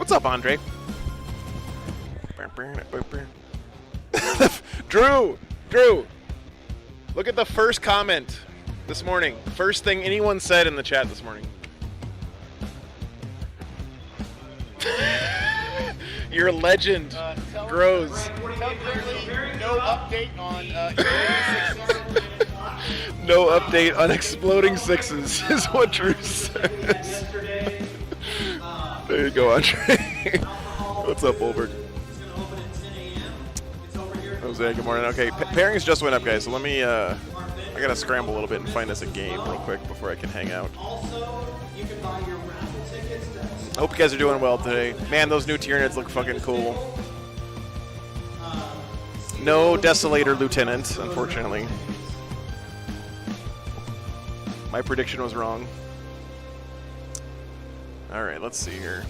What's up, Andre? Drew! Look at the first comment this morning. First thing anyone said in the chat this morning. Your legend grows. No update on no update on exploding sixes is what Drew says. There you go, Andre. What's up, Olberg? Jose, good morning. Okay, pairings just went up, guys. So let me. I gotta scramble a little bit and find us a game real quick before I can hang out. I hope you guys are doing well today. Man, those new Tyranids look fucking cool. No Desolator Lieutenant, unfortunately. My prediction was wrong. Alright, let's see here.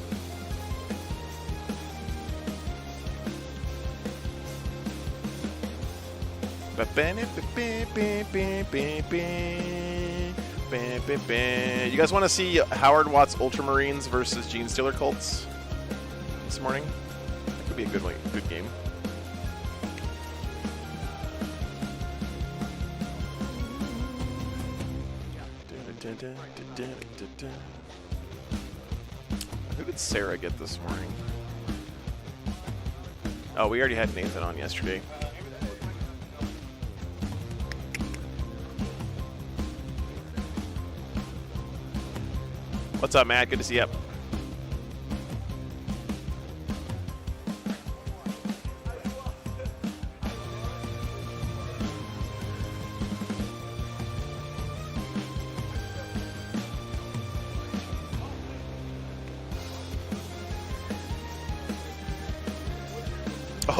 You guys want to see Howard Watts Ultramarines versus Genestealer Cults this morning? That could be a good game. Who did Sarah get this morning? Oh, we already had Nathan on yesterday. What's up, Matt? Good to see you.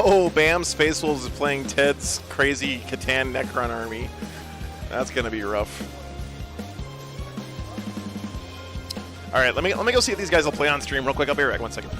Oh, Bam Spacefuls is playing Ted's crazy Catan Necron army. That's gonna be rough. All right, let me go see if these guys will play on stream real quick. I'll be right back. 1 second.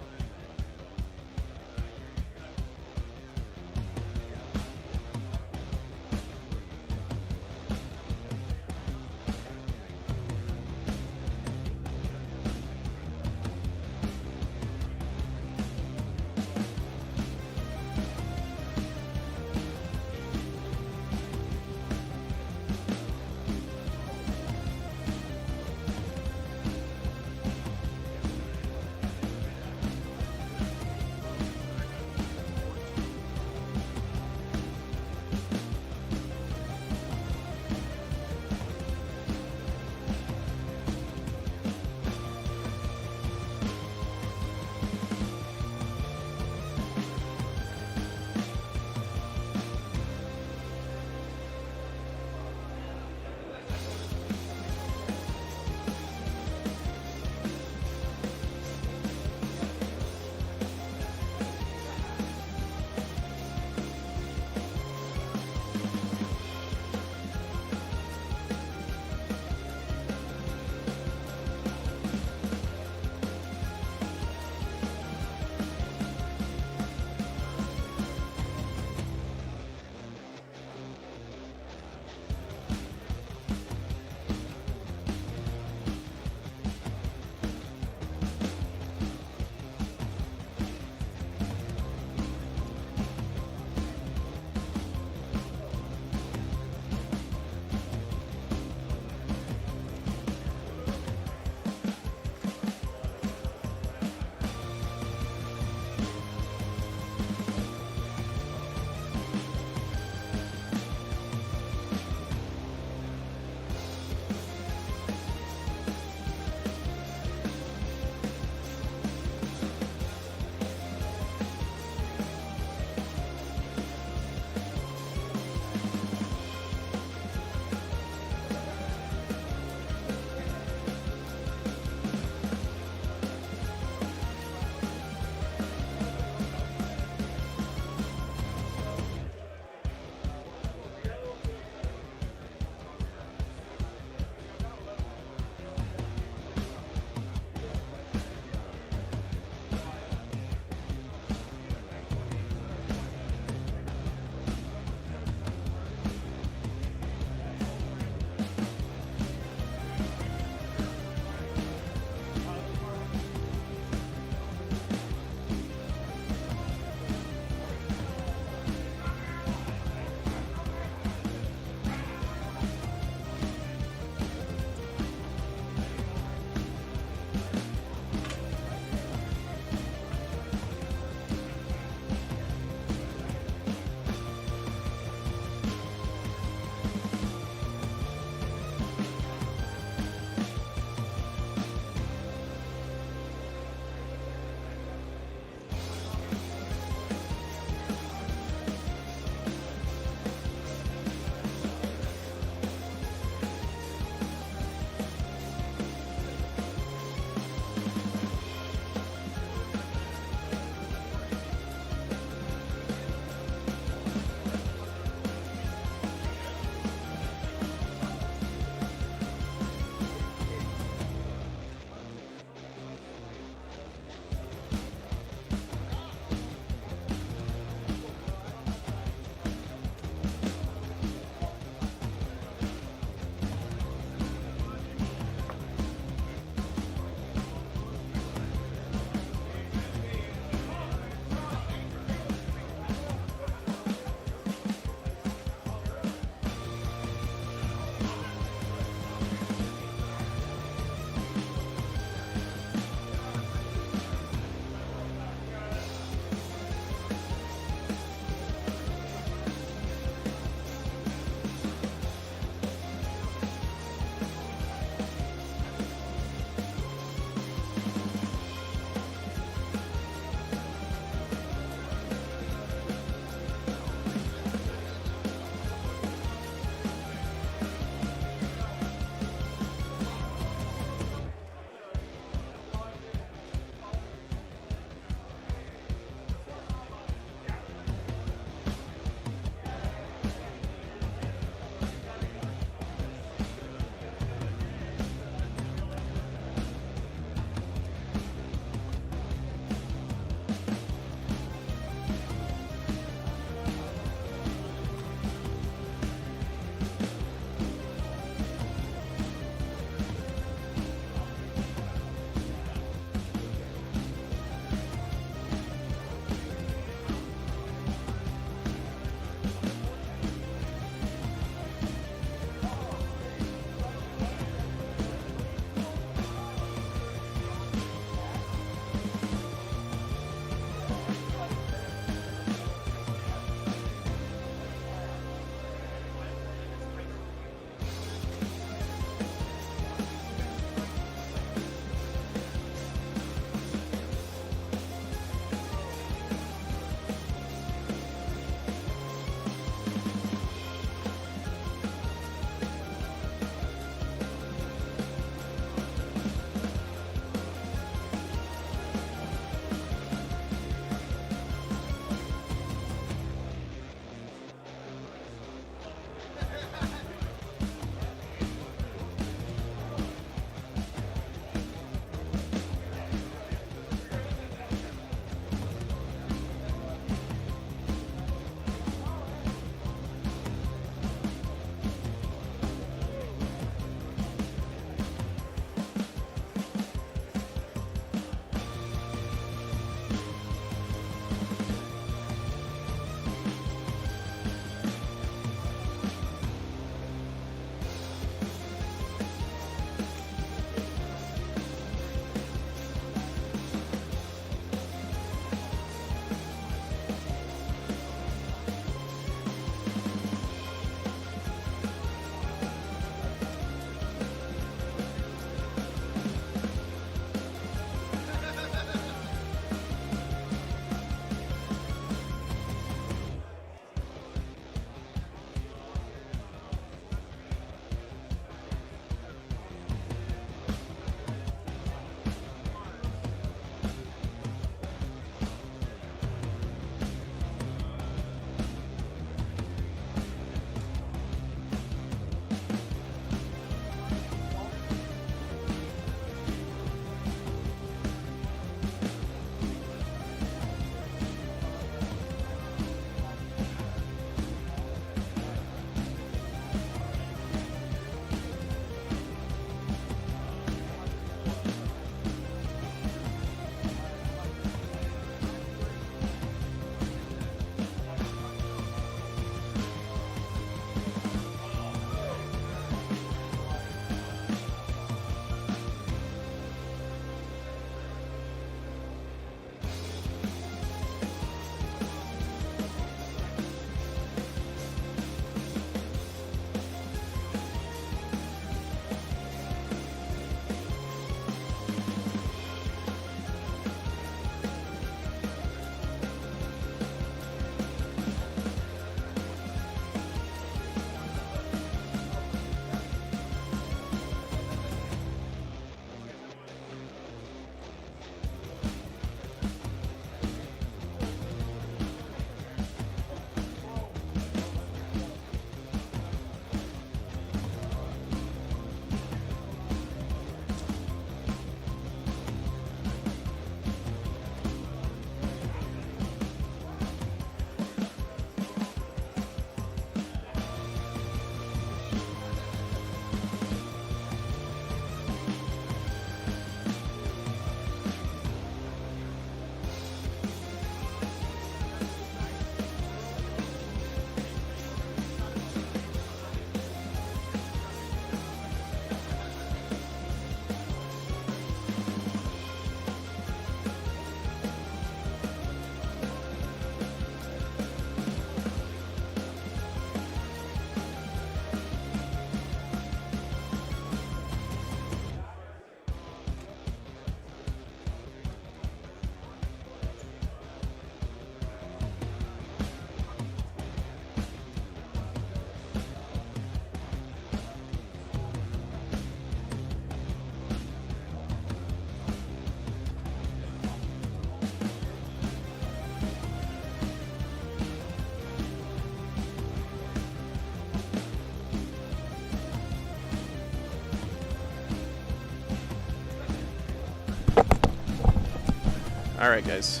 All right, guys.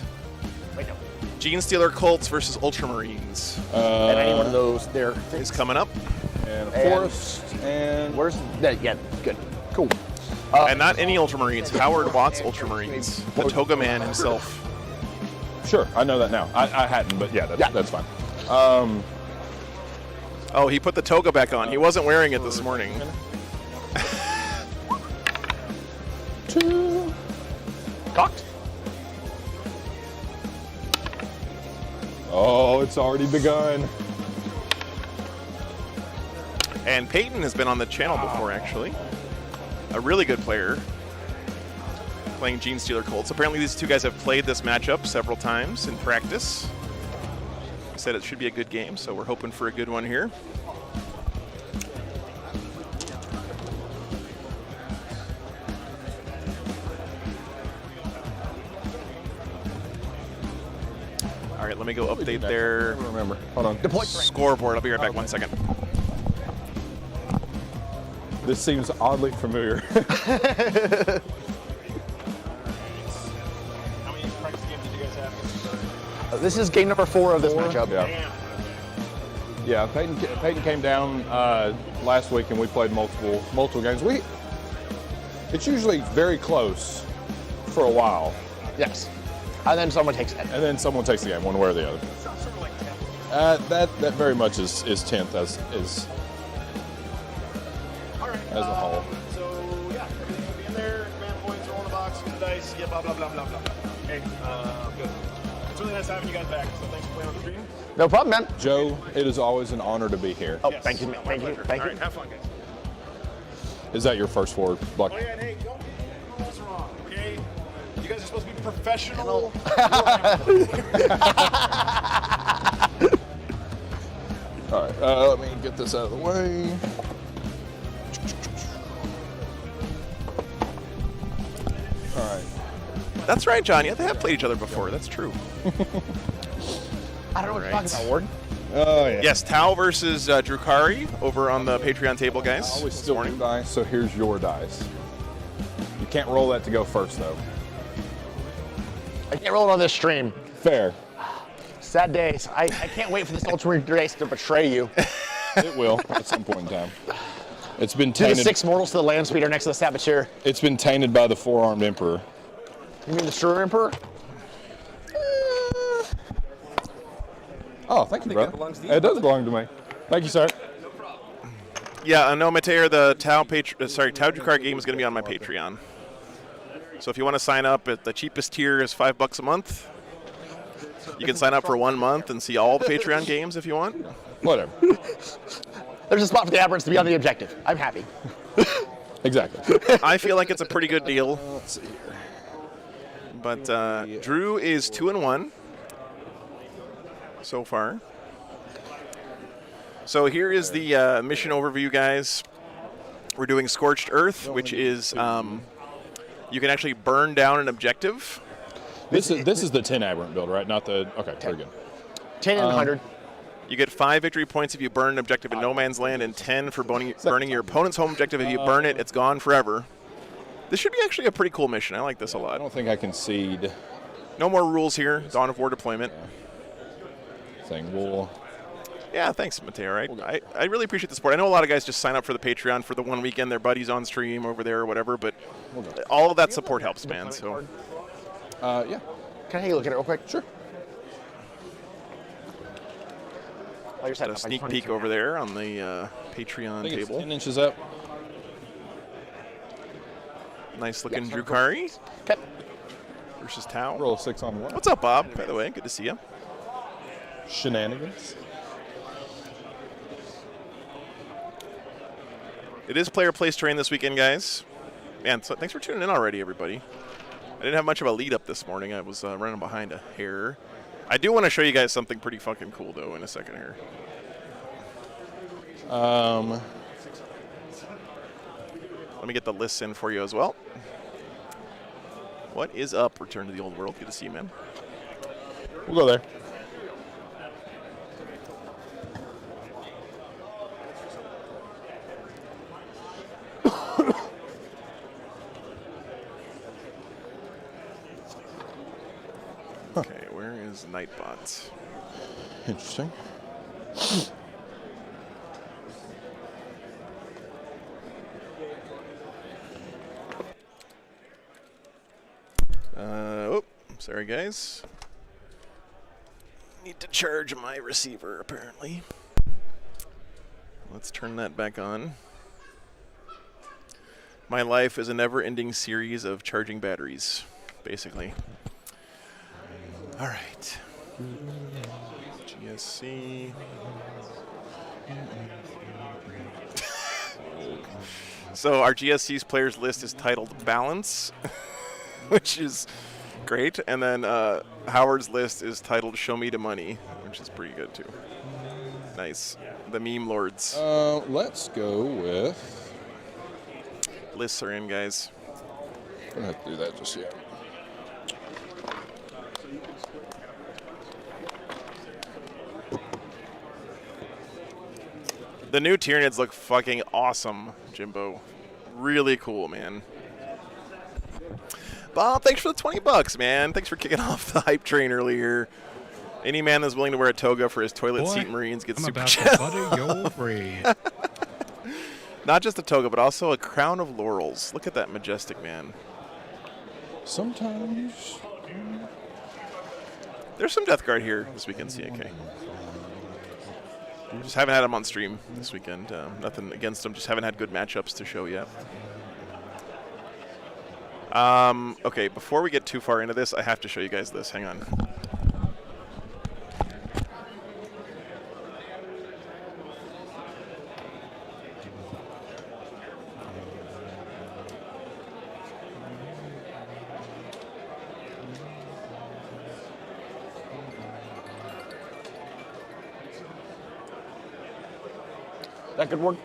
Wait, no. Gene Stealer Colts versus Ultramarines And any one of those there is coming up. And a forest. And where's that? Yeah, good. Cool. And not any Ultramarines, Howard Watts Ultramarines, the Toga Man himself. Sure, I know that now. I hadn't, but yeah, that's fine. Oh, he put the toga back on. He wasn't wearing it this morning. Two. Cocked. Oh, it's already begun. And Peyton has been on the channel before, actually. A really good player. Playing Gene Stealer Colts. Apparently these two guys have played this matchup several times in practice. I said it should be a good game, so we're hoping for a good one here. All right, let me go update their Remember, hold on. Deploy. scoreboard. I'll be right back. 1 second. This seems oddly familiar. How many practice games did you guys have? This is game number 4 of this matchup. Yeah, Peyton came down last week and we played multiple games. It's usually very close for a while. Yes. And then someone takes it. And then someone takes the game, one way or the other. Sounds sort of like 10th. That very much is 10th as All right. a whole. So, yeah, everything will be in there. Command points, roll in the box, get the dice, yeah, blah, blah, blah, blah, blah. Okay, good. It's really nice having you guys back, so thanks for playing on the stream. No problem, man. Joe, it is always an honor to be here. Oh, Yes, thank you, my thank you, pleasure. thank All you. right, have fun, guys. Is that your first forward, Buck? Oh, yeah, and hey, don't get the rules wrong, okay? You guys are supposed to be professional. All right, let me get this out of the way. All right. That's right, John. Yeah, they have played each other before. That's true. I don't know what you're Right. talking about, Ward. Oh, yeah. Yes, Tau versus Drukari over on the Patreon table, guys. I always this still morning. do dice, so here's your dice. You can't roll that to go first, though. I can't roll it on this stream. Fair. Sad days. I can't wait for this Ultramarine race to betray you. It will at some point in time. It's been To the tainted. 6 mortals to the land speeder next to the saboteur. It's been tainted by the four-armed emperor. You mean the Sure Emperor? Oh, thank you, brother. It does belong to me. Thank you, sir. Yeah, no, Mateo, the Tau Drukari game is going to be on my Patreon. So if you want to sign up, at the cheapest tier is $5 a month. You can sign up for 1 month and see all the Patreon games if you want. Whatever. There's a spot for the aberrants to be on the objective. I'm happy. Exactly. I feel like it's a pretty good deal. Let's see here. But Drew is 2-1 so far. So here is the mission overview, guys. We're doing Scorched Earth, which is you can actually burn down an objective. This is the 10 aberrant build, right? Not the. Okay, very good. 10 and 100. You get 5 victory points if you burn an objective in no man's land, and 10 for burning your opponent's home objective. If you burn it, it's gone forever. This should be actually a pretty cool mission. I like this a I lot. don't think I concede No more rules here. Dawn of War deployment. thing. We'll. Yeah, thanks, Mateo. I really appreciate the support. I know a lot of guys just sign up for the Patreon for the one weekend their buddies on stream over there or whatever, but all of that support helps, man. So Yeah. Can I take a look at it real quick? Sure. While you're setting a up, I sneak just wanted peek to- over there on the I Patreon think it's table. 10 inches up. Nice looking Drukari Okay. versus Tau. Roll a 6 on 1. What's up, Bob? By the way, good to see you. Shenanigans. It is player place terrain this weekend, guys. Man, so thanks for tuning in already, everybody. I didn't have much of a lead up this morning. I was running behind a hair. I do want to show you guys something pretty fucking cool, though, in a second here. Let me get the lists in for you as well. What is up, Return to the Old World? Good to see you, man. We'll go there. is Nightbot. Interesting. Oh, sorry guys. Need to charge my receiver apparently. Let's turn that back on. My life is a never-ending series of charging batteries, basically. All right. GSC. So our GSC's players list is titled Balance, which is great. And then Howard's list is titled Show Me the Money, which is pretty good too. Nice. The meme lords. Let's go with... Lists are in, guys. I don't have to do that just yet. The new Tyranids look fucking awesome, Jimbo. Really cool, man. Bob, thanks for the 20 bucks, man. Thanks for kicking off the hype train earlier. Any man that's willing to wear a toga for his toilet seat Marines gets super chat. Not just a toga, but also a crown of laurels. Look at that majestic man. Sometimes. There's some Death Guard here this weekend, CAK. Just haven't had them on stream this weekend. Nothing against them, just haven't had good matchups to show yet. Okay, before we get too far into this, I have to show you guys this. Hang on. That could work.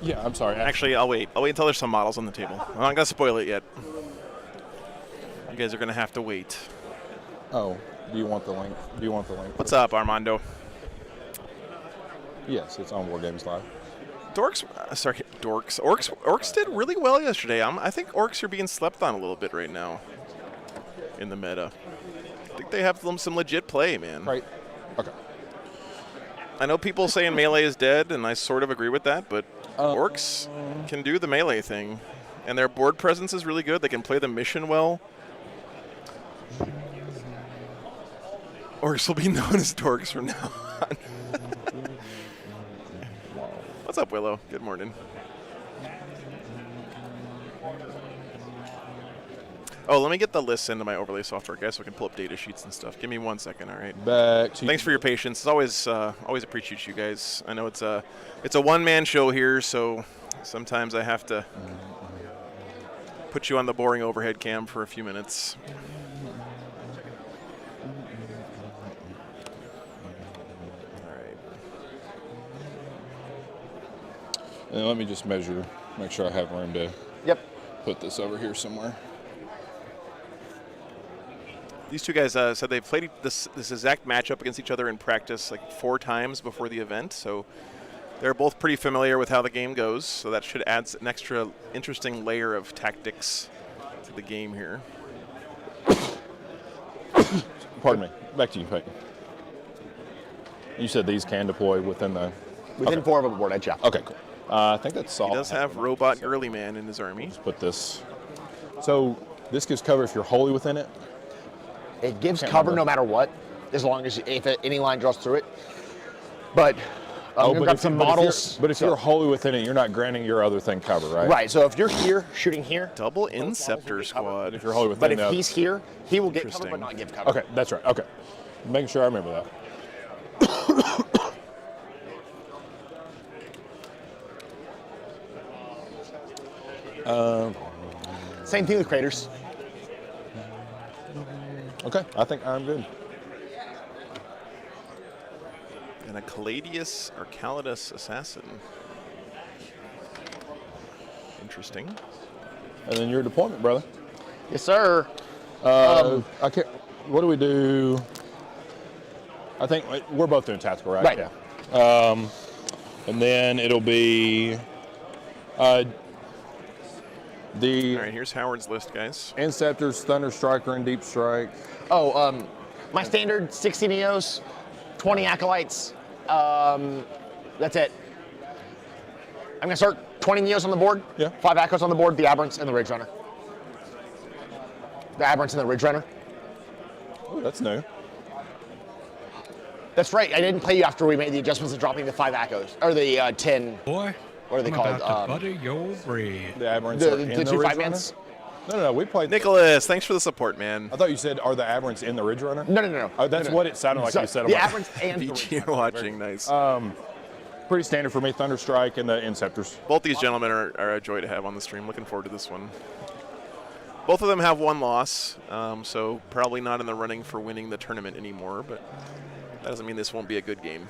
Yeah, I'm sorry. Actually, I'll wait. I'll wait until there's some models on the table. I'm not going to spoil it yet. You guys are going to have to wait. Oh, do you want the link? Do you want the link? What's up, Armando? Yes, it's on War Games Live. Dorks. Orcs did really well yesterday. I think Orcs are being slept on a little bit right now in the meta. I think they have some legit play, man. Right. Okay. I know people saying melee is dead, and I sort of agree with that, but Orcs can do the melee thing, and their board presence is really good. They can play the mission well. Orcs will be known as dorks from now on. What's up, Willow? Good morning. Oh, let me get the lists into my overlay software, guys, so I can pull up data sheets and stuff. Give me 1 second, all right? Back to Thanks for your patience. It's always appreciate you guys. I know it's a one-man show here, so sometimes I have to put you on the boring overhead cam for a few minutes. All right. And let me just measure, make sure I have room to put this over here somewhere. These two guys said they've played this exact matchup against each other in practice like 4 times before the event, so they're both pretty familiar with how the game goes, so that should add an extra interesting layer of tactics to the game here. Pardon me. Back to you, Peyton. You said these can deploy within the... Within 4 of a board edge, yeah. Okay, cool. I think that's all. He does have Robot Girly Man in his army. Let's put this... So this gives cover if you're wholly within it? It gives cover no matter what, as long as if any line draws through it. But we've got some models. But if you're wholly within it, you're not granting your other thing cover, right? Right. So if you're here shooting here, double Inceptor squad. If you're wholly within, but if he's here, he will get cover but not give cover. Okay, that's right. Okay, making sure I remember that. Same thing with craters. Okay, I think I'm good. And a Caladius or Calidus assassin. Interesting. And then your deployment, brother. Yes, sir. I can't. What do we do? I think we're both doing tactical, right? Right. Yeah. And then it'll be. All right, here's Howard's list, guys. Inceptors, Thunder Striker, and Deep Strike. Oh, my standard 60 Neos, 20 Acolytes. That's it. I'm gonna start 20 Neos on the board. Yeah. 5 Acolytes on the board, the Aberrants and the Ridge Runner. The Aberrants and the Ridge Runner. Oh, that's new. That's right. I didn't play you after we made the adjustments of dropping the 5 Echoes or the 10. Boy, What are they I'm called? about to butter your bread. The Aberrants are in The the 2 Ridge 5-mans. Runner? No, we played. Nicholas, thanks for the support, man. I thought you said, are the Aberrants in the Ridge Runner? No. Oh, that's what it sounded like you said. The Aberrants and the Ridge VG Runner. watching, nice. Pretty standard for me, Thunder Strike and the Inceptors. Both these gentlemen are a joy to have on the stream. Looking forward to this one. Both of them have 1 loss, so probably not in the running for winning the tournament anymore, but that doesn't mean this won't be a good game.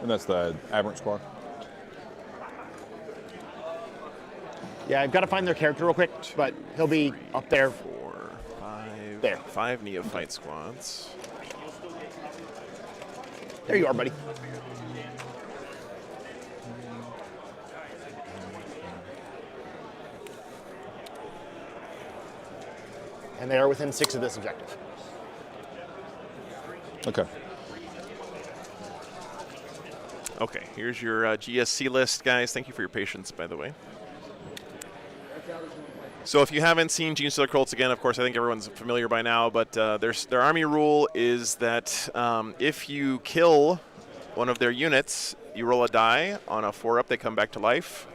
And that's the Aberrant squad. Yeah, I've got to find their character real quick, but he'll be up there. 4, 5, There. 5 neophyte squads. There you are, buddy. And they are within 6 of this objective. Okay. Okay, here's your GSC list, guys. Thank you for your patience, by the way. So if you haven't seen Genestealer Colts again, of course, I think everyone's familiar by now, but their army rule is that if you kill one of their units, you roll a die. On a 4-up, they come back to life.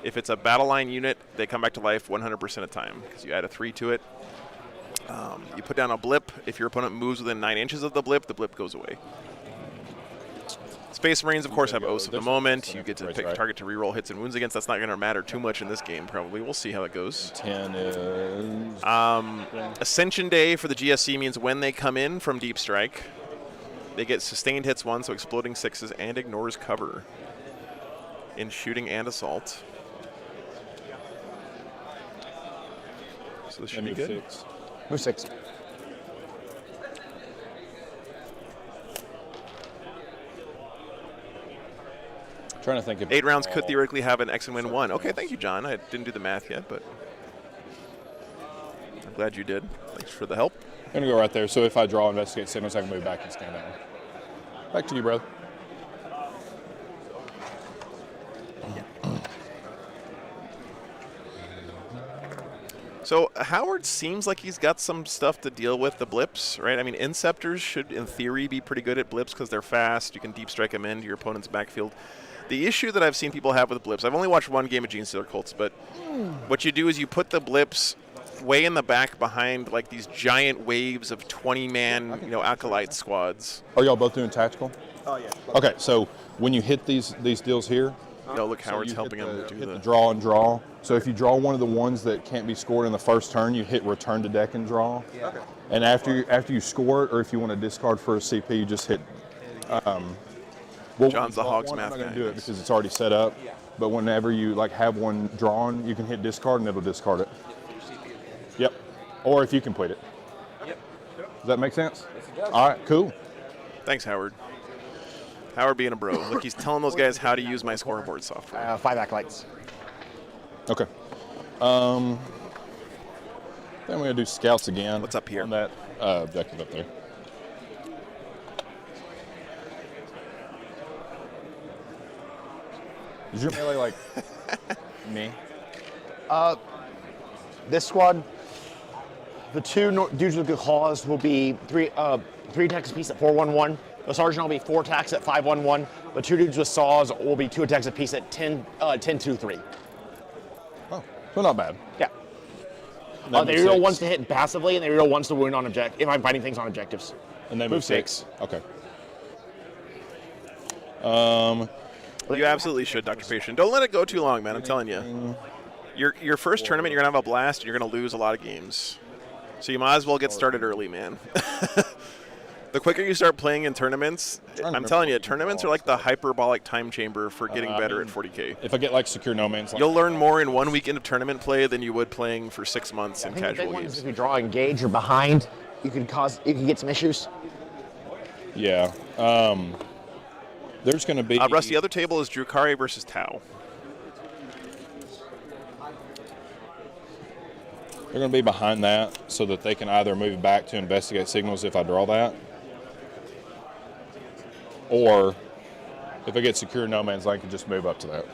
If it's a battle line unit, they come back to life 100% of the time, because you add a 3 to it. You put down a blip. If your opponent moves within 9 inches of the blip goes away. Space Marines, of course, have Oaths at the moment. You get to pick a target to reroll hits and wounds against. That's not going to matter too much in this game, probably. We'll see how it goes. 10 is... Ascension Day for the GSC means when they come in from Deep Strike, they get sustained hits 1, so exploding 6s, and ignores cover in shooting and assault. So this should be good. Move 6. Trying to think of 8 rounds could theoretically have an X and win 1. Okay, thank you, John. I didn't do the math yet, but I'm glad you did. Thanks for the help. I'm going to go right there. So if I draw Investigate Signals, I can move back and stand down. Back to you, brother. So Howard seems like he's got some stuff to deal with the blips, right? I mean, Inceptors should, in theory, be pretty good at blips because they're fast. You can deep strike them into your opponent's backfield. The issue that I've seen people have with blips, I've only watched 1 game of Genestealer Colts, but what you do is you put the blips way in the back behind like these giant waves of 20-man, acolyte squads. Are y'all both doing tactical? Oh, yeah. Okay, so when you hit these deals here, Look, Howard's helping him do the draw and draw. So if you draw one of the ones that can't be scored in the first turn, you hit return to deck and draw. Yeah. Okay. And after you score it, or if you want to discard for a CP, you just hit. John's the Hogs math guy. I'm not going to do it because it's already set up. But whenever you have one drawn, you can hit discard and it'll discard it. Yep. Or if you complete it. Yep. Does that make sense? Yes, it does. All right, cool. Thanks, Howard. Howard being a bro. Look, he's telling those guys how to use my scoreboard software. 5 Acolytes. Okay. Then we're going to do scouts again. What's up here? On that objective up there. Is your melee like me? This squad, the 2 dudes with good claws will be 3 attacks apiece at 4-1-1. The sergeant will be 4 attacks at 5-1-1. The 2 dudes with saws will be 2 attacks apiece at 10-2-3. Oh, so not bad. Yeah. They reroll 1s to hit passively, and they reroll 1s to wound on object if I'm fighting things on objectives. And they move 6. Okay. You absolutely should, Dr. Patient. Don't let it go too long, man. I'm telling you. Your first tournament, you're going to have a blast, and you're going to lose a lot of games. So you might as well get started early, man. The quicker you start playing in tournaments, I'm telling you, tournaments are like the hyperbolic time chamber for getting better at 40K. If I get like Secure No Man's Land, you'll learn more in 1 weekend of tournament play than you would playing for 6 months in casual games. If you draw engage or behind, you could get some issues. Yeah. There's going to be... Russ, the other table is Drukari versus Tau. They're going to be behind that so that they can either move back to investigate signals if I draw that, or if I get secure no man's land, I can just move up to that.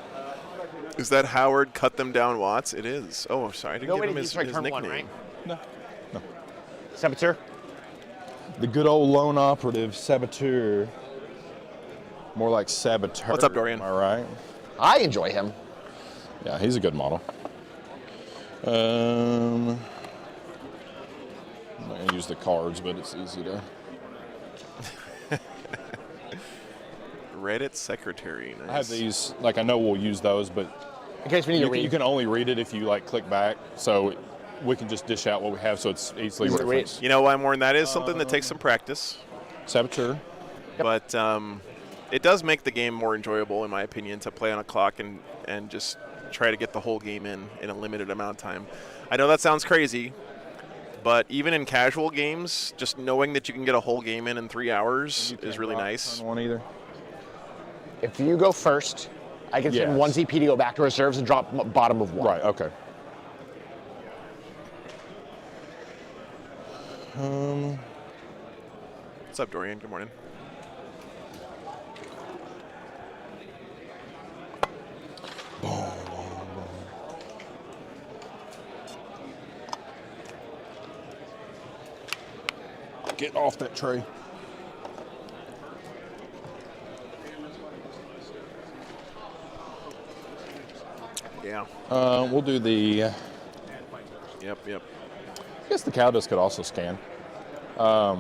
Is that Howard cut them down Watts? It is. Oh, sorry. I didn't give him his nickname. One, right? No. Saboteur? The good old lone operative, Saboteur. More like Saboteur. What's up, Dorian? Am I right? I enjoy him. Yeah, he's a good model. I'm not going to use the cards, but it's easy to... Reddit secretary. Nice. I have these, like I know we'll use those, but In case we need to read. you can only read it if you like click back, so we can just dish out what we have so it's easily Easy to read. referenced. You know why, Warren? That is something that takes some practice. Saboteur. But it does make the game more enjoyable, in my opinion, to play on a clock and just try to get the whole game in a limited amount of time. I know that sounds crazy, but even in casual games, just knowing that you can get a whole game in 3 hours is really nice. One either. If you go first, I can send one ZP to go back to reserves and drop bottom of one. Right, okay. What's up, Dorian? Good morning. Get off that tray. Yeah. We'll do the... Yep. I guess the Custodes could also scan. I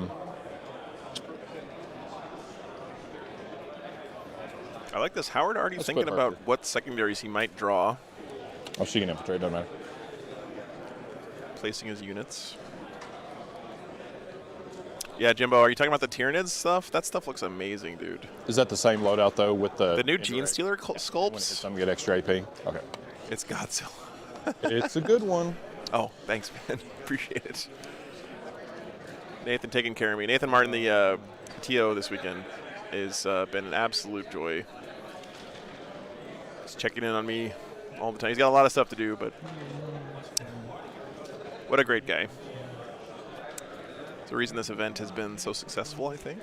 like this. Howard already Let's thinking put about Harker. what secondaries he might draw, Oh, she can infiltrate, doesn't matter. placing his units. Yeah, Jimbo, are you talking about the Tyranids stuff? That stuff looks amazing, dude. Is that the same loadout, though, with the... The new Gene indirect- Stealer when it hits sculpts? some get extra AP? Okay. It's Godzilla. It's a good one. Oh, thanks, man. Appreciate it. Nathan taking care of me. Nathan Martin, the TO this weekend, has been an absolute joy. He's checking in on me all the time. He's got a lot of stuff to do, but what a great guy. It's the reason this event has been so successful, I think.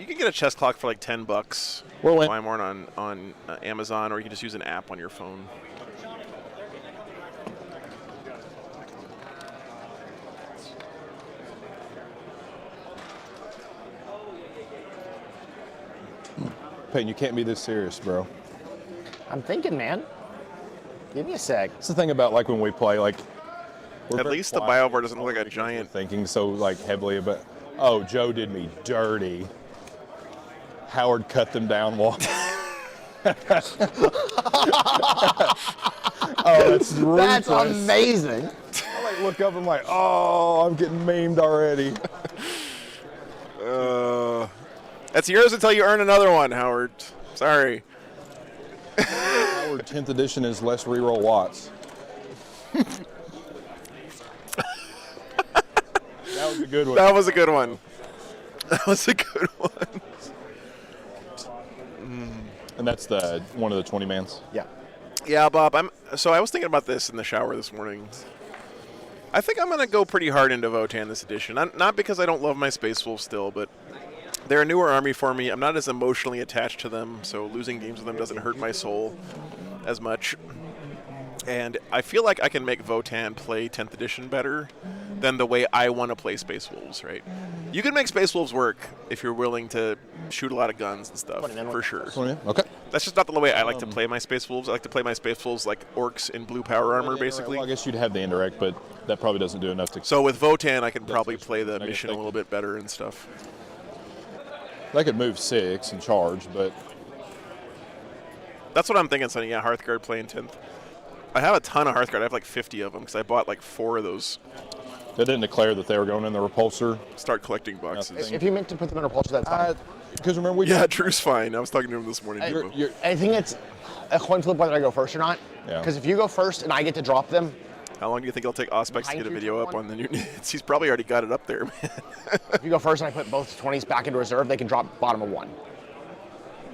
You can get a chess clock for like $10. We'll win. Buy more on Amazon, or you can just use an app on your phone. Peyton, you can't be this serious, bro. I'm thinking, man. Give me a sec. That's the thing about like when we play, like we're At very least the quiet. BioVar doesn't look like a giant. Thinking so like heavily about. Oh, Joe did me dirty. Howard cut them down. Oh, that's ruthless. That's amazing. I like look up. I'm like, oh, I'm getting memed already. That's yours until you earn another one, Howard. Sorry. Howard 10th edition is less reroll Watts. That was a good one. That was a good one. That was a good one. And that's the one of the 20 mans. Yeah. Yeah, Bob. So I was thinking about this in the shower this morning. I think I'm going to go pretty hard into Votan this edition. Not because I don't love my Space Wolves still, but they're a newer army for me. I'm not as emotionally attached to them, so losing games with them doesn't hurt my soul as much. And I feel like I can make Votan play 10th edition better than the way I want to play Space Wolves, right? You can make Space Wolves work if you're willing to shoot a lot of guns and stuff, for sure. Okay. That's just not the way I like to play my Space Wolves. I like to play my Space Wolves like orcs in blue power armor, basically. Well, I guess you'd have the indirect, but that probably doesn't do enough to... So with Votan, I can probably play the guess mission they a little bit better and stuff. They could move 6 and charge, but... That's what I'm thinking, Sonny. Yeah, Hearthguard playing 10th. I have a ton of Hearthguard. I have like 50 of them because I bought like 4 of those. They didn't declare that they were going in the repulsor. Start collecting boxes. If you meant to put them in a repulsor, that's fine. Because remember, we Yeah, Drew's fine. I was talking to him this morning. I think it's a coin flip whether I go first or not. Yeah. Because if you go first and I get to drop them, How long do you think it'll take Auspex to get a Tier video up 1. on the new units? He's probably already got it up there, man. If you go first and I put both 20s back into reserve, they can drop bottom of 1.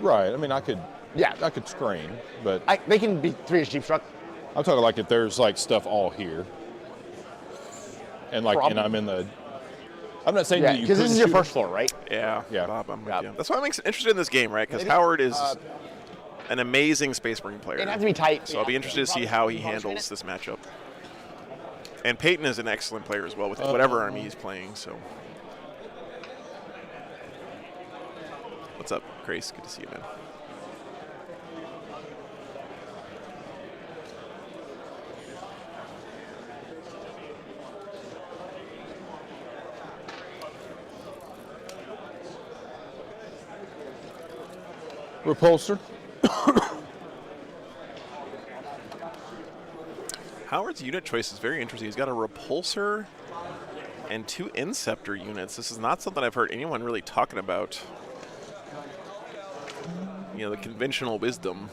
Right. I mean, I could screen, but They can be 3-inch deep struck. I'm talking like if there's like stuff all here, and like, and I'm in the. I'm not saying Yeah, that you because this couldn't is your shoot first floor, right? Yeah, Yeah. Bob, I'm with Yeah. you. That's why I'm interested in this game, right? Because Howard is an amazing Space Marine player. It'd have to be tight. So I'll be interested to see how he handles this matchup. And Peyton is an excellent player as well with whatever army he's playing. So, what's up, Grace? Good to see you, man. repulsor. Howard's unit choice is very interesting. He's got a repulsor and 2 Inceptor units. This is not something I've heard anyone really talking about. You know, the conventional wisdom.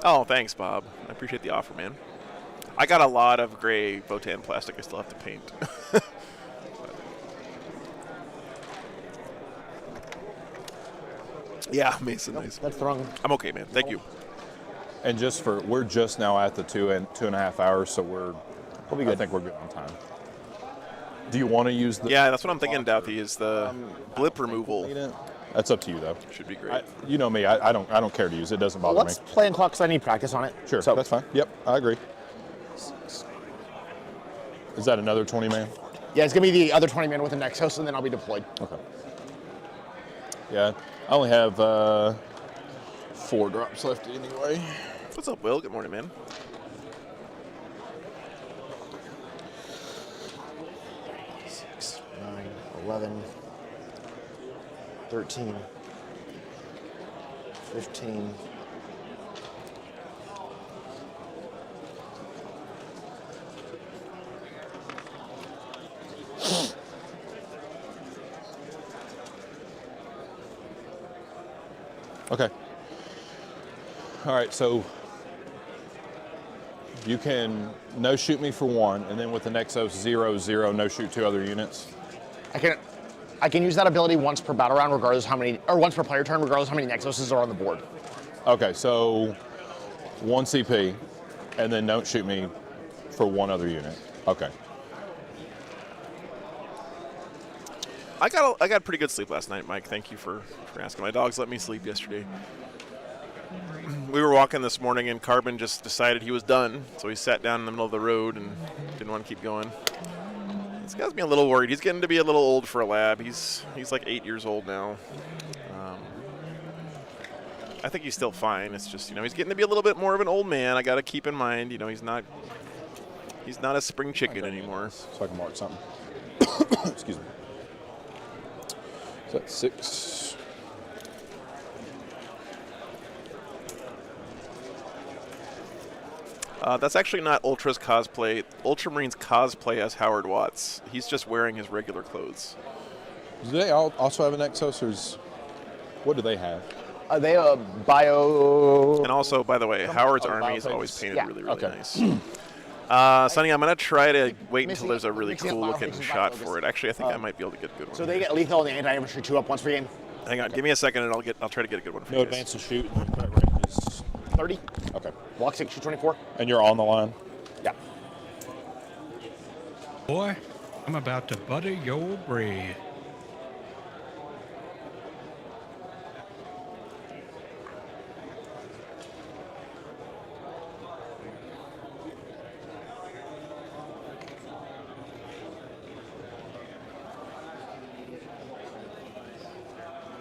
Oh, thanks, Bob. I appreciate the offer, man. I got a lot of gray Votan plastic I still have to paint. Yeah, Mason, nice. That's wrong. I'm okay, man. Thank you. And we're just now at the 2.5 hours, so we'll be good. I think we're good on time. Do you want to use the? Yeah, that's what I'm thinking, Douthy, is the blip removal. That's up to you, though. Should be great. You know me. I don't care to use it. It doesn't bother Let's me. play in clock because I need practice on it. Sure, So that's fine. Yep, I agree. Is that another 20 man? yeah, it's gonna be the other 20 man with the next host, and then I'll be deployed. Okay. Yeah, I only have 4 drops left anyway. What's up, Will? Good morning, man. Six, 9, 11, 13, 15. Okay. All right, so you can no shoot me for 1, and then with the Nexus 0/0 no shoot 2 other units. I can use that ability once per battle round, regardless how many, or once per player turn, regardless how many Nexuses are on the board. Okay, so 1 CP, and then don't shoot me for 1 other unit. Okay. I got pretty good sleep last night, Mike. Thank you for asking. My dogs let me sleep yesterday. We were walking this morning, and Carbon just decided he was done, so he sat down in the middle of the road and didn't want to keep going. This guy's me a little worried. He's getting to be a little old for a lab. He's like 8 years old now. I think he's still fine. It's just, he's getting to be a little bit more of an old man. I got to keep in mind, he's not a spring chicken anymore. So I can mark something. Excuse me. So that's 6. That's actually not Ultra's cosplay. Ultramarines cosplay as Howard Watts. He's just wearing his regular clothes. Do they also have an Exos, what do they have? They have a bio. And also, by the way, Howard's army is always painted really, really nice. Sonny, I'm going to try to wait until there's a really cool-looking shot for it. Actually, I think I might be able to get a good one. So they get lethal and the anti-infantry 2-up once per game. Hang on, give me a second, and I'll try to get a good one for No you advance guys. to shoot. Range is 30. okay. Block 6, shoot 24. And you're on the line. Yeah. Boy, I'm about to butter your bread.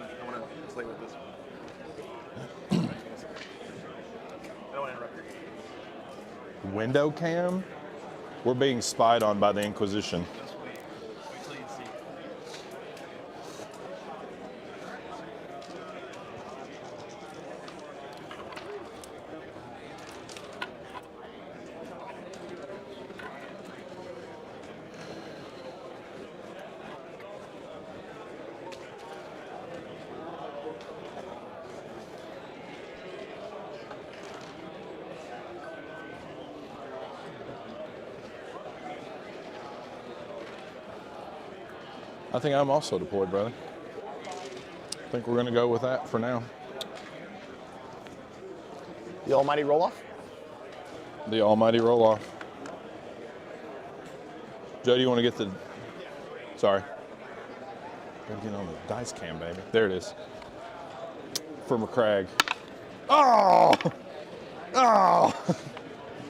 I want to play with this. I don't want to interrupt your game. Window cam? We're being spied on by the Inquisition. Just wait. Wait till you see. I think I'm also deployed, brother. I think we're going to go with that for now. The almighty roll-off? The almighty roll-off. Joe, do you want to get the... Sorry. Gotta get on the dice cam, baby. There it is. For McCragg. Oh! Oh!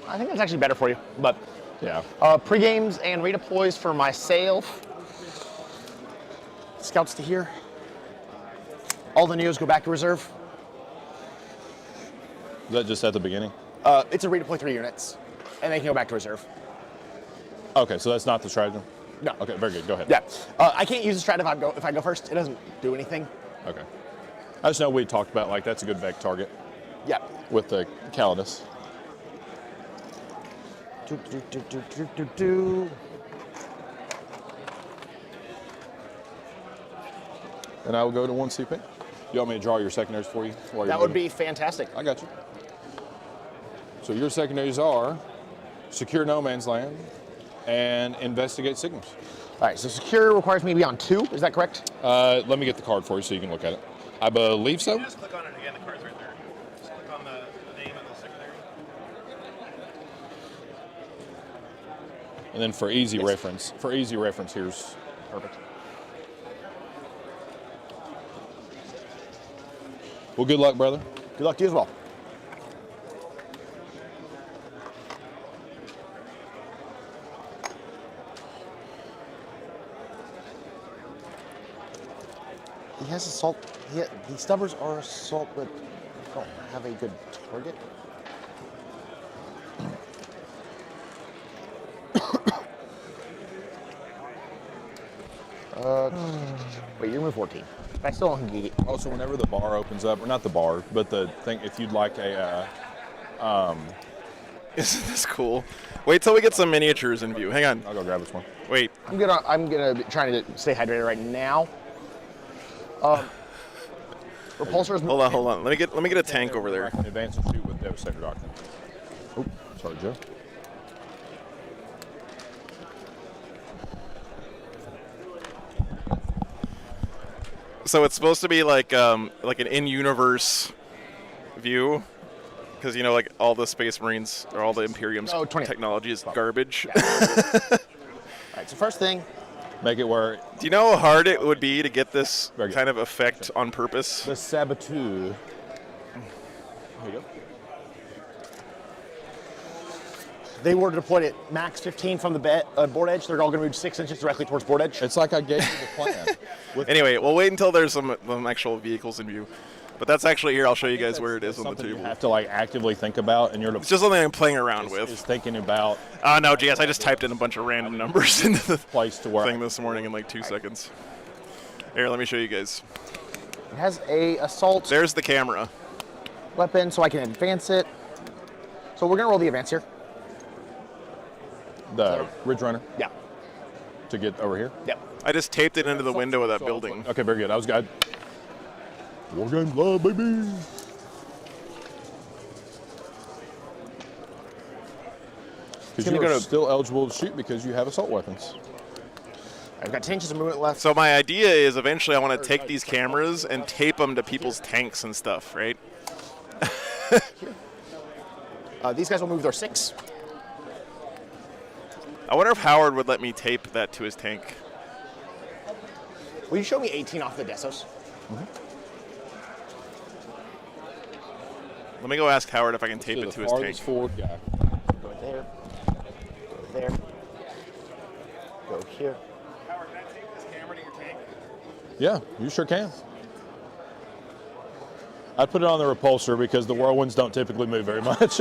I think that's actually better for you, but Yeah. pre-games and redeploys for myself. Scouts to here. All the Neos go back to reserve. Is that just at the beginning? It's a redeploy 3 units, and they can go back to reserve. Okay, so that's not the stratagem? No. Okay, very good. Go ahead. Yeah. I can't use the strat if I go first. It doesn't do anything. Okay. I just know we talked about, like, that's a good vec target Yeah. with the Calidus. And I will go to 1 CP. You want me to draw your secondaries for you? while you're That would moving? be fantastic. I got you. So your secondaries are secure no man's land and investigate signals. All right, so secure requires me to be on 2. Is that correct? Let me get the card for you so you can look at it. I believe so. Just click on it again. The card's right there. Just click on the name of the secondary. And then for easy reference, here's Perfect. well, good luck, brother. Good luck to you as well. He has assault. The stubbers are assault, but don't have a good target. Wait, you're move 14. I still don't think you get. Also, whenever the bar opens up, or not the bar, but the thing, if you'd like a, Isn't this cool? Wait till we get some miniatures in view. Hang on. I'll go grab this one. Wait. I'm gonna be trying to stay hydrated right now. Repulsors. Hold on. Let me get a tank over there. I can advance and shoot with Devastator Doctrine. Oh, sorry, Joe. So it's supposed to be like an in-universe view, because like all the Space Marines or all the Imperium's 20. technology is garbage. All right. So first thing. Make it where Do you know how hard it would be to get this Very good. kind of effect on purpose? the Saboteur. There you go. They were deployed at max 15 from the board edge. They're all going to move 6 inches directly towards board edge. It's like I gave you the plan. With Anyway, we'll wait until there's some actual vehicles in view. But that's actually here. I'll show you guys where it is on the something table. you have to like actively think about, and you're It's just something I'm playing around is with. thinking about No, GS, I just typed in a bunch of random numbers into the place to where thing this morning in like 2 seconds. Here, let me show you guys. It has a assault There's the camera. weapon, so I can advance it. So we're going to roll the advance here. the Ridge Runner Yeah. to get over here. Yep. I just taped it into the window of that building. Okay, very good. I was good. War Games Love, baby. Because gonna you go are to- still eligible to shoot because you have assault weapons. I've got 10 inches of movement left. So my idea is eventually I want to take these cameras and tape them to people's tanks and stuff, right? These guys will move their 6. I wonder if Howard would let me tape that to his tank. Will you show me 18 off the Desos? Let me go ask Howard if I can tape To it the to his tank. farthest forward guy. Go there. Go there. Go here. Howard, can I tape this camera to your tank? Yeah, you sure can. I put it on the repulsor because the whirlwinds don't typically move very much.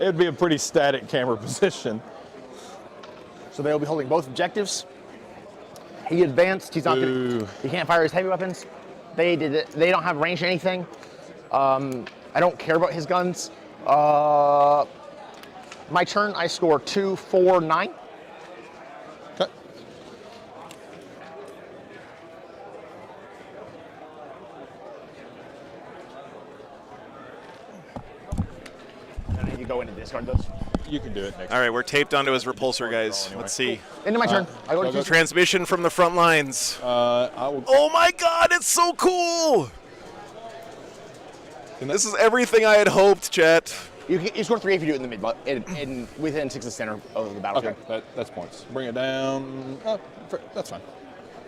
It'd be a pretty static camera position. So they'll be holding both objectives. He advanced. He's not. Ooh. He can't fire his heavy weapons. They did it. They don't have range or anything. I don't care about his guns. My turn. I score 2, 4, 9. Okay. And then you go in and discard those. You can do it next. All right, we're taped onto his repulsor, guys. Let's see. Into my turn. I go to go. Transmission from the front lines. I will. Oh my God, it's so cool! This is everything I had hoped, chat. You score 3 if you do it in the mid, but within 6 of the center of the battlefield. Okay, that's points. Bring it down. Oh, that's fine.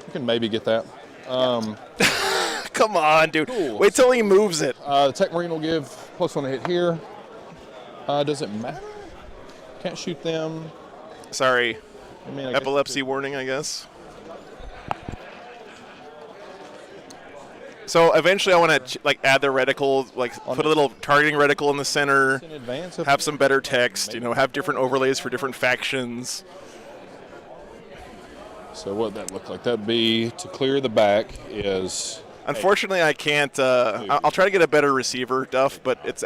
You can maybe get that. Come on, dude. Cool. Wait till he moves it. The Tech Marine will give +1 to hit here. Does it matter? Can't shoot them. Sorry. I mean, I guess Epilepsy warning, I guess. So eventually I want to like add the reticle, like put a little targeting reticle in the center, in advance of have some better text, you know, have different overlays for different factions. So what would that look like? That'd be to clear the back is. Unfortunately, I can't. I'll try to get a better receiver, Duff, but it's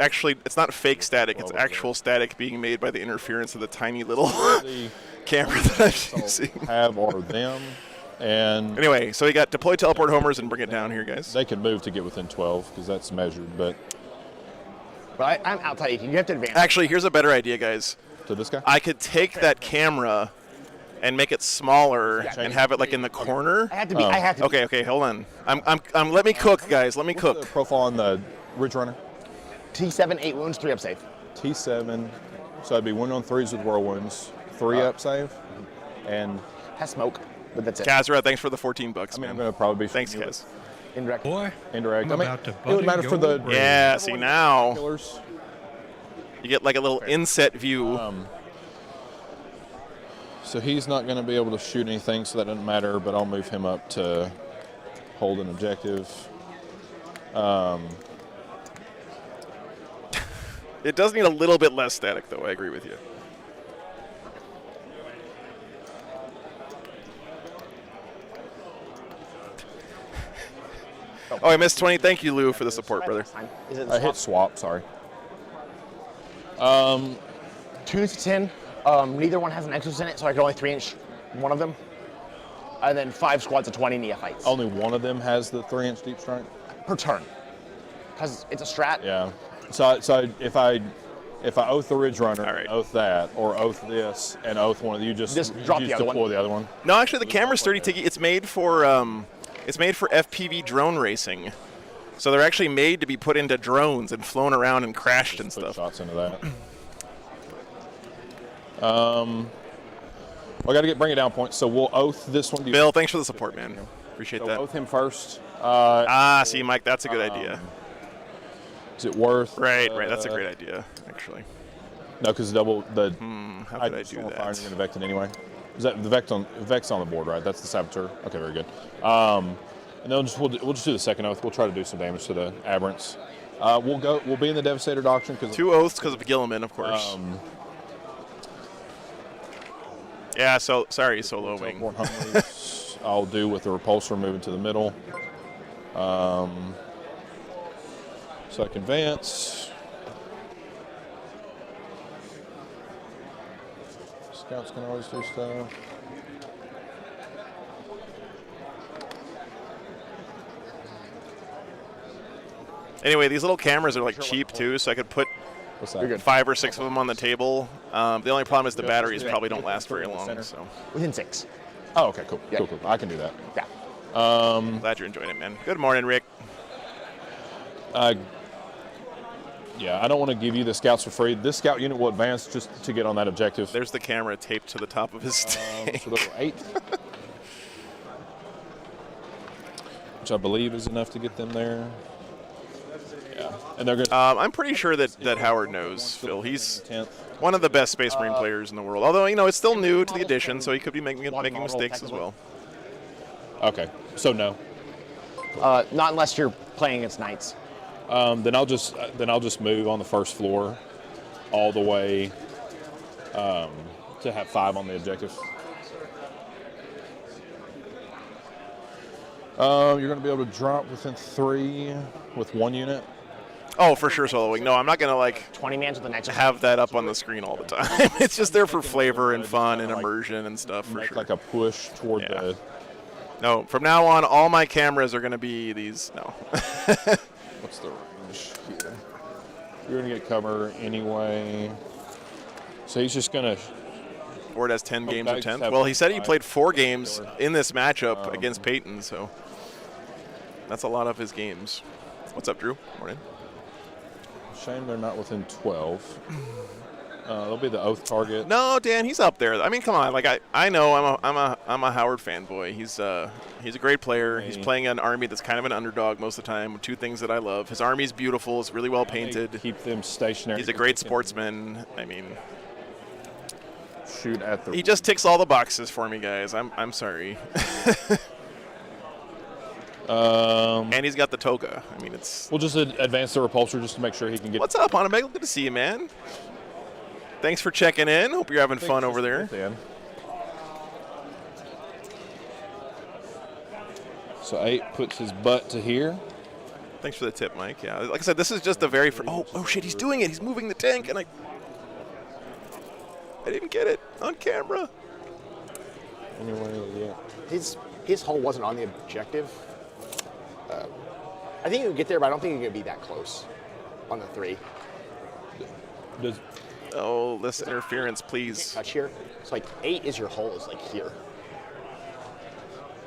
not fake static. It's actual static being made by the interference of the tiny little camera that I'm using. Have or them. And anyway, so we got deploy teleport homers and bring it down here, guys. they can move to get within 12 because that's measured, but I'm outside 18. You have to advance. Actually, here's a better idea, guys. to this guy? I could take that camera and make it smaller and have it like in the corner. I have to be. I have to. Okay, hold on. Let me cook, guys. Let me The cook. profile on the Ridge Runner? T7, 8 wounds, 3 up save. T7. So I'd be 1 on 3s with whirlwinds, 3 up save, and Has smoke, but that's it. Kazra, thanks for the $14, I mean, I'm man. going to probably be Thanks, Kaz. Indirect. Boy, indirect. I'm I mean, about to it would butter matter for the your brain. Yeah, see now killers. you get like a little inset view. So he's not going to be able to shoot anything, so that doesn't matter, but I'll move him up to hold an objective. It does need a little bit less static, though. I agree with you. Oh, I missed 20. Thank you, Lou, for the support, brother. Is it I the hit swap? swap, sorry. 2 to 10. Neither one has an exos in it, so I can only 3-inch one of them. And then 5 squads of 20 neophytes. Only one of them has the 3-inch deep strike? Per turn. Because it's a strat. Yeah. So if I oath the Ridge Runner, All right. oath that, or oath this, and oath one of you, just drop the other deploy one. the other one. No, actually, the camera's 30 tiki. It's made for FPV drone racing. So they're actually made to be put into drones and flown around and crashed and Put stuff. shots into that. I got to bring it down points. So we'll oath this one. Bill, thanks for the support, man. Appreciate So that. oath him first. See, Mike, that's a good idea. Is it worth? Right. That's a great idea, actually. No, because double the. How could I just do don't fire that? anything to Vect anyway. Is that the Vect's on the board, right? That's the saboteur. Okay, very good. And then we'll just do the second oath. We'll try to do some damage to the aberrants. We'll be in the Devastator Doctrine because 2 oaths because of Gilliman, of course. Yeah, so sorry, solo wing. I'll do with the repulsor moving to the middle. So I can advance. Scouts can always do stuff. Anyway, these little cameras are like cheap too, so I could put What's that? 5 or 6 of them on the table. The only problem is the batteries probably don't last very long. So Within 6. Oh, okay, cool. Yeah. Cool. I can do that. Yeah. glad you're enjoying it, man. Good morning, Rick. Yeah, I don't want to give you the scouts for free. This scout unit will advance just to get on that objective. There's the camera taped to the top of his stick. So those are 8. Which I believe is enough to get them there. Yeah. And they're going to I'm pretty sure that Howard knows, Phil. He's 10th. one of the best Space Marine players in the world. Although, you know, it's still new to the edition, so he could be making mistakes as well. Okay. So no. Not unless you're playing against knights. Then I'll just move on the first floor all the way to have 5 on the objective. You're going to be able to drop within 3 with 1 unit. Oh, for sure, soloing. No, I'm not going to, like, 20 mans with the next have that up on the screen all the time. It's just there for flavor and fun and immersion and stuff, for Make sure. like a push toward Yeah. the. No, from now on, all my cameras are going to be these. No. What's the range here? You're going to get cover anyway. So he's just going to. Ward has 10 games of bags 10th. have Well, he said he 5. played 4 games in this matchup against Peyton, so that's a lot of his games. What's up, Drew? Morning. Shame they're not within 12. They'll be the oath target. No, Dan, he's up there. I mean, come on. Like I know I'm a Howard fanboy. He's a great player. He's playing an army that's kind of an underdog most of the time. 2 things that I love. His army's beautiful. It's really well painted. Keep them stationary. He's a great sportsman. I mean, shoot at the. he just ticks all the boxes for me, guys. I'm sorry. And he's got the toga. I mean, it's. We'll just advance the repulsor just to make sure he can get. What's up, Hanabeg? Good to see you, man. Thanks for checking in. Hope you're having fun over there. So 8 puts his butt to here. Thanks for the tip, Mike. Yeah, like I said, this is just the very first. Oh shit, he's doing it. He's moving the tank, and I didn't get it on camera. Anyway, yeah. His hull wasn't on the objective. I think he would get there, but I don't think he could be that close on the 3. Oh, less interference, please. Touch here. It's like 8 is your hull is like here.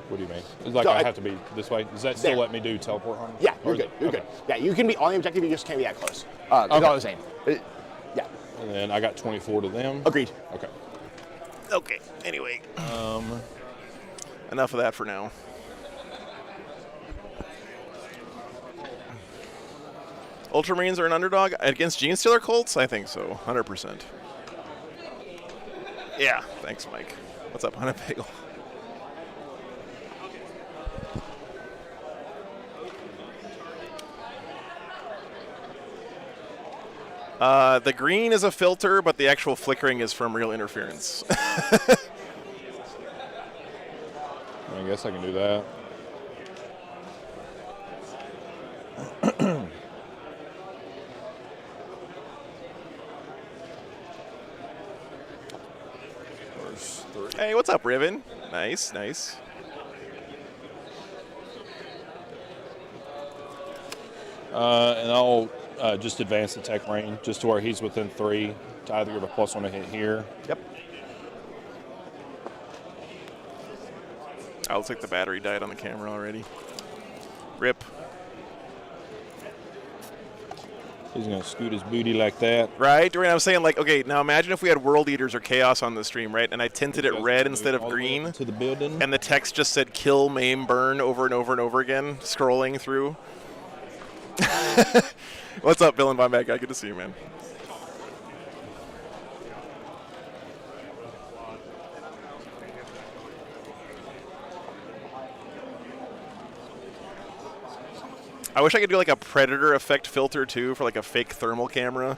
What do you mean? It's like No, I have to be this way. Does that still there. let me do teleport home? Yeah, you're good. You're good. Yeah, you can be on the objective. You just can't be that close. That's all I was saying. Yeah. And then I got 24 to them. Agreed. Okay. Okay. Anyway. Enough of that for now. Ultramarines are an underdog against Gene Stealer Colts? I think so. 100%. Yeah. Thanks, Mike. What's up, Hunter Bagel? The green is a filter, but the actual flickering is from real interference. I guess I can do that. Hey, what's up, Riven? Nice, nice. And I'll just advance the tech range just to where he's within 3 to either give a +1 to hit here. Yep. Oh, looks like the battery died on the camera already. Rip. He's going to scoot his booty like that. Right? During I was saying, like, okay, now imagine if we had World Eaters or Chaos on the stream, right? And I tinted it red instead of green. To the building. And the text just said kill, maim, burn over and over and over again, scrolling through. What's up, Bill and Von Back? Good to see you, man. I wish I could do like a predator effect filter too for like a fake thermal camera.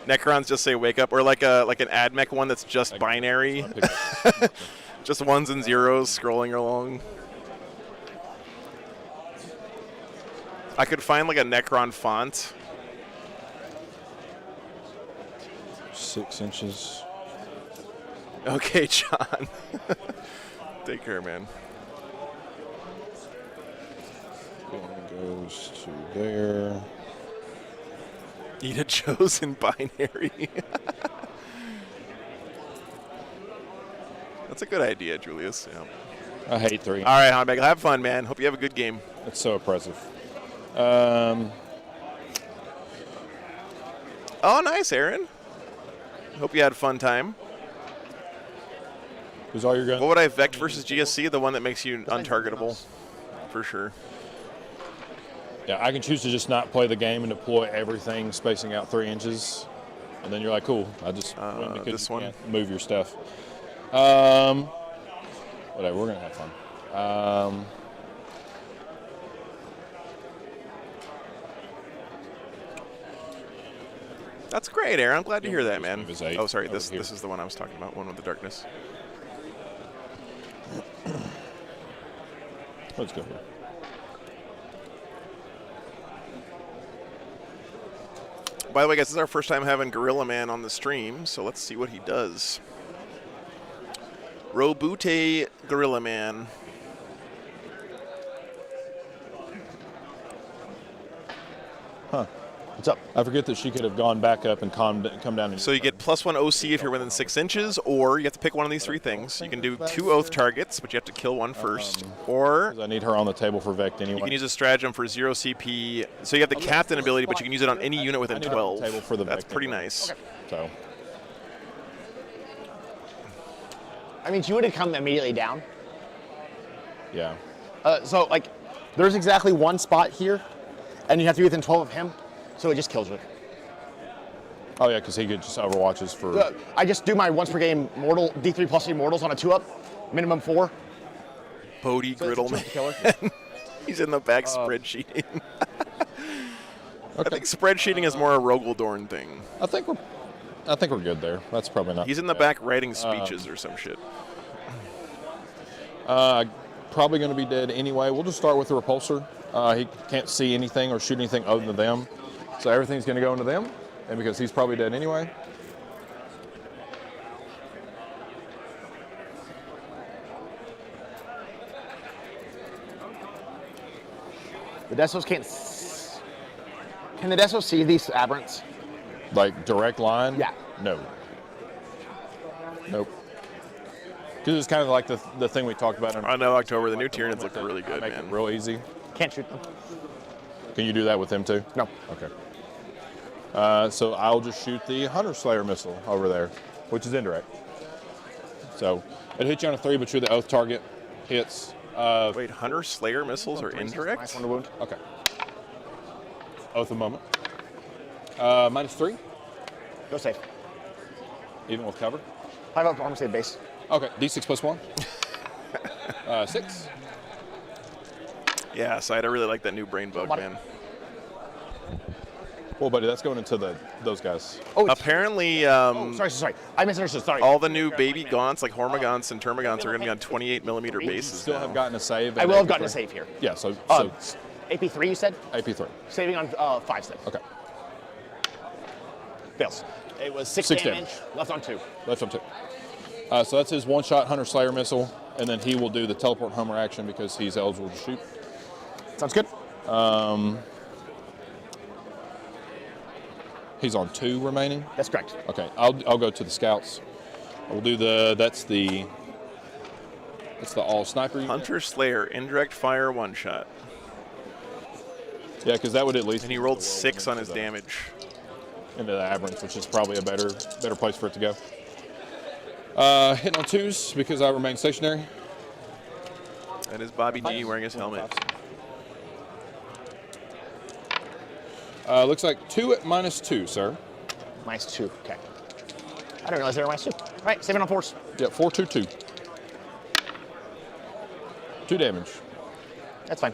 Necrons just say wake up, or like an AdMech one that's just binary, just 1s and 0s scrolling along. I could find like a Necron font. 6 inches. Okay, John. Take care, man. One goes to there. Eat a chosen binary. That's a good idea, Julius. Yeah. I hate 3. All right, Hanbag, have fun, man. Hope you have a good game. That's so oppressive. Oh, nice, Aaron. Hope you had a fun time. Who's all your guns? What would I Vect versus GSC? The one that makes you untargetable, for sure. Yeah, I can choose to just not play the game and deploy everything spacing out 3 inches. And then you're like, cool, I just win because this you one? can't move your stuff. Whatever, we're going to have fun. That's great, Aaron. I'm glad to hear that, man. move his 8 Oh, sorry. over This here. is the one I was talking about. One with the darkness. Let's go here. By the way, guys, this is our first time having Gorilla Man on the stream, so let's see what he does. Robute Gorilla Man. Huh. What's up? I forget that she could have gone back up and come down. And So you get +1 OC if you're within 6 inches, or you have to pick one of these 3 things. You can do 2 oath targets, but you have to kill one first, or I need her on the table for Vect anyway. you can use a stratagem for 0 CP. So you have the captain ability, but you can use it on any unit within I need her on 12. the table for the That's Vect pretty anyway. nice. Okay. So I mean, she would have come immediately down. yeah. So, like, there's exactly one spot here, and you have to be within 12 of him, so it just kills her. Oh yeah, because he could just overwatches for. I just do my once per game mortal, D3 plus 3 mortals on a 2-up, minimum 4. Bodie So it's a Griddleman. chance to kill her. He's in the back spreadsheeting. I Okay. think spreadsheeting is more a Rogaldorn thing. I think we're good there. That's probably not. He's in the back writing speeches or some shit. Probably going to be dead anyway. We'll just start with the repulsor. He can't see anything or shoot anything other than them, so everything's going to go into them. And because he's probably dead anyway. The Desos can't. Can the Desos see these aberrants? Like direct line? Yeah. No. Nope. Because it's kind of like the thing we talked about. I know October, the new Tyranids look really good, Make man. it real easy. Can't shoot them. Can you do that with them too? No. Okay. So I'll just shoot the Hunter Slayer missile over there, which is indirect. So it hits you on a 3, but you're the oath target. Hits. Wait, Hunter Slayer missiles are Nice indirect? one to wound. Okay. Oath of moment. -3, Go safe. even with cover. 5 up armor save base. Okay, D6 plus 1. 6. Yeah, Side, I really like that new brain bug, Buddy. man. Well, buddy, that's going into those guys. Oh, it's, Apparently, sorry. I misunderstood. Sorry. all the new baby gaunts, like Hormagaunts and Termagants, are going to be on 28mm bases Still now. have gotten a save. I at will have AP3. gotten a save here. Yeah, so AP3, you said? AP3. Saving on 5 save. Okay. Fails. It was 6 6 damage, damage. left on 2. Left on 2. So that's his one-shot Hunter Slayer missile, and then he will do the teleport Homer action because he's eligible to shoot. Sounds good. He's on 2 remaining. That's correct. Okay, I'll go to the scouts. We'll do that's the all sniper unit. Hunter Slayer, indirect fire, 1-shot. Yeah, because that would at least. And he rolled 6 on his damage. Into the aberrants, which is probably a better place for it to go. Hitting on 2s because I remain stationary. That is Bobby D wearing his helmet. Looks like 2 at -2, sir. -2. Okay. I didn't realize they were -2. All right, saving on 4s. Yep, 4, 2, 2. 2 damage. That's fine.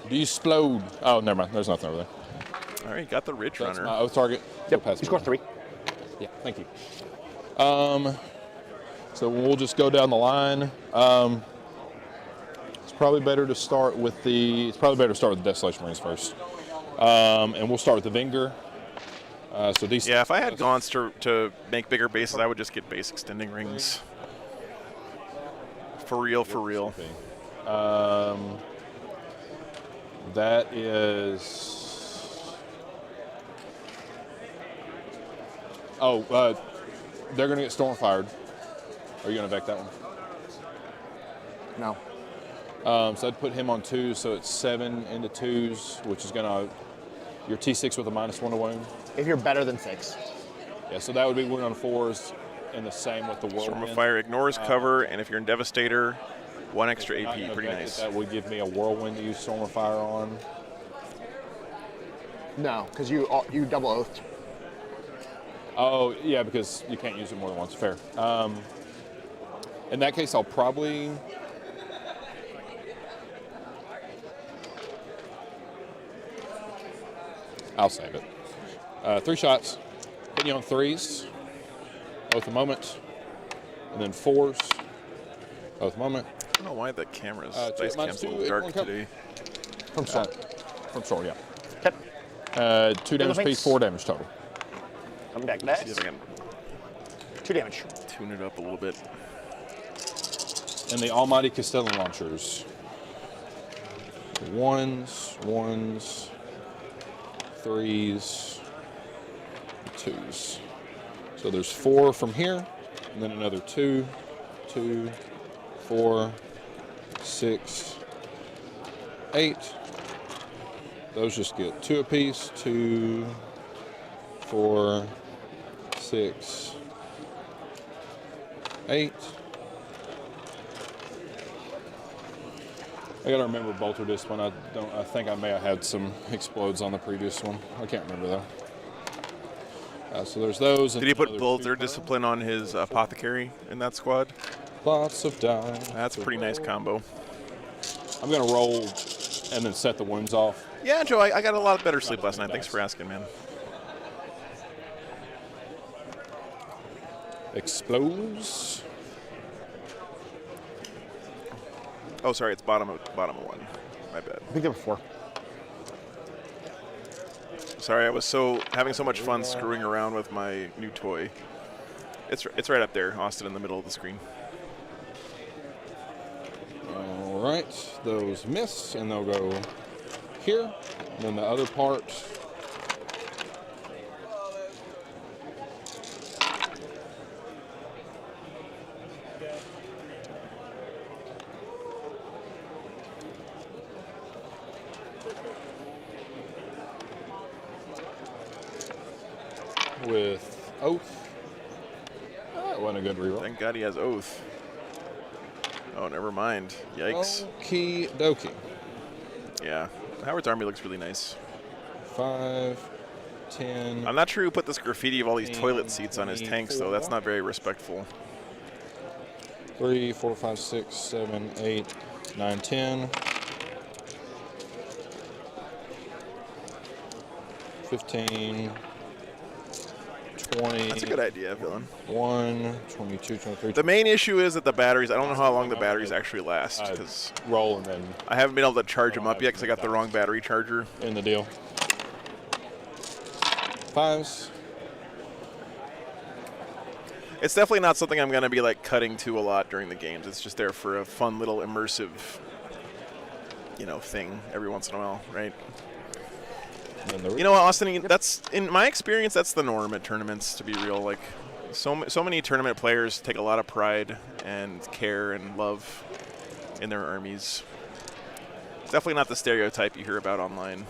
Do you explode? Oh, never mind. There's nothing over there. All right, got the Ridge That's Runner. my oath target. Yep. Pass You score me. 3. Yeah, thank you. So we'll just go down the line. It's probably better to start with the Desolation Marines first. And we'll start with the Vinger. So these. Yeah, if I had Gaunts to make bigger bases, I would just get base extending rings. For real, for real. That is. Oh, they're going to get storm fired. Are you going to back that one? No. So I'd put him on 2, so it's 7 into 2s, which is going to your T6 with a -1 to wound. If you're better than 6. Yeah, so that would be wound on 4s, and the same with the Storm whirlwind. of Fire ignores cover, and if you're in Devastator, 1 extra Not AP. gonna Pretty back it, nice. That would give me a whirlwind to use Storm of Fire on. No, because you double oathed. Oh, yeah, because you can't use it more than once. Fair. In that case, I'll probably. I'll save it. 3 shots. Hitting you on 3s. Oath a moment. And then 4s. Oath a moment. I don't know why the camera's two dice minus cam's a two, little dark one cup. today. From Storm. From Storm, yeah. Okay. 2 damage thanks. piece, 4 damage total. Coming back See next. if I can 2 damage. tune it up a little bit. And the Almighty Castellan Launchers. 1s, 1s, 3s, 2s. So there's 4 from here, and then another 2, 2, 4, 6, 8. Those just get 2 apiece. 2, 4, 6, 8. I gotta remember bolter discipline. I think I may have had some explodes on the previous one. I can't remember though. So there's those. Did he put bolter discipline on his apothecary in that squad? Lots of die. That's a pretty nice combo. I'm gonna roll and then set the wounds off. Yeah, Joe, I got a lot better sleep last night. Thanks for asking, man. Explodes. Oh, sorry, it's bottom of 1. My bad. I think there were 4. Sorry, I was having so much fun screwing around with my new toy. It's right up there, Austin, in the middle of the screen. All right, those miss, and they'll go here. And then the other part. With Oath. That wasn't a good reroll. Thank God he has Oath. Oh, never mind. Yikes. Okie dokie. Yeah, Howard's army looks really nice. 5, 10. I'm not sure who put this graffiti of all these toilet seats on his tanks, though. That's not very respectful. 3, 4, 5, 6, 7, 8, 9, 10. 15. 20. That's a good idea, villain. 1, 22, 23. The main issue is that the batteries, I don't know how long the batteries actually last, because roll and then I haven't been able to charge them up yet because I got the wrong battery charger. in the deal. 5s. It's definitely not something I'm going to be like cutting to a lot during the games. It's just there for a fun little immersive, thing every once in a while, right? You know what, Austin? That's in my experience. That's the norm at tournaments. To be real, like so many tournament players take a lot of pride and care and love in their armies. It's definitely not the stereotype you hear about online.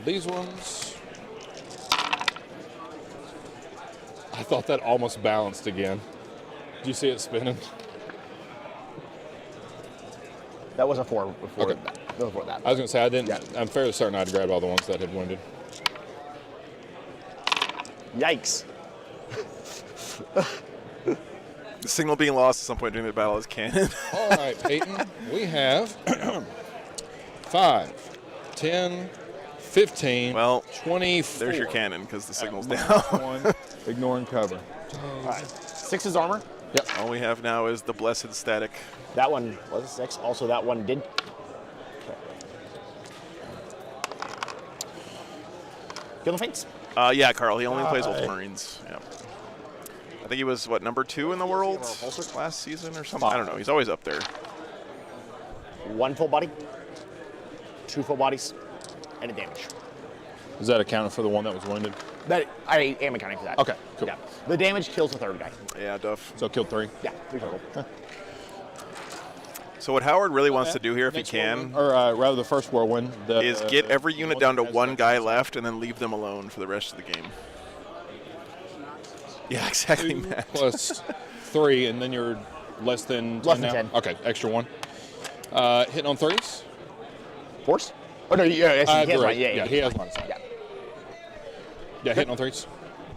These ones. I thought that almost balanced again. Did you see it spinning? That was a 4 before Okay. that. That was before that. I was going to say, I didn't. Yeah. I'm fairly certain I'd grabbed all the ones that had wounded. Yikes. The signal being lost at some point during the battle is canon. All right, Peyton, we have 5, 10, 15, Well, 24. There's your cannon because the signal's down. One, ignoring cover. All right. 6's armor. Yep. All we have now is the blessed static. That one was a 6. Also, that one did. Kill the Fates. Yeah, Carl. He only plays Ultramarines. Yeah. I think he was number 2 in the world last season or something. I don't know. He's always up there. 1 full body. 2 full bodies. And a damage. Is that accounting for the one that was wounded? That I am accounting for that. Okay, cool. Yeah. The damage kills the third guy. Yeah, Duff. So killed 3. Yeah, 3 total. So what Howard really wants to do here, if he Next can, whirlwind, or rather the first whirlwind, is get every unit down to that has 1 guy vectors. left and then leave them alone for the rest of the game. Yeah, exactly, 2 Matt. plus 3, and then you're less than 10 Less than now? 10. Okay, extra 1. Hitting on 3s? Force? Oh, no, yeah, yes, he has Direct. one. Yeah, he has one. Yeah. Yeah, hitting on 3s.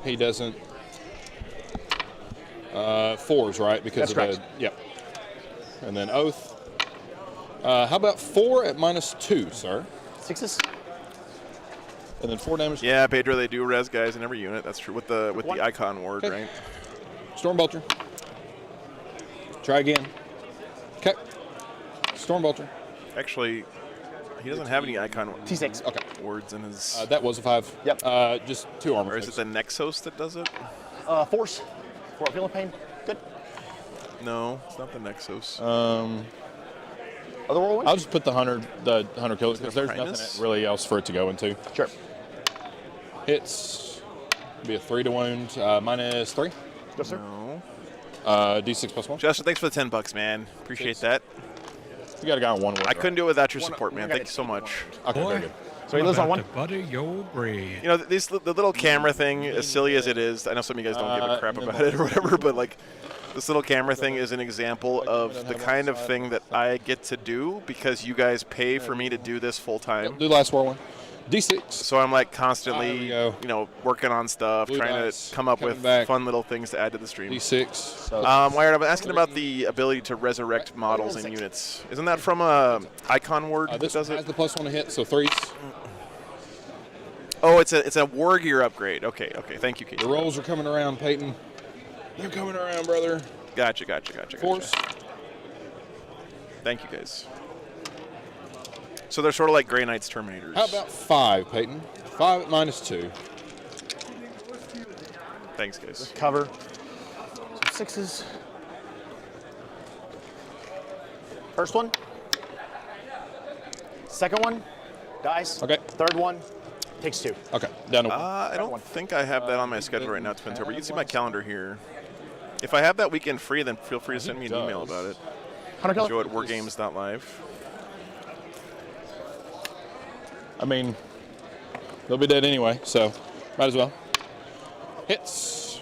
He doesn't. 4s, right? Because That's of correct. the. Yep. And then Oath. How about 4 at -2, sir? 6's. And then 4 damage. Yeah, Pedro, they do res guys in every unit. That's true with the One. icon ward, Okay. right? Stormbolter. Try again. Okay. Stormbolter. Actually, he doesn't have any icon T6. Okay. words in his. That was a 5. Yep. Just 2 armor. Or is it the Nexos that does it? Force. For feeling pain. Good. No, it's not the Nexos. Other whirlwind? I'll just put the 100 kill because there's Primus? nothing really else for it to go into. Sure. Hits. Be a 3 to wound. -3. Yes, sir. No. D6 +1. Justin, thanks for the $10, man. Appreciate that. You got a guy on 1 wound. I couldn't do it without your support, man. Thank you so much. Okay, very Boy, good. So he I'm lives on about 1? to butter your bread. You know, the little camera thing, as silly as it is, I know some of you guys don't give a crap about it or whatever, but like this little camera thing is an example of the kind of thing that I get to do because you guys pay for me to do this full time. Do the last whirlwind. D6. So I'm like There we constantly, go. you know, working on stuff, Blue trying dice to come up coming with back. fun little things to add to the stream. D6. Wired, I'm asking about the ability to resurrect models and units. Isn't that from a Icon Word that This does has it? the +1 to hit, so 3s. Oh, it's a War Gear upgrade. Okay, thank you, Keith. The rolls are coming around, Peyton. They're coming around, brother. Gotcha. Force. Thank you, guys. So they're sort of like Grey Knights Terminators. How about 5, Peyton? 5 at -2. Thanks, guys. Cover. Some 6s. First one. Second one. Dice. Okay. Third one. Takes 2. Okay, down to 1. I don't think I have that on my schedule right now, Twin Turbo. You can see my calendar here. If I have that weekend free, then feel free to send me an email about it. 100 kill. Joe at wargames.live. I mean, they'll be dead anyway, so might as well. Hits.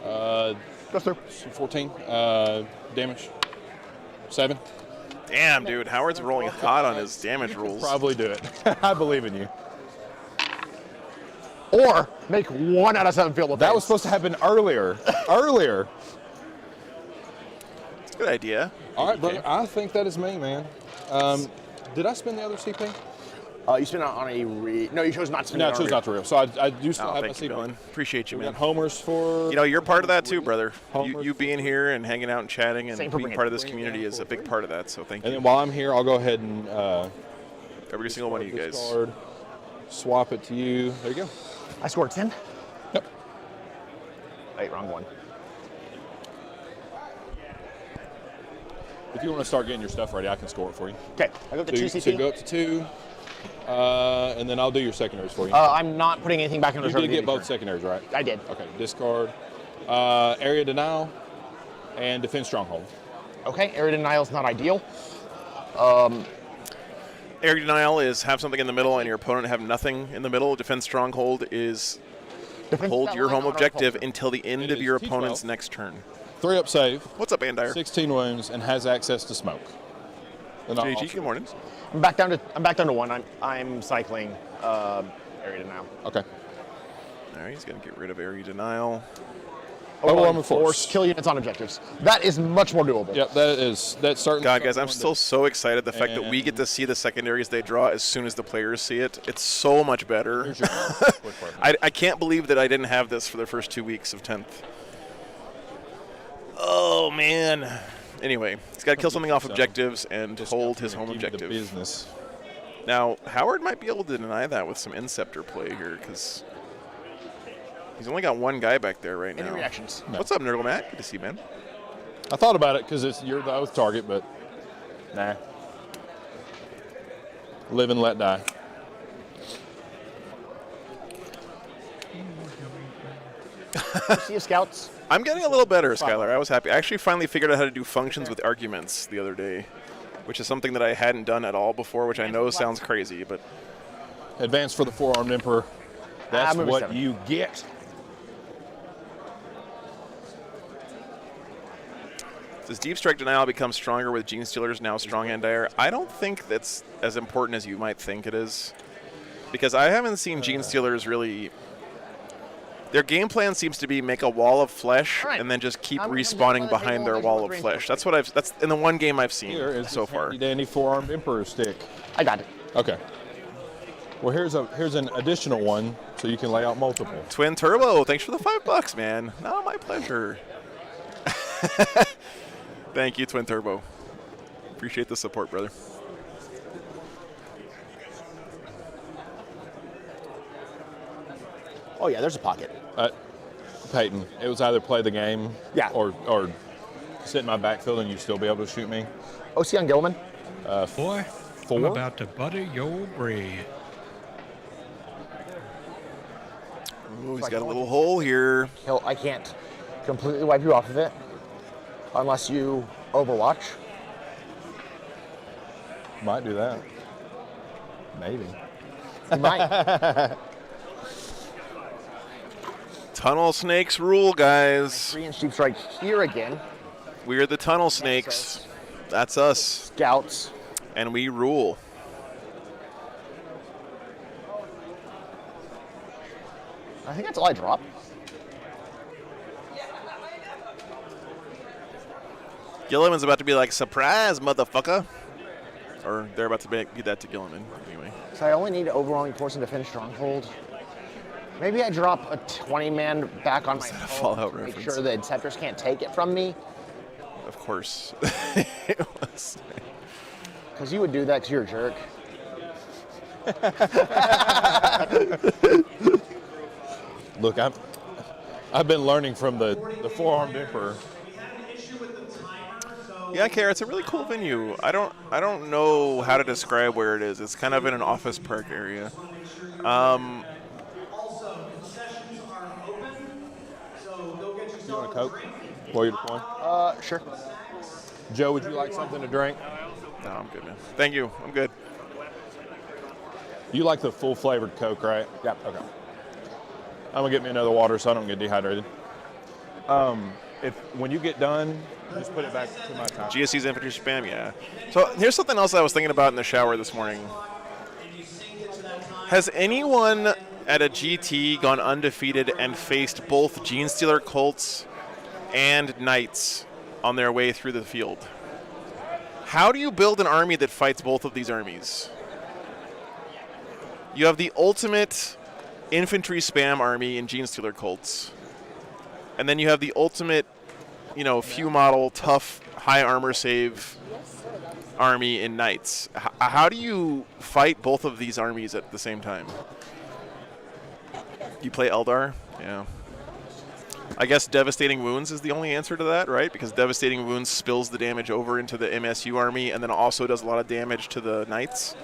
Go through. 14. Damage. 7. Damn, dude. Howard's rolling hot on his damage rolls. Probably do it. I believe in you. Or make 1 out of 7 field of That phase. was supposed to happen earlier. Earlier. It's a good idea. All right, brother. I think that is me, man. Did I spend the other CP? You spent it on a No, you chose not to spend No, it I on chose a not to real. So I do still Oh, have a thank you, CP. Dylan. Appreciate you, We got man. homers for. You know, you're part of that too, brother. Homers You being here and hanging out and chatting and Same for being Brandon. part of this community is a big part of that, so thank And you. then while I'm here, I'll go ahead and Every single one of you guys. discard, swap it to you. There you go. I scored 10. Yep. Wait, wrong one. If you want to start getting your stuff ready, I can score it for you. Okay, I go up to 2 So CP. go up to 2, and then I'll do your secondaries for you. I'm not putting anything back in the You reserve. did get turn. both secondaries, right? I did. Okay, discard, area denial, and defense stronghold. Okay, area denial is not ideal. Area denial is have something in the middle and your opponent have nothing in the middle. Defense stronghold is Defense hold that your line home on our objective culture. until the end It of is your T12. opponent's next turn. 3 up save, What's up, Andire? 16 wounds, and has access to smoke. Then I'll JG, also- good morning. I'm back down to 1. I'm cycling area denial. Okay. All right, he's going to get rid of area denial. Overwhelming force. Kill units on objectives. That is much more doable. Yep, that's certainly. God, guys, I'm still so excited the fact that we get And- to see the secondaries they draw as soon as the players see it. It's so much better. Here's your quick part. I can't believe that I didn't have this for the first 2 weeks of 10th. Oh, man. Anyway, he's got to kill something off objectives and hold his home Give you the objective. business. Now, Howard might be able to deny that with some Inceptor play here because he's only got one guy back there right Any now. reactions? No. What's up, Nerdle Matt? Good to see you, man. I thought about it because you're the oath target, but nah. Live and let die. Sea of Scouts. I'm getting a little better, Skylar. I was happy. I actually finally figured out how to do functions with arguments the other day, which is something that I hadn't done at all before, which I know sounds crazy, but Advance for the 4-armed emperor. That's moving what 7. you get. does Deep Strike Denial become stronger with Gene Stealers now strong and dire? I don't think that's as important as you might think it is, because I haven't seen Gene Stealers really. Their game plan seems to be make a wall of flesh All right. and then just keep I'm respawning gonna behind their take wall all of these flesh. reinforcements. That's in the one game I've seen Here is so his far. handy dandy 4-armed emperor stick. I got it. Okay. Well, here's an additional one, so you can lay out multiple. Twin Turbo, thanks for the $5, man. No, my pleasure. Thank you, Twin Turbo. Appreciate the support, brother. Oh yeah, there's a pocket. Peyton, it was either play the game, Yeah. or sit in my backfield and you still be able to shoot me. OC on Gilman. Boy, 4. I'm about to butter your bread. Ooh, he's got a little hole here. I can't completely wipe you off of it unless you Overwatch. Might do that. Maybe. You might. Tunnel snakes rule, guys. 3-inch deep strike here again. We're the tunnel snakes. That's us. Scouts. And we rule. I think that's all I drop. Gilliman's about to be like, surprise, motherfucker. Or they're about to be that to Gilliman, anyway. So I only need overwhelming force to defend Stronghold. Maybe I drop a 20-man back on my Fallout to make reference? sure the Inceptors can't take it from me. Of course. It was. Because you would do that because you're a jerk. Look, I've been learning from the four-armed emperor. Yeah, Kara, it's a really cool venue. I don't know how to describe where it is. It's kind of in an office park area. You want a Coke while you're deploying? Sure. Joe, would you like something to drink? No, I'm good, man. Thank you. I'm good. You like the full-flavored Coke, right? Yep. Okay. I'm gonna get me another water so I don't get dehydrated. When you get done, just put it back to my time. GSC's infantry spam, yeah. So here's something else I was thinking about in the shower this morning. Has anyone at a GT gone undefeated and faced both Genestealer Colts and Knights on their way through the field? How do you build an army that fights both of these armies? You have the ultimate infantry spam army in Genestealer Colts. And then you have the ultimate, few model, tough, high armor save army in Knights. How do you fight both of these armies at the same time? You play Eldar? Yeah. I guess Devastating Wounds is the only answer to that, right? Because Devastating Wounds spills the damage over into the MSU army and then also does a lot of damage to the Knights.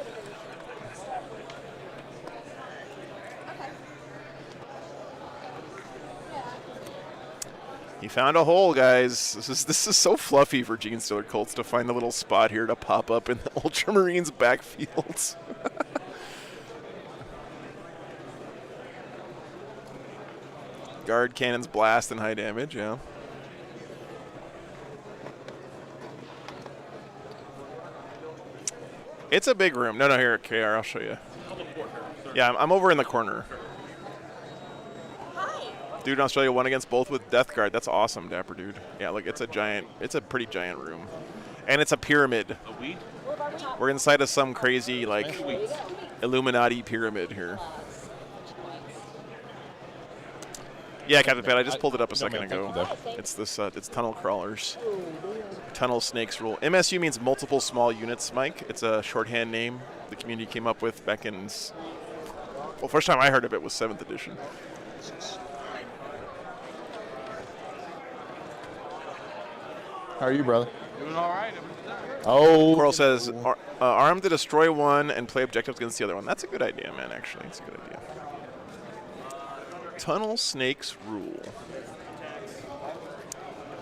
He found a hole, guys. This is so fluffy for Genestealer Colts to find a little spot here to pop up in the Ultramarines backfields. Guard cannons blast and high damage, yeah. It's a big room. No, here, KR, I'll show you. Yeah, I'm over in the corner. Dude in Australia won against both with Death Guard. That's awesome, Dapper Dude. Yeah, look, it's a pretty giant room. And it's a pyramid. We're inside of some crazy, Illuminati pyramid here. Yeah, Captain Pat, I just pulled it up a second ago. It's this, it's Tunnel Crawlers. Tunnel Snakes rule. MSU means multiple small units, Mike. It's a shorthand name the community came up with back in, well, first time I heard of it was 7th edition. How are you, brother? Doing all right. Oh. Coral says, arm to destroy one and play objectives against the other one. That's a good idea, man, actually. It's a good idea. Tunnel Snakes rule.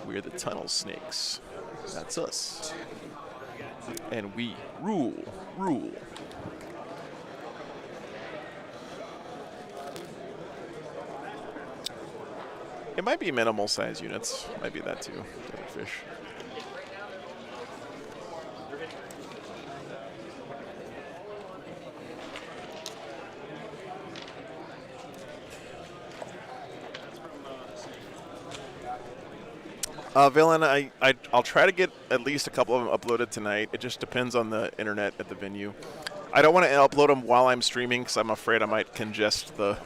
We're the Tunnel Snakes. That's us. And we rule. It might be minimal size units. Might be that too. Fish. Villain, I'll try to get at least a couple of them uploaded tonight. It just depends on the internet at the venue. I don't want to upload them while I'm streaming because I'm afraid I might congest the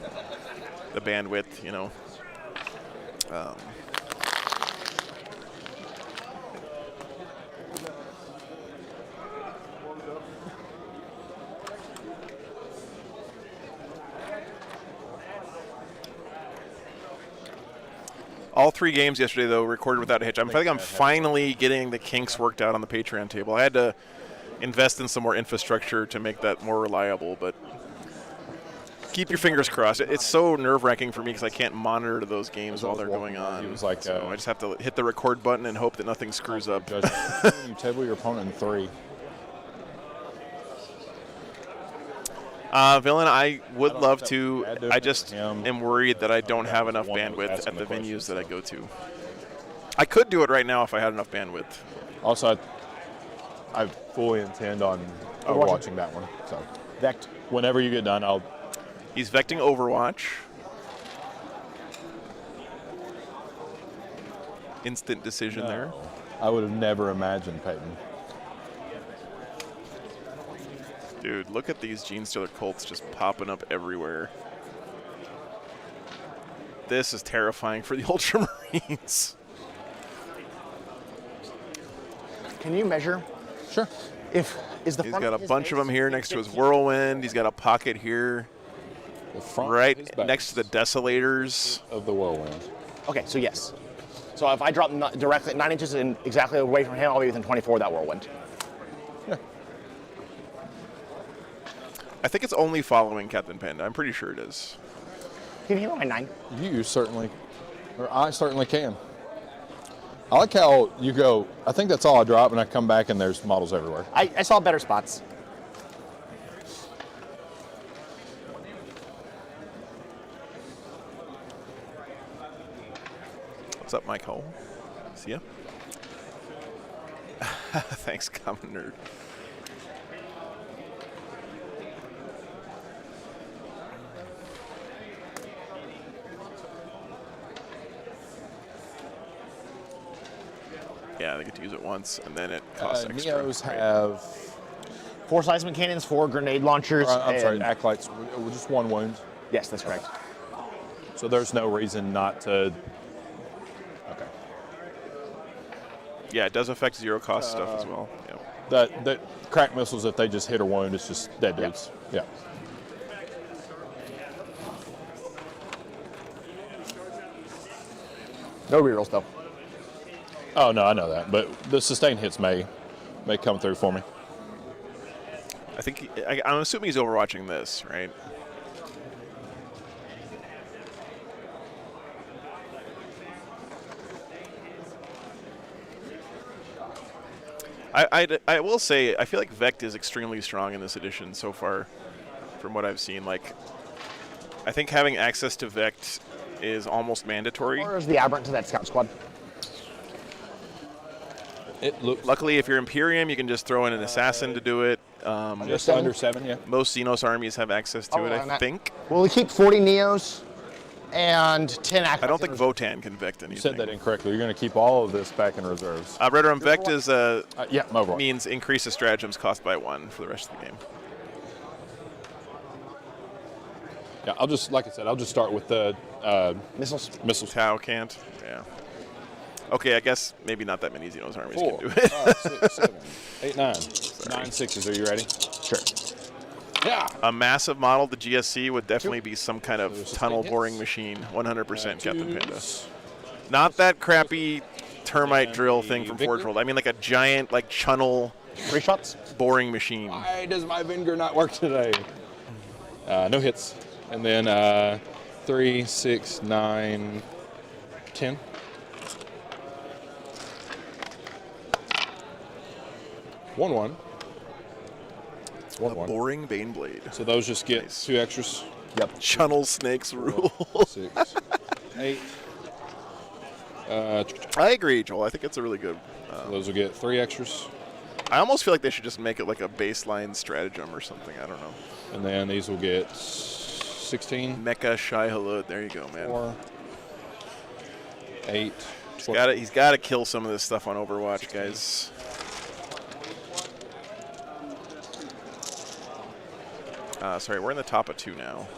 bandwidth, All 3 games yesterday, though, recorded without a hitch. I feel like I'm finally getting the kinks worked out on the Patreon table. I had to invest in some more infrastructure to make that more reliable, but keep your fingers crossed. It's so nerve-wracking for me because I can't monitor those games while they're going on. It was like, so I just have to hit the record button and hope that nothing screws up. You table your opponent in 3. Villain, I would love to. I just am worried that I don't have enough bandwidth at the venues that I go to. I could do it right now if I had enough bandwidth. Also, I fully intend on watching that one. So, Vect. Whenever you get done, He's vecting Overwatch. Instant decision there. I would have never imagined Peyton. Dude, look at these Genestealer Colts just popping up everywhere. This is terrifying for the Ultramarines. Can you measure? Sure. He's got a bunch of them here next to his Whirlwind. He's got a pocket here. The front right next to the Desolators of the Whirlwind. Okay, so yes. So if I drop directly 9 inches in exactly away from him, I'll be within 24 of that Whirlwind. Yeah. I think it's only following Captain Panda. I'm pretty sure it is. Can you hear my 9? You certainly, or I certainly can. I like how you go, I think that's all I drop, and I come back and there's models everywhere. I saw better spots. What's up, Mike Hull? See ya. Thanks, Common Nerd. Yeah, they get to use it once, and then it costs extra. Neos have 4 seismic cannons, 4 grenade launchers. I'm sorry, acolytes. Just 1 wound. Yes, that's correct. So there's no reason not to. Okay. Yeah, it does affect 0 cost stuff as well. Yeah. That crack missiles, if they just hit or wound, it's just dead dudes. Yeah. No rerolls though. Oh no, I know that, but the sustained hits may come through for me. I think I'm assuming he's overwatching this, right? I will say I feel like Vect is extremely strong in this edition so far, from what I've seen. Like, I think having access to Vect is almost mandatory. Or is the aberrant to that scout squad? It looks. Luckily, if you're Imperium, you can just throw in an assassin to do it. Just under 7, yeah. Most Xenos armies have access to it, I think. Well, we keep 40 Neos and 10 acolytes. I don't think Votan can Vect anything. You said that incorrectly. You're going to keep all of this back in reserves. Red Rum Vect is Yeah, overall. means increase the stratagems cost by 1 for the rest of the game. Yeah, I'll just, like I said, I'll just start with the missiles. Tau can't. Yeah. Okay, I guess maybe not that many Xenos armies 4, can do it. 5, 6, 7, 8, 9. Sorry. 9 6s. Are you ready? Sure. Yeah. A massive model, the GSC, would definitely be some kind of Those tunnel hits. boring machine. 100% Captain Panda. Twos. Not that crappy termite drill thing from Forge World. I mean like a giant, like chunnel 3 shots. boring machine. Why does my Vinegar not work today? No hits. And then 3, 6, 9, 10. 1-1. It's 1-1. Boring Baneblade. So those just get Nice. 2 extras. Yep. Chunnel snakes rule. 6, 8. I agree, Joel. I think it's a really good. Those will get 3 extras. I almost feel like they should just make it like a baseline stratagem or something. I don't know. And then these will get 16. Mecha Shai Halud. There you go, man. 4, 8. He's got to kill some of this stuff on Overwatch, guys. Sorry, we're in the top of 2 now.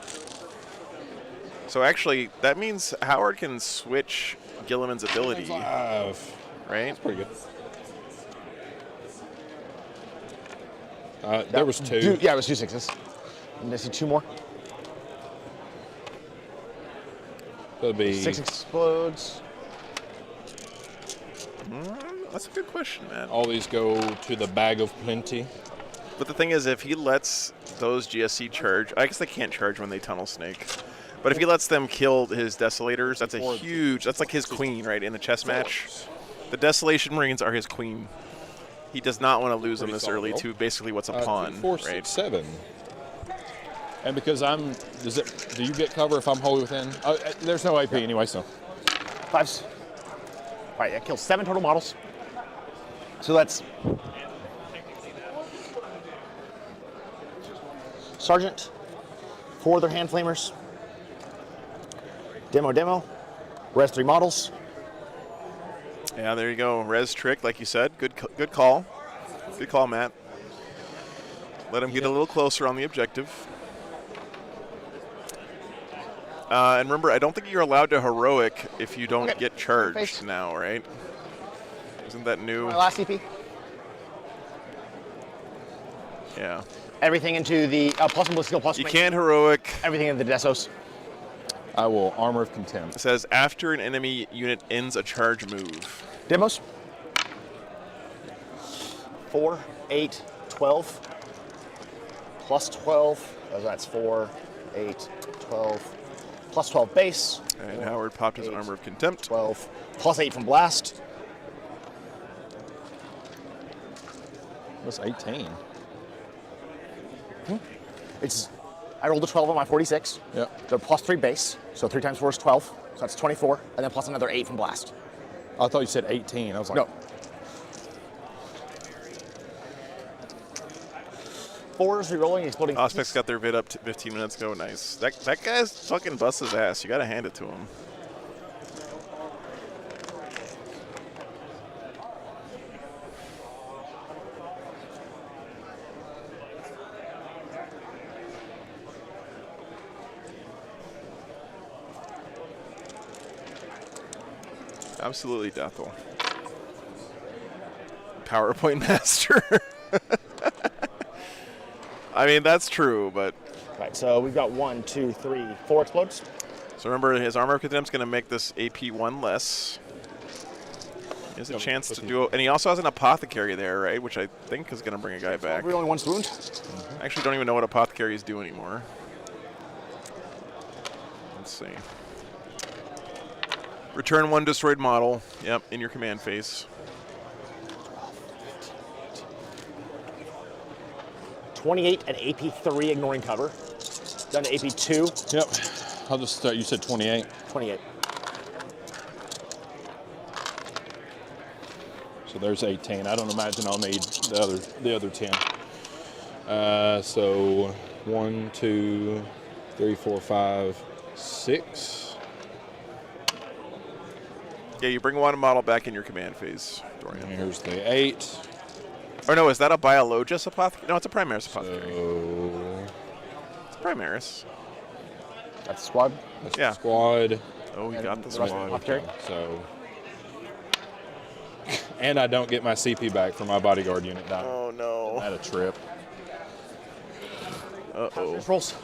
So actually, that means Howard can switch Gilliman's ability, 5. right? That's pretty good. There was 2. Yeah, it was 2 6s. And I see 2 more. That'd be 6 explodes. That's a good question, man. All these go to the bag of plenty. But the thing is, if he lets those GSC charge, I guess they can't charge when they tunnel snake. But if he lets them kill his Desolators, that's a huge, that's like his queen, right, in the chess match. The Desolation Marines are his queen. He does not want to lose them this early to basically what's a pawn, 4, 6, right? 7. And because do you get cover if I'm wholly within? There's no AP anyway, so. 5s. All right, that kills 7 total models. So that's Sergeant, 4 of their hand flamers. Demo. Res 3 models. Yeah, there you go. Res trick, like you said. Good call. Good call, Matt. Let him get a little closer on the objective. And remember, I don't think you're allowed to heroic if you don't get charged now, right? Isn't that new? My last CP. Yeah. Everything into the +1 skill plus. You can't heroic. Everything into the Desos. I will Armor of Contempt. It says after an enemy unit ends a charge move. Demos. 4, 8, 12. +12. Oh, that's 4, 8, 12. +12 base. And Howard popped his Armor of Contempt. 12. +8 from blast. That's 18. I rolled a 12 on my 46. Yep. They're +3 base, so 3 times 4 is 12. So that's 24, and then plus another 8 from blast. I thought you said 18. I was like, No. 4s rerolling, exploding. Ospec's got their vid up 15 minutes ago. Nice. That guy's fucking busts his ass. You got to hand it to him. Absolutely, Dethel. PowerPoint master. I mean, that's true, but... Right, so we've got 1, 2, 3, 4 explodes. So remember, his Armor of Contempt's going to make this AP 1 less. He has a chance to do it. And he also has an Apothecary there, right? Which I think is going to bring a guy back. We're only 1 wound. I actually don't even know what Apothecaries do anymore. Let's see. Return 1 destroyed model. Yep, in your command phase. 28 at AP 3, ignoring cover. Down to AP 2. Yep. I'll just start. You said 28. 28. So there's 18. I don't imagine I'll need the other 10. So 1, 2, 3, 4, 5, 6. Yeah, you bring 1 model back in your command phase, Dorian. Here's the 8. Or no, is that a Biologus Apothecary? No, it's a Primaris Apothecary. So It's Primaris. That's the squad. that's Yeah. the squad. Oh, he got the the rest of squad. the Apothecary. So, and I don't get my CP back for my bodyguard unit dying. Oh, no. At a trip. Uh-oh. Rolls.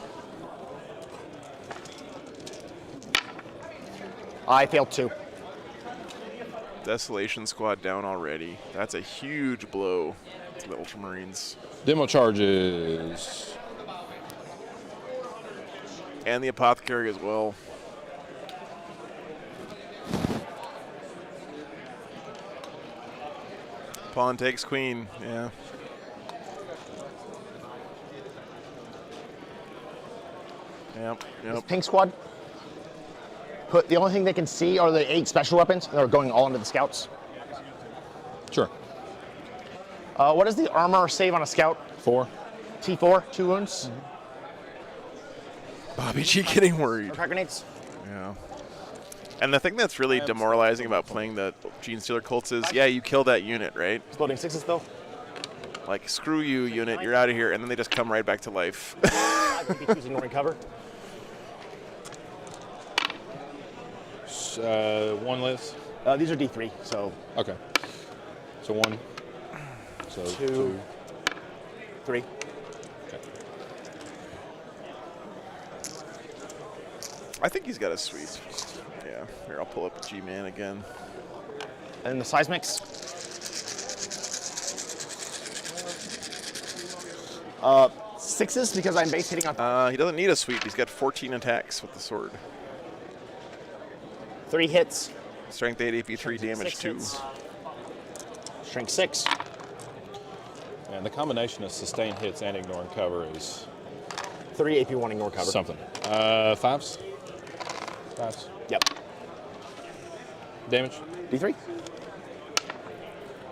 I failed 2. Desolation squad down already. That's a huge blow to the Ultramarines. Demo charges. And the Apothecary as well. Pawn takes queen, yeah. Yep. Pink squad. Put the only thing they can see are the 8 special weapons, and they're going all into the scouts. Sure. What does the armor save on a scout? 4. T4, 2 wounds. Bobby G getting worried. Crack grenades. Yeah. And the thing that's really demoralizing about playing the Gene Stealer Colts is, yeah, you kill that unit, right? Exploding 6s though. Like, screw you, unit, you're out of here, and then they just come right back to life. 5 PP2s ignoring cover. 1 list. These are D3, so Okay. So 1. So 2. 3. Okay. I think he's got a sweep. Yeah, here, I'll pull up G-Man again. And the size mix. Sixes because I'm base hitting on He doesn't need a sweep. He's got 14 attacks with the sword. 3 hits. Strength 8, AP 3, damage 2. Strength 6. And the combination of sustained hits and ignoring cover is 3 AP 1 ignore cover. something. Fives? Fives. Yep. Damage? D3.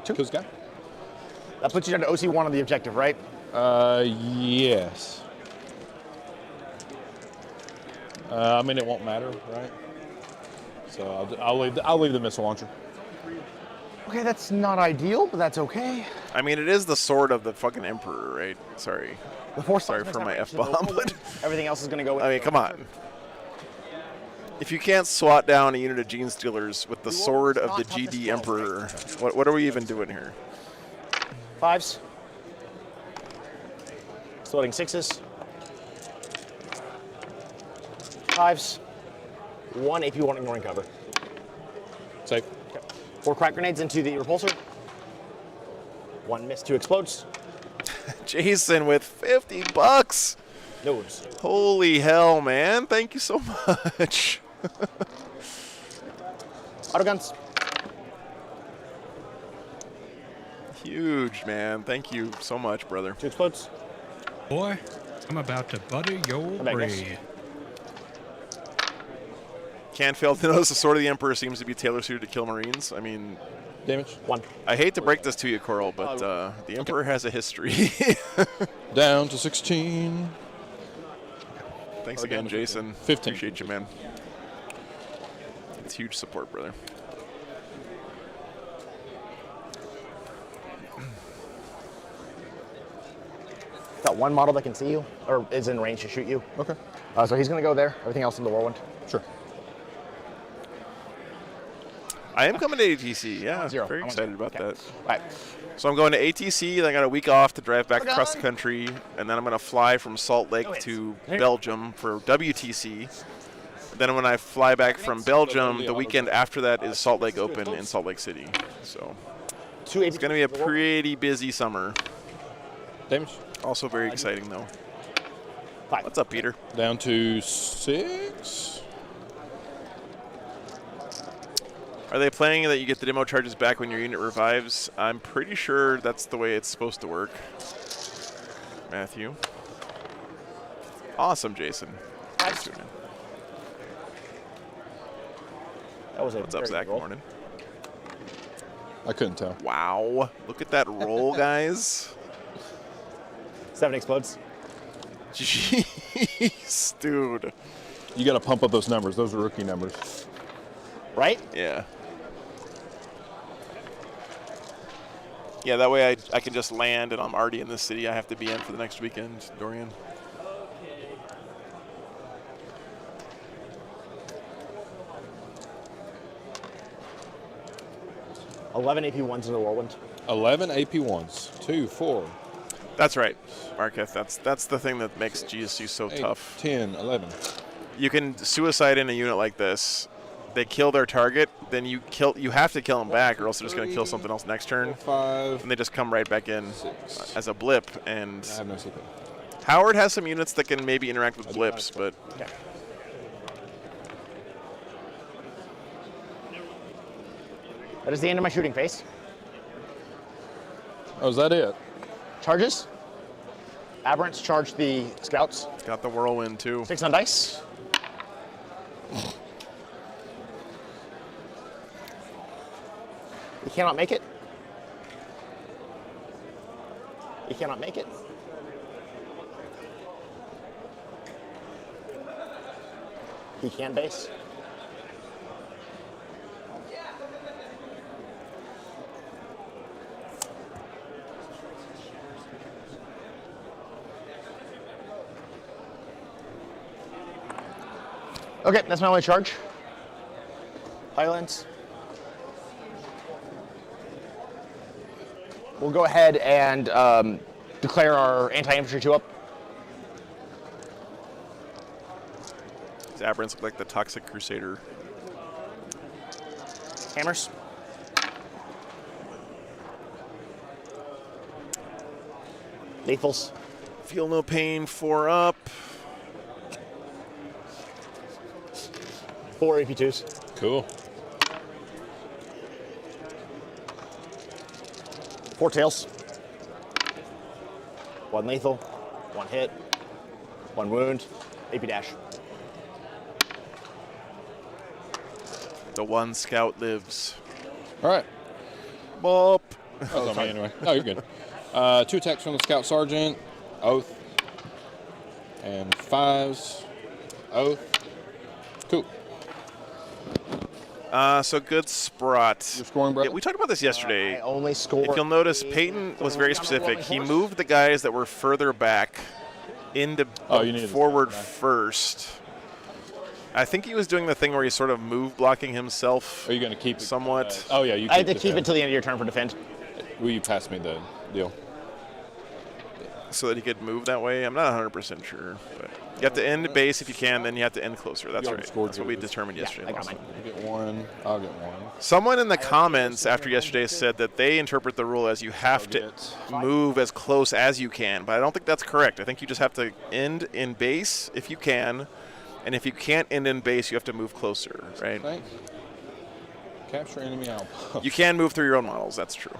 Cool guy? That puts you down to OC1 on the objective, right? Yes. I mean, it won't matter, right? So I'll leave the missile launcher. Okay, that's not ideal, but that's okay. I mean, it is the sword of the fucking Emperor, right? Sorry. The force Sorry for my F-bomb, but everything else is going to go in. I mean, come on. If you can't swat down a unit of Gene Stealers with the sword of the GD Emperor, what are we even doing here? 5s. Floating 6s. 5s. 1 AP 1 ignoring cover. Safe. 4 crack grenades into the repulsor. 1 miss, 2 explodes. Jason with 50 bucks. Nodes. Holy hell, man. Thank you so much. Autoguns. Huge, man. Thank you so much, brother. 2 explodes. Boy, I'm about to butter your back, guys. bread. Can't fail to notice the Sword of the Emperor seems to be tailor-suited to kill Marines. I mean, Damage? 1. I hate to break this to you, Coral, but the Emperor has a history. Down to 16. Thanks again, Jason. 15. Appreciate you, man. It's huge support, brother. Got 1 model that can see you, or is in range to shoot you. Okay. So he's going to go there. Everything else in the whirlwind. Sure. I am coming to ATC. Yeah, 0. very excited about that. Right. So I'm going to ATC, then I got a week off to drive back across the country, and then I'm going to fly from Salt Lake to Belgium for WTC. Then when I fly back from Belgium, the weekend after that is Salt Lake Open in Salt Lake City. So it's going to be a pretty busy summer. Damage? Also very exciting, though. 5. What's up, Peter? Down to 6. Are they planning that you get the demo charges back when your unit revives? I'm pretty sure that's the way it's supposed to work. Matthew. Awesome, Jason. Thanks, man. That was a What's up, very Zach? good roll. Morning. I couldn't tell. Wow. Look at that roll, guys. 7 explodes. Jeez, dude. You got to pump up those numbers. Those are rookie numbers. Right? Yeah. Yeah, that way I can just land and I'm already in this city I have to be in for the next weekend, Dorian. $11 AP 1s in the whirlwind. 11 AP1s. 2, 4, That's right, Marketh. That's the thing that makes GSC so 8, tough. 10, 11. You can suicide in a unit like this. They kill their target, then you have to kill them back, or else they're just going to kill something else next turn. 5. And they just come right back in 6. as a blip. And I have no secret. Howard has some units that can maybe interact with blips, but Okay. That is the end of my shooting phase. Oh, is that it? Charges. Aberrants charge the scouts. it's got the whirlwind too. 6 on dice. You cannot make it. You cannot make it. He can base. Okay, that's my only charge. Highlands. We'll go ahead and declare our anti-infantry 2 up. These aberrants look like the Toxic Crusader. Hammers. Lethals. Feel no pain, 4 up. 4 AP2s. Cool. 4 tails. 1 lethal. 1 hit. 1 wound. AP dash. The 1 scout lives. All right. Bop. That was on me anyway. No, you're good. 2 attacks from the Scout Sergeant. Oath. And 5s. Oath. Cool. So good Sprott. Your scoring, brother? Yeah, we talked about this yesterday. I only score. If you'll notice, Peyton was very specific. He moved the guys that were further back into forward first. I think he was doing the thing where he's sort of move blocking himself. Are you going to keep it somewhat? Oh, yeah. You I had to keep it till the end of your turn for defend. Will you pass me the deal? So that he could move that way? I'm not 100% sure. But you have to end base if you can, then you have to end closer. That's right. That's what we determined yesterday. I got mine. You get 1. I'll get 1. Someone in the comments after yesterday said that they interpret the rule as you have to move as close as you can, but I don't think that's correct. I think you just have to end in base if you can, and if you can't end in base, you have to move closer, right? Thanks. Capture enemy outpost. You can move through your own models. That's true.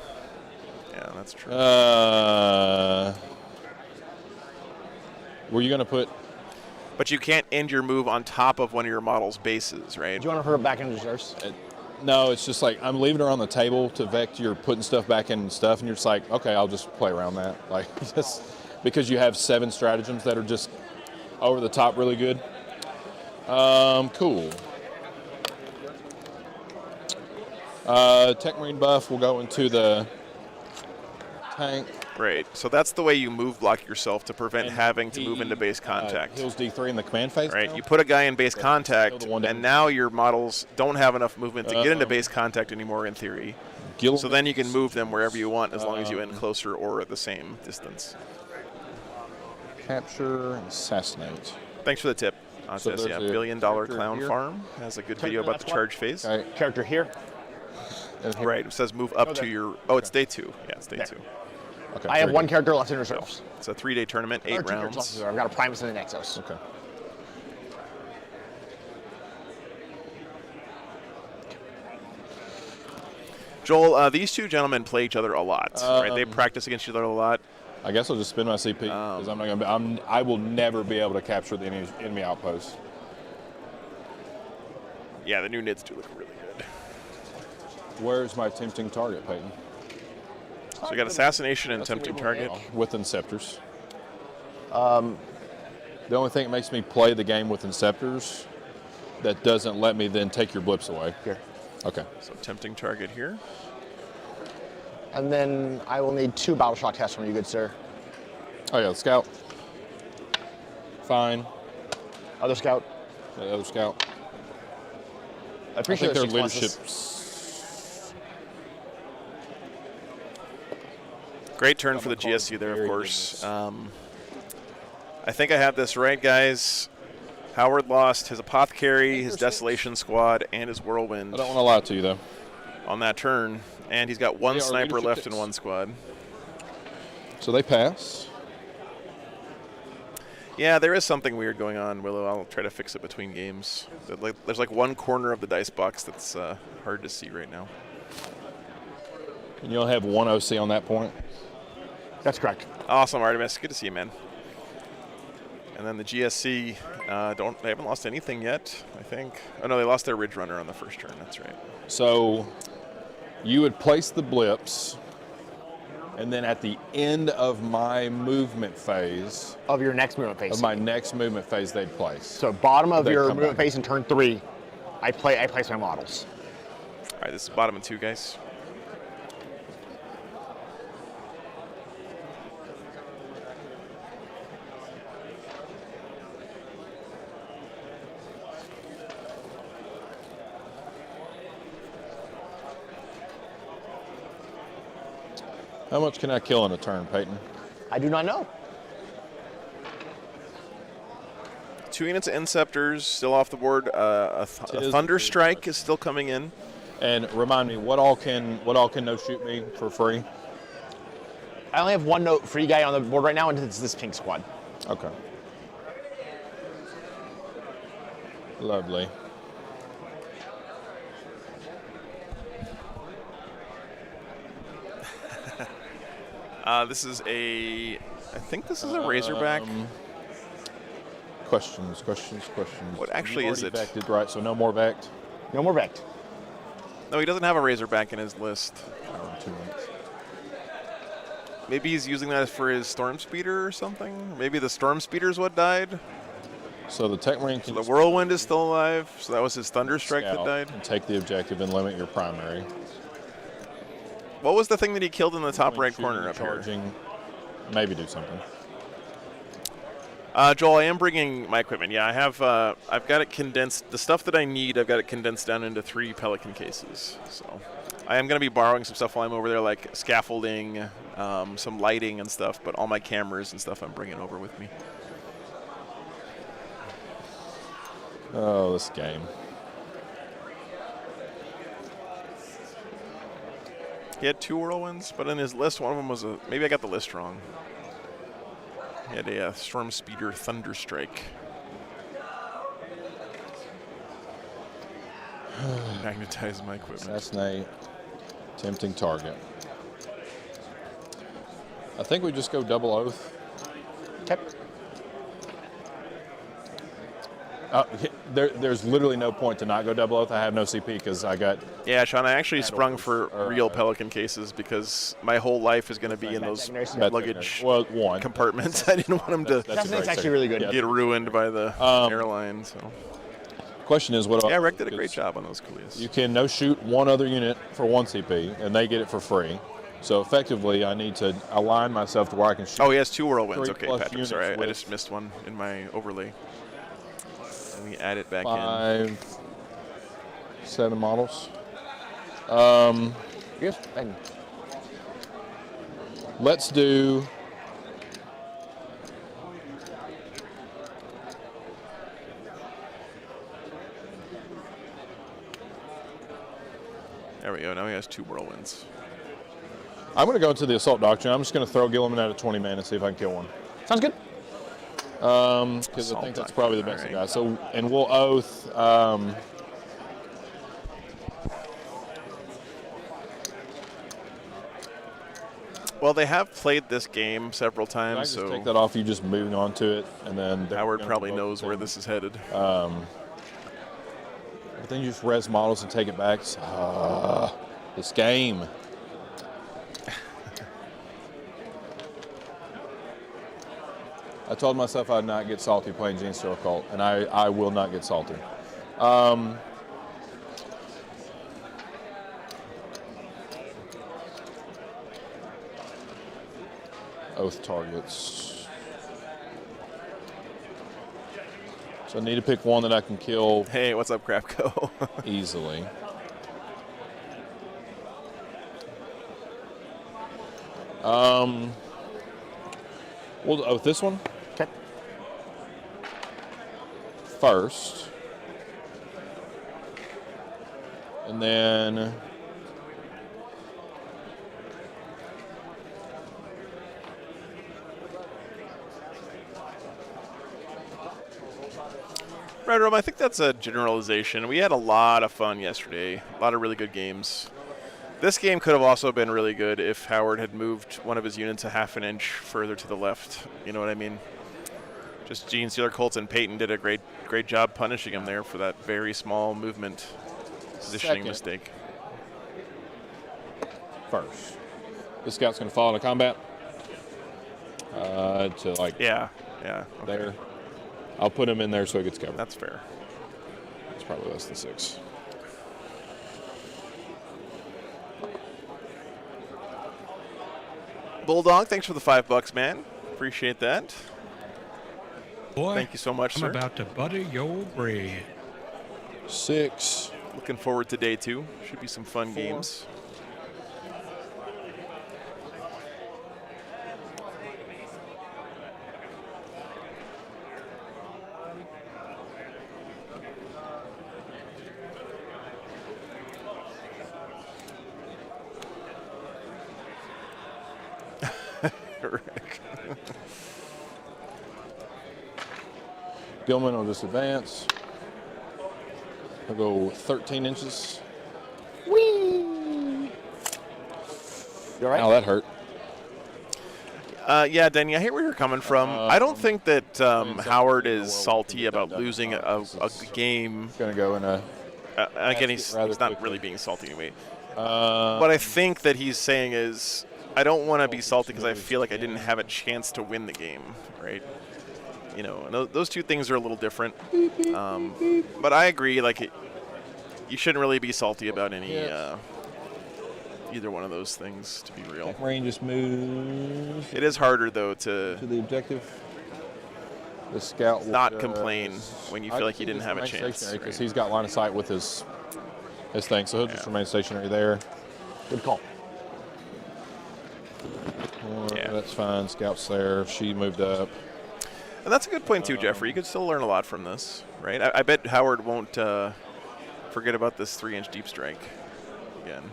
Yeah, that's true. Were you going to put... But you can't end your move on top of one of your model's bases, right? Do you want to hurt it back into reserves? No, it's just like I'm leaving her on the table to vect you're putting stuff back in stuff, and you're just like, okay, I'll just play around that. Like, just because you have 7 stratagems that are just over the top really good. Cool. Tech Marine buff will go into the tank. Great. So that's the way you move block yourself to prevent having to move into base contact. Heals D3 in the command phase. Right. Now? You put a guy in base contact, and now your models don't have enough movement to get into base contact anymore in theory. So then you can move them wherever you want as long as you end closer or at the same distance. Capture and assassinate. Thanks for the tip. So Yeah, $1 billion clown here. farm has a good video about the charge phase. Okay. Character here. Right. It says move up to your. Oh, it's day 2. Yeah, it's day 2. Okay, I have very 1 good. character left in reserves. It's a 3-day tournament, 8 rounds. I've got a Primus and an Exos. Okay. Joel, these two gentlemen play each other a lot, right? They practice against each other a lot. I guess I'll just spin my CP because I'm not gonna. I will never be able to capture the enemy outpost. Yeah, the new nids do look really good. Where's my tempting target, Peyton? So you got assassination and tempting target. With Inceptors. The only thing that makes me play the game with Inceptors that doesn't let me then take your blips away. Here. Okay. So tempting target here. And then I will need 2 battle shock tests from you, good sir. Oh yeah, the scout. Fine. Other scout. The other scout. I appreciate their those leadership. Great turn for the GSU there, of course. I think I have this right, guys. Howard lost his Apothecary, his Desolation Squad, and his Whirlwind I don't want to lie to you though. on that turn. And he's got 1 They are sniper leadership left picks. in 1 squad. So they pass. Yeah, there is something weird going on, Willow. I'll try to fix it between games. There's like one corner of the dice box that's hard to see right now. And you'll have 1 OC on that point. That's correct. Awesome, Artemis. Good to see you, man. And then the GSC they haven't lost anything yet, I think. Oh no, they lost their Ridge Runner on the first turn. That's right. So you would place the blips, and then at the end of my movement phase, Of your next movement phase. of my next movement phase, they'd place. So bottom of They your come movement back. phase in turn 3, I place my models. All right, this is bottom of 2, guys. How much can I kill in a turn, Peyton? I do not know. 2 units of Inceptors still off the board. A Tis Thunder the Strike is still coming in. And remind me, what all can no shoot me for free? I only have one note for you guy on the board right now, and it's this pink squad. Okay. Lovely. This is I think this is a Razorback. Questions. What actually You've is already it? Vected, right, so no more vect. No more Vect. No, he doesn't have a Razorback in his list. Oh, 2 minutes. Maybe he's using that for his Storm Speeder or something? Maybe the Storm Speeder's what died? So the Tech Marine can The Whirlwind is still alive, so that was his Thunderstrike that scout died. and take the objective and limit your primary. What was the thing that he killed in the top right Shooting, corner up here? charging, maybe do something. Joel, I am bringing my equipment. Yeah, I have. I've got it condensed. The stuff that I need, I've got it condensed down into 3 Pelican cases. So I am going to be borrowing some stuff while I'm over there, like scaffolding, some lighting and stuff. But all my cameras and stuff I'm bringing over with me. Oh, this game. He had 2 Whirlwinds, but in his list, one of them was a. Maybe I got the list wrong. He had a Storm Speeder Thunderstrike. Magnetize my equipment. Assassinate. Tempting target. I think we just go double oath. Okay. There's literally no point to not go double oath. I have no CP because I got. Yeah, Sean, I actually Battle sprung Oath, for or, real Pelican cases because my whole life is going to be in those luggage Well, one. compartments. I didn't want them to That's a great actually thing. really good. Yeah. get ruined by the airline. So Question is, what do yeah, I Rick do? did a great 'Cause job on those Kulias. You can no shoot one other unit for 1 CP, and they get it for free. So effectively, I need to align myself to where I can shoot. Oh, he has 2 Whirlwinds. 3 Okay, plus Patrick. units Sorry, I with just missed one in my overlay. Let me add it back in. 5, 7 models. Yes. And Let's do. There we go. Now he has 2 Whirlwinds. I'm going to go into the assault doctrine. I'm just going to throw Gilliman out at 20 man and see if I can kill one. sounds good. Because I Assault think that's doctrine, probably the best alright. guy. So, and we'll oath. Well, they have played this game several Can I times, just so take that off? You just moving on to it, and then Howard probably knows where this is headed. But then you just res models and take it back. This game. I told myself I'd not get salty playing Gene Steel Cult, and I will not get salty. Oath targets. So I need to pick one that I can kill Hey, what's up, Crapco? easily. We'll oath this one Okay. first. And then Right, Rome, I think that's a generalization. We had a lot of fun yesterday. A lot of really good games. This game could have also been really good if Howard had moved one of his units a half an inch further to the left. You know what I mean? Just Gene Stealer Colts and Peyton did a great job punishing him there for that very small movement positioning Second. mistake. first. This scout's going to fall into combat. To like Yeah, okay. there. I'll put him in there so he gets covered. That's fair. It's probably less than 6. Bulldog, thanks for the $5, man. Appreciate that. Boy, Thank you so much, I'm sir. about to butter your bread. 6. Looking forward to day 2. Should be some fun games. Rick. Gilman will just advance. He'll go 13 inches. Whee! You all right? Ow, that hurt. Yeah, Denny, I hear where you're coming from. I don't think that Howard is salty about losing a game. Going to go in a... Again, he's not quickly. really being salty anyway. What I think that he's saying is, I don't want to be salty because I feel like I didn't have a chance to win the game, right? You know, and those two things are a little different. But I agree, like, you shouldn't really be salty about any either one of those things, to be real. Marine just moves It is harder, though, to to the objective. The scout will not just- complain when you feel like you didn't have a chance. Because Right? he's got line of sight with his thing, so he'll just remain stationary there. Good call. Yeah. That's fine. Scout's there. She moved up. And that's a good point, too, Jeffrey. You could still learn a lot from this, right? I bet Howard won't forget about this 3-inch deep strike again.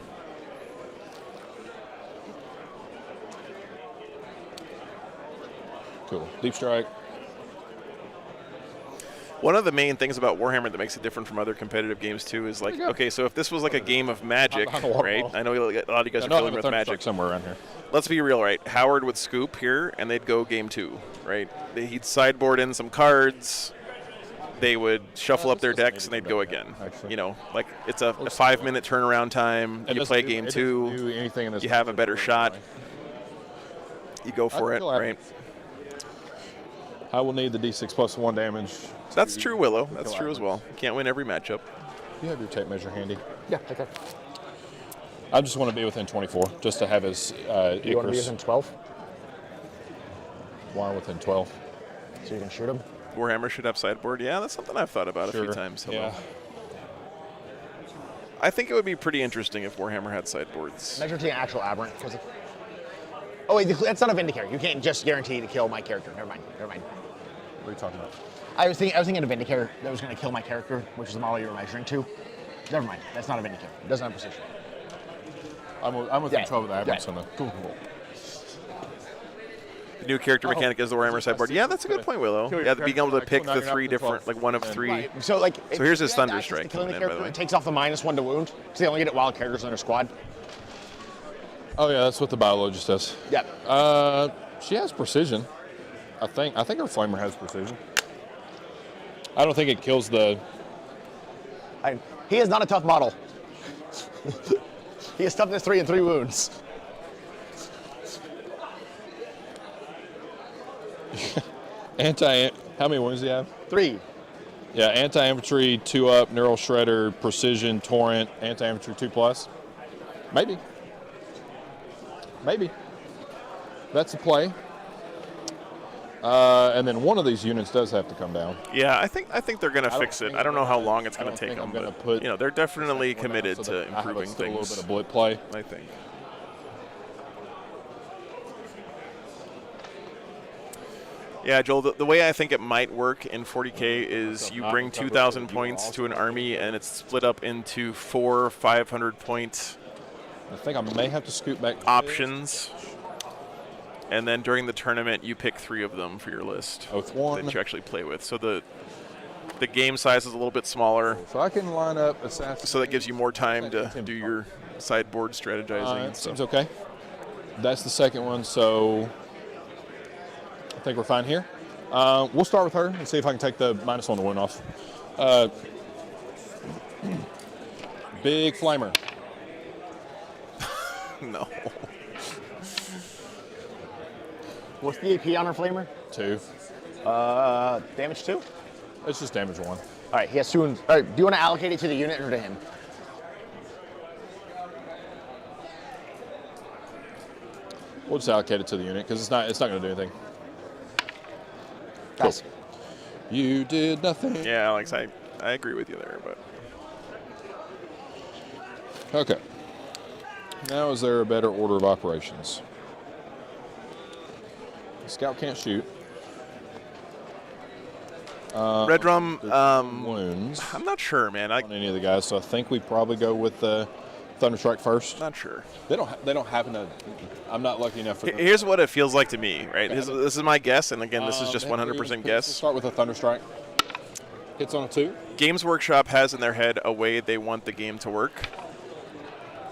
Cool. Deep strike. One of the main things about Warhammer that makes it different from other competitive games, too, is like, okay, so if this was like a game of Magic, Behind the water right? ball. I know a lot of you guys are No, I familiar have a with thunder Magic. strike somewhere around here. Let's be real, right? Howard would scoop here, and they'd go game 2, right? He'd sideboard in some cards. They would shuffle up their decks, and they'd go again. Actually. You know, like it's a 5-minute turnaround time. It You doesn't play do- game it doesn't 2. do anything in this You have a matchup better really. shot. You go for it, feel happy. right? I will need the D6 plus 1 damage. That's true, Willow. That's true as well. You can't win every matchup. You have your tape measure handy. Yeah, okay. I just want to be within 24, just to have his You want to be Icarus. within 12 Why within 12? so you can shoot him? Warhammer should have sideboard. Yeah, that's something I've thought about a few times. Hello. Yeah. I think it would be pretty interesting if Warhammer had sideboards. Measure to an actual aberrant. Because oh, wait, that's not a Vindicator. You can't just guarantee to kill my character. Never mind. Never mind. What are you talking about? I was thinking of Vindicator that was going to kill my character, which is the model you were measuring to. Never mind. That's not a Vindicator. It doesn't have precision. I'm within Yeah. 12 of the average. Yeah. Cool. The new character mechanic is the Warhammer sideboard. Yeah, that's a good point, Willow. Yeah, being able to pick the 3 different, like one of 3. Right. So like, So here's his if you Thunder have access to Strike killing coming the in, by the character, way. it takes off the -1 to wound, so they only get it while characters in their squad. Oh yeah, that's what the biologist does. Yeah. She has precision. I think her flamer has precision. I don't think it kills the. He is not a tough model. He has toughness 3 and 3 wounds. How many wounds do you have? 3. Yeah, anti-infantry 2 up, neural shredder, precision, torrent, anti-infantry 2+. Maybe. That's the play. And then one of these units does have to come down. Yeah, I think they're going to fix it. think I don't know how I'm long it's I going to don't take think them, I'm gonna but put you know, they're definitely So committed that to I have improving still a things. little bit of bullet play. I think. Yeah, Joel, the way I think it might work in 40K is you bring 2,000 points to an army, and it's split up into 4 500-point I think I may have to scoot back. options. And then during the tournament, you pick 3 of them for your list Oath 1. that you actually play with. So the game size is a little bit smaller, So I can line up assassin. so that gives you more time to do your sideboard strategizing and Seems stuff. okay. That's the second one, so I think we're fine here. We'll start with her and see if I can take the -1 to win off. Big flamer. No. What's the AP on our flamer? 2. Damage 2? It's just damage 1. All right, he has 2. All right, do you want to allocate it to the unit or to him? We'll just allocate it to the unit because it's not going to do anything. Pass. You did nothing. Yeah, Alex, I agree with you there, but Okay. Now, is there a better order of operations? The scout can't shoot. Red Drum, Wounds I'm not sure, man. on any of the guys, so I think we probably go with the Thunderstrike first. Not sure. They don't happen to. I'm not lucky enough for them. Here's what it feels like to me, right? This is my guess, and again, this is just 100% guess. Start with a Thunderstrike. Hits on a 2. Games Workshop has in their head a way they want the game to work.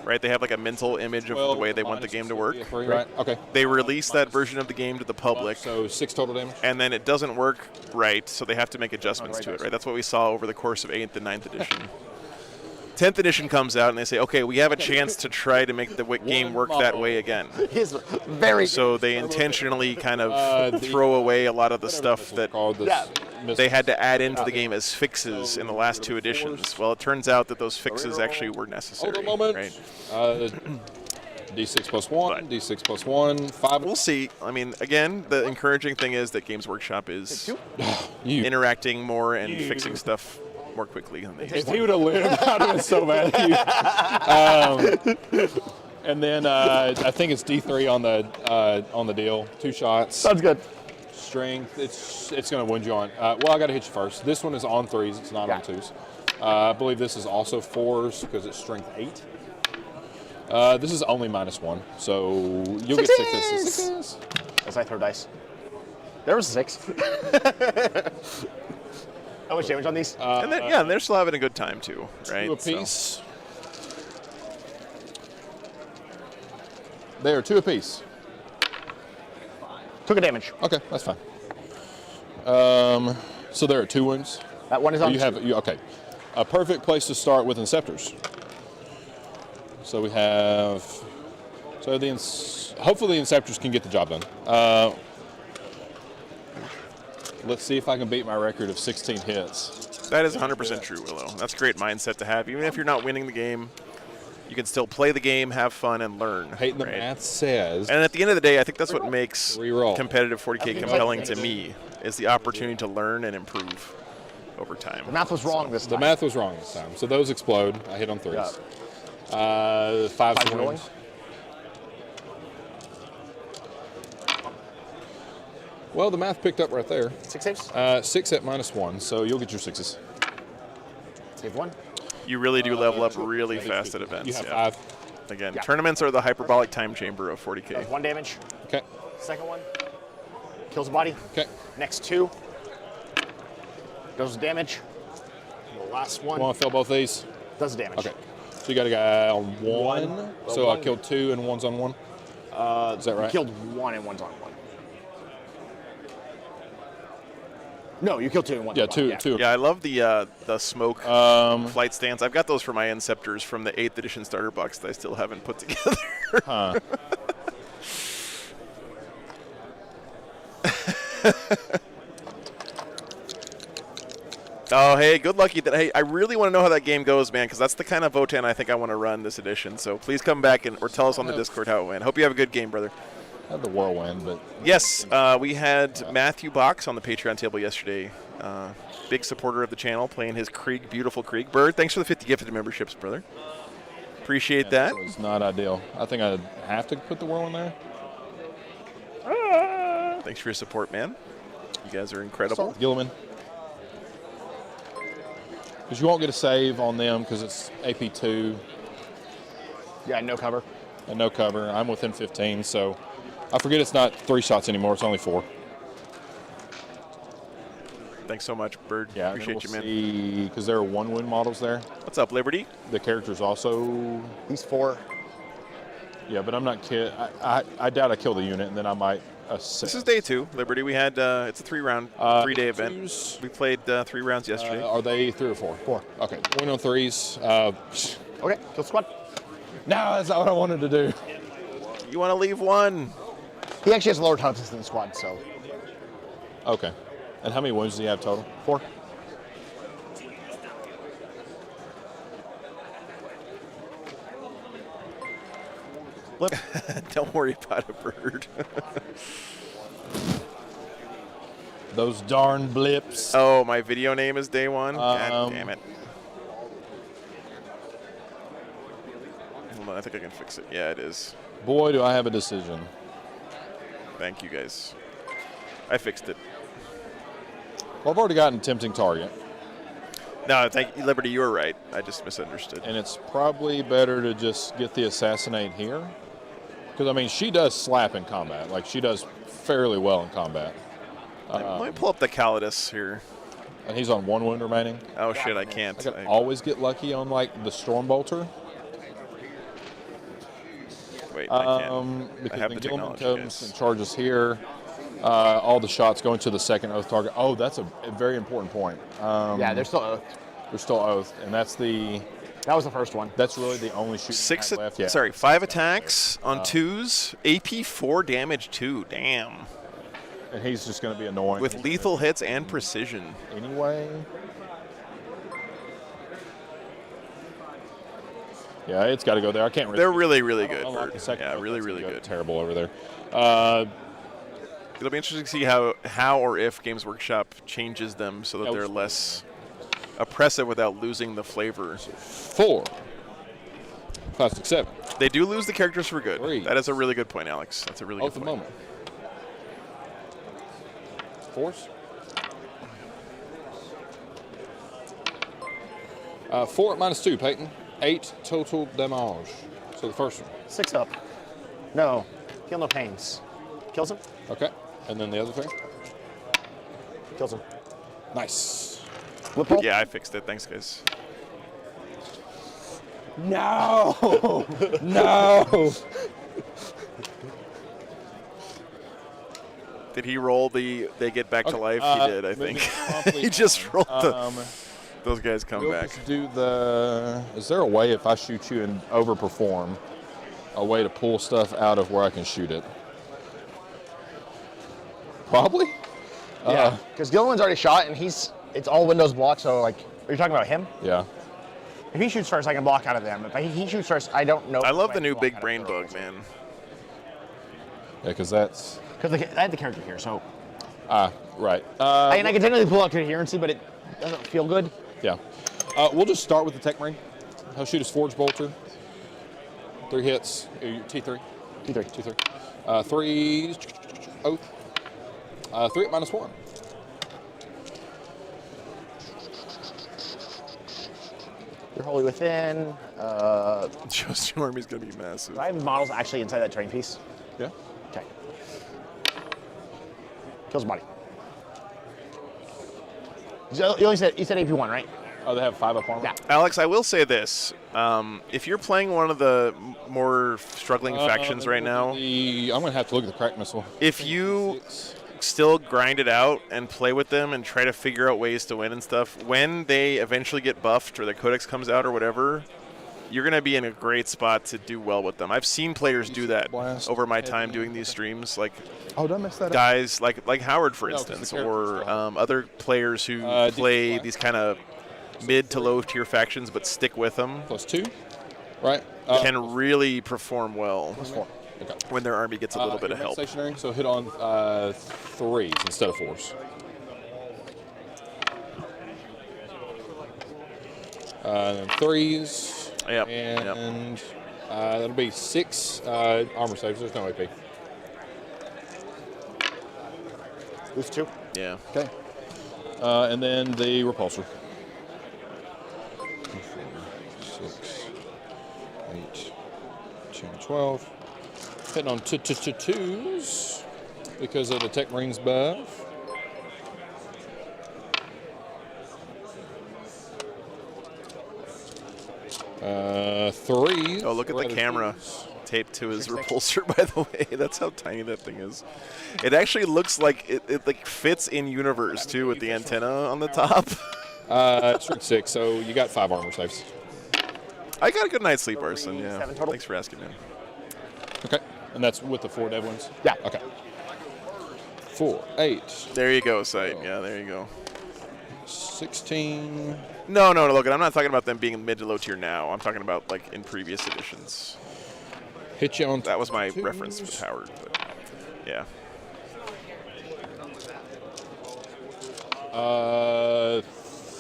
Right? They have like a mental image of the way they want the game to work. Right. Okay. They release that version of the game to the public. So 6 total damage. And then it doesn't work right, so they have to make adjustments to it, right? That's what we saw over the course of 8th and 9th edition. 10th edition comes out, and they say, okay, we have a chance to try to make the game work that way again. So they intentionally kind of throw away a lot of the stuff that they had to add into the game as fixes in the last 2 editions. Well, it turns out that those fixes actually were necessary. Right? D6 plus 1, D6 plus 1, 5. We'll see. I mean, again, the encouraging thing is that Games Workshop is interacting more and fixing stuff more quickly than they used If to. he would have lived, I'd have been so mad at you. And then I think it's D3 on the deal. 2 shots. Sounds good. Strength. It's going to win you on. Well, I got to hit you first. This one is on 3s. It's not on 2s. I believe this is also 4s because it's strength 8. This is only -1, so you'll get 6s. As I throw dice. There was a 6. How much damage on these? And they're still having a good time too, right? 2 apiece. They are 2 apiece. Took a damage. Okay, that's fine. So there are 2 wounds. That one is on. Okay. A perfect place to start with Inceptors. So we have. Hopefully the Inceptors can get the job done. Let's see if I can beat my record of 16 hits. That is 100% true, Willow. That's a great mindset to have. Even if you're not winning the game, you can still play the game, have fun, and learn. Peyton, the math says. And at the end of the day, I think that's what makes Reroll. competitive 40K compelling to me, is the opportunity to learn and improve over time. The math was wrong this time. The math was wrong this time. So those explode. I hit on 3s. 5 swings. Well, the math picked up right there. 6 saves? 6 at -1, so you'll get your 6s. Save 1. You really do level up really fast at events. You have yeah. 5. Again, tournaments are the hyperbolic time chamber of 40K. 1 damage. Okay. Second one. Kills a body. Okay. Next 2. Does damage. The last one. Want to fill both these? Does damage. Okay. So you got a guy on 1. One. So One. I killed 2 and 1's on 1. Is that right? Killed 1 and 1's on 1. No, you killed 2 and 1. Yeah, 2. Yeah, I love the smoke flight stance. I've got those for my Inceptors from the 8th edition starter box that I still haven't put together. Huh. Oh, hey, good lucky. Hey, I really want to know how that game goes, man, because that's the kind of Votan I think I want to run this edition. So please come back or tell us on the Discord how it went. Hope you have a good game, brother. I had the whirlwind, but yes, we had Matthew Box on the Patreon table yesterday. Big supporter of the channel, playing his Krieg, beautiful Krieg. Bird, thanks for the 50 gifted memberships, brother. Appreciate that. It's not ideal. I think I'd have to put the whirlwind there. Thanks for your support, man. You guys are incredible. Gilliman. Because you won't get a save on them because it's AP2. Yeah, no cover. And no cover. I'm within 15, so I forget it's not 3 shots anymore. It's only 4. Thanks so much, Bird. Yeah, appreciate you, man. Because there are 1 wound models there. What's up, Liberty? The characters also. He's 4. Yeah, but I'm not kidding. I doubt I kill the unit, and then I might assist. This is day 2, Liberty. We had it's a 3-round, 3-day event. twos. We played 3 rounds yesterday. Are they 3 or 4? 4. Okay, win on 3s. Okay, kill squad. No, that's not what I wanted to do. You want to leave 1? He actually has lower toughness than the squad, so. Okay. And how many wounds do you have total? 4. Flip. Don't worry about it, Bird. Those darn blips. Oh, my video name is Day 1? God damn it. Hold on, I think I can fix it. Yeah, it is. Boy, do I have a decision. Thank you, guys. I fixed it. Well, I've already gotten tempting target. No, thank you, Liberty. You were right. I just misunderstood. And it's probably better to just get the assassinate here. Because, I mean, she does slap in combat. Like, she does fairly well in combat. Let me pull up the Calidus here. And he's on 1 wound remaining. Oh, shit, I can't. I can always get lucky on, like, the Stormbolter. Wait, I can't. Because I have then the Gilman technology, comes yes. and charges here. All the shots going to the second oath target. Oh, that's a very important point. Yeah, they're still oath. They're still oath, and that's the. That was the first one. That's really the only shooting left. Yeah. Sorry, 5 attacks on 2s. AP 4 damage 2. Damn. And he's just going to be annoying. With lethal hits and precision. Anyway. Yeah, it's got to go there. I can't. They're really, really good. Unlock the second Yeah, oath. really, That's really gonna go good. Terrible over there. It'll be interesting to see how or if Games Workshop changes them so that they're less oppressive without losing the flavor. 4. 5, 6, 7. They do lose the characters for good. 3. That is a really good point, Alex. That's a really good Oath of point. moment. Force. 4 at -2, Peyton. 8 total damage. So the first one. 6 up. No. Feel no pains. Kills him. Okay. And then the other 3. Kills him. Nice. Whip roll. Yeah, I fixed it. Thanks, guys. No. No. Did he roll the they get back to life? He did, I think. promptly He just rolled on. those guys come We'll back. just do the. Is there a way if I shoot you and overperform, a way to pull stuff out of where I can shoot it? Probably. Yeah. Because Gilliland's already shot, and it's all windows blocked. So like, are you talking about him? Yeah. If he shoots first, I can block out of them. If he shoots first, I don't know. I love if the can new block big out of brain her. bug, man. Yeah, because that's. Because I had the character here, so. Right. I can technically pull out coherency, but it doesn't feel good. Yeah. We'll just start with the Tech Marine. He'll shoot his Forge Bolter. 3 hits. T3. T3. T3. 3. Oath. 3 at -1. You're wholly within. Chosen Army's going to be massive. Do I have models actually inside that terrain piece? Yeah. Okay. Kills body. You only said AP1, right? Oh, they have 5 up armor? Yeah. Alex, I will say this. If you're playing one of the more struggling factions right now, I'm going to have to look at the crack missile. if you still grind it out and play with them and try to figure out ways to win and stuff, when they eventually get buffed or the codex comes out or whatever, you're going to be in a great spot to do well with them. I've seen players do that Blast. over my time doing these streams, like Oh, did I mess that up? guys like Howard, for 'cause the instance, character's or gone. other players who play defense these kind of mid to low tier factions but stick with them +2, right? can really perform well +4. Okay. when their army gets a little bit of help. Stationary, so hit on 3s instead of 4s. Then 3s. Yep, And that'll be 6 armor saves. There's no AP. Lose 2. Yeah. Okay. And then the repulsor. 6, 8, 10, 12. Hitting on 2s because of the Tech Marines buff. Three. Oh, look at the camera taped to his repulsor, by the way. That's how tiny that thing is. It actually looks like it like fits in universe, too, with the antenna on the top. Strength 6, so you got 5 armor saves. I got a good night's sleep, Arson. Yeah. 7 total. Thanks for asking, man. Okay. And that's with the 4 dead ones? Yeah. Okay. 4, 8, There you go, Sight. Yeah, there you go. 16. No, look, I'm not talking about them being mid to low tier now. I'm talking about, like, in previous editions. Hit you on That was my 2s. reference with Howard, but yeah.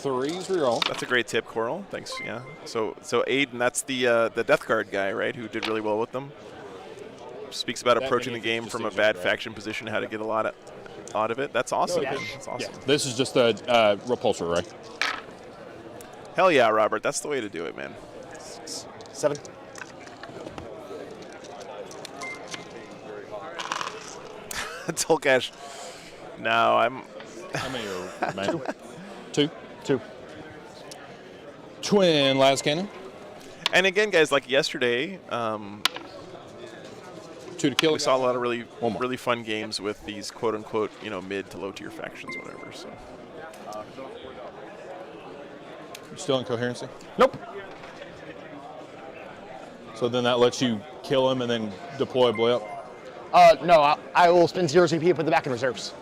3s reroll. That's a great tip, Coral. Thanks, yeah. So Aiden, that's the Death Guard guy, right, who did really well with them? Speaks about approaching the game from a bad faction position, how to get a lot out of it. That's awesome. Yeah. That's awesome. This is just a repulsor, right? Hell yeah, Robert. That's the way to do it, man. 7. Tolkash. No, I'm. How many are remaining? 2. 2. Twin las cannon. And again, guys, like yesterday, 2 to kill. we saw a lot of really, One more. really fun games with these quote-unquote, mid to low-tier factions, whatever. So. You still in coherency? Nope. So then that lets you kill him and then deploy a blip. No, I will spend 0 CP and put them back in reserves.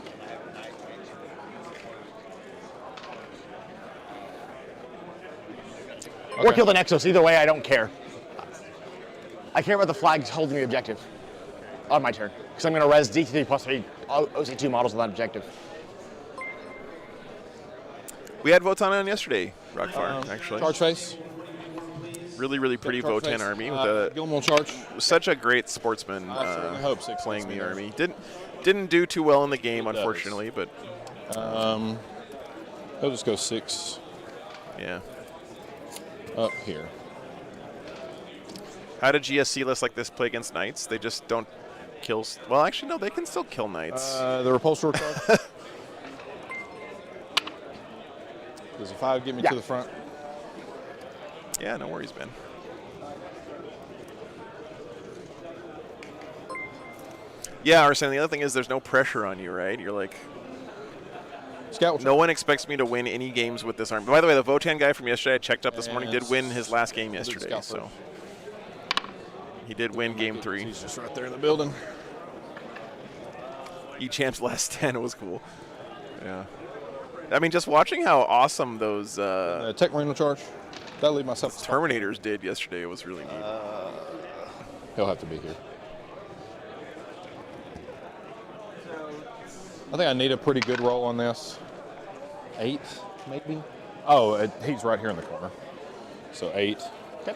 Or Okay. kill the Nexus. Either way, I don't care. I care about the flags holding the objective on my turn. Because I'm going to res D3 plus 3 OC2 models on that objective. We had Votan on yesterday, Rockfire, actually. Charge face. Really, really pretty Charge Votan face. army with Gilmore charge. such a great sportsman I certainly hope 6 playing the minutes. army. Didn't do too well in the game, does. unfortunately, but He'll just go 6 yeah. up here. How did GSC lists like this play against knights? They just don't kill. Well, actually, no, they can still kill knights. The repulsor charge. Does a 5 get me to the front? Yeah, no worries, man. Yeah, Arsene, the other thing is there's no pressure on you, right? You're like, Scout. no one expects me to win any games with this army. By the way, the Votan guy from yesterday, I checked up this morning, did win his last game yesterday. Scout So he did win game 3. He's just right there in the building. E-Champ's last 10 was cool. Yeah. I mean, just watching how awesome those Tech Marine will charge. Did I leave myself? Terminators did yesterday was really neat. He'll have to be here. I think I need a pretty good roll on this. 8, maybe? Oh, he's right here in the corner. So 8. Okay.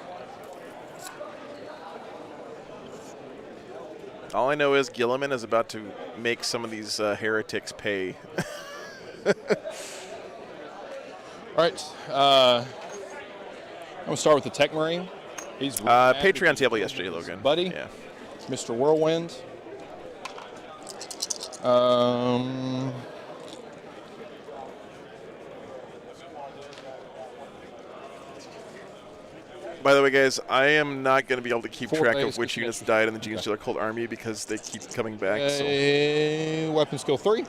All I know is Gilliman is about to make some of these heretics pay. All right. I'm going to start with the Tech Marine. He's Patreon table yesterday, Logan. Buddy. Yeah. Mr. Whirlwind. By the way, guys, I am not going to be able to keep 4 track days of which to units finish. died in the Gene Stealer Cult army because they keep coming back. So. Weapon skill 3.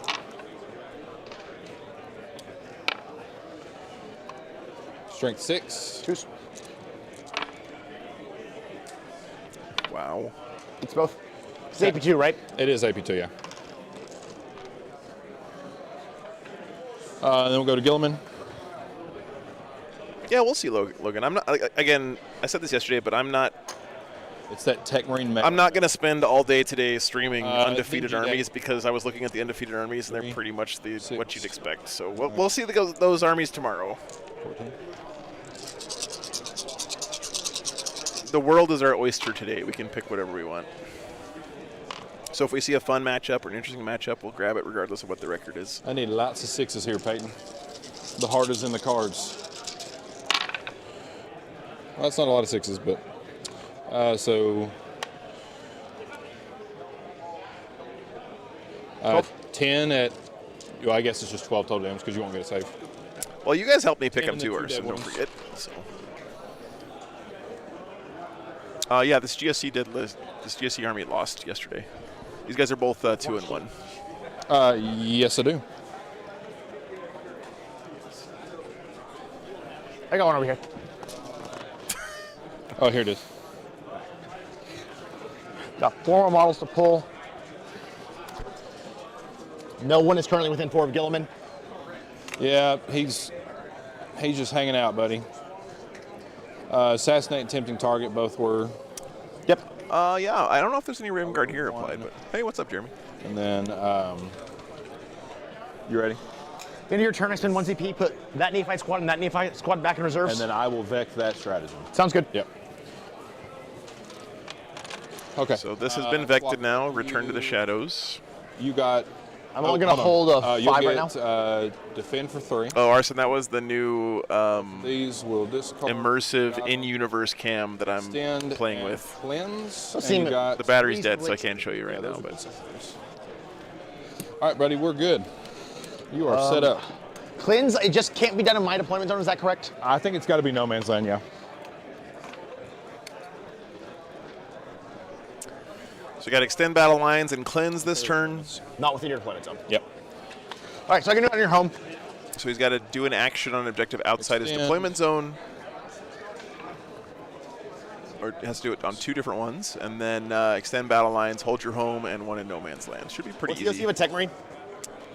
Strength 6. Choose. Wow. It's both. It's AP2, right? It is AP2, yeah. Then we'll go to Gilliman. Yeah, we'll see, Logan. I'm not. Again, I said this yesterday, but I'm not. It's that Tech Marine mech. I'm not going to spend all day today streaming undefeated VG deck. armies because I was looking at the undefeated armies and 3, they're pretty much the 6, what you'd expect. So we'll see those armies tomorrow. 14. The world is our oyster today. We can pick whatever we want. So if we see a fun matchup or an interesting matchup, we'll grab it regardless of what the record is. I need lots of 6s here, Peyton. The heart is in the cards. Well, that's not a lot of 6s, but so 10 at. Well, I guess it's just 12 total damage because you won't get a save. Well, you guys helped me pick 10 up and the 2 two Urs, so dead don't ones. forget. So. Yeah, this GSC this GSC army lost yesterday. These guys are both 2 and 1. Yes, I do. I got one over here. Oh, here it is. Got 4 more models to pull. No one is currently within 4 of Gilliman. Yeah, he's just hanging out, buddy. Assassinate and tempting target, both were. Yep. Yeah, I don't know if there's any Raven Guard here applied, but hey, what's up, Jeremy? And then, you ready? End of your turn, I spend 1 CP, put that Neophyte squad and that Neophyte squad back in reserves. And then I will vect that strategy. Sounds good. Yep. Okay. So this has been vected now. Return to the shadows. You got I'm only going to hold a 5 right now. Defend for 3. Oh, Arson, that was the new These will discard. immersive in-universe cam that I'm Extend playing and with. Cleanse. Let's and see, you got The battery's dead, so I can't show you right now. those are But good. All right, buddy, we're good. You are set up. Cleanse, it just can't be done in my deployment zone, is that correct? I think it's got to be no man's land, yeah. so you got to extend battle lines and cleanse this turn. Not within your deployment zone. Yep. All right, so I can do it on your home. So he's got to do an action on an objective outside his Extend. deployment zone. Or has to do it on 2 different ones. And then extend battle lines, hold your home, and 1 in no man's land. Should be pretty What's the easy. OC of a Tech Marine?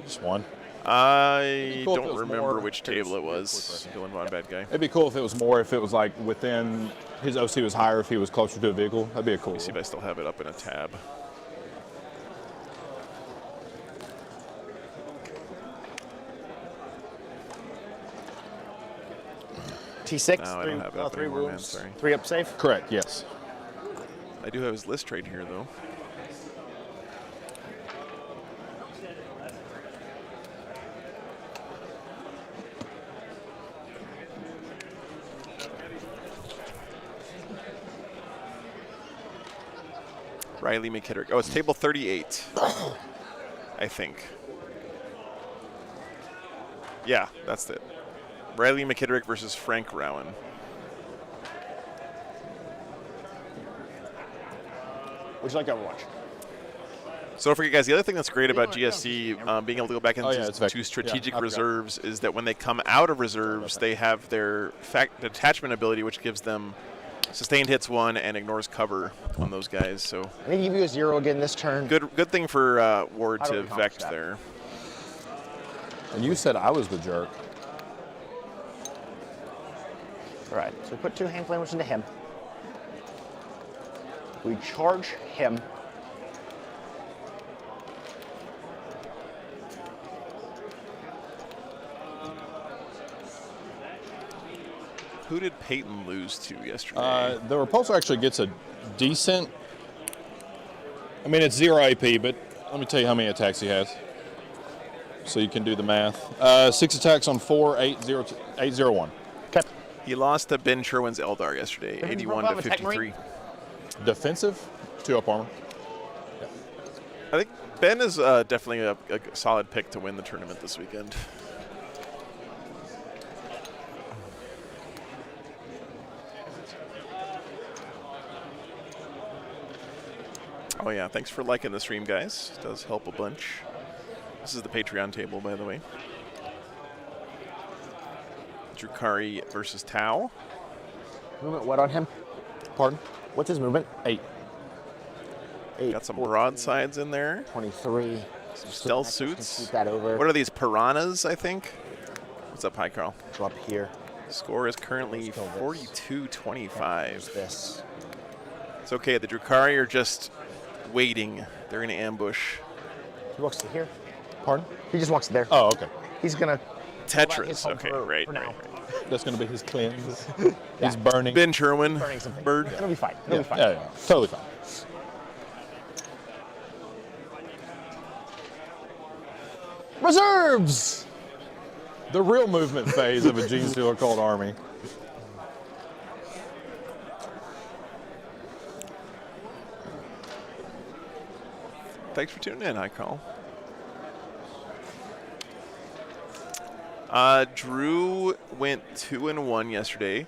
Just 1. I cool if it don't was remember more. which table it was. Villain Von Bad Guy. It'd be cool if it was more, if it was like within, his OC was higher if he was closer to a vehicle. That'd be a cool. Let me see if I still have it up in a tab. T6, No, I don't have it up 3 anymore, man, wounds, sorry. 3 up safe. Correct, yes. I do have his list trade here, though. Riley McKittrick. Oh, it's table 38, I think. Yeah, that's it. Riley McKittrick versus Frank Rowan. Would you like to Overwatch? So don't forget, guys, the other thing that's great about GSC, being able to go back into it's vector. to strategic Yeah, I forgot. reserves, is that when they come out of reserves, they have their detachment ability, which gives them sustained hits 1 and ignores cover on those guys. So I need to give you a 0 again this turn. good thing for Ward How do to we accomplish vect that? there. And you said I was the jerk. All right, so we put 2 hand flamers into him. We charge him. Who did Peyton lose to yesterday? The Repulsor actually gets a decent, I mean, it's 0 AP, but let me tell you how many attacks he has. So you can do the math. 6 attacks on 4, 801. Okay. He lost to Ben Sherwin's Eldar yesterday, Who's the 81 profile to of a Tech Marine? 53. Defensive, 2 up armor. I think Ben is definitely a solid pick to win the tournament this weekend. Oh yeah, thanks for liking the stream, guys. It does help a bunch. This is the Patreon table, by the way. Drukari versus Tau. Movement what on him? Pardon? What's his movement? 8. 8. Got some broadsides in there. 23. Some stealth suits. Scoot that over. What are these, piranhas, I think? What's up, Hi Carl? Drop here. Score is currently Let's go this. 42-25. This. It's okay, the Drukari are just waiting. They're in ambush. He walks to here. Pardon? He just walks to there. Oh, okay. He's gonna. Tetris. Okay, right, for right, now. right. That's going to be his cleanse. He's burning. Ben Sherwin, Burning something. Bird. It'll be fine. It'll be fine. Yeah, totally fine. Reserves. The real movement phase of a Gene Stealer Cold army. Thanks for tuning in, Hi Carl. Drew went 2-1 yesterday.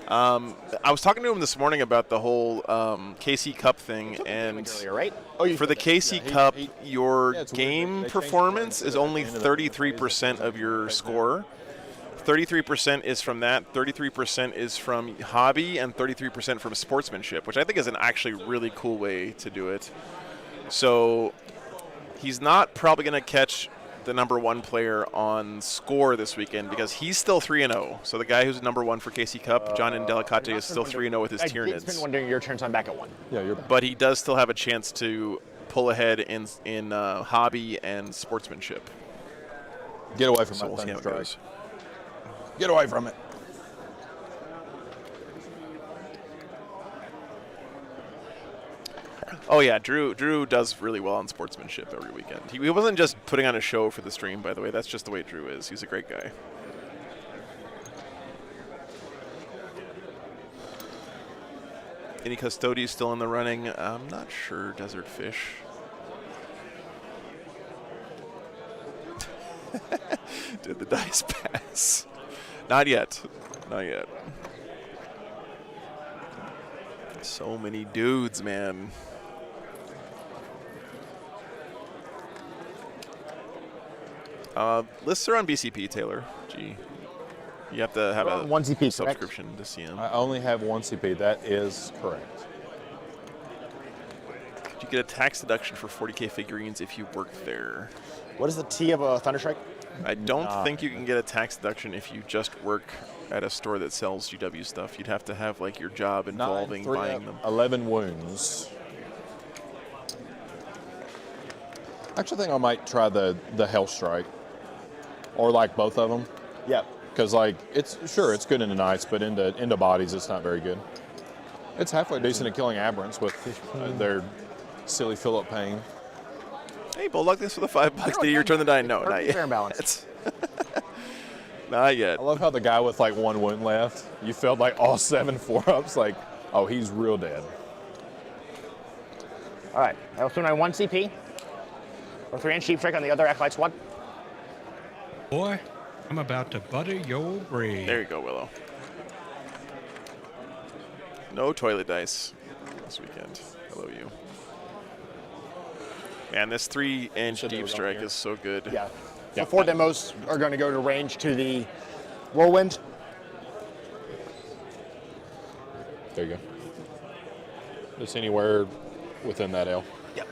I was talking to him this morning about the whole KC Cup thing, and Earlier, right? Oh, for the KC Cup, your Yeah, it's weird. game They changed performance it is at the only end of the 33% of your score. 33% is from that, 33% is from hobby, and 33% from sportsmanship, which I think is an actually really cool way to do it. So he's not probably going to catch the #1 player on score this weekend because he's still 3-0. So the guy who's #1 for KC Cup, John Indelicate, is still 3-0 with his I did spin Tyranids. one during your turn, so I'm back at 1. Yeah, you're back. But he does still have a chance to pull ahead in hobby and sportsmanship. Get away from So that we'll see how it Thunderstrike. goes. Get away from it. Oh yeah, Drew does really well on sportsmanship every weekend. He wasn't just putting on a show for the stream, by the way. That's just the way Drew is. He's a great guy. Any Custodes still in the running? I'm not sure. Desert Fish. Did the dice pass? Not yet. Not yet. So many dudes, man. Lists are on BCP, Taylor. Gee. You have to have a 1CP, subscription to see them. I only have 1 CP. That is correct. You get a tax deduction for 40K figurines if you work there. What is the T of a Thunderstrike? I don't think you can get a tax deduction if you just work at a store that sells GW stuff. You'd have to have like your job involving buying them. 11 wounds. Actually, I think I might try the Hell Strike, or like both of them. Yep. Because like it's good into knights, but into bodies it's not very good. It's halfway decent at killing aberrants with their silly fill-up pain. Hey, Bulldog, thanks for the $5. Did you return the die? No, not yet. Fair and balanced. Not yet. I love how the guy with like 1 wound left, you felt like all 7 4-ups, like, oh, he's real dead. All right, I will swing on 1 CP. Or 3-inch Sheep Strike on the other Acolyte squad. Boy, I'm about to butter your bread. There you go, Willow. No toilet dice this weekend. Hello, you. Man, this 3-inch Deep Strike is so good. Yeah. So 4 demos are going to go to range to the Whirlwind. There you go. Just anywhere within that L. Yep.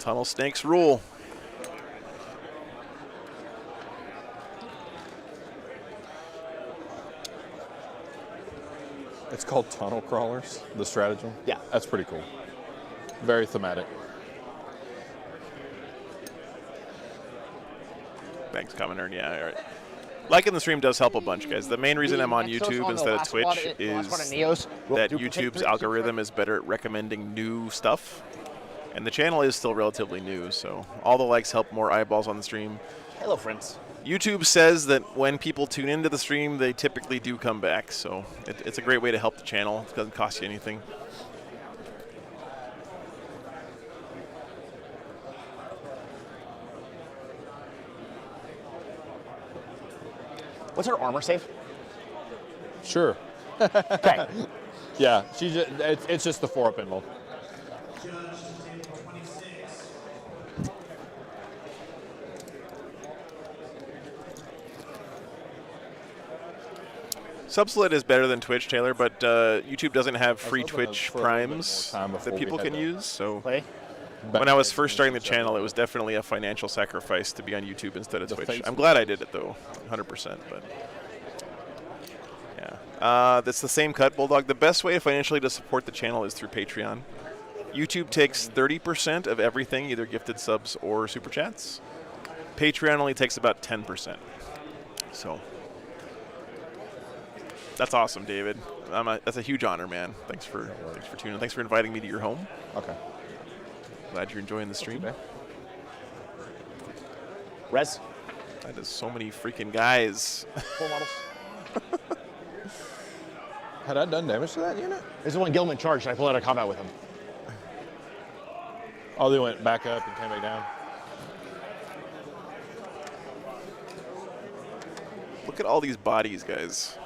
Tunnel Snakes rule. It's called Tunnel Crawlers, the stratagem. Yeah. That's pretty cool. Very thematic. Thanks, Commoner. Yeah, all right. Liking the stream does help a bunch, guys. The main reason I'm on YouTube instead of Twitch is that YouTube's algorithm is better at recommending new stuff. And the channel is still relatively new, so all the likes help more eyeballs on the stream. Hello, friends. YouTube says that when people tune into the stream, they typically do come back, so it's a great way to help the channel. It doesn't cost you anything. What's her armor save? Sure. Okay. Yeah, it's just the 4-up involve. Subslit is better than Twitch, Taylor, but YouTube doesn't have free Twitch primes that people can use. So when I was first starting the channel, it was definitely a financial sacrifice to be on YouTube instead of Twitch. I'm glad I did it, though, 100%. But yeah, that's the same cut, Bulldog. The best way financially to support the channel is through Patreon. YouTube takes 30% of everything, either gifted subs or super chats. Patreon only takes about 10%. So that's awesome, David. That's a huge honor, man. Thanks for tuning in. Thanks for inviting me to your home. Okay. Glad you're enjoying the stream. Res. That is so many freaking guys. 4 models. Had I done damage to that unit? This is when Gilman charged, and I pulled out of combat with him. Oh, they went back up and came back down. Look at all these bodies, guys.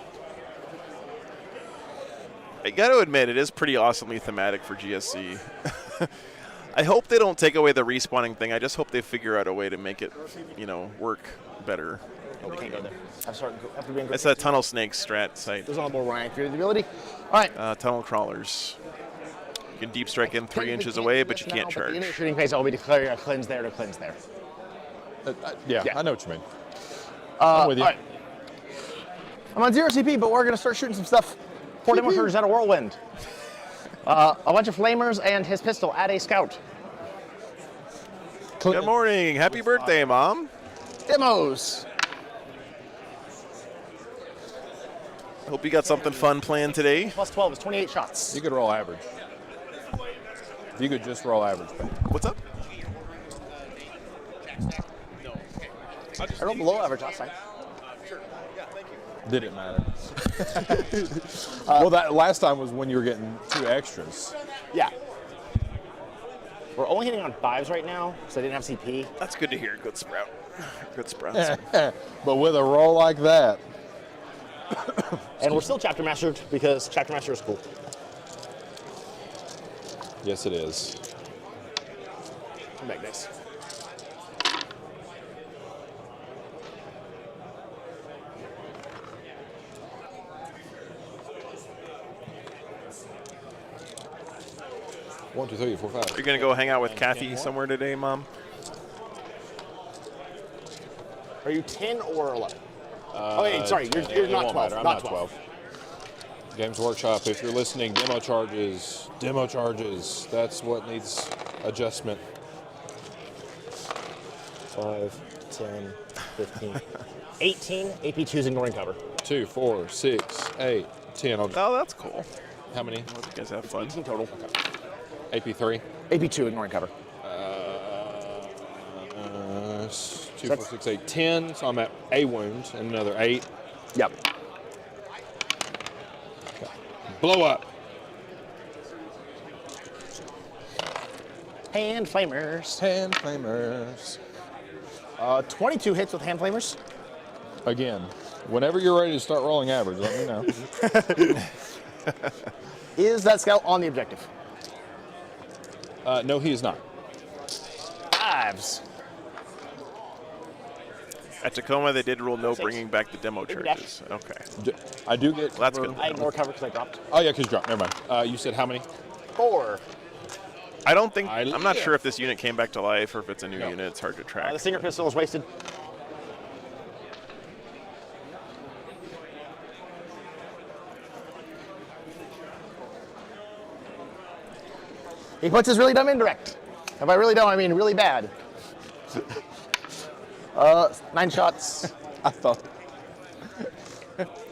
I got to admit, it is pretty awesomely thematic for GSC. I hope they don't take away the respawning thing. I just hope they figure out a way to make it, work better. Oh, we can't go there. It's a Tunnel Snake strat site. There's a lot more Ryan ability. All right. Tunnel Crawlers. You can deep strike in 3 inches away, but you can't charge. In the shooting phase, I'll be declaring a cleanse there to cleanse there. Yeah, I know what you mean. I'm with you. All right. I'm on 0 CP, but we're going to start shooting some stuff. 4 demo charges at a Whirlwind. A bunch of flamers and his pistol at a scout. Good morning. Happy birthday, Mom. Demos. Hope you got something fun planned today. Plus 12 is 28 shots. You could roll average. You could just roll average. What's up? I rolled below average last time. Did it matter? Well, that last time was when you were getting 2 extras. Yeah. We're only hitting on 5s right now, so I didn't have CP. That's good to hear. Good sprout. Good sprouts. But with a roll like that, And we're still chapter mastered because chapter master is cool. yes, it is. Come back, nice. One, two, three, four, five. You're going to go hang out with Kathy somewhere today, Mom? Are you 10 or 11? Oh, wait, sorry, you're It not won't 12. matter. I'm not not 12. Games Workshop, if you're listening, demo charges. That's what needs adjustment. 5, 10, 15, 18. AP2's ignoring cover. 2, 4, 6, 8, 10. Oh, that's cool. How many? Hope you guys have fun. 18 total. AP3. AP2 ignoring cover. 2, 4, 6, 8, 10. So I'm at a wound and another 8. Yep. Blow up. Hand flamers. Hand flamers. 22 hits with hand flamers. Again, whenever you're ready to start rolling average, let me know. Is that scout on the objective? No, he is not. 5s. At Tacoma, they did rule no 6. bringing back the demo charges. Okay. I do get. That's good. I ignore cover because I dropped. Oh yeah, because you dropped. Never mind. You said how many? 4. I don't think, I- I'm not yeah. sure if this unit came back to life or if it's a new No. unit. It's hard to track. The Stinger pistol is wasted. He puts his really dumb indirect. And by really dumb, I mean really bad. 9 shots. I thought.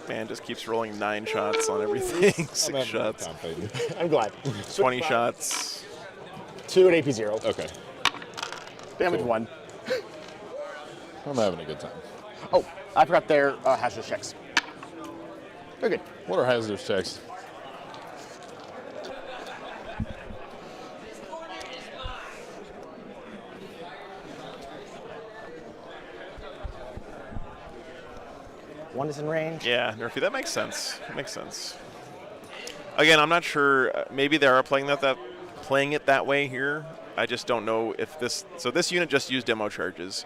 Man just keeps rolling 9 shots on everything. 6 shots. I'm glad. 20 shots. 2 at AP0. Okay. Damage Cool. 1. I'm having a good time. Oh, I forgot their hazardous checks. They're good. What are hazardous checks? One is in range. Yeah, Nerfy, that makes sense. That makes sense. Again, I'm not sure. Maybe they are playing it that way here. I just don't know if this. So this unit just used demo charges.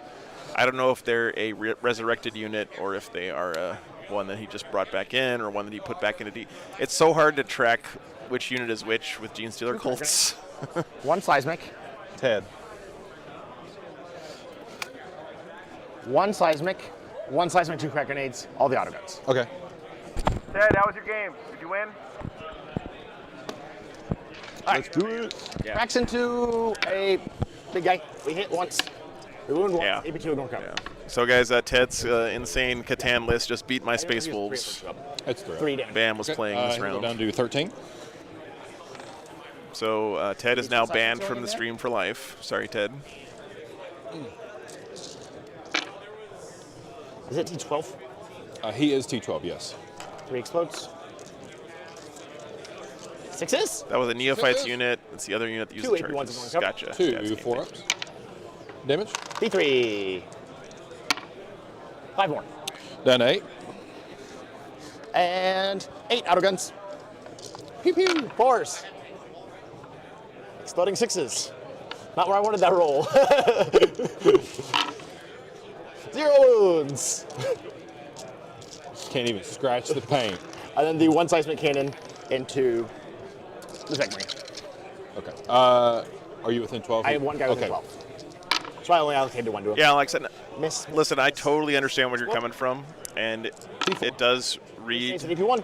I don't know if they're a resurrected unit or if they are one that he just brought back in or one that he put back into D. It's so hard to track which unit is which with Gene Stealer Colts. 1 seismic. Ted. 1 seismic. 1 seismic, 2 crack grenades. All the auto guns. Okay. Ted, how was your game? Did you win? Let's do it. Yeah. Cracks into a big guy. We hit once. We wound once. Yeah. AP2 ignore cover. Yeah. So guys, Ted's insane Catan list just beat my Space Wolves. That's 3. 3 damage. Bam was playing this We'll go round. down to 13. So Ted is now banned from the stream for life. Sorry, Ted. Is it T12? He is T12, yes. 3 explodes. 6s? That was a Neophytes unit. That's the other unit that used the 2 AP1s charges. in one cup. Gotcha. 2 Yeah, it's game 4 based. ups. Damage. T3. 5 more. Down to 8. And 8 auto guns. Pew pew. 4s. Exploding 6s. Not where I wanted that roll. 0 wounds. Can't even scratch the paint. And then the 1 seismic cannon into the second ring. Okay. Are you within 12? I have 1 guy within Okay. 12. So I only allocated 1 to him. Yeah, like I said, Miss. listen, I totally understand where you're coming from, and it does read It's an AP1.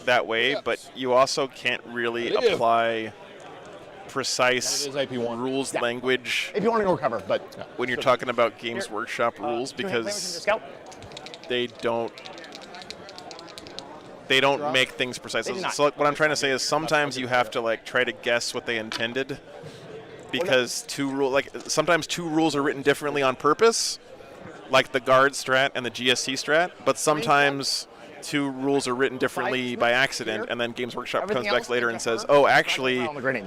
that way, but you also can't really Yeah. apply precise It is AP1. rules Yeah. language If you want to recover, but when you're talking about Games Workshop rules 2 hand flamers into because scout. they they don't make things precise. They do not. So what I'm trying to say is sometimes you have to like try to guess what they intended, because sometimes two rules are written differently on purpose, like the guard strat and the GSC strat, but sometimes two rules are written differently by accident, and then Games Workshop comes back later and says, oh, actually,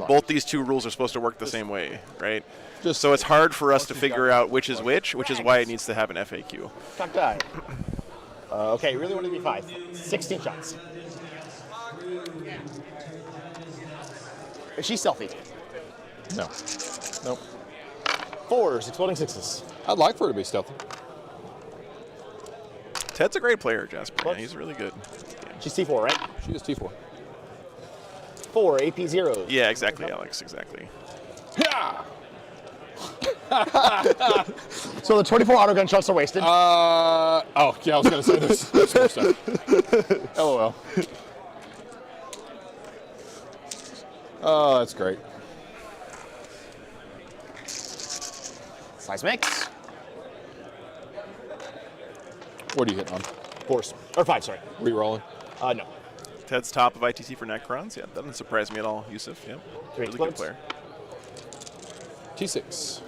both these two rules are supposed to work the same way, right? So it's hard for us to figure out which is which is why it needs to have an FAQ. Shock die. Okay, you really want to be 5. 16 shots. Is she stealthy? No. Nope. 4s, exploding 6s. I'd like for her to be stealthy. Ted's a great player, Jasper. Yeah, he's really good. She's T4, right? She is T4. 4, AP 0. Yeah, exactly, Alex, exactly. Yeah. So the 24 autogun shots are wasted. Oh, yeah, I was going to say this. More stuff. LOL. Oh, that's great. Size mix. What are you hitting on? 4s. Or 5, sorry. Rerolling? No. Ted's top of ITC for Necrons. Yeah, that doesn't surprise me at all, Yusuf. Yeah, 3 really good explodes. player. T6.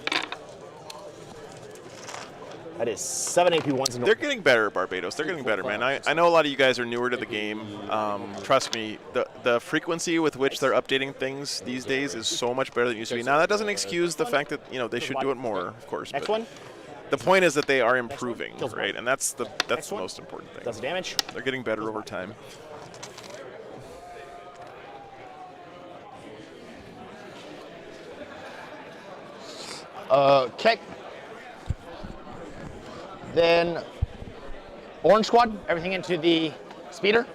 That is 7 AP 1s. And They're getting better at Barbados. They're getting better, man. I know a lot of you guys are newer to the game. Trust me, the frequency with which they're updating things these days is so much better than it used to be. Now, that doesn't excuse the fact that they should do it more, of course. Next but one. the point is that they are improving, right? And that's the most important thing. Does the damage. They're getting better over time. Okay. Then orange squad, everything into the speeder.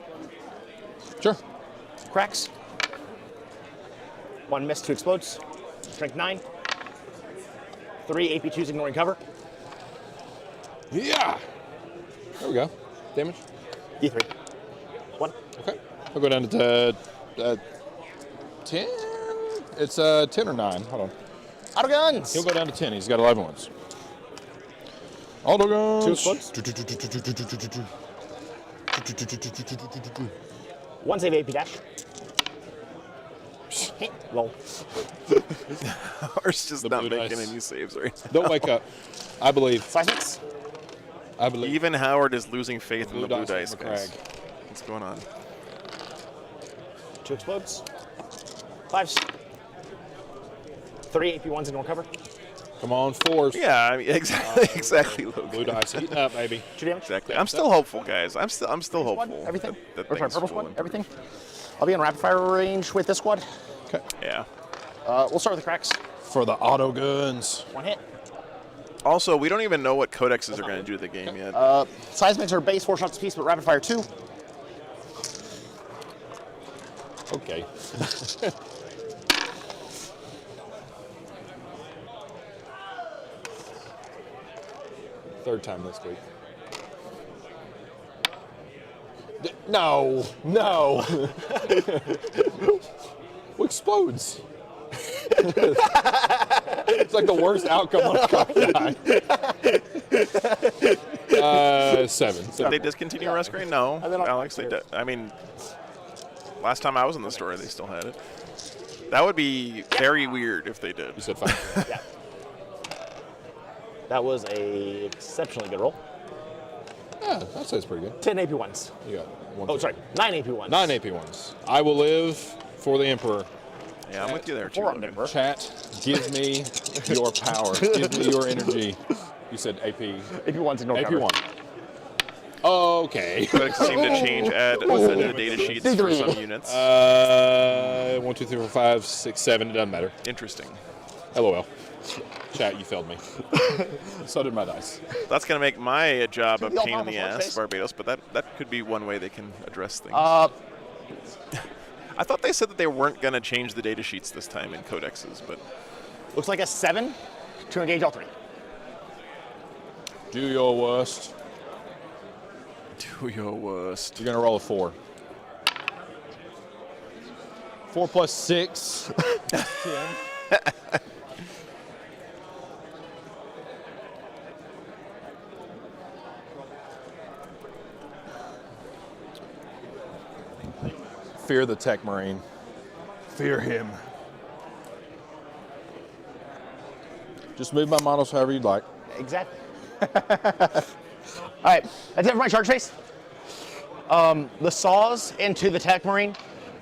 Sure. Cracks. 1 miss, 2 explodes. Strength 9. 3 AP2s ignoring cover. Yeah. There we go. Damage. D3. 1. Okay. I'll go down to 10. It's 10 or 9. Hold on. Auto guns. He'll go down to 10. He's got 11 ones. Auto guns. 2 explodes. 1 save AP dash. Lol. Ours just The not blue making dice. any saves right now. Don't wake up. I believe. Size mix. I believe. Even Howard is losing faith in the blue Blue dice, dice guys. McCrag. What's going on? 2 explodes. 5s. 3 AP1s ignore cover. Come on, 4s. Yeah, I mean, exactly, Logan. Blue dice heating up, baby. 2 damage. Exactly. I'm still hopeful, guys. I'm still Squad, hopeful. everything. That Or sorry, things purple will squad, improve. everything. I'll be in rapid fire range with this squad. Okay. Yeah. We'll start with the cracks. For the auto guns. 1 hit. Also, we don't even know what codexes are going to do to the game yet. Size mix are base 4 shots apiece, but rapid fire 2. Okay. Third time this week. No, no. What explodes? It's like the worst outcome on a card die. 7. Did they discontinue Rescue? No, then I'll- Alex. I mean, last time I was in the store, they still had it. That would be very weird if they did. You said 5. Yeah. That was a exceptionally good roll. Yeah, that sounds pretty good. 10 AP1s. You got 1. Oh, sorry. 9 AP1s. 9 AP1s. I will live for the Emperor. Yeah, I'm with you there too. 4 on Logan. Denver. Chat, give me your power. Give me your energy. You said AP. AP1s ignore cover. AP1. Okay. Codex seem to change, add new data sheets for D3. some units. 1, 2, 3, 4, 5, 6, 7. It doesn't matter. Interesting. LOL. Chat, you failed me. So did my dice. That's going to make my job a the pain in the all-powerful ass, space. Barbados, but that could be one way they can address things. Uh, I thought they said that they weren't going to change the data sheets this time in codexes, but looks like a 7 to engage all 3. Do your worst. do your worst. You're going to roll a 4. 4 plus 6. 10. Fear the Tech Marine. Fear him. Just move my models however you'd like. Exactly. All right, that's it for my charge phase. The saws into the Tech Marine,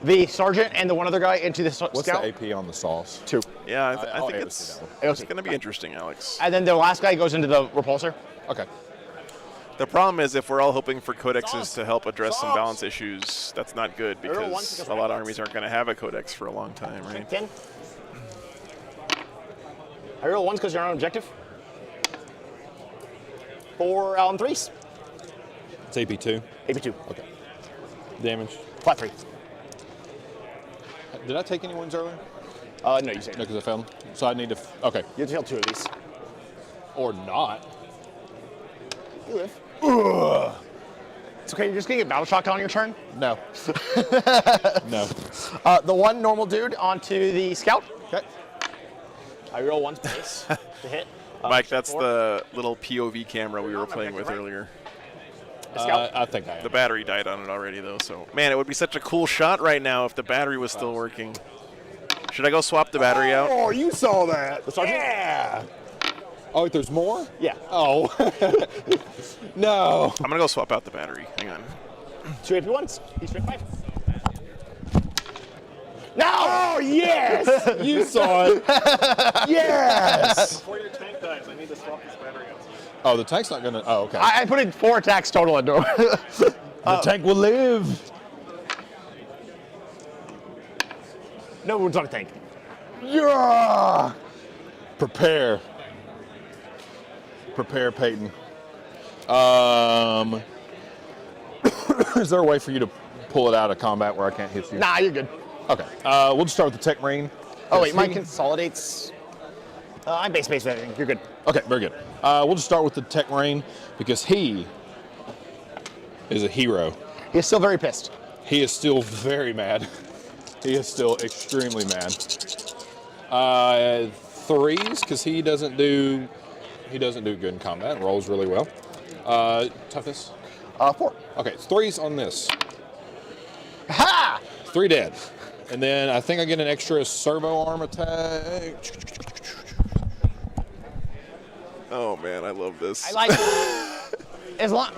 the sergeant and the one other guy into the scout. What's the AP on the saws? 2. Yeah, I I'll think AOC it's that one. going to be interesting, Alex. And then the last guy goes into the repulsor. Okay. The problem is if we're all hoping for codexes to help address some balance issues, that's not good because a lot of armies aren't going to have a codex for a long time, right? 10. I roll 1s because you're on objective. 4 Allen 3s. It's AP2. AP2. Okay. Damage. Flat 3. Did I take any wounds earlier? No, you say No, because I failed them. So I need to. Okay. You have to heal 2 of these. Or not. You live. Ugh. It's okay, you're just gonna get battle shocked on your turn. No. No. The one normal dude onto the scout. Okay. I roll 1 space to hit. Mike, that's the little POV camera we were playing with earlier. I think I am. The battery died on it already, though. So, man, it would be such a cool shot right now if the battery was still working. Should I go swap the battery out? Oh, you saw that. The sergeant? Yeah. Oh, there's more? Yeah. Oh. No. I'm gonna go swap out the battery. Hang on. 2 AP1s. He's 5. No! Oh, yes! You saw it. Yes. Before your tank dies, I need to swap this battery out. Oh, the tank's not gonna. Oh, okay. I put in 4 attacks total into him. The tank will live. No wounds on a tank. Yeah. Prepare. Prepare, Peyton. Is there a way for you to pull it out of combat where I can't hit you? Nah, you're good. Okay. We'll just start with the Tech Marine. Oh, wait, mine consolidates. I'm base, I think. You're good. Okay, very good. We'll just start with the Tech Marine because he is a hero. He's still very pissed. He is still very mad. He is still extremely mad. 3s because he doesn't do good in combat. Rolls really well. Toughness. 4. Okay, 3s on this. Ha! 3 dead. And then I think I get an extra servo arm attack. Oh man, I love this. I like it. As long,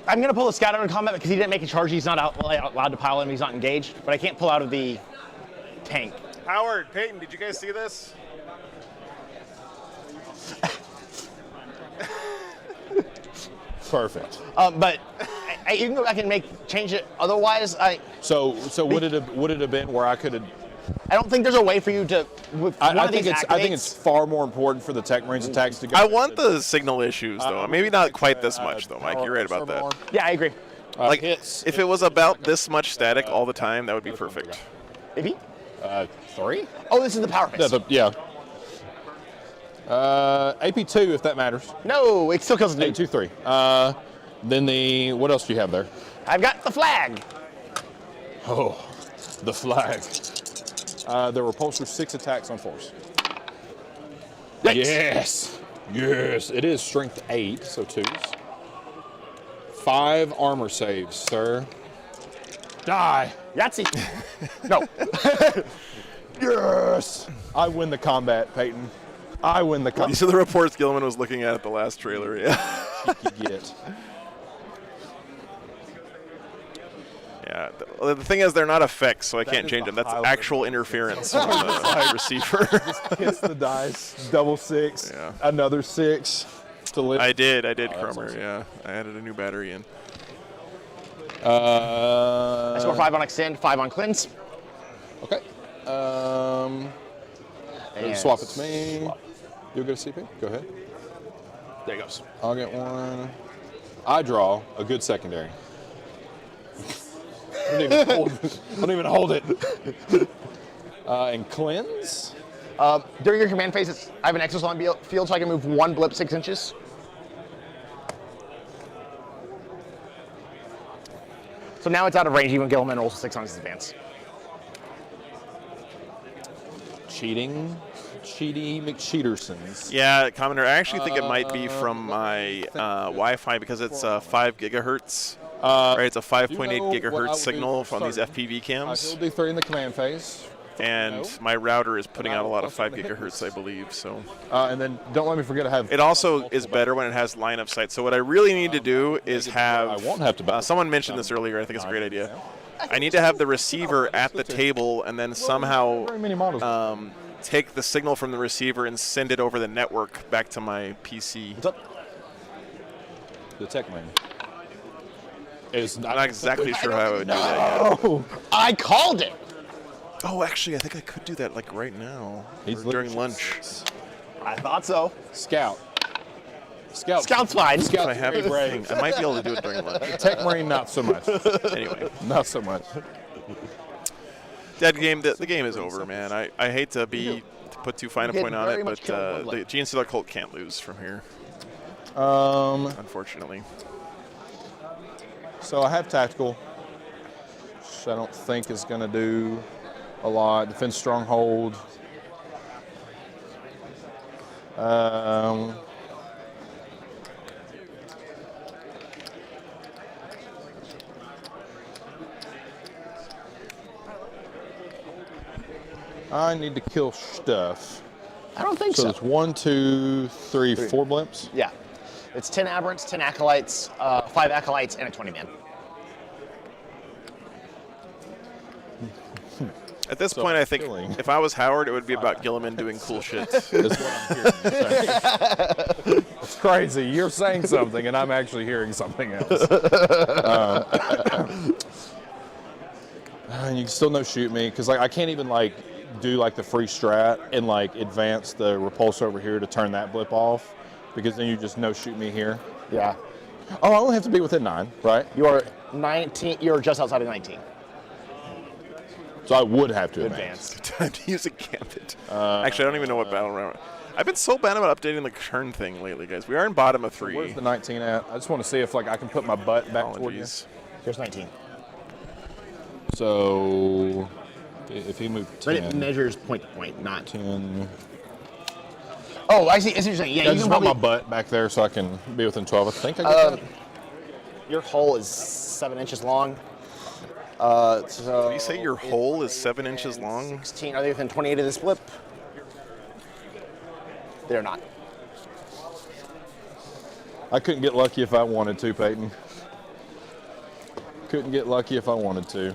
I'm going to pull the scout out of combat because he didn't make a charge. He's not allowed to pile him. He's not engaged. But I can't pull out of the tank. Howard, Peyton, did you guys see this? Perfect. But you can go back and change it. Otherwise, So would it have been where I could have? I don't think there's a way for you to. With one I of think these it's far more important for the Tech Marines attacks to go. I want the signal issues though. Maybe not quite this much though, Mike. You're right about that. Yeah, I agree. Like hits. if it was about this much static all the time, that would be perfect. Maybe. 3? Oh, this is the power phase. Yeah. AP2 if that matters. No, it still kills the dude. 2, 3. Then what else do you have there? I've got the flag. Oh, the flag. The repulsor 6 attacks on force. Yikes. Yes. It is strength 8, so 2s. 5 armor saves, sir. Die. Yahtzee. No. Yes. I win the combat, Peyton. I win the combat. These are the reports Gilman was looking at the last trailer. Yeah. Get. Yeah. The thing is, they're not effects, so I can't change them. That's actual interference from the high receiver. Hits the dice. Double 6. Yeah. Another 6 to live. I did, Cromer. awesome. Yeah, I added a new battery in. I score 5 on extend, 5 on cleanse. Okay. And Swap it to me. You'll get a CP? Go ahead. There he goes. I'll get 1. I draw a good secondary. I don't even hold it. And cleanse? During your command phase, I have an exosolid field, so I can move 1 blip 6 inches. So now it's out of range, even Gilman rolls 6 on his advance. Cheaty McCheatersons. Yeah, Commander, I actually think it might be from my Wi-Fi because it's 5 gigahertz. Right, it's a 5.8 what I will gigahertz do signal from these starting? FPV I cams, will do 3 in the command phase. and No. my router is putting But I out a lot of also 5 wanna hit gigahertz, this. I believe. So And then don't let me forget I have. it also is multiple better when it has line of sight. So what I really need to do is have. I won't have to. Someone mentioned this earlier. I think it's a great idea. I need to have the receiver at the table, and then somehow Very many models. take the signal from the receiver and send it over the network back to my PC. What's up? The tech man. Is I'm not exactly sure how I would do that yet. Oh, I called it. Oh, actually, I think I could do that like right now He's or during looking- lunch. I thought so. Scout. Scout. Scout's fine. If I have very the brave. thing, I might be able to do it during lunch. Tech Marine, not so much. Anyway, Not so much. that game, the game is over, man. I hate to put too fine a You point did on very it, much but kill one the leg. Gene Stealer cult can't lose from here, unfortunately. So I have tactical, which I don't think is going to do a lot. Defense stronghold. I need to kill stuff. I don't think So so. it's 1, 2, 3, 4 blimps. Yeah. It's 10 aberrants, 10 acolytes, 5 acolytes, and a 20-man. At this So point, I think killing. if I was Howard, it would be about Gilliman doing cool shit. Is what I'm hearing you say. It's crazy. You're saying something, and I'm actually hearing something else. And you can still no shoot me because like I can't even like do like the free strat and like advance the repulsor over here to turn that blip off because then you just no shoot me here. Yeah. Oh, I only have to be within 9, right? You are 19. You're just outside of 19. So I would have to advance. Time to use a gambit. Actually, I don't even know what battle round. I've been so bad about updating the turn thing lately, guys. We are in bottom of 3. Where's the 19 at? I just want to see if like I can put my butt back toward you. Apologies. Here's 19. So if he moved But 10, it measures point to point, not. 10. Oh, I see. I see what you're saying. Yeah, I you just can want probably. my butt back there so I can be within 12. I think I got that. Your hole is 7 inches long. So. Did you say your hole is 7 inches long? 16. Are they within 28 of this blip? They're not. I couldn't get lucky if I wanted to, Peyton. Couldn't get lucky if I wanted to.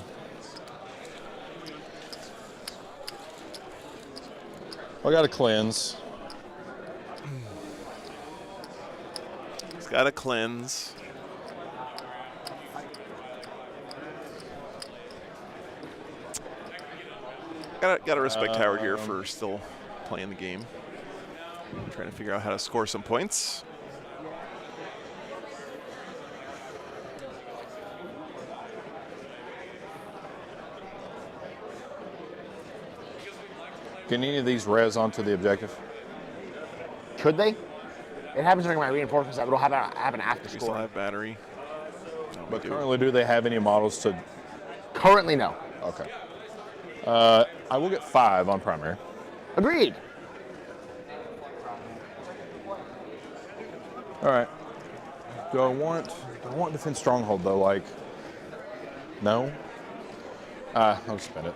I got to cleanse. It's got to cleanse. Gotta respect Howard here for still playing the game. Trying to figure out how to score some points. Can any of these res onto the objective? Could they? It happens during my reinforcements. It'll happen after We still scoring. have battery. No, we But do. currently, do they have any models to? Currently, no. Okay. I will get 5 on primary. Agreed. All right. Do I want defense stronghold though? Like, no. I'll spend it.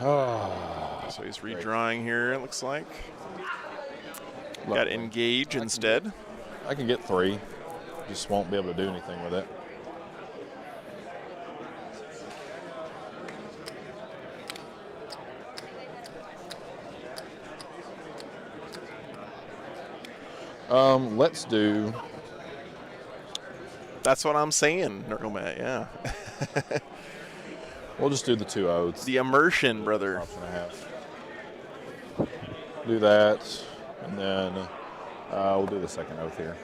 So he's redrawing here, it looks like. Got engage instead. I can get 3. Just won't be able to do anything with it. Let's do. That's what I'm saying, Nurglemat, yeah. We'll just do the 2 oaths. The immersion, brother. Option I have. Do that, and then we'll do the second oath here.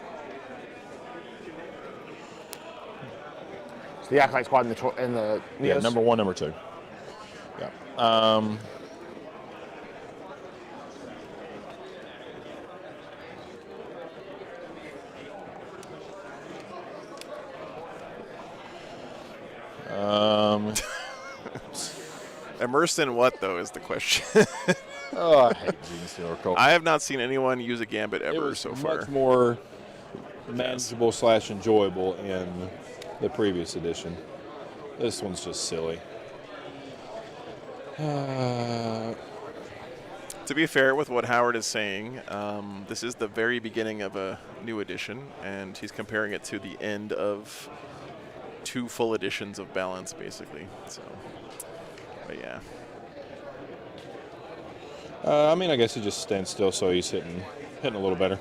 So the Acolyte Squad in the Yeah, Neos. number 1, number 2. Yeah. Immersed in what, though, is the question. Oh, I hate Gene Stealer Colt. I have not seen anyone use a Gambit It ever was so far. much more manageable / enjoyable in the previous edition. This one's just silly. To be fair with what Howard is saying, this is the very beginning of a new edition, and he's comparing it to the end of 2 full editions of Balance, basically. So, but yeah. I mean, I guess he just stands still, so he's hitting a little better.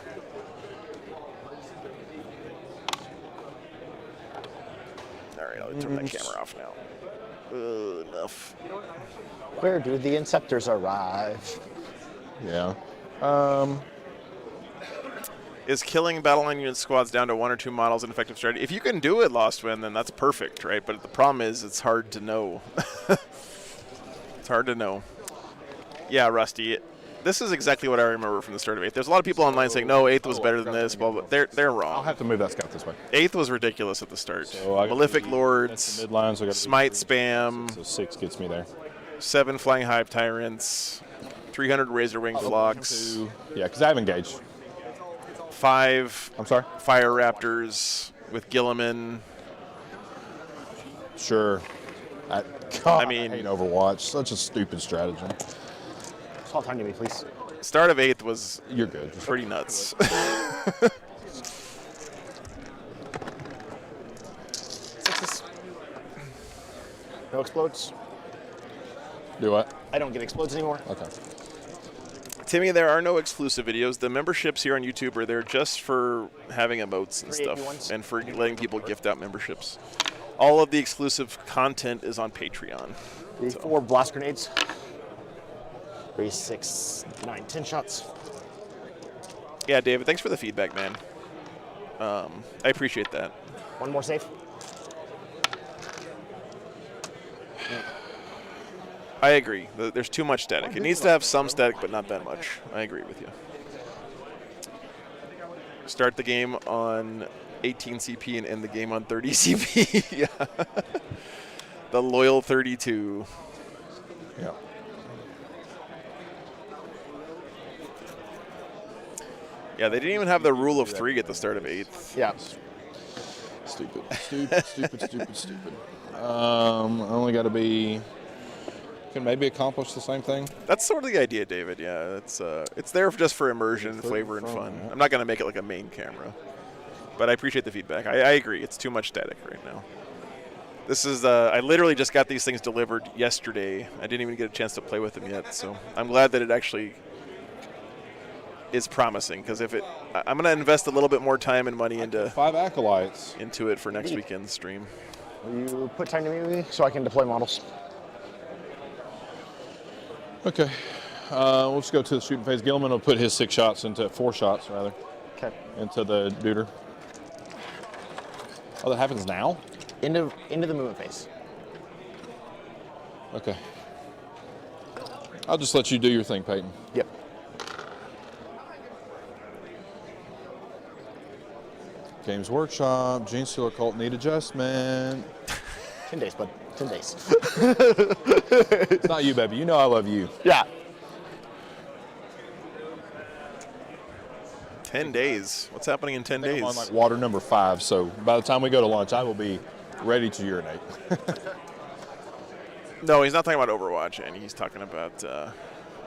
All right, I'll turn that camera off now. Enough. Where do the Inceptors arrive? Yeah. Is killing battle line unit squads down to 1 or 2 models an effective strategy? If you can do it, Lost Wind, then that's perfect, right? But the problem is it's hard to know. It's hard to know. Yeah, Rusty. This is exactly what I remember from the start of 8th. There's a lot of people online saying, no, 8th was better than this, but they're wrong. I'll have to move that scout this way. 8th was ridiculous at the start. So I got Malefic to Lords, that's the midline, so I got to Smite Spam, So 6 gets me there. 7 Flying Hive Tyrants, 300 Razorwing Flocks, Yeah, because I have engaged. 5 I'm sorry? Fire Raptors with Gilliman. Sure. I mean- hate Overwatch. Such a stupid strategy. Small time to me, please. Start of 8th was You're good. pretty nuts. Sixes. No explodes. Do what? I don't get explodes anymore. Okay. Timmy, there are no exclusive videos. The memberships here on YouTube are there just for having emotes and Free stuff, AP1s. and for letting people gift out memberships. All of the exclusive content is on Patreon. 4 blast grenades. 3, 6, 9, 10 shots. Yeah, David, thanks for the feedback, man. I appreciate that. 1 more save. I agree. There's too much static. It needs to have some static, but not that much. I agree with you. Start the game on 18 CP and end the game on 30 CP. Yeah. The loyal 32. Yeah. Yeah, they didn't even have the rule of 3 at the start of 8th. Yeah. Stupid. Stupid. I only got to be... Can maybe accomplish the same thing? That's sort of the idea, David. Yeah, it's there just for immersion, flavor, and fun. I'm not going to make it like a main camera, but I appreciate the feedback. I agree. It's too much static right now. This is I literally just got these things delivered yesterday. I didn't even get a chance to play with them yet, so I'm glad that it actually is promising. Because I'm going to invest a little bit more time and money into 5 acolytes. it for next weekend's stream. Will you put time to me so I can deploy models? Okay. We'll just go to the shooting phase. Gilliman will put his 4 shots, rather, Okay. into the Deuter. Oh, that happens now? Into the movement phase. Okay. I'll just let you do your thing, Peyton. Yep. Games Workshop, Gene Stealer Cult need adjustment. 10 days, bud. 10 days. It's not you, baby. You know I love you. Yeah. 10 days. What's happening in 10 I think days? I'm on like water number 5, so by the time we go to lunch, I will be ready to urinate. No, he's not talking about Overwatch, and he's talking about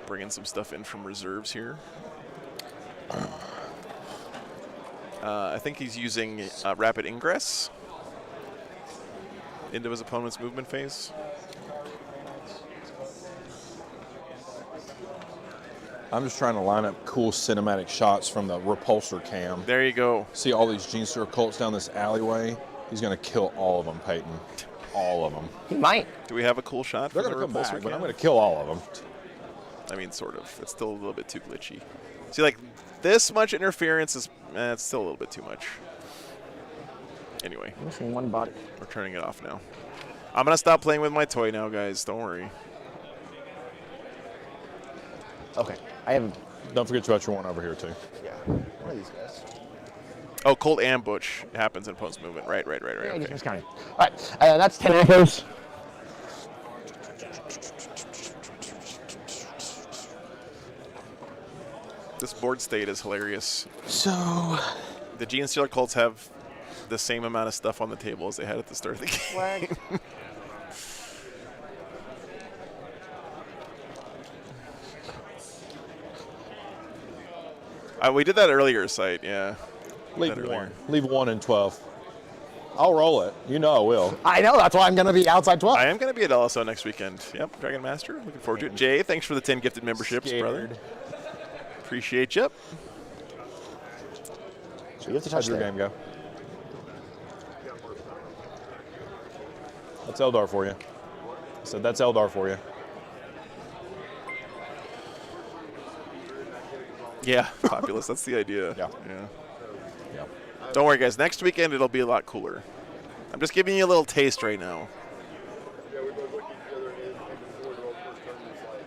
bringing some stuff in from reserves here. I think he's using rapid ingress into his opponent's movement phase. I'm just trying to line up cool cinematic shots from the repulsor cam. There you go. See all these Gene Stealer Cults down this alleyway? He's going to kill all of them, Peyton. All of them. He might. Do we have a cool shot? They're for going the to come repulsor back, but cam? I'm going to kill all of them. I mean, sort of. It's still a little bit too glitchy. See, like, this much interference is it's still a little bit too much. Anyway, Missing 1 body. we're turning it off now. I'm going to stop playing with my toy now, guys. Don't worry. Okay. I have. Don't forget about your one over here, too. Yeah. What are these guys? Oh, cold ambush happens in post movement. Right. Yeah, just Okay. miscounting. All right. That's 10 echoes. This board state is hilarious. So The Gene Stealer Colts have the same amount of stuff on the table as they had at the start of the game. Flag. We did that earlier, site. Yeah. leave That earlier. 1. Leave 1 and 12. I'll roll it. You know I will. I know, that's why I'm going to be outside 12. I am going to be at LSO next weekend. Yep, Dragon Master. Looking forward to it. Jay, thanks for the 10 gifted memberships, brother. Appreciate you. So you have to touch How'd your there. game go? That's Eldar for you. I said that's Eldar for you. Yeah, Populous. That's the idea. Yeah. Yeah. Don't worry, guys. Next weekend, it'll be a lot cooler. I'm just giving you a little taste right now.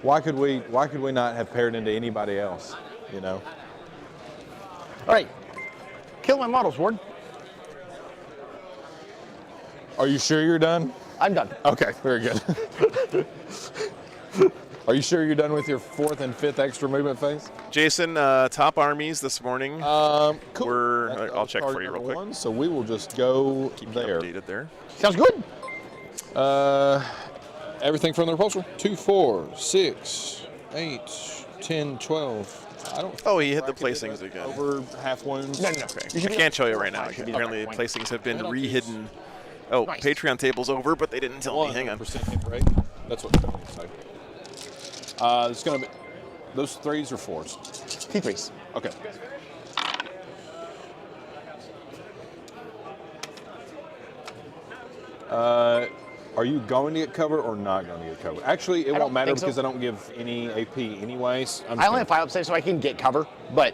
Why could we not have paired into anybody else? You know. All right. Kill my models, Ward. Are you sure you're done? I'm done. Okay, very good. Are you sure you're done with your 4th and 5th extra movement phase? Jason, top armies this morning. Cool. I'll check for you real quick. So we will just go Keep you there. updated there. Sounds good. Everything from the repulsor. 2, 4, 6, 8, 10, 12. I don't. Oh, he hit the placings again. Over half wounds. No. Okay. I can't show you right now. Apparently, the placings have been re-hidden. Oh, Nice. Patreon table's over, but they didn't tell me. Hang on. 100% hit rate. That's what it's say. It's gonna be those 3s or 4s. T3s. Okay. Are you going to get cover or not going to get cover? Actually, it won't don't matter think so. because I don't give any AP anyways. I only have 5 up save, so I can get cover, but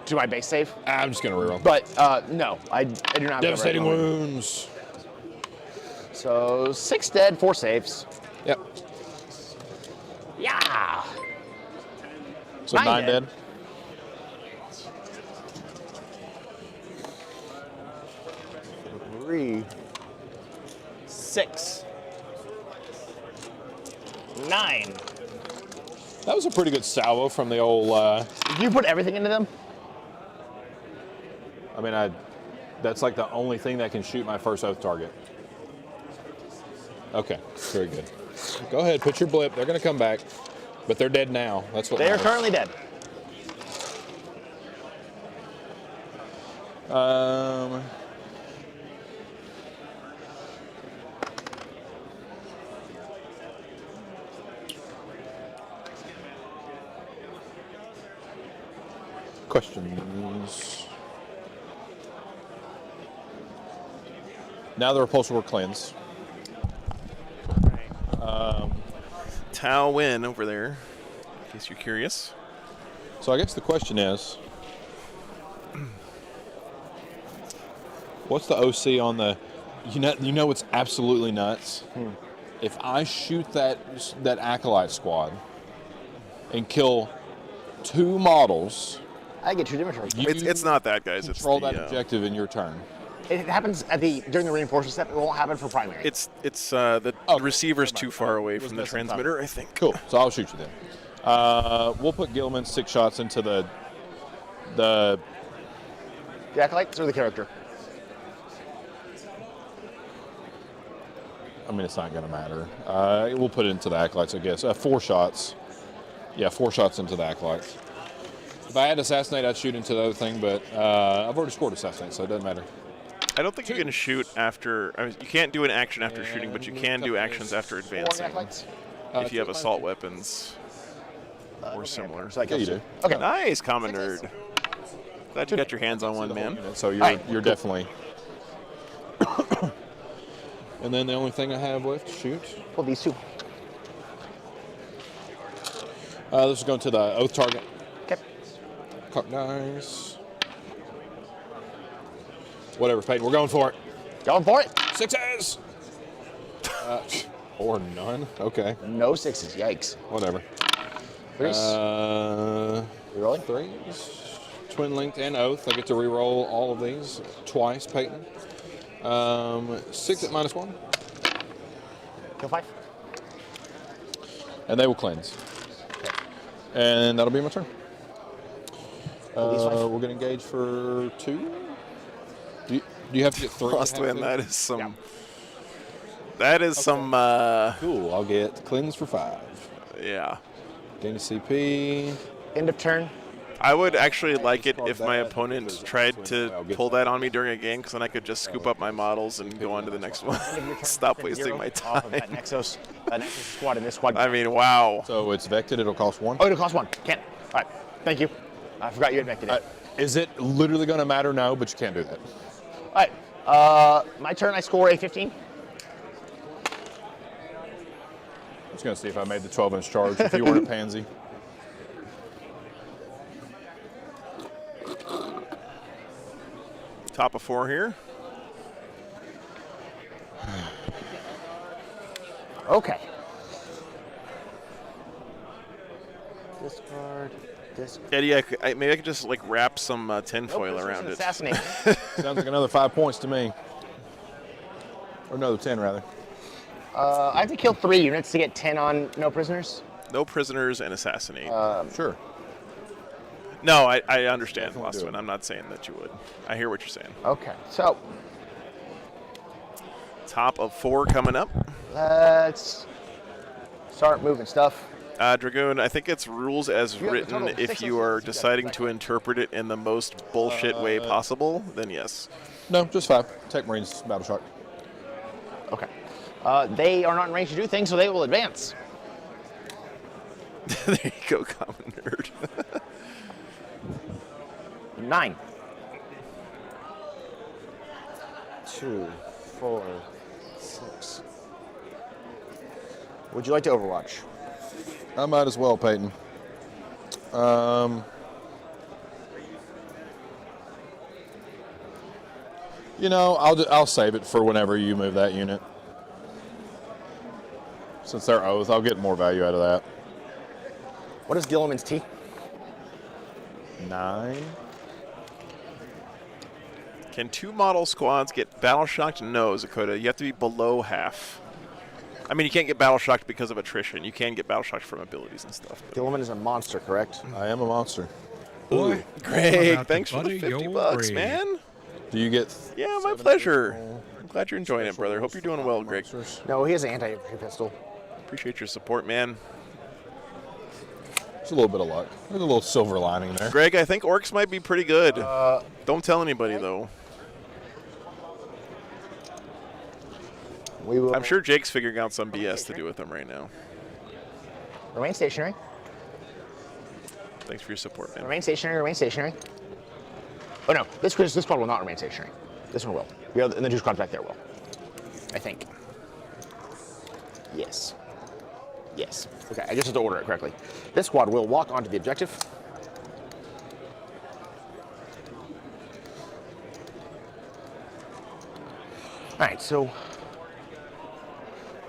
to my base save. I'm just going to reroll. But no, I do not have cover at the Devastating moment. wounds. So 6 dead, 4 saves. Yep. Yeah. So 9 9 dead. dead. Three, 6, 9. That was a pretty good salvo from the old. Did you put everything into them? I mean, that's like the only thing that can shoot my first oath target. Okay, very good. Go ahead, put your blip. They're going to come back, but they're dead now. That's what They are matters. currently dead. Questions? Now the repulsor will cleanse. Tau win over there, in case you're curious. So I guess the question is, what's the OC on the? You know what's absolutely nuts? If I shoot that acolyte squad and kill 2 models, I get 2 inventory. It's not that, guys. It's control the, that objective in your turn. It happens during the reinforcement step. It won't happen for primary. It's the receiver's too far away from the missing time. transmitter, I think. Cool. So I'll shoot you then. We'll put Gilman 6 shots into the The acolytes or the character? I mean, it's not going to matter. We'll put it into the acolytes, I guess. 4 shots. Yeah, 4 shots into the acolytes. If I had assassinate, I'd shoot into the other thing, but I've already scored assassinate, so it doesn't matter. I don't think you can shoot after. I mean, you can't do an action after shooting, but you can do actions after 4 advancing acolytes? if you have assault weapons or similar. So I Yeah, kill you 2. do. Okay. Nice, common nerd. Glad you got your hands on one, man. So you're definitely. And then the only thing I have left to shoot. Pull these 2. This is going to the oath target. Okay. Cock dice. Whatever, Peyton. We're going for it. Going for it. 6s. Or none. Okay. No 6s. Yikes. Whatever. 3s. Rolling. 3s. Twin linked and oath. I get to re-roll all of these twice, Peyton. 6 at -1. Kill 5. And they will cleanse. And that'll be my turn. We're going to engage for 2. Do you have to get 3? Must win. That is some. Yeah. That is some. Cool. I'll get cleanse for 5. Yeah. Gain a CP. End of turn. I would actually like it if my that, opponent because tried that's to when I'll get pull that. that on me during a game, because then I could just scoop up my models and go on to the next one. End of your turn, Stop spend wasting 0 my off of time. that Nexus squad and this squad. I mean, wow. So it's vected. It'll cost 1. Oh, it'll cost 1. Can't. All right. Thank you. I forgot you had vected it. Is it literally going to matter? No, but you can't do that. All right. My turn. I score a 15. I'm just going to see if I made the 12-inch charge. If you weren't a pansy. Top of 4 here. Okay. Discard. Eddie, maybe I could just like wrap some tinfoil Nope, around it. Assassinate. Sounds like another 5 points to me. Or another 10, rather. I have to kill 3 units to get 10 on no prisoners. No prisoners and assassinate. Sure. No, I understand, Definitely Lost do One. it. I'm not saying that you would. I hear what you're saying. Okay, so Top of 4 coming up. let's start moving stuff. Dragoon, I think it's rules as have a written. total of If 6 you are assistants, you got deciding it. to interpret it in the most bullshit way possible, then yes. No, just 5. Tech Marines, Battle Shock. Okay. They are not in range to do things, so they will advance. There you go, common nerd. 9. 2, 4, 6. Would you like to Overwatch? I might as well, Peyton. You know, I'll save it for whenever you move that unit. Since they're oath, I'll get more value out of that. What is Gilliman's T? 9. Can 2 model squads get battle shocked? No, Zakota. You have to be below half. I mean, you can't get battle shocked because of attrition. You can get battle shocked from abilities and stuff. but- Gilliman is a monster, correct? I am a monster. Boy, I'm Greg, about to thanks for the butter 50 your bucks, brain. man. Do you get? Yeah, my 7 pleasure. additional I'm glad you're enjoying it, brother. Hope you're doing well, Greg. monsters? No, he has an anti-infantry pistol. Appreciate your support, man. It's a little bit of luck. There's a little silver lining there. Greg, I think orcs might be pretty good. Don't tell anybody, though. We will I'm sure Jake's figuring out some BS to do with them right now. remain stationary. Thanks for your support, man. Remain stationary. Remain stationary. Oh no, this squad will not remain stationary. This one will. The other, and the 2 squads back there will. I think. Yes. Yes. Okay, I just have to order it correctly. This squad will walk onto the objective. All right, so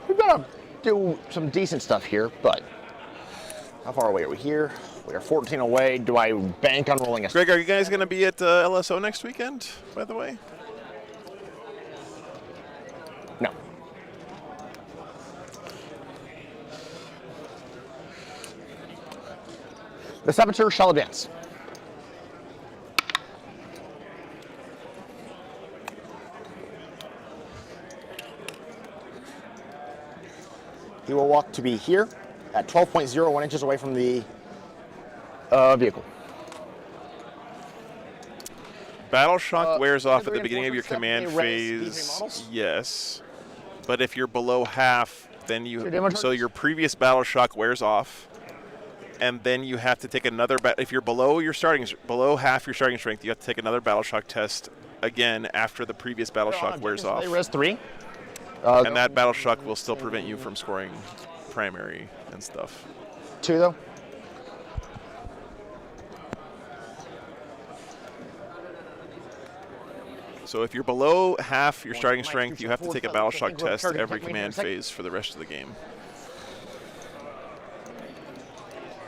we've got to do some decent stuff here, but how far away are we here? We are 14 away. Do I bank on rolling a... Greg, are you guys going to be at LSO next weekend, by the way? No. The saboteur shall advance. He will walk to be here at 12.01 inches away from the vehicle. Battle shock wears off at the the beginning of your command reinforcements phase. definitely raise D3 models? Yes. But if you're below half, then Your you... demo So targets? your previous battle shock wears off. And then you have to take another... If you're below half your starting strength, you have to take another battle shock test again after the previous battle shock wears off. They res 3. And that battle shock will still prevent you from scoring primary and stuff. 2 though. So if you're below half your starting might strength, shoot you you have to forward take a further. battle So shock think we're test targeting every tech command for a second. phase for the rest of the game.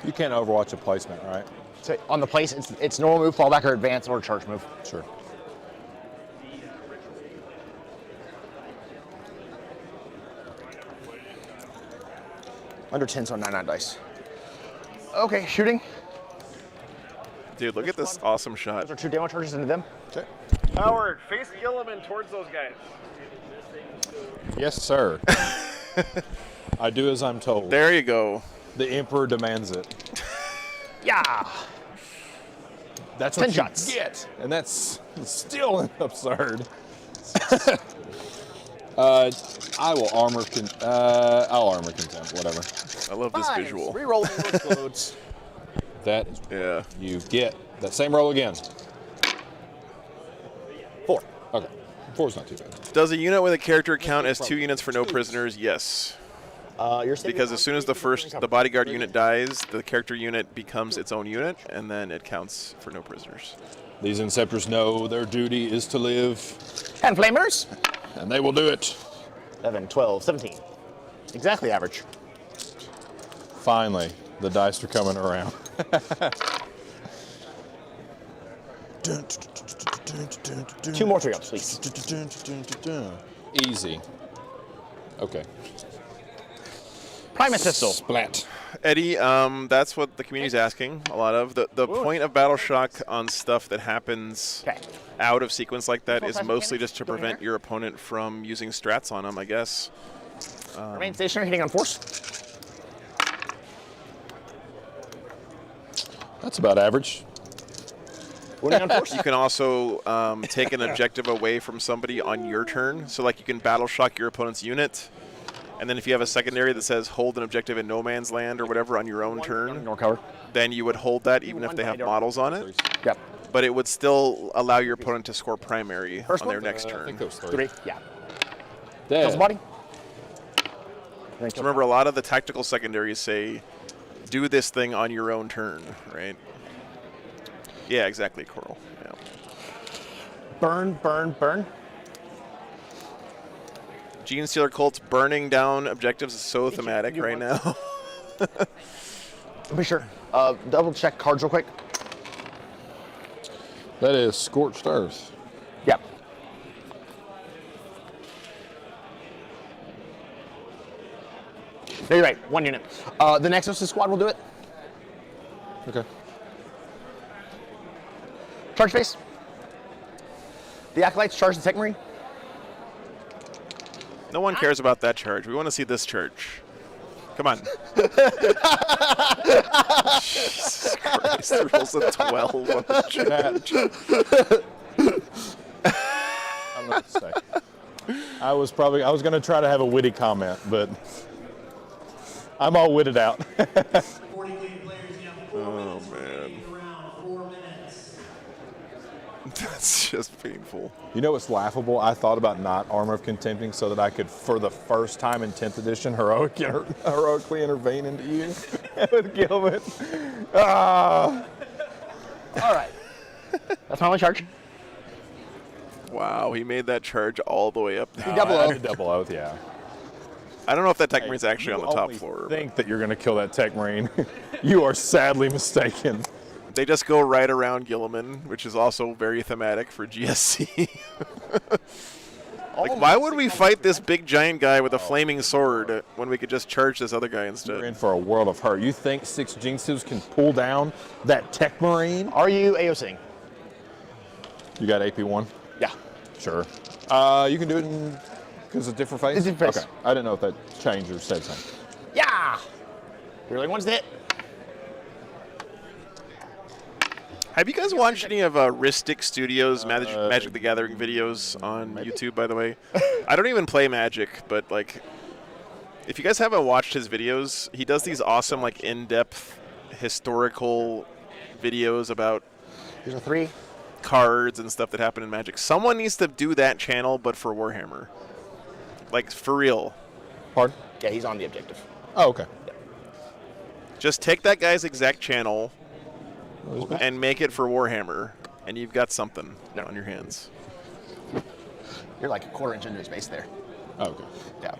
You can't overwatch a placement, right? So on the place, it's normal move, fallback, or advance, or charge move. Sure. Under 10, so 9 dice. Okay, shooting. Dude, look at this awesome shot. Those are 2 demo charges into them. Okay. Howard, face Gilliman towards those guys. Yes, sir. I do as I'm told. There you go. The Emperor demands it. Yeah. That's what 10 you shots. get, and that's still absurd. I will armor. I'll armor contempt. Whatever. I love this visual. Reroll the codes. That is Yeah. you get that same roll again. 4. Okay. 4's not too bad. Does a unit with a character count as 2 units for no prisoners? Yes. Because as soon as the bodyguard unit dies, the character unit becomes its own unit, and then it counts for no prisoners. These Inceptors know their duty is to live, And flamers. and they will do it. 11, 12, 17. Exactly average. Finally, the dice are coming around. 2 more 3-ups, please. Easy. Okay. Primus pistol. Splat. Eddie, that's what the community's asking a lot of. The point of Battle Shock on stuff that happens Okay. out of sequence like that is Full-size mostly mechanics? just to Go in prevent there. your opponent from using strats on them, I guess. Remain stationary, hitting on force. That's about average. Wounding on force. You can also take an objective away from somebody on your turn. So like you can Battle Shock your opponent's unit, and then if you have a secondary that says hold an objective in no man's land or whatever on your own turn, Ignore cover. then you would hold that even if they have models on it. Yep. But it would still allow your opponent to score primary First on their one? next I turn. think that was 3. Yeah. Dead. Kills the body. Then So remember, a lot of the tactical secondaries say, do this thing on your own turn, right? Yeah, exactly, Coral. Yeah. burn, burn, burn. Gene Stealer Cults burning down objectives is so thematic you right want- now. Be sure. Double check cards real quick. That is Scorched Earth. Yep. No, you're right. 1 unit. The Nexus squad will do it. Okay. Charge base. The Acolytes charge the Tech Marine. No one cares about that charge. We want to see this charge. Come on. Jesus Christ. It rolls a 12 on the charge. I'm not to say. I was going to try to have a witty comment, but I'm all witted out. 40 game players, you have 4 Oh, minutes man. remaining in the round, 4 minutes. That's just painful. You know what's laughable? I thought about not Armor of Contempting so that I could, for the first time in 10th edition, heroically intervene into you with Gilman. Ah. All right. That's my only charge. Wow, he made that charge all the way up there. Double I O. did double oath, yeah. I don't know if that Tech Marine's actually on the top only floor. Think that you're going to kill that Tech Marine. You are sadly mistaken. They just go right around Gilliman, which is also very thematic for GSC. Like, why would we fight this big giant guy with a flaming sword when we could just charge this other guy You're instead? in for a world of hurt. You think 6 Jinxes can pull down that Tech Marine? Are you AOCing? You got AP1? Yeah. Sure. You can do it because it's a different face? It's a different face. Okay. I didn't know if that changed or said something. Yeah. Really wants to hit. Have you guys watched any of Ristic Studios Magic the Gathering videos on YouTube, by the way? I don't even play Magic, but, like, if you guys haven't watched his videos, he does these awesome, like, in-depth historical videos about Here's a 3. cards and stuff that happened in Magic. Someone needs to do that channel, but for Warhammer. Like, for real. Pardon? Yeah, he's on the objective. Oh, okay. Just take that guy's exact channel and make it for Warhammer, and you've got something on your hands. You're like a 1/4 inch into his base there. Oh, okay. Yeah.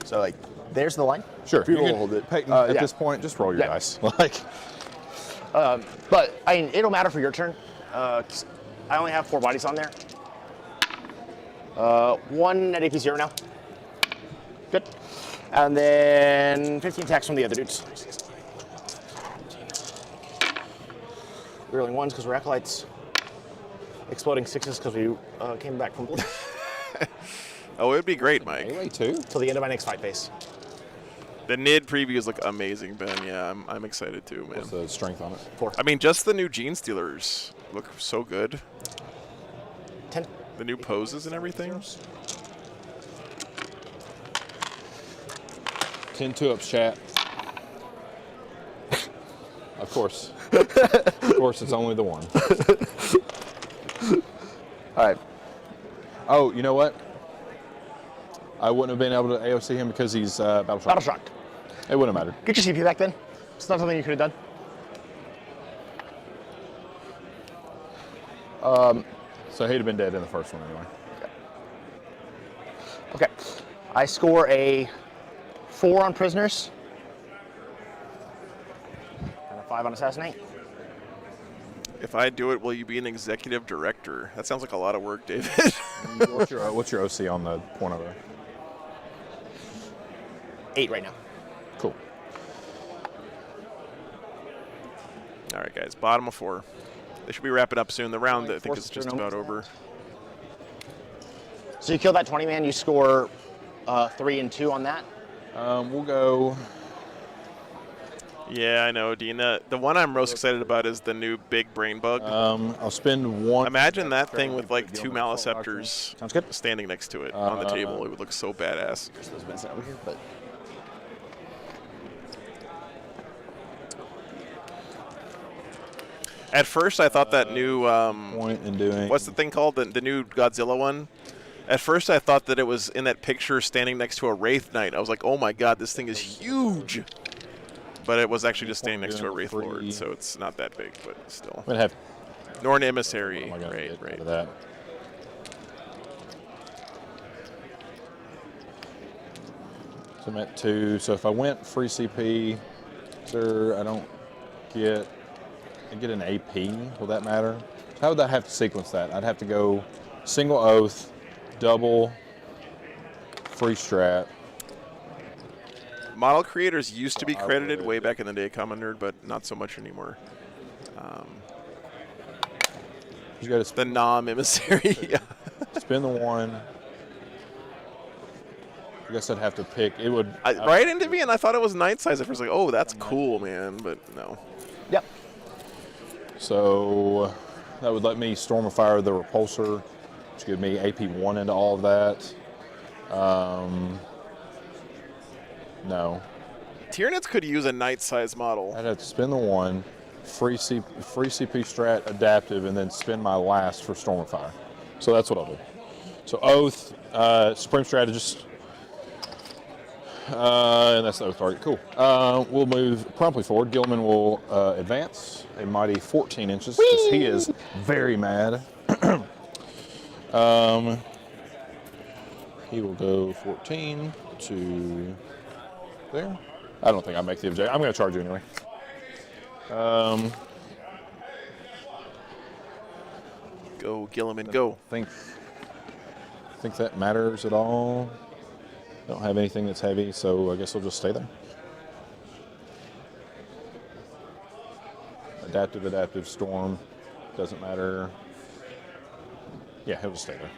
So, like, there's the line. Sure. If you can hold it. Peyton, Yeah. at this point, just roll your Yeah. dice. Like, But, I mean, it'll matter for your turn. 'Cause I only have 4 bodies on there. 1 at AP 0 now. Good. And then 15 attacks from the other dudes. Reeling 1s because we're Acolytes. Exploding 6s because we came back from Oh, it would be great, Mike. Melee too. till the end of my next fight phase. The NID previews look amazing, Ben. Yeah, I'm excited too, man. What's the strength on it? 4. I mean, just the new Gene Stealers look so good. 10. The new poses and everything. 10 2-ups, chat. Of course. Of course, it's only the one. All right. Oh, you know what? I wouldn't have been able to AOC him because he's battle shocked. Battle shocked. It wouldn't have mattered. Get your CP back then. It's not something you could have done. So he'd have been dead in the first one anyway. Okay. I score a 4 on prisoners. And a 5 on assassinate. If I do it, will you be an executive director? That sounds like a lot of work, David. What's your OC on the point over there? 8 right now. Cool. All right, guys, bottom of 4. They should be wrapping up soon. The round, I think, is just about over. So you kill that 20 man, you score 3 and 2 on that. We'll go. Yeah, I know, Dean. The one I'm most excited about is the new big brain bug. I'll spend 1. Imagine that thing with like 2 Maliceptors Sounds good. standing next to it on the table. It would look so badass. There's Vincent over here, but At first, I thought that new Point in doing. what's the thing called? The new Godzilla one? At first, I thought that it was in that picture standing next to a Wraith Knight. I was like, oh my god, this thing is huge. But it was actually just standing next to a Wraith Lord, so it's not that big, but still. I'm gonna have. Nor an Emissary. What am I gonna Right, get right. out of that? So I'm at 2. So if I went free CP, sir, I don't get. I get an AP. Will that matter? How would I have to sequence that? I'd have to go single oath, double, free strat. Model creators used to be credited way back in the day, Common Nerd, but not so much anymore. You got to The Emissary. Yeah. spin the 1. I guess I'd have to pick. It would. Right into me, and I thought it was Night Size at first. Like, oh, that's cool, man, but no. yep. So that would let me storm of fire the repulsor, which give me AP 1 into all of that. No. Tyranids could use a Night Size model. I'd have to spin the 1, free CP strat adaptive, and then spin my last for storm of fire. So that's what I'll do. So oath, supreme strategist, and that's the oath target. Cool. We'll move promptly forward. Gilman will advance a mighty 14 inches because he is very mad. He will go 14 to there. I don't think I make the objective. I'm going to charge you anyway. Go, Gilliman, go. Think that matters at all. Don't have anything that's heavy, so I guess I'll just stay there. Adaptive, storm, doesn't matter. Yeah, he'll just stay there.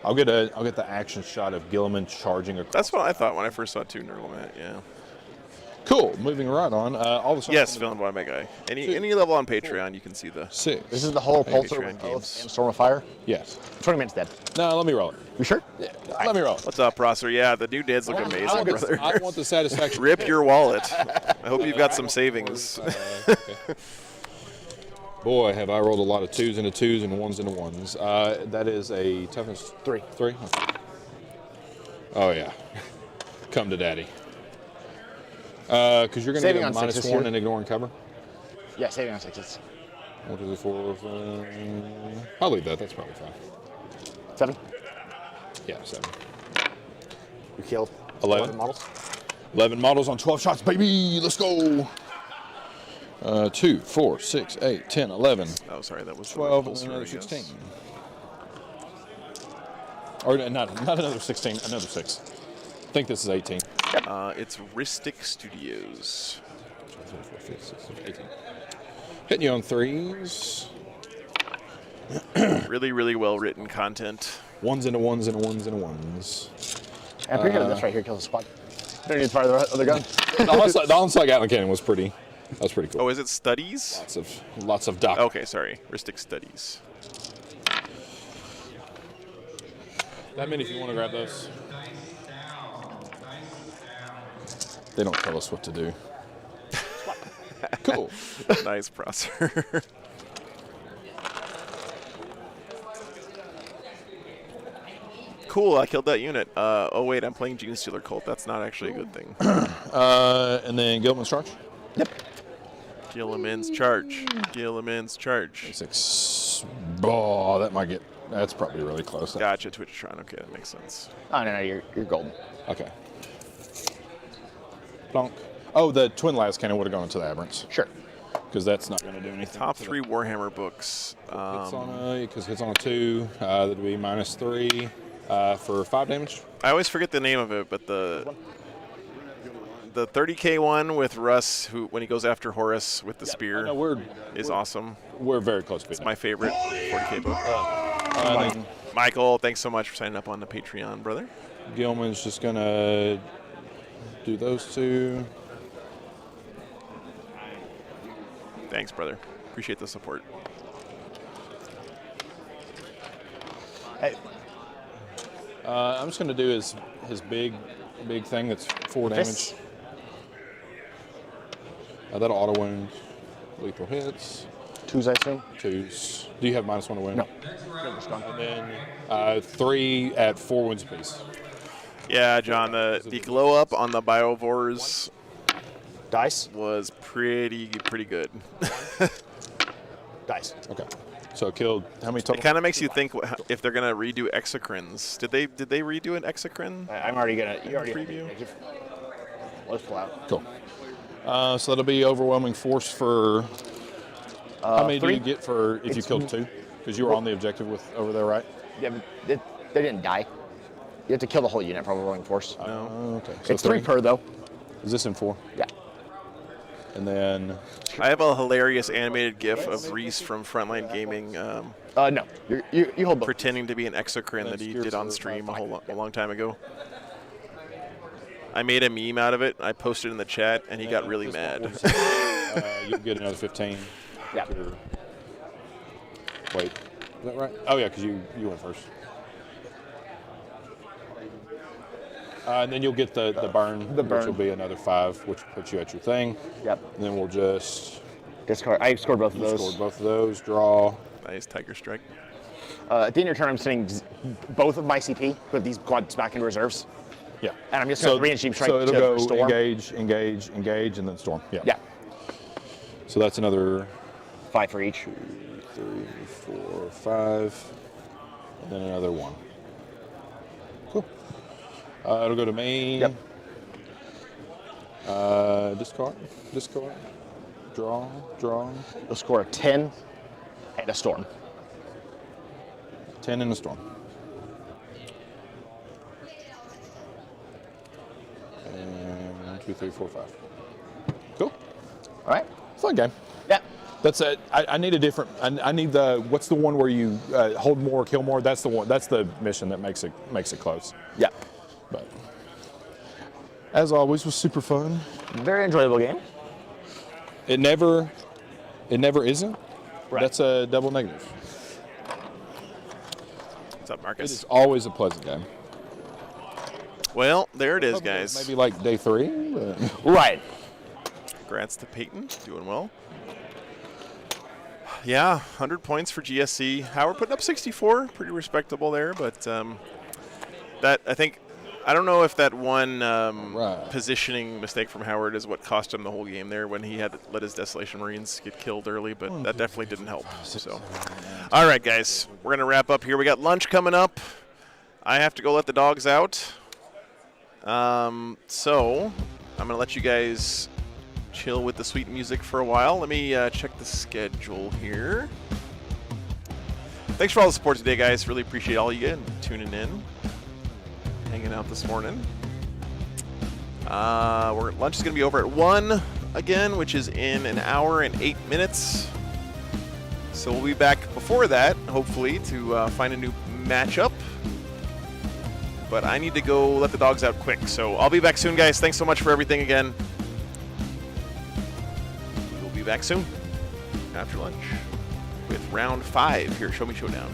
I'll get the action shot of Gilliman charging across. That's what I thought when I first saw 2 Nurglemat, yeah. Cool. Moving right on. All the Yes, Villain Boy, my guy. Any level on Patreon, you can see the 6. This is the whole Patreon pulsar with games. oath and storm of fire. Yes. 20 minutes dead. No, let me roll it. You sure? Yeah, let me roll it. What's up, Prosser? Yeah, the new dads look amazing, brother. I want the satisfaction. Rip your wallet. I hope you've got some savings. Okay. Boy, have I rolled a lot of 2s into 2s and 1s into 1s. That is a toughness 3. 3? Okay. Oh, yeah. Come to daddy. Because you're going to Saving get a on -1 sixes here. and ignoring cover. Yeah, saving on 6s. 1, 2, 3, 4, 5. I'll leave that. That's probably fine. 7. Yeah, 7. You killed 11 models. 11 models on 12 shots, baby. Let's go. 2, 4, 6, 8, 10, 11. Oh, sorry, that was 12 and repulsor, another I guess. 16. Or not another 16, another 6. I think this is 18. It's Ristic Studios. 18. Hitting you on 3s. Really, really well written content. Ones into ones into ones into ones. I'm pretty good at this right here, kill the squad. Don't need to fire the other gun. The onside Gatling cannon was pretty. That was pretty cool. Oh, is it studies? Lots of doc. Okay, sorry. Ristic studies. That many if you want to grab those. They don't tell us what to do. Cool. Nice, Prosser. Cool, I killed that unit. Oh, wait, I'm playing Gene Stealer Cult. That's not actually a good thing. And then Gilman's charge. Yep. Gilliman's charge. Gilliman's charge. 6. Oh, that might get. That's probably really close. Gotcha, Twitchtron. Okay, that makes sense. Oh, no, you're golden. Okay. Plonk. Oh, the twin las cannon would have gone into the aberrants. Sure. Because that's not going to do anything. Top 3 Warhammer books. Hits on a 2. That'd be -3 for 5 damage. I always forget the name of it, but the 30k one with Russ, who when he goes after Horus with the spear, is awesome. We're very close to it. It's my favorite 40k book. Then Michael, thanks so much for signing up on the Patreon, brother. Gilman's just going to do those 2. Thanks, brother. Appreciate the support. Hey, I'm just going to do his big thing that's 4 damage. Fists. That'll auto wound. Lethal hits. 2s, I assume? 2s. Do you have -1 to wound? No. And then 3 at 4 wounds apiece. Yeah, John, the glow up on the Biovores Dice? was pretty good. Dice. Okay. So killed how many total? It kind of makes you think if they're gonna redo Exocrines. Did they redo an Exocrine? I'm already gonna. You already Preview. Let's pull out. Cool. So that'll be overwhelming force for. How many 3? do you get for if you killed 2? Because you were on the objective with over there, right? Yeah, but they didn't die. You have to kill the whole unit, probably rolling force. No. Okay. So It's 3 per, though. Is this in 4? Yeah. And then. I have a hilarious animated GIF of Reese from Frontline Gaming No. You hold both. pretending to be an Exocrine that he did on stream a long time ago. I made a meme out of it. I posted it in the chat, and he got really mad. You get another 15. Yeah. Wait, is that right? Oh yeah, because you went first. And then you'll get the burn, which will be another 5, which puts you at your thing. Yep. And then we'll just Discard. I scored both of you those. scored both of those. Draw. Nice Tiger Strike. At the end of your turn, I'm sending both of my CP, put these quads back into reserves. Yeah. And I'm just going to 3-inch deep strike So it'll to go storm. engage, engage, engage, and then storm. Yeah. Yeah. So that's another 5 for each. 3, 4, 5, and then another 1. Cool. It'll go to main. Yep. Discard. Draw. You'll score a 10 and a storm. 10 in a storm. And 1, 2, 3, 4, 5. Cool. All right. Fun game. Yeah. That's it. I need a different. I need the. What's the one where you hold more, kill more? That's the one. That's the mission that makes it close. Yeah. But as always, was super fun. Very enjoyable game. It never isn't. Right. That's a double negative. What's up, It Marcus? is always a pleasant game. Well, there it is, guys. Maybe like day 3. But Right. Congrats to Peyton, doing well. Yeah, 100 points for GSC. Howard putting up 64, pretty respectable there. But that I don't know if that one positioning mistake from Howard is what cost him the whole game there when he had to let his Desolation Marines get killed early. But that definitely didn't help. So, all right, guys, we're gonna wrap up here. We got lunch coming up. I have to go let the dogs out. So I'm gonna let you guys chill with the sweet music for a while. Let me check the schedule here. Thanks for all the support today, guys. Really appreciate all you tuning in, hanging out this morning. Lunch is going to be over at 1 again, which is in an hour and 8 minutes. So we'll be back before that, hopefully, to find a new matchup. But I need to go let the dogs out quick. So I'll be back soon, guys. Thanks so much for everything again. We'll be back soon after lunch with round 5 here at Show Me Showdown.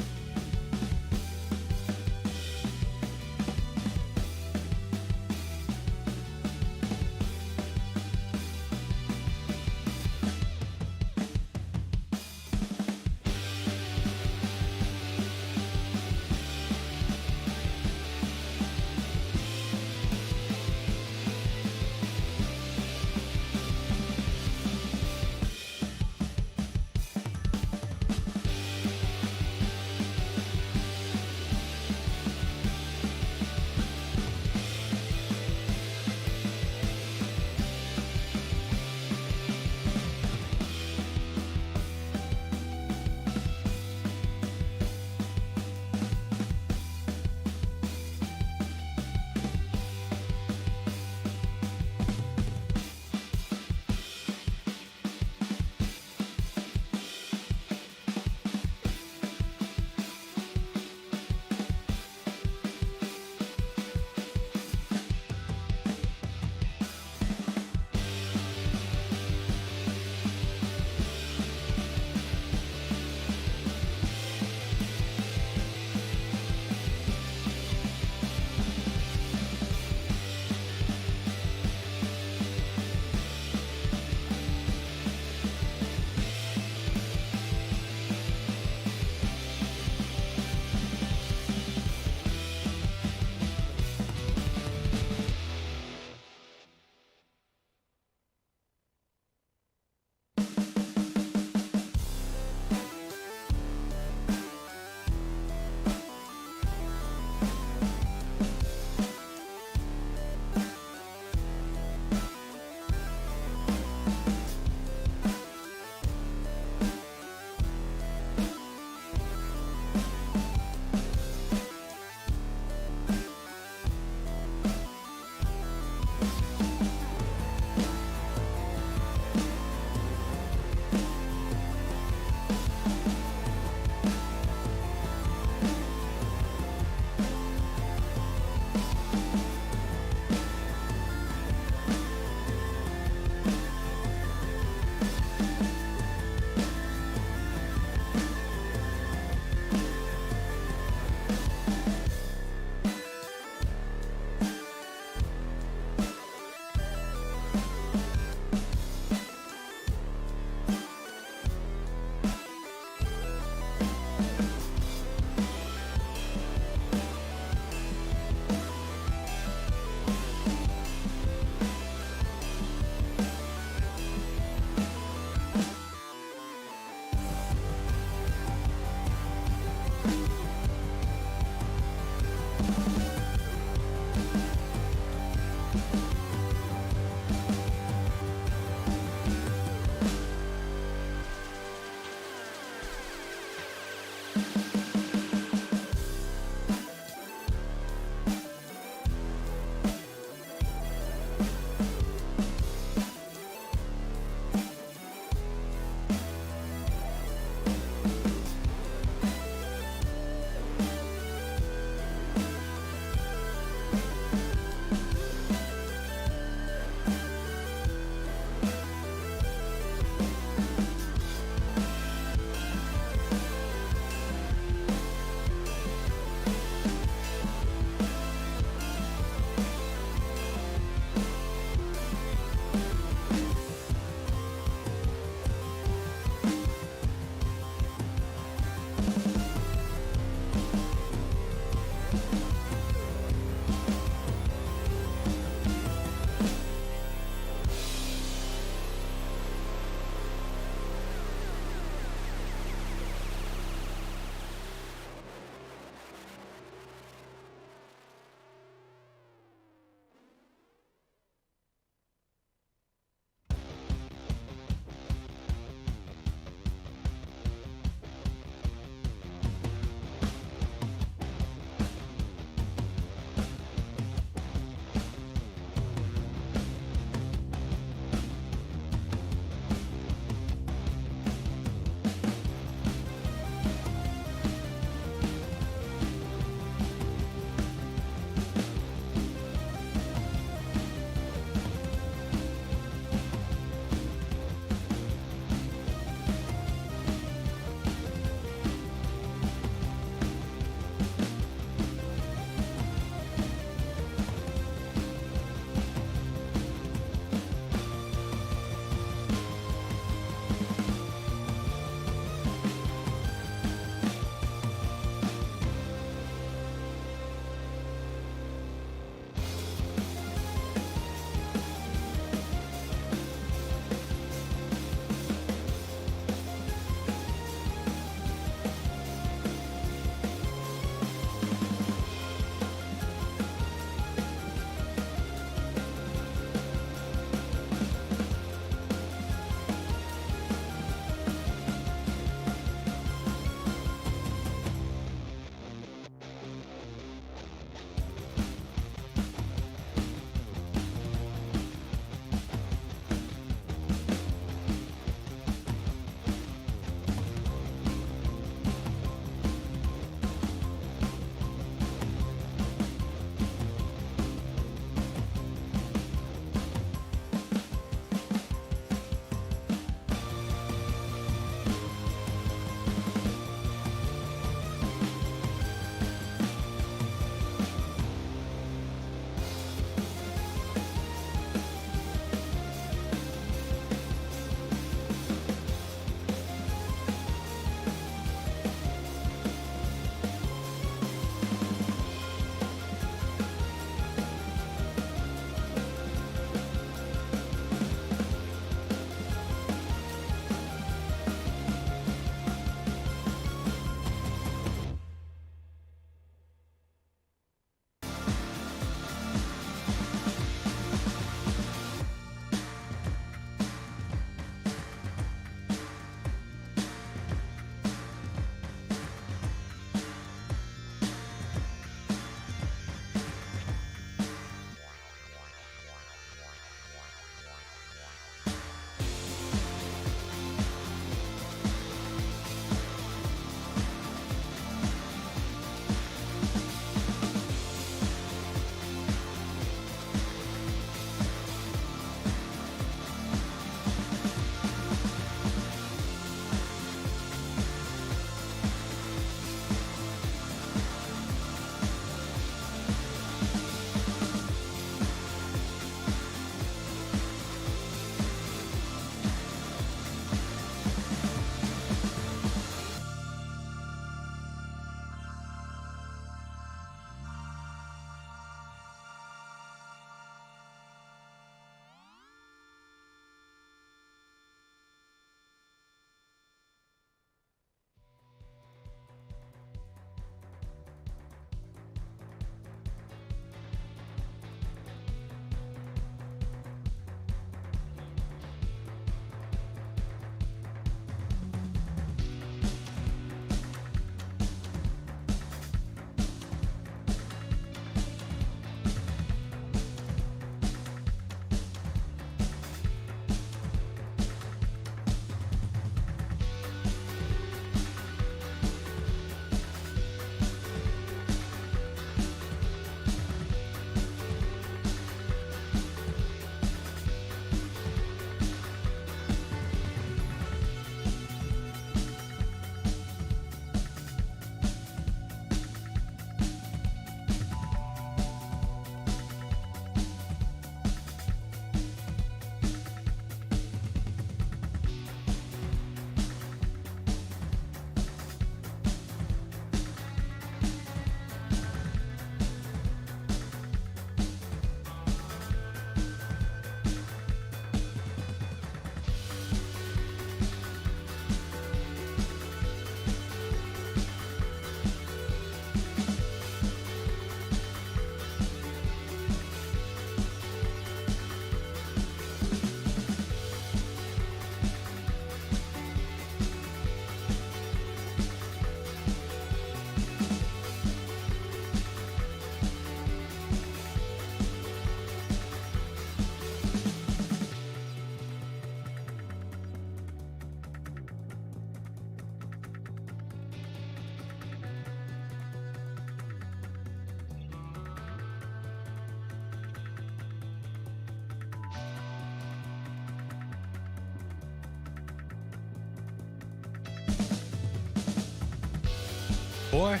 Boy,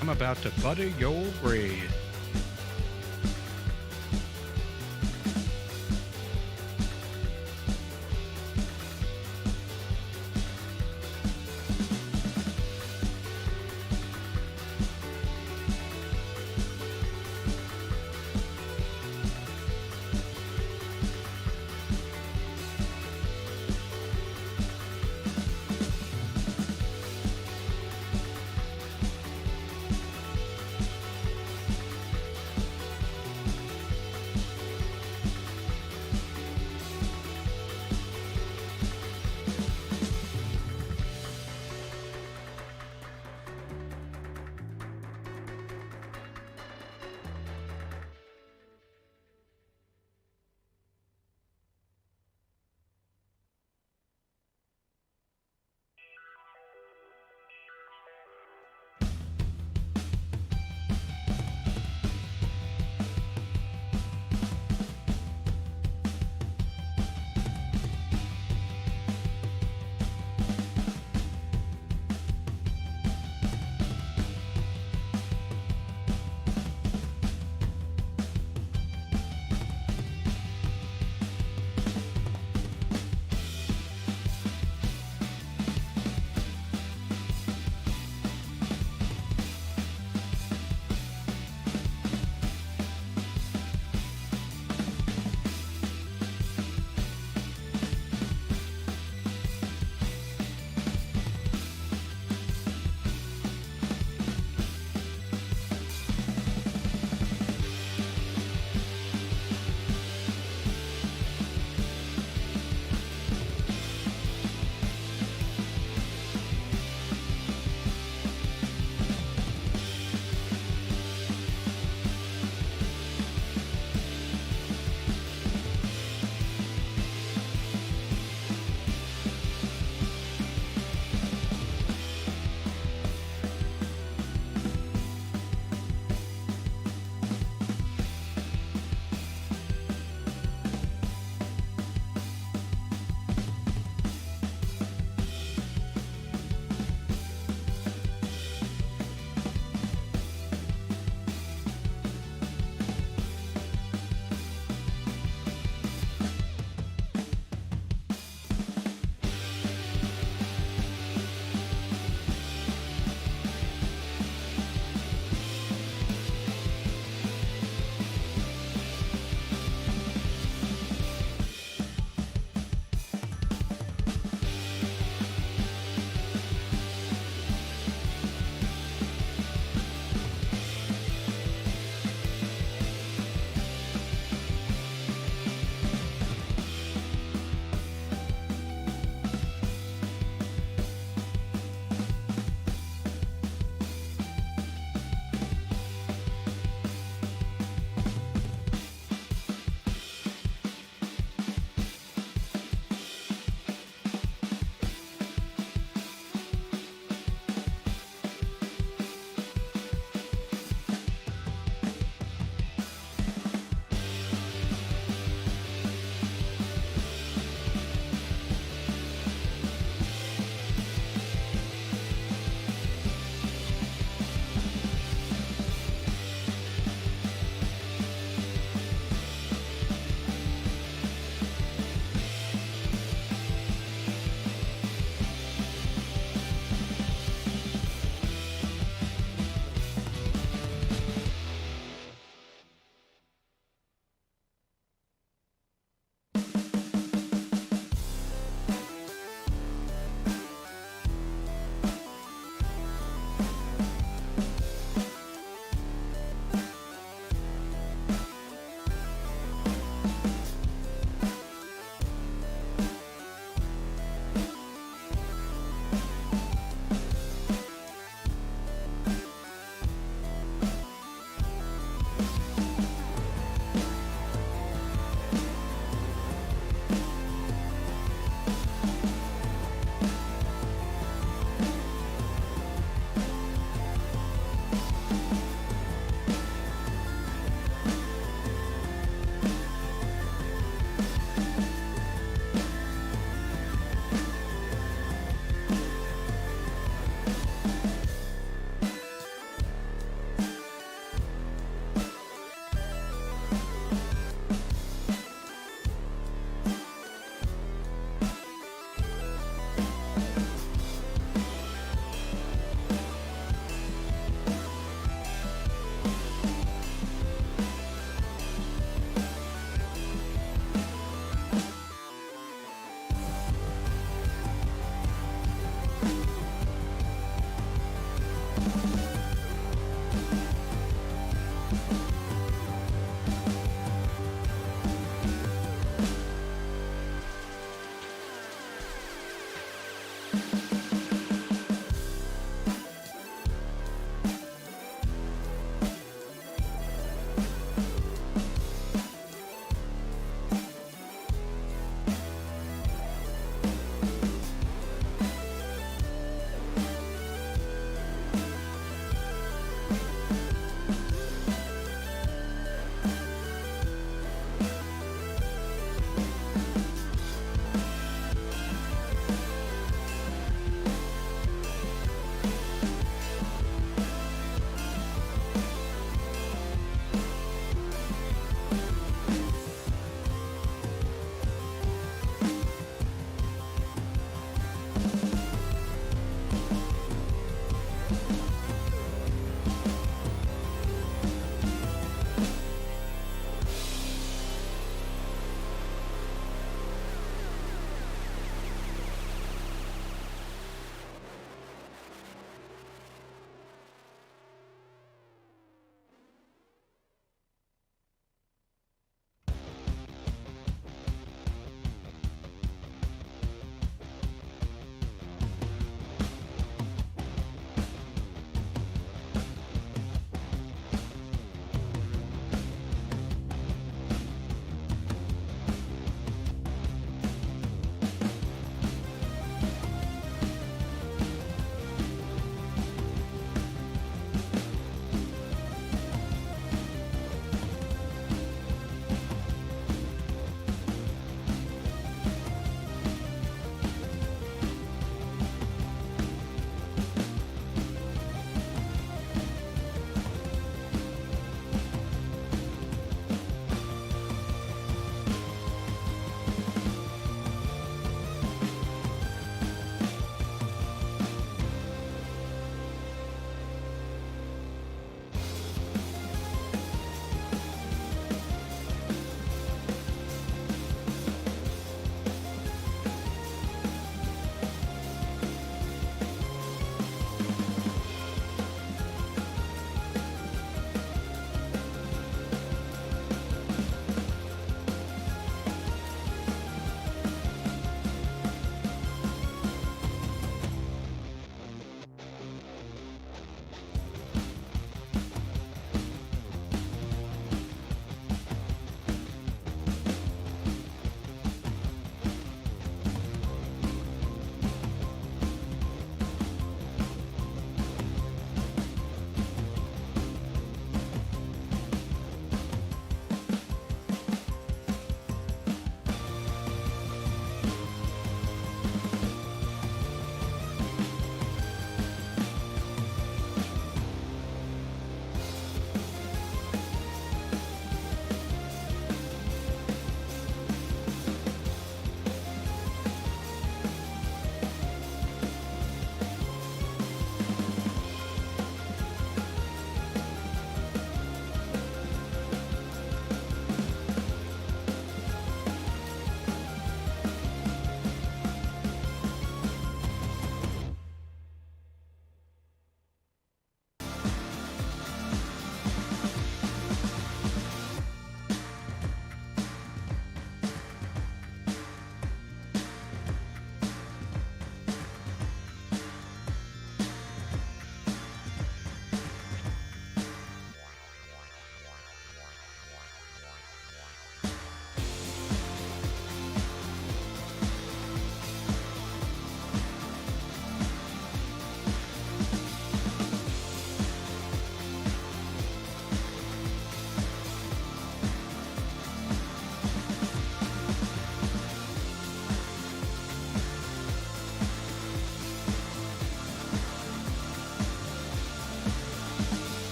I'm about to butter your bread.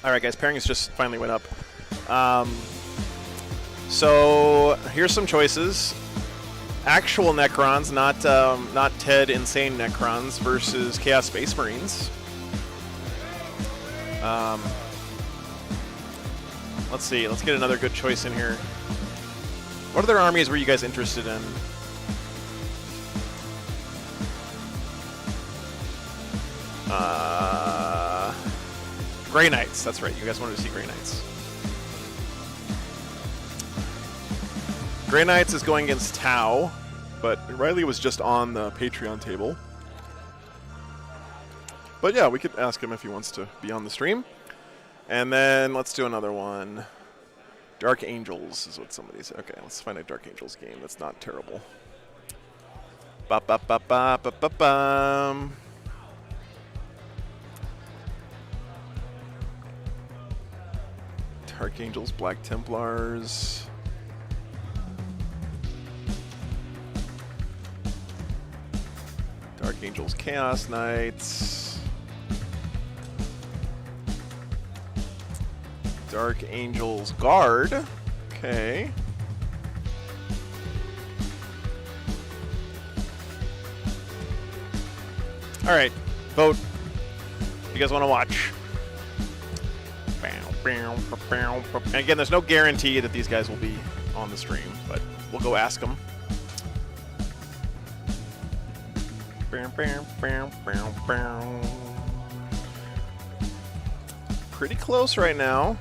All right, guys, pairings just finally went up. So here's some choices. Actual Necrons, not Ted Insane Necrons versus Chaos Space Marines. Let's see. Let's get another good choice in here. What other armies were you guys interested in? Grey Knights. That's right. You guys wanted to see Grey Knights. Grey Knights is going against Tau, but Riley was just on the Patreon table. But yeah, we could ask him if he wants to be on the stream. And then let's do another one. Dark Angels is what somebody said. Okay, let's find a Dark Angels game that's not terrible. Ba-ba-ba-ba-ba-ba-bum. Dark Angels, Black Templars. Dark Angels, Chaos Knights. Dark Angels, Guard. Okay. All right, vote. You guys want to watch? And again, there's no guarantee that these guys will be on the stream, but we'll go ask them. Pretty close right now.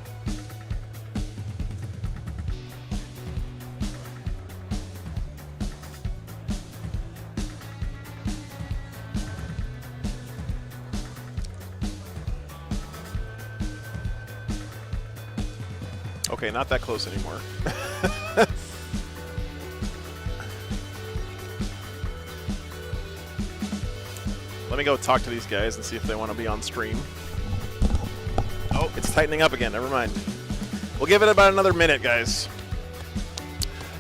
Okay, not that close anymore. Let me go talk to these guys and see if they want to be on stream. Oh, it's tightening up again. Never mind. We'll give it about another minute, guys.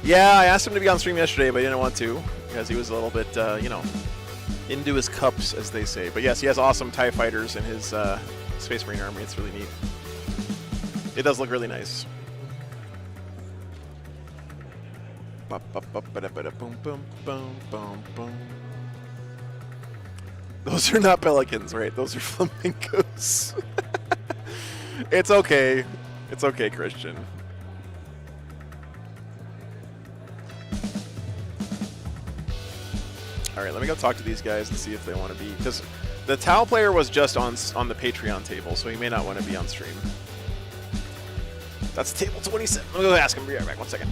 Yeah, I asked him to be on stream yesterday, but he didn't want to because he was a little bit, you know, into his cups, as they say. But yes, he has awesome TIE fighters in his Space Marine army. It's really neat. It does look really nice. Those are not pelicans, right? Those are flamingos. It's okay. It's okay, Christian. All right, let me go talk to these guys and see if they want to be, because the Tau player was just on the Patreon table, so he may not want to be on stream. That's table 27. Let me go ask him. Be right back. 1 second.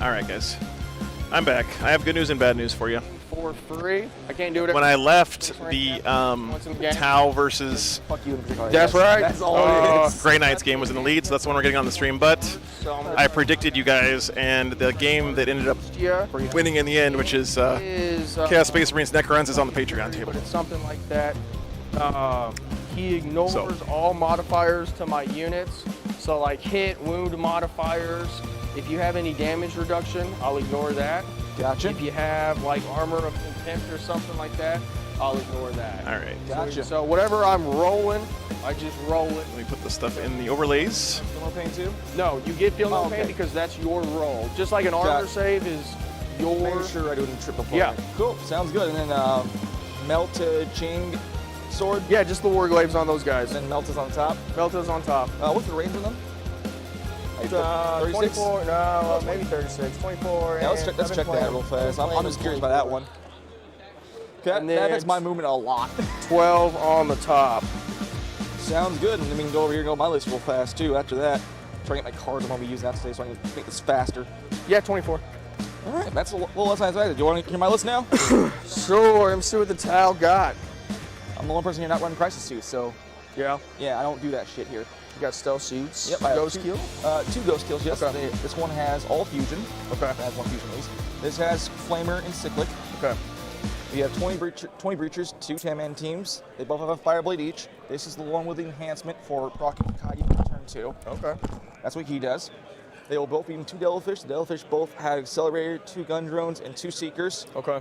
All right, guys. I'm back. I have good news and bad news for you. For free. I can't do it. When I left the Tau versus Fuck you in particular. That's right. That's all it is. Grey Knights game was in the lead, so that's the one we're getting on the stream. But I predicted you guys, and the game that ended up winning in the end, which is Chaos Space Marines Necrons, is on the Patreon table. But it's something like that. He ignores all modifiers to my units. So like hit, wound modifiers. If you have any damage reduction, I'll ignore that. Gotcha. If you have like armor of contempt or something like that, I'll ignore that. All right. Gotcha. So whatever I'm rolling, I just roll it. Let me put the stuff in the overlays. Feel no pain too? No, you get feel no Oh, pain okay. because that's your roll. Just like an armor save is your. Make sure I do it in triple play. Yeah. Cool. Sounds good. And then Melta Ching sword. Yeah, just the warglaives on those guys. And then Melta's on top. Melta's on top. What's the range on them? It's 36? 24, no, maybe 36, 24. Yeah, let's check that real fast. I'm just curious about that one. Okay, And that then affects my movement a lot. 12 on the top. Sounds good. And then we can go over here and go my list real fast too after that. Try to get my cards I'm going to be using that today so I can make this faster. Yeah, 24. All right, that's a little less than I expected. Do you want to hear my list now? Sure, let me see what the Tau got. I'm the only person here not running crisis suits, so Yeah, yeah, I don't do that shit here. you got stealth suits. Yep, I have Ghost two, kill. 2 ghost kills, yes. Okay. This one has all fusion. Okay. That has 1 fusion at least. This has flamer and cyclic. Okay. We have 20 breachers, 2 10-man teams. They both have a fireblade each. This is the one with the enhancement for proccing Kagi for turn 2. Okay. That's what he does. They will both be in 2 Devilfish. The Devilfish both have Accelerator, 2 gun drones, and 2 Seekers. Okay.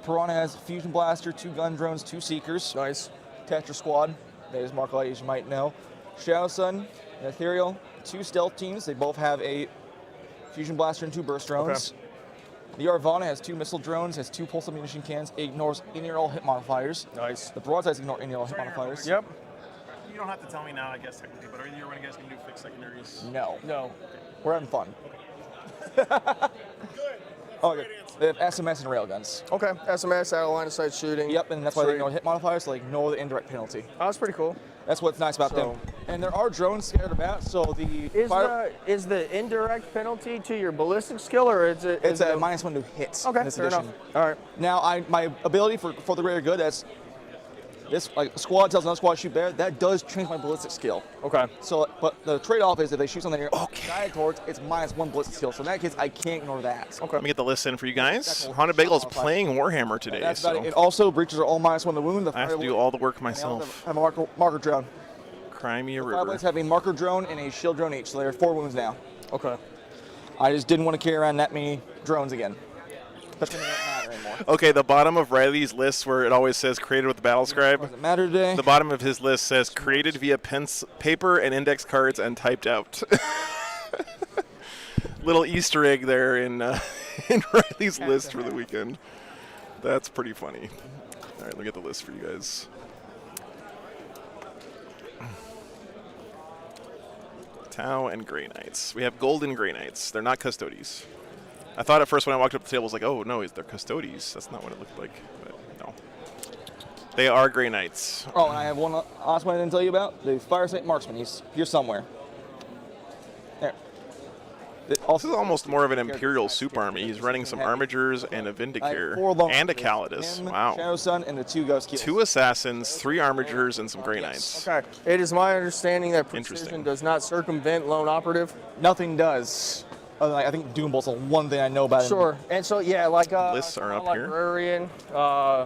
Piranha has Fusion Blaster, 2 gun drones, 2 Seekers. Nice. Tetra Squad, that is Mark Light, as you might know. Shadow Sun and Ethereal, 2 stealth teams. They both have a Fusion Blaster and 2 burst drones. Okay. The Arvana has 2 missile drones, has 2 pulse ammunition cans, it ignores any or all hit modifiers. Nice. The broadsides ignore any or all hit modifiers. Yep. You don't have to tell me now, I guess, technically, but are either one of you guys going to do fixed secondaries? No. No. We're having fun. Oh, good. They have SMS and railguns. Okay, SMS, out of line of sight shooting. Yep, and that's why they Straight. ignore hit modifiers, so they ignore the indirect penalty. Oh, that's pretty cool. That's what's nice about them. And there are drones scattered about, so the Is the indirect penalty to your ballistic skill, or is it? it's a -1 to hit. Okay, in this fair edition. enough. All right. Now, my ability for the greater good, that's this, like a squad tells another squad to shoot there, that does change my ballistic skill. Okay. So, but the trade-off is if they shoot something here, guided towards, it's -1 ballistic skill. So in that case, I can't ignore that. Let me get the list in for you guys. Haunted Bagel is playing Warhammer today, That's so about it. And also, breaches are all -1 to wound. I have to do all the work myself. I have a marker drone. Cry me a The river. Fireblades have a marker drone and a shield drone each, so there are 4 wounds now. Okay. I just didn't want to carry around that many drones again. Especially when they don't matter anymore. Okay, the bottom of Riley's list where it always says created with the battle scribe. Doesn't matter today. The bottom of his list says created via paper and index cards and typed out. Little Easter egg there in Riley's list for the weekend. That's pretty funny. All right, let me get the list for you guys. Tau and Grey Knights. We have Golden Grey Knights. They're not Custodes. I thought at first when I walked up to the table, I was like, oh, no, they're Custodes. That's not what it looked like, but no. They are Grey Knights. Oh, and I have one last one I didn't tell you about. The Fire Saint Marksman. He's here somewhere. There. This is almost more of an Imperial soup army. He's running some Armigers and a Vindicare and a Calidus. Wow. Shadow Sun and the 2 Ghost Kills. 2 Assassins, 3 Armigers, and some Grey Knights. Okay. It is my understanding that precision does not circumvent lone operative. Nothing does. Other than, I think Doombolt's the one thing I know about him. Sure. And so, yeah, like Lists are up here. Librarian,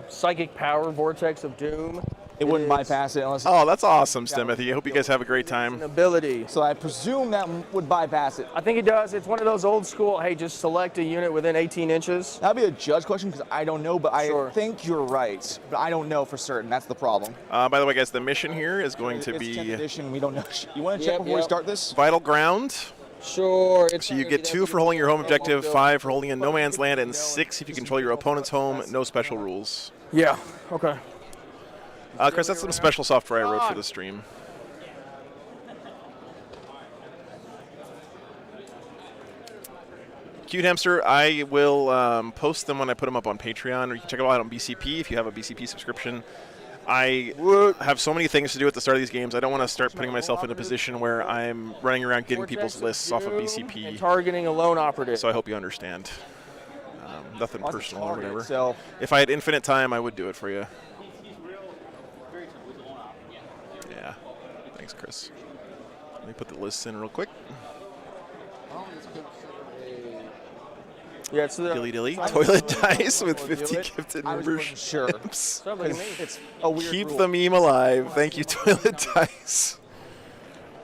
Psychic Power, Vortex of Doom. It wouldn't bypass it unless. Oh, that's awesome, Timothy. I hope you guys have a great time. An ability. So I presume that would bypass it. I think it does. It's one of those old school, hey, just select a unit within 18 inches. That'd be a judge question because I don't know, but I think you're right. But I don't know for certain. That's the problem. By the way, guys, the mission here is going to be 10th edition. We don't know. You want to check before we start this? Vital Ground. Sure. So you get 2 for holding your home objective, 5 for holding in no man's land, and 6 if you control your opponent's home. No special rules. Yeah. Okay. Chris, that's some special software I wrote for the stream. Cute Hamster, I will post them when I put them up on Patreon, or you can check them out on BCP if you have a BCP subscription. I have so many things to do at the start of these games. I don't want to start putting myself in a position where I'm running around getting people's lists off of BCP. And targeting a lone operative. So I hope you understand. Nothing personal or whatever. So if I had infinite time, I would do it for you. Yeah. Thanks, Chris. Let me put the lists in real quick. Yeah, it's the Dilly. Toilet dice with 50 gifted I was members. sure. Sounds like me. It's a weird Keep rule. the meme alive. Thank you, Toilet Dice.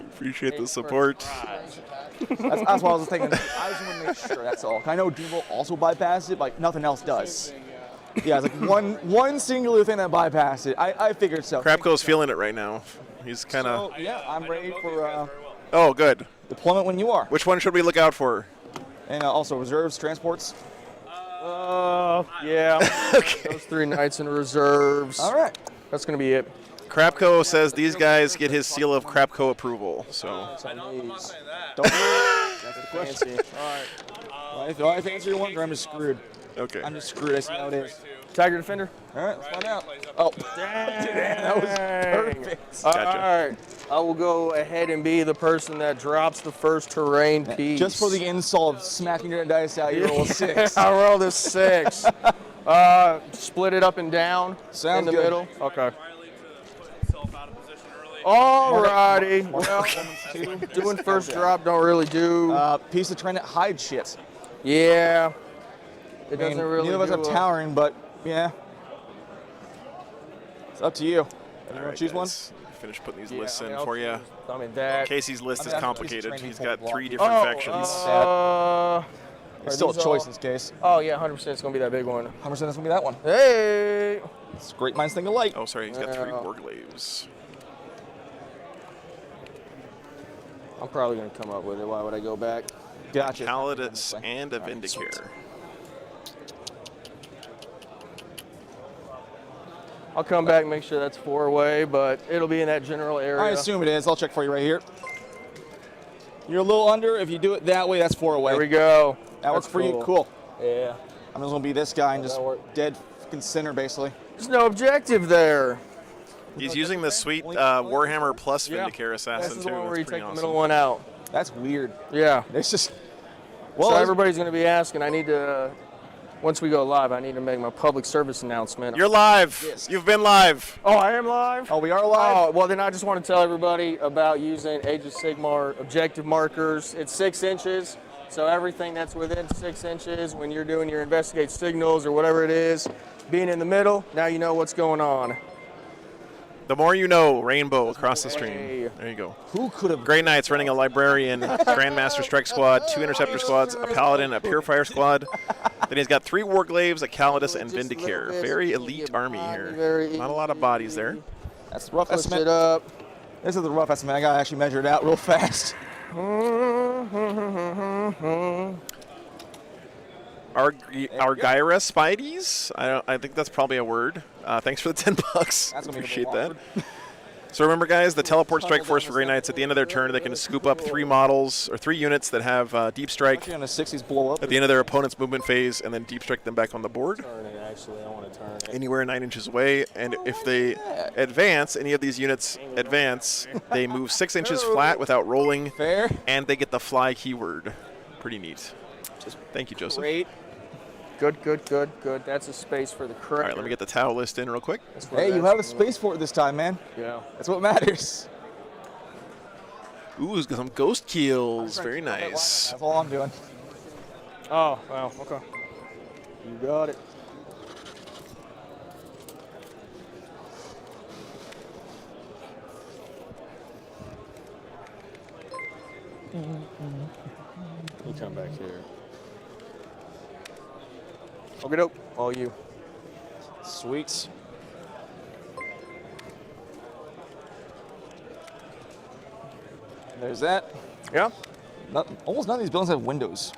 Appreciate the support. That's what I was thinking. I just want to make sure, that's all. I know Doombolt also bypasses it, but nothing else does. Yeah, it's like one singular thing that bypassed it. I figured so. Crapco's feeling it right now. He's kind of... So, yeah, I'm ready for Oh, good. deployment when you are. Which one should we look out for? And also reserves, transports. Yeah. Okay. Those 3 knights and reserves. All right. That's going to be it. Crapco says these guys get his seal of Crapco approval. So Don't That's the question. All right. If I fancy one, or I'm just screwed. okay. I'm just screwed. I see how it is. Tiger Defender. All right, let's find out. Oh, damn, that was perfect. All right. I will go ahead and be the person that drops the first terrain piece. Just for the insult of smacking your dice out, you roll a 6. I rolled a 6. Split it up and down. Sounds in the good. middle. Okay. Alrighty. Well, doing first drop don't really do. Piece of Trident hide shit. Yeah. It I mean, doesn't really. neither of us have do a- towering, but yeah. It's up to you. All You right, want to choose one? guys. Finish putting these Yeah, lists I mean, in I'll for you. choose- I mean that. Casey's list is I mean, complicated. training He's got full 3 block. different factions. It's still a these choice all- in this case. Oh yeah, 100%. It's gonna be that big one. 100% that's gonna be that one. Hey. It's great minds think alike. Oh, sorry. He's got 3 Yeah. Warglaves. I'm probably gonna come up with it. Why would I go back? Gotcha. Calidus and a Vindicare. I'll come back and make sure that's 4-way, but it'll be in that general area. I assume it is. I'll check for you right here. You're a little under. If you do it that way, that's 4 away. There we go. That works That's for you. cool. Cool. Yeah. I'm just gonna be this guy and just dead fucking center, basically. There's no objective there. He's using the sweet Warhammer Plus Vindicare This Assassin is too. the one where That's you pretty take the awesome. middle one out. That's weird. Yeah. It's just. So everybody's going to be asking. I need to, once we go live, I need to make my public service announcement. You're live. You've been live. Oh, I am live? Oh, we are live? Oh, well, then I just want to tell everybody about using Age of Sigmar objective markers. It's 6 inches, so everything that's within 6 inches when you're doing your investigate signals or whatever it is, being in the middle, now you know what's going on. The more you know, Rainbow across the stream. Hey. There you go. Who could have. Grey Knight's running a Librarian, Grandmaster Strike Squad, 2 Interceptor Squads, a Paladin, a Purifier Squad. Then he's got 3 Warglaves, a Calidus, and Vindicare. Very elite army here. Not a lot of bodies there. That's the rough Push estimate. it up. This is the rough estimate. I gotta actually measure it out real fast. Argyra Spideys? I think that's probably a word. Thanks for the $10. That's gonna be Appreciate a that. word. So remember, guys, the Teleport Strike Force for Grey Knights, at the end of their turn, they can scoop up 3 models, or 3 units that have Deep Strike Actually, on the 60s blow up. at the end of their opponent's movement phase, and then Deep Strike them back on the board. Turn it, actually. I want to turn it. Anywhere 9 inches away, and if they advance, any of these units advance, they move 6 inches flat without rolling, Fair. and they get the fly keyword. Pretty neat. Thank you, Joseph. Great. Good, good, good, good. That's a space for the All correct. right, let me get the Tau list in real quick. Hey, you have a space for it this time, man. Yeah. That's what matters. Ooh, he's got some ghost kills. Very nice. That's all I'm doing. Oh, wow. Okay. You got it. You come back here. Okay, dope. All you. Sweet. There's that. Yeah. Almost none of these buildings have windows.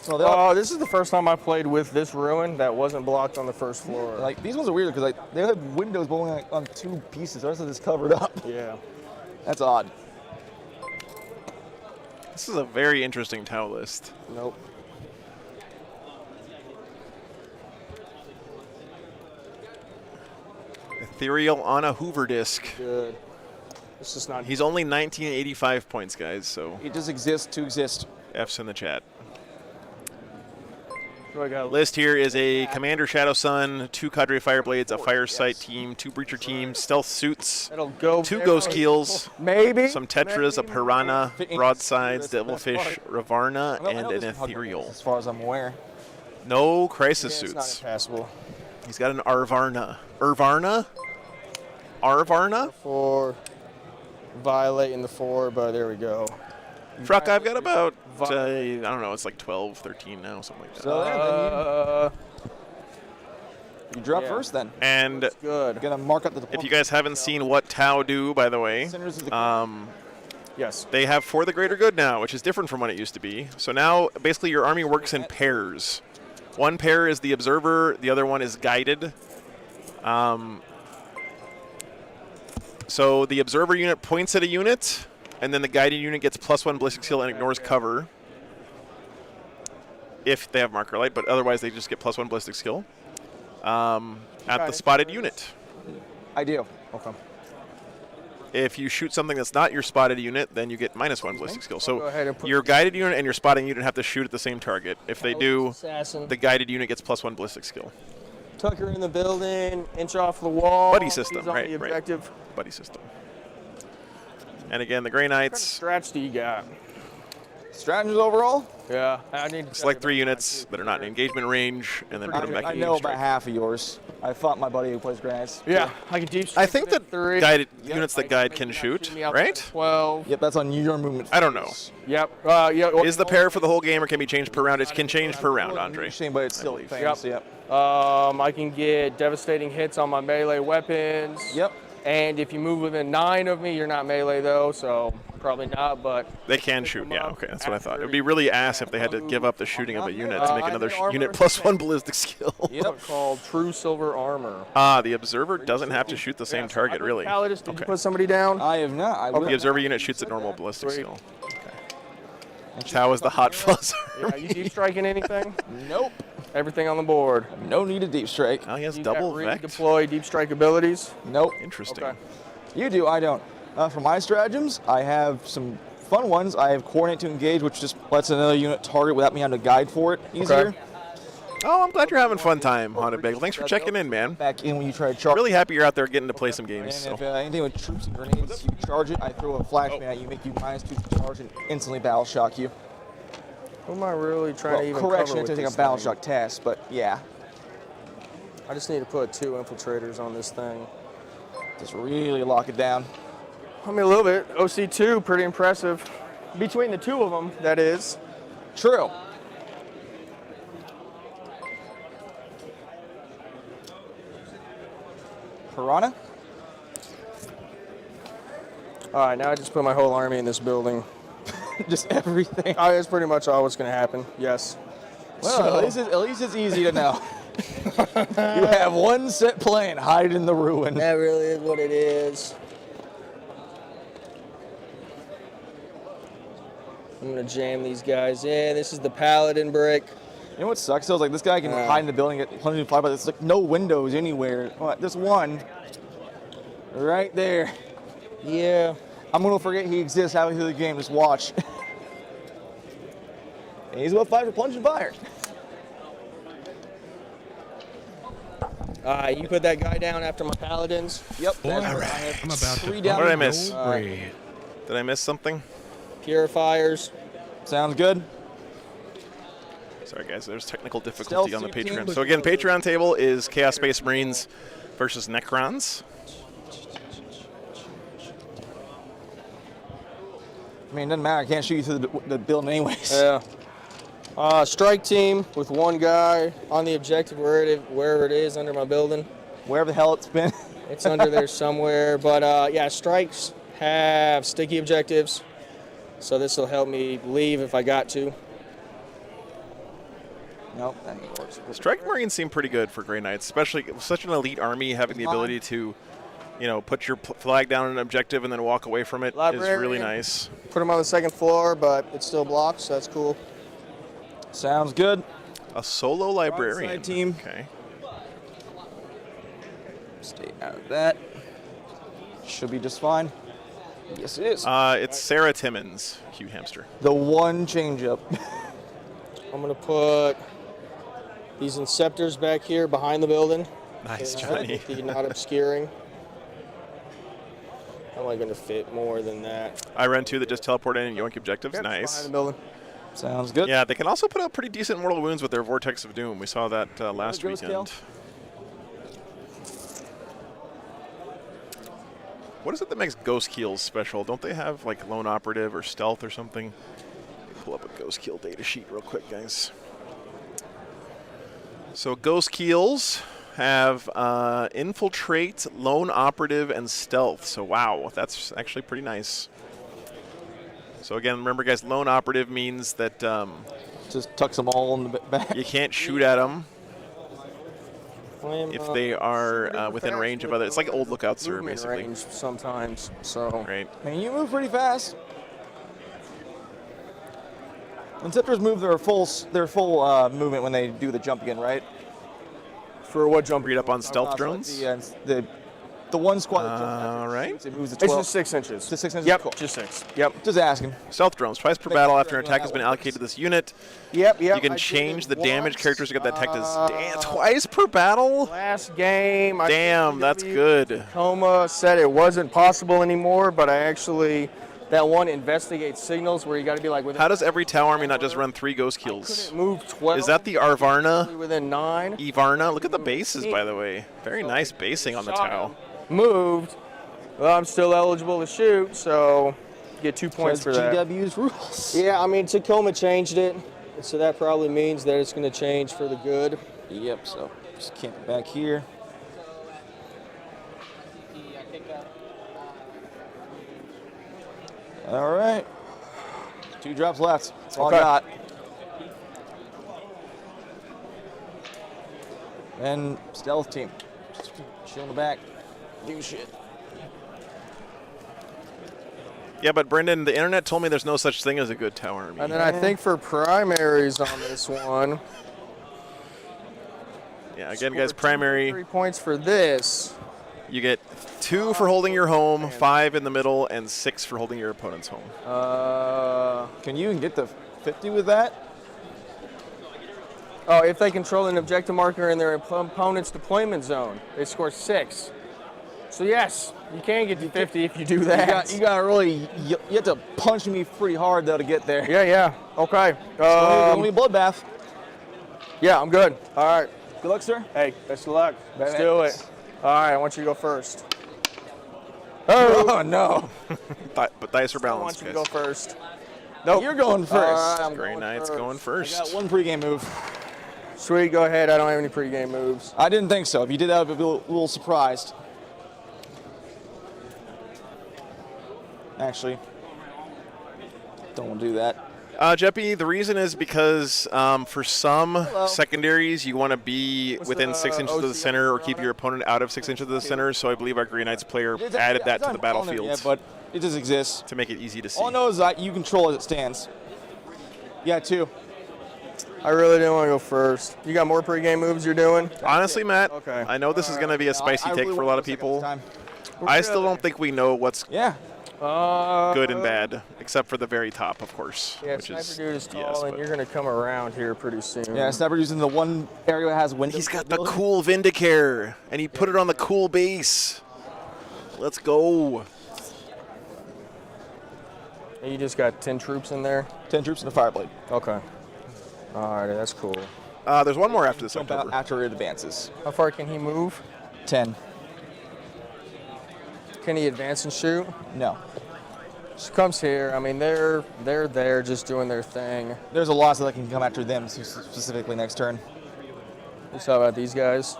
So they all, This is the first time I played with this ruin that wasn't blocked on the first floor. like these ones are weird because like they have windows but only like, on 2 pieces. The rest of this covered up. Yeah. That's odd. This is a very interesting Tau list. Nope. Ethereal on a Hoover disc. Good. This is not. He's only 1985 points, guys, so It just exists to exist. F's in the chat. What do I got? List here is a Commander Shadow Sun, 2 Cadre Fireblades, a Fire Sight team, 2 Breacher teams, Stealth Suits, It'll go. 2 Ghost Keels, Maybe. some Tetras, a Piranha, Broadsides, Devilfish, Ravarna, I and know an this is Ethereal. as far as I'm aware. No Crisis It's not Suits. impassable. He's got an Arvarna. Arvarna? Arvarna? For violating the 4, but there we go. Truck, I've got about, I don't know, it's like 12, 13 now, something like that. So you drop yeah. first then. And Good. Gonna mark up the if you guys haven't seen what Tau do, by the way, Centers of the Yes. they have For the Greater Good now, which is different from what it used to be. So now, basically, your army works in pairs. One pair is the Observer, the other one is Guided. So the Observer unit points at a unit, and then the Guided unit gets +1 ballistic skill and ignores cover. If they have marker light, but otherwise they just get +1 ballistic skill. At the spotted unit. I do. Okay. If you shoot something that's not your spotted unit, then you get -1 ballistic skill. Go So ahead and put your guided unit and your spotting unit have to shoot at the same target. If they do, Assassin. the guided unit gets +1 ballistic skill. Tucker in the building, inch off the wall. Buddy system, He's on right, the right. objective. Buddy system. And again, the Grey What kind of Knights strats do you got? Stratagems overall? Yeah, I need to select 3 units that are not in engagement range, and then put them back I in know engagement about range. half of yours. I fought my buddy who plays Grants. Yeah, I can deep I strike think within that 3. guided units that guide can shoot, Me out right? to 12. Yep, that's on your movement. I don't know. Yep. Yeah. Is the pair for the whole game, or can be changed per round? It can change per round, Andre. Shame, but it's still believe. famous. Yep. I can get devastating hits on my melee weapons. Yep. And if you move within 9 of me, you're not melee though, so probably not. But They can shoot, yeah, okay, that's what I thought. It would be really ass if they had to give up the shooting of a unit to make another unit +1 ballistic skill. Yep. called True Silver Armor. The Observer doesn't have to shoot the same target, really. Calidus, did Okay. you put somebody down? I have not. I will. The Observer unit shoots at normal ballistic Sweet. skill. Chow is the hot fuzzer. Yeah, you deep striking anything? Nope. Everything on the board. No need to deep strike. Oh, he has You double got vect. redeploy deep strike abilities. Nope. Interesting. Okay. You do, I don't. For my stratagems, I have some fun ones. I have coordinate to engage, which just lets another unit target without me having to guide for it easier. Okay. Oh, I'm glad you're having fun time, Haunted Bagel. Thanks for checking in, man. Back in when you try to charge. Really happy you're out there getting to play some games. And So. if anything with troops and grenades, you charge it, I throw a flashbang at you, make you -2 to charge, and instantly battle shock you. Who am I really trying to even correction, cover it with takes this a battle thing? shock test, but yeah. I just need to put 2 infiltrators on this thing. Just really lock it down. I mean, a little bit. OC2, pretty impressive. Between the 2 of them, that is. True. Piranha? All right, now I just put my whole army in this building. Just everything. Oh, that's pretty much all what's going to happen. Yes. Well, at least it's easy to know. You have one set plan, hide in the ruin. That really is what it is. I'm going to jam these guys in. This is the Paladin brick. You know what sucks though? Is like this guy can hide in the building, get 105, but there's like no windows anywhere. There's one right there. Yeah. I'm gonna forget he exists halfway through the game. Just watch. And he's about 5 for plunge and fire. You put that guy down after my Paladins. Yep. Boy, that's I'm right. I have about to 3 butter down. What did I miss? your bread. Did I miss something? Purifiers. Sounds good. Sorry, guys. There's technical difficulty on the Stealth team. Patreon. So again, Patreon table is Chaos Space Marines versus Necrons. I mean, it doesn't matter. I can't shoot you through the building anyways. Yeah. Strike team with 1 guy on the objective wherever it is under my building. Wherever the hell it's been. It's under there somewhere. But yeah, strikes have sticky objectives. So this will help me leave if I got to. Nope, that ain't works. Strike Marines seem pretty good for Grey Knights, especially with such an elite army. Having the ability to, put your flag down on an objective and then walk away from it is Librarian. really nice. Put them on the 2nd floor, but it still blocks, so that's cool. Sounds good. A solo librarian. Broadside team. Okay. Stay out of that. Should be just fine. Yes, it is. It's Sarah Timmons, Hugh Hamster. The one change-up. I'm going to put these Inceptors back here behind the building. Nice, Okay, Johnny. with the not obscuring. I'm only going to fit more than that. I run 2 that just teleport in and yoink objectives. Yep, Nice. Behind the building. Sounds good. Yeah, they can also put up pretty decent mortal wounds with their Vortex of Doom. We saw that last Ghost weekend. kill? What is it that makes Ghost Keels special? Don't they have like Lone Operative or Stealth or something? Let me pull up a Ghost Keel data sheet real quick, guys. So Ghost Keels have Infiltrate, Lone Operative, and Stealth. So wow, that's actually pretty nice. So again, remember guys, Lone Operative means that Just tucks them all in the back. you can't shoot at them I'm, if they are within range of other. It's like old Lookout Sir, movement basically. range sometimes, so. Right. I mean, you move pretty fast. Inceptors move their full movement when they do the jump again, right? For what jump? Read up on stealth drones. The one squad that jumps after All it right. shoots, it moves to It's 12. just 6 inches. Just 6 inches? Yep, Cool. just 6. Yep. Just asking. Stealth drones, twice per battle after an attack has been allocated to this unit. Yep. You can change the damage characters that got that attacked as twice per battle. Last game. Damn, that's good. Coma said it wasn't possible anymore, but I actually, that one investigate signals where you got to be like within. How does every Tau army not just run 3 Ghost Keels? Move 12? Is that the Arvarna? Within 9. Ivarna? Look at the bases, by the way. Very nice basing on the Tau. Moved. Well, I'm still eligible to shoot, so get 2 points for that. GW's rules. Yeah, I mean, Tacoma changed it, so that probably means that it's going to change for the good. Yep, so just camp it back here. All right. 2 drops left. That's all Okay. I got. And stealth team. Just chill in the back. Do shit. Yeah, but Brendan, the internet told me there's no such thing as a good Tau army. And then I think for primaries on this one. Yeah, again, guys, primary. 3 points for this. You get 2 for holding your home, 5 in the middle, and 6 for holding your opponent's home. Can you even get the 50 with that? Oh, if they control an objective marker in their opponent's deployment zone, they score 6. So yes, you can get to 50 if you do that. You got really, you have to punch me pretty hard though to get there. Yeah. Okay. It's gonna be a bloodbath. Yeah, I'm good. All right. Good luck, sir. Hey, best of luck. Let's Bad do hands. it. All right, I want you to go first. Oh no! But dice are I balanced, want you to guys. go first. Nope. You're going first. All right, I'm Grey going Knight's first. going I first. got one pregame move. Sweet, go ahead. I don't have any pregame moves. I didn't think so. If you did that, I'd be a little surprised. Actually, don't want to do that. Jeppy, the reason is because for some secondaries, you want to be within 6 inches of the center or keep your opponent out of 6 inches of the center. So I believe our Grey Knights player added that to the battlefield Yeah, but it just exists. to make it easy to see. All I know is that you control as it stands. Yeah, 2. I really didn't want to go first. You got more pregame moves you're doing? Honestly, Matt, Okay. I know this is going to be a spicy I take really for a want lot of to go second people. this time. I still don't think we know what's Yeah. good and bad, except for the very top, of course. Yeah, which Sniper is, Dude is tall, yes, and but you're going to come around here pretty soon. Yeah, Sniper using the one area that has windows. he's got the cool Vindicare, and he put it on the cool base. Let's go. And you just got 10 troops in there? 10 troops and a fireblade. Okay. All right, that's cool. There's one more after this Jump out October. after it advances. How far can he move? 10. Can he advance and shoot? No. She comes here. I mean, they're there just doing their thing. There's a lot so that can come after them specifically next turn. You saw about these guys?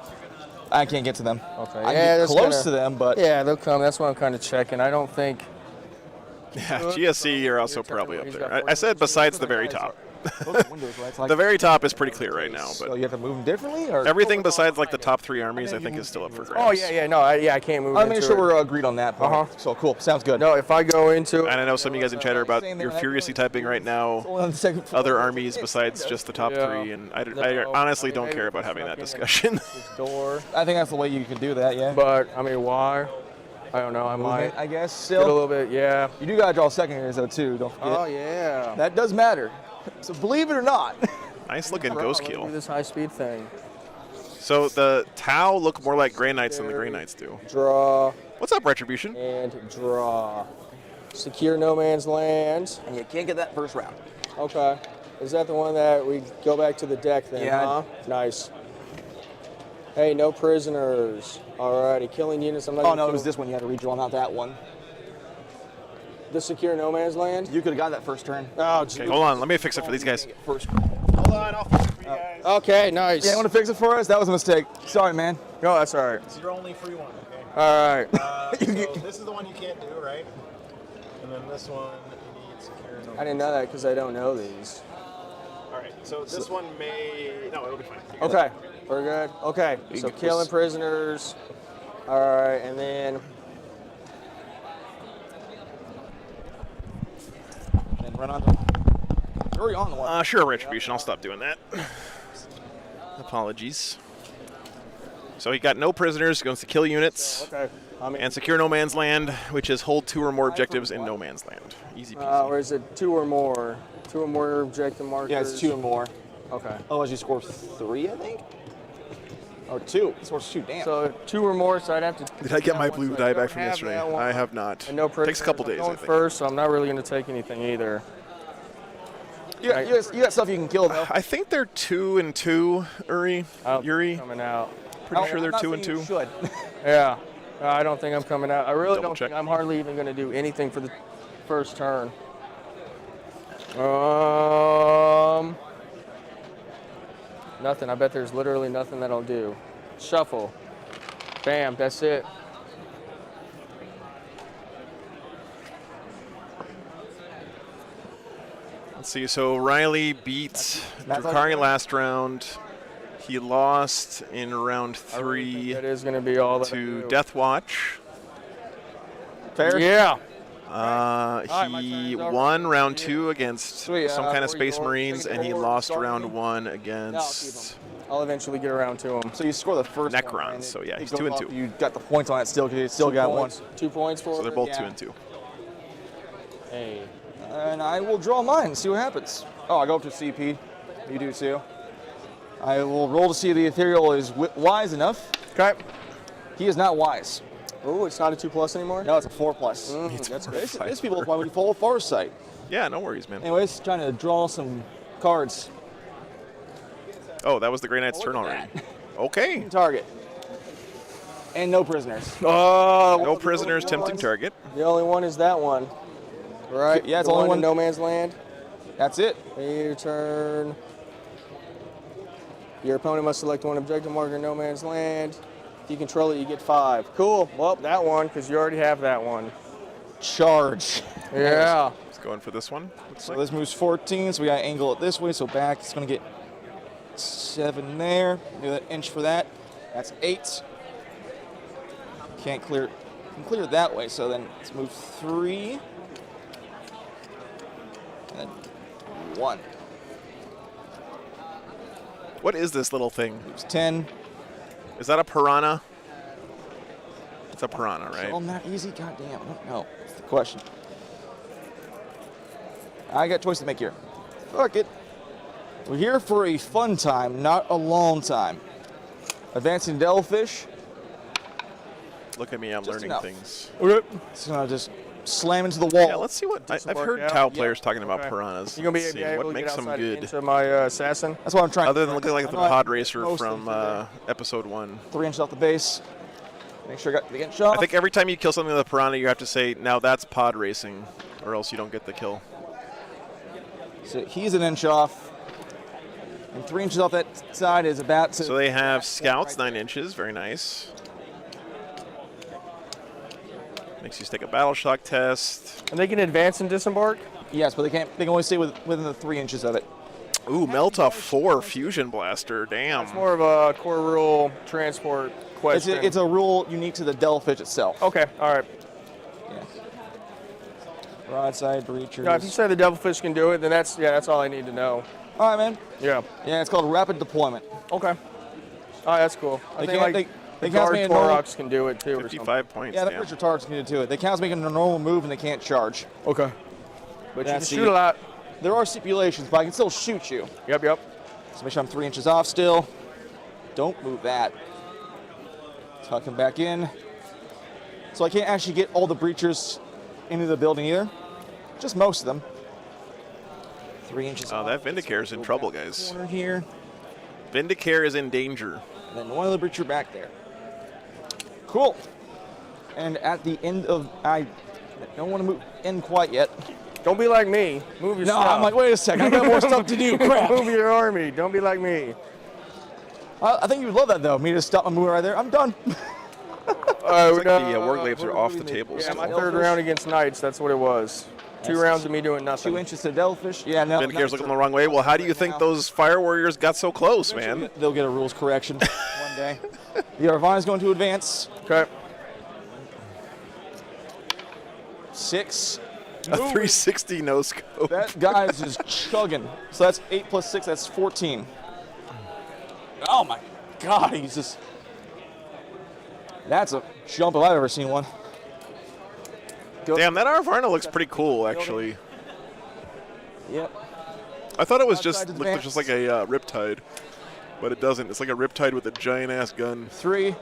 I can't get to them. Okay. I Yeah, can get that's close gonna- to them, but Yeah, they'll come. That's what I'm kind of checking. I don't think. Yeah, GSC are also probably up there. I said besides the very top. those are windows, right? It's like- The very top is pretty clear right now, So but you have to move them differently, or everything besides like the top 3 armies, I think, is still up for grabs. Oh yeah. No, I can't move. I made into sure it. we're agreed on that. Uh-huh. So cool. Sounds good. No, if I go into And I know some of you guys in chat are about you're furiously typing right now Only on the second floor. other armies besides just the top Yeah. 3, and I honestly don't care about having that discussion. this door, I think that's the way you can do that. Yeah. but I mean, why? I don't know. I might I guess get a still. little bit. Yeah. You do gotta draw secondaries though too. Don't forget. Oh yeah. That does matter. So believe it or not. Nice looking Bro, ghost let me do keel. this high speed thing. So the Tau look more like Grey Knights than the Grey Knights do. Draw What's up, Retribution? and draw. Secure no man's land. And you can't get that first round. Okay. Is that the one that we go back to the deck then? Yeah. Huh? Nice. Hey, no prisoners. Alrighty, killing units. I'm not Oh gonna no, it kill was this one. You had to redraw, not that one. the secure no man's land. You could have got that first turn. Oh, Okay, hold on. Let me fix it for these guys. First. Hold on, I'll fix it for you guys. Okay, nice. Yeah, you want to fix it for us? That was a mistake. Sorry, man. No, that's all right. This is your only free one, okay? All right. So this is the one you can't do, right? And then this one, you need secure. I didn't know that because I don't know these. All right, so this one may, no, it'll be fine. Okay, we're good. Okay, so killing prisoners. All right, and then And run on the. You're already on the one. Sure, Retribution. I'll stop doing that. Apologies. So he got no prisoners, goes to kill units, okay. I mean, and secure no man's land, which is hold 2 or more objectives in no man's land. Easy peasy. or is it 2 or more? 2 or more objective markers. Yeah, it's 2 or more. Okay. Otherwise, you score 3, I think. Or 2. He scores 2. Damn. So 2 or more. So I'd have to. Did I get my that one, blue so I die don't back from have yesterday? that one. I have not. And no prisoners. Takes a couple days, I'm I going think. first, so I'm not really going to take anything either. you got stuff you can kill though. I think they're 2 and 2, I don't Yuri. think I'm coming out. Pretty sure they're I'm not 2 and saying 2. you should. Yeah. I don't think I'm coming out. I really Double don't check. think I'm hardly even going to do anything for the first turn. Nothing. I bet there's literally nothing that I'll do. Shuffle. Bam. That's it. Let's see. So Riley beat Drukari last round. He lost in round 3 That is going to be all that I to do. Death Watch. Fair. Yeah. He won round 2 against Sweet, some kind of 44, Space Marines, second and he forward, lost starting round me. 1 against I'll eventually get around to him. So you score the first one, Necrons. and So yeah, it he's goes 2 and off, 2. You got the points on it still because you still got one. 2 points for So they're it. both Yeah. 2 and 2. Hey. And I will draw mine and see what happens. Oh, I go up to CP. You do too. I will roll to see if the ethereal is wise enough. Okay. He is not wise. Oh, it's not a 2+ anymore? No, it's a 4+. That's good. This people why would you follow Farsight? Yeah, no worries, man. Anyways, trying to draw some cards. Oh, that was the Grey Knight's turn already. Okay. Target. And no prisoners. Oh, No prisoners, tempting target. the only one is that one. Right? Yeah, it's the only one in one. No Man's Land. That's it. Your turn. Your opponent must select one objective marker in No Man's Land. If you control it, you get 5. Cool. Well, that one, because you already have that one. Charge. Yeah. Let's go in for this one. Looks So like. this moves 14, so we got to angle it this way, so back. It's going to get 7 there. Do that inch for that. That's 8. Can't clear it. Can clear it that way, so then let's move 3. And then 1. What is this little thing? Moves 10. Is that a piranha? It's a piranha, right? Oh, not easy? God damn, I don't know. That's the question. I got a choice to make here. Fuck it. We're here for a fun time, not a long time. Advancing Devilfish. Look at me, I'm Just learning enough. things. It's gonna just slam into the wall. Yeah, let's see what I've work heard out. Tau players talking about Okay. piranhas. You gonna be Let's see, able what to makes get them outside good? into my assassin? That's what I'm trying. Other than looking like the I know I- pod racer most from things are episode 1. 3 inches off the base. Make sure I got the inch off. I think every time you kill something with a piranha, you have to say, now that's pod racing, or else you don't get the kill. So he's an inch off. And 3 inches off that side is about to. So they have scouts, 9 inches, very nice. Makes you take a battle shock test. And they can advance and disembark? Yes, but they can't. They can only stay within the 3 inches of it. Ooh, Melta 4 fusion blaster, damn. It's more of a core rule transport question. It's a rule unique to the Devilfish itself. Okay, all right. Yeah. Broadside breachers. Now, if you say the Devilfish can do it, then that's all I need to know. All right, man. Yeah. Yeah, it's called rapid deployment. Okay. All right, that's cool. I They think can't- like they the can't guard be a normal- Torox can do it too. Or something. 55 points, Yeah, the damn. pressure targets needed to it. They count making a normal move and they can't charge. Okay. But you can That's shoot the- a lot. There are stipulations, but I can still shoot you. Yep, yep. So make sure I'm 3 inches off still. Don't move that. Tuck him back in. So I can't actually get all the breachers into the building either. Just most of them. 3 inches Oh, off. that Vindicator's in Go trouble, back guys. corner here. Vindicare is in danger. And then one other breacher back there. Cool. And at the end of, I don't want to move in quite yet. Don't be like me. Move your No, stuff. I'm like, wait a second, I got more stuff to do. Crap. Move your army. Don't be like me. I think you would love that though. Me to stop and move right there. I'm done. Looks like the war glaives are off the table Yeah, still. my third round against Knights, that's what it was. 2 That's rounds of me doing nothing. 2 inches to Devilfish. Yeah, no. Vindicator's looking the wrong way. Well, how do you think those Fire Warriors got so close, man? They'll get a rules correction one day. The Arvana's going to advance. Okay. 6. A 360 no scope. That guy's just chugging. So that's 8 plus 6, that's 14. Oh my God, he's just. That's a jump if I've ever seen one. Damn, that Arvarna looks pretty cool, actually. Yep. I thought it was Outside just advance. looked just like a Riptide, but it doesn't. It's like a Riptide with a giant ass gun. 3.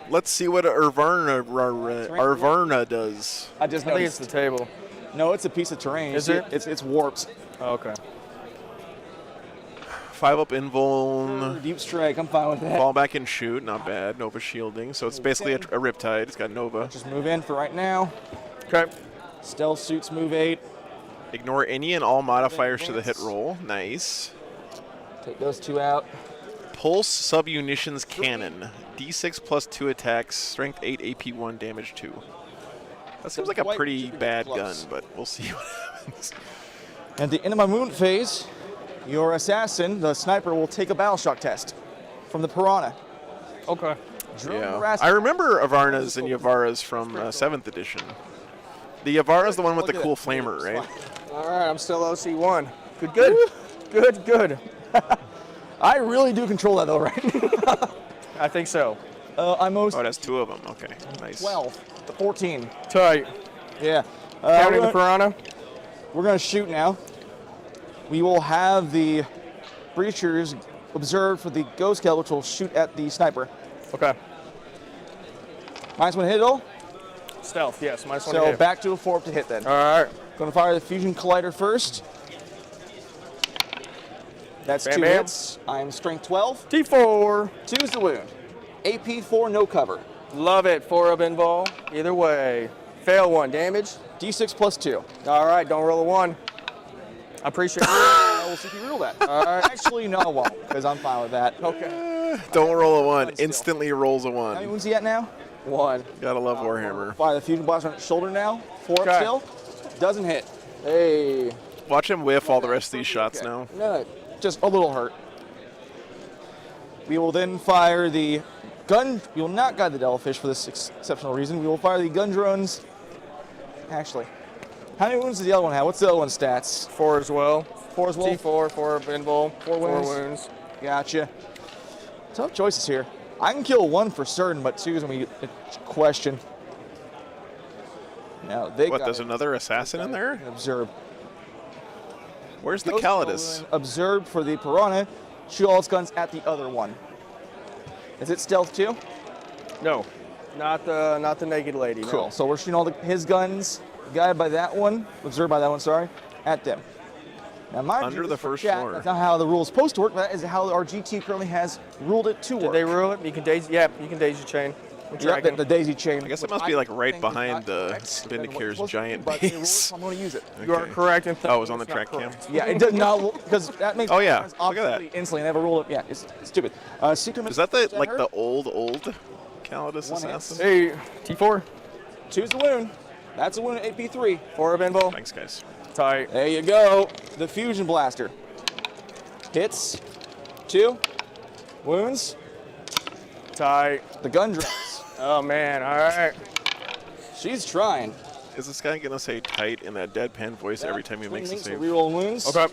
Let's see what Arvarna does. I just I think it's noticed. the table. No, it's a piece of terrain. Is You see it? It's warped. Oh, okay. 5 up invuln, Deep strike, I'm fine with that. fall back and shoot, not bad. Nova shielding, so it's basically a Riptide. It's got Nova. Just move in for right now. Okay. Stealth suits move 8. Ignore any and all modifiers to the hit roll. Nice. Take those 2 out. Pulse submunitions cannon. D6 plus 2 attacks, strength 8, AP 1, damage 2. That seems like a Quite pretty super bad close. gun, but we'll see what happens. At the end of my movement phase, your assassin, the sniper, will take a battle shock test from the piranha. Okay. Yeah. I remember Avarnas and Yavaras from 7th edition. The Yavara's the one with the cool flamer, right? All right, I'm still OC1. Good. I really do control that though, right? I think so. I'm Oh, it has 2 of them. Okay, nice. 12 to 14. Tight. Yeah. Counting the Piranha. We're going to shoot now. We will have the breachers observed for the Ghost Kill, which will shoot at the sniper. Okay. -1 hit all. Stealth, yes. -1 So hit. back to a 4 up to hit then. All right. Going to fire the Fusion Collider first. That's Bam, 2 bam. hits. I'm strength 12. T4. 2 is the wound. AP 4, no cover. Love it. 4 up invul. Either way. Fail 1. Damage. D6 plus 2. All right. Don't roll a 1. I appreciate it. I will see if you rule that. Actually, no, I won't, because I'm fine with that. Okay. Don't roll a 1. Still. Instantly rolls a How many 1. wounds is he at now? 1. Gotta love Warhammer. Fire the Fusion Blast on his shoulder now. 4 up Okay. still. Doesn't hit. Hey. Watch him whiff all the rest of these shots Okay. now. No, just a little hurt. We will then fire the gun. We will not guide the Devilfish for this exceptional reason. We will fire the gun drones. Actually, how many wounds does the other one have? What's the other one's stats? 4 as well. 4 as well? T4. 4 up invul. 4 wounds. wounds. Gotcha. Tough choices here. I can kill 1 for certain, but 2 is going to be a question. Now, they What, got there's it. another assassin in there? Observe. Where's the Ghost Custodes? Kill observed for the Piranha. Shoot all its guns at the other one. Is it stealth too? No. Not the naked lady. no. Cool. So we're shooting all his guns, guided by that one, observed by that one, sorry, at them. Now, mind Under you, the for first chat, floor. that's not how the rule is supposed to work. That is how our GT currently has ruled it to Did work. they rule it? You can daisy. Yep. You can daisy chain. I'm Yep, tracking. the daisy chain. I guess it which must be like right think is behind not the correct than what Vindicator's it's supposed to be, giant but they ruled it, base. so I'm going to use it. You are correct. In Oh, it was on the it's not track cam. correct. Yeah, it does not because that makes Oh, yeah. sense Look at that. obviously instantly. They have a rule of it's stupid. Secret. Is that the like her? the old Custodes One hit. assassin? Hey, T4. 2's the wound. That's a wound at AP3. 4 up invul. Thanks, guys. Tight. There you go. The Fusion Blaster. Hits. 2. Wounds. Tight. The gun drops. Oh man. All right. She's trying. Is this guy gonna say tight in that deadpan voice every time he makes a Links to save? reroll wounds. Okay.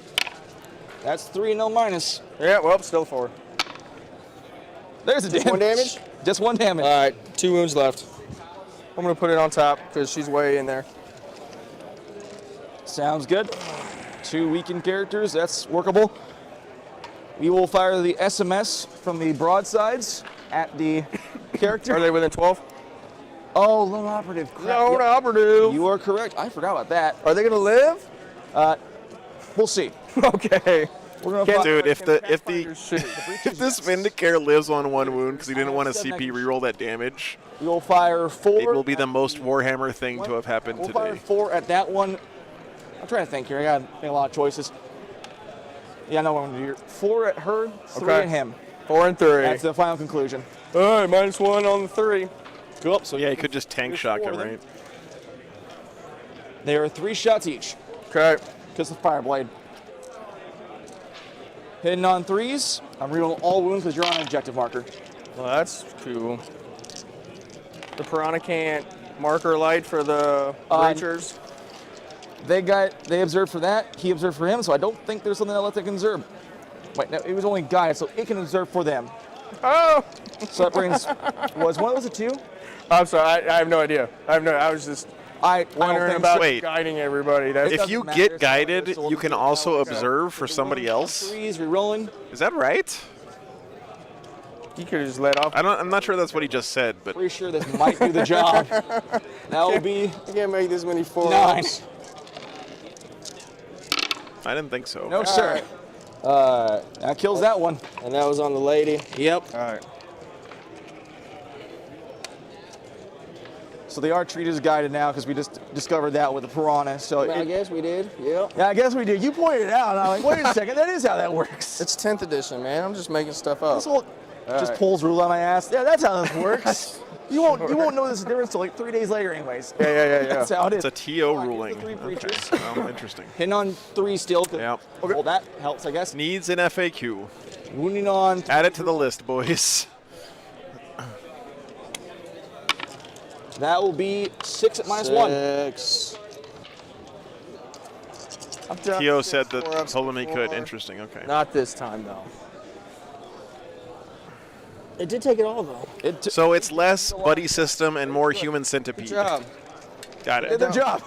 That's 3 no minus. Yeah. Well, still 4. There's a Just damage. 1 damage? Just 1 damage. All right. 2 wounds left. I'm gonna put it on top because she's way in there. Sounds good. 2 weakened characters. That's workable. We will fire the SMS from the broadsides at the character. Are they within 12? Oh, lone operative. Crap. No, Yep. operative. You are correct. I forgot about that. Are they gonna live? We'll see. Okay. We're gonna Can't- Dude, if Pathfinder's shit. this Vindicator lives on 1 wound because he didn't want to CP reroll that damage, We will fire 4. it will be the most Warhammer thing to have happened We'll fire today. 4 at that one. I'm trying to think here. I got to make a lot of choices. Yeah, I know what I'm going to do here. 4 at her, 3 Okay. at him. 4 and 3. That's the final conclusion. All right. -1 on the 3. Cool. So Yeah, he could just tank shock him, right? there are 3 shots each. Okay. Because of Fireblade. Hitting on 3s. I'm rerolling all wounds because you're on an objective marker. Well, that's cool. The Piranha can't marker light for the breachers. They observed for that. He observed for him. So I don't think there's something that they can observe. Wait, no, it was only guided, so it can observe for them. Oh! So that brings was one of those a 2? I'm sorry. I have no idea. I was just I don't wondering think about so. Wait. guiding everybody. That's If doesn't you matter, get so guided, it's still you can okay. also Okay. observe for somebody else. 3s, rerolling. Is that right? you could have just let off. I'm not sure that's what he just said, but Pretty sure this might do the job. That will be You can't make this many 4s. 9. I didn't think so. No, sir. That kills that one. And that was on the lady. Yep. All right. So the archery is guided now because we just discovered that with the Piranha. So I guess we did. Yep. yeah, I guess we did. You pointed it out. And I'm like, wait a second, that is how that works. It's 10th edition, man. I'm just making stuff up. This whole just right. pulls rule on my ass. Yeah, that's how this works. You won't know this difference until like 3 days later, anyways. Yeah. That's how it is. It's a TO ruling. Three Okay. breaches. Well, interesting. Hitting on 3 still. Yep. Well, that helps, I guess. Needs an FAQ. Wounding on. Add it to the list, boys. That will be 6 at -1. 6. I've done Keo 6 said that four-ups told him he could. before. Interesting. Okay. Not this time, though. It did take it all, though. So it's less buddy system and more human centipede. Good job. Got Did it. their job.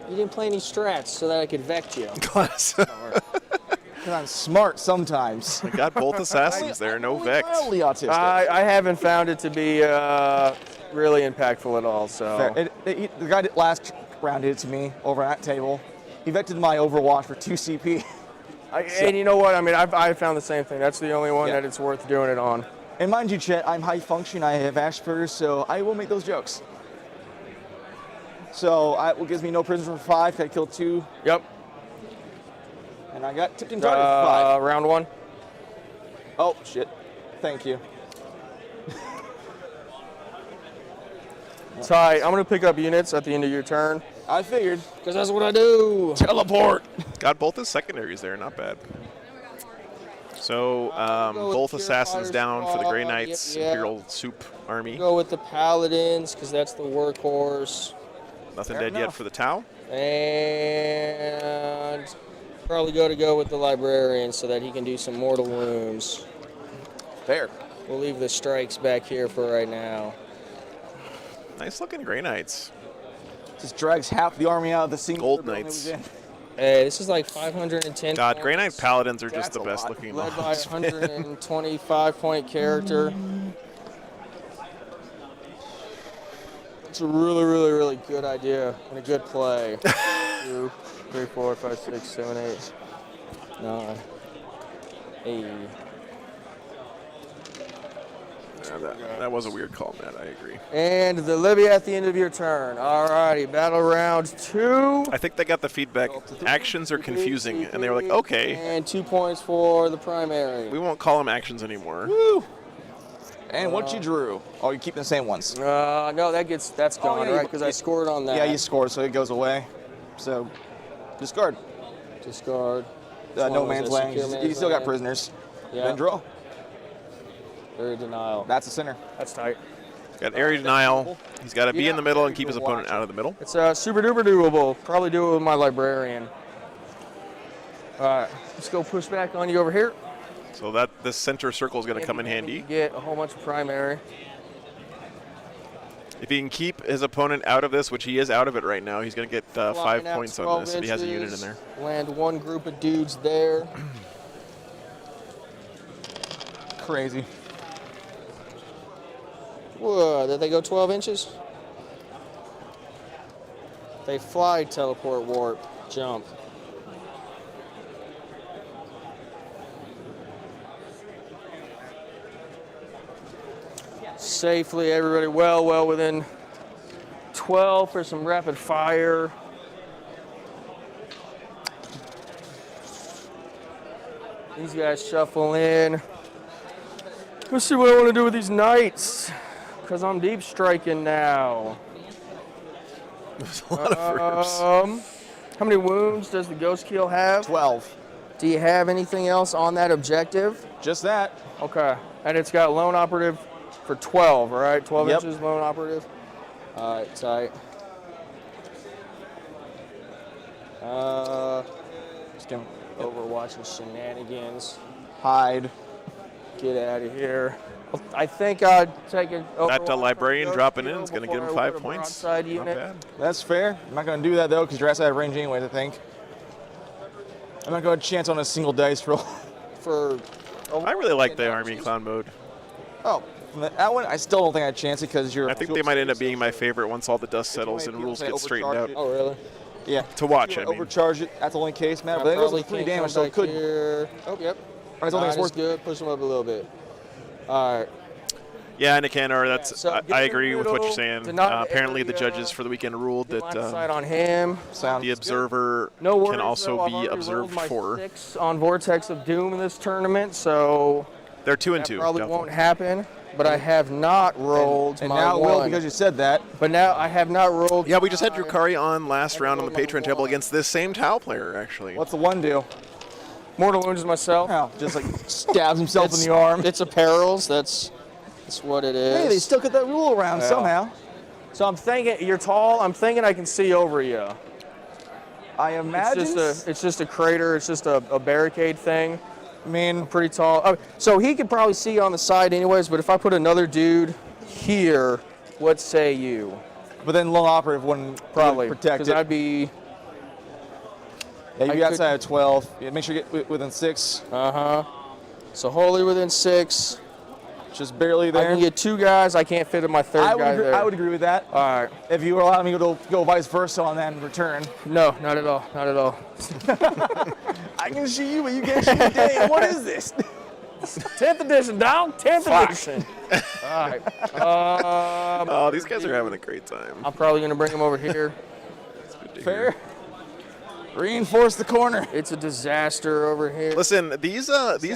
You didn't play any strats so that I could vect you. Class. Because I'm smart sometimes. I got both assassins there. No vex. Mildly autistic. I haven't found it to be really impactful at all. So Fair. The guy that last round did it to me over at that table. He vected my Overwatch for 2 CP. And you know what? I mean, I found the same thing. That's the only one Yeah. that it's worth doing it on. And mind you, Chet, I'm high function. I have Asperger's, so I will make those jokes. So it gives me no prisoners for 5. I killed 2, Yep. and I got tipped in target for 5. Round 1. Oh shit! Thank you. Ty, I'm gonna pick up units at the end of your turn. I figured. Because that's what I do. Teleport. Got both his secondaries there. Not bad. So Go with both Pure assassins Fire down for the Grey Squad. Knights Yep. Imperial Soup Army. Go with the Paladins, because that's the workhorse. Nothing Fair dead yet enough. for the Tau. And probably go with the Librarian so that he can do some mortal wounds. Fair. We'll leave the strikes back here for right now. Nice looking Grey Knights. Just drags half the army out of the single Gold building it Knights. was in. Hey, this is like 510 God, Grey Knight points, Paladins are just That's the a best lot. looking led by a models. 125-point character. It's a really, really, really good idea and a good play. 2, 3, 4, 5, 6, 7, 8, 9, 8. Yeah, that was a weird call, Matt. I agree. And the Libya at the end of your turn. All righty, battle round 2. I think they got the feedback. Actions are confusing, and they were like, okay, And 2 points for the primary. we won't call them actions anymore. Woo! And what you drew? Oh, you keep the same ones. No, that's gone, yeah, right? Because I scored on that. Yeah, you scored, so it goes away. So, discard. Discard. No One was man's a land. secure You man's still got land. prisoners. Yeah. Then draw. Very denial. That's the center. That's tight. Got area denial. He's got to be in the middle and keep his opponent out of the middle. It's super duper doable. Probably do it with my Librarian. All right, let's go push back on you over here. So that this center circle is going to come in handy. Get a whole bunch of primary. If he can keep his opponent out of this, which he is out of it right now, he's going to get 5 Blocking out points on 12 this if he has a unit in inches. there. Land one group of dudes there. Crazy. Whoa, did they go 12 inches? They fly, teleport, warp, jump. Safely, everybody well within 12 for some rapid fire. These guys shuffle in. Let's see what I want to do with these knights, because I'm deep striking now. There's a lot of verbs. How many wounds does the Ghost Keel have? 12. Do you have anything else on that objective? Just that. Okay. And it's got lone operative for 12, right? 12 Yep. inches lone operative. All right, tight. Just gonna Overwatching shenanigans. hide. Get out of here. I think I'd take it. That Librarian dropping in is going to get him 5 points. Not Unit. bad. That's fair. I'm not going to do that, though, because you're outside of range anyways, I think. I'm not going to chance on a single dice roll. For I really like the Army Clown mode. Oh, from that one, I still don't think I'd chance it because you're... I think they might end up being my favorite once all the dust settles and rules get straightened out. Oh, really? Yeah. To watch, You I mean. overcharge it. That's the only case, Matt. I But it probably was 3 can't damage, come so it back could... here. Oh, yep. I don't think it's Nine worth is good. Push them up a little bit. All right. Yeah, Nicanor, that's so get I in the agree with what you're middle, saying. deny the Apparently, the area, judges for the weekend ruled that Line of sight on him. Sounds the observer No worries, can also though, I've be already observed rolled my for. 6 on Vortex of Doom in this tournament, so They're 2 and that 2. probably definitely. won't happen. But I have not rolled And my now it one. will because you said that. But now I have not rolled. Yeah, we just had my- Drukari on last round on the rolled my Patreon table one. against this same Tau player, actually. What's the one do? Mortal wounds myself. Oh, just like stabs himself in It's- the arm. It's a perils. That's what it is. Hey, they still get that rule around Yeah. somehow. So I'm thinking, you're tall, I'm thinking I can see over you. I imagine. It's just a crater, it's just a barricade thing. I mean, Pretty tall. Oh, so he could probably see on the side anyways, but if I put another dude here, what say you? but then lone operative wouldn't Probably. protect Because it. I'd be, Yeah, you'd be I could- outside of 12. Yeah, make sure you get within 6. so wholly within 6. Just barely I there. can get 2 guys, I can't fit in my third guy there. I would agree with that. All right. If you were allowing me to go vice versa on that in return. No, not at all, not at all. I can see you, but you can't see me. Damn, what is this? 10th edition, dog, 10th edition. All right. Oh, these guys are having a great time. I'm probably going to bring him over here. Fair. Reinforce the corner. It's a disaster over here. Listen, these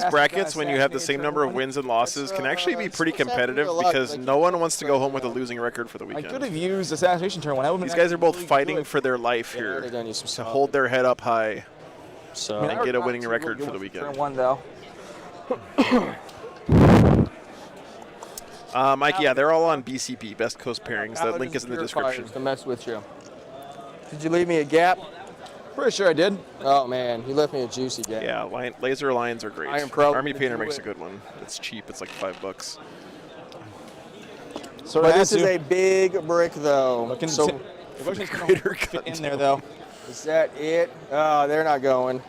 brackets, when you have the same number of wins and losses, can actually be pretty competitive because no one wants to go home with a losing record for the I could weekend. have used assassination turn one. These guys are both fighting for their life They've here done you some to stuff. hold their head up high So, and get a winning record for the weekend. Turn one though. Mike, yeah, they're all on BCP, Best Coast Pairings. That link is in the description. To mess with you. Did you leave me a gap? Pretty sure I did. Oh man, you left me a juicy gap. Yeah, laser lines are great. I am probably Army gonna Painter do makes it. a good one. It's cheap. It's like $5. So But this is a big brick though. So Greater in there though. is that it? Oh, they're not going.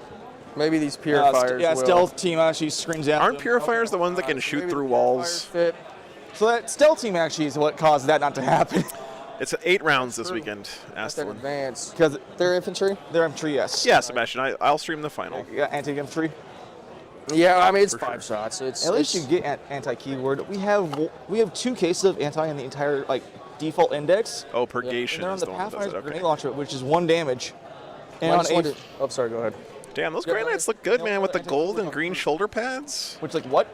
Maybe these purifiers Yeah, will. stealth team actually screens out. Aren't purifiers the ones that can shoot Maybe through the walls? purifiers fit. So that stealth team actually is what caused that not to happen. It's 8 rounds this weekend, That's an Astelin. advance. Because They're infantry? they're infantry, yes. Yeah, Sebastian, I'll stream the final. You got anti-infantry. Yeah, I mean it's For 5 shots. It's At least you it's- get anti-keyword. We have 2 cases of anti in the entire default index. Oh, And Purgation they're on is the the one that does Pathfinder it. grenade Okay. launcher, which is 1 damage. And I on just a, wanted- Oh, sorry. Go ahead. Damn, those Grey Knights look good, man, with the gold and green shoulder pads. which what?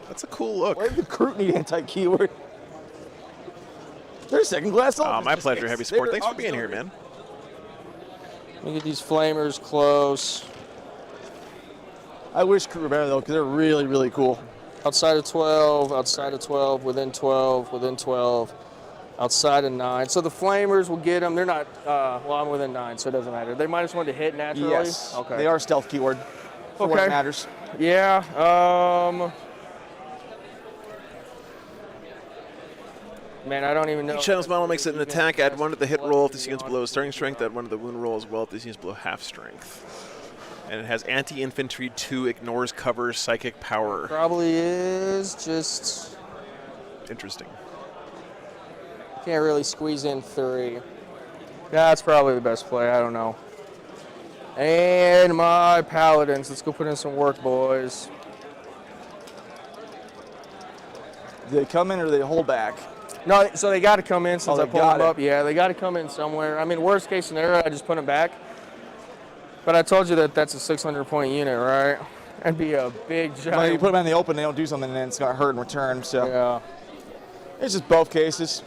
That's a cool look. Why did the Kroot need anti-keyword? They're second class soldiers. My pleasure, Heavy Sport. They're Thanks for being here, man. Let me get these flamers close. I wish Kroot were better though, because they're really, really cool. Outside of 12, outside of 12, within 12, within 12, outside of 9. So the flamers will get them. They're not, well, I'm within 9, so it doesn't matter. They -1 to hit naturally? Yes. Okay. They are stealth keyword. For what Okay. matters. Yeah. Man, I don't even know. Each channel's model makes it an attack, add 1 to the hit roll if this unit's below starting strength, add 1 to the wound roll as well if this unit's below half strength. And it has anti-infantry 2, ignores cover, psychic power. Probably is just Interesting. can't really squeeze in 3. That's probably the best play. I don't know. And my paladins. Let's go put in some work, boys. Do they come in or do they hold back? No, so they got to come in since Oh, I they pulled got them it. up. Yeah, they got to come in somewhere. I mean, worst case scenario, I just put them back. But I told you that that's a 600-point unit, right? That'd be a big When you giant. put them in the open, they don't do something, and then it's got hurt in return. So Yeah. it's just both cases.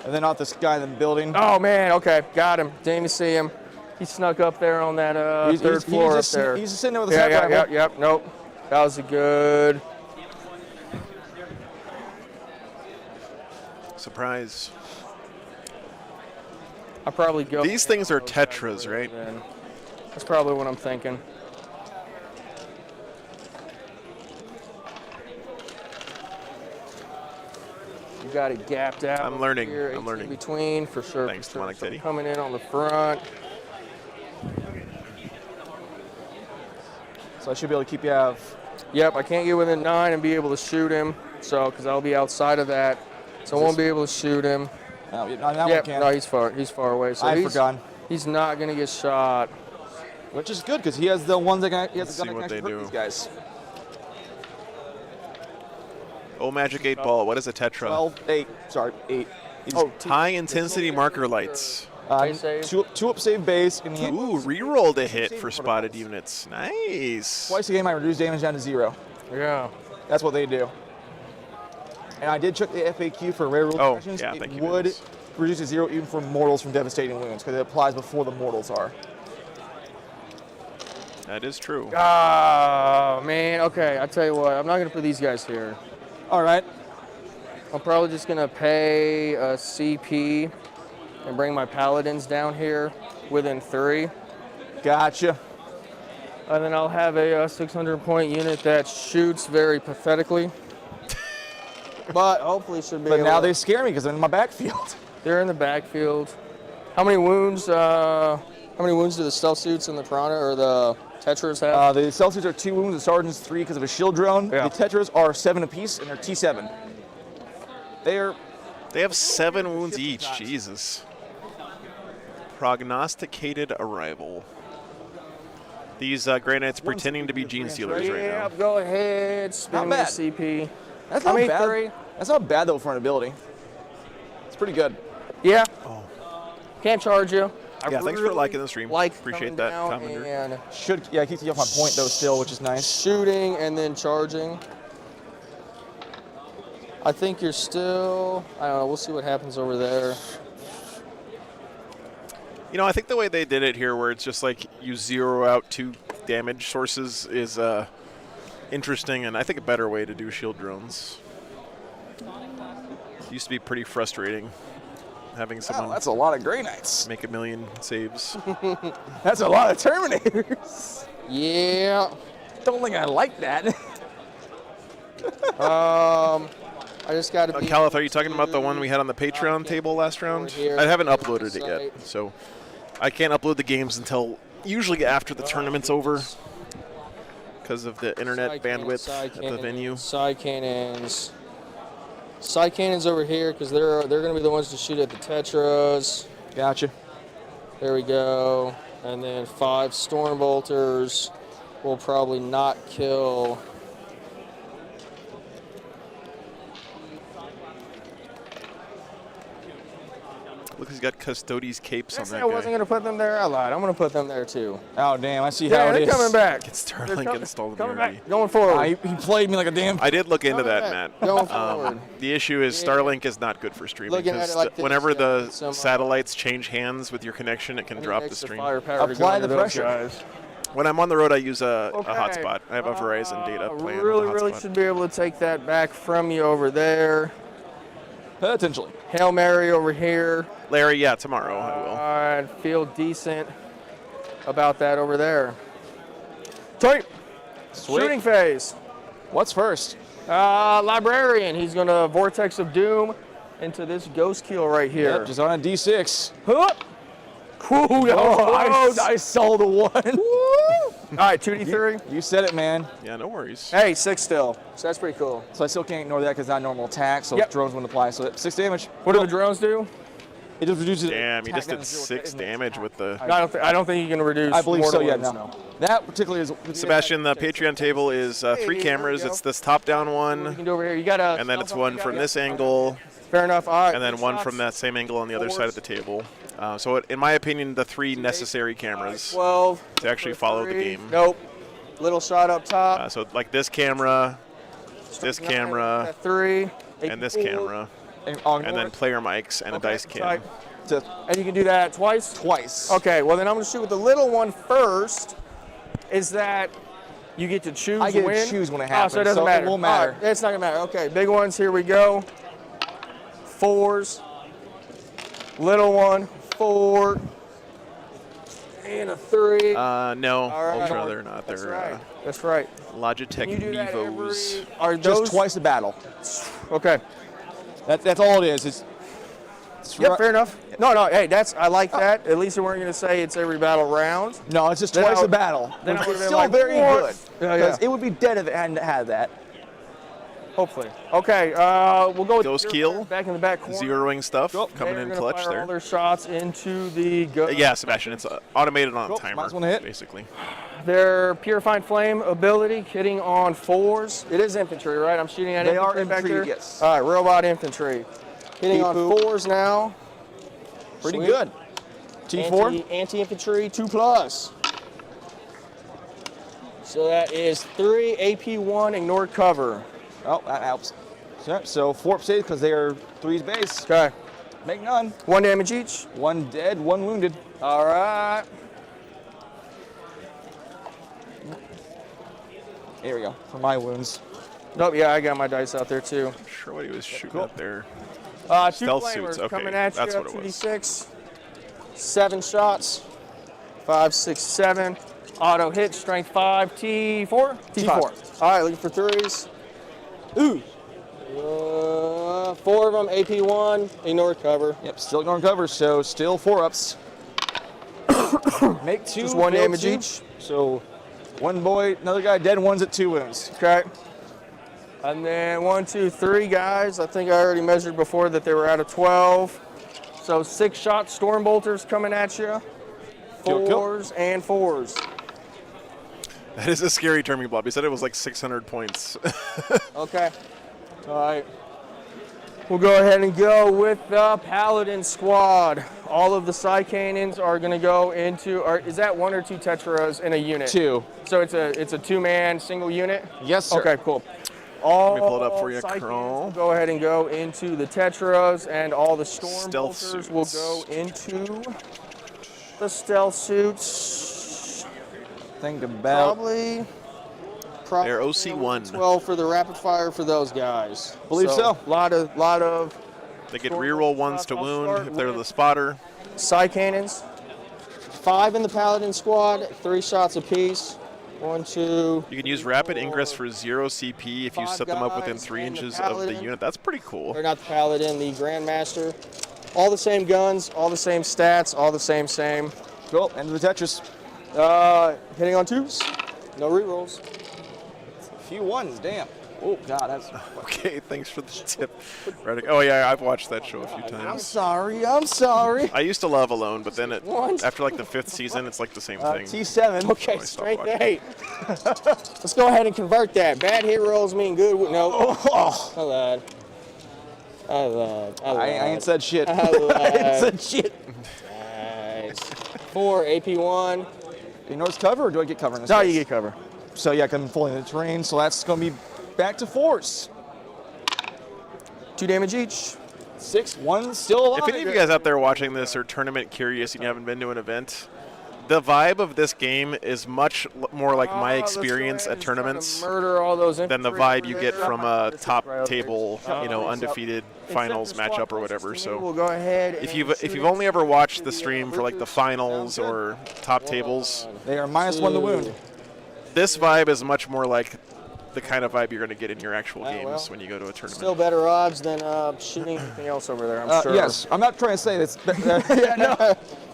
And then not this guy in the building. Oh man, okay, got him. Didn't even see him. He snuck up there on that third floor just, up there. He's just sitting there with a Yeah, sniper rifle. yep. Nope. That was a good. Surprise. I'll probably go. These things are tetras, right? Then. That's probably what I'm thinking. You got it gapped out. I'm learning, Here, I'm 18 learning. between for sure. Thanks, for sure. Demonic So Teddy. coming in on the front. So I should be able to keep you out. Yep, I can't get within 9 and be able to shoot him. So, because I'll be outside of that, so I won't be able to shoot him. No, that one Yep, can. no, he's far away. So I he's, forgot. He's not gonna get shot. Which is good because he has the ones that he has Let's the see gun what that can they actually hurt do. these guys. Oh, Magic 8 Ball. What is a tetra? 8. He's High intensity marker lights. Base save. two up save base, and he Ooh, reroll to hit for spotted units. Nice. twice a game I reduce damage down to 0. Yeah. That's what they do. And I did check the FAQ for rare rule Oh, protections. yeah, it thank you, would Dennis. reduce to 0 even for mortals from devastating wounds because it applies before the mortals are. That is true. Oh man. Okay, I tell you what. I'm not gonna put these guys here. All right. I'm probably just gonna pay a CP and bring my paladins down here within 3. Gotcha. And then I'll have a 600-point unit that shoots very pathetically. But hopefully should be But able now to- they scare me because they're in my backfield. They're in the backfield. How many wounds do the stealth suits and the Piranha or the Tetras have? The stealth suits are 2 wounds, the sergeant's 3 because of a shield drone. Yeah. The Tetras are 7 apiece, and they're T7. They have 7 wounds each. Jesus. Prognosticated arrival. These Grey Knights pretending to be Gene Stealers right now. Go ahead, spin Not me a bad. CP. That's How not many? bad. 3? That's not bad though for an ability. It's pretty good. Yeah. Can't charge you. Yeah, thanks for liking the stream. Like Appreciate coming that down commenter. and It keeps you off my point though still, which is nice. shooting and then charging. I think you're still, I don't know, we'll see what happens over there. You know, I think the way they did it here, where it's just like you zero out 2 damage sources, is interesting, and I think a better way to do shield drones. It used to be pretty frustrating having someone That's a lot of Grey Knights. make 1,000,000 saves. That's a lot of Terminators. Yeah. Don't think I like that. I just got to be. Caliph, are you talking about the one we had on the Patreon table last round? I haven't uploaded it yet, so I can't upload the games until usually after the tournament's over because of the internet bandwidth at the venue. Side cannons. Side cannons over here because they're going to be the ones to shoot at the Tetras. Gotcha. There we go. And then 5 storm bolters will probably not kill. Look, he's got Custodes capes on I that wasn't guy. going to put them there. I lied. I'm going to put them there too. Oh damn, I see Yeah, how it they're is. coming back. Get Starlink installed in the Coming RV. back. Going forward. He played me like a damn. I did look into Coming that, back. Matt. Going forward. The issue is Yeah. Starlink is not good for streaming Looking at because it like this, whenever yeah, the some, satellites change hands with your connection, it can drop the Extra stream. firepower to Apply go into the those pressure. guys. When I'm on the road, I use a Okay. hotspot. I have a Verizon data plan. Really, with a really hotspot. should be able to take that back from you over there. Potentially. Hail Mary over here. Larry, yeah, tomorrow I will. I feel decent about that over there. Tight. Sweet. Shooting phase. What's first? Librarian. He's going to Vortex of Doom into this ghost kill right here. Yep, just on a D6. Huh. Cool. I saw the one. All right, 2d3. You said it, man. Yeah, no worries. Hey, 6 still. So that's pretty cool. So I still can't ignore that because it's not normal attack, so Yep. drones wouldn't apply. So that's 6 damage. What do the drones do? It just reduces. Damn, he attack just did down to 0 6 in the damage attack. with the. I don't think you can reduce. I believe so. mortal Yeah, wounds, no. That particularly is. Sebastian, the Patreon table is 3 Hey, there cameras. we go. It's this top-down What you one, can do over here. You got a. and then it's one from this angle, Fair enough. All right. and then one from that same angle on the other side of the table. So, in my opinion, the 3 necessary cameras 12 to actually for follow the 3. game. Nope. Little shot up top. So, like this camera, this camera, 3. and this camera, and then player mics and a dice cam. And you can do that twice? Twice. Okay, well then I'm going to shoot with the little one first. Is that you get to choose I get to when? choose when it Oh, so happens, it doesn't so it matter. won't matter. All right, it's not going to matter. Okay, big ones, here we go. 4s. Little one, 4. And a 3. No, All right. Ultra, they're not. That's They're right. That's right. Logitech Can you do that Vivos. Are Just those twice the battle. Okay. That's all it is. It's Yep, fair enough. No, hey, I like that. At least we weren't going to say it's every battle round. No, it's just Then twice I the would- battle. then I Which would've is been still like, very what? good. Yeah, Because yeah. it would be dead if it hadn't had that. Hopefully. Okay, we'll go with Ghost your Keel. player back in the back corner. Zeroing stuff, coming They're in gonna clutch fire there. all their shots into the Yeah, Sebastian, it's automated on a Cool, timer, might as well hit. basically. Their Purifying Flame ability, hitting on 4s. It is infantry, right? I'm shooting at They are infantry back infantry, there? yes. All right, robot infantry. Hitting Beep on boop. 4s now. Pretty Sweet. good. T4. Anti-infantry 2+. So that is 3 AP1 ignored cover. Oh, that helps. So 4 saves because they are 3's base. Okay. Make none. 1 damage each. 1 dead, 1 wounded. All right. Here we go. For my wounds. Nope, yeah, I got my dice out there too. Not sure what he was shooting at there. Two Stealth flamers suits, okay, coming at you. that's what it was. 2d6. 7 shots. 5, 6, 7. Auto hit, strength 5, T4? T4. All right, looking for 3s. Ooh. 4 of them, AP1, ignore cover. Yep, still ignoring cover, so still 4-ups. Make 2. Just 1 fail damage 2. each. So 1 boy, another guy dead, 1's at 2 wounds. Okay. And then 1, 2, 3 guys. I think I already measured before that they were out of 12. So 6 shot storm bolters coming at you. Kill, kill. 4s and 4s. That is a scary term, you blob. He said it was like 600 points. Okay. All right. We'll go ahead and go with the Paladin squad. All of the Psy Cannons are going to go into. Is that 1 or 2 Tetras in a unit? 2. So it's a 2-man single unit. Yes, sir. Okay, cool. All Let me pull it up for you, Psy Carl. Cannons will go ahead and go into the Tetras, and all the Storm Stealth Bolters will go into the stealth suits. Think about. Probably They're OC1. 12 for the rapid fire for those guys. Believe so. Lot of They get reroll 1s to wound if they're the spotter. Psy Cannons. 5 in the Paladin squad, 3 shots apiece. 1, 2. You can use rapid ingress for 0 CP if you 5 set them up within guys 3 and the inches of the Paladin. unit. That's pretty cool. Or not the Paladin, the Grandmaster. All the same guns, all the same stats, all the same. Cool, end of the Tetris. Hitting on 2s. No rerolls. A few 1s, damn. Oh, God, that's. Okay, thanks for the tip. Right. Oh, yeah, I've watched that show a few times. I'm sorry. I used to love Alone, but then What? after like the 5th season, it's like the same thing. T7. Okay, I stopped strength watching. 8. Let's go ahead and convert that. Bad hit rolls mean good. No. Oh, I lied. I lied. I ain't said shit. I lied. I ain't said shit. Nice. 4, AP1. Ignores cover, or do I get cover in this No, case? you get cover. So, yeah, I'm fully in the terrain, so that's going to be back to 4s. 2 damage each. 6, 1 still alive. If any of you guys out there watching this are tournament curious and you haven't been to an event, the vibe of this game is much more like my Let's go experience ahead at and try to tournaments murder all those than the infantry vibe over you there. get from a top Right over there. table, undefeated finals Except for matchup or squad whatever. versus team, So we'll go ahead if and you've shoot only ever watched the to stream for like the Brutus. finals Sound good? or top tables, They are -1 to wound. this vibe is much more like the kind of vibe you're going to get in your actual Oh, games well. when you go to a tournament. Still better odds than shooting anything else over there, I'm sure. Yes, I'm not trying to say this.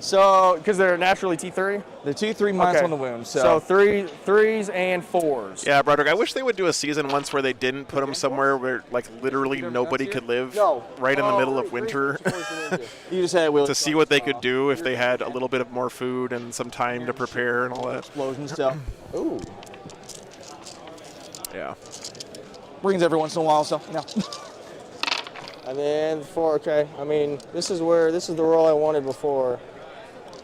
So, because they're naturally T3? The T3 -1 to wound. So 3s and 4s. Yeah, Broderick, I wish they would do a season once where they didn't put them somewhere where like literally nobody could live right in the middle of winter You just had Will to see what they could do if they had a little bit of more food and some time to prepare and all that. explosion stuff. Ooh. Yeah. Brings every once in a while, so no. And then 4, okay. I mean, this is the roll I wanted before.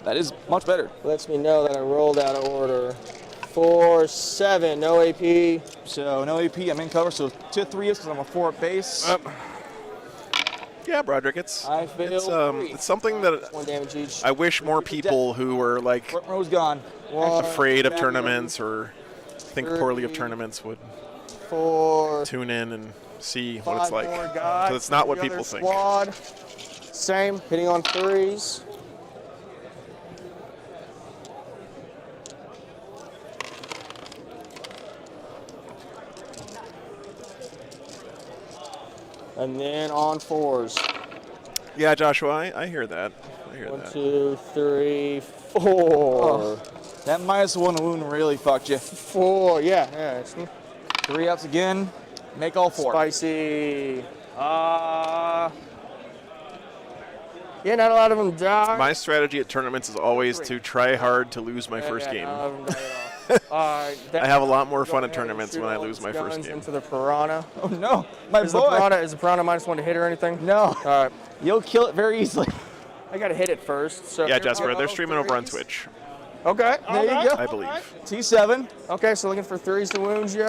That is much better. Lets me know that I rolled out of order. 4, 7, no AP. So no AP, I'm in cover, so 2 3s because I'm a 4 at base. Yeah, Broderick, it's I failed 3. it's something that 1 damage each. I wish more people who were like Front row's gone. afraid of tournaments or think poorly of tournaments would 4, tune in and see what 5 it's like. more guys. Because it's not what The people other think. Squad. Same, hitting on 3s. And then on 4s. Yeah, Joshua, I hear that. I hear 1, that. 2, 3, 4. Oh, that -1 to wound really fucked you. 4, yeah. It's 3 outs again. Make all 4. spicy. Yeah, not a lot of them die. My strategy at tournaments is always to try hard to lose my first game. None of them die at all. I have a lot more fun at Go ahead and tournaments shoot when I all lose these my first guns game. Into the piranha. Oh no, my Is boy. the piranha -1 to hit or anything? No, All right. you'll kill it very easily. I gotta hit it first. So Yeah, here Jasper, we they're go, streaming over on 3s. Twitch, Okay. There you go. I believe. T7. Okay, so looking for 3s to wound you.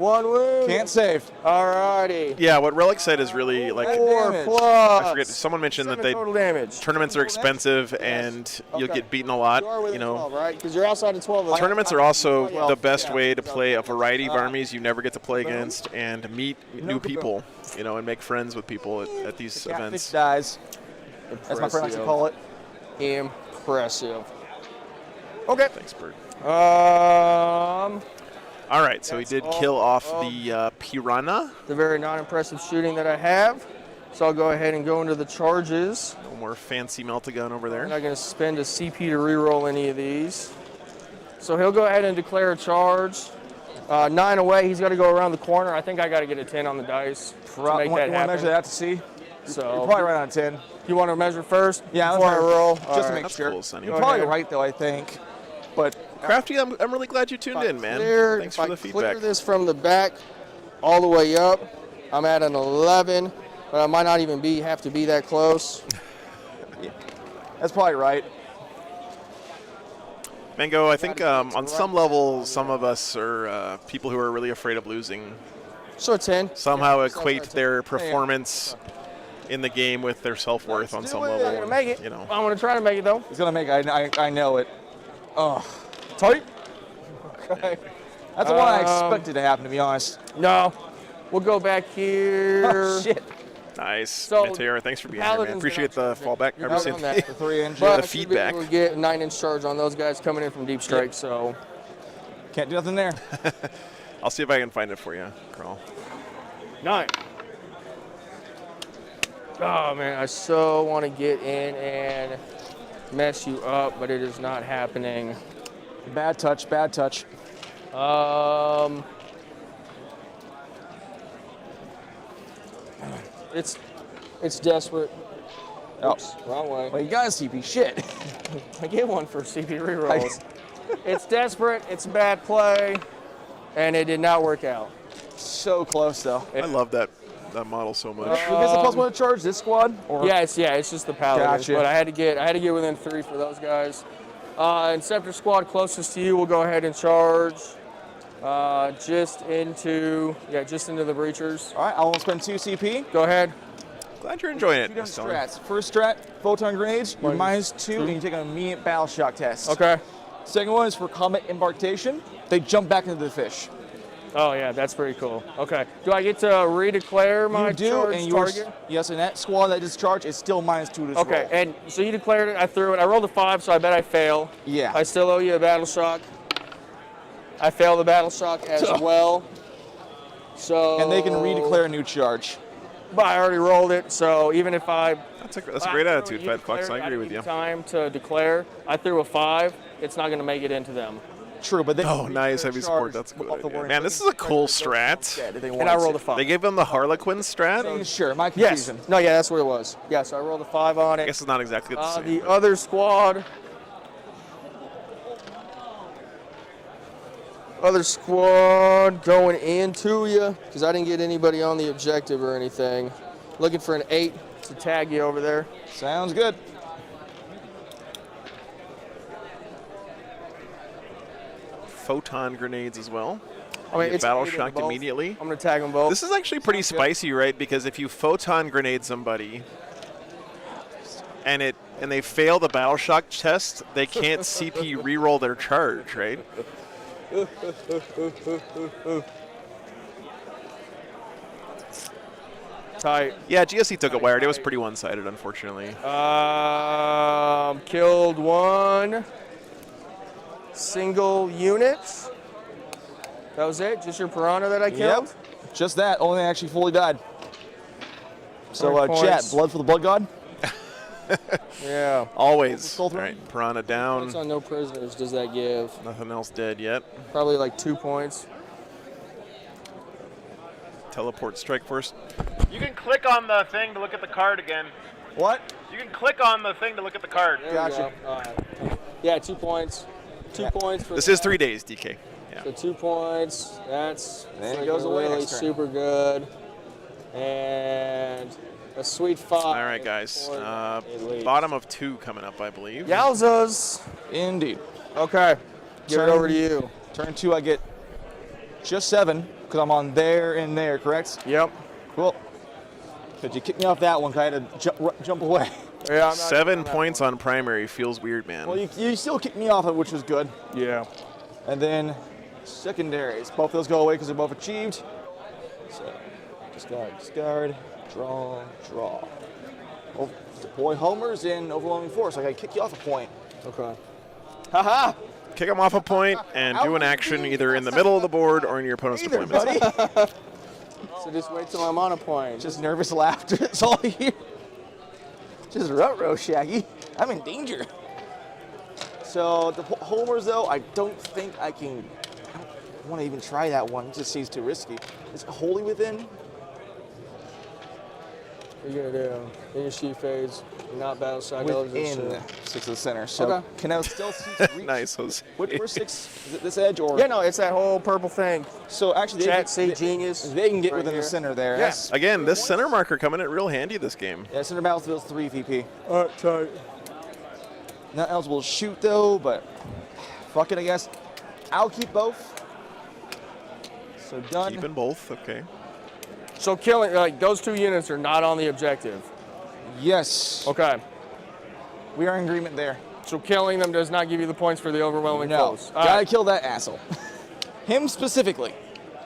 1 wound. Can't save. Alrighty. Yeah, what Relic said is really like. 4 damage. plus. I forget. Someone mentioned that 7 total damage. tournaments are expensive and you'll Okay. get beaten a lot. You are within You know, 12, right? Because you're outside of 12. tournaments are also Well, the best yeah. way to play a variety of armies you never get to play against and meet new people. You know, and make friends with people at these Catfish events. dies, as my friend likes to call it. Impressive. Okay. Thanks, Bert. The All right, so he did kill off the piranha. very non-impressive shooting that I have. So I'll go ahead and go into the charges. No more fancy melt-a-gun over there. I'm not going to spend a CP to reroll any of these. So he'll go ahead and declare a charge. 9 away, he's got to go around the corner. I think I got to get a 10 on the dice to make You that want to happen. measure that to see? So You're probably right on 10. you want to measure first? Yeah, before I roll. just All to right. make That's sure. cool, Sonny. You're Go probably ahead. right, though, I think. But Crafty, I'm really glad you tuned in, man. Thanks for the If I clear feedback. this from the back all the way up, I'm at an 11, but I might not even have to be that close. that's probably right. Mango, I think on some level, some of us are people who are really afraid of losing. So 10. Somehow Yeah, equate so their performance in the game with their self-worth on some level. I'm gonna make it. You know. I'm gonna try to make it though. He's going to make I know it. Oh, Tight. Okay. that's the one I expected to happen, to be honest. No. We'll go back here. Oh, shit. Nice. So, Meteor, thanks for being here, man. Paladins Appreciate are the not fallback. You're Ever not since on that. The 3 inch. But the I should feedback. be able to get a 9-inch charge on those guys coming in from deep strike. So Can't do nothing there. I'll see if I can find it for you, Carl. 9. Oh man, I so want to get in and mess you up, but it is not happening. Bad touch, bad touch. It's desperate. Oh. Oops, wrong way. Well, you got a CP. Shit. I get one for CP rerolls. It's desperate. It's a bad play, and it did not work out. So close, though. I love that model so much. Who gets the +1 charge? This squad? Or Yeah, it's just the Paladins. Gotcha. But I had to get within 3 for those guys. Inceptor squad closest to you will go ahead and charge. Just into the breachers. All right, I won't spend 2 CP. Go ahead. Glad you're enjoying it. Two different Stone. strats. First strat, photon grenades. You're Minus -2, and you take an immediate battle shock test. Okay. Second one is for combat embarkation. They jump back into the fish. Oh yeah, that's pretty cool. Okay. Do I get to redeclare my You do, charge and target? yes, and that squad that discharge is still -2 to this Okay, roll. and so you declared it. I threw it. I rolled a 5, so I bet I fail. Yeah. I still owe you a battle shock. I fail the battle shock as well. So. And they can redeclare a new charge. But I already rolled it, so even if I. That's a great attitude, Fat Fox. I agree with you. Time to declare. I threw a 5. It's not going to make it into them. True, but they Oh, can nice redeclare heavy charge support. That's a good off the idea. warning. Man, this is a cool strat. Yeah, they And I rolled a 5. They gave them the Harlequin strat. Sure, my Yes. confusion. No, yeah, that's what it was. Yeah, so I rolled a 5 on I it. guess it's not exactly the same. The but- other squad. Other squad going into you because I didn't get anybody on the objective or anything. Looking for an 8 to tag you over there. Sounds good. Photon grenades as well. I mean, Get it's battle 8 in shocked both. immediately. I'm gonna tag them both. This is actually pretty spicy, right? Because if you photon grenade somebody and they fail the battle shock test, they can't CP reroll their charge, right? tight. Yeah, GSC took it wired. It was pretty one-sided, unfortunately. Killed 1 single unit. That was it? Just your piranha that I killed? Yep. Just that. Only actually fully died. So, 20 chat, points. blood for the blood god. Yeah. Always. Skull All throw? right, Piranha Points down. on no prisoners does that give? Nothing else dead yet. Probably like 2 points. Teleport strike first. You can click on the thing to look at the card again. What? You can click on the thing to look at the card. There Gotcha. we go. All right. Yeah, 2 points. 2 points for This that. is 3 days, DK. Yeah. So 2 points. That's Then it goes away really next turn. super good. And a sweet 5. All right, guys. Bottom of 2 coming up, I believe. Yowzas. Indeed. Okay. Give it over to you. Turn 2, I get just 7. Because I'm on there and there, correct? Yep. Cool. Because you kicked me off that one, 'cause I had to jump away. Yeah, I'm not 7 points on primary feels weird, man. Well, you still kicked me off, which was good. Yeah. And then secondaries. Both those go away because they're both achieved. So discard, draw. Deploy homers in overwhelming force. I gotta kick you off a point. Okay. Haha! Kick them off a point and do an action either in the middle of the board or in your opponent's Either, deployment. buddy. So just wait till I'm on a point. Just nervous laughter. That's all I hear. Just ruh-roh, Shaggy. I'm in danger. So the homers, though, I don't think I can. I don't want to even try that one. It just seems too risky. Is it wholly within? What are you gonna do? In your sheet phase, not battle side. Within 6 of the center. So Okay. can I still see reach? Nice, Jose. Which 6? Is it this edge or? Yeah, no, it's that whole purple thing. So actually, Chat, say genius. They can get right within here. the center there. Yeah. That's- Again, this center marker coming in real handy this game. Yeah, center battlefield's 3 VP. All right, tight. Not eligible to shoot though, but fuck it, I guess. I'll keep both. So done. Keeping both, okay. So killing, like, those 2 units are not on the objective. Yes. Okay. We are in agreement there. So killing them does not give you the points for the overwhelming No. foes. All Gotta right. kill that asshole. Him specifically.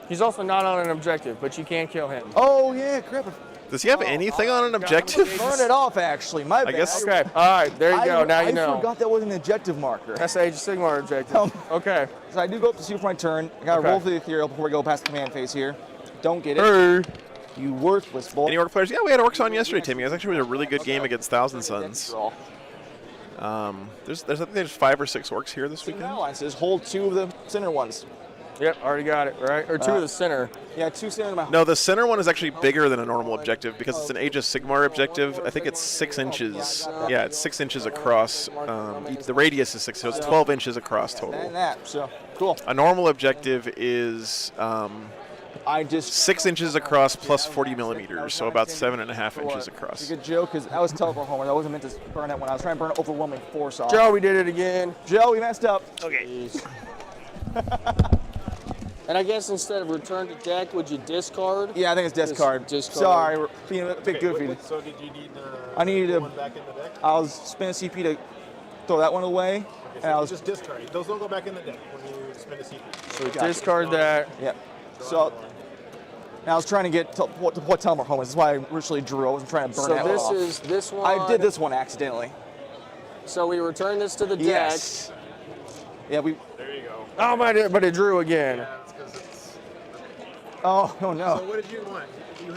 He's also not on an objective, but you can kill him. Oh yeah, crap. Does he have anything on an objective? Burn it off actually. My bad. guess- Okay. All right. There you go. Now you know. I forgot that was an objective marker. That's the Age of Sigmar objective. Okay. So I do go up to shoot for my turn. I gotta Okay. roll for the ethereal before we go past the command phase here. Don't get it. Hey. You worthless bull. Any orc players? Yeah, we had orcs on yesterday, Timmy. It was actually a really good game against Thousand Suns. I think there's 5 or 6 orcs here this Battle weekend. line says hold 2 of the center ones. Yep. Already got it. Right. Or 2 of the center. Yeah, 2 center in my No, the center one is actually bigger than a normal objective because it's an Age of Sigmar objective. I think it's 6 inches. Yeah, it's 6 inches across. The radius is 6, so it's 12 inches across and total. that. So cool. A normal objective is I just 6 inches across plus 40 millimeters, so about 7.5 inches It's across. a good joke because I was teleport homer. I wasn't meant to burn that one. I was trying to burn overwhelming force off. Joe, we did it again. Joe, we messed up. Okay. And I guess instead of return to deck, would you discard? Yeah, I think it's discard. Discard. Sorry, we're being a bit goofy. So did you need I needed to. one back in the deck? I was spending CP to throw that one away, and I was Just discard it. Those don't go back in the deck when you spend a CP. So Gotcha. discard that. yeah. So and I was trying to get to what teleport home. This is why I originally drew. I wasn't trying to burn So that one this off. is this one. I did this one accidentally. So we return this to the deck. Yes. Yeah, we. There you go. Oh, but it drew again. That's because it's. Oh no. So what did you want? You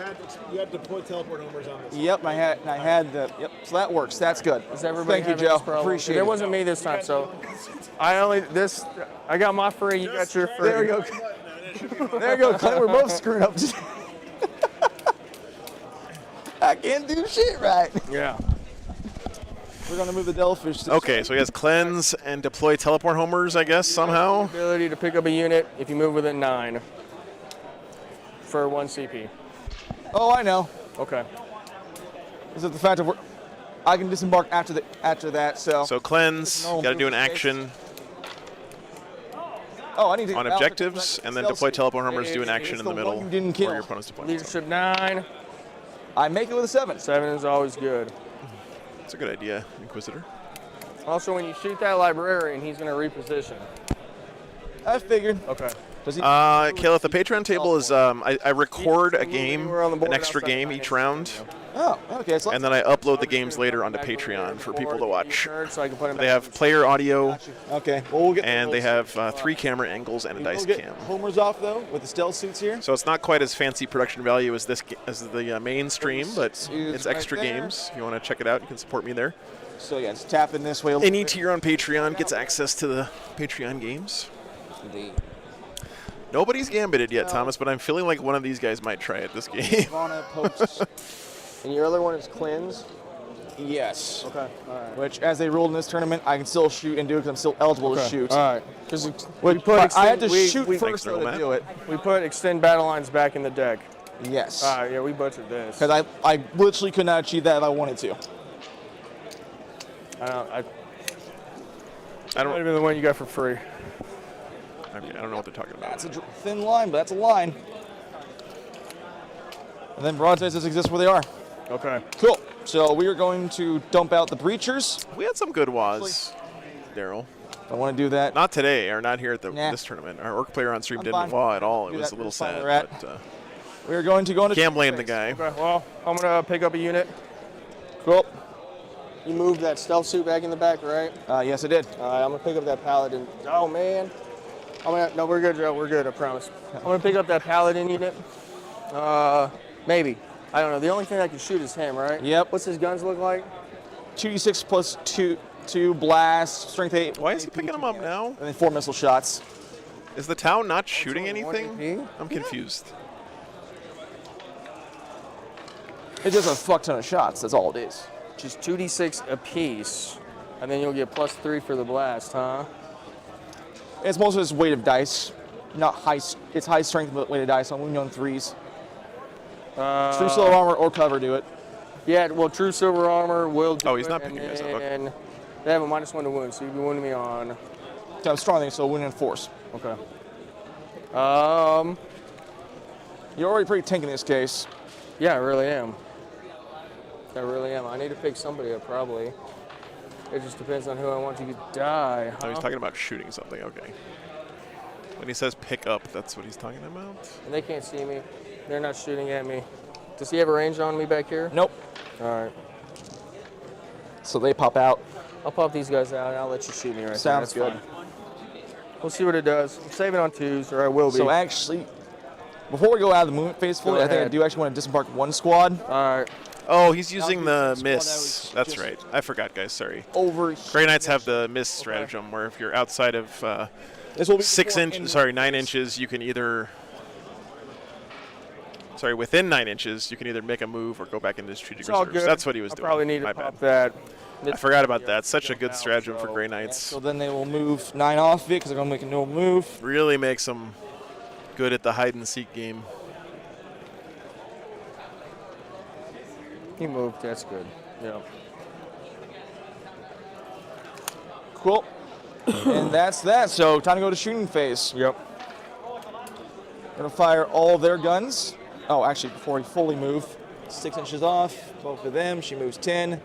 had deploy teleport homers on this. Yep, I had the. Yep. So that works. That's good. Does everybody Thank you, have this Joe. problem? Appreciate it. it. wasn't me this time, so I got my free. You got your free. There we go. There you go, Clint. We're both screwed up. I can't do shit right. Yeah. We're gonna move the Delphish. To Okay, so he has cleanse and deploy teleport homers, I guess, somehow. Ability to pick up a unit if you move within 9 for 1 CP. Oh, I know. Okay. Is it the fact that I can disembark after that? So. So cleanse, got to do an action Oh, I need to. on objectives, and then deploy teleport homers, do an action in the middle You didn't for kill. your opponent's deployment. Leadership 9. I make it with a 7. 7 is always good. That's a good idea, Inquisitor. Also, when you shoot that librarian, he's going to reposition. I figured. Okay. Does he? Caleb, the Patreon table is I record a game, We're on the board an extra outside game my each hands. round, Oh, okay. So and then I upload the games later onto Patreon for people to watch. So I can put him They have player audio, okay. Well, we'll get. and they have 3 camera angles and a dice We'll get cam. homers off though with the stealth suits here. So it's not quite as fancy production value as the main stream, but it's right extra there. games. If you want to check it out, you can support me there. So yeah, just tap in this way. Any tier on Patreon gets access to the Patreon games. Indeed. Nobody's gambited yet, Thomas, but I'm feeling like one of these guys might try it this game. Ivana posts. And your other one is cleanse? Yes. Okay. All right. Which, as they ruled in this tournament, I can still shoot and do it because I'm still eligible to shoot. All right. Because I had to shoot Thanks, first though, to Matt. do it. we put extend battle lines back in the deck. Yes. All right. Yeah, we butchered this. Because I literally could not achieve that if I wanted to. I I might don't. have been the one you got for free. I mean, I don't know what they're talking about. That's a thin line, but that's a line. And then broadsides just exist where they are. Okay. Cool. So we are going to dump out the breachers. We had some good WAs, Daryl. I want to do that. Not today, or not here at Nah. this tournament. Our orc player on stream I'm didn't fine. WA at all. It Do was that. a little That's fine sad. where we're at. But, We are going to go into can't blame the phase. guy. Okay, well, I'm gonna pick up a unit. Cool. You moved that stealth suit back in the back, right? Yes, I did. All right, I'm gonna pick up that paladin. Oh man. No, we're good, Joe. We're good. I promise. I'm gonna pick up that paladin unit. Maybe. I don't know. The only thing I can shoot is him, right? Yep. What's his guns look like? 2d6 plus 2 blast, strength 8. Why is he picking him up now? And then 4 missile shots. Is the town not shooting only one anything? AP? I'm confused. It does a fuck ton of shots. That's all it is. Just 2d6 apiece, and then you'll get +3 for the blast, huh? It's mostly just weight of dice. Not high. It's high strength but weight of dice. I'm only on 3s. True silver armor or cover do it. Yeah, well, true silver armor will do Oh, he's it, not picking you guys up. Okay. And they have a -1 to wound, so you'd be wounding me on. I'm strong thing, so win and force. Okay. You're already pretty tanky in this case. Yeah, I really am. I need to pick somebody up, probably. It just depends on who I want to die. Oh, he's talking about shooting something. Okay. When he says pick up, that's what he's talking about? And they can't see me. They're not shooting at me. Does he have a range on me back here? Nope. All right. So they pop out. I'll pop these guys out, and I'll let you shoot me right Sounds there. good. That's fine. We'll see what it does. I'm saving on 2s, or I will be. So actually, before we go out of the movement phase fully, Go I think I ahead. do actually want to disembark 1 squad All right. Oh, he's using be the the squad I miss. was That's just- right. I forgot, guys. Sorry. over. Grey Knights have the miss stratagem, where if you're outside of This will be 9 inches, you can either. Sorry, within 9 inches, you can either make a move or go back into strategic It's all reserves. good. That's what he was I doing. probably need to My pop bad. that. I forgot about that. Such a good stratagem for Grey Knights. So then they will move 9 off of it because they're going to make a no move. Really makes them good at the hide and seek game. He moved. That's good. Yeah. Cool. And that's that. So time to go to shooting phase. Yep. Gonna fire all of their guns. Oh, actually, before we fully move, 6 inches off. Both of them. She moves 10.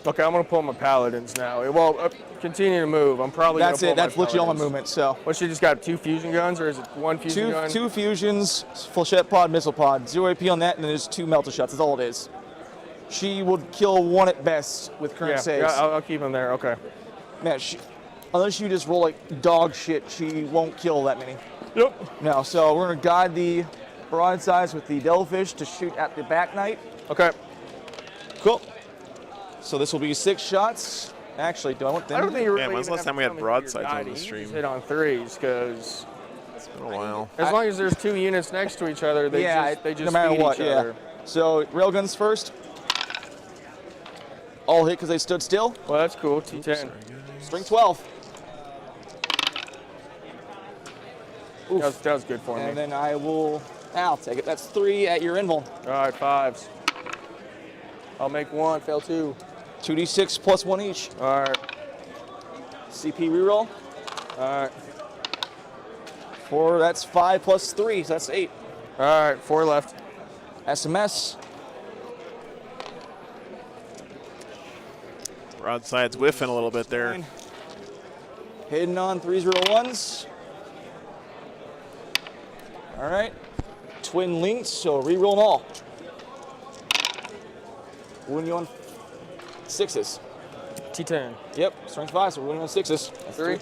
Okay, I'm gonna pull my paladins now. Well, continue to move. I'm probably. That's gonna it. pull That's literally all my paladins. movement. So What, she just got 2 fusion guns, or is it 1 fusion gun? two fusions, flechette pod, missile pod. 0 AP on that, and then there's 2 melter shots. That's all it is. She would kill 1 at best with current Yeah, saves. I'll keep them there. Okay. Man, unless you just roll like dog shit, she won't kill that many. Yep. No, so we're gonna guide the broadsides with the devilfish to shoot at the back knight. Okay. Cool. So this will be 6 shots. Actually, do I want them? I don't think you really. Man, when's the even last have time we to had tell me who you're broadsides on guiding. the You stream? just hit on 3s, because It's been a while. as long as there's 2 units next to each other, they just no matter feed what, each other. So railguns first. All hit because they stood still. Well, that's cool. T10. String 12. That was good for me. And then I'll take it. That's 3 at your invul. All right, 5s. I'll make 1, fail 2. 2d6 plus 1 each. All right. CP reroll. All right. 4, that's 5 plus 3, so that's 8. All right, 4 left. SMS. Broadside's whiffing a little bit there. Hidden on 3s, 1s. All right. Twin links, so reroll all. Wound you on 6s. T10. Yep, strength 5, so we're winning on 6s. That's 3.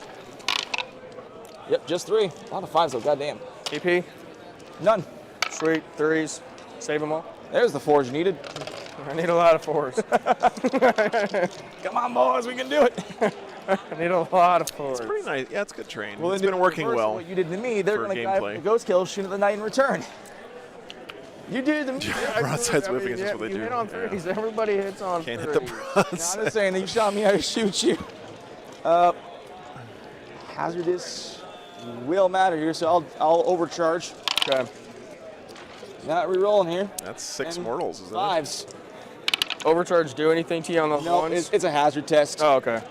Yep, just 3. A lot of 5s though, goddamn. EP. None. Sweet. 3s. Save them all. There's the 4s you needed. I need a lot of 4s. Come on, boys, we can do it. I need a lot of 4s. Pretty nice. Yeah, it's good terrain. Well, It's then been working reverse well. What you did to me, they're for going to guide gameplay. the ghost kill, shoot at the knight in return. You did to me. Broadside's whiffing is just what they you do. hit on Yeah. 3s. Everybody hits on Can't 3s. hit the I'm broadside. just saying that you shot me, I shoot you. Hazardous will matter here, so I'll overcharge. Okay. Not re-rolling here. That's 6 And mortals, isn't it? 5s. Overcharge do anything to you on the No, ones? it's a hazard test. Oh, okay.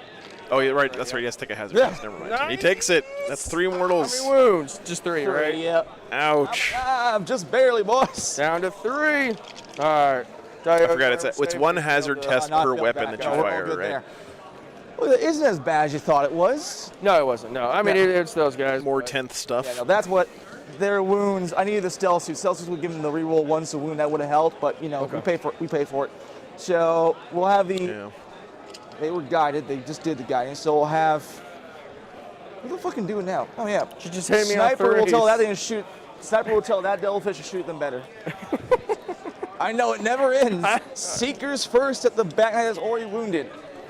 Oh, yeah, right. That's right. He has to take a hazard Yeah. test. Never mind. He takes it. That's 3 mortals. How many wounds? Just 3, right? Yep. Ouch. Just barely, boys. Down to 3. All right. I forgot it's 1 hazard test per weapon that you fire, right? There. Well, it isn't as bad as you thought it was. No, it wasn't. No, I mean it's those guys. More 10th stuff. Yeah, no, that's what their wounds. I needed the stealth suit. Stealth suit would give them the reroll once a wound. That would have helped, but you know we pay for it. So we'll have the. Yeah. They were guided. They just did the guidance. So we'll have. What are they fucking doing now? Oh yeah. She just hit me on Sniper will tell that threes. thing to shoot. Sniper will tell that devilfish to shoot them better. I know it never ends. Seekers first at the back that is already wounded.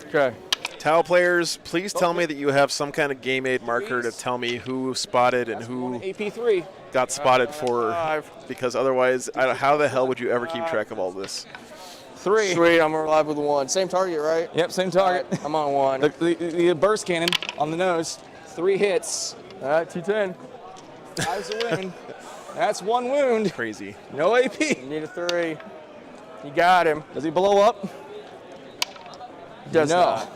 Okay. Tau players, please tell me that you have some kind of game aid marker to tell me who spotted and who AP3. got spotted for, because otherwise, how the hell would you ever keep track of all this? 3. Sweet, I'm alive with 1. Same target, right? Yep, same target. All right, I'm on 1. The burst cannon on the nose. 3 hits. All right, 210. 5's a win. That's 1 wound. Crazy. No AP. You need a 3. You got him. Does he blow up? Does no. not.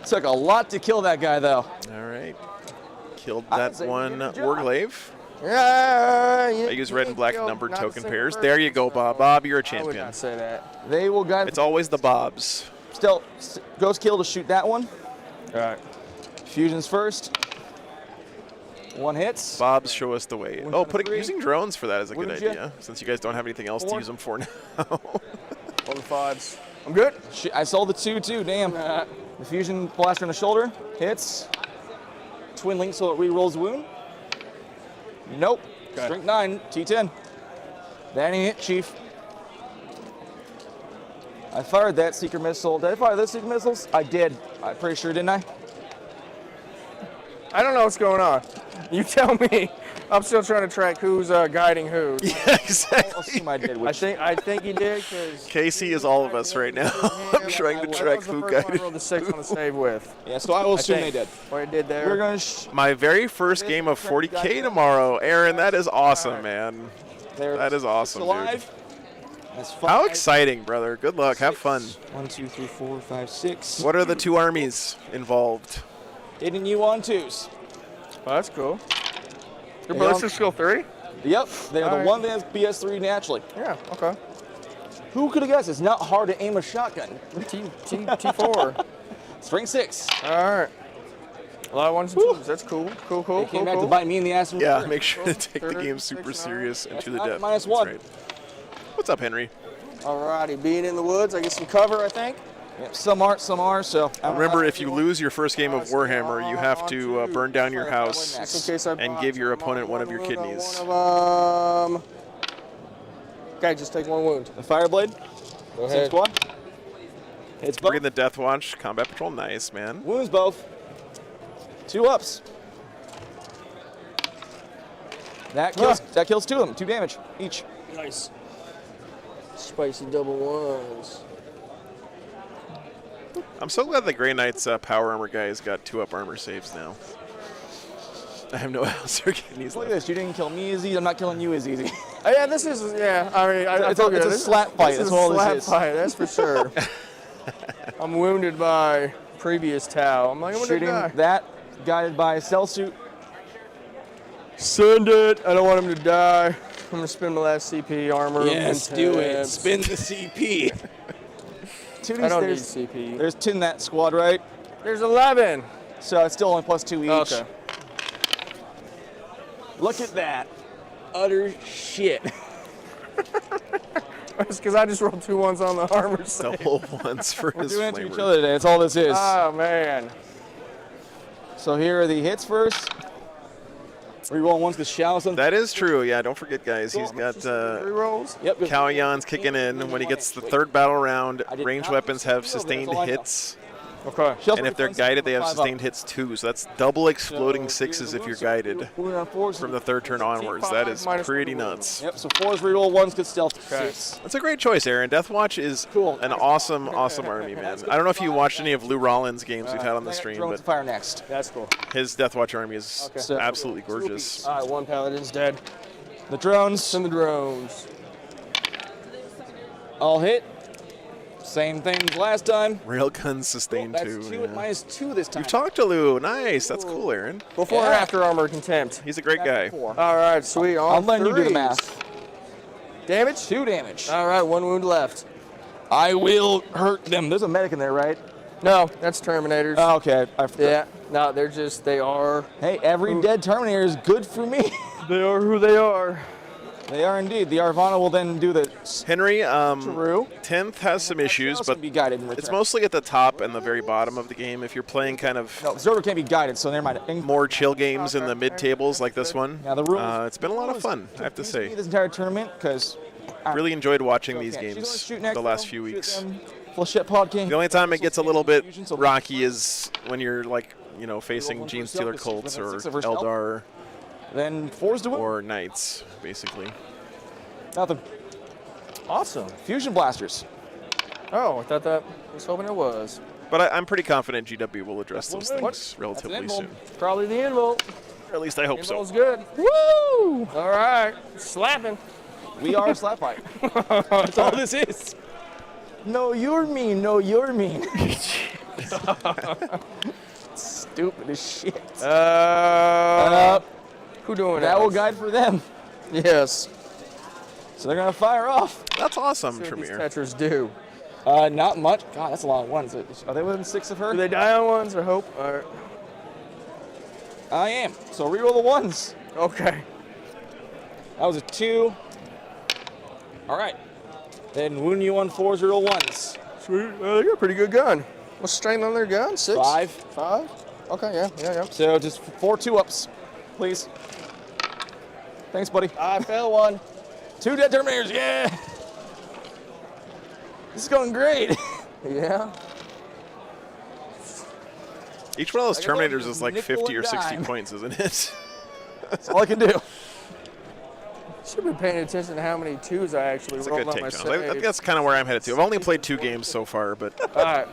Took a lot to kill that guy, though. All right. Killed that one Warglaive. Yeah. I use red and black numbered token pairs. There you go, Bob. Bob, you're a I would champion. not say that. They will guide. It's always the Bobs. Still, Ghost Kill to shoot that one. All right. Fusions first. 1 hits. Bobs show us the way. One Oh, for 3. using drones for that is a good Wouldn't you? idea, since you guys don't have anything else to 4. use them for now. All the 5s. I'm good. I saw the 2 too. Damn. The fusion blaster in the shoulder hits. Twin link so it re-rolls wound. Nope. Okay. Strength 9. T10. That ain't it, Chief. I fired that seeker missile. Did I fire those seeker missiles? I did. I'm pretty sure, didn't I? I don't know what's going on. You tell me. I'm still trying to track who's guiding who. Yeah, I'll exactly. assume I did. I think you did because Casey is all of us right now. I'm trying to track who I guided. rolled the 6 on the save with. Yeah, so I will assume they did. What I did there. We're going My very first game of 40K tomorrow. Aaron, that is awesome, man. That is awesome, dude. alive. That's 5. How exciting, brother. Good luck. Have fun. 1, 2, 3, 4, 5, 6. What are the 2 armies involved? Hitting you on 2s. Oh, that's cool. Your They ballistic don't- skill 3? Yep, they're All the right. one that has BS3 naturally. Yeah. Okay. Who could have guessed? It's not hard to aim a shotgun. T4. Strength 6. All right. A lot of 1s and 2s. That's cool. Cool. They came back to bite me in the ass. Yeah, make sure to take the Third, game super 6, 9. serious and to the That's depth. minus That's 1. right. What's up, Henry? Alrighty, being in the woods, I get some cover, I think. Yep, some aren't, some are. So Remember, if you lose your first game of Warhammer, you have to burn down your house Just in case I and botch. give your I'm on opponent one of your wound, kidneys. One of 'em. Okay, just take 1 wound. the Fireblade, Go same ahead. squad. It's both. Bring the Death Watch, Combat Patrol, nice, man. Wounds both. 2 ups. That kills 2 of them. 2 damage each. Nice. Spicy double 1s. I'm so glad the Grey Knight's power armor guys got 2-up armor saves now. I have no else or kidneys Look at left. this. You didn't kill me as easy. I'm not killing you as easy. Yeah, this is, yeah, I mean, I It's told a you, this slap fight. This is That's all a this slap is. fight, that's for sure. I'm wounded by previous Tau. I'm like, I'm Shooting gonna die. that, guided by a cell suit. Send it. I don't want him to die. I'm gonna spin my last CP armor. Intense. Spin the CP. I don't need CP. There's 10 in that squad, right? There's 11. So it's still only plus 2 each. Okay. Look at that. Utter shit. It's because I just rolled 2 1s on the armor save. Double ones for his Doing it to each flamer. other today. That's all this is. Oh, man. So here are the hits first. Reroll ones because Shallow's on. That is true, yeah. Don't forget, guys. He's got Rerolls. Yep. Calyan's kicking in. When he gets the 3rd battle round, I did ranged not weapons have see over, sustained that's all I know. hits. Okay. And if they're guided, they have sustained hits too. So that's double exploding 6s if you're guided from the 3rd turn onwards. That is pretty nuts. Yep, so 4s reroll, 1s good stealth. Okay. 6. That's a great choice, Aaron. Deathwatch is an awesome, awesome army, man. I don't know if you watched any of Lou Rollins' games we've had on the stream, Drones to but fire next. That's cool. his Deathwatch army is So- absolutely gorgeous. All right, 1 paladin's dead. The drones Send the drones. all hit. Same thing as last time. Railgun sustain That's 2. two at -2 this time. You've talked to Lou. Nice. That's cool, Aaron. Before or after armor contempt? He's a great guy. Four. All right, sweet. On I'm letting you do the threes. math. Damage? 2 damage. All right, 1 wound left. I will hurt them. There's a medic in there, right? No, that's Terminators. Oh, okay. I forgot. Yeah, no, they are. Hey, every dead Terminator is good for me. They are who they are. They are indeed. The Arvana will then do the Henry, True. 10th has some issues, Else but can be guided in return. it's mostly at the top and the very bottom of the game. If you're playing kind of No, Zerber can't be guided, so never mind. more chill games in the mid-tables like this one, Now the rules. it's been a lot of fun, I have to say. This entire tournament, because Really enjoyed watching these She's gonna games shoot next, the last though. few Shoot weeks. them. Flechette Pod King. The only time it gets a little bit Fusion, so- rocky is when you're like, facing one Gene for herself, Stealer Colts within or 6 of herself. Eldar Then 4's to win. or Knights, basically. Nothing. Awesome. Fusion Blasters. Oh, I thought that I was hoping it was. But I'm pretty confident GW will address those What? things relatively That's an soon. invul. Probably the Invul. Or at least I hope so. Invul's good. Woo! All right, slapping. We are Slap Pipe. That's all this is. No, you're mean. No, you're mean. Stupid as shit. Who doing That that? will guide for them. Yes. So they're gonna fire off. That's awesome, See what these Tremere. catchers do. Not much. God, that's a lot of ones. Are they within 6 of her? Do they die on ones or hope? All right. I am. So reroll the ones. Okay. That was a 2. All right. Then wound you on 4s, reroll 1s. Sweet. They got a pretty good gun. What's strength on their gun? 6? 5. 5? Okay, yeah. So just 4 2-ups, please. Thanks, buddy. I fell one. 2 dead Terminators, yeah! This is going great. Yeah. Each one of those I can only Terminators is like nickel 50 or and 60 dime. points, isn't it? That's all I can do. Should have been paying attention to how many 2s I actually It's a rolled good on my take, John. I think save. that's kind of where I'm headed to. I've only played 2 games so far, but All right.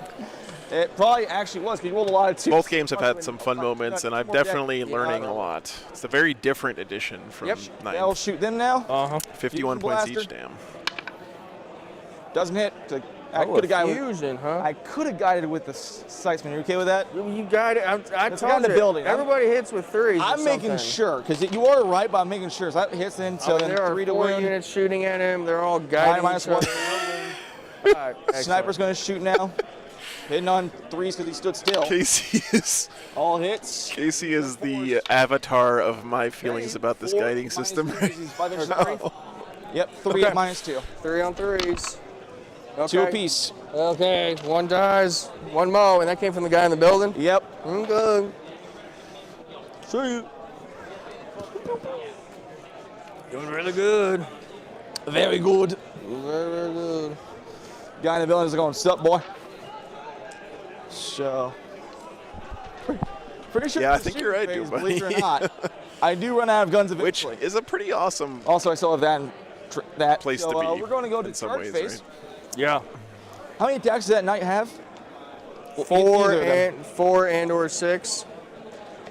It probably actually was. We rolled a lot of 2s. both games have had some fun moments, and I'm definitely learning a lot. It's a very different edition from Yep. I'll 9. shoot them now. Uh-huh. 51 Fusion points each, Blaster. damn. Doesn't hit. I Oh, could have guided. fusion, huh? I could have guided with the Sykesman. You okay with that? You got it. I It's got told the you. building. Everybody hits with 3s. I'm making sure, because you are right, but I'm making sure. So that hits in, so then there are 3 to 4 win. units shooting at him. They're all guiding minus each other. All right, Sniper's going to shoot now. Hitting on 3s because he stood still. All hits. Casey is the avatar of my feelings about this guiding system right now. Yep, 3 at -2. 3 on 3s. Okay. 2 apiece. Okay, 1 dies, 1 mo, and that came from the guy in the building? Yep. Okay. See you. Doing really good. Very good. Very, very good. Guy in the building is going, sup, boy? So. Pretty sure. Yeah, I it's think a you're right, shooting phase, dude, believe it or buddy. not. I do run out of guns Which eventually. is a pretty awesome Also, I still have that. That place so, to be. We're going to go to in some charge ways, phase. right? Yeah. How many attacks does that knight have? 4 Either of them. and 4 and or 6.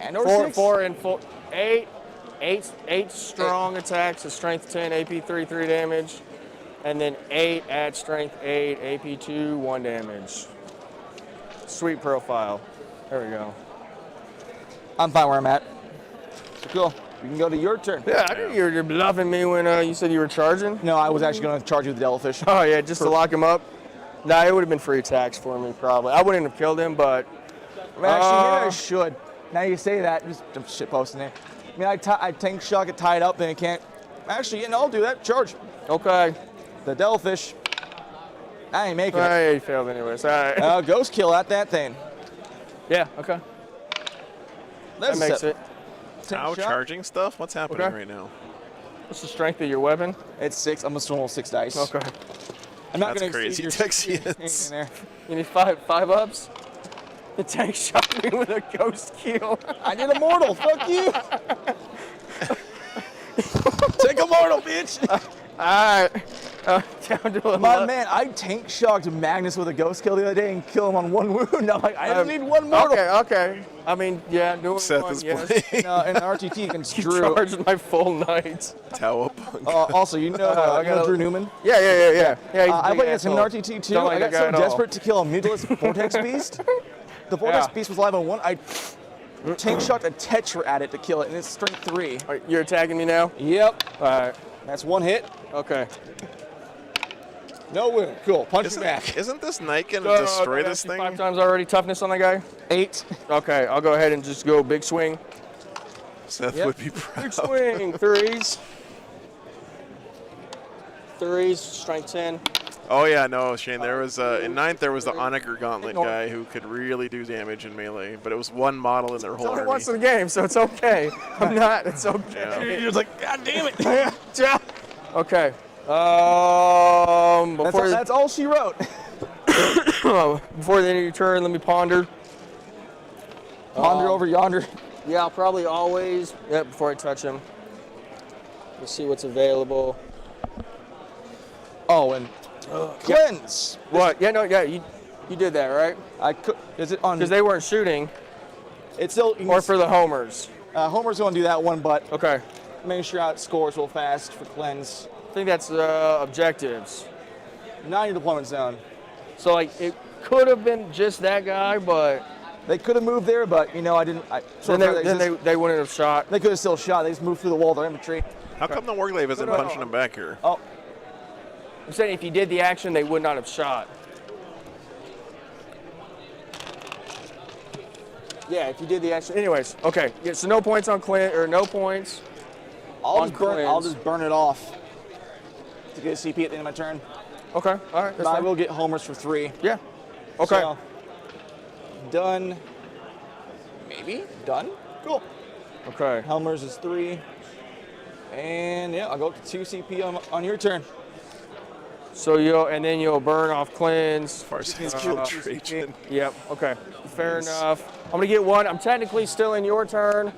And or 4, 6? 4 and 4. 8 strong attacks at strength 10, AP 3 damage, and then 8 at strength 8, AP 2 1 damage. Sweet profile. There we go. I'm fine where I'm at. So cool. You can go to your turn. Yeah, I knew you were bluffing me when you said you were charging. No, I was actually going to charge you with the devilfish. Oh yeah, just to lock him up. Nah, it would have been free attacks for me probably. I wouldn't have killed him, but I mean, actually, maybe I should. Now you say that, just I'm shit posting it. I mean, I tank shot, get tied up, then it can't. Actually, yeah, no, I'll do that. Charge. okay. The devilfish. I ain't making it. Yeah, you failed anyways. All right. Ghost kill at that thing. Yeah. Okay. That's That makes it. Tank Now shot. charging stuff? What's happening Okay. right now? What's the strength of your weapon? It's 6. I'm gonna roll 6 dice. Okay. I'm not That's gonna crazy, exceed your Texians. in there. You need 5 ups. The tank shot me with a ghost kill. I need a mortal. Fuck you. Take a mortal, bitch. All right. Down to 11. My man, I tank shocked Magnus with a ghost kill the other day and kill him on 1 wound. I'm like, I just need 1 mortal. Okay. I mean, yeah, doing Seth one, is yes. playing In RTT against You Drew. charged my full knight. Tower Punk. Also, you know, I you know gotta- Drew Newman? Yeah. he's a I big played against him in asshole. RTT too. Don't like I got that guy so at all. desperate to kill a meatless Vortex Beast. The Vortex Yeah. Beast was live on 1. I tank shocked a Tetra at it to kill it, and it's strength 3. All right, you're attacking me now? Yep. All right. That's 1 hit. Okay. No wound. Cool. Punch him back. Isn't this knight going to destroy Did I this ask you thing? 5 times already. Toughness on that guy? 8. Okay, I'll go ahead and just go big swing. Seth Yep. would be proud. Big swing. 3s. 3s. Strength 10. Oh yeah, no, Shane. There was in 9th there was the Onager Gauntlet guy who could really do damage in melee, but it was one model in their It's whole only army. once in the game, so it's okay. I'm not. It's okay. Yeah. You're just like, God damn it. Okay. That's all she wrote. Before the end of your turn, let me ponder. Ponder over yonder. Yeah, I'll probably always. Yeah, before I touch him. Let's see what's available. Oh, and cleanse. What? Yeah, no, yeah, you did that, right? I could. Is it on? Because they weren't shooting. It's still. Or for the homers. Homer's going to do that one, but Okay. make sure out scores real fast for cleanse. I think that's objectives. Not in your deployment zone. So, like, it could have been just that guy, but They could have moved there, but you know I didn't. they wouldn't have shot. They could have still shot. They just moved through the wall of their infantry. How come the Warglaive isn't No. punching him back here? Oh, I'm saying if he did the action, they would not have shot. Yeah, if you did the action. Anyways, okay. Yeah, so no points on Clint, or no points. I'll cleanse. just burn it off to get a CP at the end of my turn. Okay, all right. But That's I fine. will get homers for 3. Yeah. Okay. So, done. Maybe done. Cool. Okay. Helmers is 3. And yeah, I'll go up to 2 CP on your turn. So you'll burn off cleanse. As far as his infiltration. Yep. Okay. Fair enough. I'm gonna get 1. I'm technically still in your turn.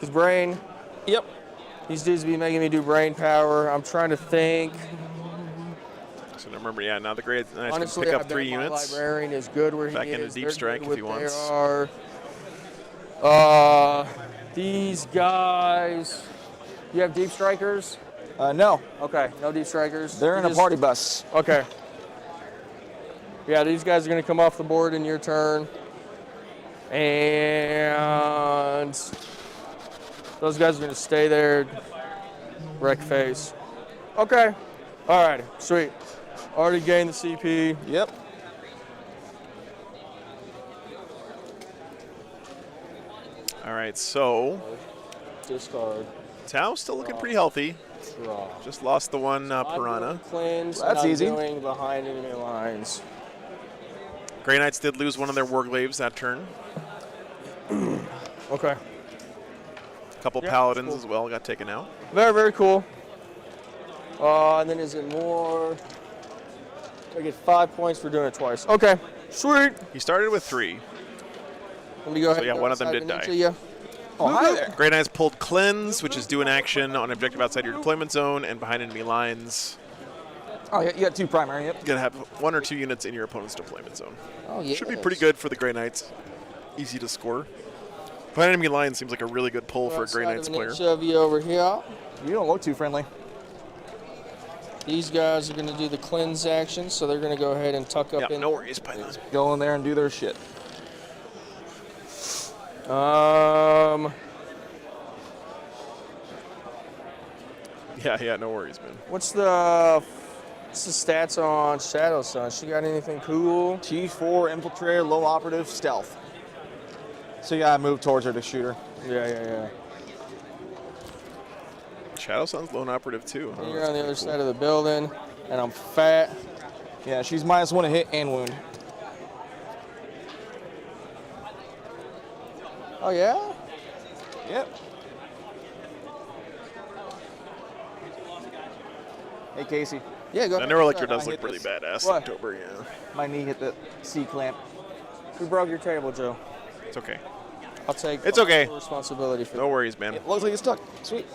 Cause brain. Yep. These dudes be making me do brain power. I'm trying to think. So remember, yeah, now the Great Knights can Honestly, pick I up bet 3 my units. librarian is good where Back he into is. deep They're strike good if he what wants. They are. These guys. You have deep strikers? No, Okay, no deep strikers. they're You in a just- party bus. Okay. Yeah, these guys are going to come off the board in your turn. And those guys are going to stay there. Wreck face. Okay. All right. Sweet. Already gained the CP. Yep. All right, so Discard. Tao's still looking pretty healthy. Draw. Just lost the one Piranha. Cleanse. That's and I'm easy. doing behind enemy lines. Grey Knights did lose one of their Warglaives that turn. Okay. A couple Yeah, Paladins that's as well got taken out. Very, very cool. And then is it more? I get 5 points for doing it twice. Okay. Sweet. He started with 3. Let me go ahead. yeah, and one of them outside did die. Venetia. Oh, hi there. Grey Knights pulled Cleanse, which is do an action on objective outside your deployment zone and behind enemy lines. Oh, yeah, you got 2 primary. Yep. You're going to have 1 or 2 units in your opponent's deployment zone. Oh yeah. Should be pretty good for the Grey Knights. Easy to score. Behind enemy lines seems like a really good pull for a Grey Knights player. Shove you over here. You don't look too friendly. These guys are going to do the cleanse action, so they're going to go ahead and tuck up Yeah, in. no worries, Python. Go in there and do their shit. Yeah, no worries, man. What's the stats on Shadow Sun? She got anything cool? T4, infiltrator, low operative, stealth. So you gotta move towards her to shoot her. Yeah. Shadow Sun's lone operative too. Huh? You're on the other side of the building, and I'm fat. Yeah, she's -1 to hit and wound. Oh yeah? Yep. Hey, Casey. Yeah, go I ahead. never liked your I does hit look really this. badass in What? October, yeah. My knee hit the C-clamp. We broke your table, Joe. It's okay. I'll take It's okay. full responsibility for No worries, man. It looks like it's stuck. Sweet.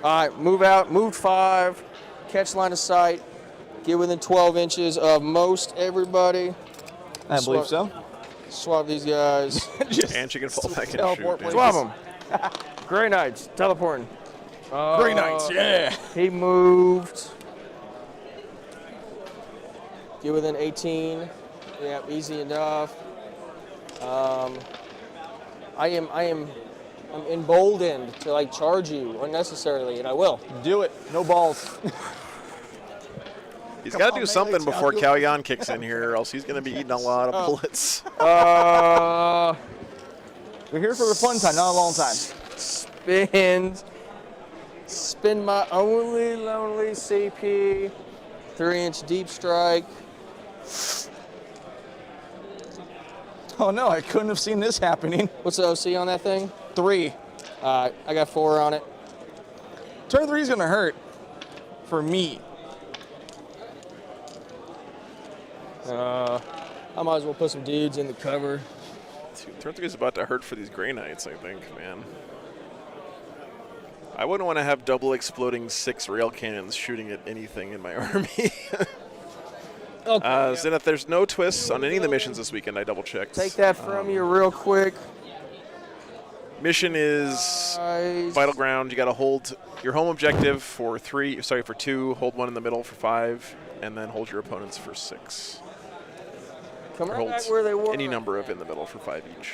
All right, move out, move 5, catch line of sight, get within 12 inches of most everybody. I believe so. Swap these guys. And she can fall back and shoot. teleport man. Swap them. Grey Knights, teleporting. Grey Knights, yeah. He moved. Get within 18. Yeah, easy enough. I'm emboldened to like charge you unnecessarily, and I will. Do it. No balls. He's got to do something before Kalyan kicks in here, or else he's going to be eating a lot of bullets. We're here for a fun time, not a long time. Spin my only lonely CP. 3-inch deep strike. Oh no, I couldn't have seen this happening. What's the OC on that thing? 3. I got 4 on it. Turn 3 is gonna hurt. For me. I might as well put some dudes in the cover. Turn 3 is about to hurt for these Grey Knights, I think, man. I wouldn't want to have double exploding 6 rail cannons shooting at anything in my army. Zenith, there's no twists on any of the missions this weekend. I double checked. Take that from you real quick. Mission is Vital Ground. You got to hold your home objective for 2, hold 1 in the middle for 5, and then hold your opponents for 6. Come Or right hold back where they were. any number of in the middle for 5 each.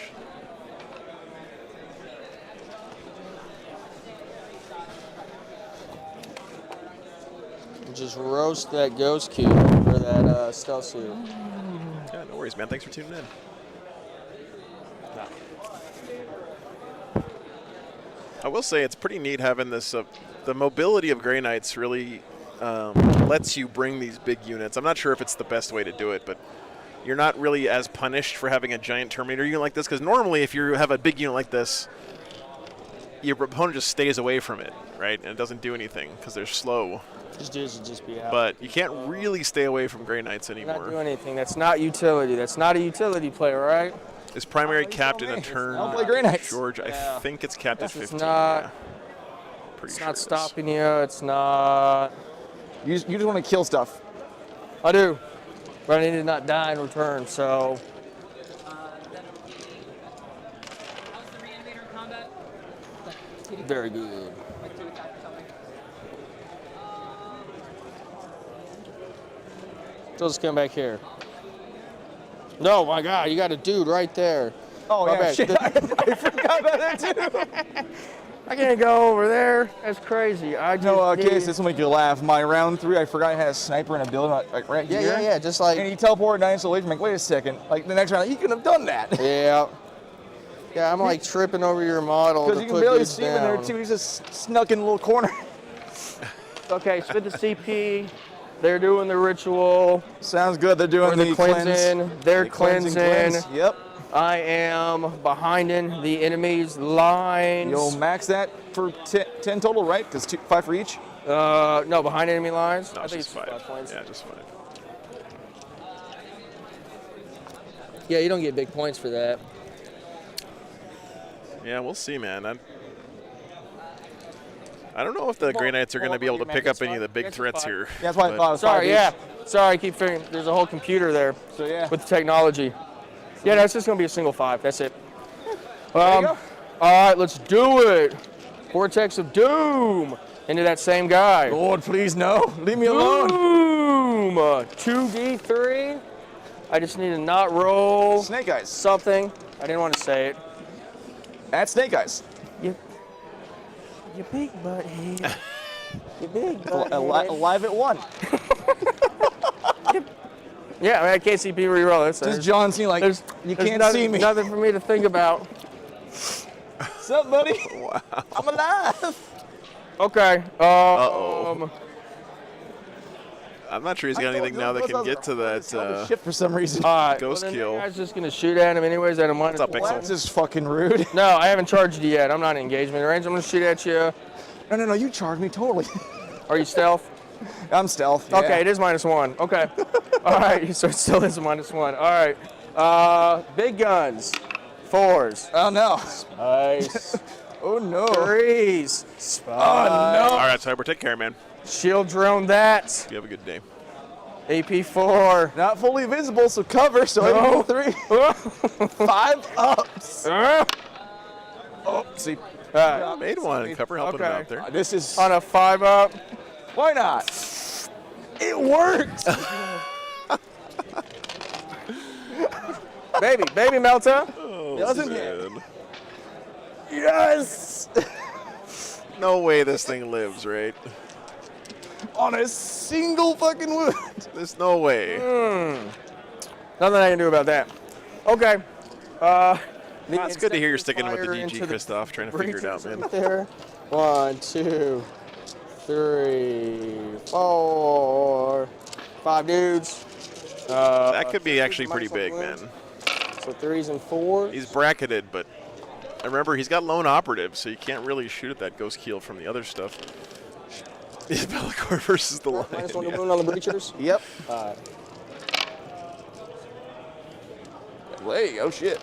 Just roast that ghost cube or that stealth suit. Yeah, no worries, man. Thanks for tuning in. I will say it's pretty neat having this. The mobility of Grey Knights really lets you bring these big units. I'm not sure if it's the best way to do it, but you're not really as punished for having a giant Terminator unit like this, because normally if you have a big unit like this, your opponent just stays away from it, right? And it doesn't do anything because they're slow. These dudes would just be out. But you can't really stay away from Grey Knights anymore. Not doing anything. That's not utility. That's not a utility play, right? His primary capped in a turn. I'll play Grey Knights. George, I think it's capped at 15. It's not. Yeah. Pretty It's sure not it is. stopping you. It's not. You just want to kill stuff. I do, but I need to not die in return. So. Very good. So let's come back here. No, my God, you got a dude right there. Oh, My yeah, bad. shit. I forgot about that, too. I can't go over there. That's crazy. I just No, need- case this will make you laugh. My round 3, I forgot I had a sniper in a building like right here. Yeah. Just like. And he teleported 9 so late. I'm like, wait a second. Like the next round, he couldn't have done that. Yeah. Yeah, I'm like tripping over your model. Because to you can put barely these see him in there down. too. He's just snuck in a little corner. Okay, spit the CP. They're doing the ritual. Sounds good. They're doing Or the cleansing. They're The cleansing cleansing. cleanse. Yep. I am behinding the enemy's lines. You'll max that for 10 total, right? Because 5 for each. No, behind enemy lines. No, I it's think just it's 5 5. points. Yeah, just 5. Yeah, you don't get big points for that. Yeah, we'll see, man. I don't know if the Grey Knights are going to be able to pick up any of the big threats here. Yeah, that's why I but thought it was 5 Sorry, each. yeah. Sorry, I keep figuring there's a whole computer there So yeah. with the technology. Yeah, that's just going to be a single 5. That's it. There you go. All right, let's do it. Vortex of Doom into that same guy. Lord, please no. Leave me alone. Boom! 2d3. I just need to not roll Snake Eyes. something. I didn't want to say it. At Snake Eyes. You big butt head. You big butt head. Alive at 1. Yeah, I mean, I can't see P reroll. It's Just John Cena like, you can't nothing, see me. Nothing for me to think about. What's up, buddy? Wow. I'm alive. Okay. I'm not sure he's got anything now that can get to that Shit for some reason. All right. ghost well, then kill. The guy's just gonna shoot at him anyways at a minus What's up, one. Pixel? That's just fucking rude. No, I haven't charged you yet. I'm not in engagement range. I'm gonna shoot at you. No, you charged me totally. Are you stealth? I'm stealth. Yeah. Okay, it is -1. Okay. All right, so it still is a -1. All right. Big guns. 4s. Oh no. Nice. Oh no. 3. Please. All right, Cyber, take care, man. Shield drone that. You have a good day. AP4. Not fully visible, so cover. So No. 3, 5 ups. Oh, see. All Made one. Cover helping him Okay. out there. This is. right. On a 5-up. Why not? It worked. Baby Melta. Doesn't hit. Man. Yes. No way this thing lives, right? On a single fucking wound. There's no way. Nothing I can do about that. Okay. It's good to hear you're sticking with the DG, Christoph, trying to figure it out, man. There. 1, 2, 3, 4, 5 dudes. That could be actually pretty big, man. So 3s and 4s. He's bracketed, but remember, he's got lone operative, so you can't really shoot at that ghost keel from the other stuff. Bellicor versus the Lion. Minus 1 yeah. wound on the breachers. Yep. All right. Hey, oh shit.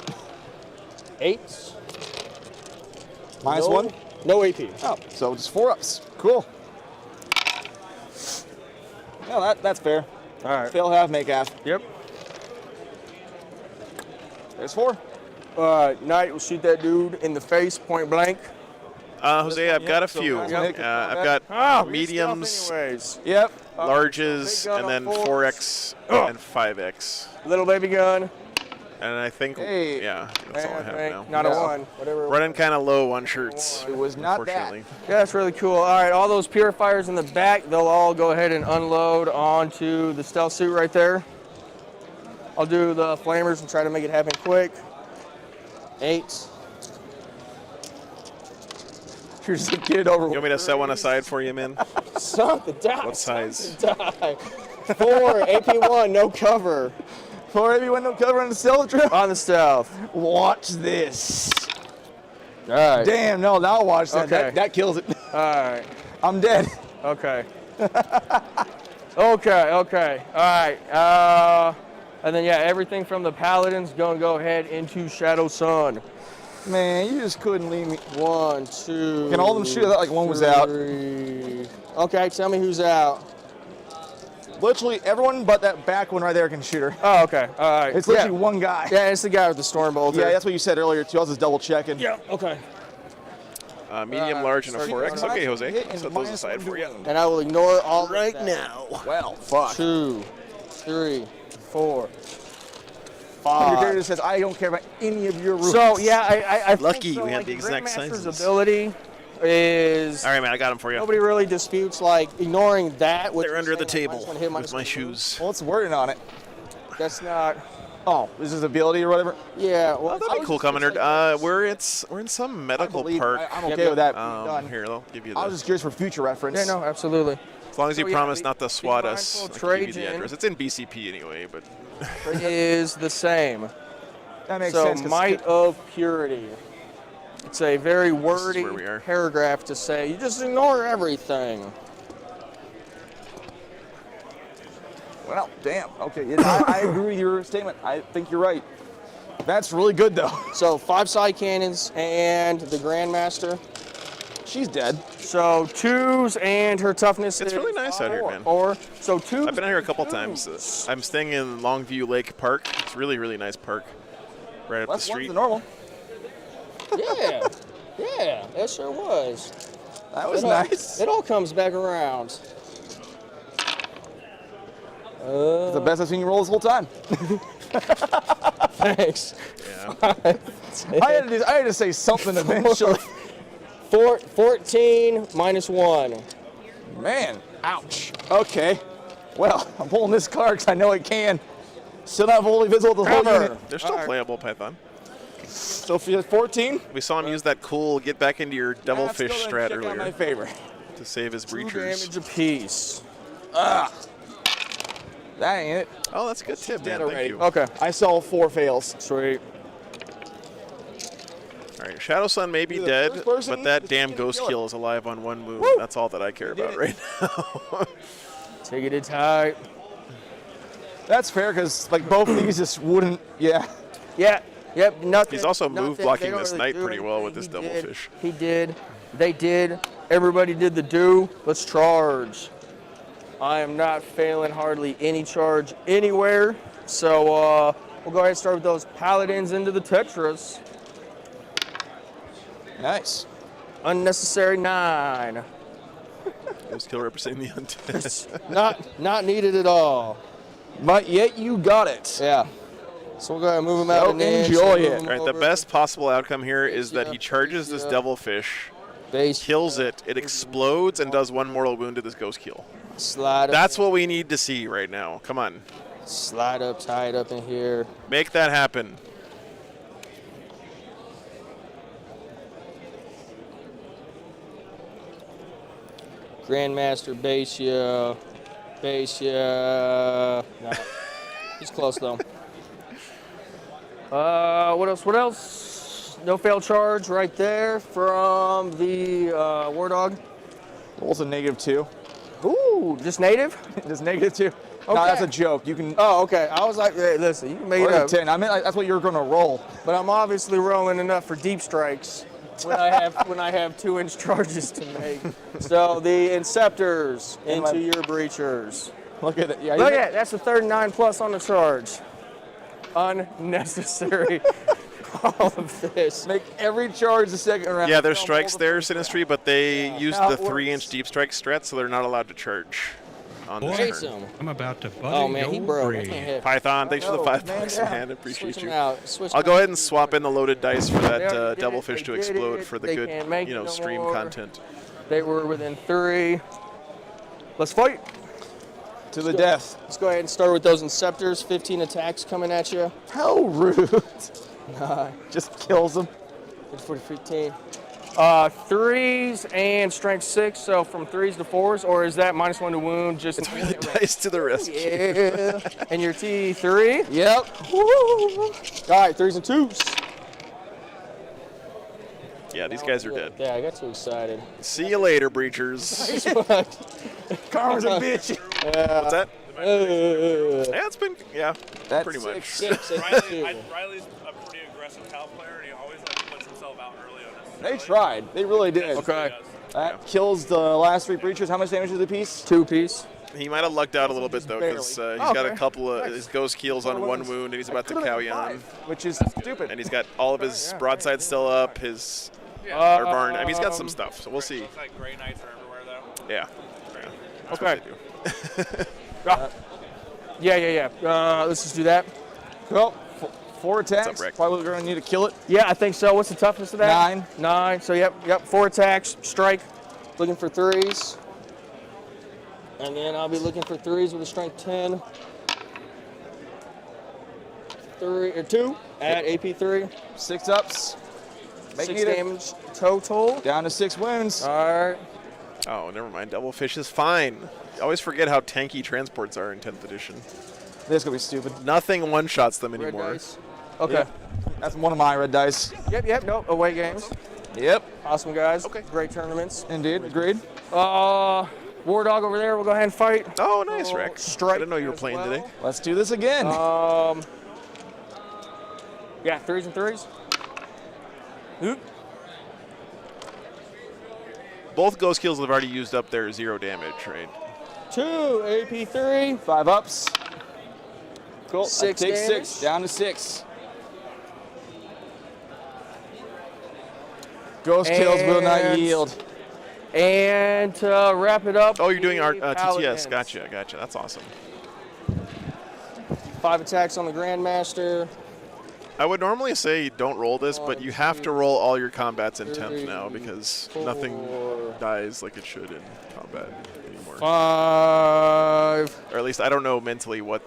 8s. Minus No- 1. No AP. Oh, so just 4 ups. Cool. No, that's fair. All right. Fail half, make half. Yep. There's 4. Knight will shoot that dude in the face, point blank. Jose, I've got a so few. nice. I've got Ah, mediums, Anyways. Yep. larges, big gun and then on 4X and 5X. Little baby gun. And I think, Hey. yeah, that's all I have now. Not a No. 1. Whatever. Running kind of low on shirts, It was not that. unfortunately. Yeah, that's really cool. All right, all those purifiers in the back, they'll all go ahead and unload onto the stealth suit right there. I'll do the flamers and try to make it happen quick. 8. You're just a kid over. You want me to set one aside for you, man? Something die. What size? something die. 4, AP1, no cover. 4 everyone no cover on the stealth trip. On the stealth. Watch this. All right. Damn, no, now watch that. Okay. That kills it. All right. I'm dead. Okay. Okay. All right. And then, yeah, everything from the paladins gonna go ahead into Shadow Sun. Man, you just couldn't leave me. 1, 2. Can all of them shoot that like one was out? 3. Okay, tell me who's out. Literally everyone but that back one right there can shoot her. Oh, okay. All right. It's literally one guy. Yeah, it's the guy with the storm bolter. Yeah, that's what you said earlier too. I was just double checking. Yeah. Okay. Medium, large, and a Sorry, 4X. Okay, Jose. hit and Set those minus aside 1 for you. And I will ignore all right now. Well, fuck. 2, 3, 4, Your 5. character says, I don't care about any of your rules. So yeah, I Lucky think so, we had like, the exact Grandmaster's sizes. ability is All right, man, I got him for you. nobody really disputes like ignoring that. They're under the table with my shoes. What's the wording on it? That's not. Oh, is this ability or whatever? Yeah. Well, That'd be cool, Commander. We're in some medical park. I'm okay with that. Done. Here, I'll give you I was the. just curious for future reference. yeah, no, absolutely. As long as you So, yeah, promise the- not to the swat us, mindful I'll give you the Trajan- address. It's in BCP anyway, but Is the same. That makes So sense. 'cause might of purity. It's a very wordy where we are. paragraph to say you just ignore everything. Well, damn. Okay, yeah, I agree with your statement. I think you're right. That's really good though. So 5 side cannons and the Grandmaster. She's dead. So 2s and her toughness. It's is really nice out here, 4. man. Or so 2. I've been out here a couple times. I'm staying in Longview Lake Park. It's really, really nice park, right up Less the ones street. than normal. Yeah, yeah, that sure was. That was It all- nice. It all comes back around. It's the best I've seen you roll this whole time. Thanks. Yeah. I had to say something eventually. 14 minus 1. Man, ouch. Okay. Well, I'm pulling this card because I know it can. Still not fully visible the whole Cover. unit. They're still playable, Python. So if you're 14, We saw him use that cool get back into your devilfish that's still strat gonna check out my earlier favor. to save his 2 breachers. damage apiece. That ain't it. Oh, that's a good tip, Dead man. Thank already. you. Okay. I saw 4 fails. Sweet. All right, Shadow Sun may be You're the dead, first person but that that's damn gonna ghost kill it. kill is alive on 1 move. That's all that I care did about it. right now. Take it tight. That's fair because like both of these just wouldn't. Yeah. Yeah. Yep. Nothing. He's also nothing- move blocking they don't this really knight do pretty well anything. with this He double did. fish. He did. They did. Everybody did the do. Let's charge. I am not failing hardly any charge anywhere. So we'll go ahead and start with those paladins into the Tetras. Nice. Unnecessary 9. Ghost Killer representing the undead. Not needed at all. But yet you got it. Yeah. So we'll go ahead and move him out. So an inch, enjoy move it. him All right, the over. best possible outcome here is that Yeah, he charges this yeah. devilfish, Base. kills it, it explodes, and does 1 mortal wound to this ghost kill. Slide up. That's what we need to see right now. Come on, Slide up, tie it up in here. make that happen. Grandmaster base ya. Base ya. No. He's close though. What else? What else? No fail charge right there from the War Dog. Also -2. Ooh, just native? Just -2. No, Okay. that's a joke. You can. Oh, okay. I was like, hey, listen, you can make Or it a up. 10. I meant like, that's what you're gonna roll. But I'm obviously rolling enough for deep strikes when I have 2-inch charges to make. So the Inceptors into your breachers. Look at it. Yeah, Look at it. That's a 39+ on the charge. Unnecessary. All of this. Make every charge the second round. Yeah, there's strikes there, Sinistry, but they use How the it works. 3-inch deep strike strat, so they're not allowed to charge on this Chase turn. him. I'm about to butter Oh man, he your broke. I brain. can't hit. Python, thanks for the No, $5, man, yeah. man. Appreciate Switch him you. out. Switch I'll him go out. ahead and swap in the loaded dice for They that already did devilfish it. to They did explode it. for the They good, can't make it no stream more. content. They were within 3. Let's fight. To the death. Let's go ahead and start with those Inceptors. 15 attacks coming at you. How rude. Just kills him. 15. 3s and strength 6, so from 3s to 4s, or is that -1 to wound? Just It's really dice to the rescue. yeah. And your T3. Yep. All right, 3s and 2s. Yeah, these guys are dead. Yeah, I got too excited. See you later, breachers. Karma's a bitch. What's that? Yeah, it's been, That's pretty much. 6 and 2. Riley's a pretty aggressive Cal player, and he always puts himself out early on this. They tried. They really did. Okay. That kills the last 3 breachers. How much damage is the piece? 2 piece. He might have lucked out a little bit, though, because he's got a couple of his ghost keels on 1 wound, and he's about to cow you on. Which is stupid. And he's got all of his broadside still up, his Varn. I mean, he's got some stuff, so we'll see. Looks like Grey Knights are everywhere, though. Yeah. That's Okay. what they do. Yeah. Let's just do that. Well, 4 attacks. What's up, Rick? Probably going to need to kill it. Yeah, I think so. What's the toughness of that? 9. 9. So yep. 4 attacks. Strike. Looking for 3s. And then I'll be looking for 3s with a strength 10. 3 or 2 at AP3. 6 ups. 6 Making it damage total. down to 6 wounds. All right. Oh, never mind. Devilfish is fine. I always forget how tanky transports are in 10th edition. This is going to be stupid. Nothing one-shots them Red anymore. dice. Okay. Yeah. That's one of my red dice. Yep. No away games. Yep. Awesome guys. Okay. Great tournaments. Indeed. Agreed. War Dog over there. We'll go ahead and fight. Oh, nice, Rick. Strike. I didn't know you were as playing well. today. Let's do this again. Yeah, 3s and 3s. Oop. Both ghost kills have already used up their 0 damage, right? 2 AP3. 5 ups. Cool. 6 Take damage. 6. Down to 6. Ghost kills will not And- yield. And to wrap it up. Oh, you're doing our the TTS. Paladins. Gotcha. That's awesome. 5 attacks on the Grandmaster. I would normally say don't roll this, but you have to roll all your combats in 10th now because nothing dies like it should in combat anymore. 5, Or at least I don't know mentally what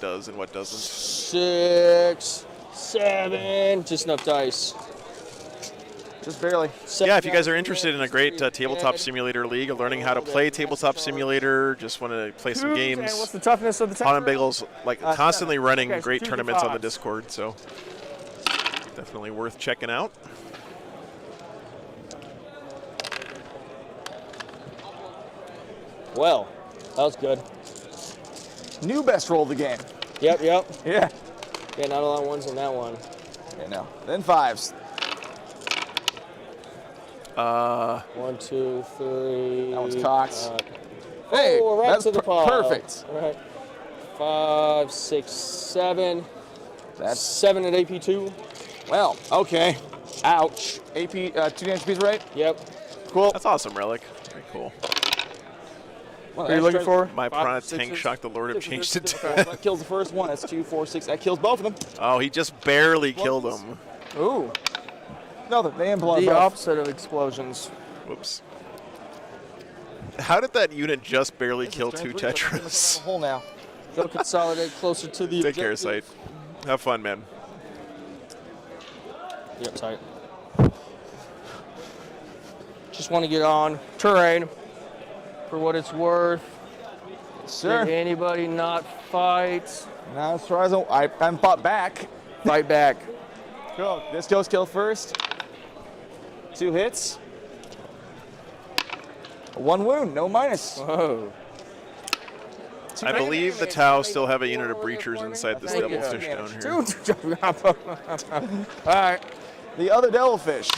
does and what doesn't. 6, 7. Just enough dice. Just barely. Yeah, if you guys are interested in a great tabletop simulator league, of learning how to play tabletop simulator, just want to play some And games, what's the toughness of the Pon and temper? Bagels constantly running Okay, so great 2 to tournaments on the 5s. Discord, so definitely worth checking out. Well, that was good. New best roll of the game. Yep. Yeah. Yeah, not a lot of 1s in that one. Yeah, no. Then 5s. 1, 2, 3. That one's cocked. Hey, right that's to the pile. perfect. All right. 5, 6, 7. That's 7 at AP2. well, okay. Ouch. AP 2 damage piece, right? Yep. Cool. That's awesome, Relic. Very cool. Well, What are you looking for? My 5, Piranha 6s? Tank Shock, the Lord have 6s, changed it 6s, to. That kills the first one. That's 2, 4, 6. That kills both of them. Oh, he just barely killed him. Ooh. No, they implode The both. opposite of explosions. Whoops. How did that unit just barely kill two Transfer, so I'm in the Tetras? hole now. Go consolidate closer to the Take care, objective. Sight. Have fun, man. Yep, tight. Just want to get on terrain for what it's worth. Sure. Did anybody not fight? Now, as far as I'm fought back. Fight back. Cool. This goes kill first. 2 hits. 1 wound, no minus. Whoa. I believe the Tau still have a unit of breachers inside this Thank you. devilfish down here. All right. The other devilfish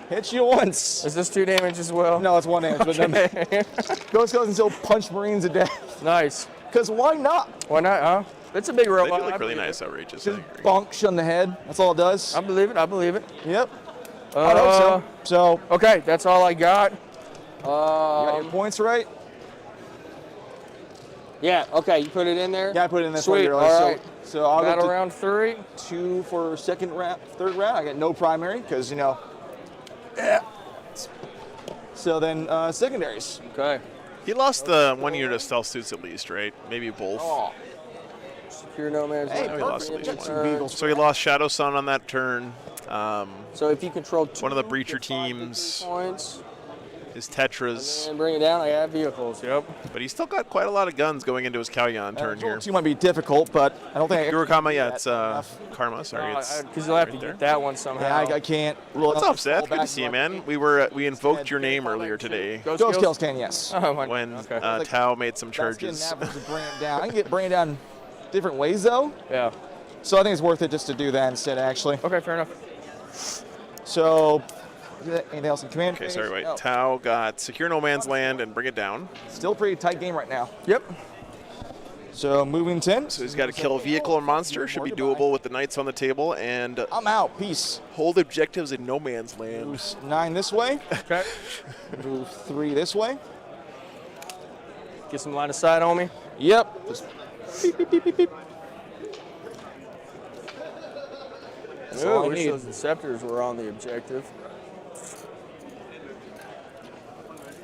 hits you once. Is this 2 damage as well? No, it's 1 damage. But then goes and still punch Marines to death. Nice. Because why not? Why not, huh? It's a big They robot. do I look really believe nice, it. outrageous. I Just agree. bonk on the head. That's all it does. I believe it. I believe it. Yep. I hope so. So, Okay, that's all I got. you got your points right? Yeah, okay, you put it in there? Yeah, I put it in there Sweet, for you. all right. So I'll Battle go round 3. 2 for second round, third round. I got no primary because, you know. Yeah. So then secondaries. Okay. He lost the 1 unit of stealth suits at least, right? Maybe both. Oh, Secure no man's hey, land. he lost at perfect. least Got one. two beagles. So he lost Shadow Sun on that turn. So if you control 2, One of the you breacher get 5 victory teams. points, His Tetras. and bring it down, I have vehicles. Yep. But he's still got quite a lot of guns going into his Kalyan turn here. 2 might be difficult, but I don't think I Urukama, yeah, that it's enough. Karma. Sorry, it's Because you'll have right to there. get that one somehow. Yeah, I can't. Really What's up, Seth? Good to see you, man. We invoked your name earlier today Ghost Ghost kills? kills can, yes. Oh, my. when Okay. Tau made some That's charges. getting average to bring it down. I can get bring it down different ways though, Yeah. so I think it's worth it just to do that instead. Actually, Okay, fair enough. so anything else in command? Okay, phase? sorry, wait. No. Tau got secure no man's land and bring it down. Still pretty tight game right now. Yep. So moving 10. So he's got to kill a vehicle or monster. Should be doable with the knights on the table and I'm out. Peace. hold objectives in no man's land. Moves 9 this way. Okay. Move 3 this way. Get some line of sight on me. Yep. Just beep, beep, beep, beep, beep. That's all Ooh, I wish need. those Deceptors were on the objective.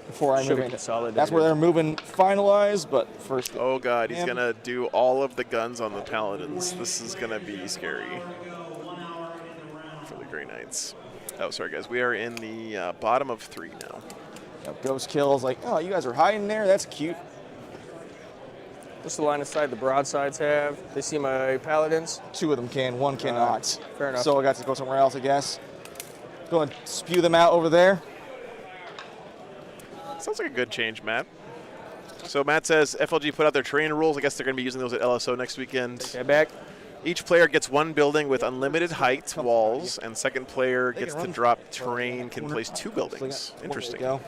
Before I Should move be in. consolidated. That's where they're moving finalized, but first. Oh god, he's Him. gonna do all of the guns on the paladins. This is gonna be scary for the Grey Knights. Oh, sorry guys, we are in the bottom of 3 now. Ghost kills like, oh, you guys are hiding there. That's cute. What's the line of sight the broadsides have? They see my paladins. 2 of them can, 1 cannot. Fair enough. So I got to go somewhere else, I guess. Go and spew them out over there. Sounds like a good change, Matt. So Matt says FLG put out their terrain rules. I guess they're going to be using those at LSO next weekend. Okay, back. Each player gets 1 building with unlimited height walls, and second player gets to drop terrain, can place 2 buildings. Interesting. Go.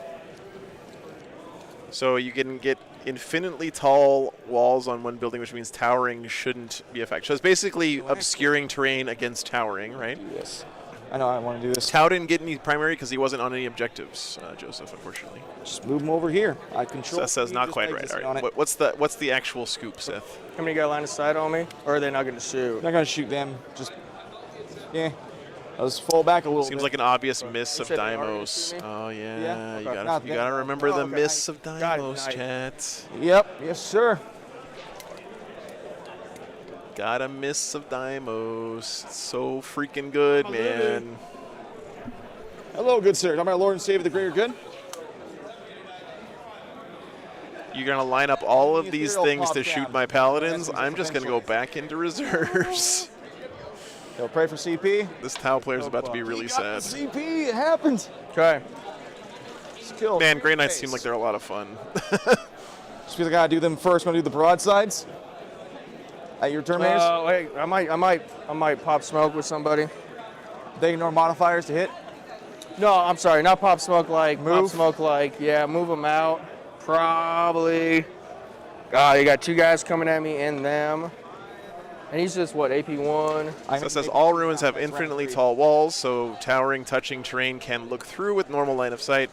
So you can get infinitely tall walls on 1 building, which means towering shouldn't be a factor. So it's basically obscuring terrain against towering, right? Yes. I know I want to do this. Tau didn't get any primary because he wasn't on any objectives, Joseph, unfortunately. Just move them over here. I control. Seth says not just quite exit right. on All it. right. What's the actual scoop, Seth? How many got line of sight on me? Or are they not going to shoot? I'm not gonna shoot them. Just yeah. I'll just fall back a little Seems bit. like an obvious miss You of said they are Dymos. shooting me? Oh yeah, Yeah, you okay. gotta Not you gotta them. remember Oh, the okay. miss of Got it, Dymos, nice. chat. Yep. Yes, sir. Got a miss of Dymos. It's so freaking good, man. Hello, good sir. I'm my Lord and Savior, the greater good. You're gonna line up all of these Ethereal things to pops shoot down. my paladins. That's I'm just gonna go back into reserves. Yo, pray for CP. This Tau player is about to be really He got sad. the CP. It happened. Okay. Just killed. Man, Grey Knights Face. seem like they're a lot of fun. Just because I gotta do them first. I'm gonna do the broadsides. At your Terminators. Wait, I might pop smoke with somebody. They ignore modifiers to hit. No, I'm sorry, not pop smoke like. Move? Pop smoke like. Yeah, move them out. Probably. You got 2 guys coming at me and them. And he's just, what, AP1? So it says all ruins have infinitely tall walls, so towering, touching terrain can look through with normal line of sight.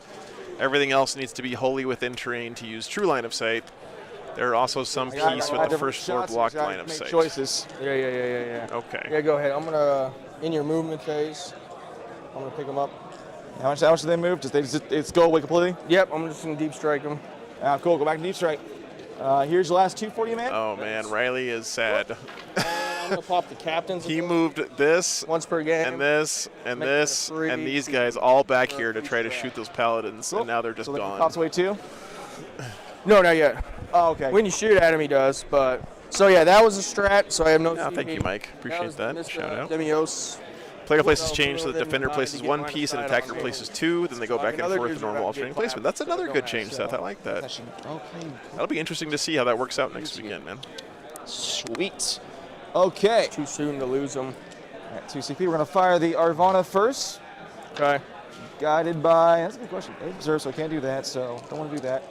Everything else needs to be wholly within terrain to use true line of sight. There are also some piece with the first floor blocked line of sight. Choices. Yeah. Okay. Yeah, go ahead. I'm gonna, in your movement phase, I'm gonna pick them up. How much do they move? It's go away completely? Yep, I'm just gonna deep strike them. Cool, go back and deep strike. Here's the last 2 for you, man. Oh man, Riley is sad. I'm gonna pop the captains. He moved this, once per game. and this, and Make this, it a 3. and these guys all back here to try to shoot those paladins, and now they're just So gone. pops away too? No, not yet. Oh, okay. When you shoot at him, he does. But so yeah, that was a strat. So I have no. Yeah, CP. thank you, Mike. Appreciate that. was Shout out. Demios. Player places change so the defender places 1 piece and attacker places 2, then they go back and forth with normal alternating placement. That's another good change, Seth. I like that. Okay. That'll be interesting to see how that works out next weekend, man. Sweet. Okay. Too soon to lose them. All right, 2CP. We're going to fire the Arvana first. Okay. Guided by. That's a good question. They observe, so I can't do that, so don't want to do that.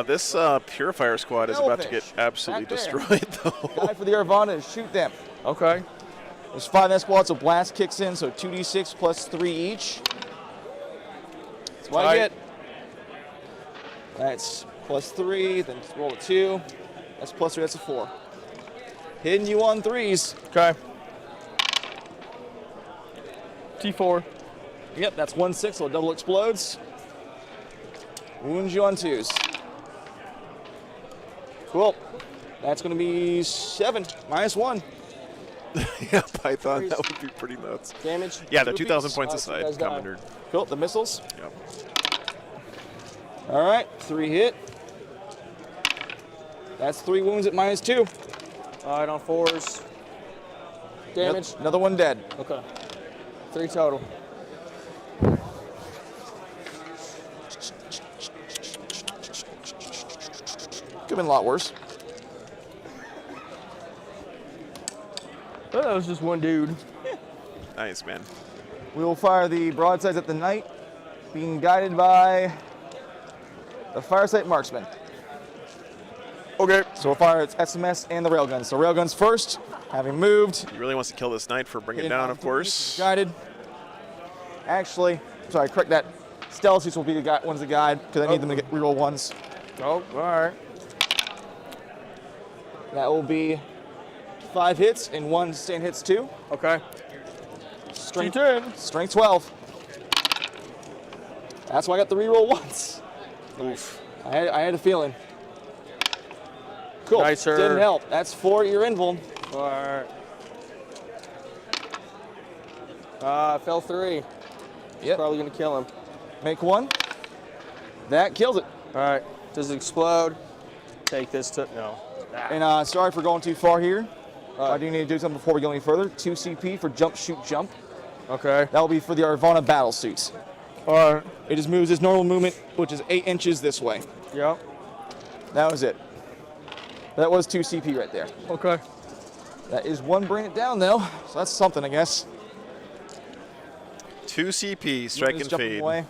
This Purifier squad is about to get absolutely destroyed, though. Guy for the Arvana is shoot them. Okay. There's 5 S squads, so blast kicks in, so 2d6 plus 3 each. That's what I get. That's plus 3, then roll a 2. That's plus 3, that's a 4. Hitting you on 3s. Okay. T4. Yep, that's 1/6, so it double explodes. Wounds you on 2s. Cool. That's going to be 7, -1. Yeah, Python, that would be pretty nuts. Damage. Yeah, the 2 2,000 apiece. points So you aside, guys die. commander. Cool, the missiles. Yep. All right, 3 hit. That's 3 wounds at -2. All right, on 4s. Damage. Another one dead. Okay. 3 total. Could have been a lot worse. Oh, that was just one dude. Nice, man. We will fire the broadsides at the knight, being guided by the firesight marksman. Okay. So we'll fire its SMS and the railguns. So railguns first, having moved. He really wants to kill this knight for bring it down, of course. Guided. Actually, sorry, correct that. Stealth suits will be the ones to guide because I need them to get reroll 1s. Oh, all right. That will be 5 hits and 1 stand hits 2. Okay. Strength, T10. strength 12. That's why I got the reroll 1s. Oof. I had a feeling. Cool. Nice, sir. Didn't help. That's 4 at your invuln. All right. Fell 3. Yep. Probably gonna kill him. Make 1. That kills it. All right. Does it explode? Take this to no. And sorry for going too far here. I do need to do something before we go any further. 2 CP for jump, shoot, jump. Okay. That will be for the Arvana battle suits. All right. It just moves its normal movement, which is 8 inches this way. Yep. That was it. That was 2 CP right there. Okay. That is 1 bring it down though, so that's something I guess. 2 CP, strike Just and jump fade. away.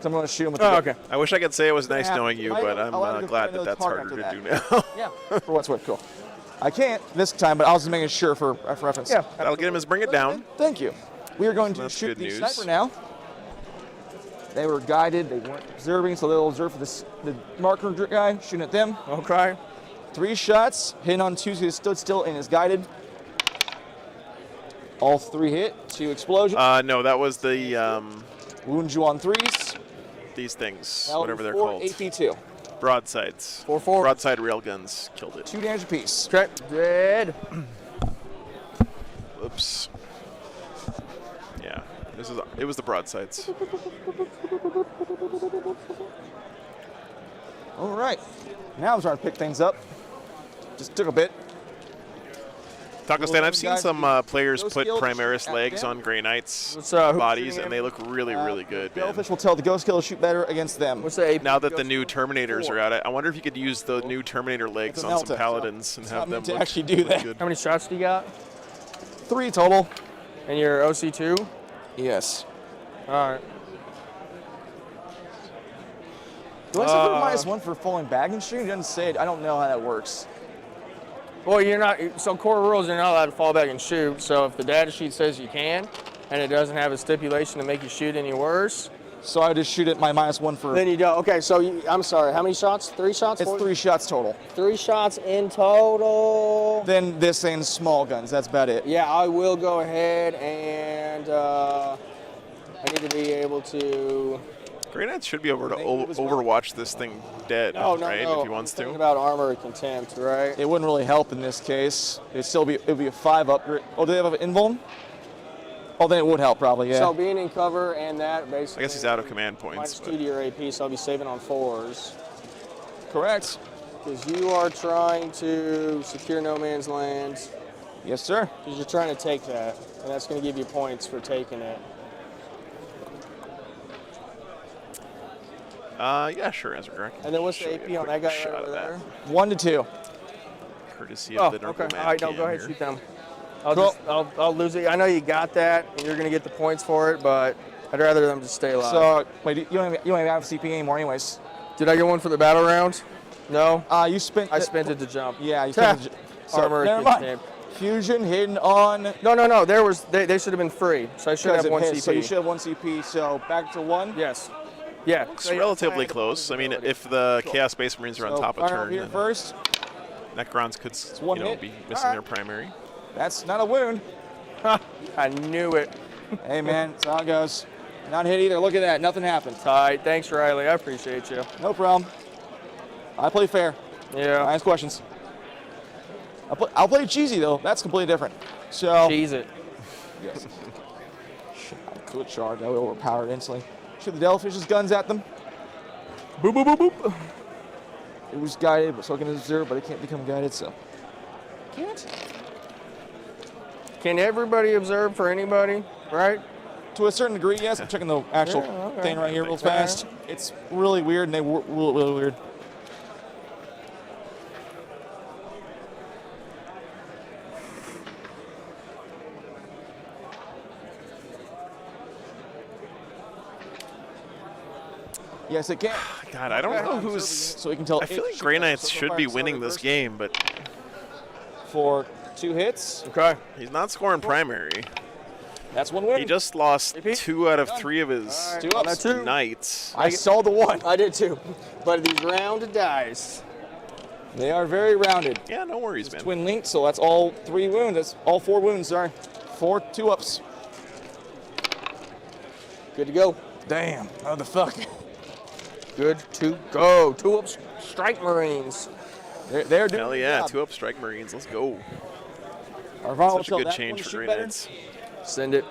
So I'm going to shoot him with Oh, the okay. I wish I could say it was nice Yeah, knowing you, but I'm I'll have to glad find that another that's target harder to after do that. now. Yeah, for what's worth, cool. I can't this time, but I was just making sure for reference. Yeah. That'll get him his bring it down. Thank you. We are going to That's shoot good the news. sniper now. They were guided, they weren't observing, so they'll observe for the marker guy, shooting at them. Okay. 3 shots, hitting on 2, so he stood still and is guided. All 3 hit, 2 explosions. No, that was the Wound you on 3s. these things, That'll whatever be they're 4 called. AP2. Broadsides. 4/4. Broadside railguns killed it. 2 damage apiece. Okay. Dead. Oops. Yeah, it was the broadsides. All right. Now I'm trying to pick things up. Just took a bit. Taco Stan, I've seen Guys, some players go put skill, Primaris shoot legs at on Grey Knights What's, who's bodies, shooting and they look really, really good, man. Bellfish will tell the Ghost Killer to shoot better against them. What's the AP? Now that the new Terminators are out, I wonder if you could use the new Terminator legs It's a on some Melta, so paladins and it's have not them meant to look actually do really that. good. How many shots do you got? 3 total. And your OC2? Yes. All right. Do I suffer -1 for falling back and shooting? It doesn't say it. I don't know how that works. Well, you're not. So core rules, you're not allowed to fall back and shoot. So if the data sheet says you can, and it doesn't have a stipulation to make you shoot any worse, So I just shoot at my -1 for. then you don't. Okay, so I'm sorry. How many shots? 3 shots? It's 4? 3 shots total. 3 shots in total. Then this and small guns. That's about it. Yeah, I will go ahead and I need to be able to. Grey Knights should be able to overwatch this thing dead, Oh no, right? no. If he wants I'm thinking to. about armor contempt, right? It wouldn't really help in this case. It would be a 5 upgrade. Oh, do they have an invuln? Oh, then it would help probably. Yeah. So being in cover and that basically. I guess he's out of command points. -2 to your AP, so I'll be saving on 4s. Correct. Because you are trying to secure no man's land. Yes, sir. Because you're trying to take that, and that's going to give you points for taking it. Yeah, sure, Ezra. And then what's the AP on that guy right over there? 1 to 2. Courtesy Oh, of the okay. Nurgle All right, no, Man go ahead, here. shoot them. I'll Cool. I'll lose it. I know you got that, and you're going to get the points for it, but I'd rather them just stay alive. So wait, you don't even have CP anymore, anyways. Did I get one for the battle round? No. You spent. I spent it to jump. Yeah, you spent. Armor never mind. contempt. Fusion hidden on. No. They should have been free, so I should have 1 CP. So you should have 1 CP. So back to 1. Yes. Yeah. It's relatively close. I mean, if the Chaos Space Marines are on top of fire up turn, here then first. Necrons could one you know, hit. be missing their primary. That's not a wound. I knew it. Hey man, that's how it goes. Not hit either. Look at that. Nothing happened. All right. Thanks, Riley. I appreciate you. No problem. I play fair. Yeah. I ask questions. I'll play cheesy though. That's completely different. So. Cheese it. Yes. I could charge. I would overpower it instantly. Shoot the Devilfish's guns at them. Boop, boop, boop, boop. It was guided, so I can observe, but it can't become guided, so. Can't? Can everybody observe for anybody, right? To a certain degree, yes. I'm checking the actual thing right here real fast. It's really weird, and they were really weird. Yes, it can. God, I don't know who's. So we can tell. I feel like Grey Knights should be winning this game, but For 2 hits. Okay. he's not scoring primary. That's 1 win. He just lost AP? 2 out of 3 of his 2 ups. Knights. I saw the 1. I did too. But these rounded dice. They are very rounded. Yeah, no worries, man. Twin linked, so that's all 3 wounds. That's all 4 wounds, sorry. 4 2-ups. Good to go. Damn. How the fuck? Good to go. 2-up strike Marines. They're doing Hell the yeah, job. 2-up Strike Marines. Let's go. Our Vaughn will Such a tell good that change one to for shoot Grey better. Knights. Send it.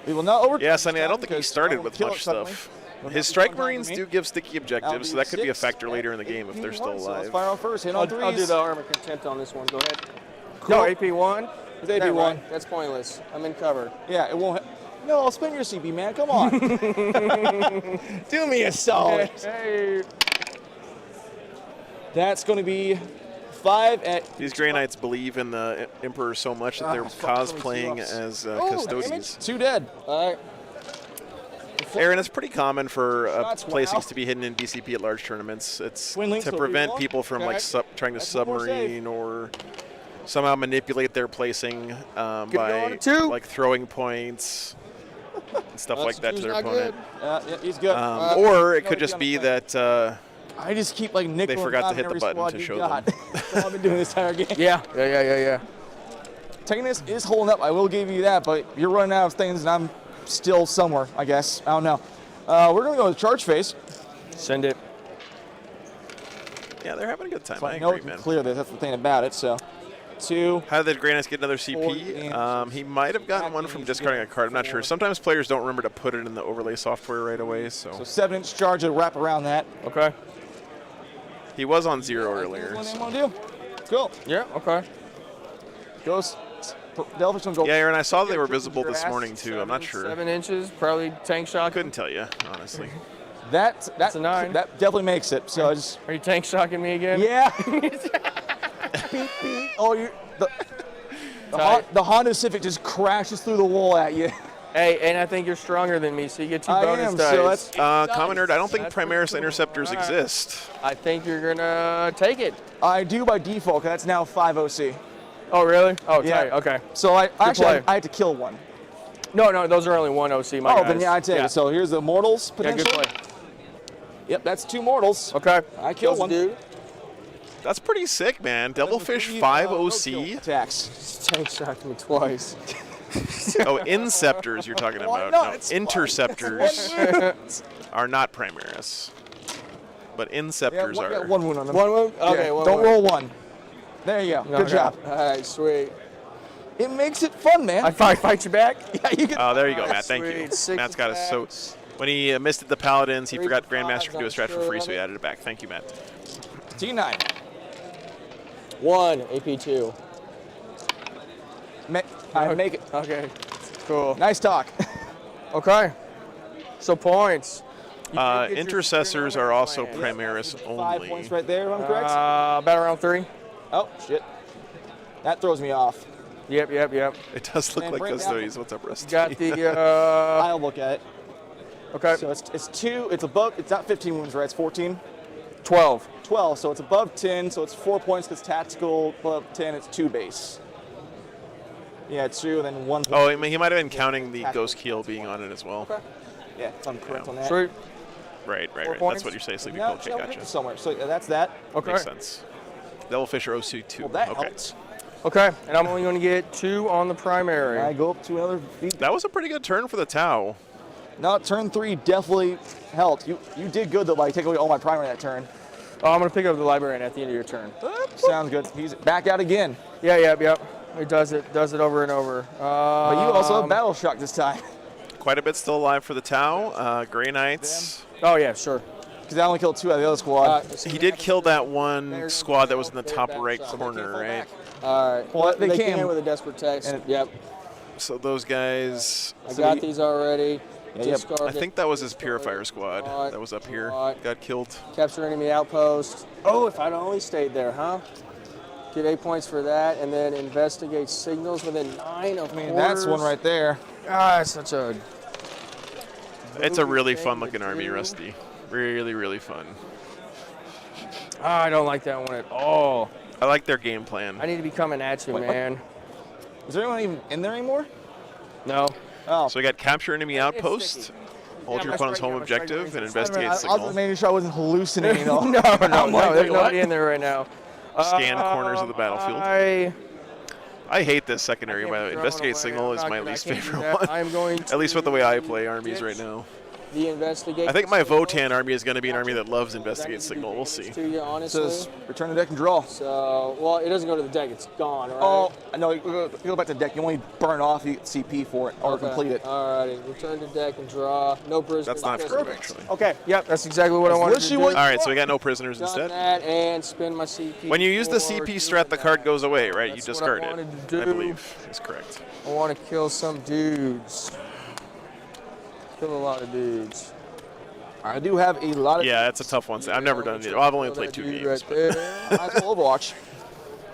We will not over. Yeah, Sonny, I don't think he because started Vaughn with will kill much it suddenly. stuff. Will His not be Strike one time Marines to me. do give sticky objectives, so that could be a factor later in the game if they're still So let's alive. fire off first. Hit on 3s. I'll do the armor contempt on this one. Go ahead. Cool. No, AP1. It's AP1. Right? That's pointless. I'm in cover. Yeah, it won't. No, I'll spend your CP, man. Come on. Do me a solid. Hey. That's going to be 5 at. These Grey Knights believe in the Emperor so much that they're cosplaying as Custodes. 2 dead. All right. Aaron, it's pretty common for Shots, placings wow. to be hidden in BCP at large tournaments. It's Twin links to will prevent reload. people from like Okay. trying to That's one more submarine or somehow manipulate their placing going by to 2. like throwing points and stuff like that to their Not opponent. Yeah, he's good. Or it no, could he's just on be the that I just keep like nickel. they forgot to and hit the every button squad to you show got. them. That's all I've been doing this entire game. Yeah. Technus is holding up. I will give you that, but you're running out of things, and I'm still somewhere. I guess I don't know. We're gonna go with charge phase. Send it. Yeah, they're having a good time. So I I know agree, we can man. clear this. That's the thing about it. So, 2. How did Grey Knights get another 4 CP? damage. He might have gotten one from discarding a card. I'm not sure. Sometimes players don't remember to put it in the overlay software right away. So 7-inch charge to wrap around that. Okay. he was on 0 earlier. What so. they want to do? Cool. Yeah. Okay. Goes. Delphis will go. Yeah, Aaron, I saw they were visible Your this ass. morning too. I'm not sure. 7 inches, probably tank shock. Couldn't tell you, honestly. That's a 9. That definitely makes it. So I just. Are you tank shocking me again? Yeah. Beep, beep. Oh, you. The Honda Civic just crashes through the wall at you. Hey, and I think you're stronger than me, so you get 2 I bonus am, dice. so that's Common Nerd, I don't think That's pretty Primaris cool. Interceptors All right. exist. I think you're gonna take it. I do by default, 'cause that's now 5 OC. Oh, really? Oh, Yeah. tight. Okay. So I play. had to kill one. No, those are only 1 OC, my Oh, guys. then yeah, I take it. So here's the mortals yeah, good potential. play. Yep, that's 2 mortals. Okay. I killed Kills one. Dude. That's pretty sick, man. Devilfish Three, 5 no OC. kill attacks. Tank shocked me twice. Oh, Inceptors you're talking Why about. not? No, It's fine. Interceptors are not Primaris. But Inceptors Yeah, are. 1 wound on them. 1 wound? Okay, Yeah, 1 don't wound. roll 1. There you go. Good Okay. job. All right, sweet. It makes it fun, man. I fight you back? Yeah, you can. Oh, there you go, Matt. Thank you. Sweet. 6 Matt's got us. So attacks. when he missed the Paladins, he 3 forgot for Grandmaster fives, could do a I'm strat for sure free, of so he it. added it back. Thank you, Matt. T9. 1 AP2. I make it. Okay. Cool. Nice talk. Okay. So points. Intercessors are also Primaris 5 only. points right there, if I'm correct. About around 3. Oh, shit. That throws me off. Yep. It does look And like bring Custodes. What's up, Rusty? Got the. I'll look at it. Okay. So it's 2, it's above, it's not 15 wounds, right? It's 14? 12. 12, so it's above 10, so it's 4 points because tactical, above 10, it's 2 base. Yeah, 2, and then 1 point. Oh, I mean, he might have been counting the Ghost Keel being on it as well. Okay. Yeah, if I'm correct on that. Sweet. Right. points? That's what you're saying, Sleepy No, Cold. Okay, no, gotcha. somewhere. So yeah, that's that. Okay. Makes sense. Devilfish are OC 2. Well, that Okay. helps. Okay. And I'm only going to get 2 on the primary. I go up to another feet. That was a pretty good turn for the Tau. No, turn 3 definitely helped. You did good though by taking away all my primary that turn. Oh, I'm going to pick up the librarian at the end of your turn. Sounds good. He's back out again. Yeah, yep. It does it over and over. But you also have Battle Shock this time. Quite a bit still alive for the Tau. Grey Knights. Oh, yeah, sure. Because I only killed 2 out of the other squad. He did kill that one squad that was in the top right corner, right? All right. Well, they they can can. with a desperate text. Yep. So those guys. I got these already. Yeah, yep. I think that was his Purifier squad that was up here. Got killed. Capture enemy outpost. Oh, if I'd only stayed there, huh? Get 8 points for that, and then investigate signals within 9 of quarters. That's one right there. Ah, it's such a. It's a really fun looking army, Rusty. Really, really fun. I don't like that one at all. I like their game plan. I need to be coming at you, man. Is there anyone even in there anymore? No. Oh. So we got capture enemy outpost, sticky. hold Yeah, your my opponent's strike- home my strike objective, range and is- investigate I was signal. making sure I wasn't hallucinating. no, there's like, nobody what? in there right now. Scan corners of the battlefield. I hate this secondary. I My can't be investigate throwing signal away. is I'm my not gonna- least I can't do favorite that. one. I'm going At least with the way I play to armies right get now. The investigate. I think my signal. Votan army is going to be an army that loves That investigate doesn't do signal. We'll damage see. To you, It honestly. says return to deck and draw. So, well, it doesn't go to the deck. It's gone, right? Oh, no, you go back to deck. You only burn off, you get CP for it, or Okay. complete it. Alrighty. Return to deck and draw. No prisoners. That's not true, actually. Okay. Yep. That's exactly what I wanted to do. literally All right, so we got no prisoners Done instead. that and spend my CP. When you use the for CP doing strat, the card that. goes away, right? You That's what discard I it. wanted to I do. believe is correct. I want to kill some dudes. Kill a lot of dudes. I do have a lot of. Yeah, it's a tough one. I've never done it. Well, I've only Kill played that 2 dude games. Right But there. Might as well Overwatch.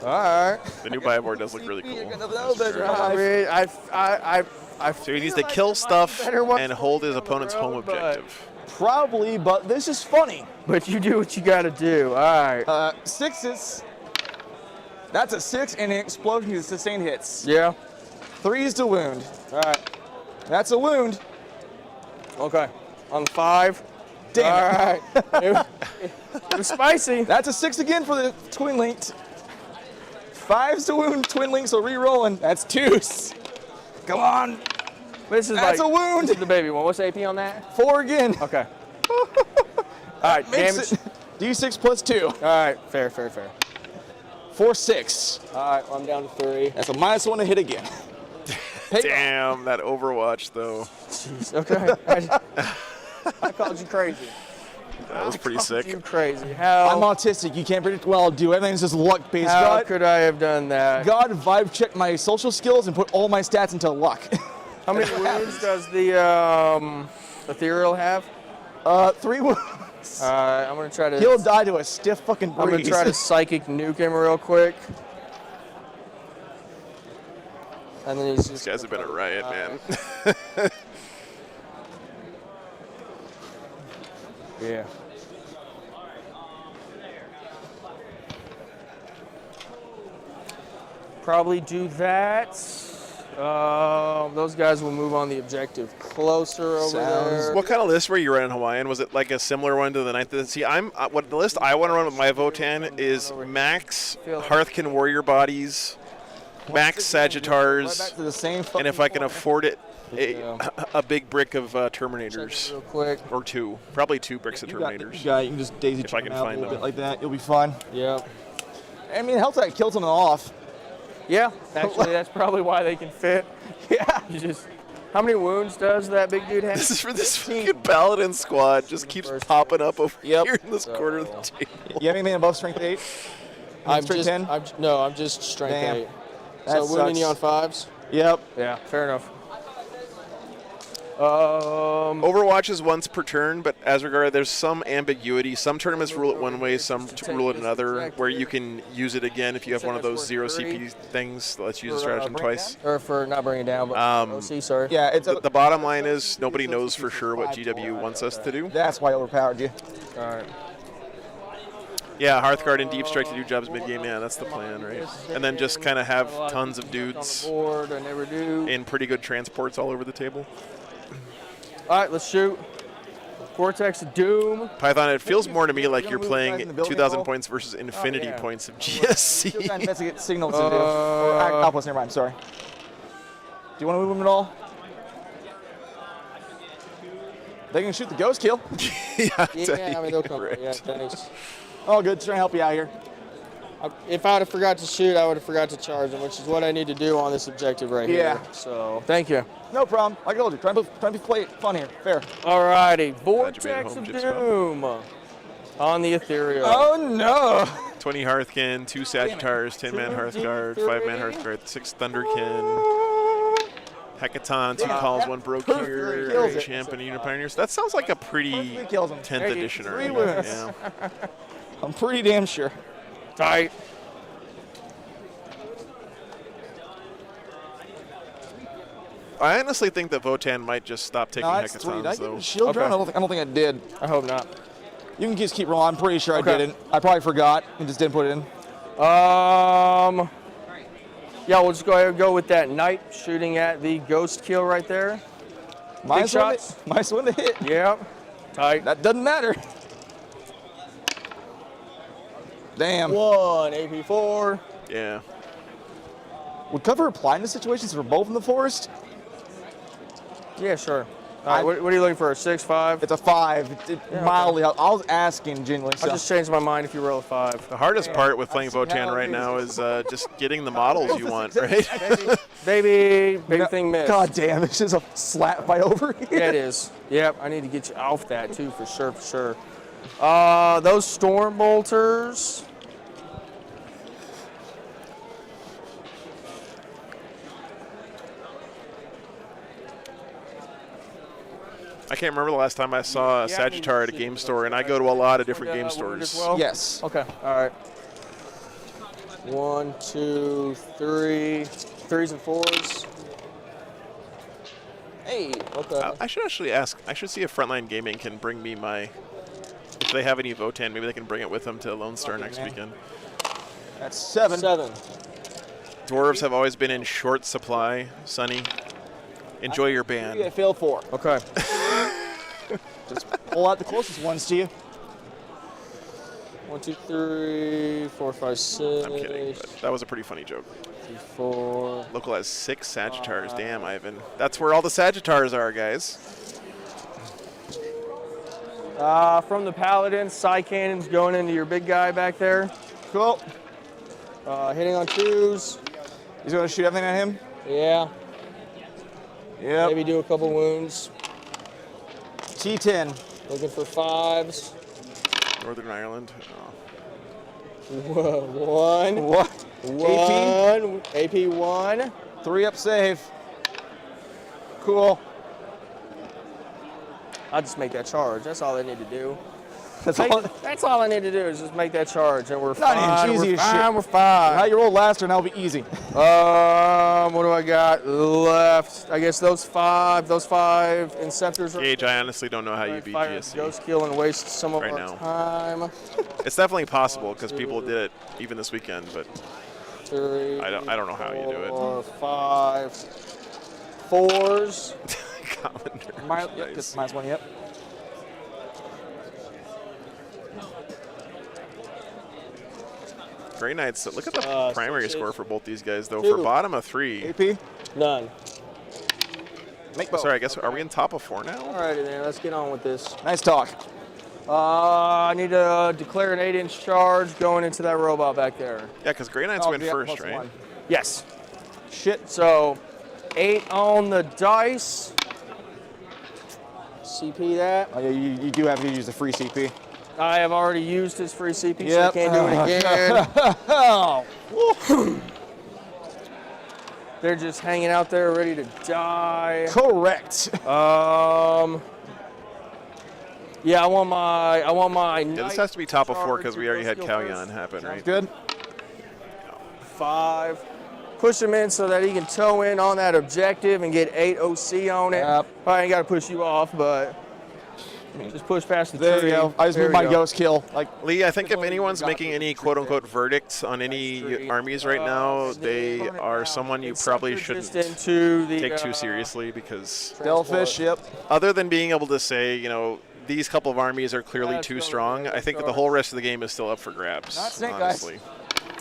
All right. the new buy board does look really cool. I mean, I So he needs to feel like kill there might be stuff better ones and for hold me his down the opponent's home road, but- objective. Probably, but this is funny. But you do what you got to do. All right. 6s. That's a 6 and an explosion to sustain hits. Yeah. 3 to wound. All right. That's a wound. Okay. On 5. Damn it. All right. It was spicy. That's a 6 again for the twin linked. 5s to wound, twin links, so re-rolling. That's 2s. Come on. This is That's like, a wound. This is the baby one. What's the AP on that? 4 again. Okay. All right. Makes Damage. it D6 plus 2. All right. Fair. 4, 6. All right. Well, I'm down to 3. That's a -1 to hit again. Damn, that Overwatch, though. Jeez. Okay. I called you crazy. That was pretty sick. You crazy. How? I'm autistic. You can't predict what I'll do. Everything's just luck based. How God, could I have done that? God vibe checked my social skills and put all my stats into luck. How many wounds does the ethereal have? 3 wounds. I'm gonna try to. He'll die to a stiff fucking breeze. I'm gonna try to psychic nuke him real quick. And then he's These just. guys have been a riot, man. Yeah. Probably do that. Those guys will move on the objective closer over there. What kind of list were you running, Hawaiian? Was it like a similar one to the ninth? See, what the list I want to run with my Votan is max Hearthkin Warrior bodies, max Sagittars, Right back to the same and if I can afford it, Yeah. a big brick of Terminators. Real quick. Or two. Probably 2 bricks of You got, Terminators. you can just daisy If I chain can out find a little them. bit like that. You'll be fine. Yep. I mean, it helps that it kills them off. Yeah, actually, that's probably why they can fit. Yeah. You just, how many wounds does that big dude have? This is for this fucking Paladin squad. Just keeps popping up over here in this corner of the table. You have anything above strength 8? I'm strength just, 10? I'm just strength Damn. 8. That So wounding you on sucks. 5s? Yep. Yeah, fair enough. Overwatch is once per turn, but as regard, there's some ambiguity. Some tournaments rule it one way, some rule it another, where you can use it again if you have one of those 0 CP things that lets you use a stratagem twice. Or for not bringing it down, but OC, sorry. Yeah, it's The bottom line is nobody knows for sure what GW wants us to do. that's why I overpowered you. All right. Yeah, Hearthguard and Deep Strike to do jobs mid-game. Yeah, that's the plan, right? And then just kind of have tons of dudes Board, I never do. in pretty good transports all over the table. All right, let's shoot. Vortex of Doom. Python, it feels more to me like you're move guys playing in the building 2,000 at all? points versus infinity yeah. points of Still trying to GSC. investigate signal to do. Or outpost, never mind, sorry. Do you want to move them at all? They can shoot the ghost kill. Yeah, Yeah, I mean, they'll come. right. Yeah, thanks. Oh, good. Just trying to help you out here. If I would have forgot to shoot, I would have forgot to charge them, which is what I need to do on this objective right Yeah. here. So, thank you. No problem. Like I told you, trying to play it fun here. Fair. Alrighty, Glad you made Vortex it of home just about. Doom on the Ethereal. Oh, no. 20 Hearthkin, 2 Sagittars, 10-man Hearthguard, 5-man Hearthguard, 6 Thunderkin, Hecaton, 2 calls, 1 broke here, kills it. Champ and Unipioneers. That sounds like a pretty Perfectly kills him. 10th edition 3 already. wounds. Yeah. I'm pretty damn sure. Tight. I honestly think that Votan might just stop taking No, that's 3. Did I Hecatons, give him though. a shield drone? I don't think I did. I hope not. You can just keep rolling. I'm pretty sure Okay. I didn't. I probably forgot and just didn't put it in. Yeah, we'll just go ahead and go with that knight shooting at the ghost kill right there. Minus one shots. minus 1 to hit. Yep. Tight. That doesn't matter. Damn. 1 AP4. Yeah. Would cover apply in this situation since we're both in the forest? Yeah, sure. All right, what are you looking for? A 6-5? It's a 5. Mildly. I was asking genuinely. I'll just change my mind if you roll a 5. The hardest part with playing Votan right now is just getting the models you want, right? Baby thing missed. God damn, it's just a slap by over here. Yeah, it is. Yep, I need to get you off that too, for sure, for sure. Those storm bolters. I can't remember the last time I saw a Yeah, I need Sagittar at a to game see store, and I go to a lot of different game Wound stores. as well? Yes. Okay, all right. 1, 2, 3. 3s and 4s. Hey, okay. I should actually ask. I should see if Frontline Gaming can bring me my. If they have any Votan, maybe they can bring it with them to Lone Star next weekend. That's 7. 7. Dwarves have always been in short supply. Sonny, enjoy your I ban. failed 4. Okay. Just pull out the closest ones to you. 1, 2, 3, 4, 5, 6. I'm kidding, but that was a pretty funny joke. 3, 4. Local has 6 Sagittars. Damn, Ivan. That's where all the Sagittars are, guys. From the Paladins, Psy Cannon's going into your big guy back there. Cool. Hitting on 2s. He's going to shoot everything at him? Yeah. Yep. Maybe do a couple wounds. T10. Looking for 5s. Northern Ireland. Oh. Whoa, 1. What? 1. AP 1. 3 up save. Cool. I'll just make that charge. That's all I need to do. That's all. That's all I need to do is just make that charge, and we're Not fine. easy We're as fine. shit. We're fine. Now you roll last, and that'll be easy. What do I got left? I guess those five Inceptors are Gage, I honestly don't know how you beat fire GSC. Ghost Kill and waste some of Right our now. time. It's definitely possible because people did it even this weekend, but 3, I don't know how you do it. 4, 5, 4s. Commander. Yep, Nice. minus one, yep. Grey Knights, look at the primary score for both these guys, though. 2. For bottom of 3. AP, None. make both. Sorry, I guess, are we in top of 4 now? Alrighty then, let's get on with this. Nice talk. I need to declare an 8-inch charge going into that robot back there. Yeah, because Grey Knights Oh, win yeah, first, plus right? one. Yes. Shit. So 8 on the dice. CP that. Oh, yeah, you do have to use the free CP. I have already used his free CP, Yep. so I can't do it again. Oh, They're just hanging out there ready to die. correct. Yeah, I want my. Yeah, this has to be top of 4 because we already had Kalyan happen, right? Good. 5. Push him in so that he can toe in on that objective and get 8 OC on it. Yep. I ain't got to push you off, but just push past the There tree. you go. I just There moved we my go. ghost kill. Like, Lee, I think if anyone's making any quote-unquote verdicts on any armies right now, they are someone you probably shouldn't Just into the, take too seriously because Delfish, yep. other than being able to say, you know, these couple of armies are clearly Let's too go, strong, I think that the whole rest of the game is still up for grabs, Not snake guys. honestly.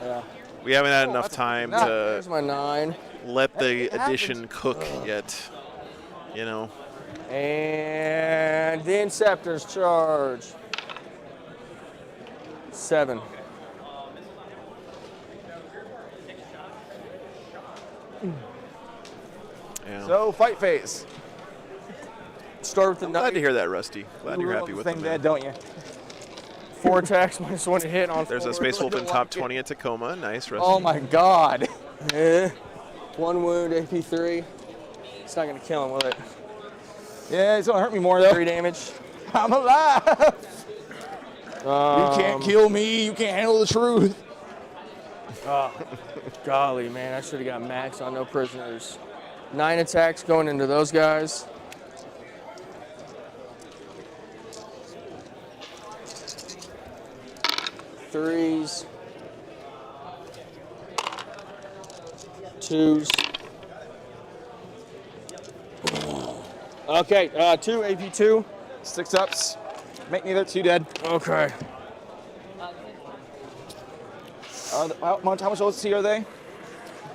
Yeah. We haven't had enough time to There's my 9. let the addition cook yet, you know. And the Inceptors charge. 7. Yeah. So, fight phase. Start with the Glad to 9. hear that, Rusty. Glad you're happy with thing them. dead, don't you? 4 attacks, minus 1 to hit on. There's a forward. Space Wolf in top 20 at Tacoma. Nice, Rusty. Oh my god. 1 wound, AP3. It's not going to kill him, will it? Yeah, it's gonna hurt me more though. 3 damage. I'm alive. You can't kill me. You can't handle the truth. Golly, man, I should have got max on no prisoners. 9 attacks going into those guys. Threes. 2s. Okay, 2 AP2. 6 ups. Make neither 2 dead. Okay. How much OC are they?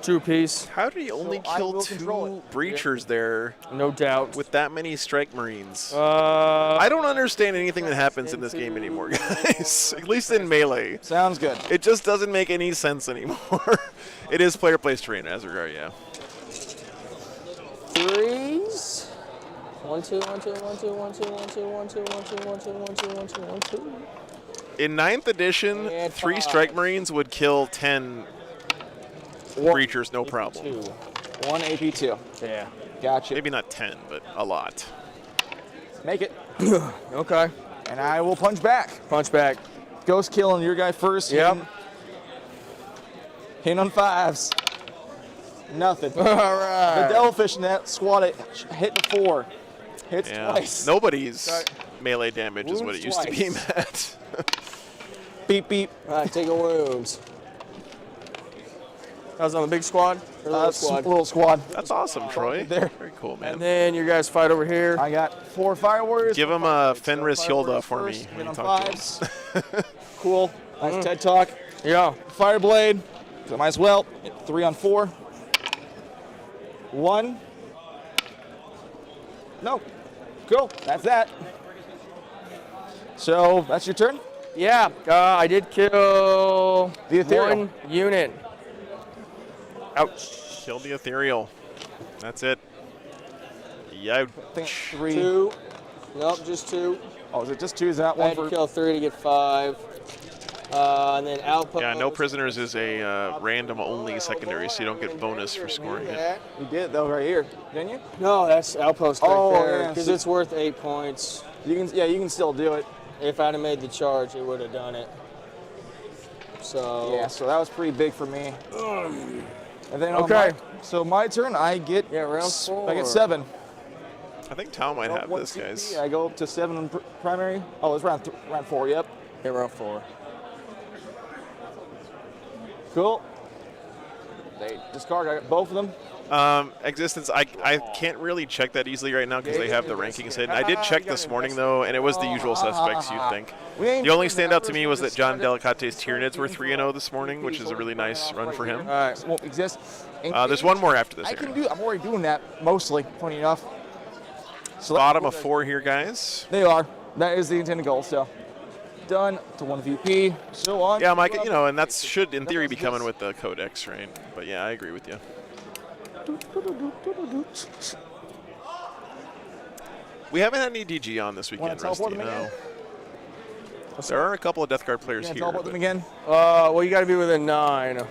2 piece. How did he only I kill will 2 control it. breachers there No doubt. with that many strike marines? I I don't understand anything that happens in this game anymore, guys. At least in Melee. Sounds good. It just doesn't make any sense anymore. It is player place terrain, as regard, yeah. 3s. 1 2 1 2 1 2 1 2 1 2 1 2 1 2 1 2 1 2 1 2 1 2. In 9th edition, And 3 5. strike marines would kill 10 breachers, no problem. 2. 1 AP2. Yeah. Gotcha. Maybe not 10, but a lot. Make it. Okay. And I will punch back. Punch back. Ghost killing your guy first. Yep. Hitting on 5s. Nothing. All right. The Delfish in that squad hit the 4. Hits Yeah. twice. Nobody's melee damage is what it used to be, Wounds Matt. Beep, beep. All right, taking wounds. That was on the big squad? Or the little squad? Little squad. That's awesome, Troy. There. Very cool, man. And then your guys fight over here. I got 4 Fire Warriors. Give him a Fenris Fire Hilda Warriors for first, me hit when you on talk to him. 5s. Cool. Nice TED Talk. Yeah. Fireblade. So might as well. 3 on 4. 1. No. Cool. That's that. So that's your turn. Yeah, I did kill The Ethereal. 1 unit. Ouch. Kill the ethereal. That's it. Yeah. I think 3. 2. Nope, just 2. Oh, is it just 2? Is that I one had to for? kill 3 to get 5. And then Outpost. Yeah, no prisoners is a random only secondary, so you don't get bonus for scoring it. You did though right here, didn't you? No, that's Outpost right Oh, there. yeah, Because so- it's worth 8 points. You can. Yeah, you can still do it. If I'd have made the charge, it would have done it. So Yeah, so that was pretty big for me. And then Okay. so my turn, I get round I 4. get 7. I think Tao might have One this, CP, guys. I go up to 7 on primary. Oh, it's round 4. Yep. Yeah, round 4. Cool. They discard. I got both of them. Existence, I can't really check that easily right now because they have the rankings hidden. I did check this morning, though, and it was the usual suspects you'd think. The only standout to me was that John Delicate's Tyranids were 3-0 this morning, which is a really nice run for him. All right, won't exist. There's one more after this. I can Aaron. do. I'm already doing that mostly. Funny enough. So Bottom of 4 here, guys. They are. That is the intended goal. So done to 1 VP. So on. Yeah, Mike, you know, and that should, in theory, be coming with the Codex, right? But yeah, I agree with you. We haven't had any DG on this weekend, Rusty. teleport them No. There are a couple of Death Guard players here. Teleport them but- again. Well, you got to be within 9.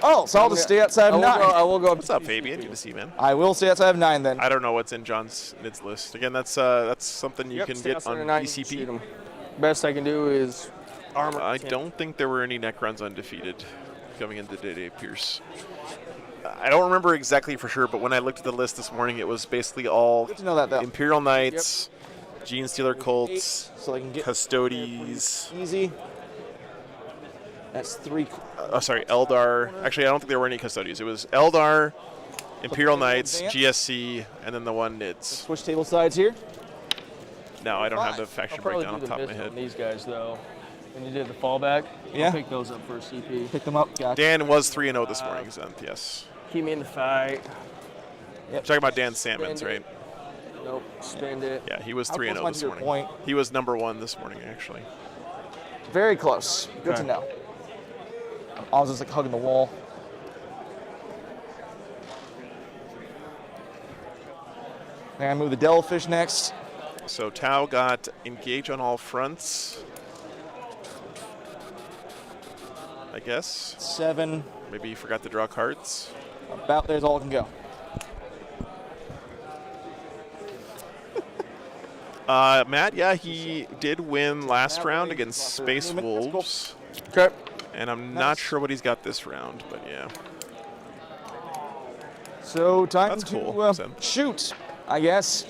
Oh, so I'll just stay outside of 9. I will go up. What's up, Fabian? Good to see you, man. I will stay outside of 9 then. I don't know what's in John's NIDS list. Again, that's something you can stay get outside on of 9, you can shoot PCP. 'em. Best I can do is armor. I don't think there were any Necrons undefeated coming into Day Pierce. I don't remember exactly for sure, but when I looked at the list this morning, it was basically all Good to know that though. Imperial Knights, Gene Stealer Colts, So I can get Custodes. easy. That's 3. Sorry, Eldar. Actually, I don't think there were any Custodes. It was Eldar, Imperial Knights, GSC, and then the one NIDS. Switch table sides here. No, I don't have the I'll faction probably breakdown do off the the top of my best on head. these guys though. When you did the fallback, Yeah. I'll pick those up for a CP. Pick them up. Gotcha. Dan was 3-0 this morning, Zenth, yes. Keep me in the fight. Talking about Dan Salmons, Spend right? it. Nope, spend it. Yeah, he was How 3-0 close this to your morning. point? He was number 1 this morning, actually. Very close. Good to Okay. know. I was just like hugging the wall. Then I move the Devilfish next. So Tao got engage on all fronts, I guess. 7. Maybe he forgot to draw cards. About there's all I can go. Matt, yeah, he did win last round against Space Wolves, Okay. and I'm not sure what he's got this round, but yeah. So time That's to cool, Sam. shoot, I guess.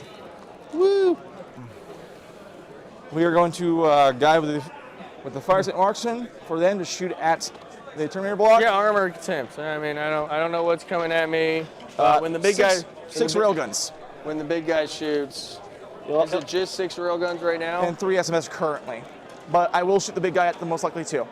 Woo! We are going to guy with the fire set marksman for them to shoot at the Terminator block. Yeah, armor contempt. I mean, I don't know what's coming at me. When the big guy, 6 railguns when the big guy shoots, is it just 6 railguns right now? and 3 SMS currently. But I will shoot the big guy at the most likely 2.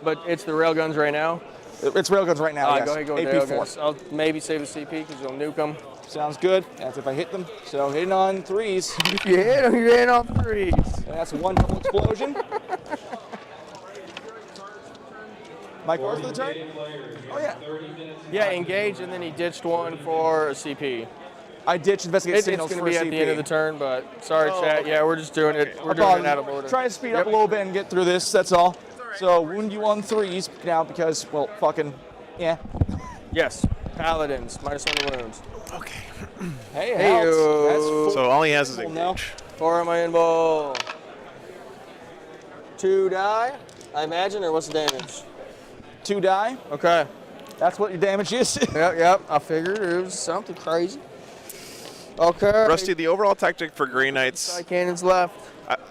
But it's the railguns right now. It's railguns right now. Yes. Go ahead, go with AP4. railguns. I'll maybe save the CP because you'll nuke them. Sounds good. That's if I hit them. So hitting on 3s. If you hit them, you're in off 3s. That's 1 double explosion. Mike, what's the turn? Oh yeah. Yeah, engage, and then he ditched one for a CP. I ditched investigate It's signals going to for be a at CP. the end of the turn, but sorry, chat. Yeah, we're just doing it. We're doing Apologies. it out of order. Try to speed up a little bit and get through this. That's all. So wound you on 3s now because, well, fucking, yeah. Yes, paladins -1 to wounds. Okay. Hey, Hey, helps. That's full. So all he has is Cool now. engage. 4 on my in bowl. 2 die, I imagine, or what's the damage? 2 die. Okay. That's what your damage is. Yep. I figured it was something crazy. Okay. Rusty, the overall tactic for Grey Knights, Side cannons left.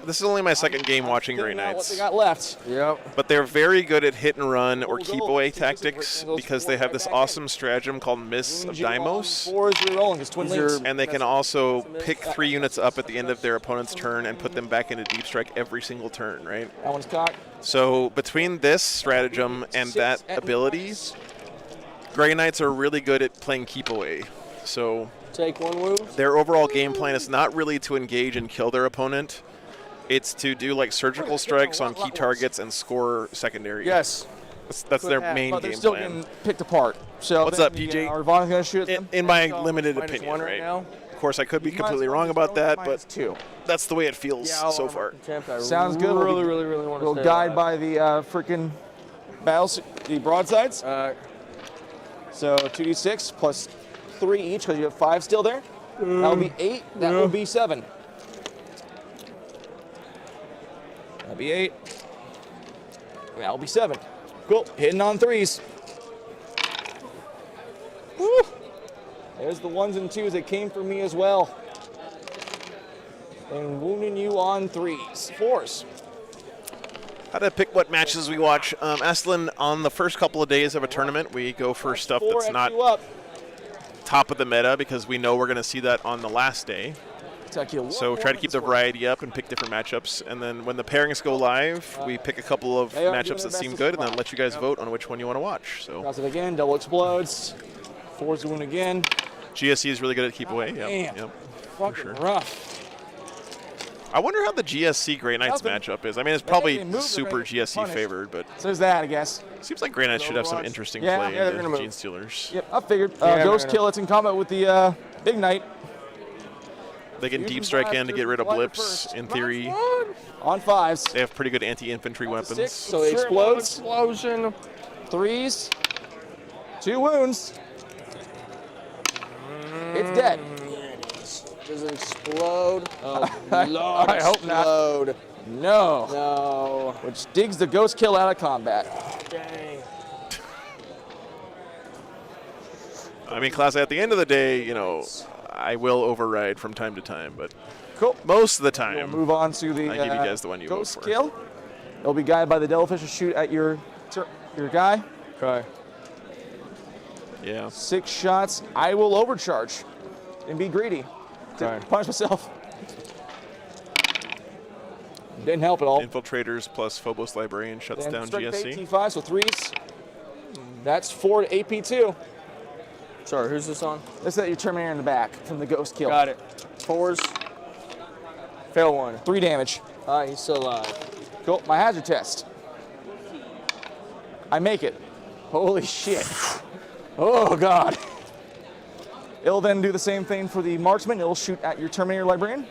this is only my second game watching Grey Figuring out what they Knights, got left. Yep. but they're very good at hit and run or keep away tactics because they have this awesome stratagem called Mists of Deimos. 4s rerolling his twin These are- links. And they can also pick 3 units up at the end of their opponent's turn and put them back into deep strike every single turn, right? That one's cocked. So between this stratagem and that ability, Grey Knights are really good at playing keep away. So Take 1 wound. their overall game plan is not really to engage and kill their opponent. It's to do like surgical strikes on key targets and score secondary. Yes. That's their But main But they're game still plan. getting picked apart. So What's then up, you PJ? get- Are Vaughn going to shoot at them? In my So, limited -1 opinion, right right? now. Of course, I could be Minus completely 1, wrong about that, minus but 2. that's the way it feels Yeah, I'll so armor far. contempt. I Sounds good. Really want to We'll stay guide alive. by the freaking battles, the broadsides. So 2d6 plus 3 each because you have 5 still there. That'll be 8. That will be 7. That'll be 8. That'll be 7. Cool. Hitting on 3s. Woo. There's the 1s and 2s that came for me as well. And wounding you on 3s. 4s. How to pick what matches we watch. Estlin, on the first couple of days of a tournament, we go for stuff that's not top of the meta because we know we're going to see that on the last day. So try to keep the variety up and pick different matchups. And then when the pairings go live, we pick a couple of matchups that seem good and then let you guys vote on which one you want to watch. So Cross it again, double explodes. 4s wound again. GSC is really good at keep away. Damn. Yep, Fucking for sure. rough. I wonder how the GSC Grey Knights matchup is. I mean, it's probably super GSC favored, but so there's that, I guess. Seems like Grey Knights should have some interesting play they're into gonna Gene move. Stealers. Yep, I figured. Ghost Kill, it's in combat with the Big Knight. They can deep strike in to get rid of blips. In theory, on 5s. they have pretty good anti-infantry weapons. 6, so he explodes. Explosion. 3s. 2 wounds. It's dead. Does it explode? Oh, Lord, I hope not. explode. No. No. Which digs the Ghost Kill out of combat. Dang. I mean, class, at the end of the day, you know, I will override from time to time, but Cool. most of the We'll time, move on to the I give you guys the one you vote Ghost for. Kill. It'll be guided by the Devilfish to shoot at your guy. Okay. yeah. 6 shots. I will overcharge and be greedy. To punish myself. Didn't help at all. Infiltrators plus Phobos Librarian shuts Then down strike bait, GSC. T5, so 3s. That's 4 to AP2. Sorry, who's this on? This is that your Terminator in the back from the Ghost Kill. Got it. 4s. Fail 1. 3 damage. All right, he's still alive. Cool. My hazard test. I make it. Holy shit. Oh, God. It'll then do the same thing for the marksman. It'll shoot at your Terminator Librarian.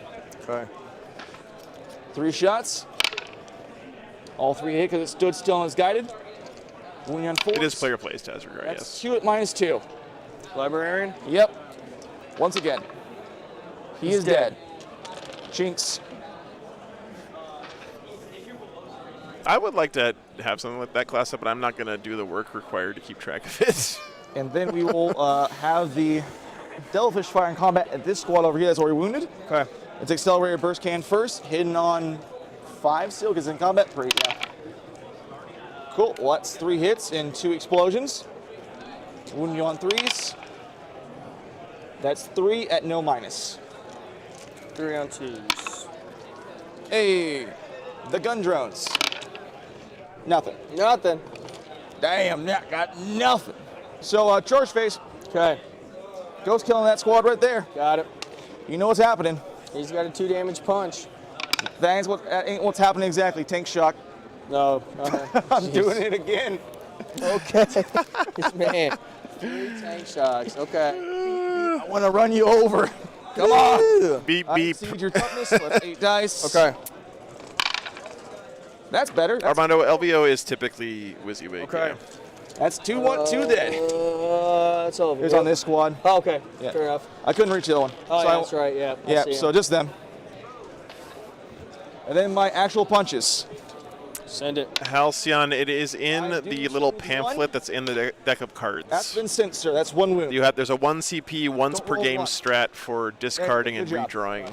Okay. 3 shots. All 3 hit because it stood still and is guided. Wounding on 4s. It is player plays to Hazard, right? That's Yes. 2 at -2. Librarian? Yep. Once again. He is dead. Jinx. I would like to have something like that class up, but I'm not going to do the work required to keep track of it. And then we will have the Devilfish fire in combat at this squad over here that's already wounded. Okay. It's Accelerator Burst Can first, hidden on 5 still because in combat 3. Yeah. Cool. Well, that's 3 hits and 2 explosions. Wounding you on 3s. That's 3 at no minus. 3 on 2s. Hey, the gun drones. Nothing. Nothing. Damn, got nothing. So, charge phase. Okay. Ghost killing that squad right there. Got it. You know what's happening. He's got a 2 damage punch. That ain't what's happening exactly. Tank shock. No. I'm doing it again. Okay. Man. 3 tank shocks. Okay. I want to run you over. Come on. Beep, I beep. exceed your toughness. So that's 8 dice. Okay. That's better. That's, Armando, LVO is typically WYSIWYG. Okay. that's 2, 1, 2 dead. That's over. It's on this squad. Oh, okay. Yeah. Fair enough. I couldn't reach the other one. Oh, so yeah, I- that's right. Yeah. I Yeah, see so him. just them. And then my actual punches. Send it. Halcyon, it is in I the do little choose pamphlet one. that's in the deck of cards. That's been sent, sir. That's 1 wound. There's a 1 CP once Don't per roll game one. strat for discarding good and job. redrawing.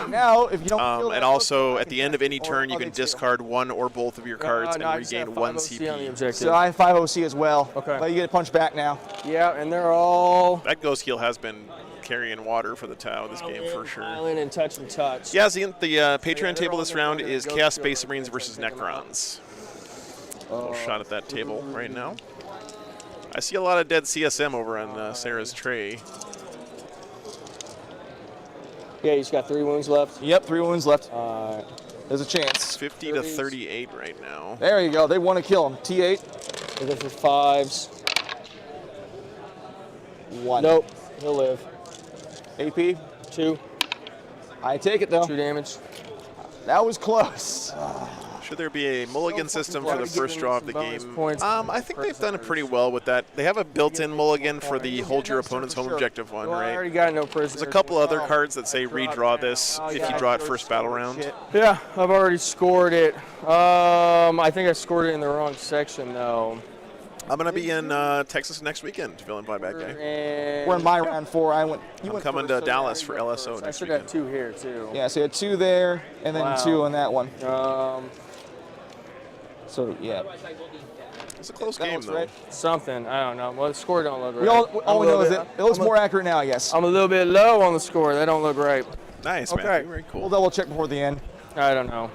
Now, if you don't kill that And also, ghost, at the end of any or turn, you are can they two? discard 1 or both of your cards No, I and just have regain 5 1 OC on the CP. objective. So I have 5 OC as well. Okay. But you get a punch back now. Yeah, and they're all That Ghost Heal has been carrying water for the Tau this game for sure. piling and touch and touch. Yeah, the Patreon they're table all this gonna round go to is Ghost Chaos Shield Space first, Marines and versus take them out. Necrons. Little shot at that table right now. I see a lot of dead CSM over on Sarah's tray. Yeah, he's got 3 wounds left. Yep, 3 wounds left. Uh, There's a chance. 50 to 38 right now. There you go. They want to kill him. T8. We'll go for 5s. 1. Nope. He'll live. AP. 2. I take it though. 2 damage. That was close. Should there be a mulligan system for the first draw of the game? Points. I think they've done it pretty well with that. They have a built-in mulligan for the hold your opponent's home objective one, Well, I right? already got no prisoners. There's a couple other cards that say redraw this if you draw it first battle round. Yeah, I've already scored it. I think I scored it in the wrong section, though. I'm going to be in Texas next weekend, Villain By Bad Guy. And We're in my round 4. I'm coming to Dallas for LSO I next should have weekend. 2 here, too. Yeah, so you had 2 there, and then Wow. 2 on that one. So, yeah. It's a close That game, looks though. right. Something. I don't know. Well, the score don't look right. We all we know is bit- that it looks more accurate now, I guess. I'm a little bit low on the score. That don't look right. Nice, Okay. Matthew. Very cool. We'll double check before the end. I don't know.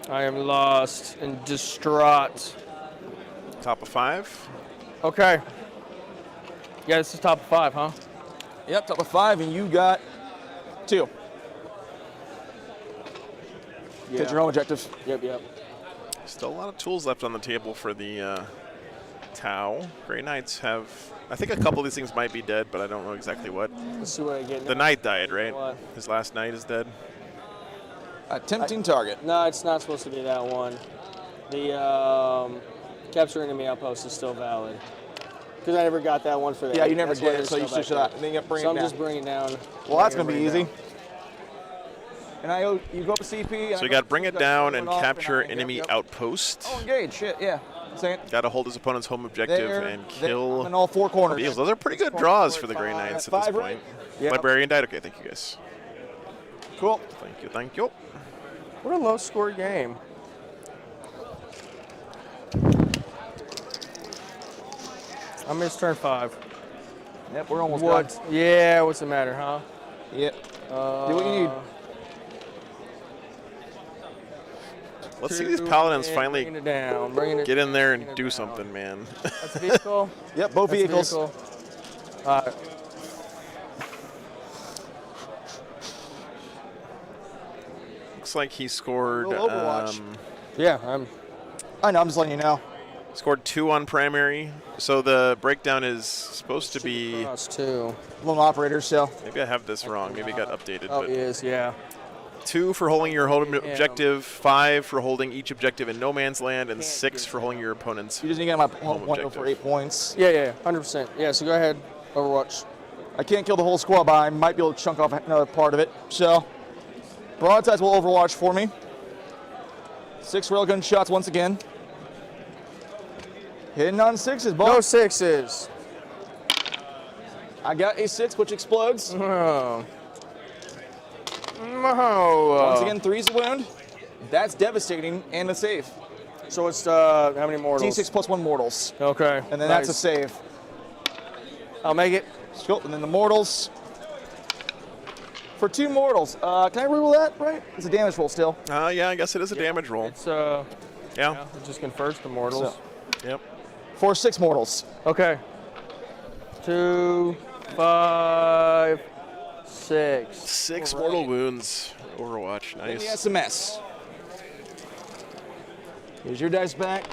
I am lost and distraught. Top of 5. Okay. Yeah, this is top of 5, huh? Yep, top of 5, and you got 2. Yeah. Get your own objective. Yep. Still a lot of tools left on the table for the Tau. Grey Knights have, I think a couple of these things might be dead, but I don't know exactly what. Let's see what I get now. The Knight died, right? What? His last Knight is dead. A tempting target. No, it's not supposed to be that one. The capture enemy outpost is still valid. Because I never got that one for that. Yeah, you never That's why did, there's so you no should back shot. there. And then you bring So it I'm down. just bringing down. Well, that's going to be bring it easy. down. And you go up a CP. So you got to bring it down and capture Yep, enemy yep. outpost. Oh, engage. Shit, yeah. Second. Got to hold his opponent's home objective There, and there, kill in all 4 corners. beetles. Those are pretty good draws for the Grey Knights at this 5, right? point. Yep. Librarian died. Okay, thank you guys. Cool. Thank you. What a low score game. I missed turn 5. Yep, we're almost What? done. Yeah, what's the matter, huh? Yep. Do what you need. Let's see these paladins And finally bringing it down. Bringing it get in there and bringing it do down. something, man. That's a vehicle. Yep, both That's a vehicles. vehicle. All right. Looks like he scored. Little Overwatch. Yeah, I know, I'm just letting you know. Scored 2 on primary. So the breakdown is supposed to be. us too. Lone operator, so. Maybe I have this wrong. Maybe it got updated. Oh, but it is, yeah. 2 for holding your home Yeah. objective, 5 for holding each objective in no man's land, and 6 for holding your opponent's. You just need to get my Home point objective. for 8 points. Yeah, 100%. Yeah, so go ahead, Overwatch. I can't kill the whole squad, but I might be able to chunk off another part of it. So, broadsides will Overwatch for me. 6 railgun shots once again. Hitting on 6s, No boss. 6s. I got a 6, which explodes. Oh. No. Once again, 3's a wound. That's devastating and a save. So it's how many mortals? D6 plus 1 mortals. Okay. And then that's a save. I'll make it. Cool. And then the mortals. For 2 mortals. Can I reroll that, right? It's a damage roll still. Yeah, I guess it is a damage roll. It's Yeah. it just confers the mortals. So. Yep. For 6 mortals. Okay. 2, 5, 6. 6 mortal wounds. Overwatch. And the Nice. SMS. Here's your dice back.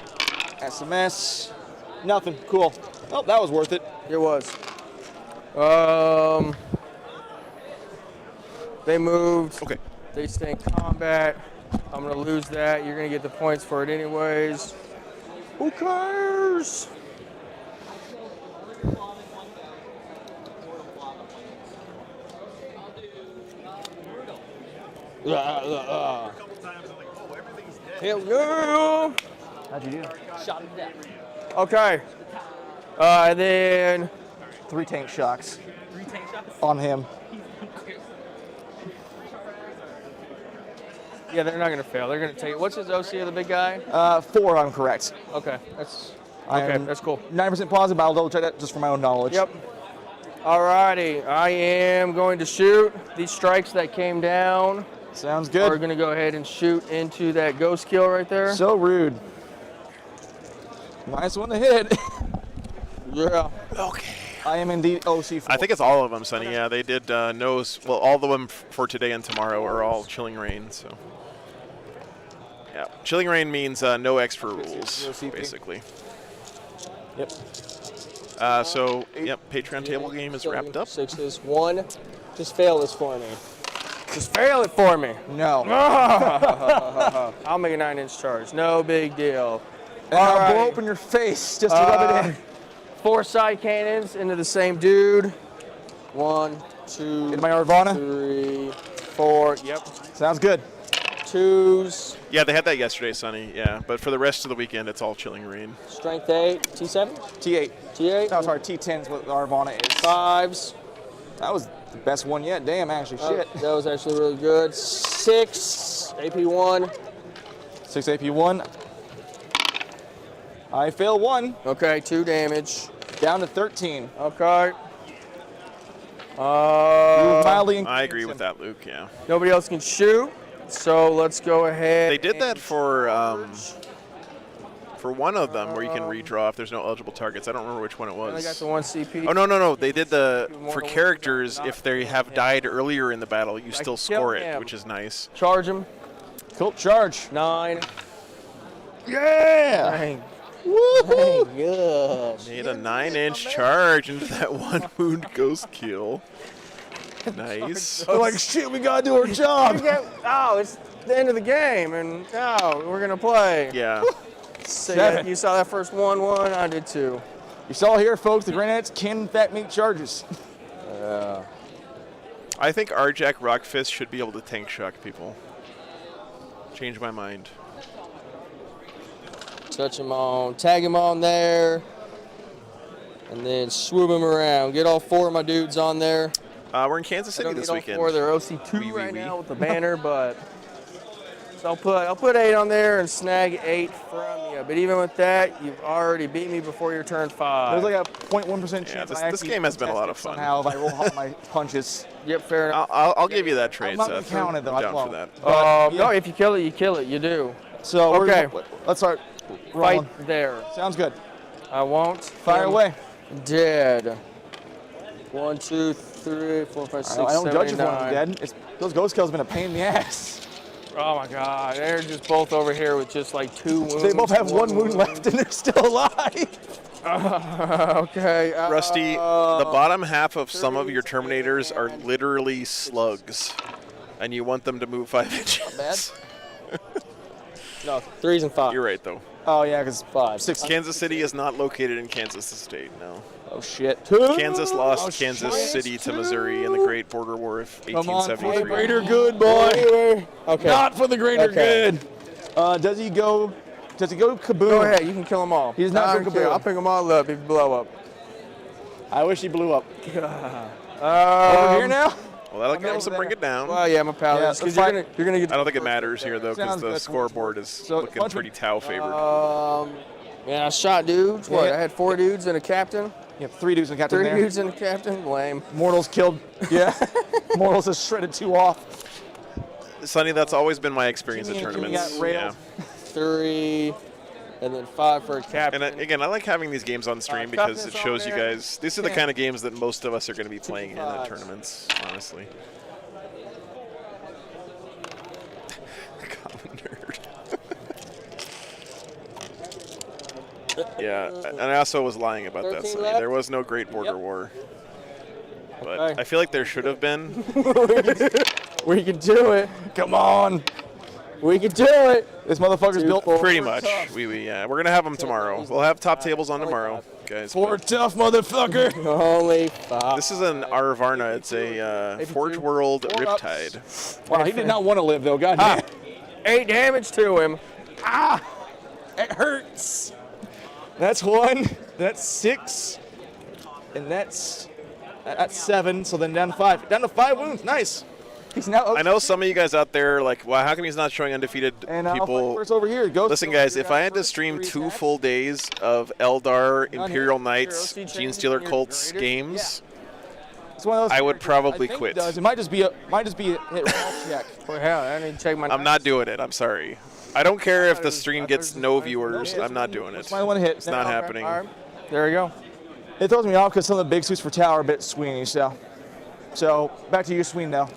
SMS. Nothing. Cool. Oh, that was worth it. It was. They moved. Okay. They stay in combat. I'm gonna lose that. You're gonna get the points for it anyways. Who cares? Hell yeah! How'd you do? Okay. And then 3 tank shocks. On him. yeah, they're not gonna fail. They're gonna take. What's his OC of the big guy? 4, I'm correct. Okay, that's I okay. am That's cool. 9% positive, but I'll double check that just for my own knowledge. Yep. Alrighty, I am going to shoot. These strikes that came down Sounds are good. going to go ahead and shoot into that ghost kill right there. So rude. Nice one to hit. Yeah. Okay. I am indeed OC4. I think it's all of them, Sonny. Yeah, they did nose. Well, all of them for today and tomorrow are all Chilling Rain. So, yeah, Chilling Rain means no extra rules, basically. Yep. So, yep, Patreon table game is wrapped up. 6s. 1. Just fail this for me. Just fail it for me. No. I'll make a 9-inch charge. No big deal. And I'll blow open your face just to rub it in. 4 side cannons into the same dude. 1, 2, Into my Arvana? 3, 4. Yep. Sounds good. 2s. Yeah, they had that yesterday, Sonny. Yeah, but for the rest of the weekend, it's all Chilling Reign. Strength 8. T7? T8. T8? No, sorry, T10 is what the Arvana is. 5s. That was the best one yet. Damn, actually, shit. That was actually really good. 6. AP1. 6 AP1. I fail 1. Okay, 2 damage. Down to 13. Okay. Mildly I agree with that, Luke. Yeah. Nobody else can shoot, so let's go ahead. They did that for one of them where you can redraw if there's no eligible targets. I don't remember which one it was. I got the 1 CP. Oh, no. They did for characters, if they have died earlier in the battle, you still score it, which is nice. Charge him. Cool, charge. 9. Yeah! Dang. Woo-hoo! Good. Made a 9-inch charge into that 1 wound ghost kill. Nice. They're like, shit, we gotta do our job. Oh, it's the end of the game, and we're gonna play. Yeah. So, 7. you saw that first 1-1. I did too. You saw here, folks, the Granites can in fact make charges. I think Arjack Rockfist should be able to tank shock people. Change my mind. Touch him on, tag him on there, and then swoop him around. Get all 4 of my dudes on there. We're in Kansas City this weekend. All 4. They're OC2 right now with the banner, but so I'll put 8 on there and snag 8 from you. But even with that, you've already beat me before your turn 5. There's like a 0.1% chance. This game has been a lot of fun. Somehow, if I roll hot my punches. Yep, fair enough. I'll give you that trade, I'm not Seth. gonna count it though. I'm I down won't. for that. But, No, if you kill it, you kill it. You do. So Okay. let's start rolling. Fight there. Sounds good. I won't. Fire away. Dead. 1, 2, 3, 4, 5, 6, I don't 7, judge if 8, one of them 9. dead. Those ghost kills have been a pain in the ass. Oh my God, they're just both over here with just like 2 wounds. They both have 1 wound left and they're still alive. Okay. Rusty, the bottom half of some of your Terminators are literally slugs, and you want them to move 5 inches. Bad. No, 3s and 5s. You're right, though. Oh yeah, because 5. 6. Kansas City is not located in Kansas State, no. Oh shit. Kansas lost Kansas City to Missouri in the Great Border War of Come on, for the 1873. greater good, boy. Okay. Not for the greater Okay. good. Does he go kaboom? Go ahead, you can kill them all. He's not I going don't care. kaboom. I'll pick them all up if you blow up. I wish he blew up. Over here now? Well, that'll give him some bring it down. Well, yeah, my pal. Yeah, Because let's you're gonna get. I don't think it matters here, though, because Sounds the good. scoreboard is looking punch pretty me. Tau favored. Yeah, I shot dudes. What? Yeah. I had 4 dudes and a captain. You have 3 dudes in captain 3 there. dudes and a captain. Lame. Mortals killed. Yeah. Mortals has shredded 2 off. Sonny, that's always been my experience at Jimmy tournaments. got railed. 3, and then 5 for a captain. And again, I like having these games on stream because it shows you guys, these are the kind of games that most of us are going to be playing in at tournaments, honestly. Common nerd. Yeah, and I also was lying about that, 13 Sonny. left? There was no Great Border War. But Okay. I feel like there should have been. We can do it. Come on. We can do it. This motherfucker's built Pretty much. Yeah. We're going to have them tomorrow. We'll have top tables on tomorrow, guys. for tough motherfucker. Only 5. This is an Arvarna. It's a Forge World Riptide. Wow, he did not want to live though. God damn. 8 damage to him. It hurts. That's 1. That's 6. And that's 7. So then down to 5. Down to 5 wounds. Nice. He's now. I know some of you guys out there are like, wow, how come he's not showing undefeated And people? first over here. Ghost Listen, guys, if I had to stream 2 full days of Eldar, Imperial Knights, Gene Stealer Cults games, It's one of those I would characters probably I think quit. Does. It might just be a hit roll check. Well, hell, I need to check my. I'm not doing it. I'm sorry. I don't care if the stream gets no viewers. I'm not doing it. Might want to hit. It's not happening. All right. There we go. It throws me off because some of the big suits for Tower are a bit Sweeney. So back to you, Sween now.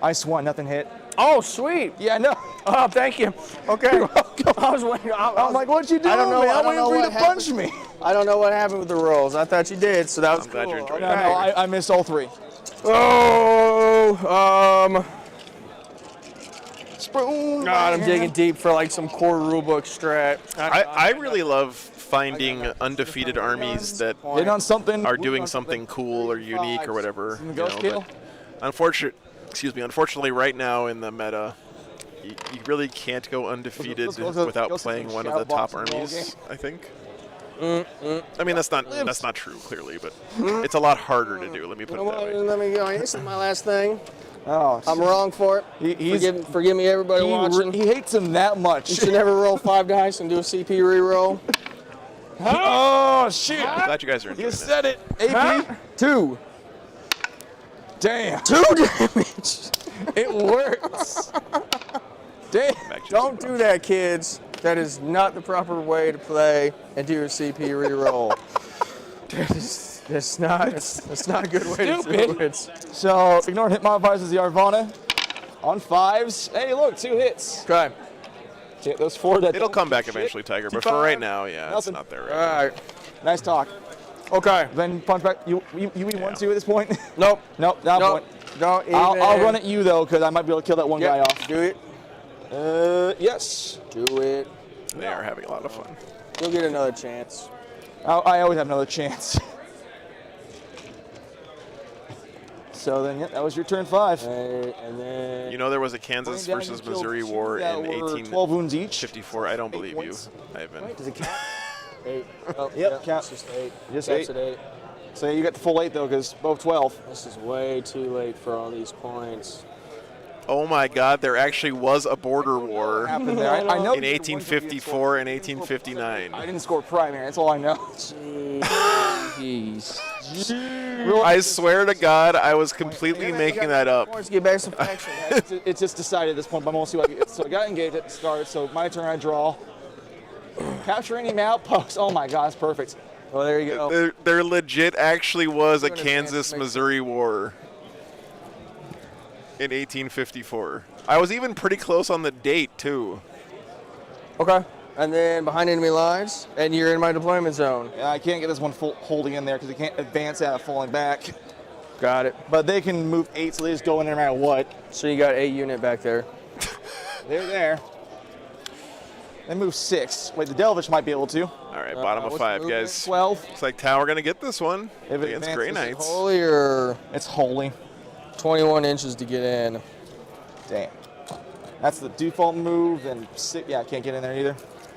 Ice 1, nothing hit. Oh, sweet. Yeah, no. Oh, thank you. Okay. I was waiting. I'm like, what'd you do? I don't know. Man? I I'm don't waiting know for you what to punch me. I don't know what happened with the rolls. I thought you did, so that was I'm glad cool. you enjoyed No, it. I missed all 3. Oh, go. Spoon. God, I'm digging deep for like some core rulebook strat. I really love finding undefeated armies that Hit on something. are move doing on something cool or unique or whatever. In the go scale. Unfortunately, right now in the meta, you really can't go undefeated without playing one of the top armies, I think. I mean, that's not true, clearly, but it's a lot harder to do. Let me put it that way. Let me go. This is my last thing. Oh, I'm wrong for it. Forgive me, everybody watching. He hates him that much. You should never roll 5 dice and do a CP reroll. Oh, shoot. I'm glad you guys are enjoying You it. said it. AP. 2. Damn. 2 damage. It works. Damn. Don't do that, kids. That is not the proper way to play and do a CP reroll. That's not a good way to do it. So, ignore hit modifiers as the Arvana. On 5s. Hey, look, 2 hits. Okay. Get those 4 that It'll come back eventually, Tiger, but for right now, yeah, Nothing. it's not there All right right. Nice talk. Okay. Then punch back. You want to at this point? Nope. Nope. That Nope. point. Don't even. I'll run at you though, because I might be able to kill that one guy off. Do it. Yes. Do it. now. They are having a lot of fun. You'll get another chance. I always have another chance. So then, yeah, that was your turn 5. And then. You know there was a Kansas versus Missouri war in 12 wounds each. 1854. I don't believe you. points. I have been. Does it count? 8. Oh, Yep, yeah, count. it's just 8. Just Caps 8. at 8. So you got the full 8 though, because both 12. This is way too late for all these points. Oh my God, there actually was a border war Happened there. I know in 1854 and 1859. I didn't score primary. That's all I know. Jeez. I swear to God, I was completely making that up. Let's get back some action. It's just decided at this point, but I'm going to see what I get. So I got engaged at the start, so my turn, I draw. Capture any outpost. Oh my God, that's perfect. Well, there you go. There legit actually was a Kansas-Missouri war in 1854. I was even pretty close on the date, too. Okay. And then behind enemy lines, and you're in my deployment zone. Yeah, I can't get this one holding in there because it can't advance out of falling back. Got it. But they can move 8, so they just go in there no matter what. So you got 8 unit back there. They're there. They move 6. Wait, the Delvish might be able to. All right, bottom of 5, guys. 12. Looks like Tower going to get this one If it against Grey advances, Knights. Holy or It's holy. 21 inches to get in. Damn. That's the default move, and 6. Yeah, I can't get in there either.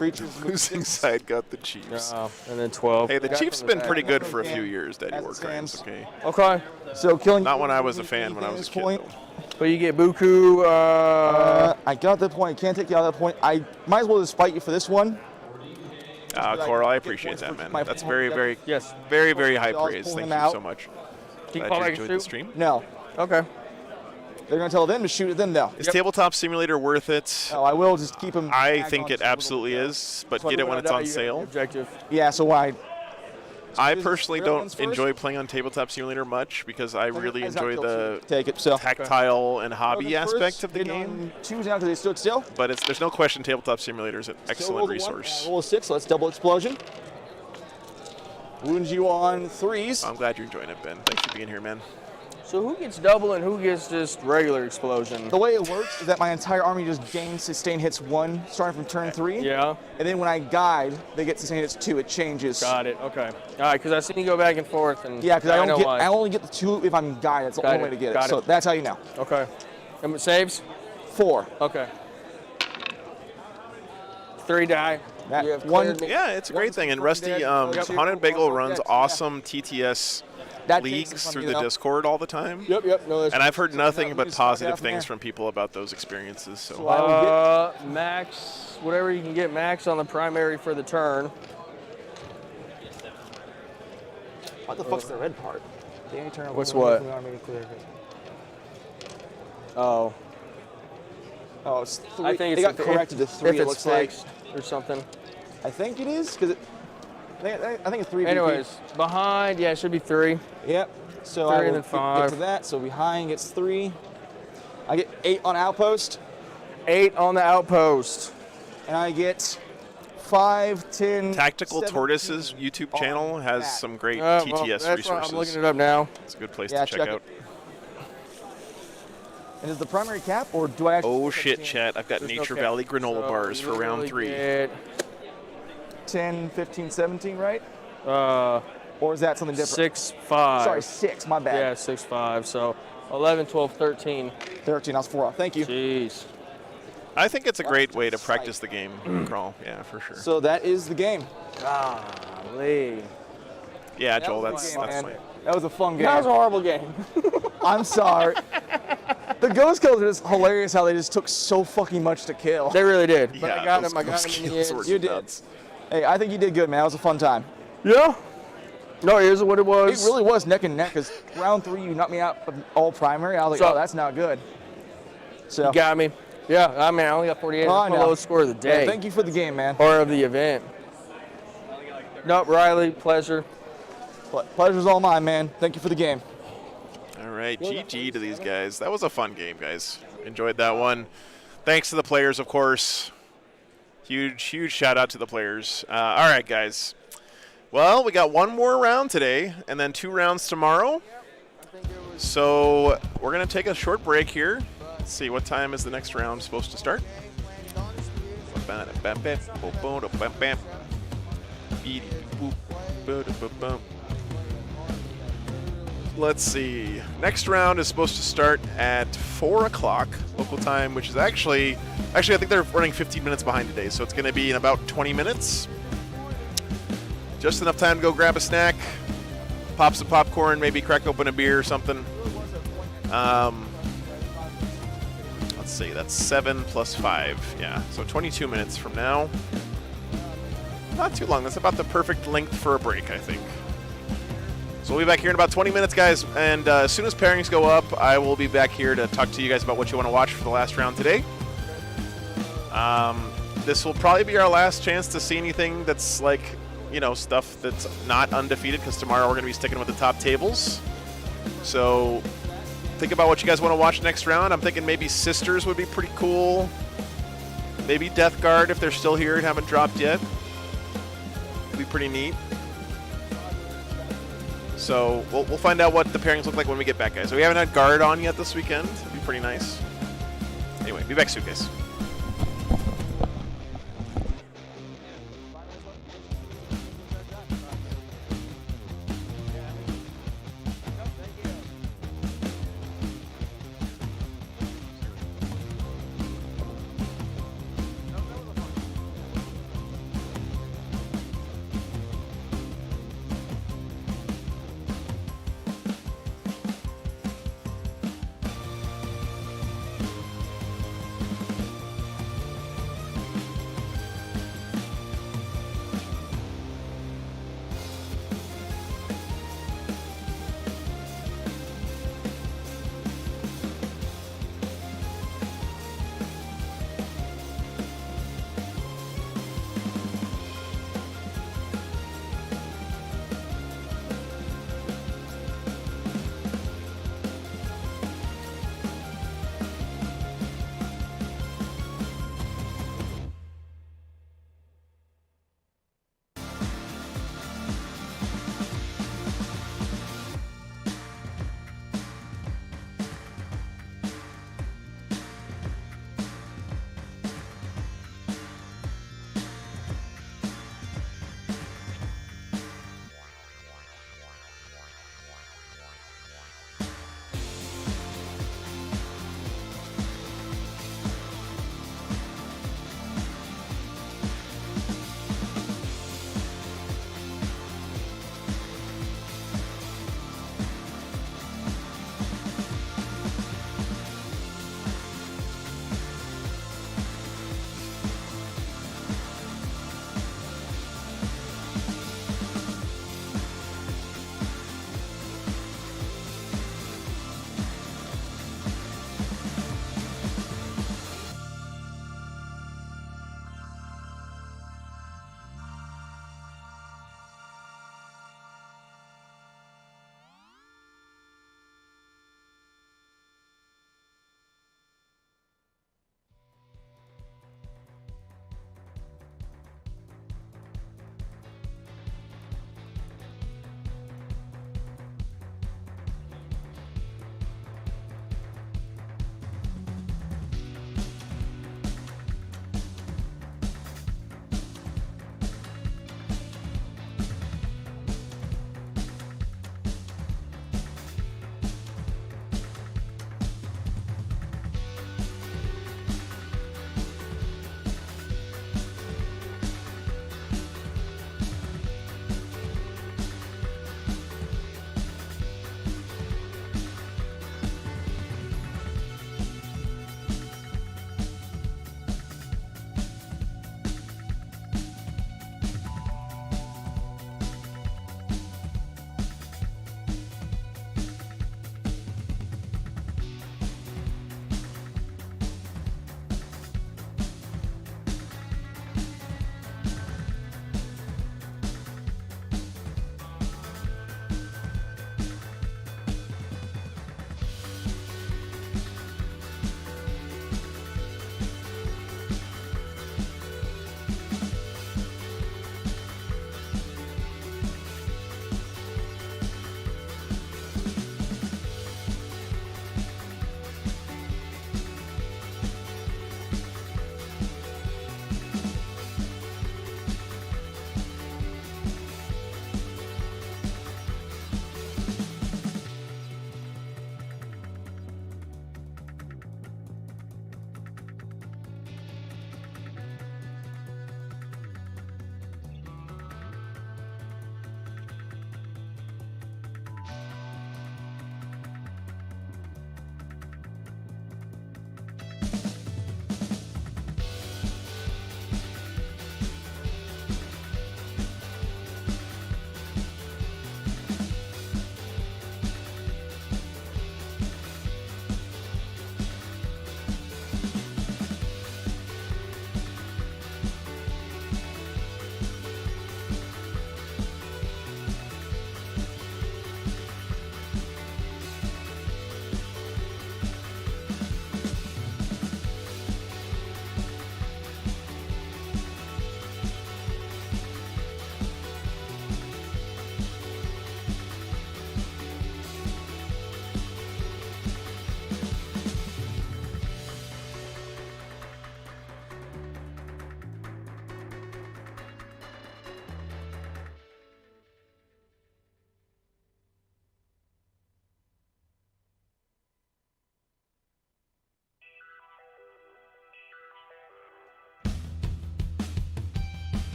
Breachers move Losing 6. side got the Chiefs. And then 12. Hey, the Guy Chiefs from been the pretty back. good for a few years, Daddy As it War Crimes. stands. Okay. Okay. So killing. Not when I was a fan, when I was a kid, though. But you get Buku. I got that point. I can't take you out of that point. I might as well just fight you for this one. Coral, I appreciate that, man. That's very, very, Yes. very, very high I'll praise. pull Thank him you out. so much. Can you Glad call you back enjoyed and the shoot? stream. No. Okay. They're going to tell them to shoot at them, though. Is Tabletop Simulator worth it? No, I will just keep them. I think it absolutely is, but get it when it's on sale. Objective. Yeah, so why? I personally Real don't ones first? enjoy playing on Tabletop Simulator much because I really enjoy the Take it. So. tactile and hobby First, aspect of the hit game. on 2s now because they stood still. But there's no question Tabletop Simulator is an Still excellent rolled a 1, resource. Roll a 6, so that's double explosion. Wounds you on 3s. I'm glad you're enjoying it, Ben. Thanks for being here, man. So who gets double and who gets just regular explosion? The way it works is that my entire army just gains sustained hits 1, starting from turn 3. Yeah. And then when I guide, they get sustained hits 2. It changes. Got it. Okay. All right, because I seen you go back and forth, and Yeah, because I know why. only get the 2 if I'm guided. That's the Got only it. way to get Got it. it. So that's how you know. Okay. And it saves? 4. Okay. 3 die. That You have one- cleared me. Yeah, it's a great thing. And One Rusty, dead, Haunted Bagel runs yeah. awesome TTS That takes leagues it from through you, the though. Discord all the time. Yep. No, that's And I've heard nothing we but just knock it positive out from things there. from people about those experiences. So So I will get max, whatever you can get max on the primary for the turn. What the fuck's the red part? What's what? Oh. Oh, it's 3. I think they it's got corrected to 3. if It it's looks like. fixed or something. I think it is because I think it's 3. Anyways, behind, yeah, it should be 3. Yep. So 3 I and will then get 5. to that. So behind gets 3. I get 8 on outpost, 8 on the outpost. and I get 5, 10. Tactical 17 Tortoises YouTube channel has that. some great Well, TTS that's why resources. I'm looking it up now. It's a good place Yeah, to check check out. And is the primary cap, or do I actually? Oh shit, chat. I've got There's no Nature cap. Valley granola So bars for round literally 3. get, 10, 15, 17, right? Uh, Or is that something different? 6-5. Sorry, 6. My bad. Yeah, 6-5. So 11, 12, 13. 13. I was 4 off. Thank you. Jeez. I think it's a great way to practice the game, Crawl. Yeah, for sure. So that is the game. Golly. Yeah, That Joel, was a that's good game, that's man. fine. That was a fun game. That was a horrible game. I'm sorry. The ghost kills are just hilarious how they just took so fucking much to kill. They really did. But Yeah, I got those him. I got ghost him in the kills end. were You did. nuts. Hey, I think you did good, man. That was a fun time. Yeah. No, here's what it It was. really was neck and neck because round 3 you knocked me out of all primary. I was like, So- oh, that's not good. So You got me. Yeah, I mean, I only got 48. Oh, I That's my know. lowest score of the day. yeah, thank you for the game, man. Or of the event. Nope, Riley, pleasure. Pleasure's all mine, man. Thank you for the game. All right, GG to these guys. That was a fun game, guys. Enjoyed that one. Thanks to the players, of course. Huge shout out to the players. All right, guys. Well, we got one more round today, and then 2 rounds tomorrow. So we're going to take a short break here. Let's see, what time is the next round supposed to start? Let's see. Next round is supposed to start at 4 o'clock local time, which is actually I think they're running 15 minutes behind today, so it's going to be in about 20 minutes. Just enough time to go grab a snack, pop some popcorn, maybe crack open a beer or something. Let's see, that's 7 plus 5. Yeah, so 22 minutes from now. Not too long. That's about the perfect length for a break, I think. So we'll be back here in about 20 minutes, guys. And as soon as pairings go up, I will be back here to talk to you guys about what you want to watch for the last round today. This will probably be our last chance to see anything that's like, stuff that's not undefeated, because tomorrow we're going to be sticking with the top tables. So think about what you guys want to watch next round. I'm thinking maybe Sisters would be pretty cool. Maybe Death Guard if they're still here and haven't dropped yet. It'd be pretty neat. So we'll find out what the pairings look like when we get back, guys. So we haven't had Guard on yet this weekend. It'd be pretty nice. Anyway, be back soon, guys.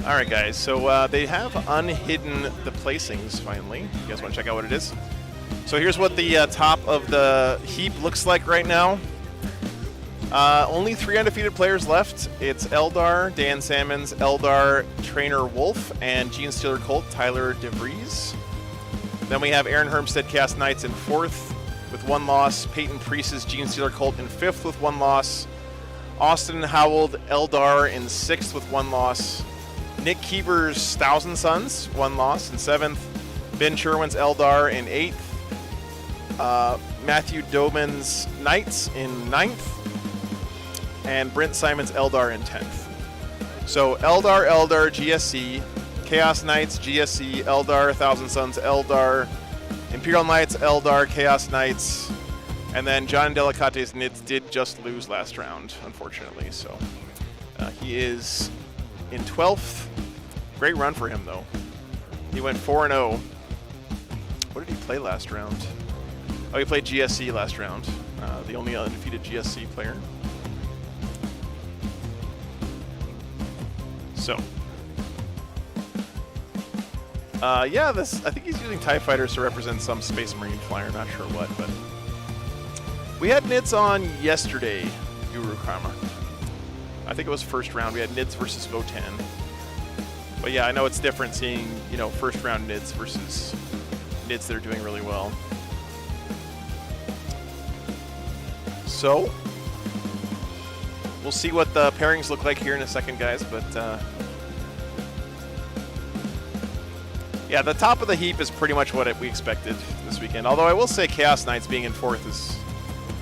All right, guys, so they have unhidden the placings finally. You guys want to check out what it is? So here's what the top of the heap looks like right now. Only 3 undefeated players left. It's Eldar, Dan Salmons, Eldar, Trainer Wolf, and Gene Stealer Colt, Tyler DeVries. Then we have Aaron Hermstead, Chaos Knights in 4th with 1 loss. Peyton Priest's Gene Stealer Colt in 5th with 1 loss. Austin Howell, Eldar in 6th with 1 loss. Nick Keever's Thousand Sons, 1 loss in 7th. Ben Sherwin's Eldar in 8th. Matthew Dobin's Knights in 9th. And Brent Simon's Eldar in 10th. So Eldar, GSC, Chaos Knights, GSC, Eldar, Thousand Sons, Eldar, Imperial Knights, Eldar, Chaos Knights, and then John Delicate's Nids did just lose last round, unfortunately. So he is in 12th. Great run for him, though. He went 4-0. What did he play last round? Oh, he played GSC last round. The only undefeated GSC player. So, yeah, I think he's using TIE Fighters to represent some Space Marine flyer, not sure what, but we had Nids on yesterday, Guru Karma. I think it was first round. We had Nids versus Votan. But yeah, I know it's different seeing, you know, first round Nids versus Nids that are doing really well. So, we'll see what the pairings look like here in a second, guys, but yeah, the top of the heap is pretty much what we expected this weekend. Although I will say Chaos Knights being in 4th is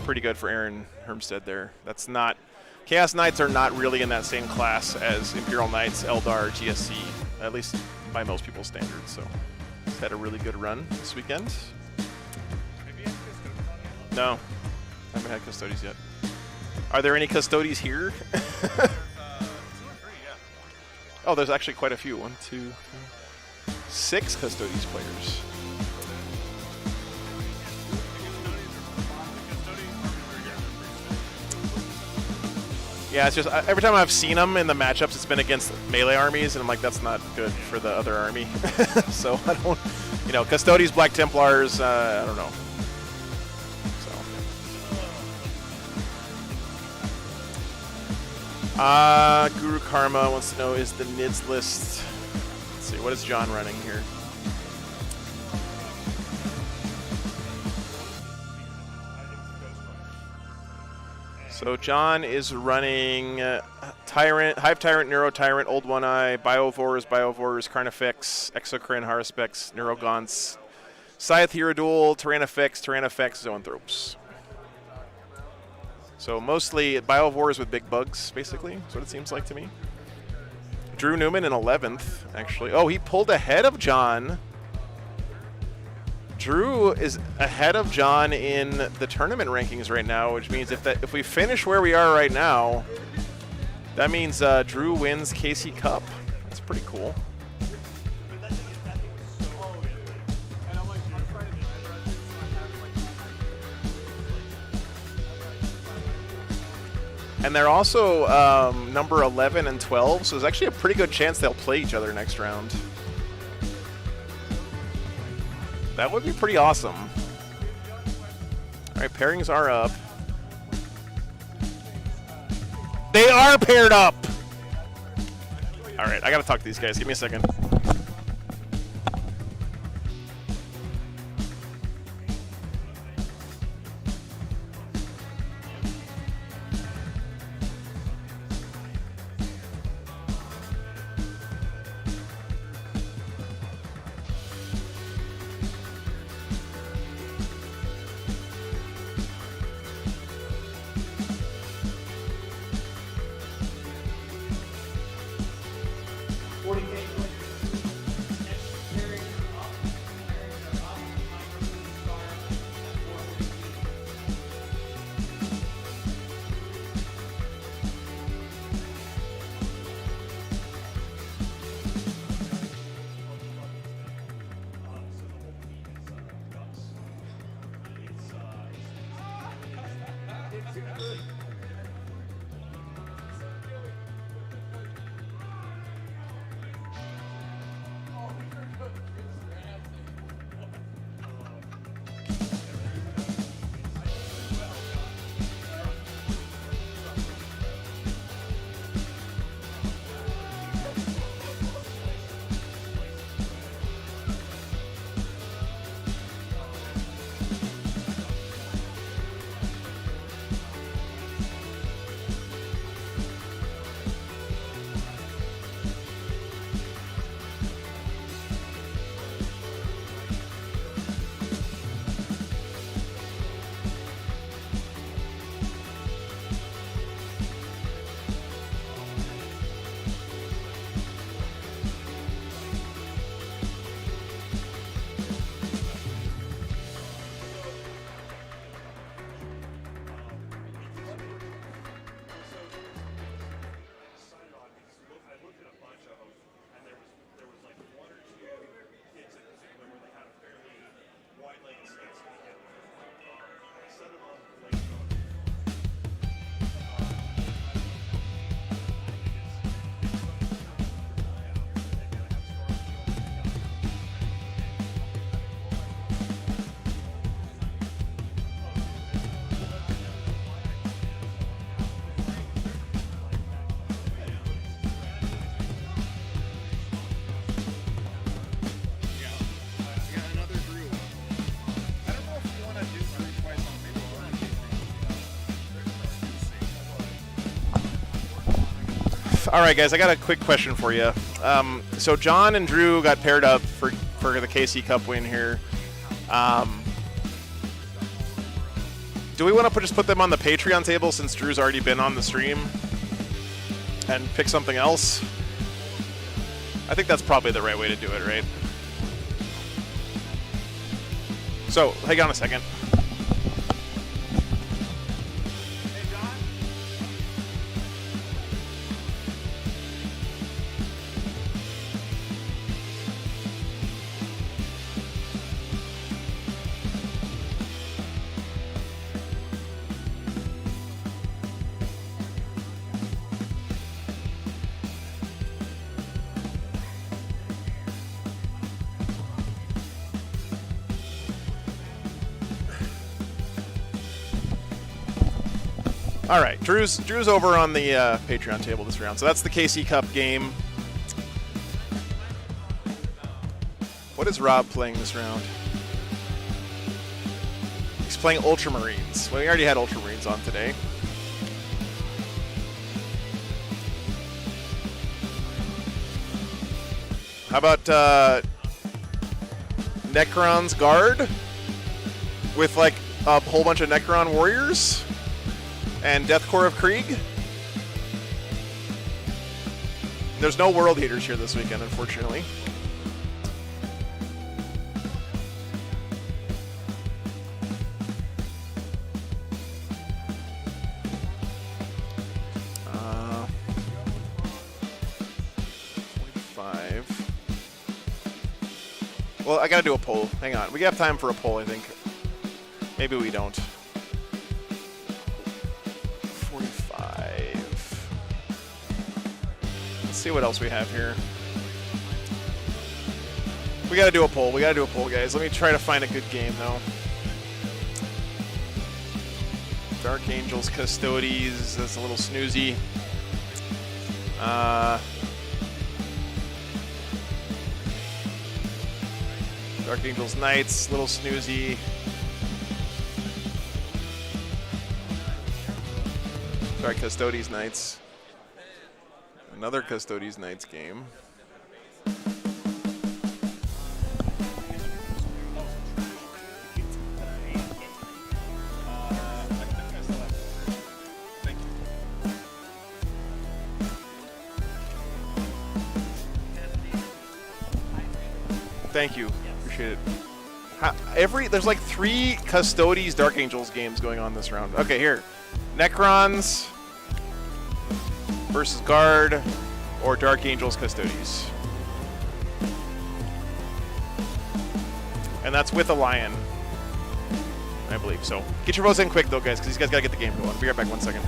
pretty good for Aaron Hermstead there. That's not... Chaos Knights are not really in that same class as Imperial Knights, Eldar, GSC, at least by most people's standards. So he's had a really good run this weekend. No, I haven't had Custodes yet. Are there any Custodes here? Oh, there's actually quite a few. 1, 2, 3, 6 Custodes players. Yeah, it's just every time I've seen them in the matchups, it's been against melee armies, and I'm like, that's not good for the other army. So I don't, you know, Custodes, Black Templars, I don't know. So Guru Karma wants to know, is the NIDS list... Let's see, what is John running here? So John is running Tyrant, Hive Tyrant, Neuro Tyrant, Old One Eye, Biovores, Carnifex, Exocrine, Haruspex, Neurogaunts, Scythe, Hierodule, Tyrannifex, Zoanthropes. So mostly Biovores with big bugs, basically, is what it seems like to me. Drew Newman in 11th, actually. Oh, he pulled ahead of John. Drew is ahead of John in the tournament rankings right now, which means if we finish where we are right now, that means Drew wins KC Cup. That's pretty cool. And they're also number 11 and 12, so there's actually a pretty good chance they'll play each other next round. That would be pretty awesome. All right, pairings are up. They are paired up! All right, I gotta talk to these guys. Give me a second. All right, guys, I got a quick question for you. So John and Drew got paired up for the KC Cup win here. Do we want to just put them on the Patreon table since Drew's already been on the stream and pick something else? I think that's probably the right way to do it, right? So, hang on a second. All right, Drew's over on the Patreon table this round. So that's the KC Cup game. What is Rob playing this round? He's playing Ultramarines. Well, we already had Ultramarines on today. How about Necron's Guard with like a whole bunch of Necron warriors and Death Corps of Krieg? There's no World Eaters here this weekend, unfortunately. Well, I gotta do a poll. Hang on. We have time for a poll, I think. Maybe we don't. 45. Let's see what else we have here. We gotta do a poll. We gotta do a poll, guys. Let me try to find a good game, though. Dark Angels, Custodes. That's a little snoozy. Dark Angels Knights, little snoozy. Sorry, Custodes Knights. Another Custodes Knights game. Thank you. Appreciate it. There's like 3 Custodes Dark Angels games going on this round. Okay, here. Necrons versus Guard or Dark Angels Custodes. And that's with a lion, I believe. So get your votes in quick though, guys, because these guys gotta get the game going. Be right back 1 second.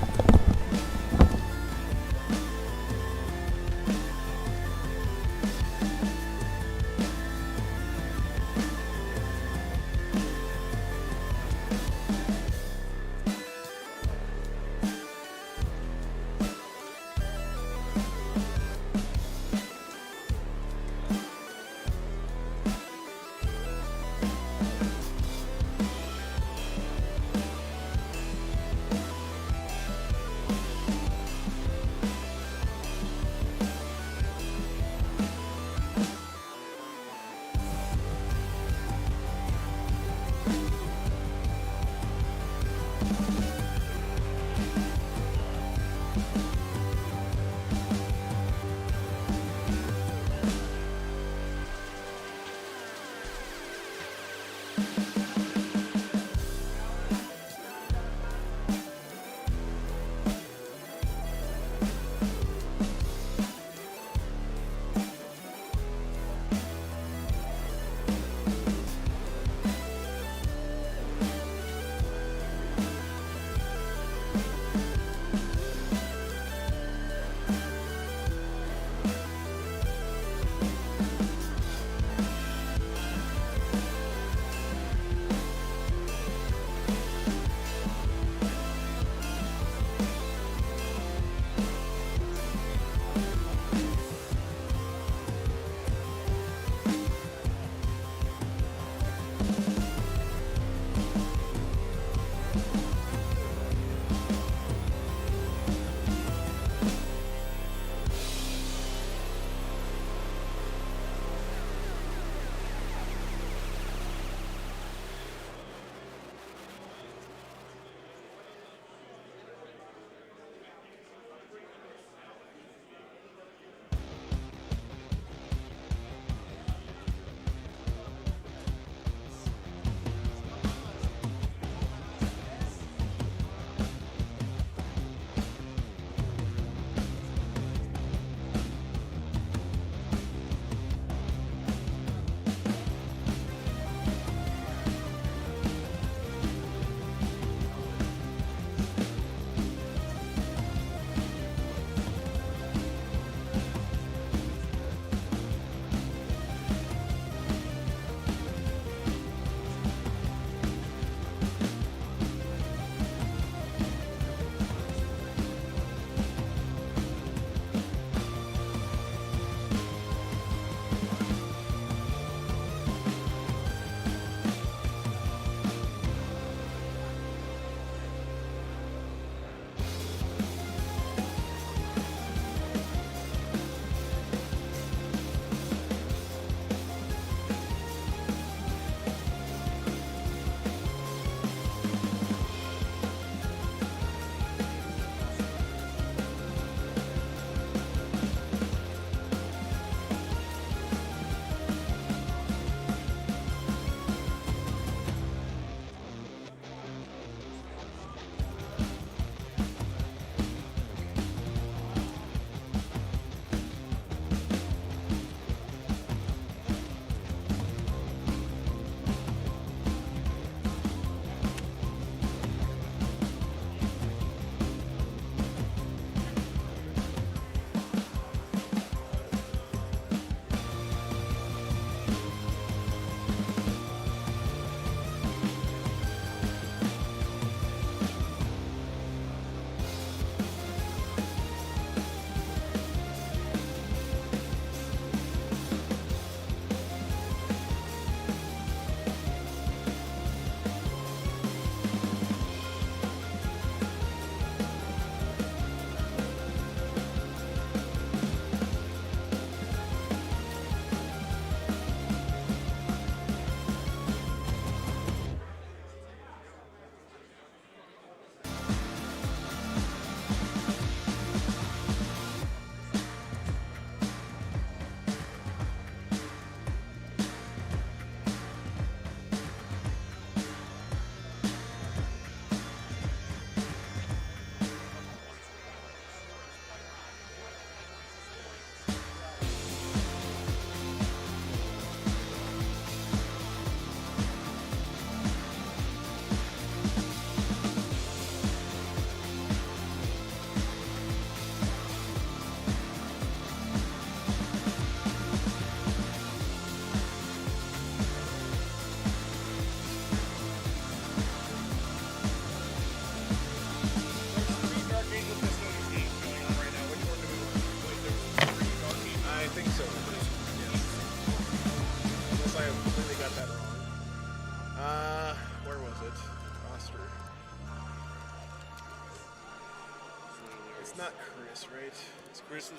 It's not Chris, right? It's Chris.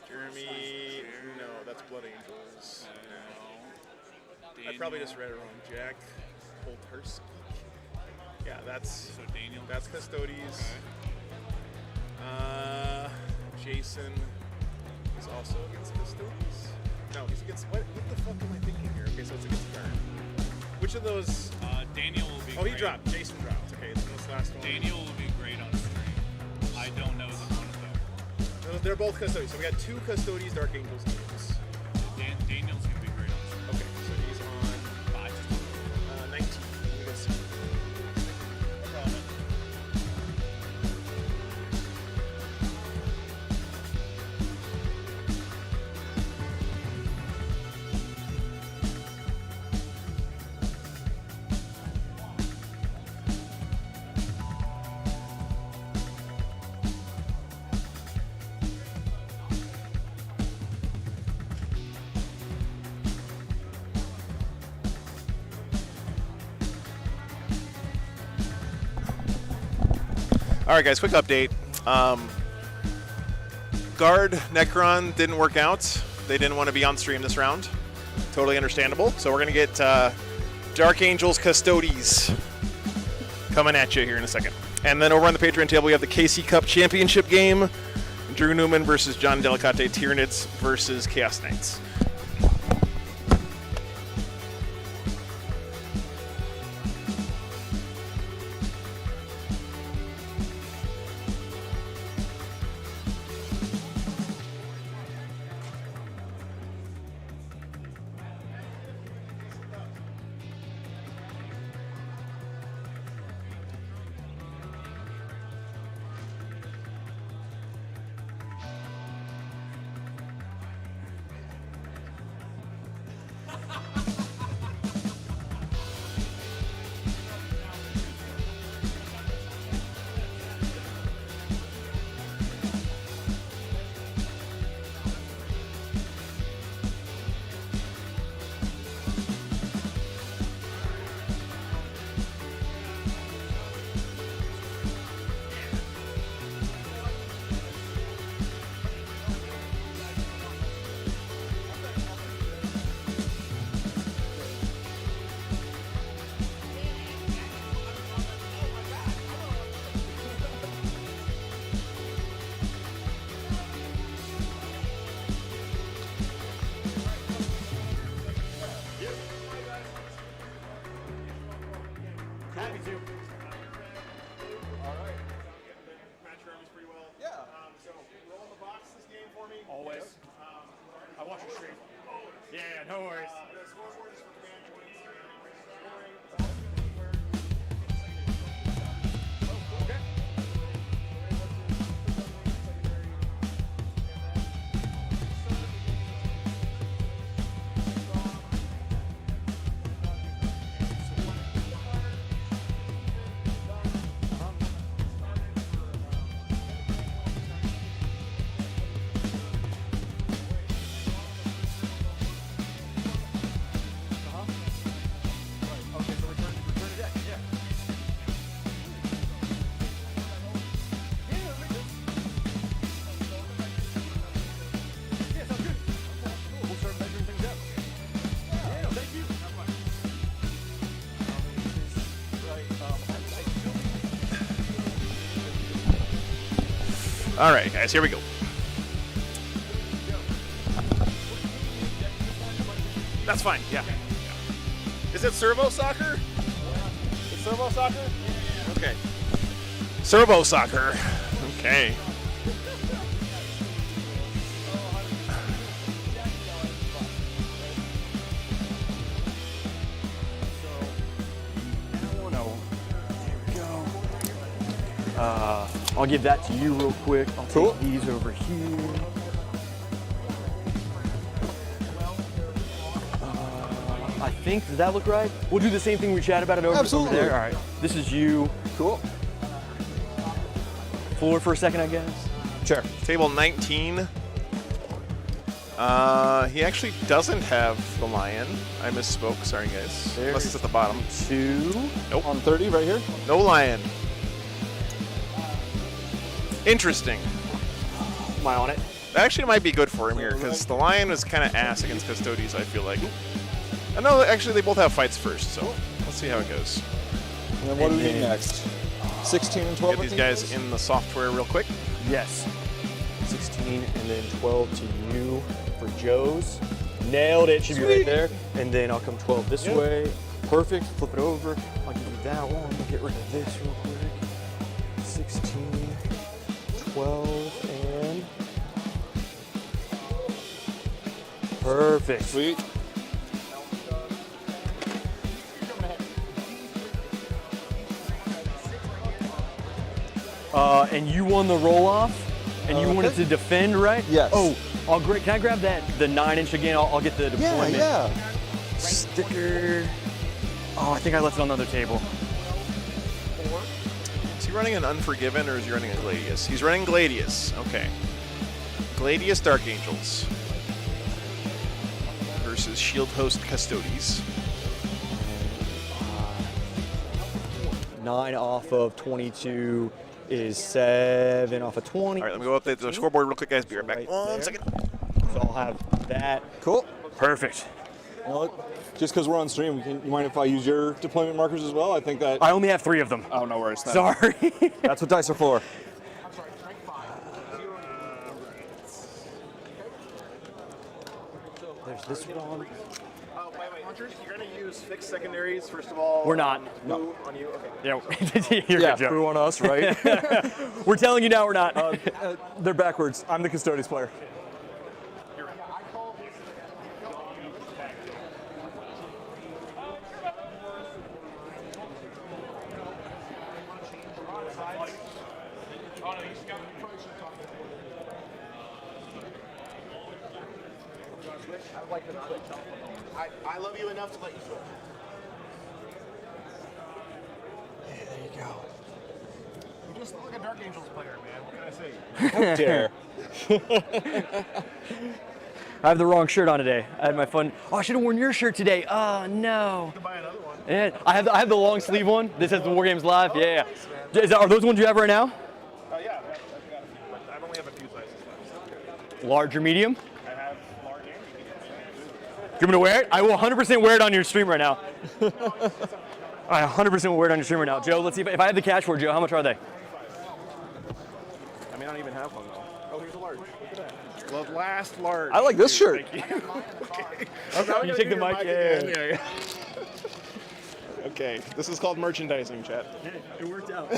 Jeremy. No, that's Blood Angels. No. I probably just read it wrong. Jack Poltarski. Yeah, that's So Daniel. that's Custodes. Jason is also against Custodes. No, he's against what? What the fuck am I thinking here? Okay, so it's against Kern. Which of those? Daniel will be. Oh, he great. dropped. Jason dropped. Okay, so this last one. Daniel will be great on stream. I don't know the one of them. No, they're both Custodes. So we got 2 Custodes Dark Angels teams. Daniel's gonna be great on stream. Okay, so he's on 19. Let's see. No problem. All right, guys, quick update. Guard Necron didn't work out. They didn't want to be on stream this round. Totally understandable. So we're going to get Dark Angels Custodes coming at you here in a second. And then over on the Patreon table, we have the KC Cup Championship game. Drew Newman versus John Delicate, Tyranids versus Chaos Knights. Always. I watch your stream. Yeah, no worries. All right, guys, here we go. That's fine, yeah. Is it servo soccer? It's servo soccer? Okay. Servo soccer. Okay. I'll give that to you real quick. I'll Cool. take these over here. I think, does that look right? We'll do the same thing we chatted about it over Absolutely. there. All right. This is you. Cool. Floor for a second, I guess. Sure. Table 19. He actually doesn't have the lion. I misspoke. Sorry, guys. Unless it's at the bottom. 2. Nope. On 30 right here. No lion. Interesting. Am I on it? That actually might be good for him here, because the Lion was kind of ass against Custodes, I feel like. I know, actually, they both have fights first, so let's see how it goes. And then what do we need next? 16 and 12. Get these guys in the software real quick. Yes. 16 and then 12 to you for Joe's. Nailed it. Should be right there. And then I'll come 12 this way. Perfect. Flip it over. I'll give you that one. Get rid of this real quick. 16, 12, and perfect. Sweet. And you won the roll off, and you wanted to defend, right? Yes. Oh, can I grab the 9-inch again? I'll get the deployment. Yeah. Sticker. Oh, I think I left it on the other table. Is he running an Unforgiven or is he running a Gladius? He's running Gladius. Okay. Gladius Dark Angels versus Shield Host Custodes. 9 off of 22 is 7 off of 20. All right, let me go update the scoreboard real quick, guys. Be right back. One second. So I'll have that. Cool. Perfect. Just because we're on stream, you mind if I use your deployment markers as well? I think that. I only have 3 of them. Oh, no worries. Sorry. That's what dice are for. There's this one. Oh, wait. Hunters, you're going to use fixed secondaries, first of all. We're not. No. On you? Okay. Yeah, you're good, Joe. Boo on us, right? We're telling you now we're not. They're backwards. I'm the Custodes player. I love you enough to let you switch. There you go. You just look like a Dark Angels player, man. What can I say? How dare. I have the wrong shirt on today. I had my fun. Oh, I should have worn your shirt today. Oh no. You can buy another one. Yeah, I have the long sleeve one. This has the War Games Live. Yeah. Are those ones you have right now? Yeah, I only have a few sizes left. Large or medium? I have large and medium. You want me to wear it? I will 100% wear it on your stream right now. I 100% will wear it on your stream right now. Joe, let's see if I have the cash for it, Joe. How much are they? I mean, I don't even have one though. Oh, here's a large. Look at that. The last large. I like this shirt. Thank you. Okay. You take the mic. Yeah. Okay, this is called merchandising, chat. It worked out.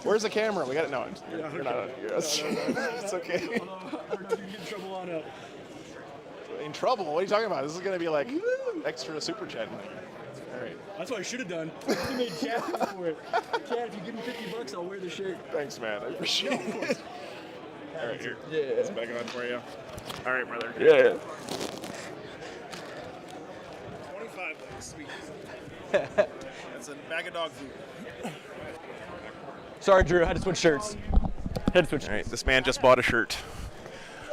Where's the camera? We got it. No, you're not on here. It's okay. We're not gonna get in trouble on it. In trouble? What are you talking about? This is gonna be like extra super chat money. All right. That's what I should have done. You made Chad for it. Chad, if you give me $50, I'll wear the shirt. Thanks, man. I appreciate it. All right, here. Yeah. It's back on for you. All right, brother. Yeah. 25 bucks, sweet. That's a bag of dog food. Sorry, Drew. I had to switch shirts. All right, this man just bought a shirt.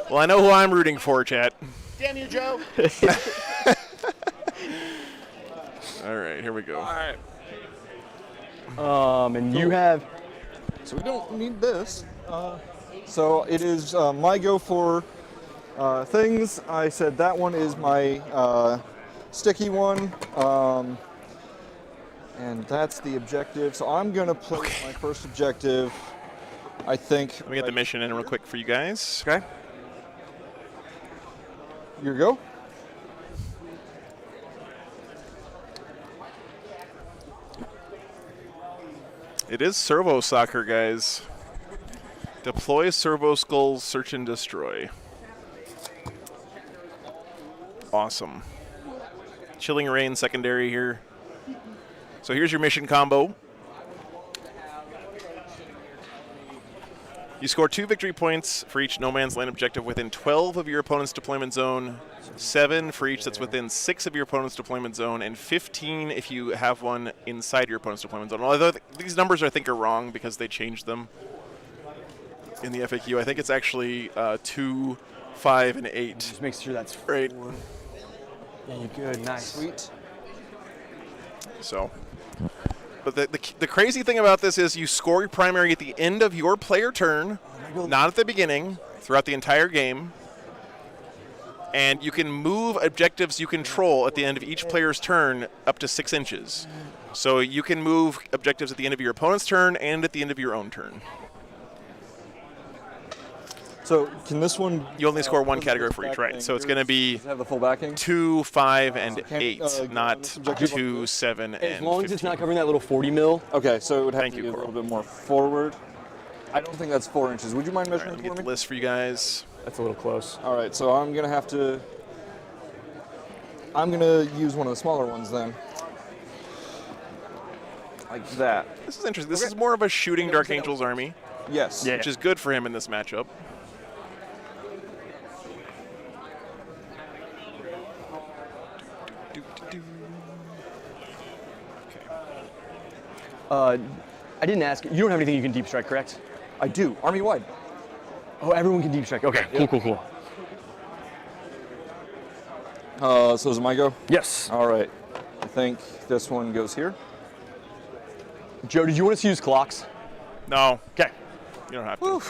Well, I know who I'm rooting for, chat. Damn you, Joe. All right, here we go. All right. And you have. So we don't need this. So it is my go for things. I said that one is my sticky one. And that's the objective. So I'm going to put my first objective, I think. Let me get the mission in real quick for you guys. Okay. Here you go. It is servo soccer, guys. Deploy servo skulls, search and destroy. Awesome. Chilling Rain secondary here. So here's your mission combo. You score 2 victory points for each no man's land objective within 12 of your opponent's deployment zone, 7 for each that's within 6 of your opponent's deployment zone, and 15 if you have one inside your opponent's deployment zone. Although these numbers I think are wrong because they changed them in the FAQ. I think it's actually 2, 5, and 8. Just make sure that's right. Yeah, you're good. Nice. Sweet. So But the crazy thing about this is you score your primary at the end of your player turn, not at the beginning, throughout the entire game. And you can move objectives you control at the end of each player's turn up to 6 inches. So you can move objectives at the end of your opponent's turn and at the end of your own turn. So can this one? You only score one category for each, right? So it's going to be Does it have the full backing? 2, 5, and can't, 8, not 2, 7, and As long as 15. it's not covering that little 40 mil. Okay, so it would have Thank to you, be a Coral. little bit more forward. I don't think that's 4 inches. Would you mind All right, measuring let me for get the me? list for you guys. That's a little close. All right, so I'm gonna have to. I'm gonna use one of the smaller ones then. Like that. This is interesting. This is more of a shooting Dark Angel's army, Yes. Yeah. which is good for him in this matchup. I didn't ask. You don't have anything you can deep strike, correct? I do. Army wide. Oh, everyone can deep strike. Okay, cool. So does my go? Yes. All right. I think this one goes here. Joe, did you want us to use clocks? No, Okay. you don't have to.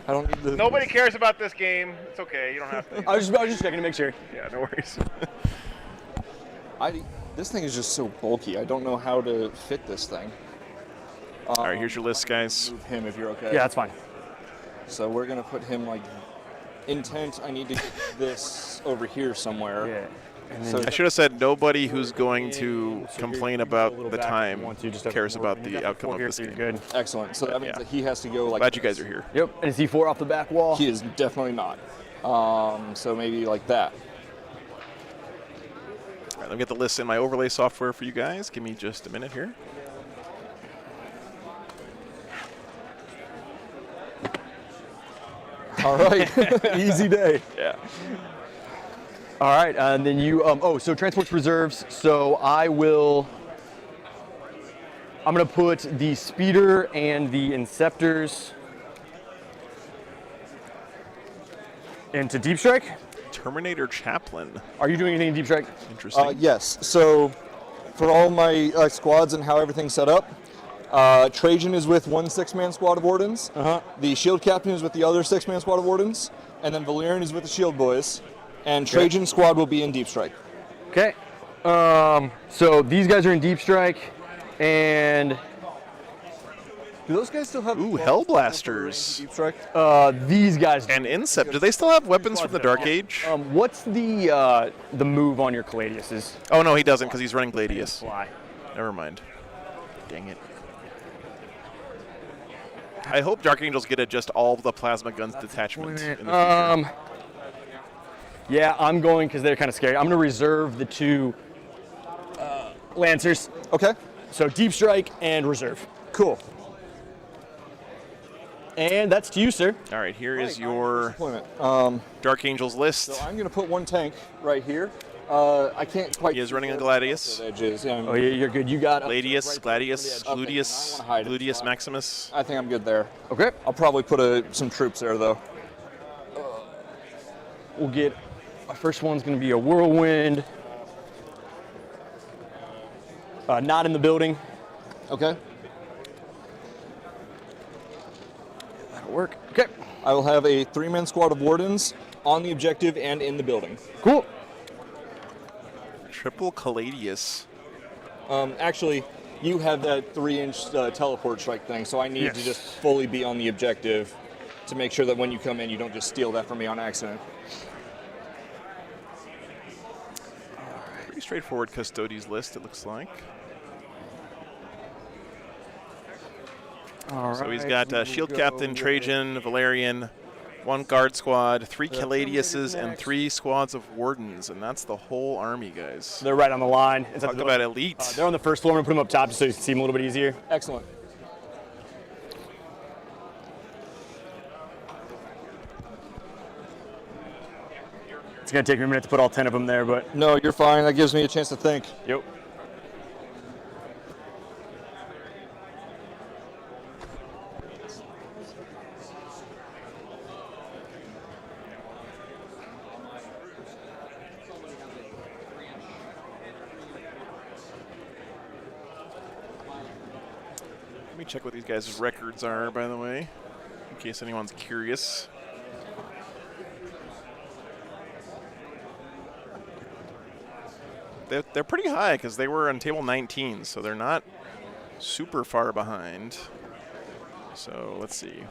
I don't need the. Nobody cares about this game. It's okay. You don't have to. I was just checking to make sure. Yeah, no worries. This thing is just so bulky. I don't know how to fit this thing. All right, here's your list, guys. Move him if you're okay. Yeah, that's fine. So we're gonna put him like intent. I need to get this over here somewhere. Yeah. And So I should have said nobody who's going to So complain you go a about little the back if time you want to, just cares over about more. the outcome of Here, this so you're game. good. Excellent. So that means Yeah. that he has to go like. Glad you this. guys are here. Yep. And is he 4 off the back wall? He is definitely not. So maybe like that. All right, let me get the list in my overlay software for you guys. Give me just a minute here. All right. Easy day. Yeah. All right, and then you, so transports reserves. So I'm gonna put the speeder and the inceptors into deep strike. Terminator Chaplain. Are you doing anything in deep strike? Interesting. Yes. So for all my squads and how everything's set up, Trajan is with one 6-man squad of Wardens. The Shield Captain is with the other 6-man squad of Wardens, and then Valerian is with the Shield Boys. And Trajan squad will be in deep strike. Okay. So these guys are in deep strike, and Do those guys still have? Ooh, Hellblasters. Deep strike. these guys. And Incept. Do they still have weapons from the Dark Age? What's the move on your Caladiuses? Oh, no, he doesn't because he's running Gladius. Fly. Never mind. Dang it. I hope Dark Angels get just all the plasma guns detachment in the future. Yeah, I'm going because they're kind of scary. I'm going to reserve the 2 Lancers. Okay. So deep strike and reserve. Cool. And that's to you, sir. All right, here is your Deployment. Dark Angels list. So I'm going to put one tank right here. I can't quite. He is running a Gladius. Edges. Yeah, Oh, yeah, you're good. You got Gladius, Gladius, Okay, Gluteus, I wanna hide it. Gluteus Maximus. I think I'm good there. Okay. I'll probably put some troops there though. We'll get. Our first one's going to be a whirlwind. Not in the building. Okay. That'll work. Okay. I will have a 3-man squad of Wardens on the objective and in the building. Cool. Triple Caladius. Actually, you have that 3-inch teleport strike thing, so I need to just fully be on the objective to make sure that when you come in, you don't just steal that from me on accident. Pretty straightforward Custodes list, it looks like. All So he's got Shield Captain, Trajan, Valerian, 1 Guard Squad, 3 Caladiuses, and 3 squads of Wardens, and that's the whole army, guys. They're right on the line. Talk about elite. They're on the first floor. I'm going to put them up top just so you can see them a little bit easier. Excellent. It's going to take me a minute to put all 10 of them there, but. No, you're fine. That gives me a chance to think. Yep. me check what these guys' records are, by the way, in case anyone's curious. They're pretty high because they were on table 19, so they're not super far behind. So let's see.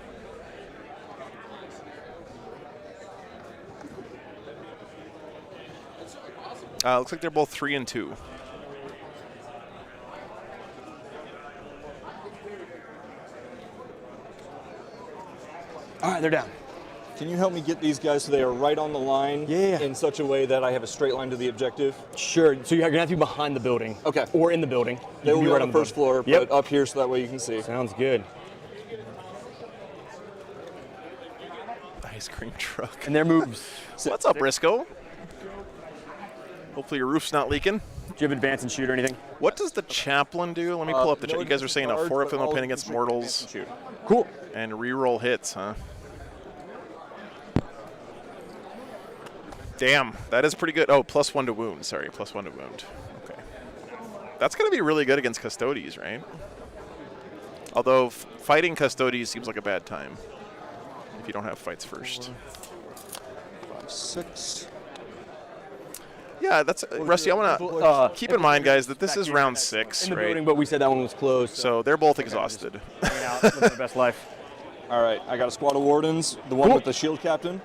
Looks like they're both 3 and 2. All right, they're down. Can you help me get these guys so they are right on the line in such a way that I have a straight line to the objective? Sure. So you're gonna have to be behind the building. Okay. Or in the building. They will be right on the first floor, Yep. but up here so that way you can see. Sounds good. Ice cream truck. And their moves. What's up, Briscoe? Hopefully your roof's not leaking. Do you have advance and shoot or anything? What does the chaplain do? Let me pull up the chat. You guys are saying a charge, 4 but up all pin you against can mortals shoot. Cool. and reroll hits, huh? Damn, that is pretty good. Oh, +1 to wound. Sorry, +1 to wound. Okay. That's going to be really good against Custodes, right? Although fighting Custodes seems like a bad time if you don't have fights first. 5, 6. Yeah, that's Rusty. I want to keep in mind, guys, that this is round 6, In the right? building, but we said that one was closed. So they're both exhausted. Hanging out, living their best life. All right, I got a squad of wardens, the one with the shield captain.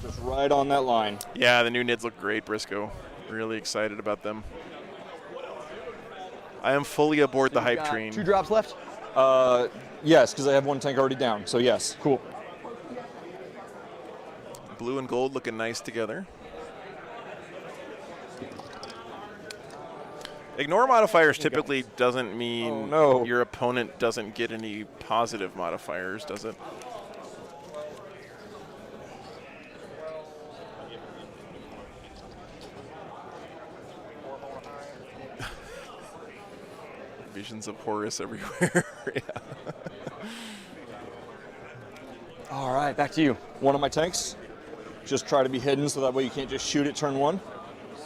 Just right on that line. Yeah, the new Nids look great, Briscoe. Really excited about them. I am fully aboard the hype train. 2 drops left? Yes, because I have 1 tank already down, so yes. Cool. Blue and gold looking nice together. Ignore modifiers typically doesn't mean your opponent doesn't get any positive modifiers, does it? Visions of Horus everywhere. Yeah. All right, back to you. One of my tanks. Just try to be hidden so that way you can't just shoot it turn 1.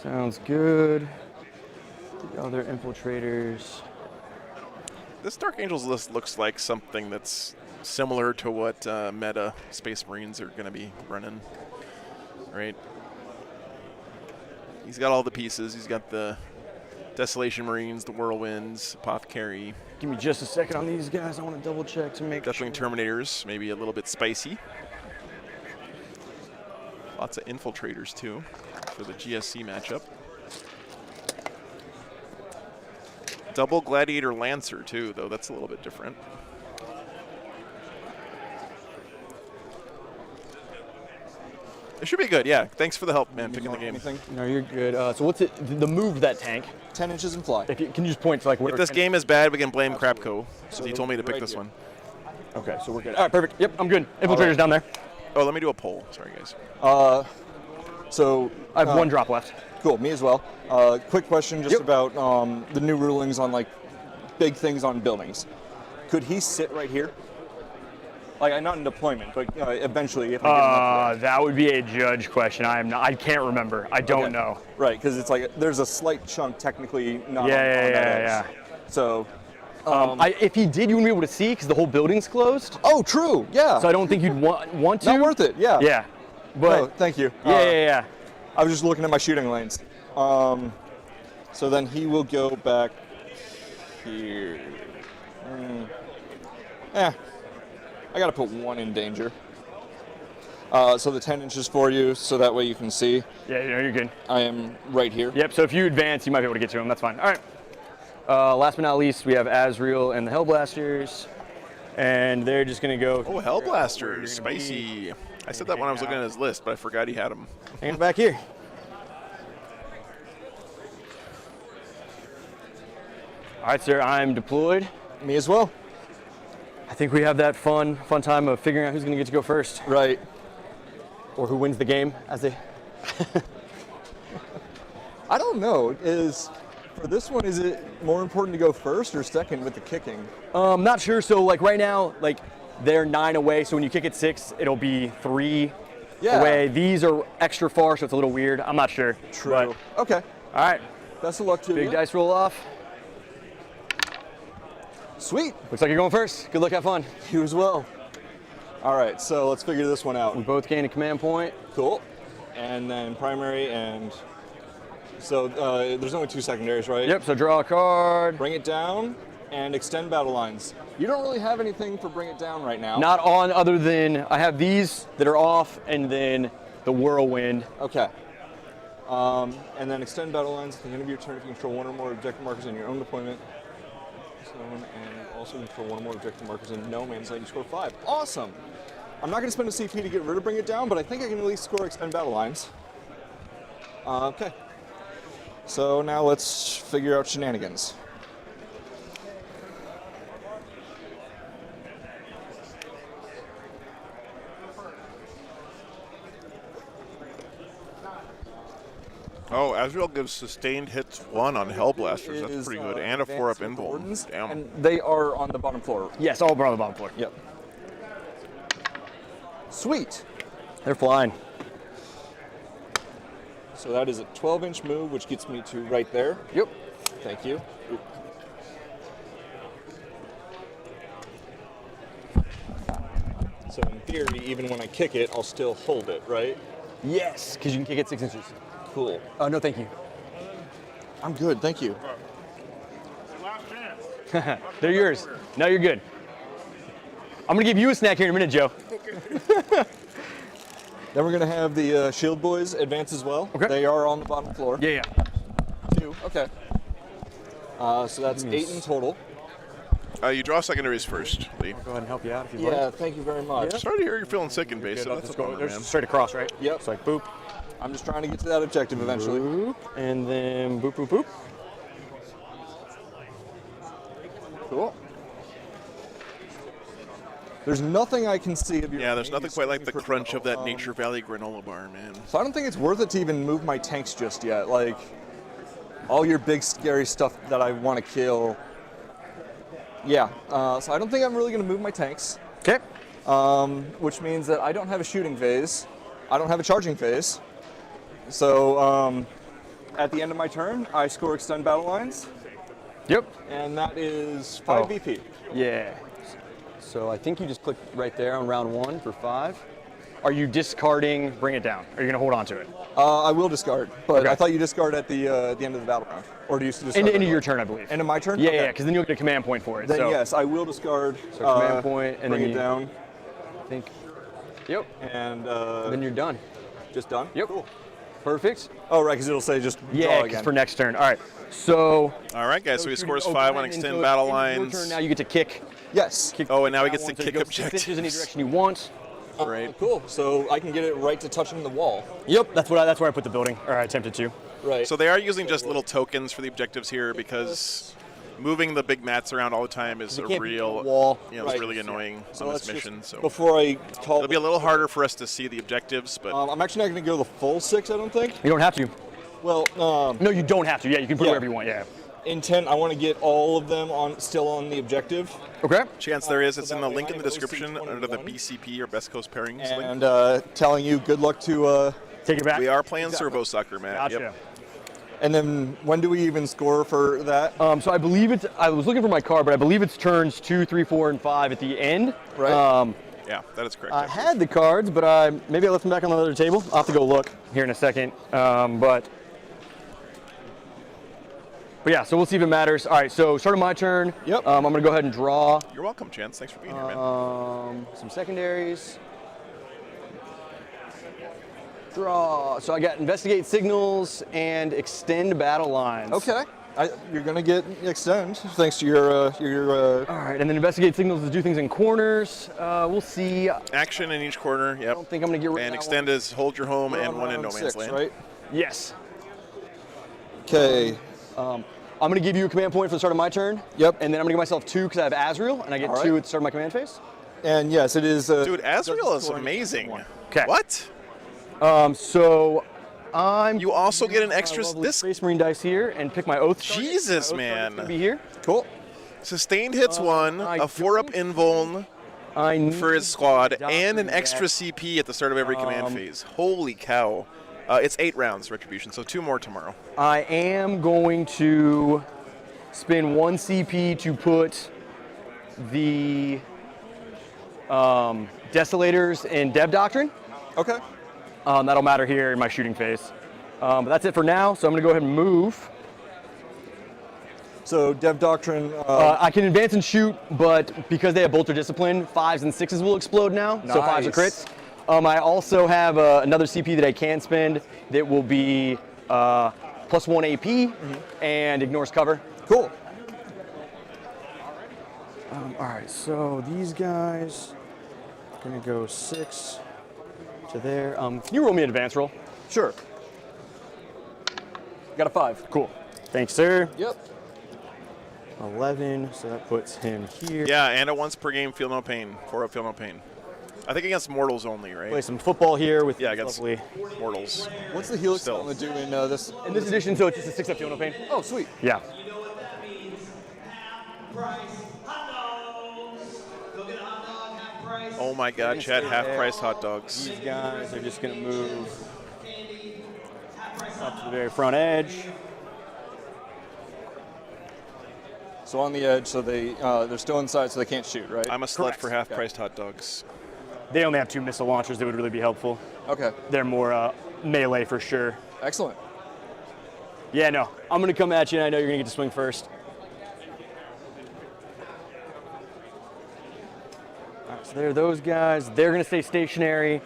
Sounds good. The other infiltrators. This Dark Angels list looks like something that's similar to what meta Space Marines are going to be running, right? He's got all the pieces. He's got the Desolation Marines, the Whirlwinds, Apothecary. Give me just a second on these guys. I want to double check to make Definitely Terminators, maybe a little bit spicy. Lots of infiltrators too for the GSC matchup. Double Gladiator Lancer too, though that's a little bit different. It should be good, yeah. Thanks for the help, man, picking the game. No, you're good. So what's it? The move that tank? 10 inches and fly. If you, can you just point to like where? If this game is bad, we can blame Crapco. So he told me to pick right this here. one. Okay, so we're good. All right, perfect. Yep, I'm good. Infiltrators down there. Oh, let me do a poll. Sorry, guys. So I have 1 drop left. Cool, me as well. Quick question just about the new rulings on like big things on buildings. Could he sit right here? Like not in deployment, but eventually if I get him up here. That would be a judge question. I can't remember. I don't know. Right, because it's like there's a slight chunk technically not on Yeah. that edge. So if he did, you wouldn't be able to see because the whole building's closed. Oh, true. Yeah. So I don't think you'd want to. Not worth it. Yeah. Yeah. But No, thank you. Yeah. I was just looking at my shooting lanes. So then he will go back here. I gotta put 1 in danger. So the 10 inches for you, so that way you can see. Yeah, you're good. I am right here. Yep. So if you advance, you might be able to get to him. That's fine. All right. Last but not least, we have Azrael and the Hellblasters, and they're just gonna go. Oh, Hellblasters, spicy. I said that when I was looking at his list, but I forgot he had them. Hang back here. All right, sir. I'm deployed. Me as well. I think we have that fun time of figuring out who's gonna get to go first, Right. or who wins the game, as they. I don't know. For this one, is it more important to go first or second with the kicking? Not sure. So like right now, like they're 9 away. So when you kick at 6, it'll be 3 away. These are extra far, so it's a little weird. I'm not sure. True. But, Okay. all right. Best of luck to you. Big dice roll off. Sweet. Looks like you're going first. Good luck, have fun. You as well. All right, so let's figure this one out. We both gain a command point. Cool. And then primary and so there's only 2 secondaries, right? Yep, so draw a card. Bring it down and extend battle lines. You don't really have anything for bring it down right now. Not on other than I have these that are off and then the whirlwind. Okay. And then extend battle lines at the end of your turn if you control 1 or more objective markers in your own deployment. And also control 1 or more objective markers in no man's land. You score 5. Awesome. I'm not going to spend a CP to get rid of bring it down, but I think I can at least score extend battle lines. Okay. So now let's figure out shenanigans. Oh, Azrael gives sustained hits 1 on Hellblasters. That's pretty good. And a 4-up invuln. Damn. And they are on the bottom floor. Yes, all on the bottom floor. Yep. Sweet. They're flying. So that is a 12-inch move, which gets me to right there. Yep. Thank you. So in theory, even when I kick it, I'll still hold it, right? Yes, because you can kick it 6 inches. Cool. No, thank you. I'm good, thank you. They're yours. No, you're good. I'm gonna give you a snack here in a minute, Joe. Then we're gonna have the Shield Boys advance as well. Okay. They are on the bottom floor. Yeah. 2. Okay. So that's 8 in total. You draw secondaries first, Lee. Go ahead and help you out if you Yeah, thank you very much. Sorry to hear you're feeling sick in base. want. That's Let's a go. bummer, There's man. straight across, right? Yep. It's like boop, I'm just trying to get to that objective eventually. boop, and then boop, boop, boop. Cool. There's nothing I can see of your Yeah, there's enemy nothing quite like the screaming for crunch of that help. Nature Valley granola bar, man. So I don't think it's worth it to even move my tanks just yet. Like, all your big scary stuff that I want to kill. Yeah, so I don't think I'm really going to move my tanks. Okay. Which means that I don't have a shooting phase. I don't have a charging phase. So at the end of my turn, I score extend battle lines. Yep. And that is 5 VP. Yeah. So I think you just click right there on round 1 for 5. Are you discarding Bring It Down? Are you going to hold on to it? I will discard, but Okay. I thought you discard at the end of the battle round. Or do you discard? End of right your away? turn, I believe. End of my turn? Yeah, Okay. yeah, because then you'll get a command point for it. Then so, yes, I will discard. So command point, and bring then it you down, I think. Yep. and Then you're done. just done. Yep. Cool. Perfect. Oh right, because it'll say just Yeah, draw 'cause again. for next turn. All right. So. All right, guys, so he scores 5 on and extend so battle in lines. Your turn now you get to kick. Yes. Oh, and now he that gets to one, so you kick go 6 inches in any objectives. direction you want. Right. Cool. So I can get it right to touching the wall. Yep. That's where I put the building, or I attempted to. Right. So they are using just little tokens for the objectives here because moving the big mats around all the time is a can't beat real the wall. it's Right. really annoying So on let's this just- mission. So before I call, it'll be a little harder for us to see the objectives, but I'm actually not going to go the full 6. I don't think. You don't have to. Well, No, you don't have to. Yeah, you can put Yeah. whatever you want. Yeah. intent. I want to get all of them still on the objective. Okay. chance there is. It's so in that the way link in I the go description C21. under the BCP or Best Coast Pairings link. And telling you good luck to. Take it back. We are playing servo soccer, Matt. Gotcha. Yep. And then when do we even score for that? So I believe it's. I was looking for my card, but I believe it's turns 2, 3, 4, and 5 at the end. Right. Yeah, that is correct. I actually. had the cards, but maybe I left them back on the other table. I'll have to go look here in a second. But yeah, so we'll see if it matters. All right, so start of my turn. Yep. I'm gonna go ahead and draw You're welcome, Chance. Thanks for being here, man. some secondaries. Draw. So I got investigate signals and extend battle lines. Okay. You're gonna get extend thanks to your All right, and then investigate signals is do things in corners. We'll see. I Action in each corner. Yep. don't think I'm gonna get rid of And that extend is hold your home and one in no man's 6, land. right? one. Yes. Okay. I'm gonna give you a command point for the start of my turn. Yep. And then I'm gonna give myself 2 because I have Azrael, and I get All right. 2 at the start of my command phase. And yes, it is. Dude, Azrael is amazing. Okay. What? So I'm. You also get an extra. lovely This Space Marine dice here and pick my oath. target. Jesus, My oath target's man. gonna be here. Cool. sustained hits 1, I a 4-up invuln I need for his squad, to and an do extra that. CP at the start of every command phase. Holy cow! It's 8 rounds retribution, so 2 more tomorrow. I am going to spend 1 CP to put the Desolators in Dev Doctrine. Okay. That'll matter here in my shooting phase. But that's it for now, so I'm going to go ahead and move. So Dev Doctrine. I can advance and shoot, but because they have Bolter Discipline, 5s and 6s will explode now, so 5s are crits. I also have another CP that I can spend that will be +1 AP and ignores cover. Cool. All right, so these guys are gonna go 6 to there. Can you roll me an advance roll? Sure. Got a 5. Cool. Thanks, sir. Yep. 11, so that puts him here. Yeah, and a once per game, feel no pain. 4-up, feel no pain. I think against mortals only, right? Play some football here with against lovely mortals. What's the Helix gonna do in this? In this edition, so it's just a 6-up feel no pain. Oh, sweet. Yeah. You know what that means? Half price hot dogs. Go get a hot dog, half price. Oh my God, Chad, half-price hot dogs. These guys are just gonna move up to the very front edge. So on the edge, so they're still inside, so they can't shoot, right? I'm a slut for half-priced hot dogs. They only have 2 missile launchers that would really be helpful. Okay. They're more melee for sure. Excellent. Yeah, no, I'm gonna come at you, and I know you're gonna get to swing first. All right, so there are those guys. They're gonna stay stationary.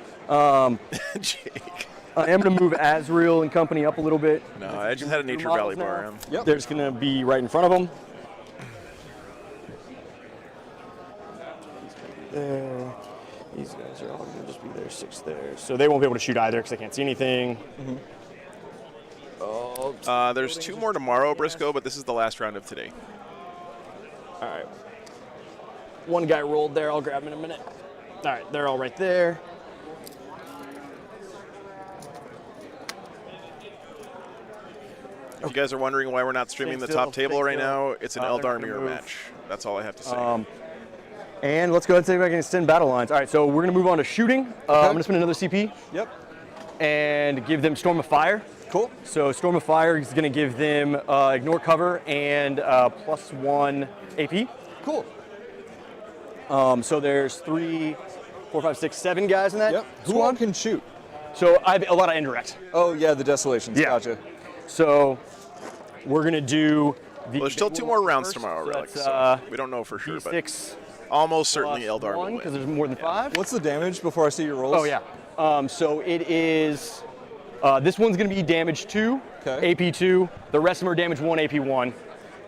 Jake. I am gonna move Azrael and company up a little bit. No, I just had a Nature Valley bar. Yep. They're just gonna be right in front of them. There. These guys are all gonna just be there, 6 there. So they won't be able to shoot either because they can't see anything. There's 2 more tomorrow, Briscoe, but this is the last round of today. All right. One guy rolled there. I'll grab him in a minute. All right, they're all right there. If you guys are wondering why we're not streaming the top table right now, it's an Eldar mirror match. That's all I have to say. And let's go ahead and see if I can extend battle lines. All right, so we're gonna move on to shooting. I'm gonna spend another CP. Yep. And give them Storm of Fire. Cool. So Storm of Fire is gonna give them ignore cover and +1 AP. Cool. So there's 3, 4, 5, 6, 7 guys in that Yep. Who squad. all can shoot? So I have a lot of indirect. Oh yeah, the Desolations. Yeah. Gotcha. So we're gonna do the. Well, there's still 2 more rounds tomorrow, Relic. So we don't know for sure, but almost certainly Eldar will win. Because there's more than 5. What's the damage before I see your rolls? Oh yeah. So it is. This one's gonna be damage 2, AP 2. The rest of them are damage 1, AP 1.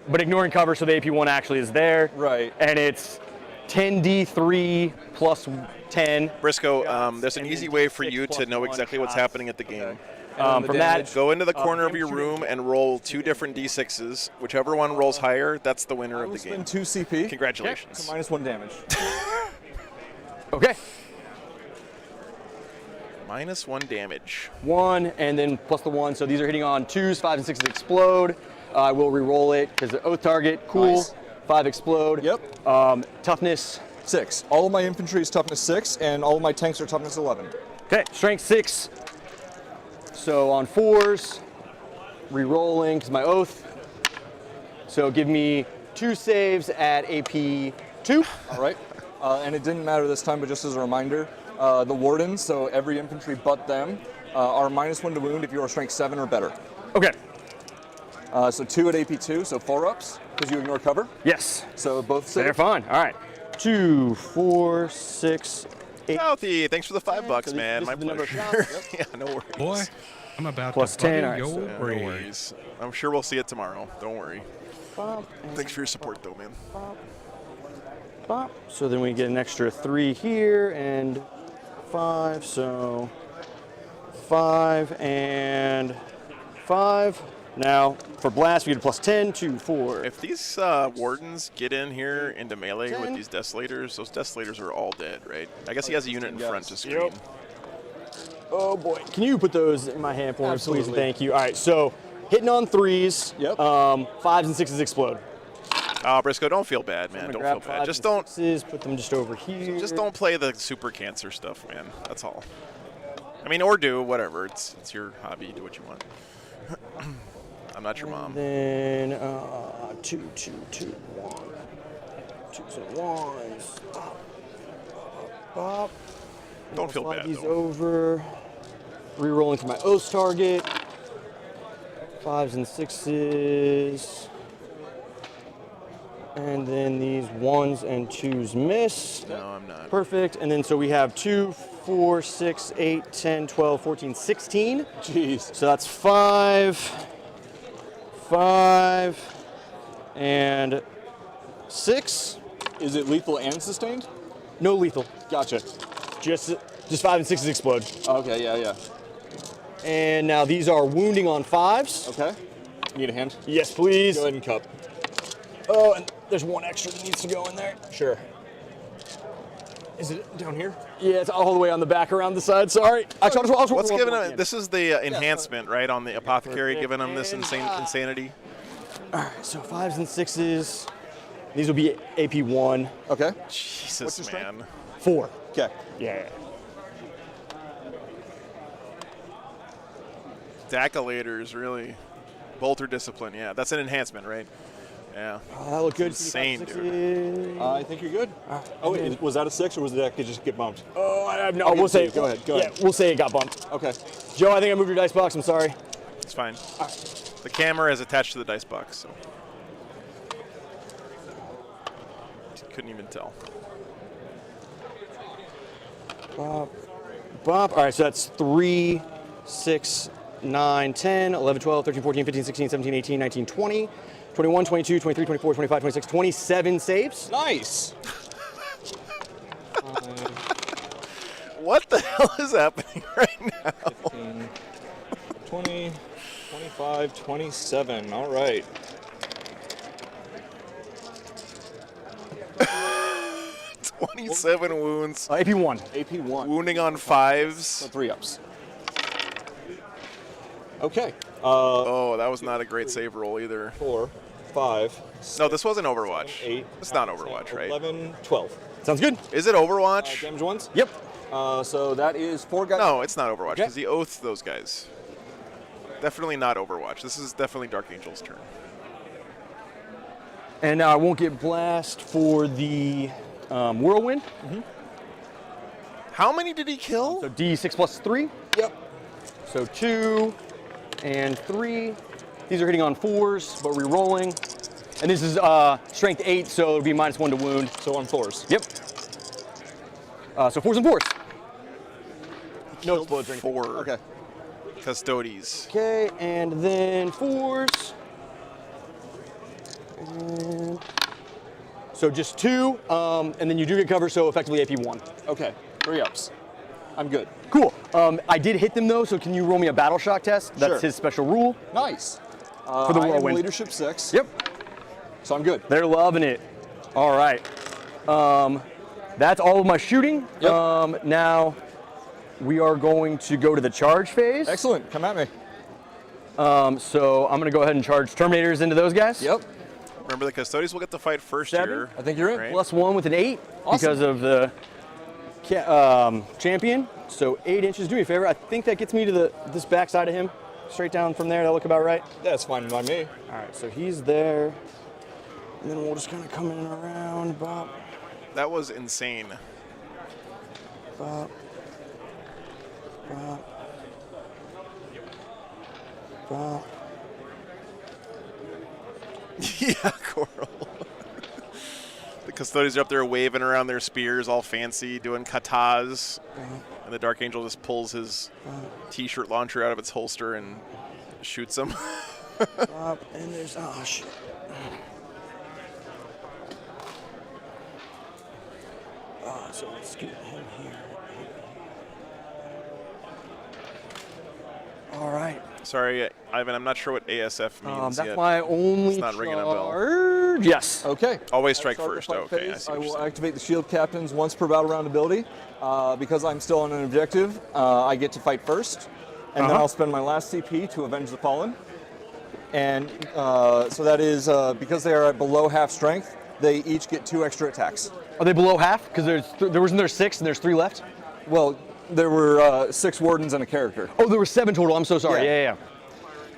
But ignoring cover, so the AP 1 actually is there. Right. And it's 10d3 plus 10. Briscoe, there's an easy way for you to know exactly what's happening at the game. From that, go into the corner of your room and roll 2 different d6s. Whichever one rolls higher, that's the winner of the game. Spend 2 CP. Congratulations. So -1 damage. Okay. -1 damage. 1 and then plus the 1. So these are hitting on 2s, 5s, and 6s explode. I will re-roll it because the oath target. Cool. Nice. 5 explode. Yep. Toughness 6. All of my infantry is toughness 6, and all of my tanks are toughness 11. Okay. Strength 6. So on 4s, re-rolling because my oath. So give me 2 saves at AP 2. All right. And it didn't matter this time, but just as a reminder, the Wardens, so every infantry but them, are -1 to wound if you are strength 7 or better. Okay. So 2 at AP 2, so 4-ups, because you ignore cover. Yes. So both saves. They're fine. All right. 2, 4, 6, 8. Southie, thanks for the $5, man. My is the number of pleasure. shots. Yeah, no worries. Boy, I'm about Plus to butter 10, all right, your so- Yeah, no brain. worries. I'm sure we'll see it tomorrow. Don't worry. Thanks for your support, though, man. Bop. So then we get an extra 3 here and 5. So 5 and 5. Now for blast, we get a plus 10, 2, 4. If these wardens get in here into melee with these desolators, those desolators are all dead, right? I guess he has a unit in front to screen. Yep. Oh boy. Can you put those in my hand for me, please? Absolutely. Thank you. All right. So hitting on 3s. Yep. 5s and 6s explode. Briscoe, don't feel bad, man. Don't feel bad. Just don't. 6s, put them just over here. Just don't play the super cancer stuff, man. That's all. I mean, or do whatever. It's your hobby. Do what you want. I'm not your mom. Then 2, 2, 2, 1, twos and ones. Bop, bop. Don't feel Slide bad, these though. over. Re-rolling for my O's target. 5s and 6s. And then these 1s and 2s miss. No, I'm not. Perfect. And then so we have 2, 4, 6, 8, 10, 12, 14, 16. Jeez. So that's 5, 5, and 6. Is it lethal and sustained? No lethal. Gotcha. Just 5 and 6s explode. Okay, yeah. And now these are wounding on 5s. Okay. Need a hand? Yes, please. Go ahead and cup. Oh, and there's one extra that needs to go in there. Sure. Is it down here? Yeah, it's all the way on the back around the side. Sorry. Actually, What's giving him? This is the enhancement, right, on the apothecary, giving him this insanity. All right, so 5s and 6s. These will be AP 1. Okay. Jesus, man. 4. Okay. Yeah. Decolators, really. Bolter discipline, yeah. That's an enhancement, right? Yeah. Oh, that looked good. Insane, 5, dude. I think you're good. Oh, wait, was that a 6 or was the deck just get bumped? Oh, no, I'll we'll give it to say you. Go ahead, go ahead. Yeah, we'll say it got bumped. Okay. Joe, I think I moved your dice box. I'm sorry. It's fine. The camera is attached to the dice box, so. Couldn't even tell. Bop. Bop. All right, so that's 3, 6, 9, 10, 11, 12, 13, 14, 15, 16, 17, 18, 19, 20, 21, 22, 23, 24, 25, 26, 27 saves. Nice. What the hell is happening right now? 15, 20, 25, 27. All right. It's 27 wounds. AP 1. AP 1. Wounding on 5s. So 3 ups. Okay. Oh, that was not a great save roll either. 4, 5. No, this wasn't Overwatch. 8. It's not Overwatch, right? 11, 12. Sounds good. Is it Overwatch? Damage ones? Yep. So that is 4 guys. No, it's not Overwatch Okay. because he oaths those guys. Definitely not Overwatch. This is definitely Dark Angel's turn. And now I won't get blast for the whirlwind. How many did he kill? So D6 plus 3. Yep. So 2 and 3. These are hitting on 4s, but re-rolling. And this is strength 8, so it'll be -1 to wound. So on 4s. Yep. So 4s and 4s. No explodes or anything. 4. Okay. Custodes. Okay, and then 4s. And so just 2, and then you do get cover, so effectively AP 1. Okay. 3 ups. I'm good. Cool. I did hit them though, so can you roll me a battle shock test? That's Sure. his special rule. Nice. For the I am whirlwind. leadership 6. Yep. So I'm good. They're loving it. All right. That's all of my shooting. Yep. Now we are going to go to the charge phase. Excellent. Come at me. So I'm going to go ahead and charge Terminators into those guys. Yep. Remember, the Custodes will get the fight first 7. here. I think you're in. Right. +1 with an 8 Awesome. because of the champion. So 8 inches. Do me a favor. I think that gets me to this back side of him. Straight down from there. That'll look about right. That's fine by me. All right. So he's there. And then we'll just kind of come in and around. Bop, That was insane. bop, bop, bop. Yeah, Coral. The Custodes are up there waving around their spears, all fancy, doing katas. And the Dark Angel just pulls his t-shirt launcher out of its holster and shoots him. Bop, and there's, oh shit. So let's get him here. All right. Sorry, Ivan, I'm not sure what ASF means That's yet. my only It's not ringing a bell. charge. Yes. Okay. Always strike Start the first. fight Okay, I phase. see I what you're will saying. activate the shield captain's once per battle round ability. Because I'm still on an objective, I get to fight first. And then I'll spend my last CP to avenge the fallen. And so that is, because they are at below half strength, they each get 2 extra attacks. Are they below half? Because there wasn't there 6 and there's 3 left. Well, there were 6 wardens and a character. Oh, there were 7 total. I'm so sorry. Yeah.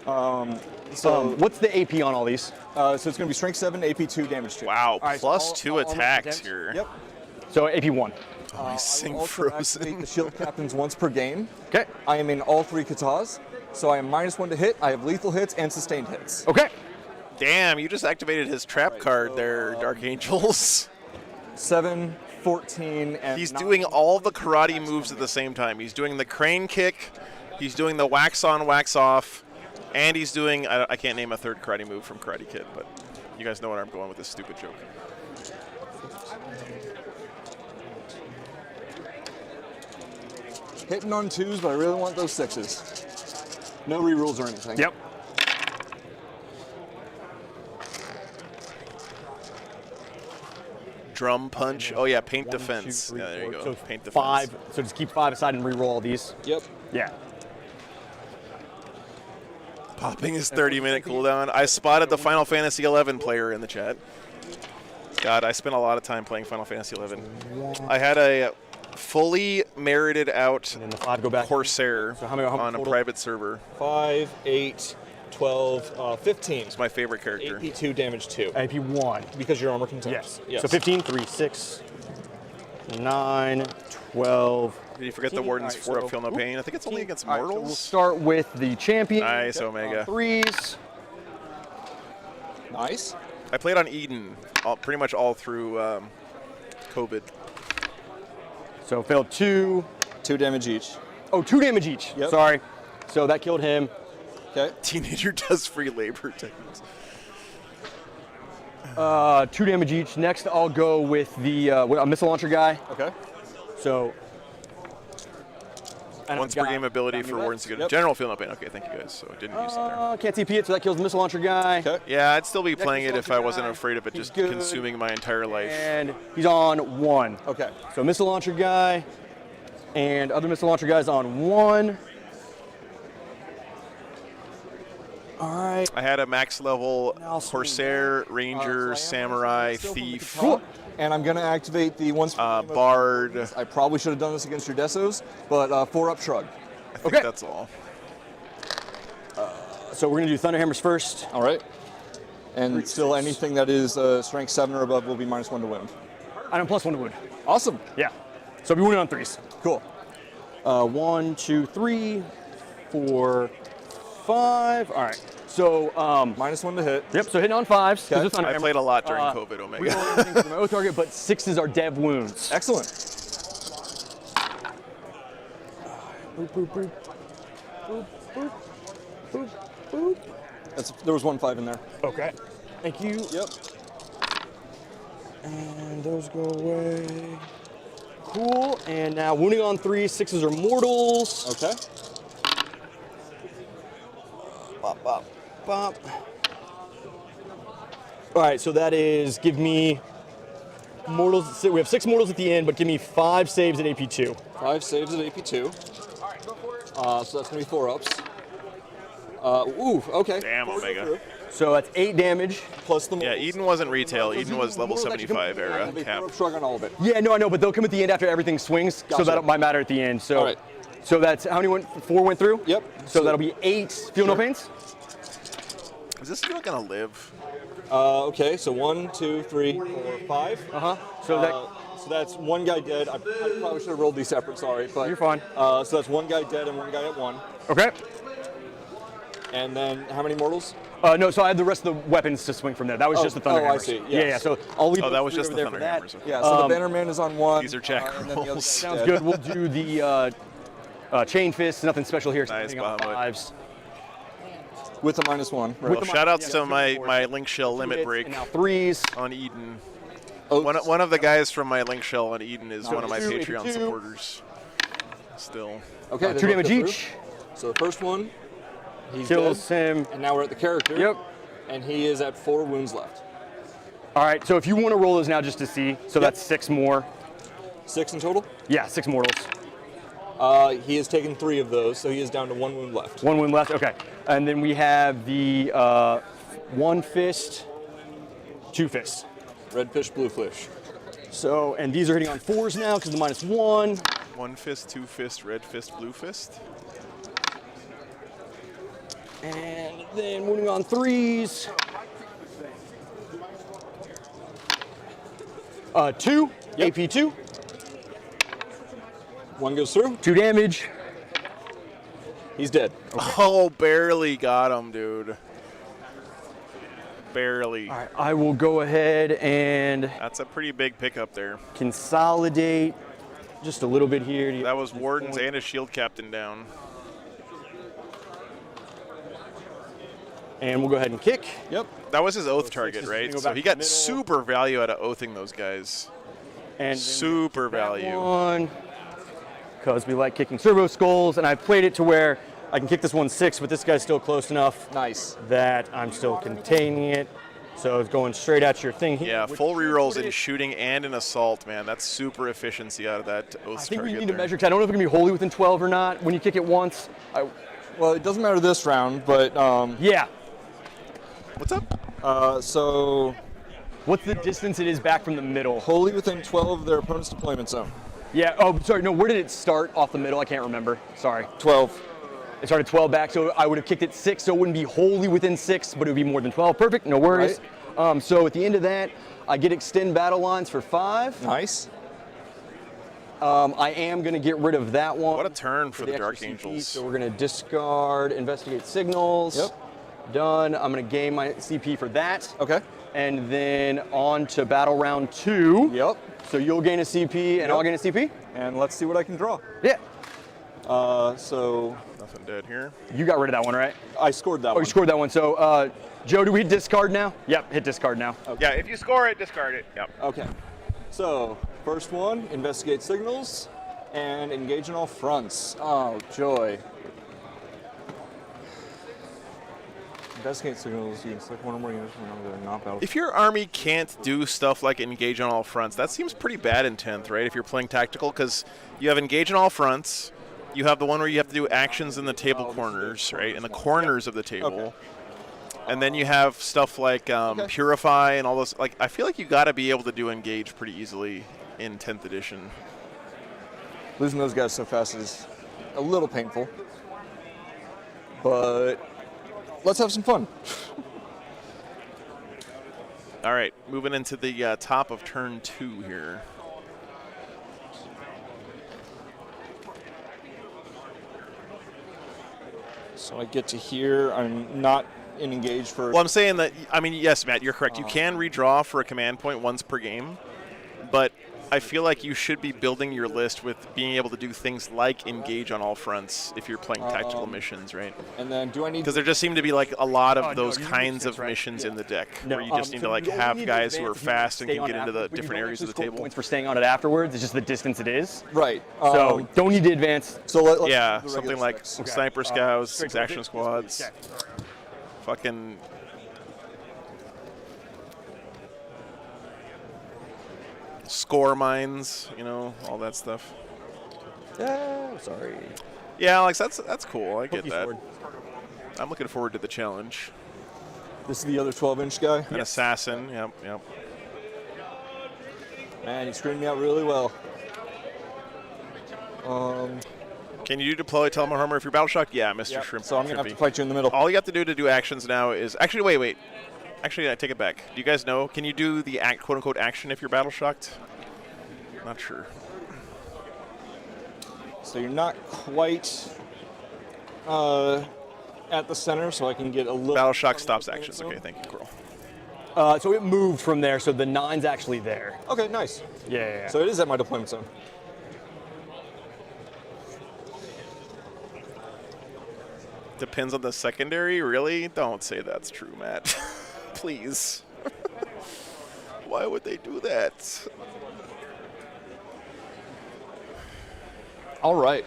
Yeah. So What's the AP on all these? So it's going to be strength 7, AP 2, damage 2. Wow, right, plus so 2 all attacks attempts? here. Yep. So AP 1. I sing I will also Frozen. activate the shield captains once per game. Okay. I am in all 3 katas, so I am -1 to hit. I have lethal hits and sustained hits. Okay. Damn, you just activated his trap card there, Dark Angels. 7, 14, and He's 9. doing all the karate moves at the same time. He's doing the crane kick, he's doing the wax on, wax off, and he's doing, I can't name a third karate move from Karate Kid, but you guys know where I'm going with this stupid joke. Hitting on 2s, but I really want those 6s. No rerolls or anything. Yep. Drum punch. Oh yeah, paint 1, 2, defense. 3, Yeah, there you 4. go. So Paint defense. 5. So just keep 5 aside and re-roll all these. Yep. Yeah. Popping his 30-minute cooldown. I spotted the Final Fantasy XI player in the chat. God, I spent a lot of time playing Final Fantasy XI. I had a fully merited out And then the 5 go back. Corsair So how many on a total? private server. 5, 8, 12, 15. It's my favorite character. AP 2, damage 2. AP 1. Because your armor contains. Yes. Yes. So 15, 3, 6, 9, 12. Did you forget the 15? Warden's Alright, 4 so- up, feel no pain? I think it's only against All right, so mortals. we'll start with the champion. Nice, Omega. 3s. Nice. I played on Eden pretty much all through COVID. So failed 2. 2 damage each. Oh, 2 damage each. Yep. Sorry. So that killed him. Okay. Teenager does free labor techniques. 2 damage each. Next, I'll go with the a missile launcher guy. Okay. So. and Once I've per got- game ability got me for that. Wardens to get Yep. general feel no pain. Okay, thank you guys. So I didn't use it there. Can't TP it, so that kills the missile launcher guy. Okay. Yeah, I'd still be Next playing it if missile I launcher wasn't guy. afraid of it He's just good. consuming my entire life. And he's on 1. Okay. So missile launcher guy, and other missile launcher guys on 1. All right. I had a max level Now swing Corsair, Ranger, so I am Samurai, still from the Thief, Cool. And I'm going to activate the once per game of- Bard. I probably should have done this against your Desos, but 4 up shrug. I think Okay. that's all. So we're gonna do Thunderhammers first. All right. And still anything that is strength 7 or above will be -1 to wound. I know +1 to wound. Awesome. Yeah. So we wounded on 3s. Cool. 1, 2, 3, 4, 5. All right. So -1 to hit. yep. So hitting on 5s. 'cause Okay. it's I Thunderhammer. played a lot during Uh, COVID, We Omega. roll everything for my own target, but 6s are dev wounds. Excellent. Boop, boop, boop. Boop, boop, boop, boop. There was 1 5 in there. Okay. Thank you. Yep. And those go away. Cool. And now wounding on 3s, 6s are mortals. Okay. Bop, bop, bop. All right, so that is give me mortals. We have 6 mortals at the end, but give me 5 saves at AP2. 5 saves at AP2. So that's going to be 4 ups. Ooh, okay. Damn, Omega. So that's 8 damage. Plus the Yeah, mortals. Eden wasn't retail. Eden was level Mortals actually come- 75 era That'll be 4 cap. up shrug on all of it. Yeah, no, I know, but they'll come at the end after everything swings, so Gotcha. that might matter at the end. So, All right. so that's how many went? 4 went through. Yep. So that'll be 8. Feel no pains. Is this still gonna live? Okay, so 1, 2, 3, 4, 5. So that's 1 guy dead. I probably should have rolled these separate, sorry. But You're fine. So that's 1 guy dead and 1 guy at 1. Okay. And then how many mortals? No, so I had the rest of the weapons to swing from there. That was just the Thunderhammers. I see, Yeah, yes. yeah. So I'll leave. Oh, that was those just three the over there for Thunderhammers. that. Okay. Yeah, so the Bannerman is on 1. These are Jack and then the other rolls. guy's Sounds dead. good. We'll do the Chain Fist. Nothing special here. Nice, Hitting on Bahamut. 5s. With the -1. Right. Well, shout outs to my Link Shell limit Hits, break And now 3s. on Eden. Oh, One of the guys from my Link Shell on Eden is one of my 2, Patreon 2. supporters. Still. okay, they 2 both damage go through. each. So the first one, he's Kills dead. him. And now we're at the character. Yep. And he is at 4 wounds left. All right. So if you want to roll those now just to see, so that's 6 more. 6 in total. Yeah, 6 mortals. He has taken 3 of those, so he is down to 1 wound left. 1 wound left. Okay. And then we have the 1 fist, 2 fists. Red fish, blue fish. So, and these are hitting on 4s now because the -1. 1 fist, 2 fist, red fist, blue fist. And then moving on 3s. 2, Yep. AP 2, One goes through. 2 damage. He's dead. Oh, barely got him, dude. Barely. All right, I will go ahead and That's a pretty big pickup there. consolidate just a little bit here. That was Wardens and a shield captain down. And we'll go ahead and kick. Yep. That was his oath target, right? go So back he to the got middle. super value out of oathing those guys. And Super value. one, because we like kicking servo skulls, and I played it to where I can kick this one 6, but this guy's still close enough Nice. that I'm still containing it. So it's going straight at your thing here. Yeah, which full rerolls in it- shooting and in assault, man. That's super efficiency out of that oath I think we target need to there. measure, because I don't know if it's going to be wholly within 12 or not when you kick it once. Well, it doesn't matter this round, but Yeah. What's up? so What's the distance it is back from the middle? wholly within 12 of their opponent's deployment zone. Yeah, oh, sorry, no, where did it start off the middle? I can't remember. Sorry. 12. It started 12 back, so I would have kicked it 6, so it wouldn't be wholly within 6, but it would be more than 12. Perfect, no worries. So at the end of that, I get extend battle lines for 5. Nice. I am going to get rid of that one. What a turn for the extra Dark CP, Angels. So we're going to discard investigate signals. Yep. Done. I'm going to gain my CP for that. Okay. And then on to battle round 2. Yep. So you'll gain a CP and I'll gain a CP? And let's see what I can draw. Yeah. So Nothing dead here. You got rid of that one, right? I scored that Oh, one. you scored that one. So, Joe, do we hit discard now? Yep, hit discard now. Yeah, if you score it, discard it. Yep. Okay. So, first one, investigate signals and engage on all fronts. Oh, joy. Investigate signals, you can select one or more units from another not battle. If your army can't do stuff like engage on all fronts, that seems pretty bad in 10th, right? If you're playing tactical, because you have engage on all fronts, you have the one where you have to do actions in the table corners, right? In the corners of the table. Okay. And then you have stuff like Purify and all those. Like, I feel like you got to be able to do engage pretty easily in 10th edition. Losing those guys so fast is a little painful. But let's have some fun. All right, moving into the top of turn 2 here. So I get to here. I'm not in engage for. Well, I'm saying that, I mean, yes, Matt, you're correct. You can redraw for a command point once per game, but I feel like you should be building your list with being able to do things like engage on all fronts if you're playing tactical missions, right? And then do I need? Because there just seem to be like a lot of no, those you kinds make sense, of right? missions in the deck No, where you just need so to like you only have need to guys who are advance if you fast and stay can on get into the after- but you different don't areas of the actually score table. points for staying on it afterwards. It's just the distance it is. Right. So don't need to advance. So let's Yeah, do the something regular like specs. sniper scouts, straight exaction forward. squads, Okay. fucking score mines, you know, all that stuff. Yeah, sorry. Yeah, Alex, that's cool. I get Pokey that. sword. I'm looking forward to the challenge. This is the other 12-inch guy. An assassin, yep. Man, he screened me out really well. Can you deploy Telemark if you're battle shocked? Yeah, Mr. Yep. Shrimp. So I'm gonna have Shrimpy. to fight you in the middle. All you have to do actions now is actually wait. Actually, I take it back. Do you guys know? Can you do the quote unquote action if you're battle shocked? Not sure. So you're not quite at the center, so I can get a little. Battle shock stops actions. Okay, thank you, Coral. So it moved from there, so the 9's actually there. Okay, nice. Yeah. So it is at my deployment zone. Depends on the secondary, really? Don't say that's true, Matt. Please. Why would they do that? All right.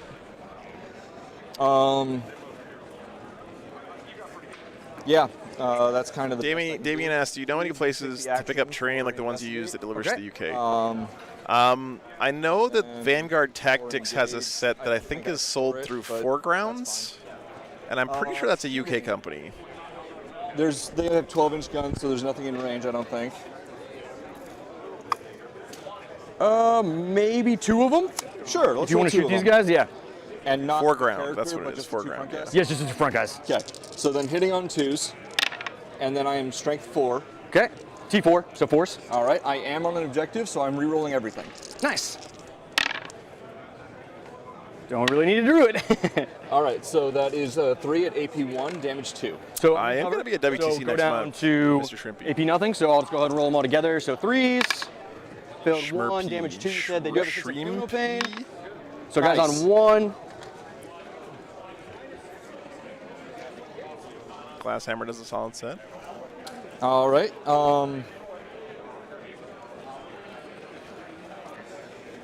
Yeah, that's kind of the. Damien asked, do you know any places to pick up terrain like the ones you use that delivers to the UK? I know that Vanguard Tactics has a set that I think is sold through Foregrounds, and I'm pretty sure that's a UK company. They have 12-inch guns, so there's nothing in range, I don't think. Maybe 2 of them. Sure. Let's If you want to shoot these guys, yeah. And not Foreground, character, that's what it but is, just the 2 foreground, front guys? Yes, just the front guys. Okay. So then hitting on 2s, and then I am strength 4. Okay. T4, so force. All right, I am on an objective, so I'm re-rolling everything. Nice. Don't really need to do it. All right, so that is 3 at AP 1, damage 2. So I am going to be at WTC so next go down month, to Mr. Shrimpy. AP nothing, so I'll just go ahead and roll them all together. So 3s, failed 1, Shmirpy. damage 2, you said they do have a 6 Shrimpy. pain. So guys Nice. on 1. Glass Hammer does a solid set. All right.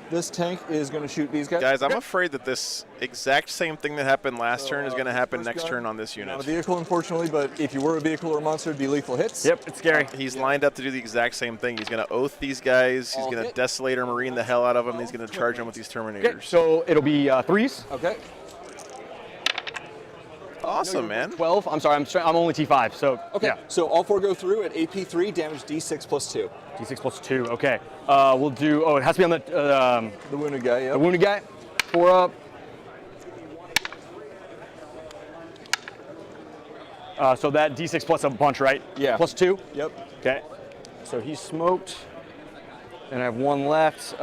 This tank is going to shoot these guys. Guys, I'm afraid that this exact same thing that happened last turn is going to happen next turn on this Not a unit. vehicle, unfortunately, but if you were a vehicle or a monster, it'd be lethal hits. Yep, it's scary. He's lined up to do the exact same thing. He's going to oath these guys. He's All going to hit. Desolator Marine the hell out of them. He's going to charge them with these Okay, Terminators. so it'll be 3s. Okay. Awesome, man. 12. I'm sorry, I'm only T5, so Okay. yeah. So all 4 go through at AP 3, damage D6 plus 2. D6 plus 2. Okay. We'll do. Oh, it has to be on The wounded guy. the Yep. wounded guy. 4 up. So that D6 plus a bunch, right? Yeah. Plus 2. Yep. Okay. So he's smoked. And I have 1 left.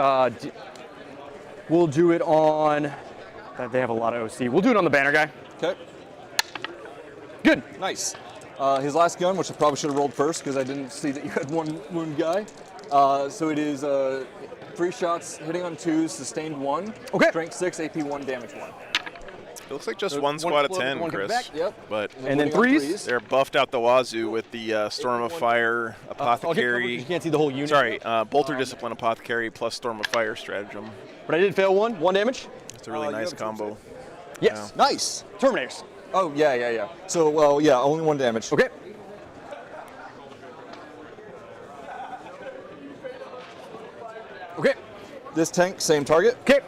We'll do it on. They have a lot of OC. We'll do it on the banner guy. Okay. Good. Nice. His last gun, which I probably should have rolled first because I didn't see that you had 1 wound guy. So it is 3 shots, hitting on 2s, sustained 1. Okay. Strength 6, AP 1, damage 1. It looks like just So one one squad of explode, 10, one comes Chris. back. Yep. But And then Wounding on 3s. they're buffed out the wazoo with the Storm of Fire, I'll get covered 'cause Apothecary. you can't see the whole unit. Sorry, Bolter Discipline, Apothecary plus Storm of Fire stratagem. But I did fail 1. 1 damage. It's a really you nice have two combo. Yes. Nice. Terminators. Oh, yeah. So, well, yeah, only 1 damage. Okay. Okay. This tank, same target. Okay.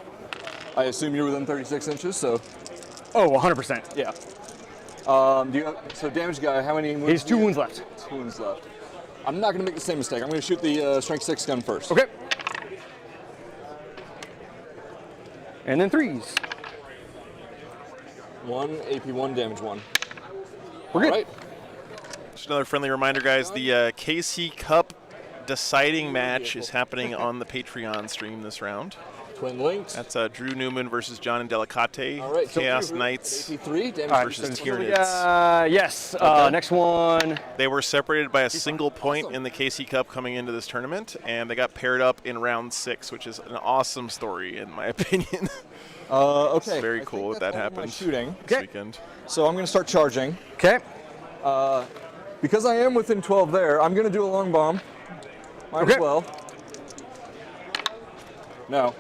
I assume you're within 36 inches, so Oh, 100%. yeah. Do you have, so damage guy, how many wounds? He's do 2 you- wounds left. 2 wounds left. I'm not going to make the same mistake. I'm going to shoot the strength 6 gun first. Okay. And then 3s. 1, AP 1, damage 1. We're good. All right. Just another friendly reminder, guys. The KC Cup deciding match is happening on the Patreon stream this round. Twin links. That's Drew Newman versus John Indelicate. All right. so Chaos Drew, Knights. AP 3, damage All right, versus so Tyranids. yes. Okay. Next one. They were separated by a single point in the KC Cup coming into this tournament, and they got paired up in round 6, which is an awesome story, in my opinion. Okay. It's very I think cool that that's that all of my happened shooting. this weekend. So I'm going to start charging. Okay. Because I am within 12 there, I'm going to do a long bomb. Might as Okay. well. No.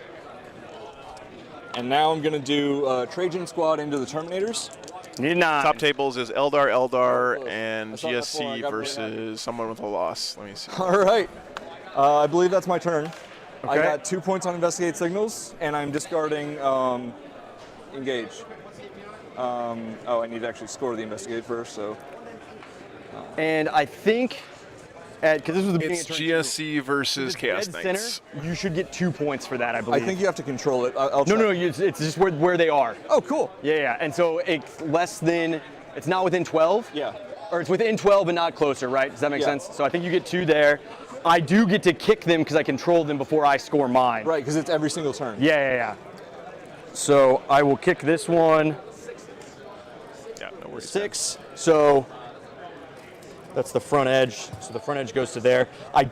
And now I'm going to do Trajan Squad into the Terminators. Need 9. Top tables is Eldar, close. and I saw that before, I GSC got really versus someone with a loss. Let me see. All right. I believe that's my turn. I Okay. got 2 points on Investigate Signals, and I'm discarding Engage. I need to actually score the Investigate first, so. And I think, because this was the beginning It's of turn GSC versus two, Chaos dead Knights. center, you should get 2 points for that, I I believe. think you have to control it. I'll No, check. no, it's just where they are. Oh, cool. Yeah. And so it's less than, it's not within 12. Yeah. Or it's within 12 and not closer, right? Does that make Yeah. sense? So I think you get 2 there. I do get to kick them because I control them before I score mine. Right, because it's every single turn. Yeah. So I will kick this one. Yeah, no worries. 6. So that's the front edge. So the front edge goes to there. I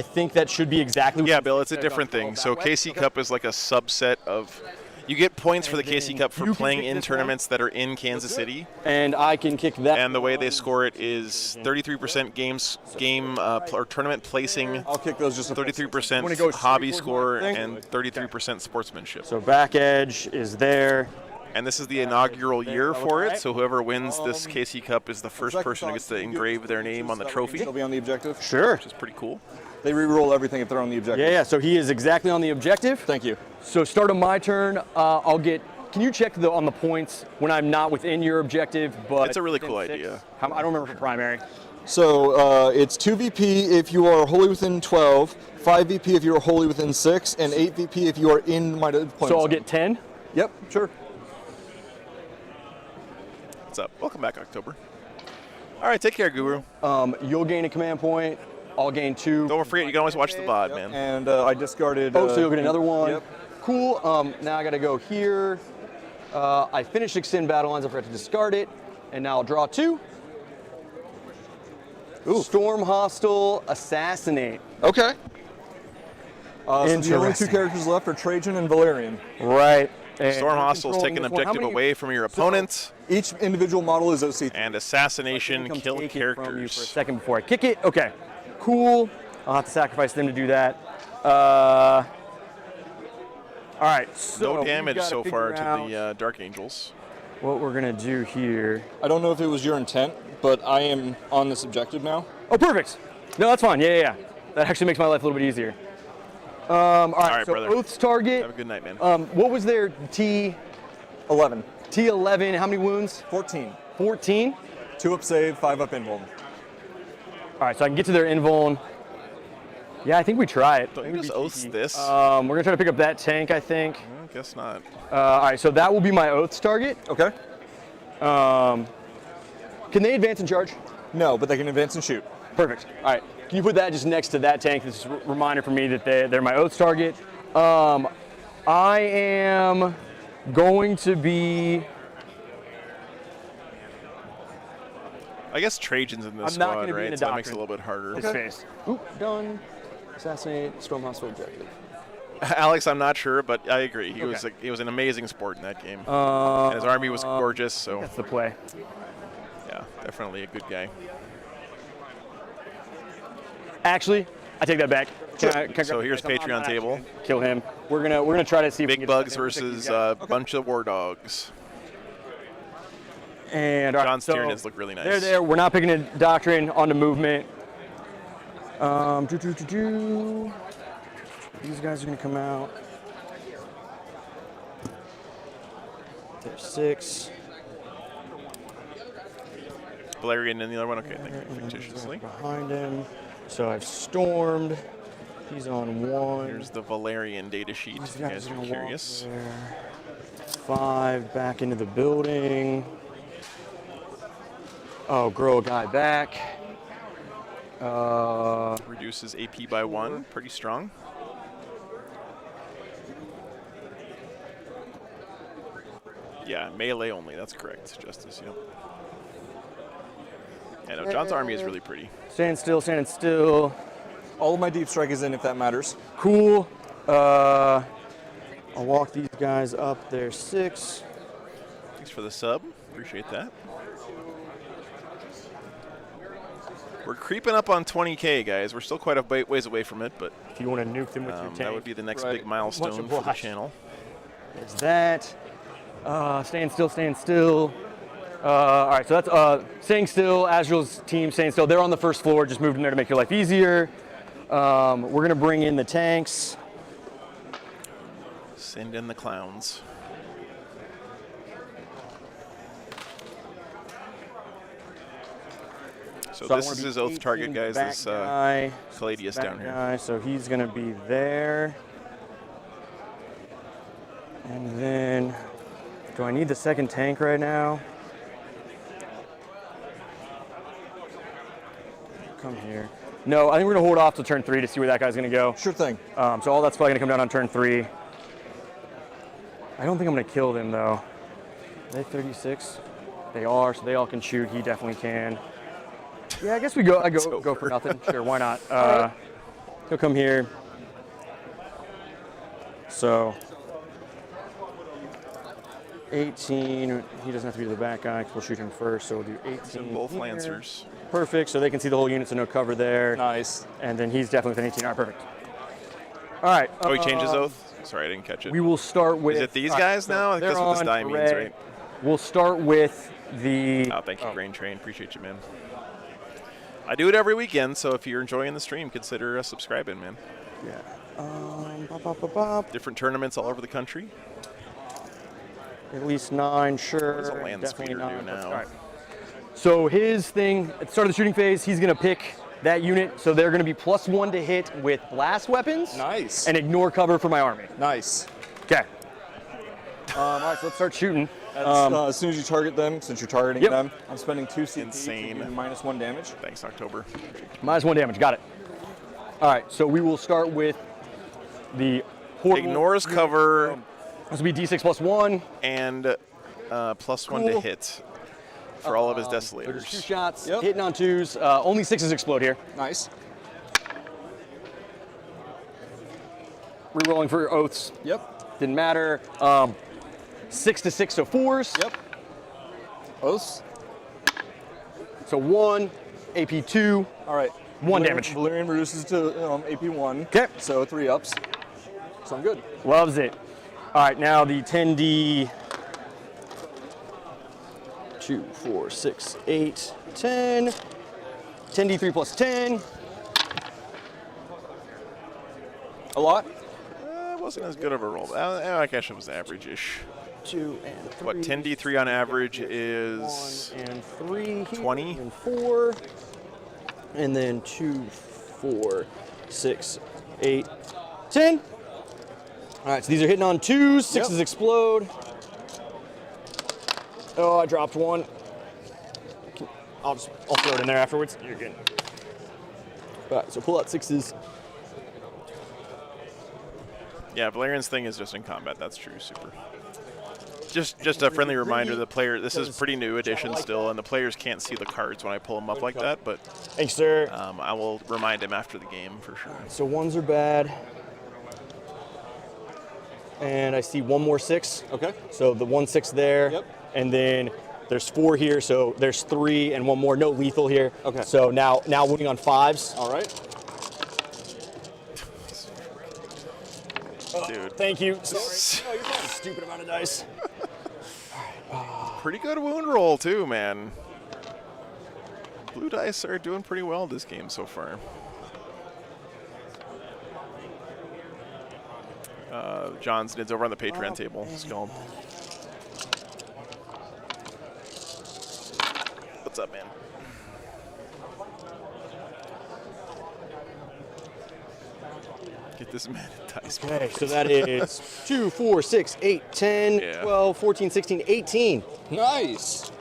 think that should be exactly. Yeah, Bill, it's a different thing. So KC Cup is like a subset of. You get points for the KC Cup for you can playing pick in this one. tournaments that are in Kansas City, And I can kick that. and the way they score it is 33% or tournament placing, I'll kick those just a 33% Wanna go hobby straight towards score, my thing? and 33% sportsmanship. So back edge is there. And this is the inaugural year for it, right. so whoever wins this KC Cup is the first person who gets to engrave their name on the trophy, They'll be on the objective. Sure. which is pretty cool. They re-roll everything if they're on the objective. Yeah. So he is exactly on the objective. Thank you. So start of my turn, I'll get. Can you check on the points when I'm not within your objective? But It's a really within cool 6? idea. I don't remember for primary. So it's 2 VP if you are wholly within 12, 5 VP if you are wholly within 6, and 8 VP if you are in my deployment So I'll zone. get 10. Yep, sure. What's up? Welcome back, October. All right, take care, Guru. You'll gain a command point. I'll gain 2. Don't forget, you can always watch the VOD, man. And I discarded. Oh, so you'll get another one. Yep. Cool. Now I got to go here. I finished Extend Battle Lines. I forgot to discard it. And now I'll draw 2. Ooh. Storm Hostile, Assassinate. Okay. So the only 2 Interesting. characters left are Trajan and Valerian. Right. And Storm Hostiles controlling take an this one. How objective many- away from your opponent, Each individual model is OC. and Assassination Come kill take it from you for a characters. second before I kick it. Okay. Cool. I'll have to sacrifice them to do that. All right. So No we've damage gotta so far figure to out the Dark Angels. what we're gonna do here. I don't know if it was your intent, but I am on this objective now. Oh, perfect. No, that's fine. Yeah. That actually makes my life a little bit easier. All right, so brother. Oath's target. Have a good night, man. What was their T11? 11. T11. How many wounds? 14. 14. 2 up save, 5 up invuln. All right, so I can get to their invuln. Yeah, I think we try it. Don't you just Oaths this? We're gonna try to pick up that tank, I think. I guess not. All right, so that will be my Oath's target. Okay. Can they advance and charge? No, but they can advance and shoot. Perfect. All right. Can you put that just next to that tank? This is a reminder for me that they're my Oath's target. I am going to be. I guess Trajan's in this I'm not squad, gonna be in right? a So that makes it doctrine. a little bit harder. His face. Oop, done. Assassinate, Storm Hostile objective. Alex, I'm not sure, but I agree. He Okay. was an amazing sport in that game. And his army was gorgeous, so That's the play. yeah, definitely a good guy. Actually, I take that back. So here's Patreon table. Kill him. We're gonna try to see if we Big can Bugs get versus a bunch of War Dogs. And all right, John's so Tyranids look really nice. They're there. We're not picking a doctrine on the movement. These guys are gonna come out. There's 6. Valerian and the other one. Okay, thank you. Fictitiously. Behind him. So I've stormed. He's on 1. Here's the Valerian data sheet. These If you guys are are gonna curious. walk there. 5 back into the building. Oh, grow a guy back. Reduces AP by 1. Pretty strong. Yeah, melee only. That's correct, Justice. Yep. Yeah, no, John's army is really pretty. Stand still, standing still. All of my deep strike is in if that matters. Cool. I'll walk these guys up. There's 6. Thanks for the sub. Appreciate that. We're creeping up on 20K, guys. We're still quite a ways away from it, but If you want to nuke them with your tank. that would be the next Right. big milestone for the obliged. channel. There's that. Stand still, stand still. All right, so that's staying still. Azrael's team staying still. They're on the first floor. Just moved in there to make your life easier. We're going to bring in the tanks. Send in the clowns. So I this wanna is be his oath 18 target, guys. back This guy. Caladius Back down here. guy, so he's going to be there. And then, do I need the second tank right now? Come here. No, I think we're going to hold off till turn 3 to see where that guy's going to go. Sure thing. So all that's probably going to come down on turn 3. I don't think I'm going to kill them, though. Are they 36? They are, so they all can shoot. He definitely can. Yeah, I guess I go for nothing. Sure, why not? He'll come here. So 18. He doesn't have to be the back guy 'cause we'll shoot him first. So we'll do 18. Both here. Lancers. Perfect. So they can see the whole unit, so no cover there. Nice. And then he's definitely within 18. All right, perfect. All right. Oh, he changed his oath? Sorry, I didn't catch it. We will start with. Is it these all right, guys so now? I think they're that's what this on die means, red. right? We'll start with the. Oh, thank you, Grain Train. Appreciate you, man. I do it every weekend, so if you're enjoying the stream, consider subscribing, man. Yeah. Bop. Different tournaments all over the country. At least 9, sure. What does a land Definitely speeder do 9. now? All right. So his thing, at the start of the shooting phase, he's going to pick that unit. So they're going to be +1 to hit with blast weapons. Nice. And ignore cover for my army. Nice. Okay. All right, so let's start shooting. As soon as you target them, since you're targeting Yep. them, I'm spending 2 CP. Insane. To do -1 damage. Thanks, October. -1 damage. Got it. All right, so we will start with the portable. Ignores cover This will be D6 +1. and +1 to Cool. hit for all of his So there's 2 desolators. shots, Yep. hitting on 2s. Only 6s explode here. Nice. Rerolling for your oaths. Yep. Didn't matter. 6 to 6, so 4s. Yep. Oaths. So 1, AP 2. All right. 1 damage. Valyrian reduces to AP 1. Okay. So 3 ups. So I'm good. Loves it. All right, now the 10D. 2, 4, 6, 8, 10. 10D3 +10. A lot. It wasn't as good of a roll. I guess it was average-ish. 2 and 3. What, 10D3 on average is 1 and 3. 20? And 4. And then 2, 4, 6, 8, 10. All right, so these are hitting on 2s. 6s explode. Oh, I dropped 1. I'll throw it in there afterwards. You're good. All right, so pull out 6s. Yeah, Valerian's thing is just in combat. That's true. Super. Just a friendly reminder, the player, this is pretty new edition still, and the players can't see the cards when I pull them up like that, but Thanks, sir. I will remind him after the game for sure. So 1s are bad. And I see 1 more 6. Okay. So the 1 6 there. Yep. And then there's 4 here, so there's 3 and 1 more. No lethal here. Okay. So now wounding on 5s. All right. Dude, Thank you. Sorry. Oh, you're fine. Stupid amount of dice. pretty good wound roll too, man. Blue dice are doing pretty well this game so far. John's Nids over on the Patreon table. Scald. What's up, man? Get this man a dice. Okay, so that is 2, 4, 6, 8, 10, Yeah. 12, 14, 16, 18. Nice.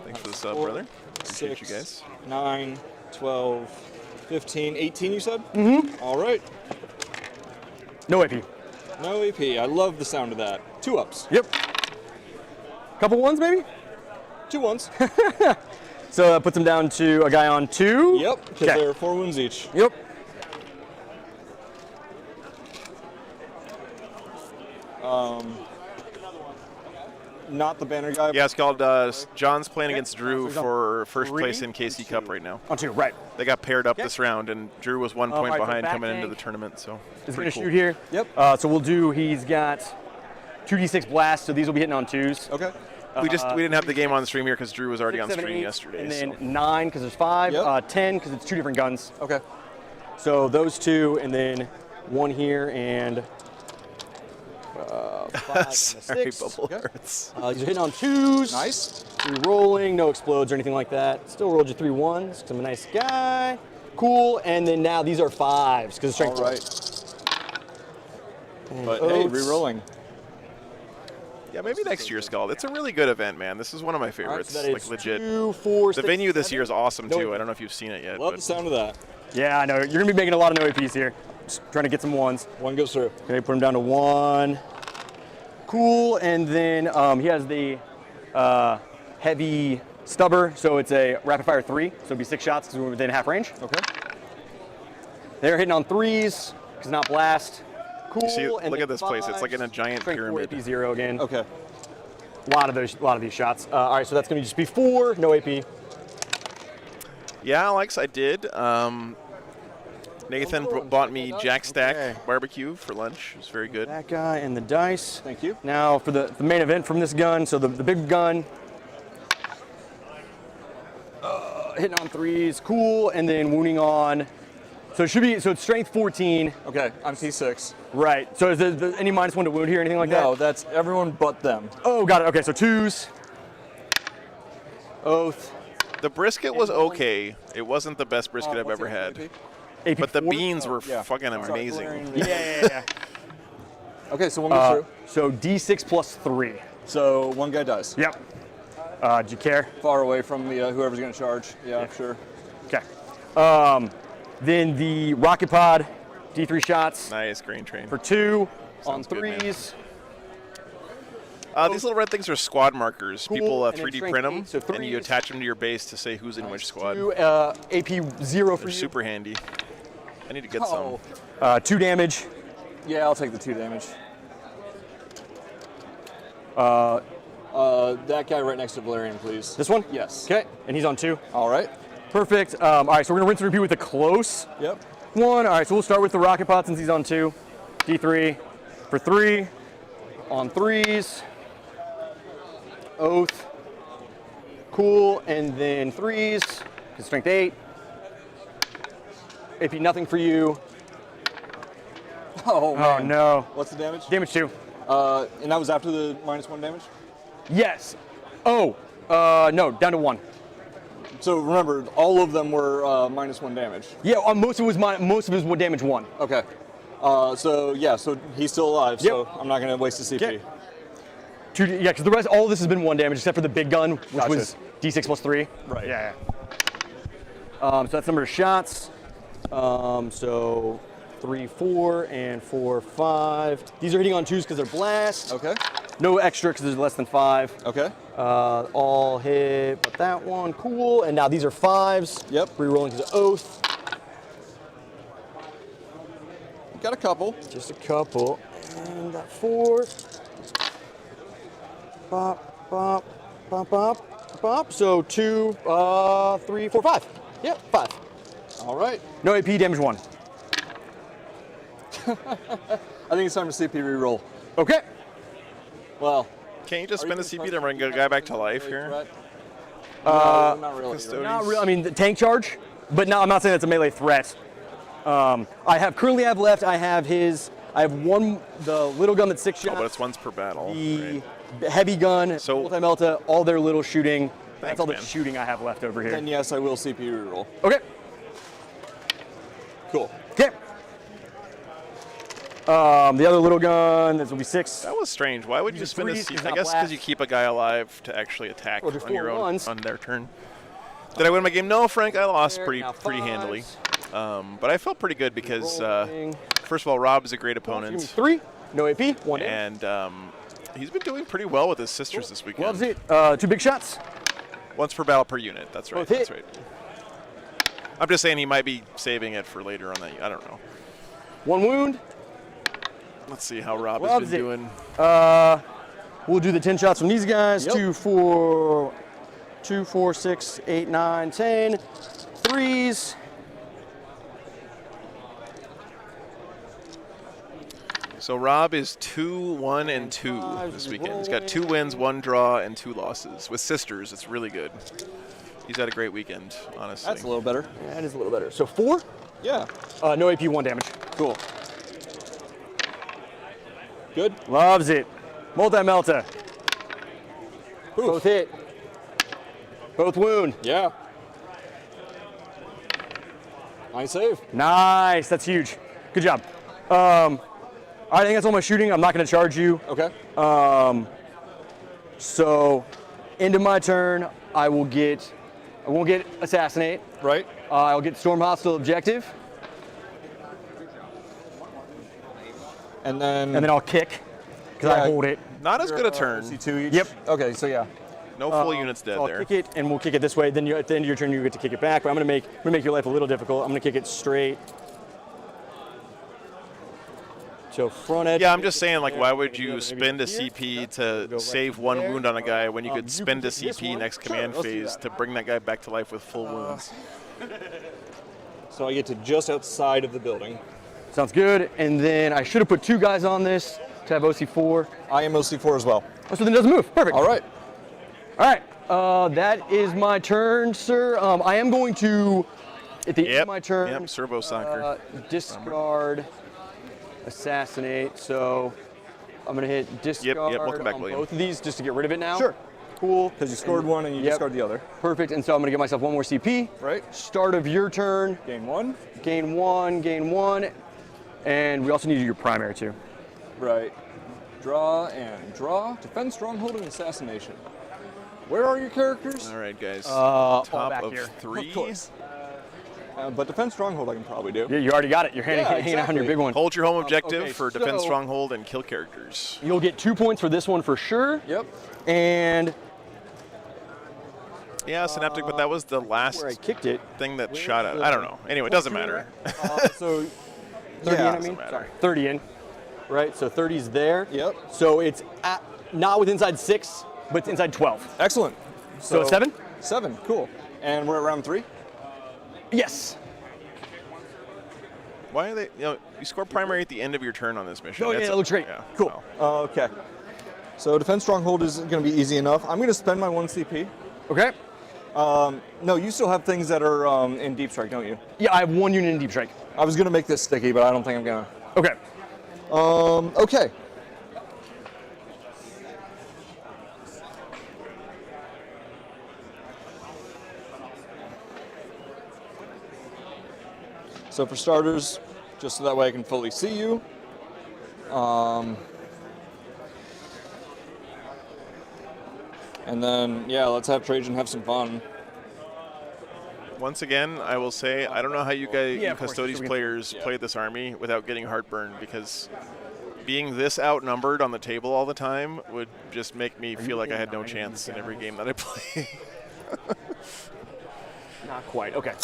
Thanks for the sub, brother. Appreciate you guys. 9, 12, 15, 18, you said? Mm-hmm. All right. No AP. No AP. I love the sound of that. 2 ups. Yep. Couple 1s maybe? 2 1s. So that puts him down to a guy on 2. Yep, because Okay. they're 4 wounds each. Yep. Not the banner guy. Yeah, it's called John's playing against Drew for first place in KC Cup right now. On 2, right. They got paired up this round, and Drew was 1 point right, so behind back coming into tank the tournament. So He's pretty going to cool. shoot here. Yep. So we'll do, he's got 2d6 blasts, so these will be hitting on 2s. Okay. We didn't have the game on stream here because Drew was already 6, on 7, stream 8, yesterday. And then so. 9 because there's 5, Yep. 10 because it's 2 different guns. Okay. So those 2, and then 1 here, and 5 and a Sorry, 6. bubble hurts. These are hitting on 2s. Nice. 3 rolling, no explodes or anything like that. Still rolled you 3 1s because I'm a nice guy. Cool, and then now these are 5s because it's All strength. right. And But hey, oaths. re-rolling. Yeah, maybe next year, Scald. It's a really good event, man. This is one of my All right, favorites. so that Like is legit. 2, 4, The 6, venue this 7. year is awesome No too. AP. I don't know if you've seen it yet. Love the But sound of that. Yeah, I know. You're going to be making a lot of no APs here. Just trying to get some 1s. 1 goes through. Okay, put him down to 1. Cool, and then he has the heavy stubber, so it's a rapid fire 3, so it'd be 6 shots because we're within half range. Okay. They're hitting on 3s because not blast. Cool. see, and look then at this place. It's like in a 5s. giant Strength 4, pyramid. AP 0 again. Okay. A lot of these shots. All right, so that's going to just be 4, no AP. Yeah, Alex, I did. Nathan bought me Jack Stack Okay. barbecue for lunch. It was very good. That guy and the dice. Thank you. Now for the main event from this gun. So the big gun. Hitting on 3s, cool, and then wounding on. So it should be, so it's strength 14. Okay, I'm T6. Right. So is there any -1 to wound here, anything like No, that? that's everyone but them. Oh, got it. Okay, so 2s. Oath. The brisket was okay. It wasn't the best brisket I've What's ever your had. AP? AP But the 4. beans were Yeah. fucking Sorry, amazing. Valerian. Yeah. Okay, so 1 goes through. So D6 +3. So one guy dies. Yep. Do you care? Far away from the whoever's going to charge. Yeah, sure. Okay. Then the rocket pod, D3 shots. Nice, green train. For 2 on Sounds good, man. 3s. These little red things are squad markers. Cool, People and then 3D strength print them, 8, so and you 3s. attach them to your base to say who's in which squad. 2 AP 0 for They're you. super handy. I need to get some. 2 damage. Yeah, I'll take the 2 damage. That guy right next to Valerian, please. This one? Yes. Okay, and he's on 2. All right. Perfect. All right, so we're gonna rinse and repeat with a close Yep. one. All right, so we'll start with the rocket pod since he's on 2. D3 for 3 on 3s. Oath. Cool, and then 3s. Strength 8. AP nothing for you. Oh, man. Oh no. What's the damage? Damage 2. And that was after the -1 damage? Yes. Oh, no, down to 1. So remember, all of them were -1 damage. Yeah, most of it was damage 1. Okay. So yeah, so he's still alive. So I'm not gonna waste a CP. Okay. Yeah, because the rest, all of this has been 1 damage except for the big gun, which Gotcha. was D6 plus 3. Right. Yeah. So that's number of shots. So 3, 4, and 4, 5. These are hitting on 2s because they're blast. Okay. No extra because there's less than 5. Okay. All hit, but that one, cool. And now these are 5s. Yep. Rerolling because of oath. Got a couple. Just a couple. And that 4. Bop, bop, bop, bop, bop. So 2, 3, 4, 5. Yep, 5. All right. No AP, damage 1. I think it's time to CP reroll. Okay. Well. Can't you just spend a CP to bring a guy back to life here? No, not really. Custodes. Not really. I mean, the tank charge, but no, I'm not saying that's a melee threat. Currently have left. I have one, the little gun that's 6 shots. Oh, but it's once per battle. The right. heavy gun, So- multi-melta, all their little shooting. Thanks, That's all the man. shooting I have left over here. Then yes, I will CP reroll. Okay. Cool. Okay. The other little gun, this will be 6. That was strange. Why would you Use spend a threes, CP? he's I not guess because blast. you keep a guy alive to actually attack Well, there's on your 4 own ones. on their turn. Did I win my game? No, Frank. I lost There, pretty now handily. fives. But I felt pretty good because Rolling. first of all, Rob is a great Give me opponent, 3. No AP. 1 damage. and he's been doing pretty well with his sisters this weekend. Loves it. 2 big shots. Once per battle per unit. That's right. Both hit. That's right. I'm just saying he might be saving it for later on. I don't know. 1 wound. Let's see how Rob has Loves been it. doing. We'll do the 10 shots from these guys. Yep. 2, 4, 6, 8, 9, 10. 3s. So Rob is 2, 1, and 2 this weekend. He's got 2 wins, 1 draw, and 2 losses. With sisters, it's really good. He's had a great weekend, honestly. That's a little better. That is a little better. So 4. Yeah. No AP, 1 damage. Cool. Good. Loves it. Multi-melta. Both hit. Both wound. Yeah. Nice save. Nice. That's huge. Good job. I think that's all my shooting. I'm not going to charge you. Okay. So, end of my turn, I won't get assassinate. Right. I'll get storm hostile objective, And then. and then I'll kick because I Yeah. hold it. Not as good a turn. C2 each. Yep. Okay. So yeah. No full units dead I'll there. kick it, and we'll kick it this way. Then at the end of your turn, you get to kick it back. But I'm gonna make your life a little difficult. I'm gonna kick it straight. So front edge. Yeah, I'm just saying, like, why would you spend a CP to save 1 wound on a guy when you could spend a CP next command phase to bring that guy back to life with full wounds? So I get to just outside of the building. Sounds good. And then I should have put 2 guys on this to have OC4. I am OC4 as well. Oh, so then it doesn't move. Perfect. All right. All right. That is my turn, sir. I am going to, at the end of my turn, Yep, servo soccer. discard, assassinate. So I'm going to hit discard welcome back, on William. both of these just to get rid of it now. Sure. Cool. Because you scored one and you Yep. discard the other. Perfect. And so I'm going to give myself 1 more CP. Right. Start of your turn. Gain 1. Gain 1, gain 1. And we also need to do your primary too. Right. Draw and draw. Defend, stronghold, and assassination. Where are your characters? All right, guys. all Top back of here. 3. Of course. But defend stronghold I can probably do. Yeah, you already got it. You're hanging on your exactly. big one. Hold your home objective okay, for defend so- stronghold and kill characters. You'll get 2 points for this one for sure. Yep. And Yeah, Synaptic, but that was the last where I kicked it. thing that shot at. I don't know. Anyway, it doesn't matter. So 30 yeah. in, I mean? Sorry. 30 in. Right, so 30's there. Yep. So it's not with inside 6, but it's inside 12. Excellent. So 7? 7, cool. And we're at round 3? Yes. Why are they? You score primary at the end of your turn on this mission. Oh, yeah, that looks great. Yeah, Cool. well. Okay. So defense stronghold is going to be easy enough. I'm going to spend my 1 CP. Okay. No, you still have things that are in deep strike, don't you? Yeah, I have 1 unit in deep strike. I was going to make this sticky, but I don't think I'm going to. Okay. Okay. So for starters, just so that way I can fully see you. And then, yeah, let's have Trajan have some fun. Once again, I will say I don't know how you guys, Yeah, you of course, Custodes so we can- players, played this army without getting heartburn, because being this outnumbered on the table all the time would just make me feel like I had no chance in every game that I play. Not quite. Okay.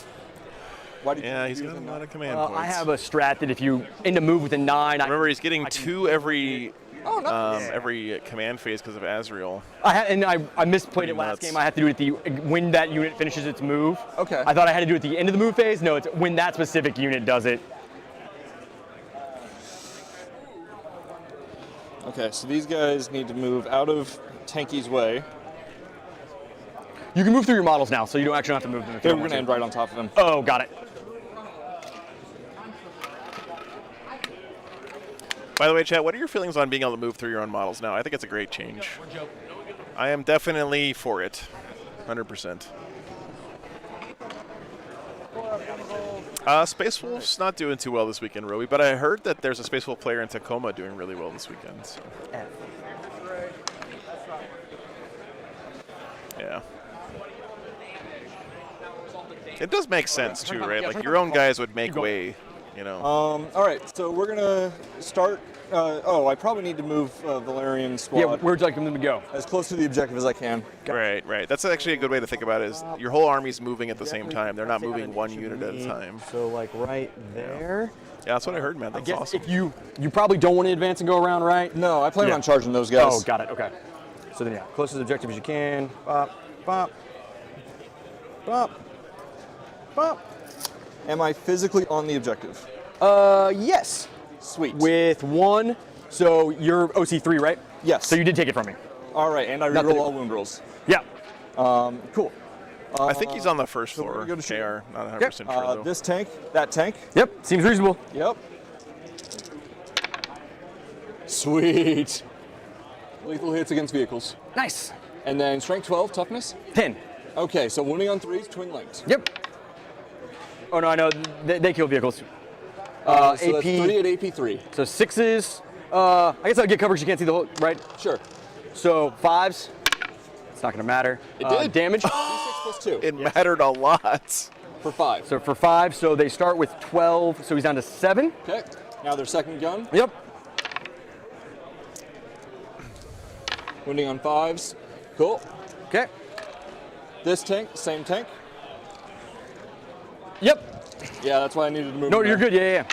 Why did Yeah, you he's use got a them? lot of command points. I have a strat that if you end a move with a 9, Remember, he's getting 2 every Oh, nice. every command phase because of Azrael. I misplayed it last nuts. game. I have to do it at the when that unit finishes its move. Okay. I thought I had to do it at the end of the move phase. No, it's when that specific unit does it. Okay, so these guys need to move out of Tanky's way. You can move through your models now, so you don't actually have to move them. If Okay, you we're don't going to want end right on top of him. Oh, got it. By the way, chat, what are your feelings on being able to move through your own models now? I think it's a great change. I am definitely for it, 100%. Space Wolf's not doing too well this weekend, Roby, but I heard that there's a Space Wolf player in Tacoma doing really well this weekend. So. Yeah. It does make sense too, right? Like your own guys would make way, you know. All right, so we're going to start. I probably need to move Valerian squad Yeah, where'd you like them to go? as close to the objective as I can. Right. That's actually a good way to think about it, is your whole army's moving at the same time. They're not moving one unit at a time. So like right there. Yeah, that's what I heard, man. That's Guess awesome. if you probably don't want to advance and go around, right? No, I plan Yeah. on charging those guys. Oh, got it. Okay. So then, yeah, close to the objective as you can. Bop, bop, bop, bop. Am I physically on the objective? Yes. Sweet. With 1, so you're OC3, right? Yes. So you did take it from me. All right, and I Not reroll that- all wound rolls. Yeah. Cool. I think he's on the first so we're floor. gonna go to KR, not 100% sure though. This tank, that tank. Yep. Seems reasonable. Yep. Sweet. Lethal hits against vehicles. Nice. And then strength 12, toughness. 10. Okay, so wounding on 3s, twin linked. Yep. Oh no, I know they kill vehicles. So AP. that's 3 at AP3. So 6s. I guess I'll get coverage. You can't see the whole right. Sure. So 5s. It's not gonna matter. It did. Damage. D6 plus 2. It mattered a lot. For 5. So for 5, so they start with 12. So he's down to 7. Okay. Now their second gun. Yep. Wounding on 5s. Cool. Okay. This tank, same tank. Yep. Yeah, that's why I needed to move. No, him you're there. good. Yeah.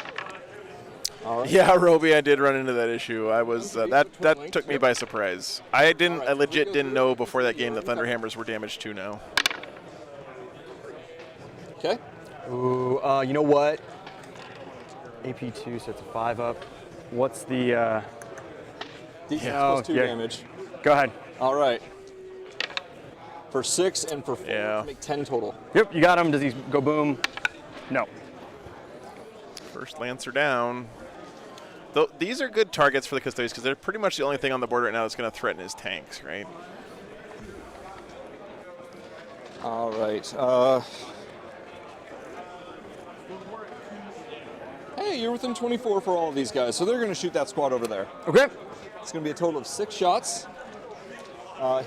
All right. Yeah, Roby, I did run into that issue. I was that took me by surprise. I legit didn't know before that game that Thunderhammers were damaged too now. Okay. Ooh, you know what? AP2, so it's a 5 up. What's the? D6 Oh, plus 2 yeah. damage. Go ahead. All right. For 6 and for 4, Yeah. make 10 total. Yep, you got him. Does he go boom? No. First Lancer down. Though these are good targets for the Custodes because they're pretty much the only thing on the board right now that's going to threaten his tanks, right? All right. Hey, you're within 24 for all of these guys, so they're going to shoot that squad over there. Okay. It's going to be a total of 6 shots.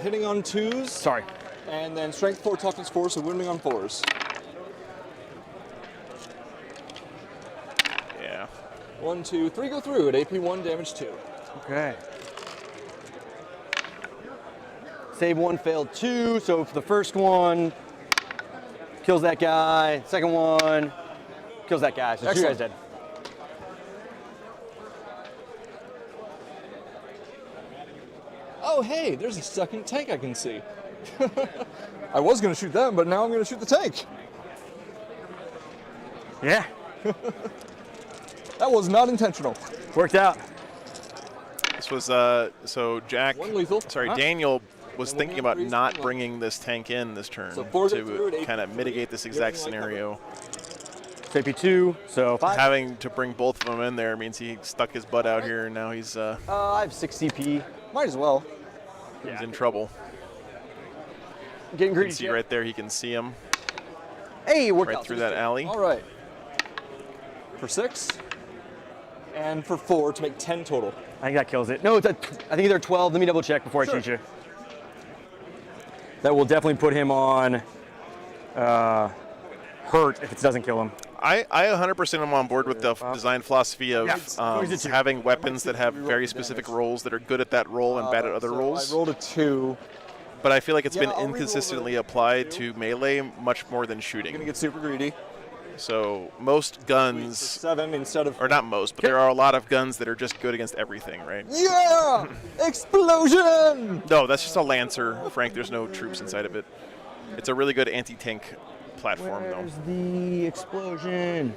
Hitting on 2s. Sorry. And then strength 4, toughness 4, so wounding on 4s. Yeah. 1, 2, 3 go through at AP 1, damage 2. Okay. Save 1, failed 2. So for the first one, kills that guy. Second one, kills that guy. So 2 guys dead. Oh, hey, there's a second tank I can see. I was going to shoot them, but now I'm going to shoot the tank. Yeah. That was not intentional. Worked out. This was, so Jack, One lethal. sorry, Daniel was thinking about not bringing this tank in this turn So 4 go through to at kind of 8. mitigate this exact scenario. AP 2, so 5. Having to bring both of them in there means he stuck his butt out here, and now he's I have 6 CP. Might as well. he's in trouble. Getting You greedy. can see right there, he can see him Hey, worked right out. through that alley. All right. For 6. And for 4 to make 10 total. I think that kills it. No, I think they're 12. Let me double check before I shoot you. That will definitely put him on hurt if it doesn't kill him. I 100% am on board with the design philosophy of Yes. having weapons that have very specific roles that are good at that role and bad at other So roles. I rolled a 2. But I feel like it's Yeah, been I'll re-roll inconsistently the applied to melee much more than I'm shooting. going to get super greedy. So most guns, 7 instead of... or not most, but there are a lot of guns that are just good against everything, right? Yeah! Explosion! No, that's just a Lancer, Frank. There's no troops inside of it. It's a really good anti-tank platform, Where's the explosion?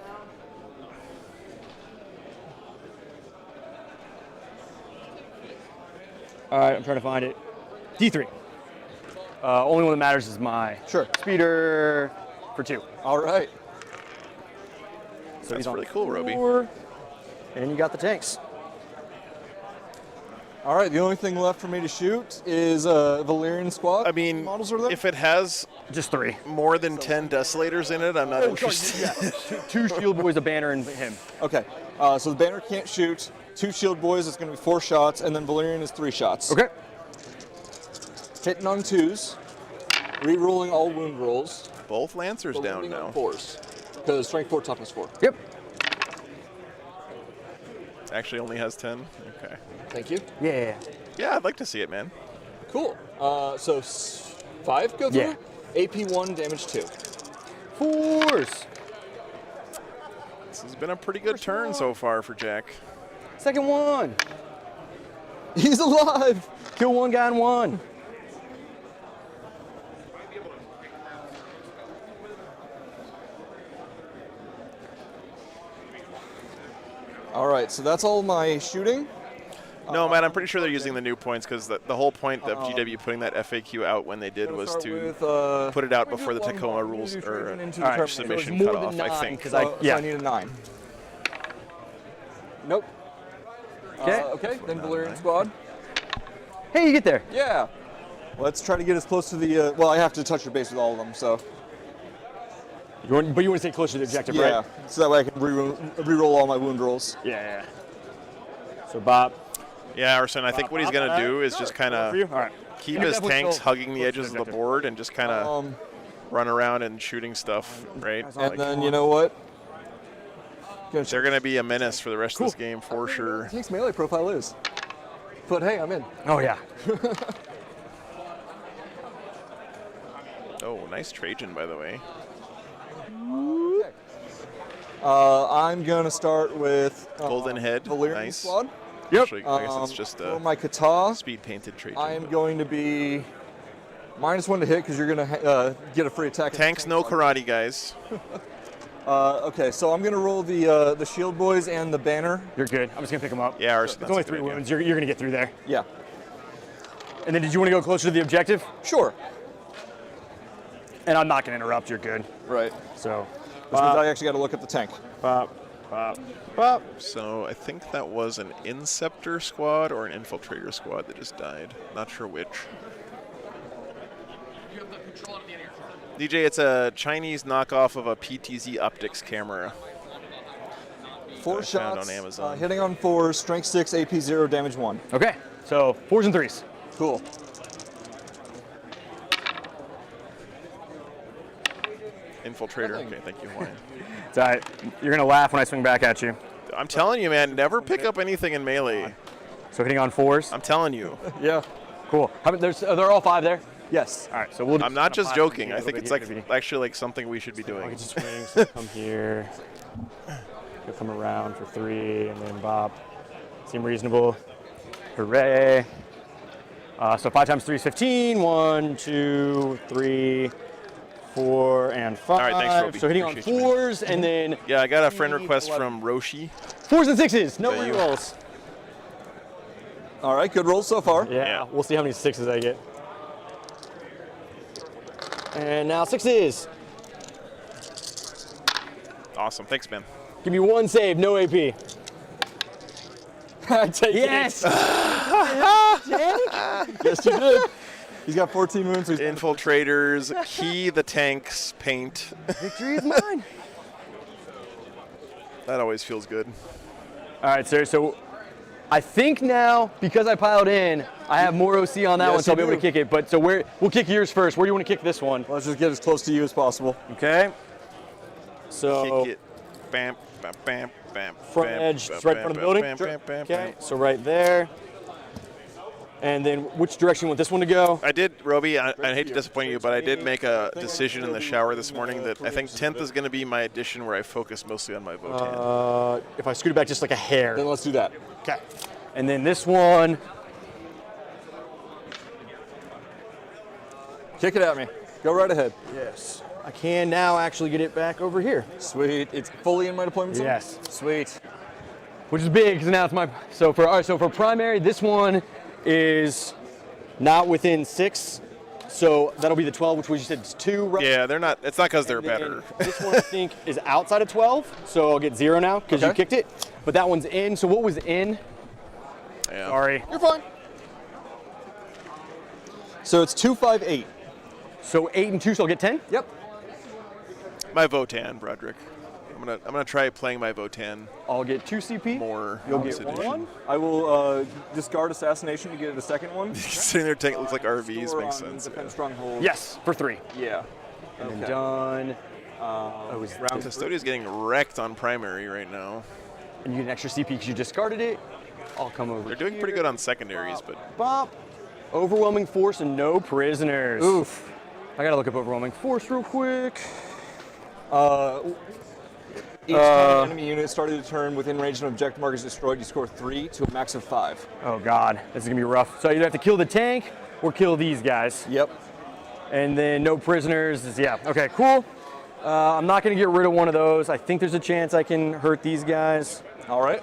All right, I'm trying to find it. D3. Only one that matters is my speeder for 2. All right. So That's he's on really cool, Roby. 4, and you got the tanks. All right, the only thing left for me to shoot is Valerian squad. I mean, models are there? if it has Just 3. more than 10 Desolators in it, I'm not interested. Yeah. 2 shield boys, a banner, and him. Okay, so the banner can't shoot. 2 shield boys, it's going to be 4 shots, and then Valerian is 3 shots. Okay. Hitting on 2s, re-rolling all wound rolls. Both Lancers but down wounding now. on 4s, because strength 4, toughness 4. Yep. Actually only has 10. Okay. Thank you. Yeah. Yeah, I'd like to see it, man. Cool. So 5 go through? Yeah. AP 1, damage 2. 4s. This has been a pretty good turn so far for Jack. Second one. He's alive! Kill one guy in 1. All right, so that's all my shooting. No, man, I'm pretty sure they're using the new points because the whole point of GW putting that FAQ out when they did was to put it out before the Tacoma rules or submission more cut than off, I 9, think. 'cause So yeah. I need a 9. Nope. Okay. Okay, then Valerian squad. Hey, you get there. Yeah. Let's try to get as close to the, well, I have to touch your base with all of them, so. But you want to stay closer to the objective, Yeah, right? so that way I can re-roll all my wound rolls. Yeah. So Bob. Yeah, Arson, I think what he's going to do is just kind of keep And his definitely tanks still hugging the close to edges of the objective. board and just kind of run around and shooting stuff, right? And then, you know what? They're going to be a menace for the rest of this game for sure. Tank's melee profile is. But hey, I'm in. Oh, yeah. Oh, nice Trajan, by the way. Okay. I'm going to start with Golden Head, Valerian nice. squad. Yep. Actually, I guess it's just For a my kata, speed painted Trajan. I am but- going to be -1 to hit because you're going to get a free attack. Tanks, no karate, guys. Okay, so I'm going to roll the shield boys and the banner. You're good. I'm just going to pick them up. Yeah, Arson, It's that's only a good 3 idea. wounds. You're going to get through there. Yeah. And then did you want to go closer to the objective? Sure. And I'm not going to interrupt. You're good. Right. So. Which means I actually got to look at the tank. Bop, bop, bop. So I think that was an Inceptor squad or an Infiltrator squad that just died. Not sure which. DJ, it's a Chinese knockoff of a PTZ optics camera. 4 I found shots. on Amazon. Hitting on 4, strength 6, AP 0, damage 1. Okay, so 4s and 3s. Cool. Infiltrator. Okay, thank you, Hawaiian. It's all right. You're gonna laugh when I swing back at you. I'm telling you, man, never pick up anything in melee. So hitting on 4s. I'm telling you. Yeah. Cool. How about they're all 5 there? Yes. All right. So we'll. I'm not just joking. I think it's like Maybe. actually like something we should be I doing. can just swing. So come here. You'll come around for 3 and then bop. Seem reasonable. Hooray. So 5 times 3 is 15. 1, 2, 3, 4, and 5. All right, thanks, Roby. So hitting on Appreciate you, 4s and then Yeah, I got a friend request from Roshi. 4s and 6s. No Is that you? rerolls. All right, good rolls so far. Yeah, we'll see how many 6s I get. And now 6s. Awesome. Thanks, man. Give me 1 save, no AP. I take Yes! Yes, you did. He's got 14 wounds. Infiltrators, key the tanks, paint. Victory is mine. That always feels good. All right, sir. So I think now, because I piled in, I have more OC on that Yes, one, so I'll be you able to do. kick it. But so we'll kick yours first. Where do you want to kick this one? Let's just get as close to you as possible. Okay. So Kick it. Bam, bam, bam, bam. front bam, edge, bam, it's right in bam, front of the bam, building. bam, Sure. bam, bam, Okay. bam. So right there. And then which direction you want this one to go? I did, Roby, I hate to disappoint you, but I did make a decision in the shower this morning that I think 10th is going to be my edition where I focus mostly on my Votan. If I scoot it back just like a hair. Then let's do that. Okay. And then this one. Kick it at me. Go right ahead. Yes. I can now actually get it back over here. Sweet. It's fully in my deployment zone? Yes. Sweet. Which is big because now it's my. So for primary, this one is not within 6. So that'll be the 12, which we just said is 2. Right? Yeah, they're not. It's not because they're And then better. This one I think is outside of 12, so I'll get 0 now because you Okay. kicked it. But that one's in. So what was in? Yeah. Sorry. You're fine. So it's 2, 5, 8. So 8 and 2, so I'll get 10. Yep. My Votan, Broderick. I'm gonna try playing my Votan I'll get 2 CP. more. You'll this get edition. 1. I will discard assassination to get a second one. Sitting there, it looks like RVs. Store Makes on sense. Defense stronghold. Yes, for 3. Yeah. And then Okay. done. Round Custodia's getting wrecked on primary right now. And you get an extra CP because you discarded it. I'll come over. They're doing pretty good on secondaries, but Bop. Overwhelming force and no prisoners. Oof. I gotta look up overwhelming force real quick. Each time an enemy unit started a turn within range of an objective marker is destroyed, you score 3 to a max of 5. Oh God, this is gonna be rough. So I either have to kill the tank or kill these guys. Yep. And then no prisoners. Yeah. Okay. Cool. I'm not gonna get rid of one of those. I think there's a chance I can hurt these guys. All right.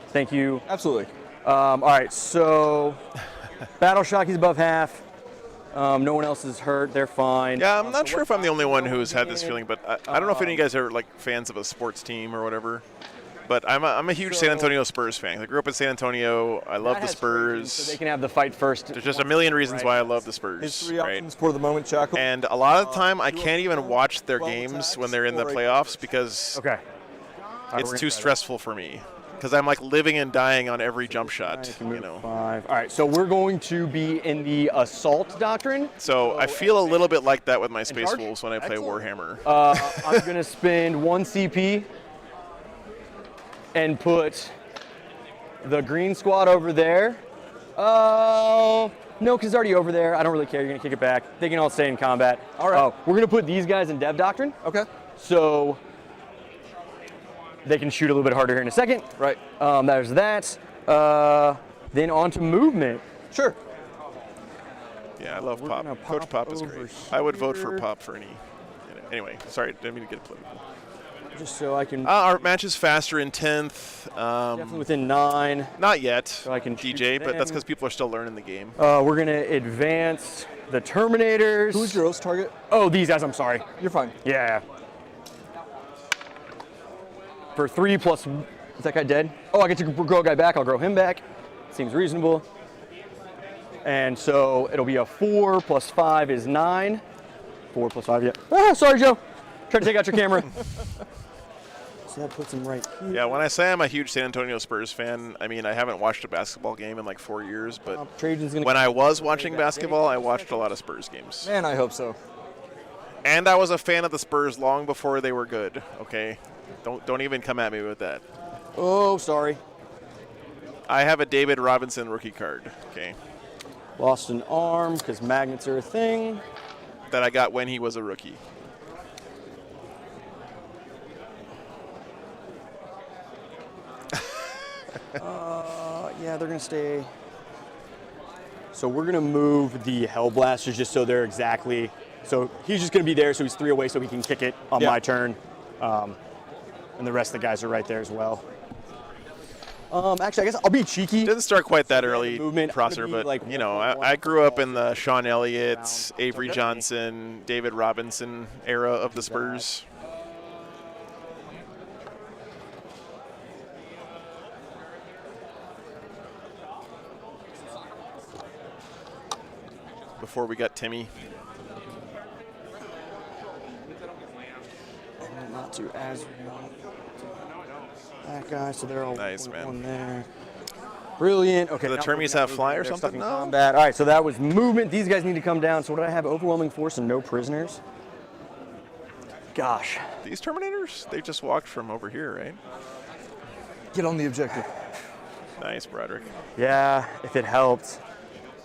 Thank you. Absolutely. All right. So battle shock is above half. No one else is hurt. They're fine. yeah, I'm not sure if I'm the only one who's had this feeling, but I don't know if any of you guys are like fans of a sports team or whatever. But I'm a huge San Antonio Spurs fan. I grew up in San Antonio. I love the Spurs. So they can have the fight first. There's just a million reasons why I love the Spurs. His 3 right? options for the moment, Chaco. And a lot of the time, I can't even watch their games when they're in the playoffs because Okay. it's too stressful for me. Because I'm like living and dying on every jump shot, you know. 5. All right. So we're going to be in the assault doctrine. So I feel a little bit like that with my Space charge? Wolves when I play Excellent. Warhammer. I'm gonna spend 1 CP and put the green squad over there. Oh, no, because it's already over there. I don't really care. You're gonna kick it back. They can all stay in combat. All right. We're gonna put these guys in Dev Doctrine. Okay. So they can shoot a little bit harder here in a second. Right. There's that. Then on to movement. Sure. Yeah, I love We're Pop. gonna Coach pop Pop is over great. I would vote for here. Pop for any. Anyway, sorry, didn't mean to get political. Just so I can Our match is faster in 10th. definitely within 9. Not yet, I can shoot DJ, but that's them. because people are still learning the game. We're gonna advance the Terminators. Who's your host target? Oh, these guys. I'm sorry. You're fine. Yeah. For 3 plus, is that guy dead? Oh, I get to grow a guy back. I'll grow him back. Seems reasonable. And so it'll be a 4 plus 5 is 9. 4 plus 5, yeah. Ah, sorry, Joe. Try to take out your camera. So that puts him right here. Yeah, when I say I'm a huge San Antonio Spurs fan, I mean I haven't watched a basketball game in like 4 years, but when I was watching basketball, I watched a lot of Spurs games. Man, I hope so. And I was a fan of the Spurs long before they were good, okay? Don't even come at me with that. Oh, sorry. I have a David Robinson rookie card, okay? Lost an arm because magnets are a thing. That I got when he was a rookie. Yeah, they're going to stay. So we're going to move the Hellblasters just so they're exactly. So he's just going to be there, so he's 3 away, so he can kick it on my turn. And the rest of the guys are right there as well. Actually, I guess I'll be cheeky. Didn't start quite that early, movement, Prosser, but like, you know, I grew up in the Sean Elliott, Avery Johnson, David Robinson era of the Spurs. Before we got Timmy. Not to as that guy, so they're all nice, man. One there. Brilliant. Okay. Do the Termies have fly or something? No. Combat. All right, so that was movement. These guys need to come down. So what did I have? Overwhelming force and no prisoners. Gosh. These Terminators? They just walked from over here, right? Get on the objective. Nice, Broderick. Yeah, if it helped.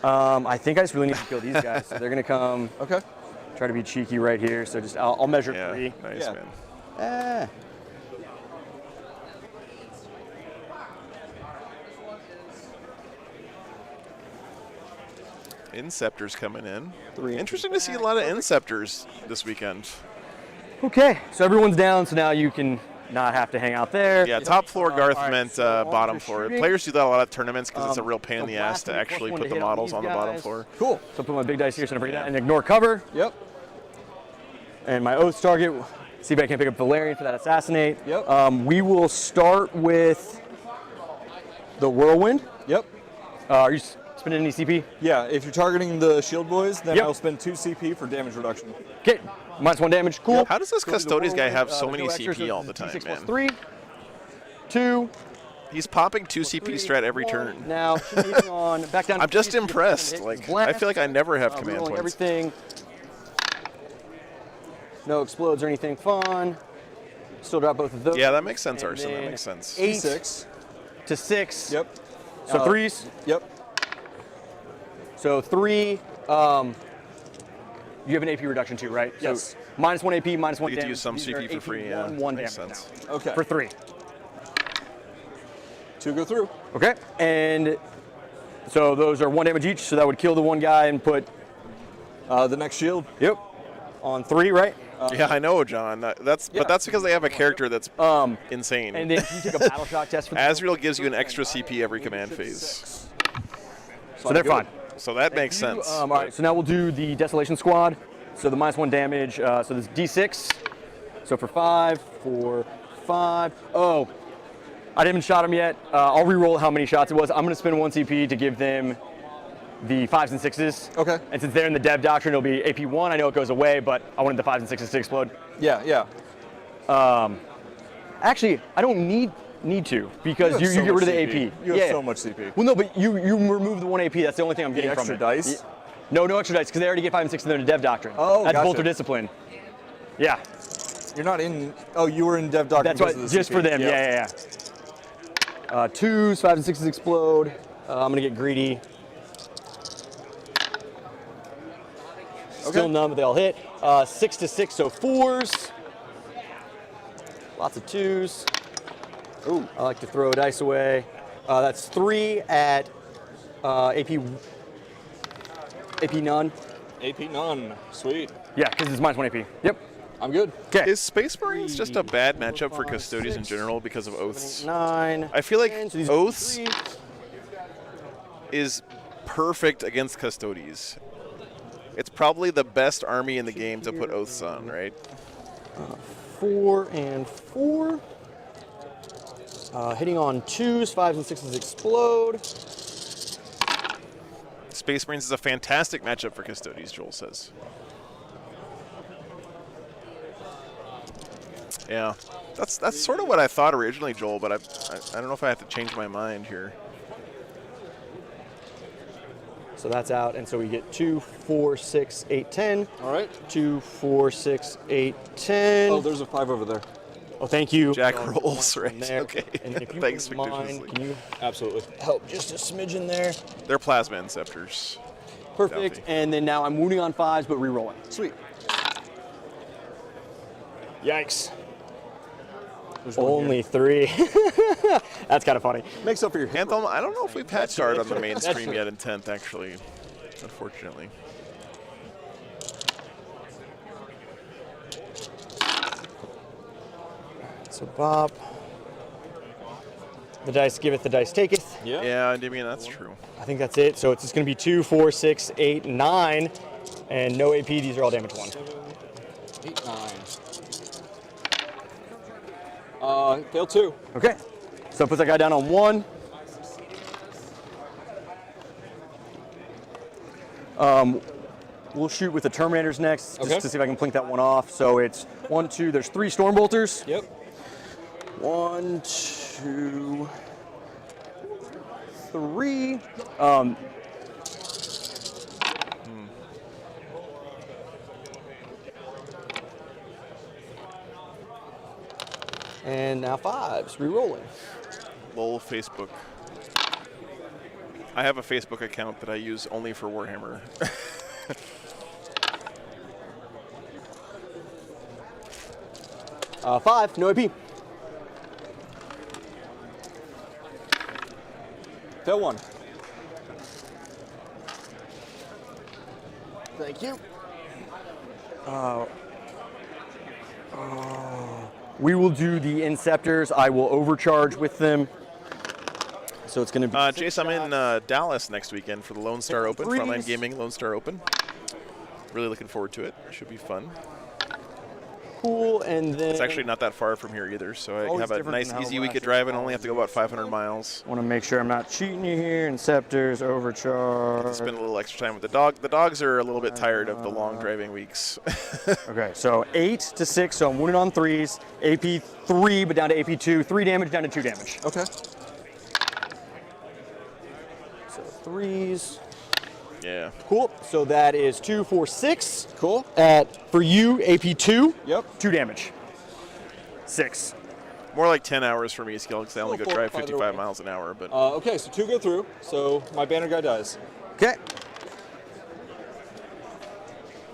I think I just really need to kill these guys. So they're gonna come. Okay. Try to be cheeky right here. So just I'll measure 3. Nice, man. Inceptors coming in. 3. Interesting to see a lot of Inceptors this weekend. Okay, so everyone's down, so now you can not have to hang out there. Yeah, top floor Garth meant bottom floor. Players do that a lot of tournaments because it's a real pain in the ass to actually put the models on the bottom floor. Cool. So put my big dice here so I don't forget that. And ignore cover. Yep. And my Oath target, see if I can pick up Valerian for that assassinate. Yep. We will start with the Whirlwind. Yep. Are you spending any CP? Yeah, if you're targeting the shield boys, then Yep. I'll spend 2 CP for damage reduction. Okay, -1 damage, cool. How does this Custodes guy have so many CP all the time, man? 3, 2. He's popping 2 CP strat every turn. Now, moving on, back down to I'm just 3, impressed. Like, I feel like I never have command rolling points. everything. No explodes or anything fun. Still drop both of those. Yeah, that makes sense, And Arson. That then makes sense. 8 6. to 6. Yep. So 3s. Yep. So 3. You have an AP reduction too, right? Yes. So -1 AP, -1 You get damage. to use some These are CP for AP free. Yeah, 1 makes damage sense. now. Okay. For 3. 2 go through. Okay. And so those are 1 damage each. So that would kill the one guy and put. The next shield. Yep. On 3, right? Yeah, I know, John. But that's because they have a character that's insane. And then you take a battle shock test for Azrael gives you an extra CP every command phase. So they're fine. So that makes sense. All right, so now we'll do the Desolation Squad. So the -1 damage, so this is D6. So for 5, 4, 5. Oh, I didn't even shot him yet. I'll re-roll how many shots it was. I'm going to spend 1 CP to give them the 5s and 6s. Okay. And since they're in the Dev Doctrine, it'll be AP1. I know it goes away, but I wanted the 5s and 6s to explode. Yeah, yeah. Actually, I don't need to because you so get rid of the much AP. CP. You have so much CP. Well, no, but you remove the 1 AP. That's the only thing I'm getting extra from it. dice? No extra dice because they already get 5 and 6 in their Dev Doctrine. Oh, that's gotcha. Bolter Discipline. Yeah. You're not in. Oh, you were in Dev Doctrine. That's what. Just CP. for them. Yep. Yeah. 2s, 5s, and 6s explode. I'm gonna get greedy. Still none, but they all hit. 6 to 6, so 4s. Lots of 2s. Ooh, I like to throw dice away. That's 3 at AP none. AP none. Sweet. Yeah, because it's -1 AP. Yep. I'm good. Okay. Is Space Marines just a bad matchup for Custodes in general because of Oaths? 9. I feel like 10, so these Oaths are 3. is perfect against Custodes. It's probably the best army in the game to put Oaths on, right? 4 and 4. Hitting on 2s, 5s, and 6s explode. Space Marines is a fantastic matchup for Custodes, Joel says. Yeah, that's sort of what I thought originally, Joel, but I don't know if I have to change my mind here. So that's out, and so we get 2, 4, 6, 8, 10. All right. 2, 4, 6, 8, 10. Oh, there's a 5 over there. Oh, thank you. Jack rolls, right? There. Okay. And then if you Thanks, wouldn't mind, fictitiously. can you Absolutely. help just a smidgen there? They're plasma inceptors. Perfect. Doubthy. And then now I'm wounding on 5s, but re-rolling. Sweet. Yikes. There's one Only 3. That's kind of funny. here. Makes up for your hit. Anthem, I don't know if we've had guard on the main That's stream true. yet in 10th, actually, unfortunately. So Bob. The dice giveth, the dice taketh. Yeah. Yeah, I mean, that's true. I think that's it. So it's just going to be 2, 4, 6, 8, 9. And no AP. These are all damage 1. 8, 9. Fail 2. Okay. So it puts that guy down on 1. We'll shoot with the Terminators next, just Okay. to see if I can plink that one off. So it's 1, 2. There's 3 Stormbolters. Yep. 1, 2, 3. And now 5s, re-rolling. Lol Facebook. I have a Facebook account that I use only for Warhammer. 5, no AP. Fail 1. Thank you. We will do the Inceptors. I will overcharge with them. So it's going to be Jace, I'm in Dallas next weekend for the Lone Star Open, Frontline Gaming Lone Star Open. Really looking forward to it. Should be fun. cool. And then It's actually not that far from here either, so I Always have a different nice, than how easy last week of year driving. Only have to go about 500 miles. want to make sure I'm not cheating you here. Inceptors, overcharge. Spend a little extra time with the dog. The dogs are a little bit tired of the long driving weeks. Okay, so 8 to 6, so I'm wounded on 3s. AP 3, but down to AP 2. 3 damage, down to 2 damage. Okay. So 3s. Yeah. Cool. So that is 2, 4, 6. Cool. For you, AP 2. Yep. 2 damage. 6. More like 10 hours for me, skill, because I only go 4, drive 5 55 away. miles an hour. But Okay, so 2 go through. So my banner guy dies. Okay.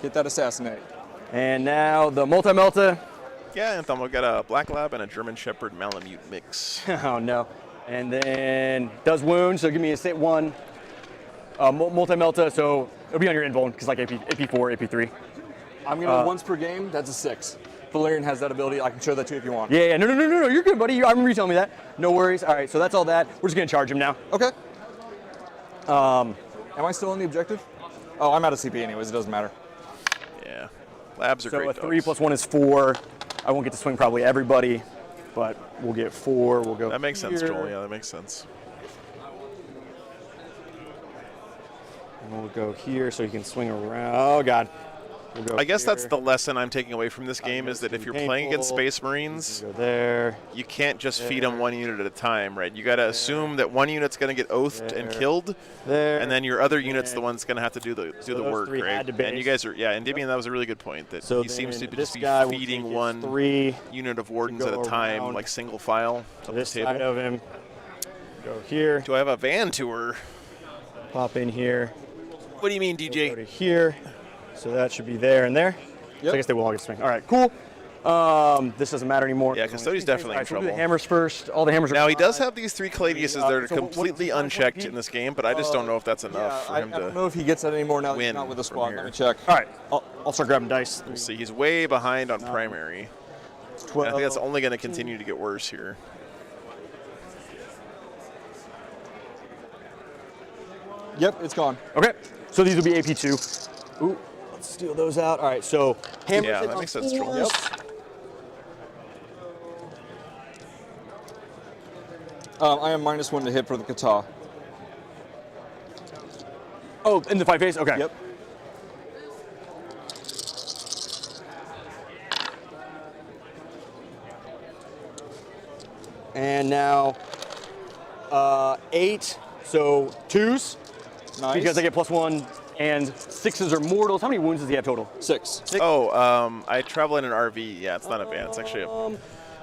Get that assassinate. And now the multi-melta. yeah, Anthem, we've got a Black Lab and a German Shepherd Malamute mix. Oh no. And then does wound, so give me a state 1. Multi-melta, so it'll be on your invuln, because like AP4, AP3. I'm gonna once per game. That's a 6. Valerian has that ability. I can show that to you if you want. Yeah, no, you're good, buddy. I remember you telling me that. No worries. All right, so that's all that. We're just gonna charge him now. Okay. Am I still on the objective? Oh, I'm out of CP anyways. It doesn't matter. Yeah. Labs are So great a 3 dogs. plus 1 is 4. I won't get to swing probably everybody, but we'll get 4. We'll go. That makes sense, here, Joel. Yeah, that makes sense. And we'll go here so he can swing around. Oh God. We'll go I guess that's here. the lesson I'm taking away from this game is that if you're playing against Painful. Space Marines, Go there. you can't just feed them one unit at a time, right? You got to assume that one unit's going to get oathed and killed, There. and then your other unit's the one's going to have to do the those work, 3 right? had to And you base. guys are, yeah. And Damien, that was a really good point that So he seems to then just this be guy will take feeding his one 3 unit of wardens at go a time, around like single file to up this the side table. of him. Go here. Do I have a van tour? Pop in here. What do you mean, Go DJ? to here. So that should be there and there. So I guess they will all get swing. All right, cool. This doesn't matter anymore. Yeah, Custodes definitely in All right, so we'll do trouble. the hammers first. All the hammers are Now he does fine. have these 3 Caladiuses that are so what- completely what- unchecked in this game, but I just don't know if that's enough for I him don't to know if he gets that anymore now that he's win not with the from squad. here. Let me check. All right, I'll start grabbing dice. We'll see. He's way behind on primary. And 12. I think that's only going to continue to get worse here. Yep, it's gone. Okay, so these will be AP2. Ooh, let's steal those out. All right, so hammers Yeah, hit that on makes sense, Joel. 4s. I am -1 to hit for the kata. Oh, in the 5 phase? Okay. Yep. And now 8, so 2s. Nice. Because I get +1, and 6s are mortals. How many wounds does he have total? 6. Oh, I travel in an RV. Yeah, it's not advanced. Actually,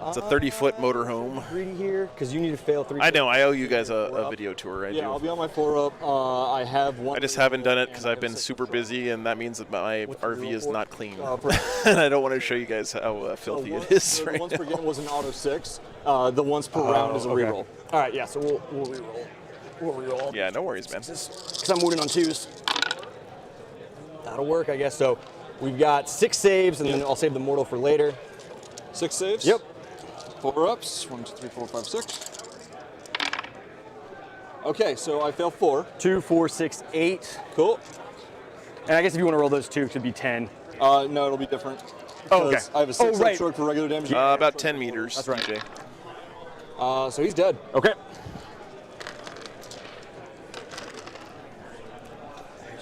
it's a 30-foot motorhome. Greedy here, because you need to fail 3. I know. I owe you guys a video tour. I do. I'll be on my 4-up. I have one. I just haven't done it because I've been super busy, and that means that my RV is not clean. And I don't want to show you guys how filthy it is right once per now. game was an auto 6. The once per round is a reroll. All right, yeah, so we'll reroll. We'll reroll. Yeah, no worries, man. Because I'm wounded on 2s. That'll work, I guess. So we've got 6 saves, and then I'll save the mortal for later. 6 saves? Yep. 4-ups. 1, 2, 3, 4, 5, 6. Okay, so I fail 4. 2, 4, 6, 8. Cool. And I guess if you want to roll those 2, it could be 10. No, it'll be different. Oh, okay. I have a 6 right. short for regular damage. About 10 meters. That's right. DJ. So he's dead. Okay.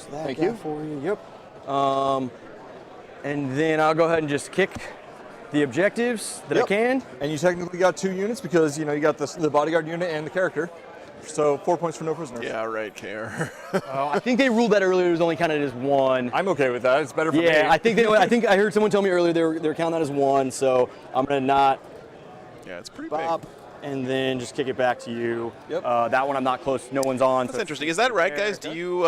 Thank you. For you. Yep. And then I'll go ahead and just kick the objectives that I can. And you technically got 2 units because, you got the bodyguard unit and the character. So 4 points for no prisoners. Yeah, right, KR. I think they ruled that earlier. It was only counted as 1. I'm okay with that. It's better for me. Yeah, I think I heard someone tell me earlier they're counting that as 1. So I'm gonna not. Yeah, it's pretty bop, big. and then just kick it back to you. Yep. That one I'm not close. No one's on. That's interesting. Is that right, guys? Do you,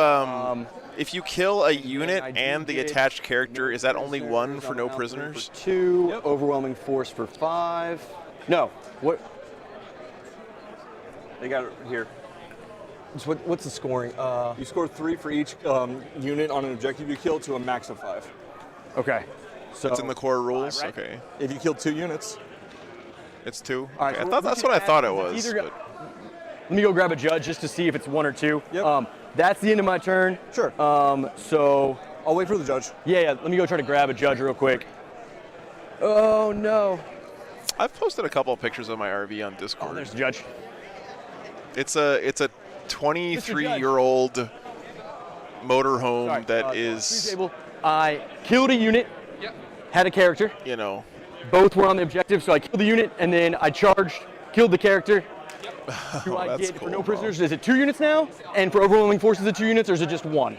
if you kill a unit and the attached character, is that only 1 for no prisoners? 2. Overwhelming force for 5. No. What? They got it here. What's the scoring? You score 3 for each unit on an objective you kill to a max of 5. Okay. So That's in the core rules? right? Okay. If you kill 2 units. It's 2? All right, Okay. so I thought that's what I thought it was. Let me go grab a judge just to see if it's 1 or 2. Yep. That's the end of my turn. Sure. So I'll wait for the judge. yeah, let me go try to grab a judge real quick. Oh no. I've posted a couple of pictures of my RV on Discord. Oh, there's the judge. It's a 23-year-old motorhome that is, I killed a unit. Had a character. Both were on the objective, so I killed the unit and then I charged, killed the character. Do I that's get for cool, no prisoners? Is it 2 units now? And for overwhelming forces, is it 2 units, or is it just 1?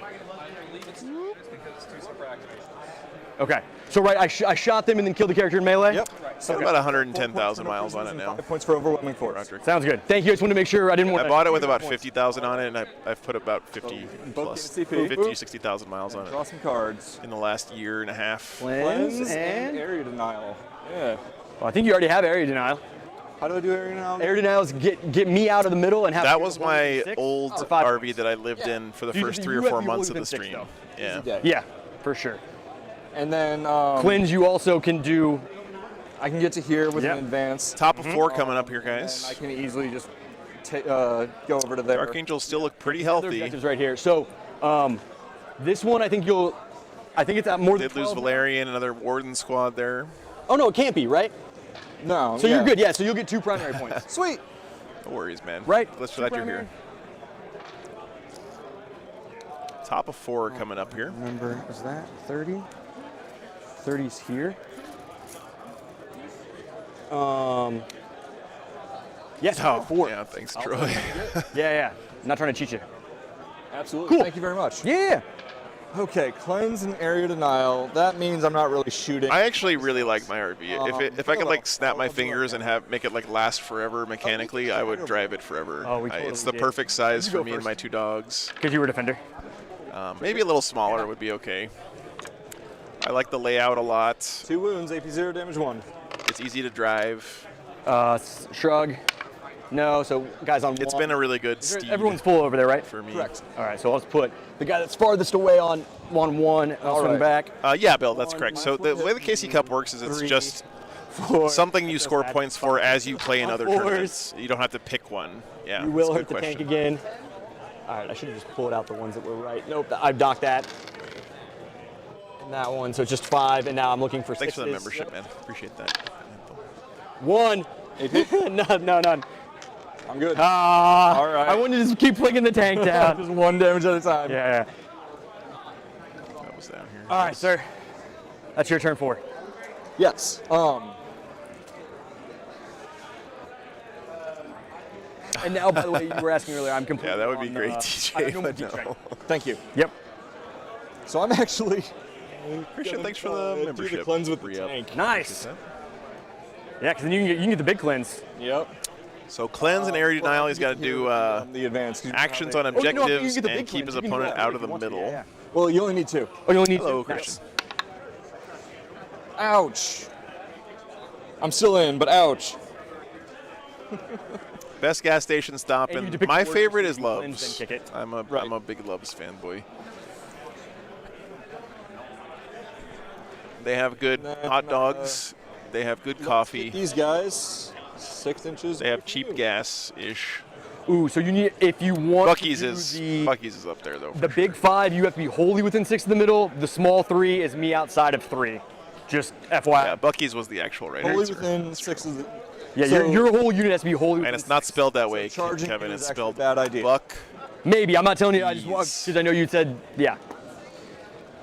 Okay. So right, I shot them and then killed the character in melee. Yep. So about 110,000 miles on it now. 5 points for overwhelming force. Sounds good. Thank you. I just wanted to make sure I didn't want I to. bought it with about 50,000 on it, and I've put about 50 plus, get CP. 50, 60,000 miles on Draw it some cards. in the last year and a half. Cleanse and and. area denial. Yeah. Well, I think you already have area denial. How do I do area denial? Area denial is get me out of the middle and have. That was my old or 5. RV that I lived in for the first 3 or 4 months of the stream. Yeah. Yeah, for sure. And then Cleanse, you also can do. I can get to here with an advance. Top of 4 coming up here, guys. And I can easily just go over to there. Archangels still look pretty healthy. Objectives right here. So, this one I think it's at more than Did lose 12. Valerian, another Warden squad there. Oh no, it can't be, right? No. So you're good. Yeah. So you'll get 2 primary points. Sweet. No worries, man. Right. Let's glad you're here. Top of 4 coming up here. Remember, is that 30? 30's here. Yes. Oh, 4. yeah, thanks, Troy. Yeah. I'm not trying to cheat you. Absolutely. Cool. Thank you very much. Yeah. Okay, cleanse and area denial. That means I'm not really shooting. I actually really like my RV. If I could like snap my fingers and make it like last forever mechanically, I would drive it forever. Oh, we totally it's the did. perfect size You for go me and first. my 2 dogs. Because you were a defender. Maybe a little smaller would be okay. I like the layout a lot. 2 wounds, AP 0, damage 1. It's easy to drive. Shrug. No, so guys on It's 1. been a really good steed Everyone's full over there, right? for me. Correct. All right, so let's put the guy that's farthest away on 1. I'll swing back. Yeah, Bill, that's correct. So the way the KC Cup works is it's 3, just 4. something you score points for as you play in other 4s. tournaments. You don't have to pick one. Yeah, You will that's a hurt the good tank question. again. All right, I should have just pulled out the ones that were right. Nope, I've docked that. And that one, so it's just 5, and now I'm looking for 6s. Thanks for the membership, man. Appreciate that. 1. None. I'm good. All right. I wanted to just keep flicking the tank down. Just 1 damage at a time. Yeah. That was down here. All right, sir. That's your turn 4. Yes. And now, by the way, you were asking earlier, I'm completely Yeah, that would be on, great, I TJ. have no But more no. Thank you. Yep. So I'm actually Christian, thanks for gonna, the do membership. the cleanse with the Re-up. tank. Nice. Yeah, because then you can get the big cleanse. Yep. So cleanse and area denial. He's got to do the advanced actions on Oh, you know what? You can objectives get the and big keep his cleanse. You can do opponent that out if of the you want to, middle. yeah. Well, you only need 2. Oh, you only need Hello, 2. Christian. Ouch. I'm still in, but ouch. Best gas station stop, And you and depict my the favorite worst is if you cleanse, Love's. then kick it. I'm a big Love's fanboy. They have good hot dogs. They have good coffee. These guys, 6 inches. They have cheap gas-ish. Ooh, so you need, if you want Bucky's to do is Bucky's is up there though. the big 5, you have to be wholly within 6 in the middle. The small 3 is me outside of 3. Just FYI. Yeah, Bucky's was the actual right Wholly answer. within 6 of the. Yeah, so, your whole unit has to be wholly within And it's not spelled that way, charging Kevin. is It's actually a spelled bad idea. Buck. Maybe. I'm not telling you. I just want, because I know you said, yeah.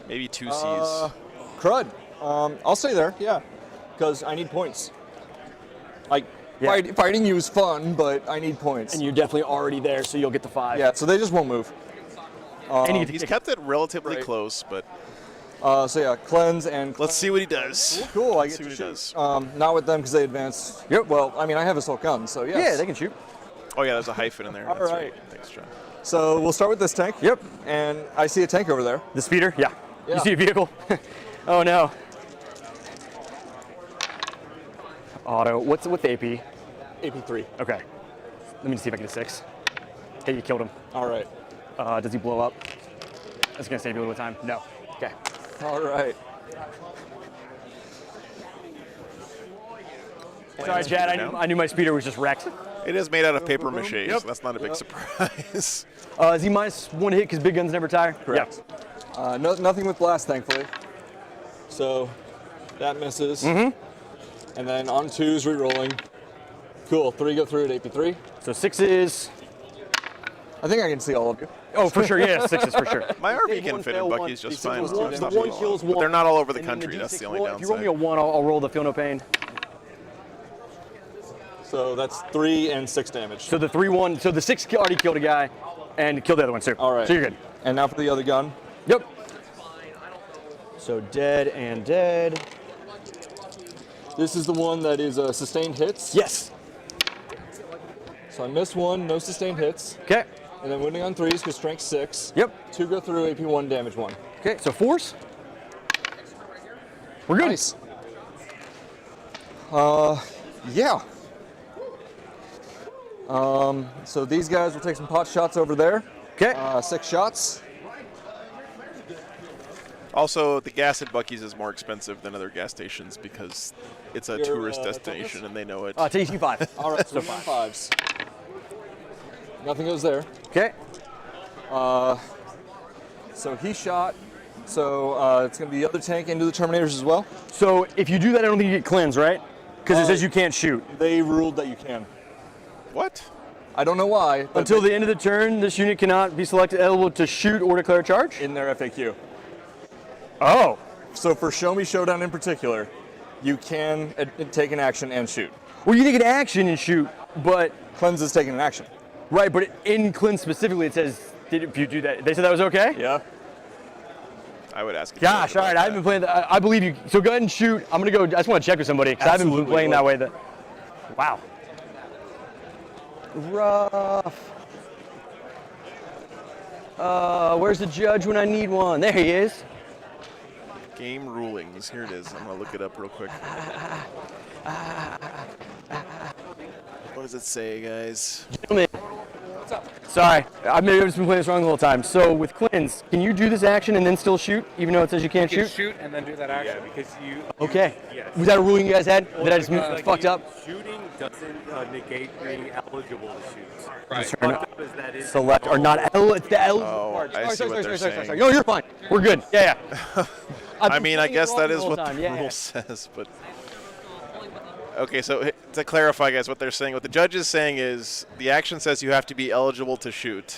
Maybe 2 C's. Crud. I'll stay there, yeah, because I need points. Like, fighting you is fun, but I need points. And you're definitely already there, so you'll get the 5. Yeah, so they just won't move. He's kept it relatively close, but So yeah, cleanse and. let's see what he does. Cool, I Let's get see to what he shoot. does. Not with them because they advanced. Yep. Well, I mean, I have assault gun, so yes. Yeah, they can shoot. Oh yeah, there's a hyphen in there. All That's right. Thanks, John. So we'll start with this tank. Yep. And I see a tank over there. The speeder? Yeah. Yeah. You see a vehicle? Oh no. Auto. What's the AP? AP3. Okay. Let me see if I get a 6. Okay, you killed him. All right. Does he blow up? That's gonna save you a little time. No. Okay. All right. Sorry, Chad. I knew my speeder was just wrecked. It is made out of paper mache, so that's not a big surprise. Is he -1 hit because big guns never tire? Correct. Yeah. Nothing with blast, thankfully. So that misses. Mm-hmm. And then on 2s, re-rolling. Cool. 3 go through at AP3. So 6s. I think I can see all of you. Oh, for sure. Yeah, 6s for sure. My RV Save can one, fit fail in one. Bucky's just The fine. one- It's the not one too kills long. But one. they're not all over the And then country. That's D6 the only roll- downside. If you roll me a 1, I'll roll the feel no pain. So that's 3 and 6 damage. So the 3-1. So the 6 already killed a guy, and killed the other one too. All right. So you're good. And now for the other gun. Yep. So dead and dead. This is the one that is sustained hits. Yes. So I missed 1, no sustained hits. Okay. And then winning on 3s because strength 6. Yep. 2 go through, AP1, damage 1. Okay. So 4s. We're good. Nice. Yeah. So these guys will take some pot shots over there. Okay. 6 shots. Also, the gas at Bucky's is more expensive than other gas stations because it's a Your, tourist toughness? destination and they know it. Take you 5. All right, so 5s. Nothing goes there. Okay. So he shot. So it's going to be the other tank into the Terminators as well. So if you do that, I don't think you get cleanse, right? Because it says you can't shoot. They ruled that you can. What? I don't know why. But Until the end of the turn, this unit cannot be selected eligible to shoot or declare a charge? in their FAQ. Oh. So for Show Me Showdown in particular, you can take an action and shoot. Well, you take an action and shoot, but... Cleanse is taking an action. Right, but in cleanse specifically, it says, if you do that, they said that was okay? Yeah. I would ask. Gosh, all right, I haven't been playing that. I believe you. So go ahead and shoot. I'm going to go, I just want to check with somebody, because I haven't been playing that way. Wow. Rough. Where's the judge when I need one? There he is. Game rulings. Here it is. I'm going to look it up real quick. What does it say, guys? Gentlemen. What's up? Sorry, I've just been playing this wrong the whole time. So with cleanse, can you do this action and then still shoot, even though it says you can't You can shoot? shoot and then do that action because you. Okay. Yes. Was that a ruling you guys had? Well, that I just because, fucked up? Shooting doesn't negate being eligible to shoot. Right. Fucked up is that is Select or not L. It's the L. Oh, I see what they're saying. No, you're fine. We're good. Yeah, yeah. I mean, I guess that is wrong what the whole the time. Yeah, rule yeah. says, but. Okay, so to clarify, guys, what they're saying, what the judge is saying is the action says you have to be eligible to shoot.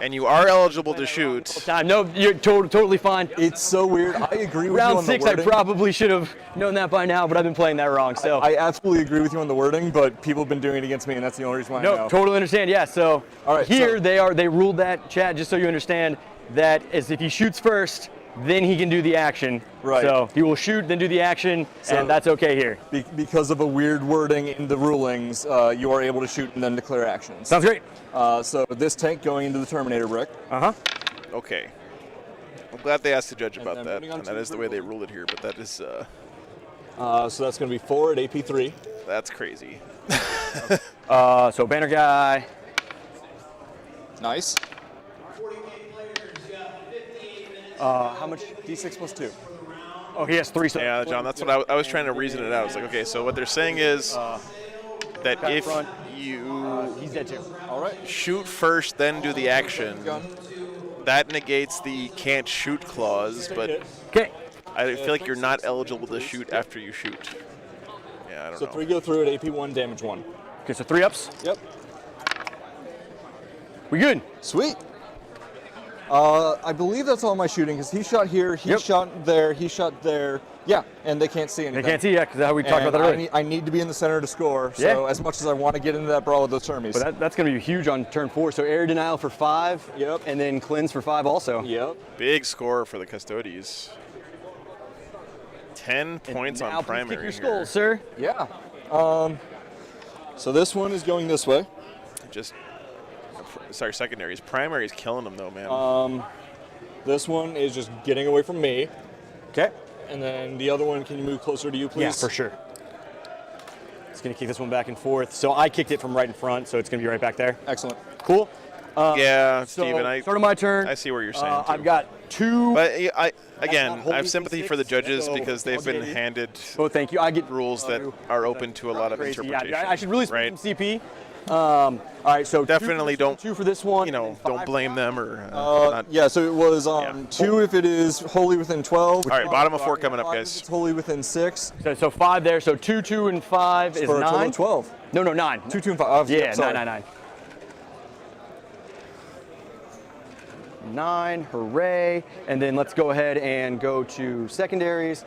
And you are eligible to shoot. Time. No, you're totally fine. It's so weird. I agree with you Round on the 6, I wording. probably should have known that by now, but I've been playing that wrong. So I absolutely agree with you on the wording, but people have been doing it against me, and that's the only reason why I know. no, totally understand. Yeah. So All right, here so- they ruled that, chat, just so you understand that as if he shoots first, then he can do the action. Right. So he will shoot, then do the action, So- and that's okay here. Because of a weird wording in the rulings, you are able to shoot and then declare actions. Sounds great. So this tank going into the Terminator brick. Okay. I'm glad they asked the judge about then that, moving on and to that is the way they approval. ruled it here, but that is, So that's going to be 4 at AP3. that's crazy. So banner guy. Nice. How much? D6 plus 2. Oh, he has 3. So Yeah, John, that's what I was trying to reason it out. I was like, okay, so what they're saying is that if front. you he's dead too. All right. shoot first, then do the action, Gun. that negates the can't shoot clause, but Okay. I feel like you're not eligible to shoot after you shoot. Yeah, I don't So know. 3 go through at AP1, damage 1. Okay, so 3 ups. Yep. We good? Sweet. I believe that's all my shooting, because he shot here, he Yep. shot there, he shot there. Yeah, and they can't see anything. They can't see yet because how we talked about that And earlier. I need to be in the center to score, so Yeah. as much as I want to get into that brawl with those Termies. But that's going to be huge on turn 4. So area denial for 5. Yep. And then cleanse for 5 also. Yep. Big score for the Custodes. 10 points Now on please primary kick your here. skull, sir. Yeah. So this one is going this way. Just, sorry, secondaries. Primary's killing them though, man. This one is just getting away from me. Okay. And then the other one, can you move closer to you, please? Yeah, for sure. It's going to kick this one back and forth. So I kicked it from right in front, so it's going to be right back there. Excellent. Cool. Yeah, So Steven, start of my turn. I see what you're saying. I've too. got 2. But again, not I holding have sympathy for the D6, judges so because they've I'll been get it. handed Oh, thank you. I get rules that are open to a lot of crazy. interpretation. Yeah, I should really spend right? some CP. All right, so Definitely don't. 2 for this one. You know, and don't 5 blame them or. Not. Yeah, so it was Yeah. 2 if it is wholly within 12. All right, bottom of 4 coming up, 5 if guys. It's wholly within 6. So 5 there. So 2, 2, and 5 is For a total 9. of 12. No, 9. 2, 2, and 5. Yeah, sorry. 9. 9, hooray. And then let's go ahead and go to secondaries.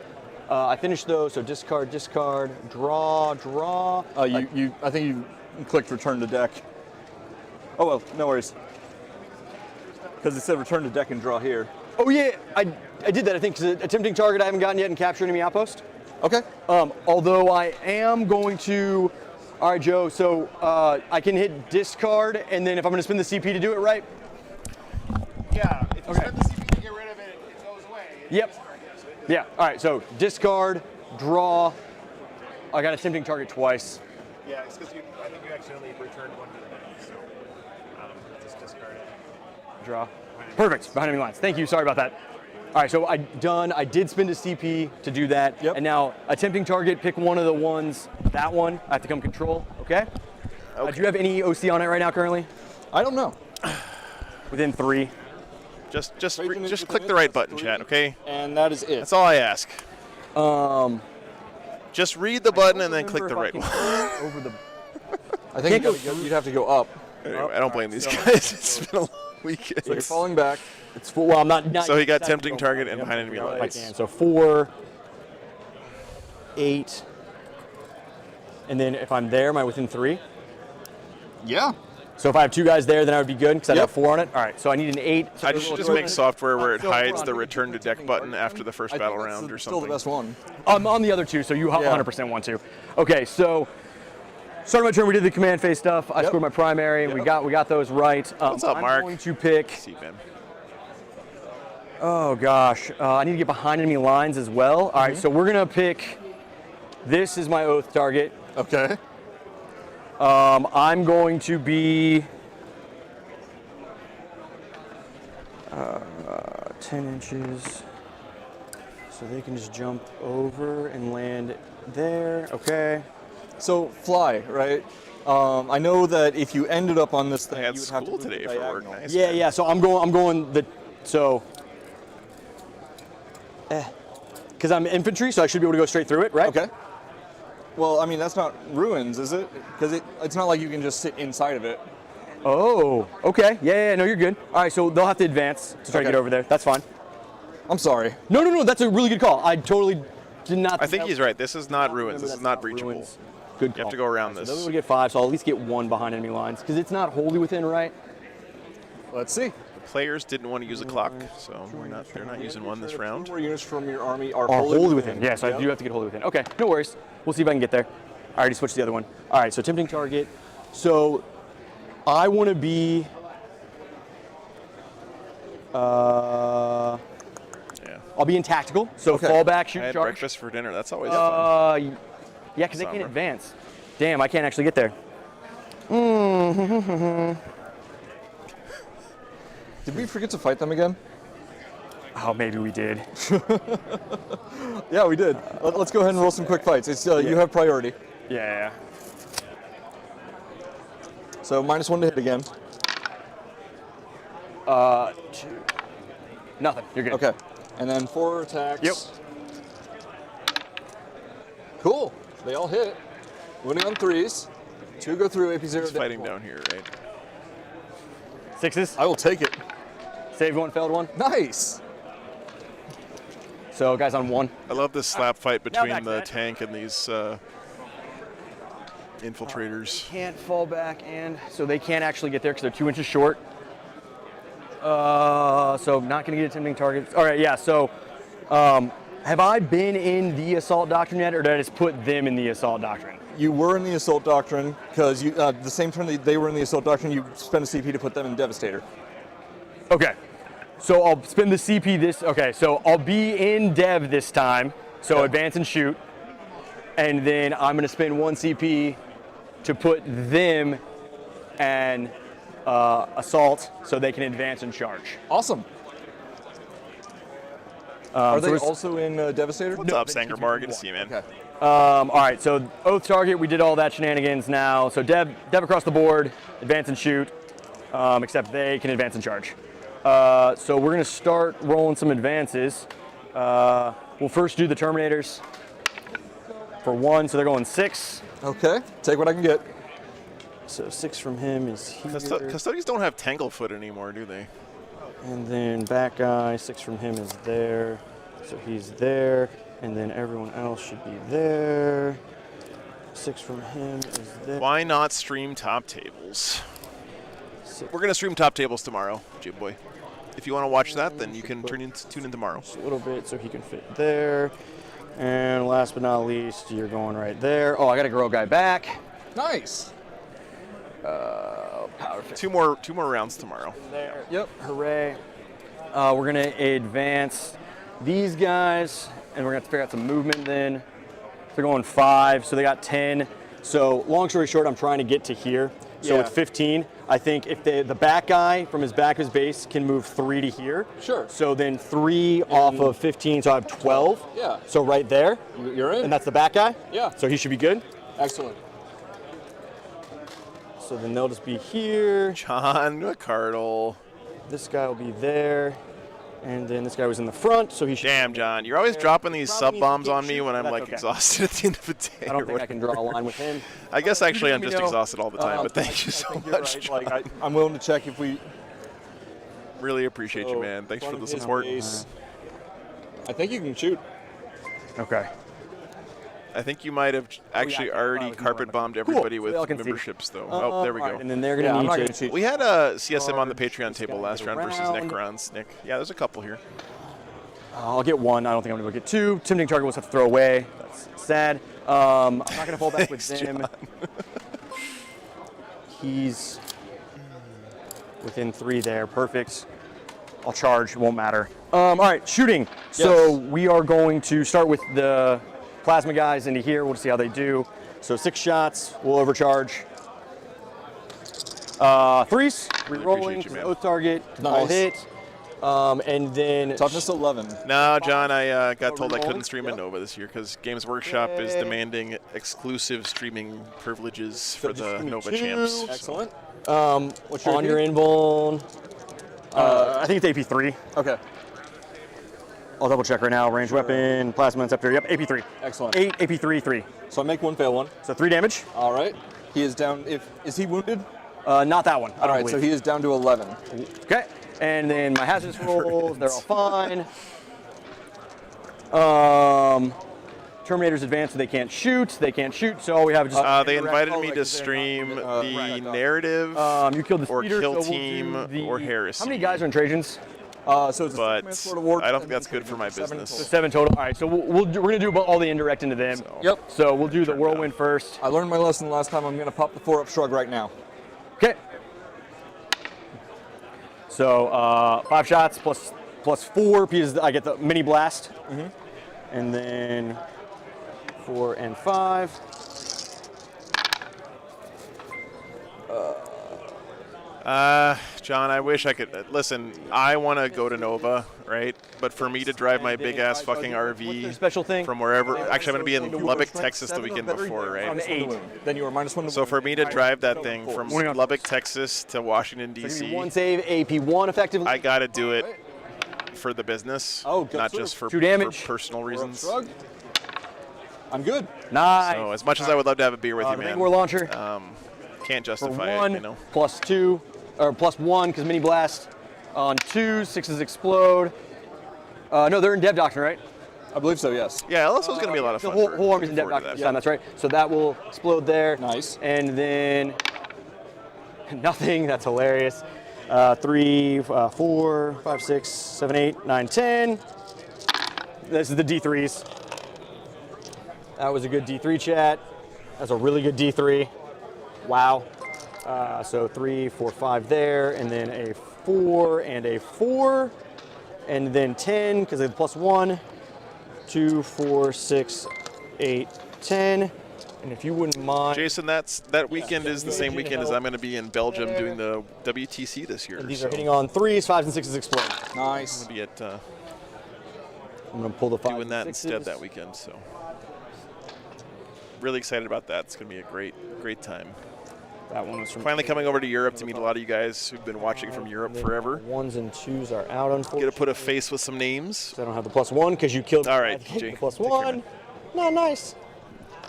I finished those, so discard, draw. I think you clicked return to deck. Oh well, no worries. Because it said return to deck and draw here. Oh yeah, I did that, I think, because attempting target I haven't gotten yet and capture enemy outpost. Okay. Although I am going to, all right, Joe, so I can hit discard, and then if I'm going to spend the CP to do it, right? Yeah, if you spend the CP to get rid of it, it goes away. Yep. Yeah, all right, so discard, draw. I got attempting target twice. Yeah, it's because I think you accidentally returned one to the deck, so just discard it. Draw. Perfect, behind enemy lines. Thank you, sorry about that. All right, so I did spend a CP to do that. Yep. And now attempting target, pick one of the ones, that one, I have to come control, okay? Do you have any OC on it right now currently? I don't know. Within 3. Just click the right button, chat, okay? And that is it. That's all I ask. Just read the button and then click the right one. Over the. I think you'd have to go up. Anyway, I don't blame these guys. It's been a long weekend. So you're falling back. It's full. Well, I'm not. So he got tempting target and behind enemy If I lines. can. So 4, 8, and then if I'm there, am I within 3? Yeah. So if I have 2 guys there, then I would be good because I Yep. have 4 on it. All right, so I need an 8. So I should just make software where it hides the return to deck button after the first battle round or Still the something. best one. I'm on the other 2, so you 100% want to. Okay, so start of my turn, we did the command phase stuff. I scored my primary. Yep. We got those right. What's up, I'm Mark? going to pick. See, man. Oh gosh, I need to get behind enemy lines as well. All right, so we're gonna pick. This is my oath target. Okay. I'm going to be 10 inches, so they can just jump over and land there. Okay. So fly, right? I know that if you ended up on this thing, I had you would have to school move today it for work. diagonal. Nice. Yeah, yeah. So I'm going the so. Because I'm infantry, so I should be able to go straight through it, right? Okay. Well, I mean, that's not ruins, is it? Because it's not like you can just sit inside of it. Oh, okay. Yeah, no, you're good. All right, so they'll have to advance to try to get over there. That's fine. I'm sorry. No, that's a really good call. I totally did not. I think he's right. This is not ruins. This is not breachable. Ruins. Good call. You have to go around So this. they'll get 5, so I'll at least get 1 behind enemy lines because it's not wholly within, right? Let's see. The players didn't want to use a clock, so they're not using one this round. 2 more units from your army are wholly within. Yeah, so I do have to get wholly within. Okay, no worries. We'll see if I can get there. I already switched to the other one. All right, so tempting target. So I want to be. I'll be in tactical, so fall back, shoot, I had charge. breakfast for dinner. That's always fun. Yeah, because they can't advance. Damn, I can't actually get there. Did we forget to fight them again? Oh, maybe we did. Yeah, we did. Let's go ahead and roll some quick fights. It's you have priority. Yeah. So -1 to hit again. 2. Nothing. You're good. Okay. And then 4 attacks. Yep. Cool. They all hit. Winning on 3s. 2 go through. AP 0. He's fighting down here, right? 6s. I will take it. Saved 1, failed 1. Nice. So guys on 1. I love this slap fight back between to the that. tank and these infiltrators. Can't fall back, and so they can't actually get there because they're 2 inches short. So not going to get attempting targets. All right, yeah. So have I been in the assault doctrine yet, or did I just put them in the assault doctrine? You were in the assault doctrine because you the same turn that they were in the assault doctrine. You spent a CP to put them in Devastator. Okay. So I'll spend the CP this. Okay, so I'll be in Dev this time. So advance and shoot, and then I'm going to spend 1 CP to put them and assault so they can advance and charge. Awesome. Are so they it's- also in Devastator? What's up, Sangermar? Good to see you, man. Okay. all right, so Oath target, we did all that shenanigans now. So Dev across the board, advance and shoot, except they can advance and charge. So we're gonna start rolling some advances. We'll first do the Terminators for 1, so they're going 6. Okay, take what I can get. So 6 from him is here. Custodians don't have Tanglefoot anymore, do they? And then back guy, 6 from him is there. So he's there. And then everyone else should be there. 6 from him is there. Why not stream top tables? We're going to stream top tables tomorrow, Jib Boy. If you want to watch that, then you can tune in tomorrow. Just a little bit so he can fit there. And last but not least, you're going right there. Oh, I got to grow a guy back. Nice. Power fit. Two more rounds tomorrow. There. Yep. Hooray. We're going to advance these guys, and we're going to have to figure out some movement then. They're going 5, so they got 10. So long story short, I'm trying to get to here. So with 15, I think if the back guy from his back of his base can move 3 to here. Sure. So then 3 off of 15, so I have 12. Yeah. So right there. You're in. And that's the back guy? Yeah. So he should be good. Excellent. So then they'll just be here. John McCardle. This guy will be there. And then this guy was in the front, so he should. Damn, John. You're always dropping these sub bombs on me when I'm That's like okay. exhausted at the end of the day. I don't think I can draw a line with him. I guess actually I'm just know. exhausted all the time, but thank you so I think you're much, right. John. Like, I'm willing to check if we. Really appreciate you, So, man. Thanks for front the of his support. base. I think you can shoot. Okay. I think you might have actually already carpet bombed everybody So with they all can see. memberships, though. Oh, there we All go. right, and then they're going Yeah, to I'm not need gonna to. cheat. We had a CSM on the Patreon This table guy last goes round versus around. Necrons. Nick, yeah, there's a couple here. I'll get 1. I don't think I'm going to get 2. Tempting target we'll have to throw away. That's sad. I'm not going to fall back with them. He's within 3 there. Perfect. I'll charge. It won't matter. All right, shooting. So we are going to start with the plasma guys into here. We'll see how they do. So 6 shots. We'll overcharge. 3s. Rerolling. appreciate you, man. Oath target. Nice. I'll hit. And then Toughness 11. No, John, I got told I rolling? couldn't stream Yep. at Nova this year because Games Workshop is Okay. demanding exclusive streaming privileges for just the give me Nova 2. champs. Excellent. What's on your invuln. I think it's AP3. Okay. I'll double check right now. Range weapon, plasma scepter. Yep, AP3. Excellent. 8, AP3, 3. So I make 1, fail 1. So 3 damage. All right. He is down. Is he wounded? Not that one. All right, so he is down to 11. Okay. And then my hazardous rolls, they're all fine. Terminators advanced, so they can't shoot. So all we have is just. They invited me to stream the narrative, you killed the or speeder, kill so we'll team, do the- or heresy. How many guys are in Trojans? So it's But a sort of war. I don't think that's good for my business. So 7 total. All right, so we're gonna do all the indirect into them. Yep. So we'll do the whirlwind first. I learned my lesson last time. I'm going to pop the 4-up shrug right now. Okay. So 5 shots plus 4 because I get the mini blast. And then 4 and 5. John, I wish I could. Listen, I want to go to Nova, right? But for me to drive my big ass fucking RV Special thing. from wherever, actually, I'm going to be in Lubbock, Texas the weekend before, right? Then you were -1 to So for me to drive that thing from Lubbock, Texas to Washington, D.C., 1 save, AP1 effectively. I got to do it for the business, not just for, 2 damage. for personal reasons. Shrug. I'm good. Nice. So as much as I would love to have a beer with you, man, war launcher. Can't For justify 1, it, you know. plus 2, or plus 1 because mini blast. On 2, 6s explode. No, they're in Dev Doctrine, right? I believe so, yes. Yeah, LSO is going to be a lot of The fun. whole army's in Dev Doctrine this time, that's right. So that will explode there. Nice. And then nothing, that's hilarious. 3, 4, 5, 6, 7, 8, 9, 10. This is the D3s. That was a good D3 chat. That's a really good D3. Wow. So 3, 4, 5 there, and then a 4 and a 4, and then 10 because of the +1. 2, 4, 6, 8, 10. And if you wouldn't mind, Jason, that weekend is the same weekend as I'm going to be in Belgium doing the WTC this year. and these are hitting on 3s, 5s, and 6s explode. Nice. I'm going to be at I'm going to pull the 5s doing that and 6s. instead that weekend. So really excited about that. It's going to be a great time. That one was from Finally coming over to Europe to meet a lot of you guys who've been watching from Europe forever. 1s and 2s are out, unfortunately. Get to put a face with some names. I don't have the +1 because you killed. All right, the Jake. +1. No, nice.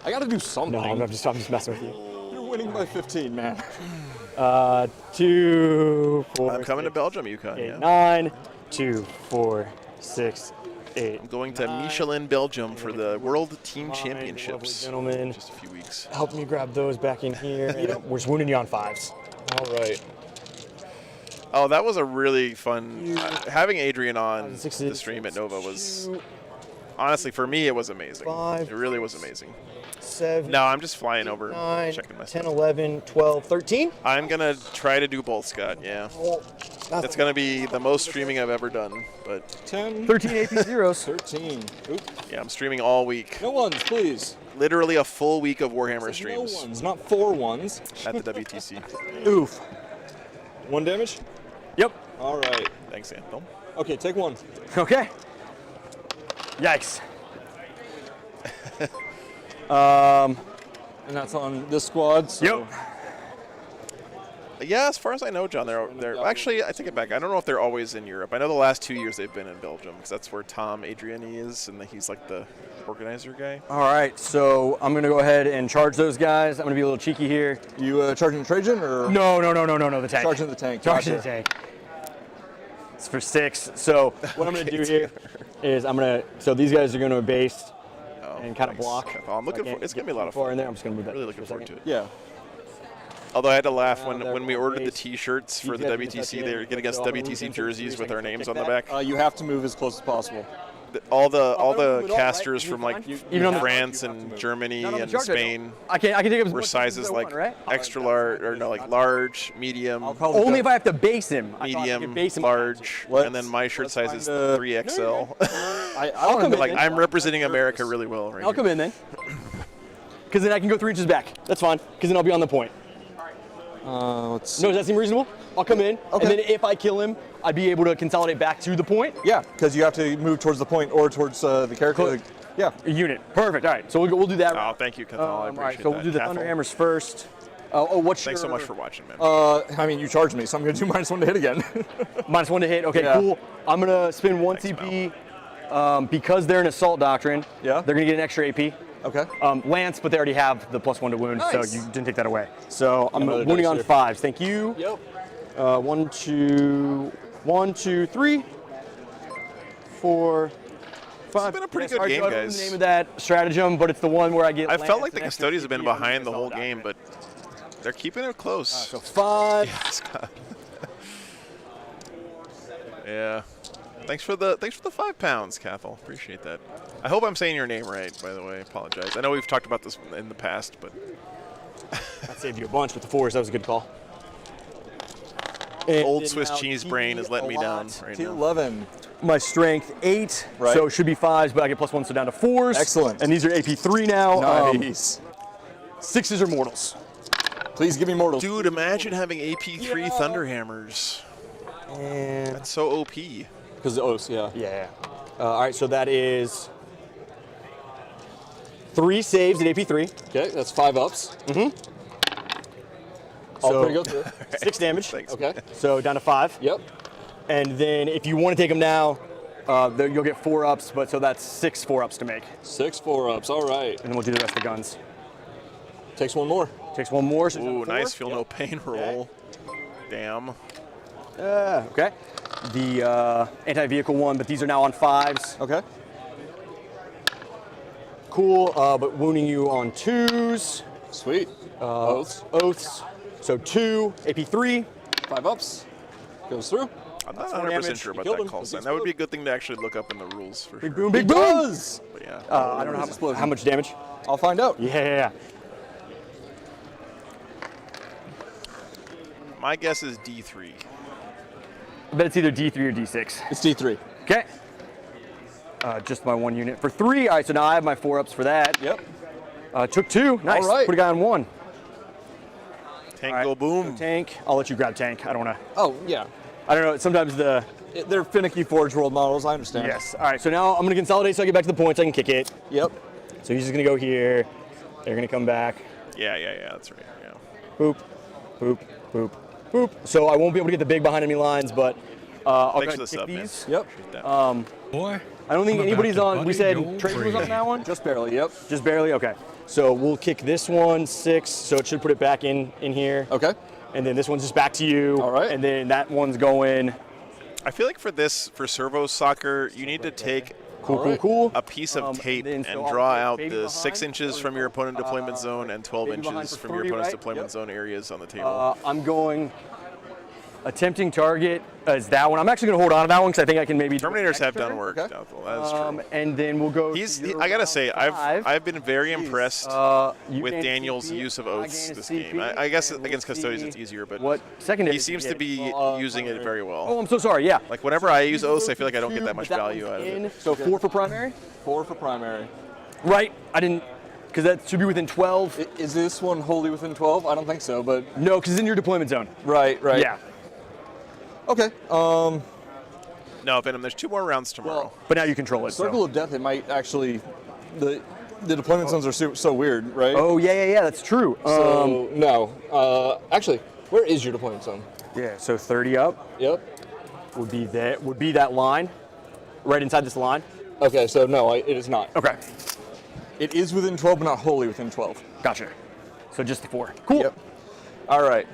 I got to do something. No, I'm just messing with you. You're winning by 15, man. 2, 4. I'm coming to Belgium, Yukon. 8, Yeah. 9, 2, 4, 6, 8. I'm going to Michelin, Belgium for the World Team Lovely Championships. gentlemen. In just a few weeks. Help me grab those back in here. We're just wounding you on 5s. All right. Oh, that was a really fun. Having Adrian on the 6s, stream at Nova was, honestly, for me, it was amazing. 5, It really was amazing. 7, No, I'm just flying over, 9, checking my 10, stuff. 11, 12, 13. I'm gonna try to do both, Scott. Yeah, it's gonna be the most streaming I've ever done. But 10. 13 AP zeros. 13. Oop. yeah, I'm streaming all week. No ones, please. Literally a full week of Warhammer No streams ones, not 4 ones. at the WTC. Oof. 1 damage? Yep. All right. Thanks, Anthem. Okay, take 1. Okay. Yikes. And that's on this squad. So. Yep. Yeah, as far as I know, John, they're actually. I take it back. I don't know if they're always in Europe. I know the last 2 years they've been in Belgium because that's where Tom Adriani is, and he's like the organizer guy. All right, so I'm gonna go ahead and charge those guys. I'm gonna be a little cheeky here. You charging the Trajan or? No, the tank. Charging the tank. Charging Gotcha. the tank. It's for 6. So what I'm gonna do here is so these guys are gonna base and kind of block. Oh, I'm looking for. It's gonna be a lot of far fun. in there. I'm just gonna move that. Really looking for a forward to second. it. Yeah. Although I had to laugh there when we ordered the base. T-shirts for the guys can WTC, touch they it. were getting us So I'll move WTC them to jerseys the with our screen. names Check on the that. back. You have to move as close as possible. All the don't move at all, casters right? from You're like fine. Even on the- France and Germany Not on the and charge, I don't. Spain I can take up as were much sizes as I like want, right? extra large or no, like large, medium, Only if I have to base him. I thought I could medium, base him large, Let's- and then my shirt let's size find is the- 3XL. I'll come in. Like then. I'm representing America really well right I'll here. come in then. Because then I can go 3 inches back. That's fine. Because then I'll be on the point. Let's see. No, does that seem reasonable? I'll come in, Okay. and then if I kill him, I'd be able to consolidate back to the point. Yeah, because you have to move towards the point or towards the character. Yeah. Unit. Perfect. All right. So we'll do that. Oh, thank you, Cathal. I all appreciate right. So we'll that. do the Cathal. Thunderhammers first. What's Thanks so your much for watching, man. I mean, you charged me, so I'm going to do -1 to hit again. -1 to hit? Okay, Yeah. cool. I'm gonna spend 1 CP because they're an assault doctrine. Yeah. They're gonna get an extra AP. Okay. Lance, but they already have the +1 to wound, so Nice. you didn't take that away. So I'm Another wounding dice on here. 5s. Thank you. Yep. 1, 2, 3, 4, 5. It's been a pretty good Sorry, game, I don't know guys. the name of that stratagem, but it's the one where I get. I Lance felt like the and extra Custodes have been CP on behind the this whole all game, document. but they're keeping it close. So 5. Yeah, Scott. Yeah. Thanks for the 5 pounds, Cathal. Appreciate that. I hope I'm saying your name right, by the way. I apologize. I know we've talked about this in the past, but That saved you a bunch with the 4s. That was a good call. old Swiss cheese brain is letting me down right now. T11. My strength 8, Right. so it should be 5s, but I get +1, so down to 4s. Excellent. And these are AP3 now. Nice. 6s are mortals. Please give me mortals. Dude, imagine having AP3 Thunderhammers. And That's so OP. Because the O's, yeah. yeah. All right, so that is 3 saves at AP3. Okay, that's 5 ups. All So pretty good. 6 damage. Thanks. Okay. So down to 5. Yep. And then if you want to take them now, you'll get 4 ups, but so that's 6 4-ups to make. 6 4-ups. All right. And then we'll do the rest of the guns. Takes one more. Takes 1 more. So Ooh, down to 4. nice feel no pain roll. Damn. Okay. The anti-vehicle one, but these are now on 5s. Okay. Cool, but wounding you on 2s. Sweet. Oaths. Oaths. So 2, AP3. 5 ups. Goes through. I'm not 4 100% damage. sure about Killed that him. call It's sign. That would be a good thing to actually look up in the rules for Big sure. boom, big It boom. does. But yeah. I don't know how much damage. I'll find out. Yeah. My guess is D3. I bet it's either D3 or D6. It's D3. Okay. Just my 1 unit for 3. All right, so now I have my 4-ups for that. Yep. Took 2. Nice. All right. Put a guy on 1. Tank All right, go boom. Tank. I'll let you grab tank. I don't want to. Oh, yeah. I don't know. Sometimes the. They're finicky Forge World models, I understand. Yes. All right, so now I'm going to consolidate so I get back to the points. I can kick it. Yep. So he's just going to go here. They're going to come back. Yeah, that's right. Yeah. Boop, boop, boop, boop. So I won't be able to get the big behind enemy lines, but I'll Thanks go for the kick sub, man. these. Yep. Appreciate that. Boy, I don't think I'm anybody's about to on. We butter said your Tracer was on brain. that one? Just barely, yep. Just barely? Okay. So we'll kick this one 6, so it should put it back in here. Okay. And then this one's just back to you. All right. And then that one's going. I feel like for servo soccer, you need to take Cool. a piece of tape then and so draw I'll out put the baby 6 behind, inches from your opponent deployment zone and 12 baby behind inches for from your 3, opponent's right? deployment zone areas on the table. I'm going. Attempting target is that one. I'm actually going to hold on to that one because I think I can maybe. Terminators have done turn. work, Okay. Doubtful. That is true. And then we'll go. I gotta say, I've been very impressed with Daniel's use of oaths this game. I guess against Custodes it's easier, but What secondary? he seems to be using it very well. Oh, I'm so sorry. Yeah. Like whenever I use oaths, I feel like I don't get that much But value one's out of it. in, So 4 for primary. 4 for primary. Right. I didn't. Because that should be within 12. Is this one wholly within 12? I don't think so, but. No, because it's in your deployment zone. Right. Yeah. Okay. No, Venom, there's 2 more rounds tomorrow. But now you control it. Circle so. of Death, it might actually. The deployment zones are so weird, right? Oh yeah. That's true. So, no. Actually, where is your deployment zone? Yeah. So 30 up Yep. would be that line, right inside this line. Okay, so no, it is not. Okay. It is within 12, but not wholly within 12. Gotcha. So just the 4. Cool. Yep. All right.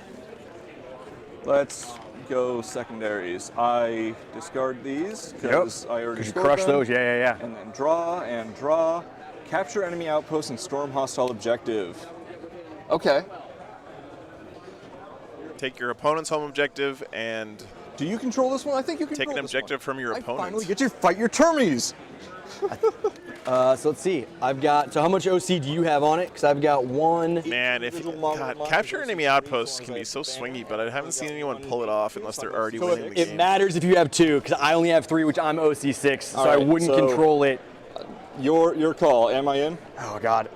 Let's go secondaries. I discard these because I already You scored crush them. those. Yeah. And then draw and draw. Capture enemy outpost and storm hostile objective. Okay. Take your opponent's home objective and Do you control this one? I think you take control an this objective one. from your I opponent. finally get to fight your Termies. So let's see. I've got. So how much OC do you have on it? Because I've got 1. Man, if capture enemy outposts can be so swingy, but I haven't seen anyone pull it off unless they're already winning the It game. matters if you have 2, because I only have 3, which I'm OC6, so I right, wouldn't so- control it. Your call. Am I in? Oh God.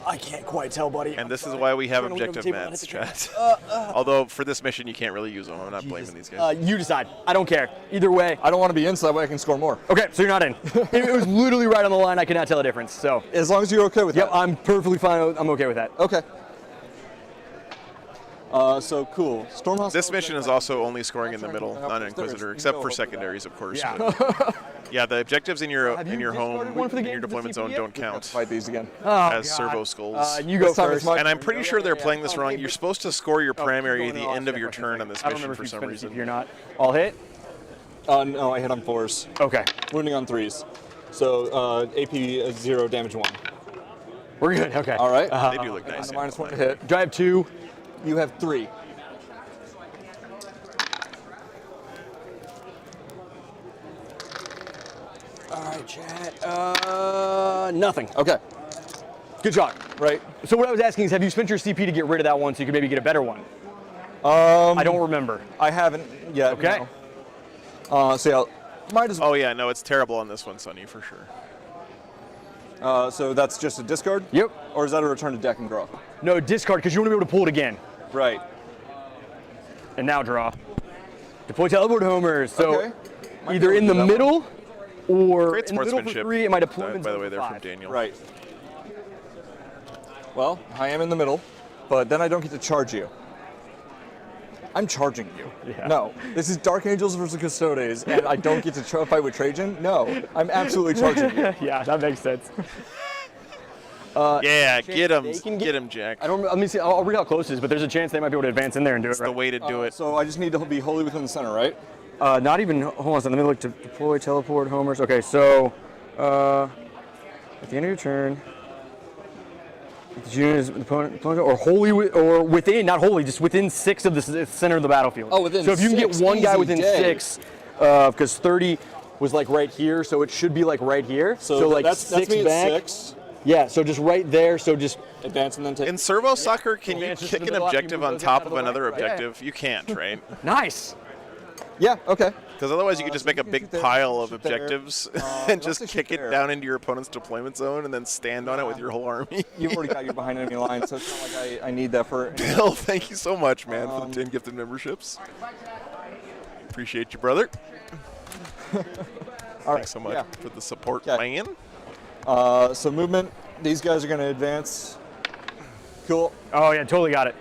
I can't quite tell, buddy. And this is why we have Trying to look objective over the mats, table and chat. Although for this mission you can't really use them. I'm not blaming these guys. You decide. I don't care. Either way. I don't want to be in, so that way I can score more. Okay, so you're not in. It was literally right on the line. I cannot tell a difference. So. As long as you're okay with Yep, that. I'm perfectly fine. I'm okay with that. Okay. So cool. Stormhouse. This mission is also only scoring in the middle, not an Inquisitor, except for secondaries, of course. Yeah, yeah, the objectives in your home, in your deployment zone don't count. Fight these again. As servo skulls. You go first. And I'm pretty sure they're playing this wrong. You're supposed to score your primary at the end of your turn on this mission for some reason. You're not. All hit? No, I hit on 4s. Okay. Wounding on 3s. So AP 0, damage 1. We're good. Okay. All right. They do look nice. -1 to hit. Do I have 2? You have 3. All right, chat. Nothing. Okay. Good shot. Right. So what I was asking is, have you spent your CP to get rid of that one so you could maybe get a better one? I don't remember. I haven't yet. Okay. No. So yeah, might as well. Oh yeah, no, it's terrible on this one, Sonny, for sure. So that's just a discard? Yep. Or is that a return to deck and draw? No, discard, because you want to be able to pull it again. Right. And now draw. Deploy teleport homers. So Okay. either in the middle or Great in the middle for sportsmanship. 3 and my deployment By the way, for they're from 5. Daniel. Right. Well, I am in the middle, but then I don't get to charge you. I'm charging you. Yeah. No, this is Dark Angels versus Custodes, and I don't get to fight with Trajan? No, I'm absolutely charging you. Yeah, that makes sense. Yeah, get him, they can get him, Jack. Let me see. I'll read how close it is, but there's a chance they might be able to advance in there and do it. It's the way to do it. So I just need to be wholly within the center, right? Not even. Hold on a second. Let me look to deploy, teleport, homers. Okay, so at the end of your turn, the unit is opponent or wholly or within, not wholly, just within 6 of the center of the battlefield. Oh, within So if you can get 6, one guy easy within day. 6, because 30 was like right here, so it should be like right here. So like that's 6 me back. at 6. Yeah, so just right there. So just Advance and then take. In servo soccer, can you advance just kick in an the middle, objective you move on those top out of of the way. another Yeah. objective? You can't, right? nice. Yeah, okay. Because otherwise you could just make a big shoot there, pile of shoot there. objectives and let's just just kick shoot it there. down into your opponent's deployment zone and then stand on it with your whole army. You've already got your behind enemy line, so it's not like I need that for. Bill, thank you so much, man, for the 10 gifted memberships. Appreciate you, brother. Thanks so much for the support, man. So movement, these guys are going to advance. Cool. Oh yeah, totally got it.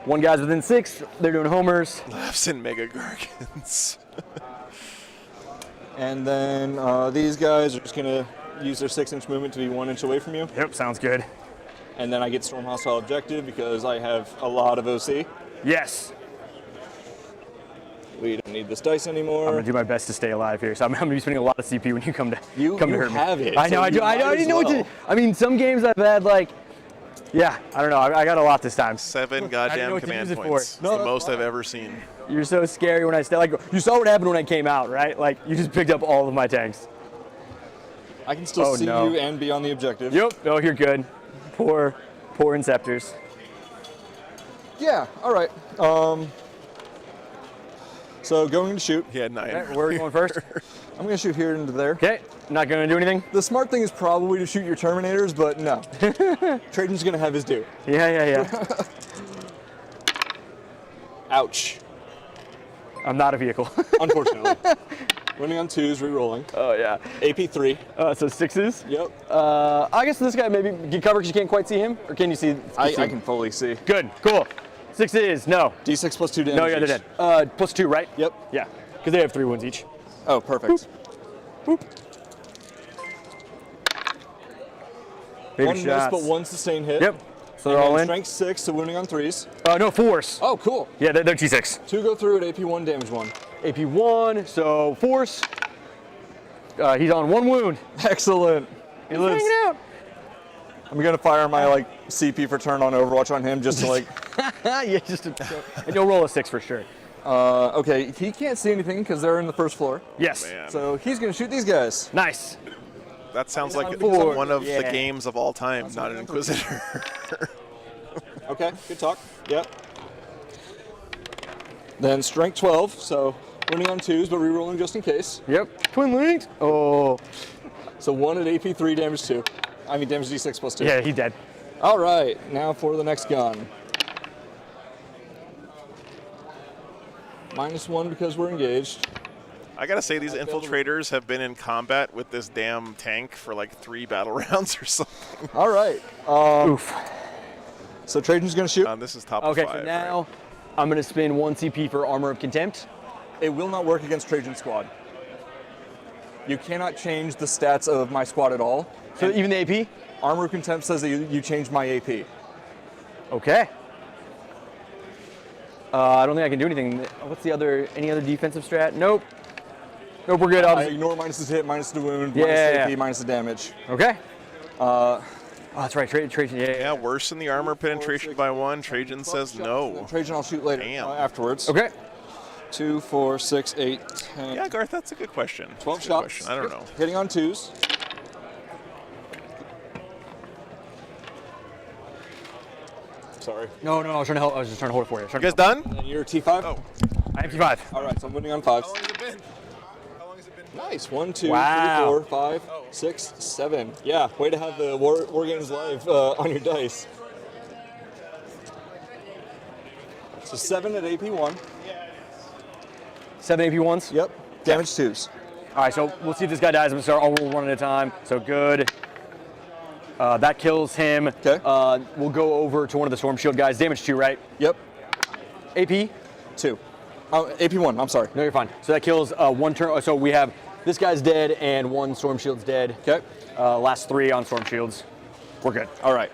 One guy's within 6. They're doing homers. Laughs in Mega Gargants. And then these guys are just going to use their 6-inch movement to be 1 inch away from you. Yep, sounds good. And then I get Storm Hostile Objective because I have a lot of OC. Yes. We don't need this dice anymore. I'm gonna do my best to stay alive here. So I'm gonna be spending a lot of CP when you come to You hurt have me. it, I know, so I do. you I might didn't know as what to. well. I mean, some games I've had like, yeah, I don't know. I got a lot this time. 7 I didn't know goddamn what to command use it for. points. It's No, the that's most fine. I've ever seen. You're so scary when I stay. Like you saw what happened when I came out, right? Like you just picked up all of my tanks. I can still see no. you and be on the objective. Yep. Oh, you're good. Poor Inceptors. Yeah, all right. So going to shoot. He had 9. Okay, where are we going first? I'm going to shoot here into there. Okay. Not gonna do anything. The smart thing is probably to shoot your Terminators, but no. Trajan's going to have his due. Yeah. Ouch. I'm not a vehicle. Unfortunately. Running on 2s, re-rolling. Oh yeah. AP 3. So 6s. Yep. I guess this guy maybe get cover because you can't quite see him, or can you see? I can fully see. Good. Cool. 6s. No. D6 plus 2 damage. No, yeah, they're each. dead. Plus 2, right? Yep. Yeah. Because they have 3 wounds each. Oh, perfect. Boop. Baby One miss, shots. but 1 sustained hit. Yep. So And they're all then in. Strength 6, so wounding on 3s. No, 4s. Oh, cool. Yeah, they're T6. 2 go through at AP 1, damage 1. AP 1, so force. He's on 1 wound. Excellent. He lives. hanging out. I'm gonna fire my CP for turn on Overwatch on him just to Yeah, just and you'll roll a 6 for sure. Okay, he can't see anything because they're in the first floor. Yes. Man. So he's gonna shoot these guys. Nice. That sounds like Four. one of the Yeah. games of all time, not an Inquisitor. Okay, good talk. Yep. Then strength 12, so running on 2s but re-rolling just in case. Yep. Twin linked. Oh. So 1 at AP 3, damage 2. I mean damage D6 plus 2. Yeah, he's dead. All right, now for the next gun. -1 because we're engaged. I gotta say, these infiltrators have been in combat with this damn tank for like 3 battle rounds or something. All right. Oof. So Trajan's going to shoot. This is top of Okay, 5. so now I'm going to spend 1 CP for Armor of Contempt. It will not work against Trajan's squad. You cannot change the stats of my squad at all. So even the AP? Armor of Contempt says that you change my AP. Okay. I don't think I can do anything. What's the other? Any other defensive strat? Nope. Nope, we're good. I ignore minus the hit, minus the wound, minus the AP, minus the damage. Okay. Oh, that's right. Trajan. Yeah, worsen the armor penetration by 1. Trajan says no. Trajan, I'll shoot later. Afterwards. Okay. 2, 4, 6, 8, 10. Yeah, Garth, that's a good question. 12 That's a good shots. question. I don't know. Hitting on 2s. Sorry. No, I was trying to help. I was just trying to hold it for you. You guys done? And you're T5? Oh. I am T5. All right, so I'm winning on 5s. How long has it been? How long has it been? Nice. 1, 2, Wow. 3, 4, 5, 6, 7. Yeah, way to have the War Games Live on your dice. So 7 at AP1. 7 AP1s? Yep. Damage 2s. All right, so we'll see if this guy dies. I'm going to start. I'll roll 1 at a time. So good. That kills him. Okay. We'll go over to one of the Storm Shield guys. Damage 2, right? Yep. AP? 2. AP1, I'm sorry. No, you're fine. So that kills 1 turn. So we have this guy's dead and 1 Storm Shield's dead. Okay. Last 3 on Storm Shields. We're good. All right.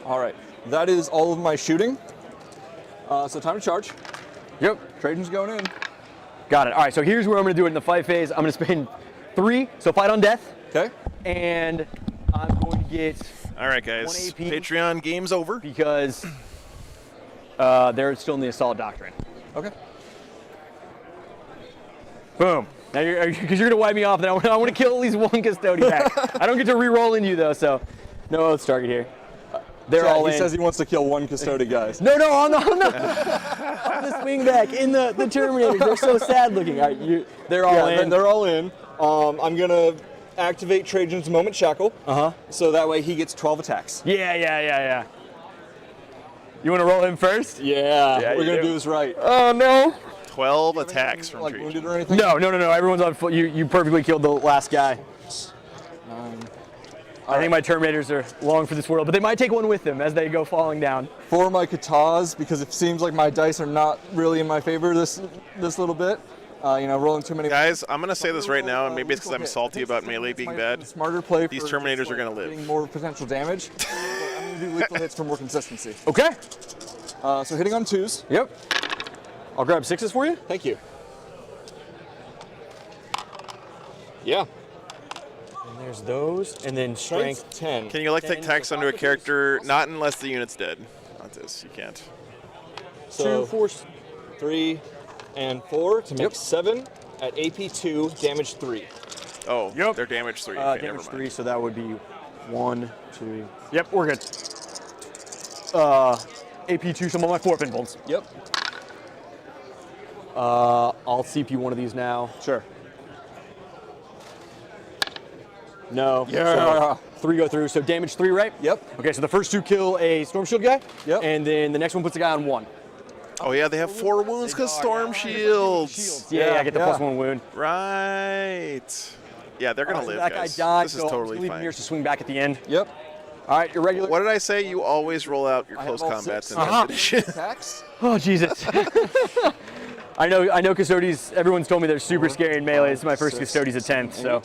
All right. That is all of my shooting. So time to charge. Yep. Trajan's going in. Got it. All right, so here's where I'm going to do it in the fight phase. I'm going to spend 3, so fight on death. Okay. And I'm going to get All right, guys. 1 AP. Patreon game's over. Because they're still in the Assault Doctrine. Okay. Boom. Now because you're going to wipe me off, then I want to kill at least 1 Custodian back. I don't get to re-roll in you, though, so no oath target here. They're all in. He says he wants to kill 1 Custodian, guys. No, on the swing back in the Terminators. They're so sad looking. All right, they're all in. They're all in. I'm going to activate Trajan's Moment Shackle. So that way he gets 12 attacks. Yeah. You want to roll him first? Yeah, Yeah, we're you going to do. do this right. Oh, no. 12 attacks from Like Trajan. wounded or anything? No. Everyone's on foot. You perfectly killed the last guy. 9. I think my Terminators are long for this world, but they might take 1 with them as they go falling down. For my Custodes, because it seems like my dice are not really in my favor this little bit. Rolling too many. Guys, I'm going to say this right now, and maybe it's because I'm salty about melee being bad. Smarter play. These Terminators are going to live. Getting more potential damage. I'm going to do lethal hits for more consistency. Okay. So hitting on 2s. Yep. I'll grab 6s for you. Thank you. Yeah. And there's those, and then strength 10. Can you electric tax onto a character, not unless the unit's dead? Not this, you can't. So 2, 4, 3, and 4 to make 7 at AP2, damage 3. Oh, they're damage 3. Okay, never damage mind. 3, so that would be 1, 2. Yep, we're good. AP2, some of my 4 pinballs. Yep. I'll CP one of these now. Sure. No. Yeah. So 3 go through. So damage 3, right? Yep. Okay, so the first 2 kill a Storm Shield guy. Yep. And then the next one puts a guy on 1. Oh, yeah, they have 4 wounds because Storm Shields. Yeah, I get the +1 wound. Right. Yeah, they're going to live, That guys. guy died, This is so totally I'm leaving fine. yours to swing back at the end. Yep. All right, irregular. What did I say? You always roll out your I close have all combats 6. in this edition. Attacks? Oh, Jesus. I know Custodes, everyone's told me they're super scary in melee. This is my first 6, Custodes attempt, so.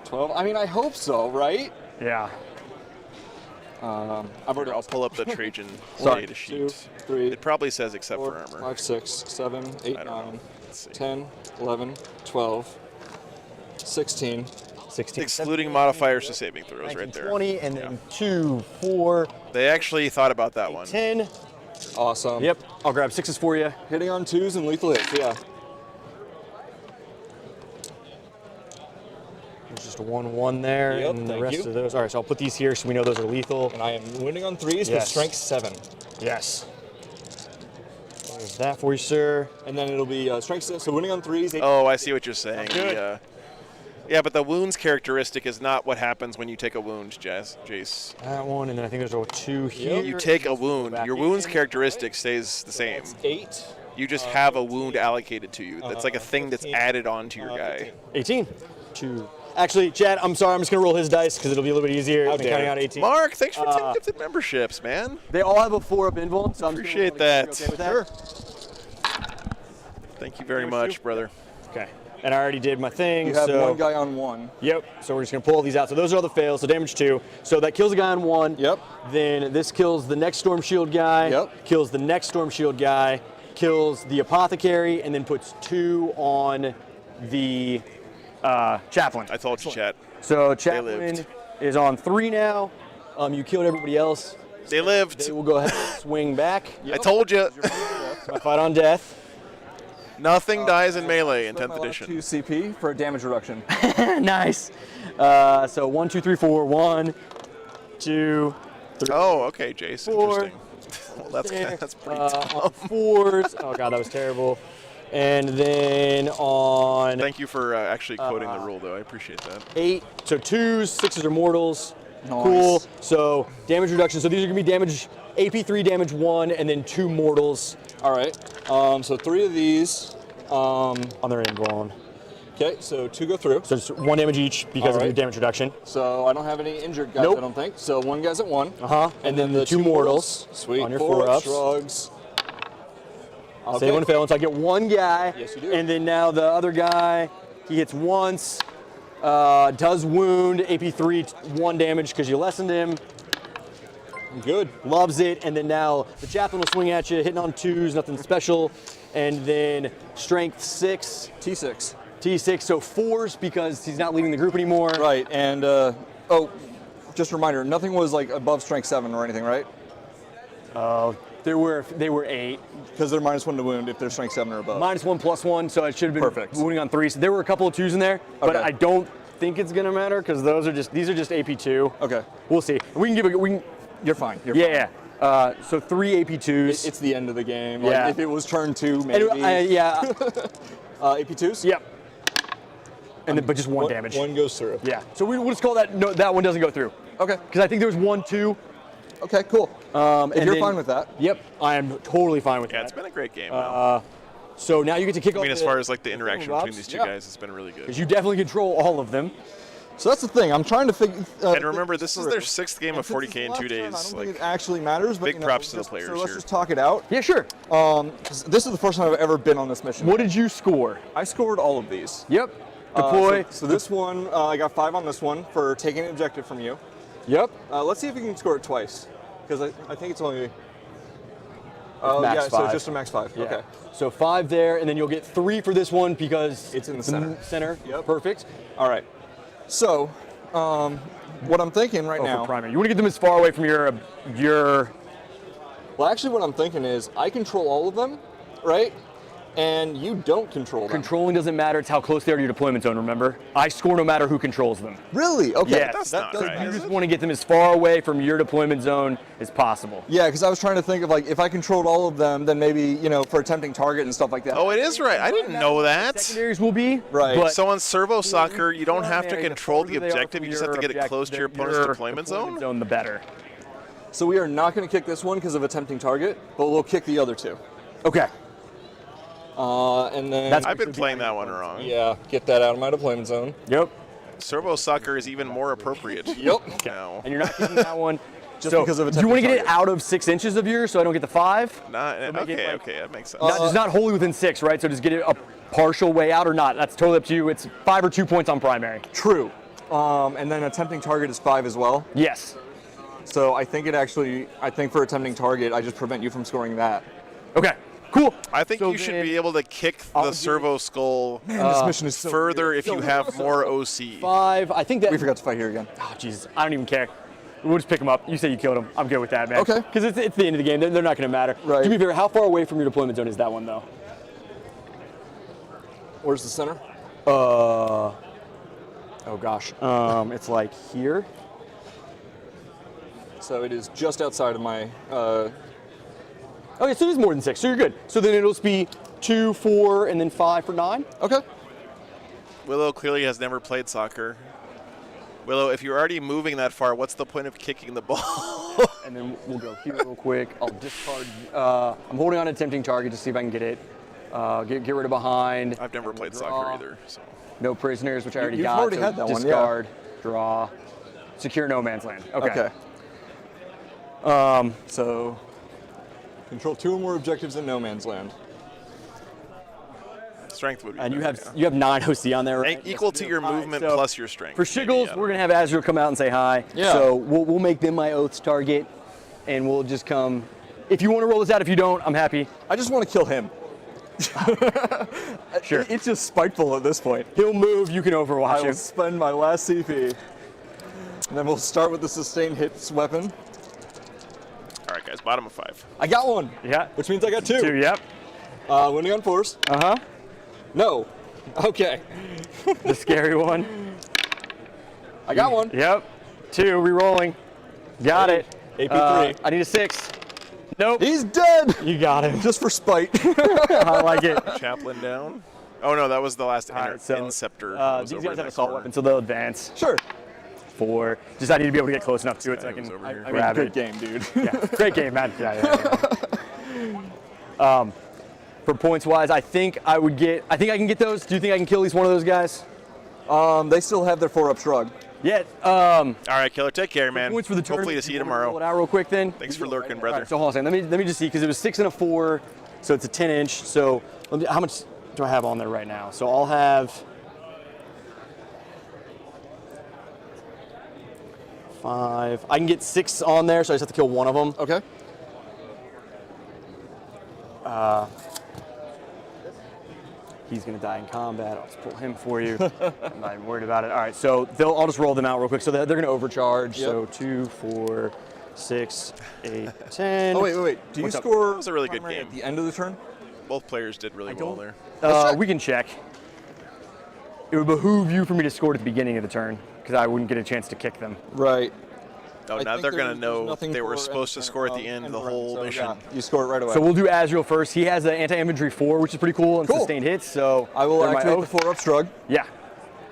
12. I mean, I hope so, right? Yeah. I'll pull up the Trajan Sorry. data 2, sheet. 3, It probably says except 4, for armor. 5, 6, 7, 8, I don't 9, know. Let's see. 10, 11, 12, 16. 16. Excluding modifiers to saving throws right there. 20, and then 2, 4, They actually thought about that one. 10. Awesome. Yep, I'll grab 6s for you. Hitting on 2s and lethal hits, yeah. There's just a 1-1 there, Yep, and the thank rest you. of those. All right, so I'll put these here so we know those are lethal. And I am winning on 3s with Yes. strength 7. Yes. There's that for you, sir. And then it'll be strength 6, so winning on 3s. 8. Oh, I see what you're saying. Good. Yeah, but the wounds characteristic is not what happens when you take a wound, Jace. That one, and then I think there's a 2 here. You take a wound. back Your in. wounds characteristic stays the same. 8. You just have a wound allocated to you. That's like a thing that's 15, added on to your guy. 18. 2. Actually, Chad, I'm sorry. I'm just going to roll his dice because it'll be a little bit easier than counting out 18. Mark, thanks for 10 gifted memberships, man. They all have a 4-up invuln, so I'm Appreciate that. Okay with that. Thank you very much, brother. Okay. And I already did my thing. You have so, one guy on 1. Yep. So we're just going to pull all these out. So those are all the fails. So damage 2. So that kills a guy on 1. Yep. Then this kills the next Storm Shield guy. Yep. Kills the next Storm Shield guy. Kills the Apothecary, and then puts 2 on the Chaplain. I told you, chat. So Chaplain is on 3 now. You killed everybody else. They lived. They will go ahead and swing back. I told you. My fight on death. Nothing dies in melee in 10th edition. 2 CP for a damage reduction. Nice. So 1, 2, 3, 4. 1, 2, 3. Oh, okay, Jace. 4. Interesting. Well, that's pretty dumb. On 4s. Oh god, that was terrible. And then on. Thank you for actually quoting the rule, though. I appreciate that. 8. So 2s, 6s are mortals. Nice. Cool. So damage reduction. So these are gonna be damage, AP3 damage 1, and then 2 mortals. All right. So 3 of these. On their invuln. Okay, so 2 go through. So it's 1 damage each because of your damage reduction. So I don't have any injured guys, Nope. I don't think. So 1 guy's at 1. And then the 2 mortals. Sweet. On your 4 4-ups. Shrugs. Okay. Save one fail. So I get 1 guy. Yes, you do. And then now the other guy, he hits once, does wound, AP3, 1 damage because you lessened him. Good. Loves it. And then now the Chaplain will swing at you, hitting on 2s, nothing special. And then strength 6. T6. T6, so 4s because he's not leading the group anymore. Right, and just a reminder, nothing was like above strength 7 or anything, right? They were 8. Because they're -1 to wound if they're strength 7 or above. -1 +1, so it should have been Perfect. wounding on 3. So there were a couple of 2s in there, but Okay. I don't think it's gonna matter because these are just AP2. Okay. We'll see. We can give it. You're fine. You're Yeah. So 3 AP2s. It's the end of the game. Yeah. Like, if it was turn 2, maybe. Yeah. AP2s? Yep. And then, but just 1 damage. 1 goes through. Yeah. So we'll just call that. No, that one doesn't go through. Okay. Because I think there was 1, 2. Okay, cool. And If you're then- fine with that. Yep. I am totally fine with Yeah, that. it's been a great game. So now you get to kick off. I mean, as far as like the interaction between Robs? these 2 Yeah. guys, it's been really good. Because you definitely control all of them. So that's the thing. I'm trying to figure. And remember, this is their 6th game of 40K in 2 I days. don't think Like, it actually matters. But big props to the players So let's here. just talk it out. Yeah, sure. 'Cause this is the first time I've ever been on this mission. What did you score? I scored all of these. Yep. Deploy. So this one, I got 5 on this one for taking an objective from you. Yep. Let's see if you can score it twice, because I think it's only. Oh max yeah, so 5. it's just a max 5. Yeah. Okay. So 5 there, and then you'll get 3 for this one because It's in the center. Center. Yep. Perfect. All right. So, what I'm thinking right For now. primary, you want to get them as far away from your. Well, actually, what I'm thinking is I control all of them, right? And you don't control them. Controlling doesn't matter. It's how close they are to your deployment zone. Remember, I score no matter who controls them. Really? Okay. Yes, That's not right. You just want to get them as far away from your deployment zone as possible. Yeah, because I was trying to think of like if I controlled all of them, then maybe for attempting target and stuff like that. oh, it is right. I didn't know that. Secondaries will be Right. But So on servo soccer, you don't have to primary, control farther the they are objective. from You just have to your get it close to your opponent's your deployment zone. The better. So we are not going to kick this one because of attempting target, but we'll kick the other 2. Okay. And then I've been playing that one wrong. yeah, get that out of my deployment zone. Yep. Servo soccer is even more appropriate. Yep. Now. And you're not kicking that one. Just So, because of do you want to attempting get it out of 6 inches of yours so I don't get the 5? Not, make it okay, like- okay, that makes sense. Not, just not wholly within 6, right? So just get it a partial way out or not. That's totally up to you. It's 5 or 2 points on primary. True. And then attempting target is 5 as well. Yes. So I think for attempting target, I just prevent you from scoring that. Okay. Cool. I think So you should then be able to kick the servo skull this mission is so further weird. if you have more OC. 5. I think that. We forgot to fight here again. Oh, Jesus. I don't even care. We'll just pick them up. You say you killed him. I'm good with that, man. Okay. Because it's the end of the game. They're not going to matter. Right. To be fair, how far away from your deployment zone is that one, though? Where's the center? Oh, gosh. It's like here. So it is just outside of my. Okay, so it is more than 6. So you're good. So then it'll just be 2, 4, and then 5 for 9. Okay. Willow clearly has never played soccer. Willow, if you're already moving that far, what's the point of kicking the ball? And then we'll go here real quick. I'll discard. I'm holding on attempting target to see if I can get it. Get rid of behind. I've never played soccer either. So. No prisoners, which I already You've got. already so had that one, yeah. discard, draw, secure no man's land. Okay. So control 2 or more objectives in no man's land. Strength would be And better, you have 9 OC on there, right? equal to your movement so plus your strength. For Shiggles, we're gonna have Azrael come out and say hi. Yeah. So we'll make them my oaths target, and we'll just come. If you want to roll this out, if you don't, I'm happy. I just want to kill him. Sure. It's just spiteful at this point. He'll move. You can overwatch I will him. spend my last CP. And then we'll start with the sustained hits weapon. All right, guys, bottom of 5. I got one. Yeah. Which means I got 2. 2. Yep. Winning on force. Uh-huh. No. Okay. The scary one. I got one. Yep. 2. Re-rolling. Got it. AP3. I need a 6. Nope. He's dead. You got him. Just for spite. I like it. Chaplain down. Oh no, that was the last Inceptor. was These over guys in have that assault corner. weapons, so they'll advance. Sure. 4. Just I need to be able to get close enough to it so I guy can was over here. grab good it. game, dude. Yeah, great game, man. Yeah. For points wise, I think I can get those. Do you think I can kill at least one of those guys? They still have their 4-up shrug. Yeah. All right, Killer, take care, man. Points for the tournament. Hopefully to see you Roll it tomorrow. out real quick then. Thanks for lurking, All brother. right, so hold on a second. Let me just see because it was 6 and a 4, so it's a 10-inch. So how much do I have on there right now? So I'll have 5. I can get 6 on there, so I just have to kill one of them. Okay. He's gonna die in combat. I'll just pull him for you. I'm not even worried about it. All right, so I'll just roll them out real quick. So they're gonna overcharge. Yep. So 2, 4, 6, 8, 10. Oh, wait. Do you What's up? score That was a really good primary game. at the end of the turn? Both players did really well there. We can check. It would behoove you for me to score at the beginning of the turn because I wouldn't get a chance to kick them. Right. Oh, I now think they're going there's to know nothing they were for supposed to score at the end of the whole so, mission. yeah, you score it right away. So we'll do Azrael first. He has an anti-infantry 4, which is pretty cool, and Cool. sustained hits. So I will they're my activate oath. the 4-up shrug. Yeah,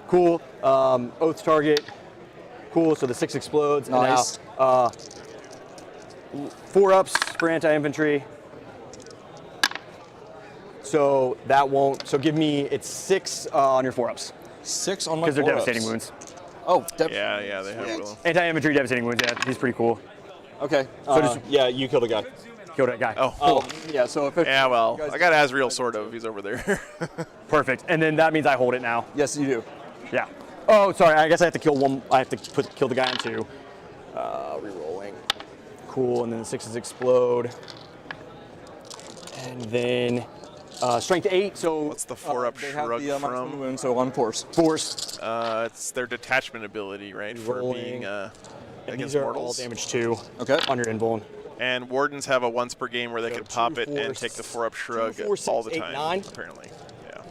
cool. Oaths target, cool. So the 6 explodes. Nice. And now, 4 ups for anti-infantry. So that won't. So give me it's 6 on your 4 ups 6 on my 4-ups. because they're devastating wounds. Oh, Yeah, they have will. Anti-infantry devastating wounds. Yeah, he's pretty cool. Okay. just- yeah, you killed a guy. Killed that guy. Oh, Yeah, so if it, yeah, well, I got Azrael sort of. He's over there. Perfect. And then that means I hold it now. Yes, you do. Yeah. Oh, sorry. I guess I have to kill one. I have to kill the guy on 2. Rerolling. Cool. And then the 6s explode. And then strength 8. So What's the 4-up They have shrug the maximum from? wound, so on force. force. It's their detachment ability, right? For Rolling. being And against these are mortals. all damage 2 Okay. on your invuln. And wardens have a once per game where they So can pop 2, it and 4, take the 4-up shrug 2, 4, 6, all the 8, time. 9. Apparently, yeah.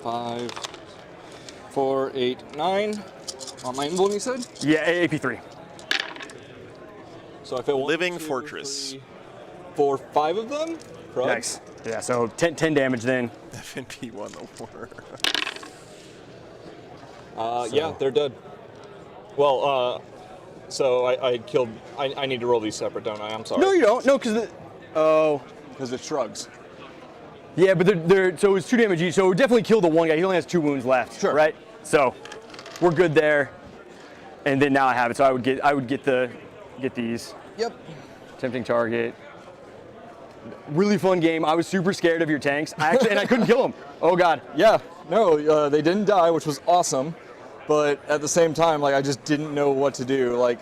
5, 4, 8, 9. On my invuln, you said? Yeah, AP3. So if it Living Fortress. 4, 5 of them? Krug? Nice. Yeah, so 10 damage then. FNP won the war. Yeah, they're dead. Well, so I killed. I need to roll these separate, don't I? I'm sorry. No, you don't. No, because Because it shrugs. yeah, but they're so it's 2 damage each. So it would definitely kill the one guy. He only has 2 wounds left. Sure. Right. So we're good there. And then now I have it. So I would get these. Yep. Tempting target. Really fun game. I was super scared of your tanks. I couldn't kill them. Oh God. Yeah. No, they didn't die, which was awesome. But at the same time, like I just didn't know what to do. Like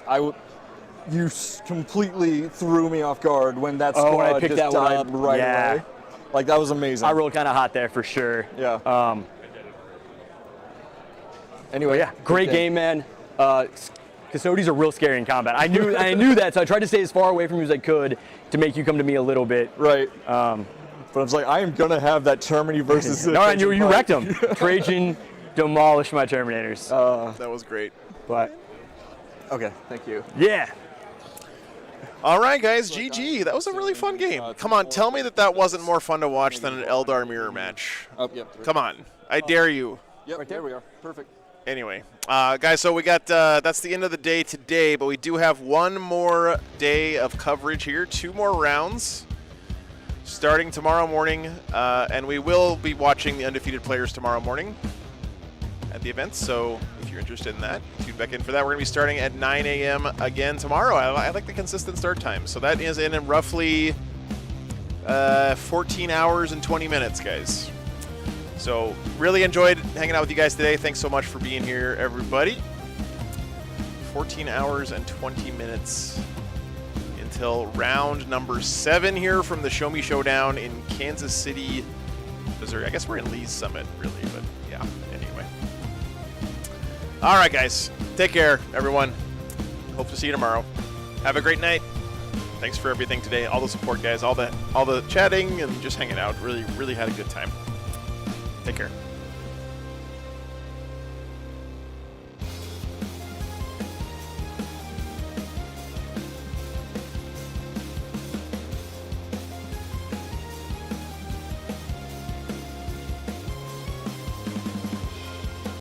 you completely threw me off guard when that Oh, squad when I picked just that one died up. right Yeah. away. Like that was amazing. I rolled kind of hot there for sure. Yeah. Anyway, yeah, great game, man. Custodes are real scary in combat. I knew that, so I tried to stay as far away from you as I could to make you come to me a little bit. Right. But I was like, I am gonna have that Germany versus. No, and you wrecked them. Trajan demolished my Terminators. That was great. But okay, thank you. yeah, All right, guys, GG. That was a really fun game. Come on, tell me that wasn't more fun to watch than an Eldar mirror match. Oh, yep. Come on, I dare you. Yep. Right there we are. Perfect. Anyway, guys, so we got that's the end of the day today, but we do have one more day of coverage here, 2 more rounds starting tomorrow morning, and we will be watching the undefeated players tomorrow morning. at the event. So if you're interested in that, tune back in for that. We're going to be starting at 9 a.m. again tomorrow. I like the consistent start time. So that is in roughly 14 hours and 20 minutes, guys. So really enjoyed hanging out with you guys today. Thanks so much for being here, everybody. 14 hours and 20 minutes until round number 7 here from the Show Me Showdown in Kansas City, Missouri. I guess we're in Lee's Summit, really, but yeah, anyway. All right, guys. Take care, everyone. Hope to see you tomorrow. Have a great night. Thanks for everything today. All the support, guys. All the chatting and just hanging out. Really had a good time. Take care.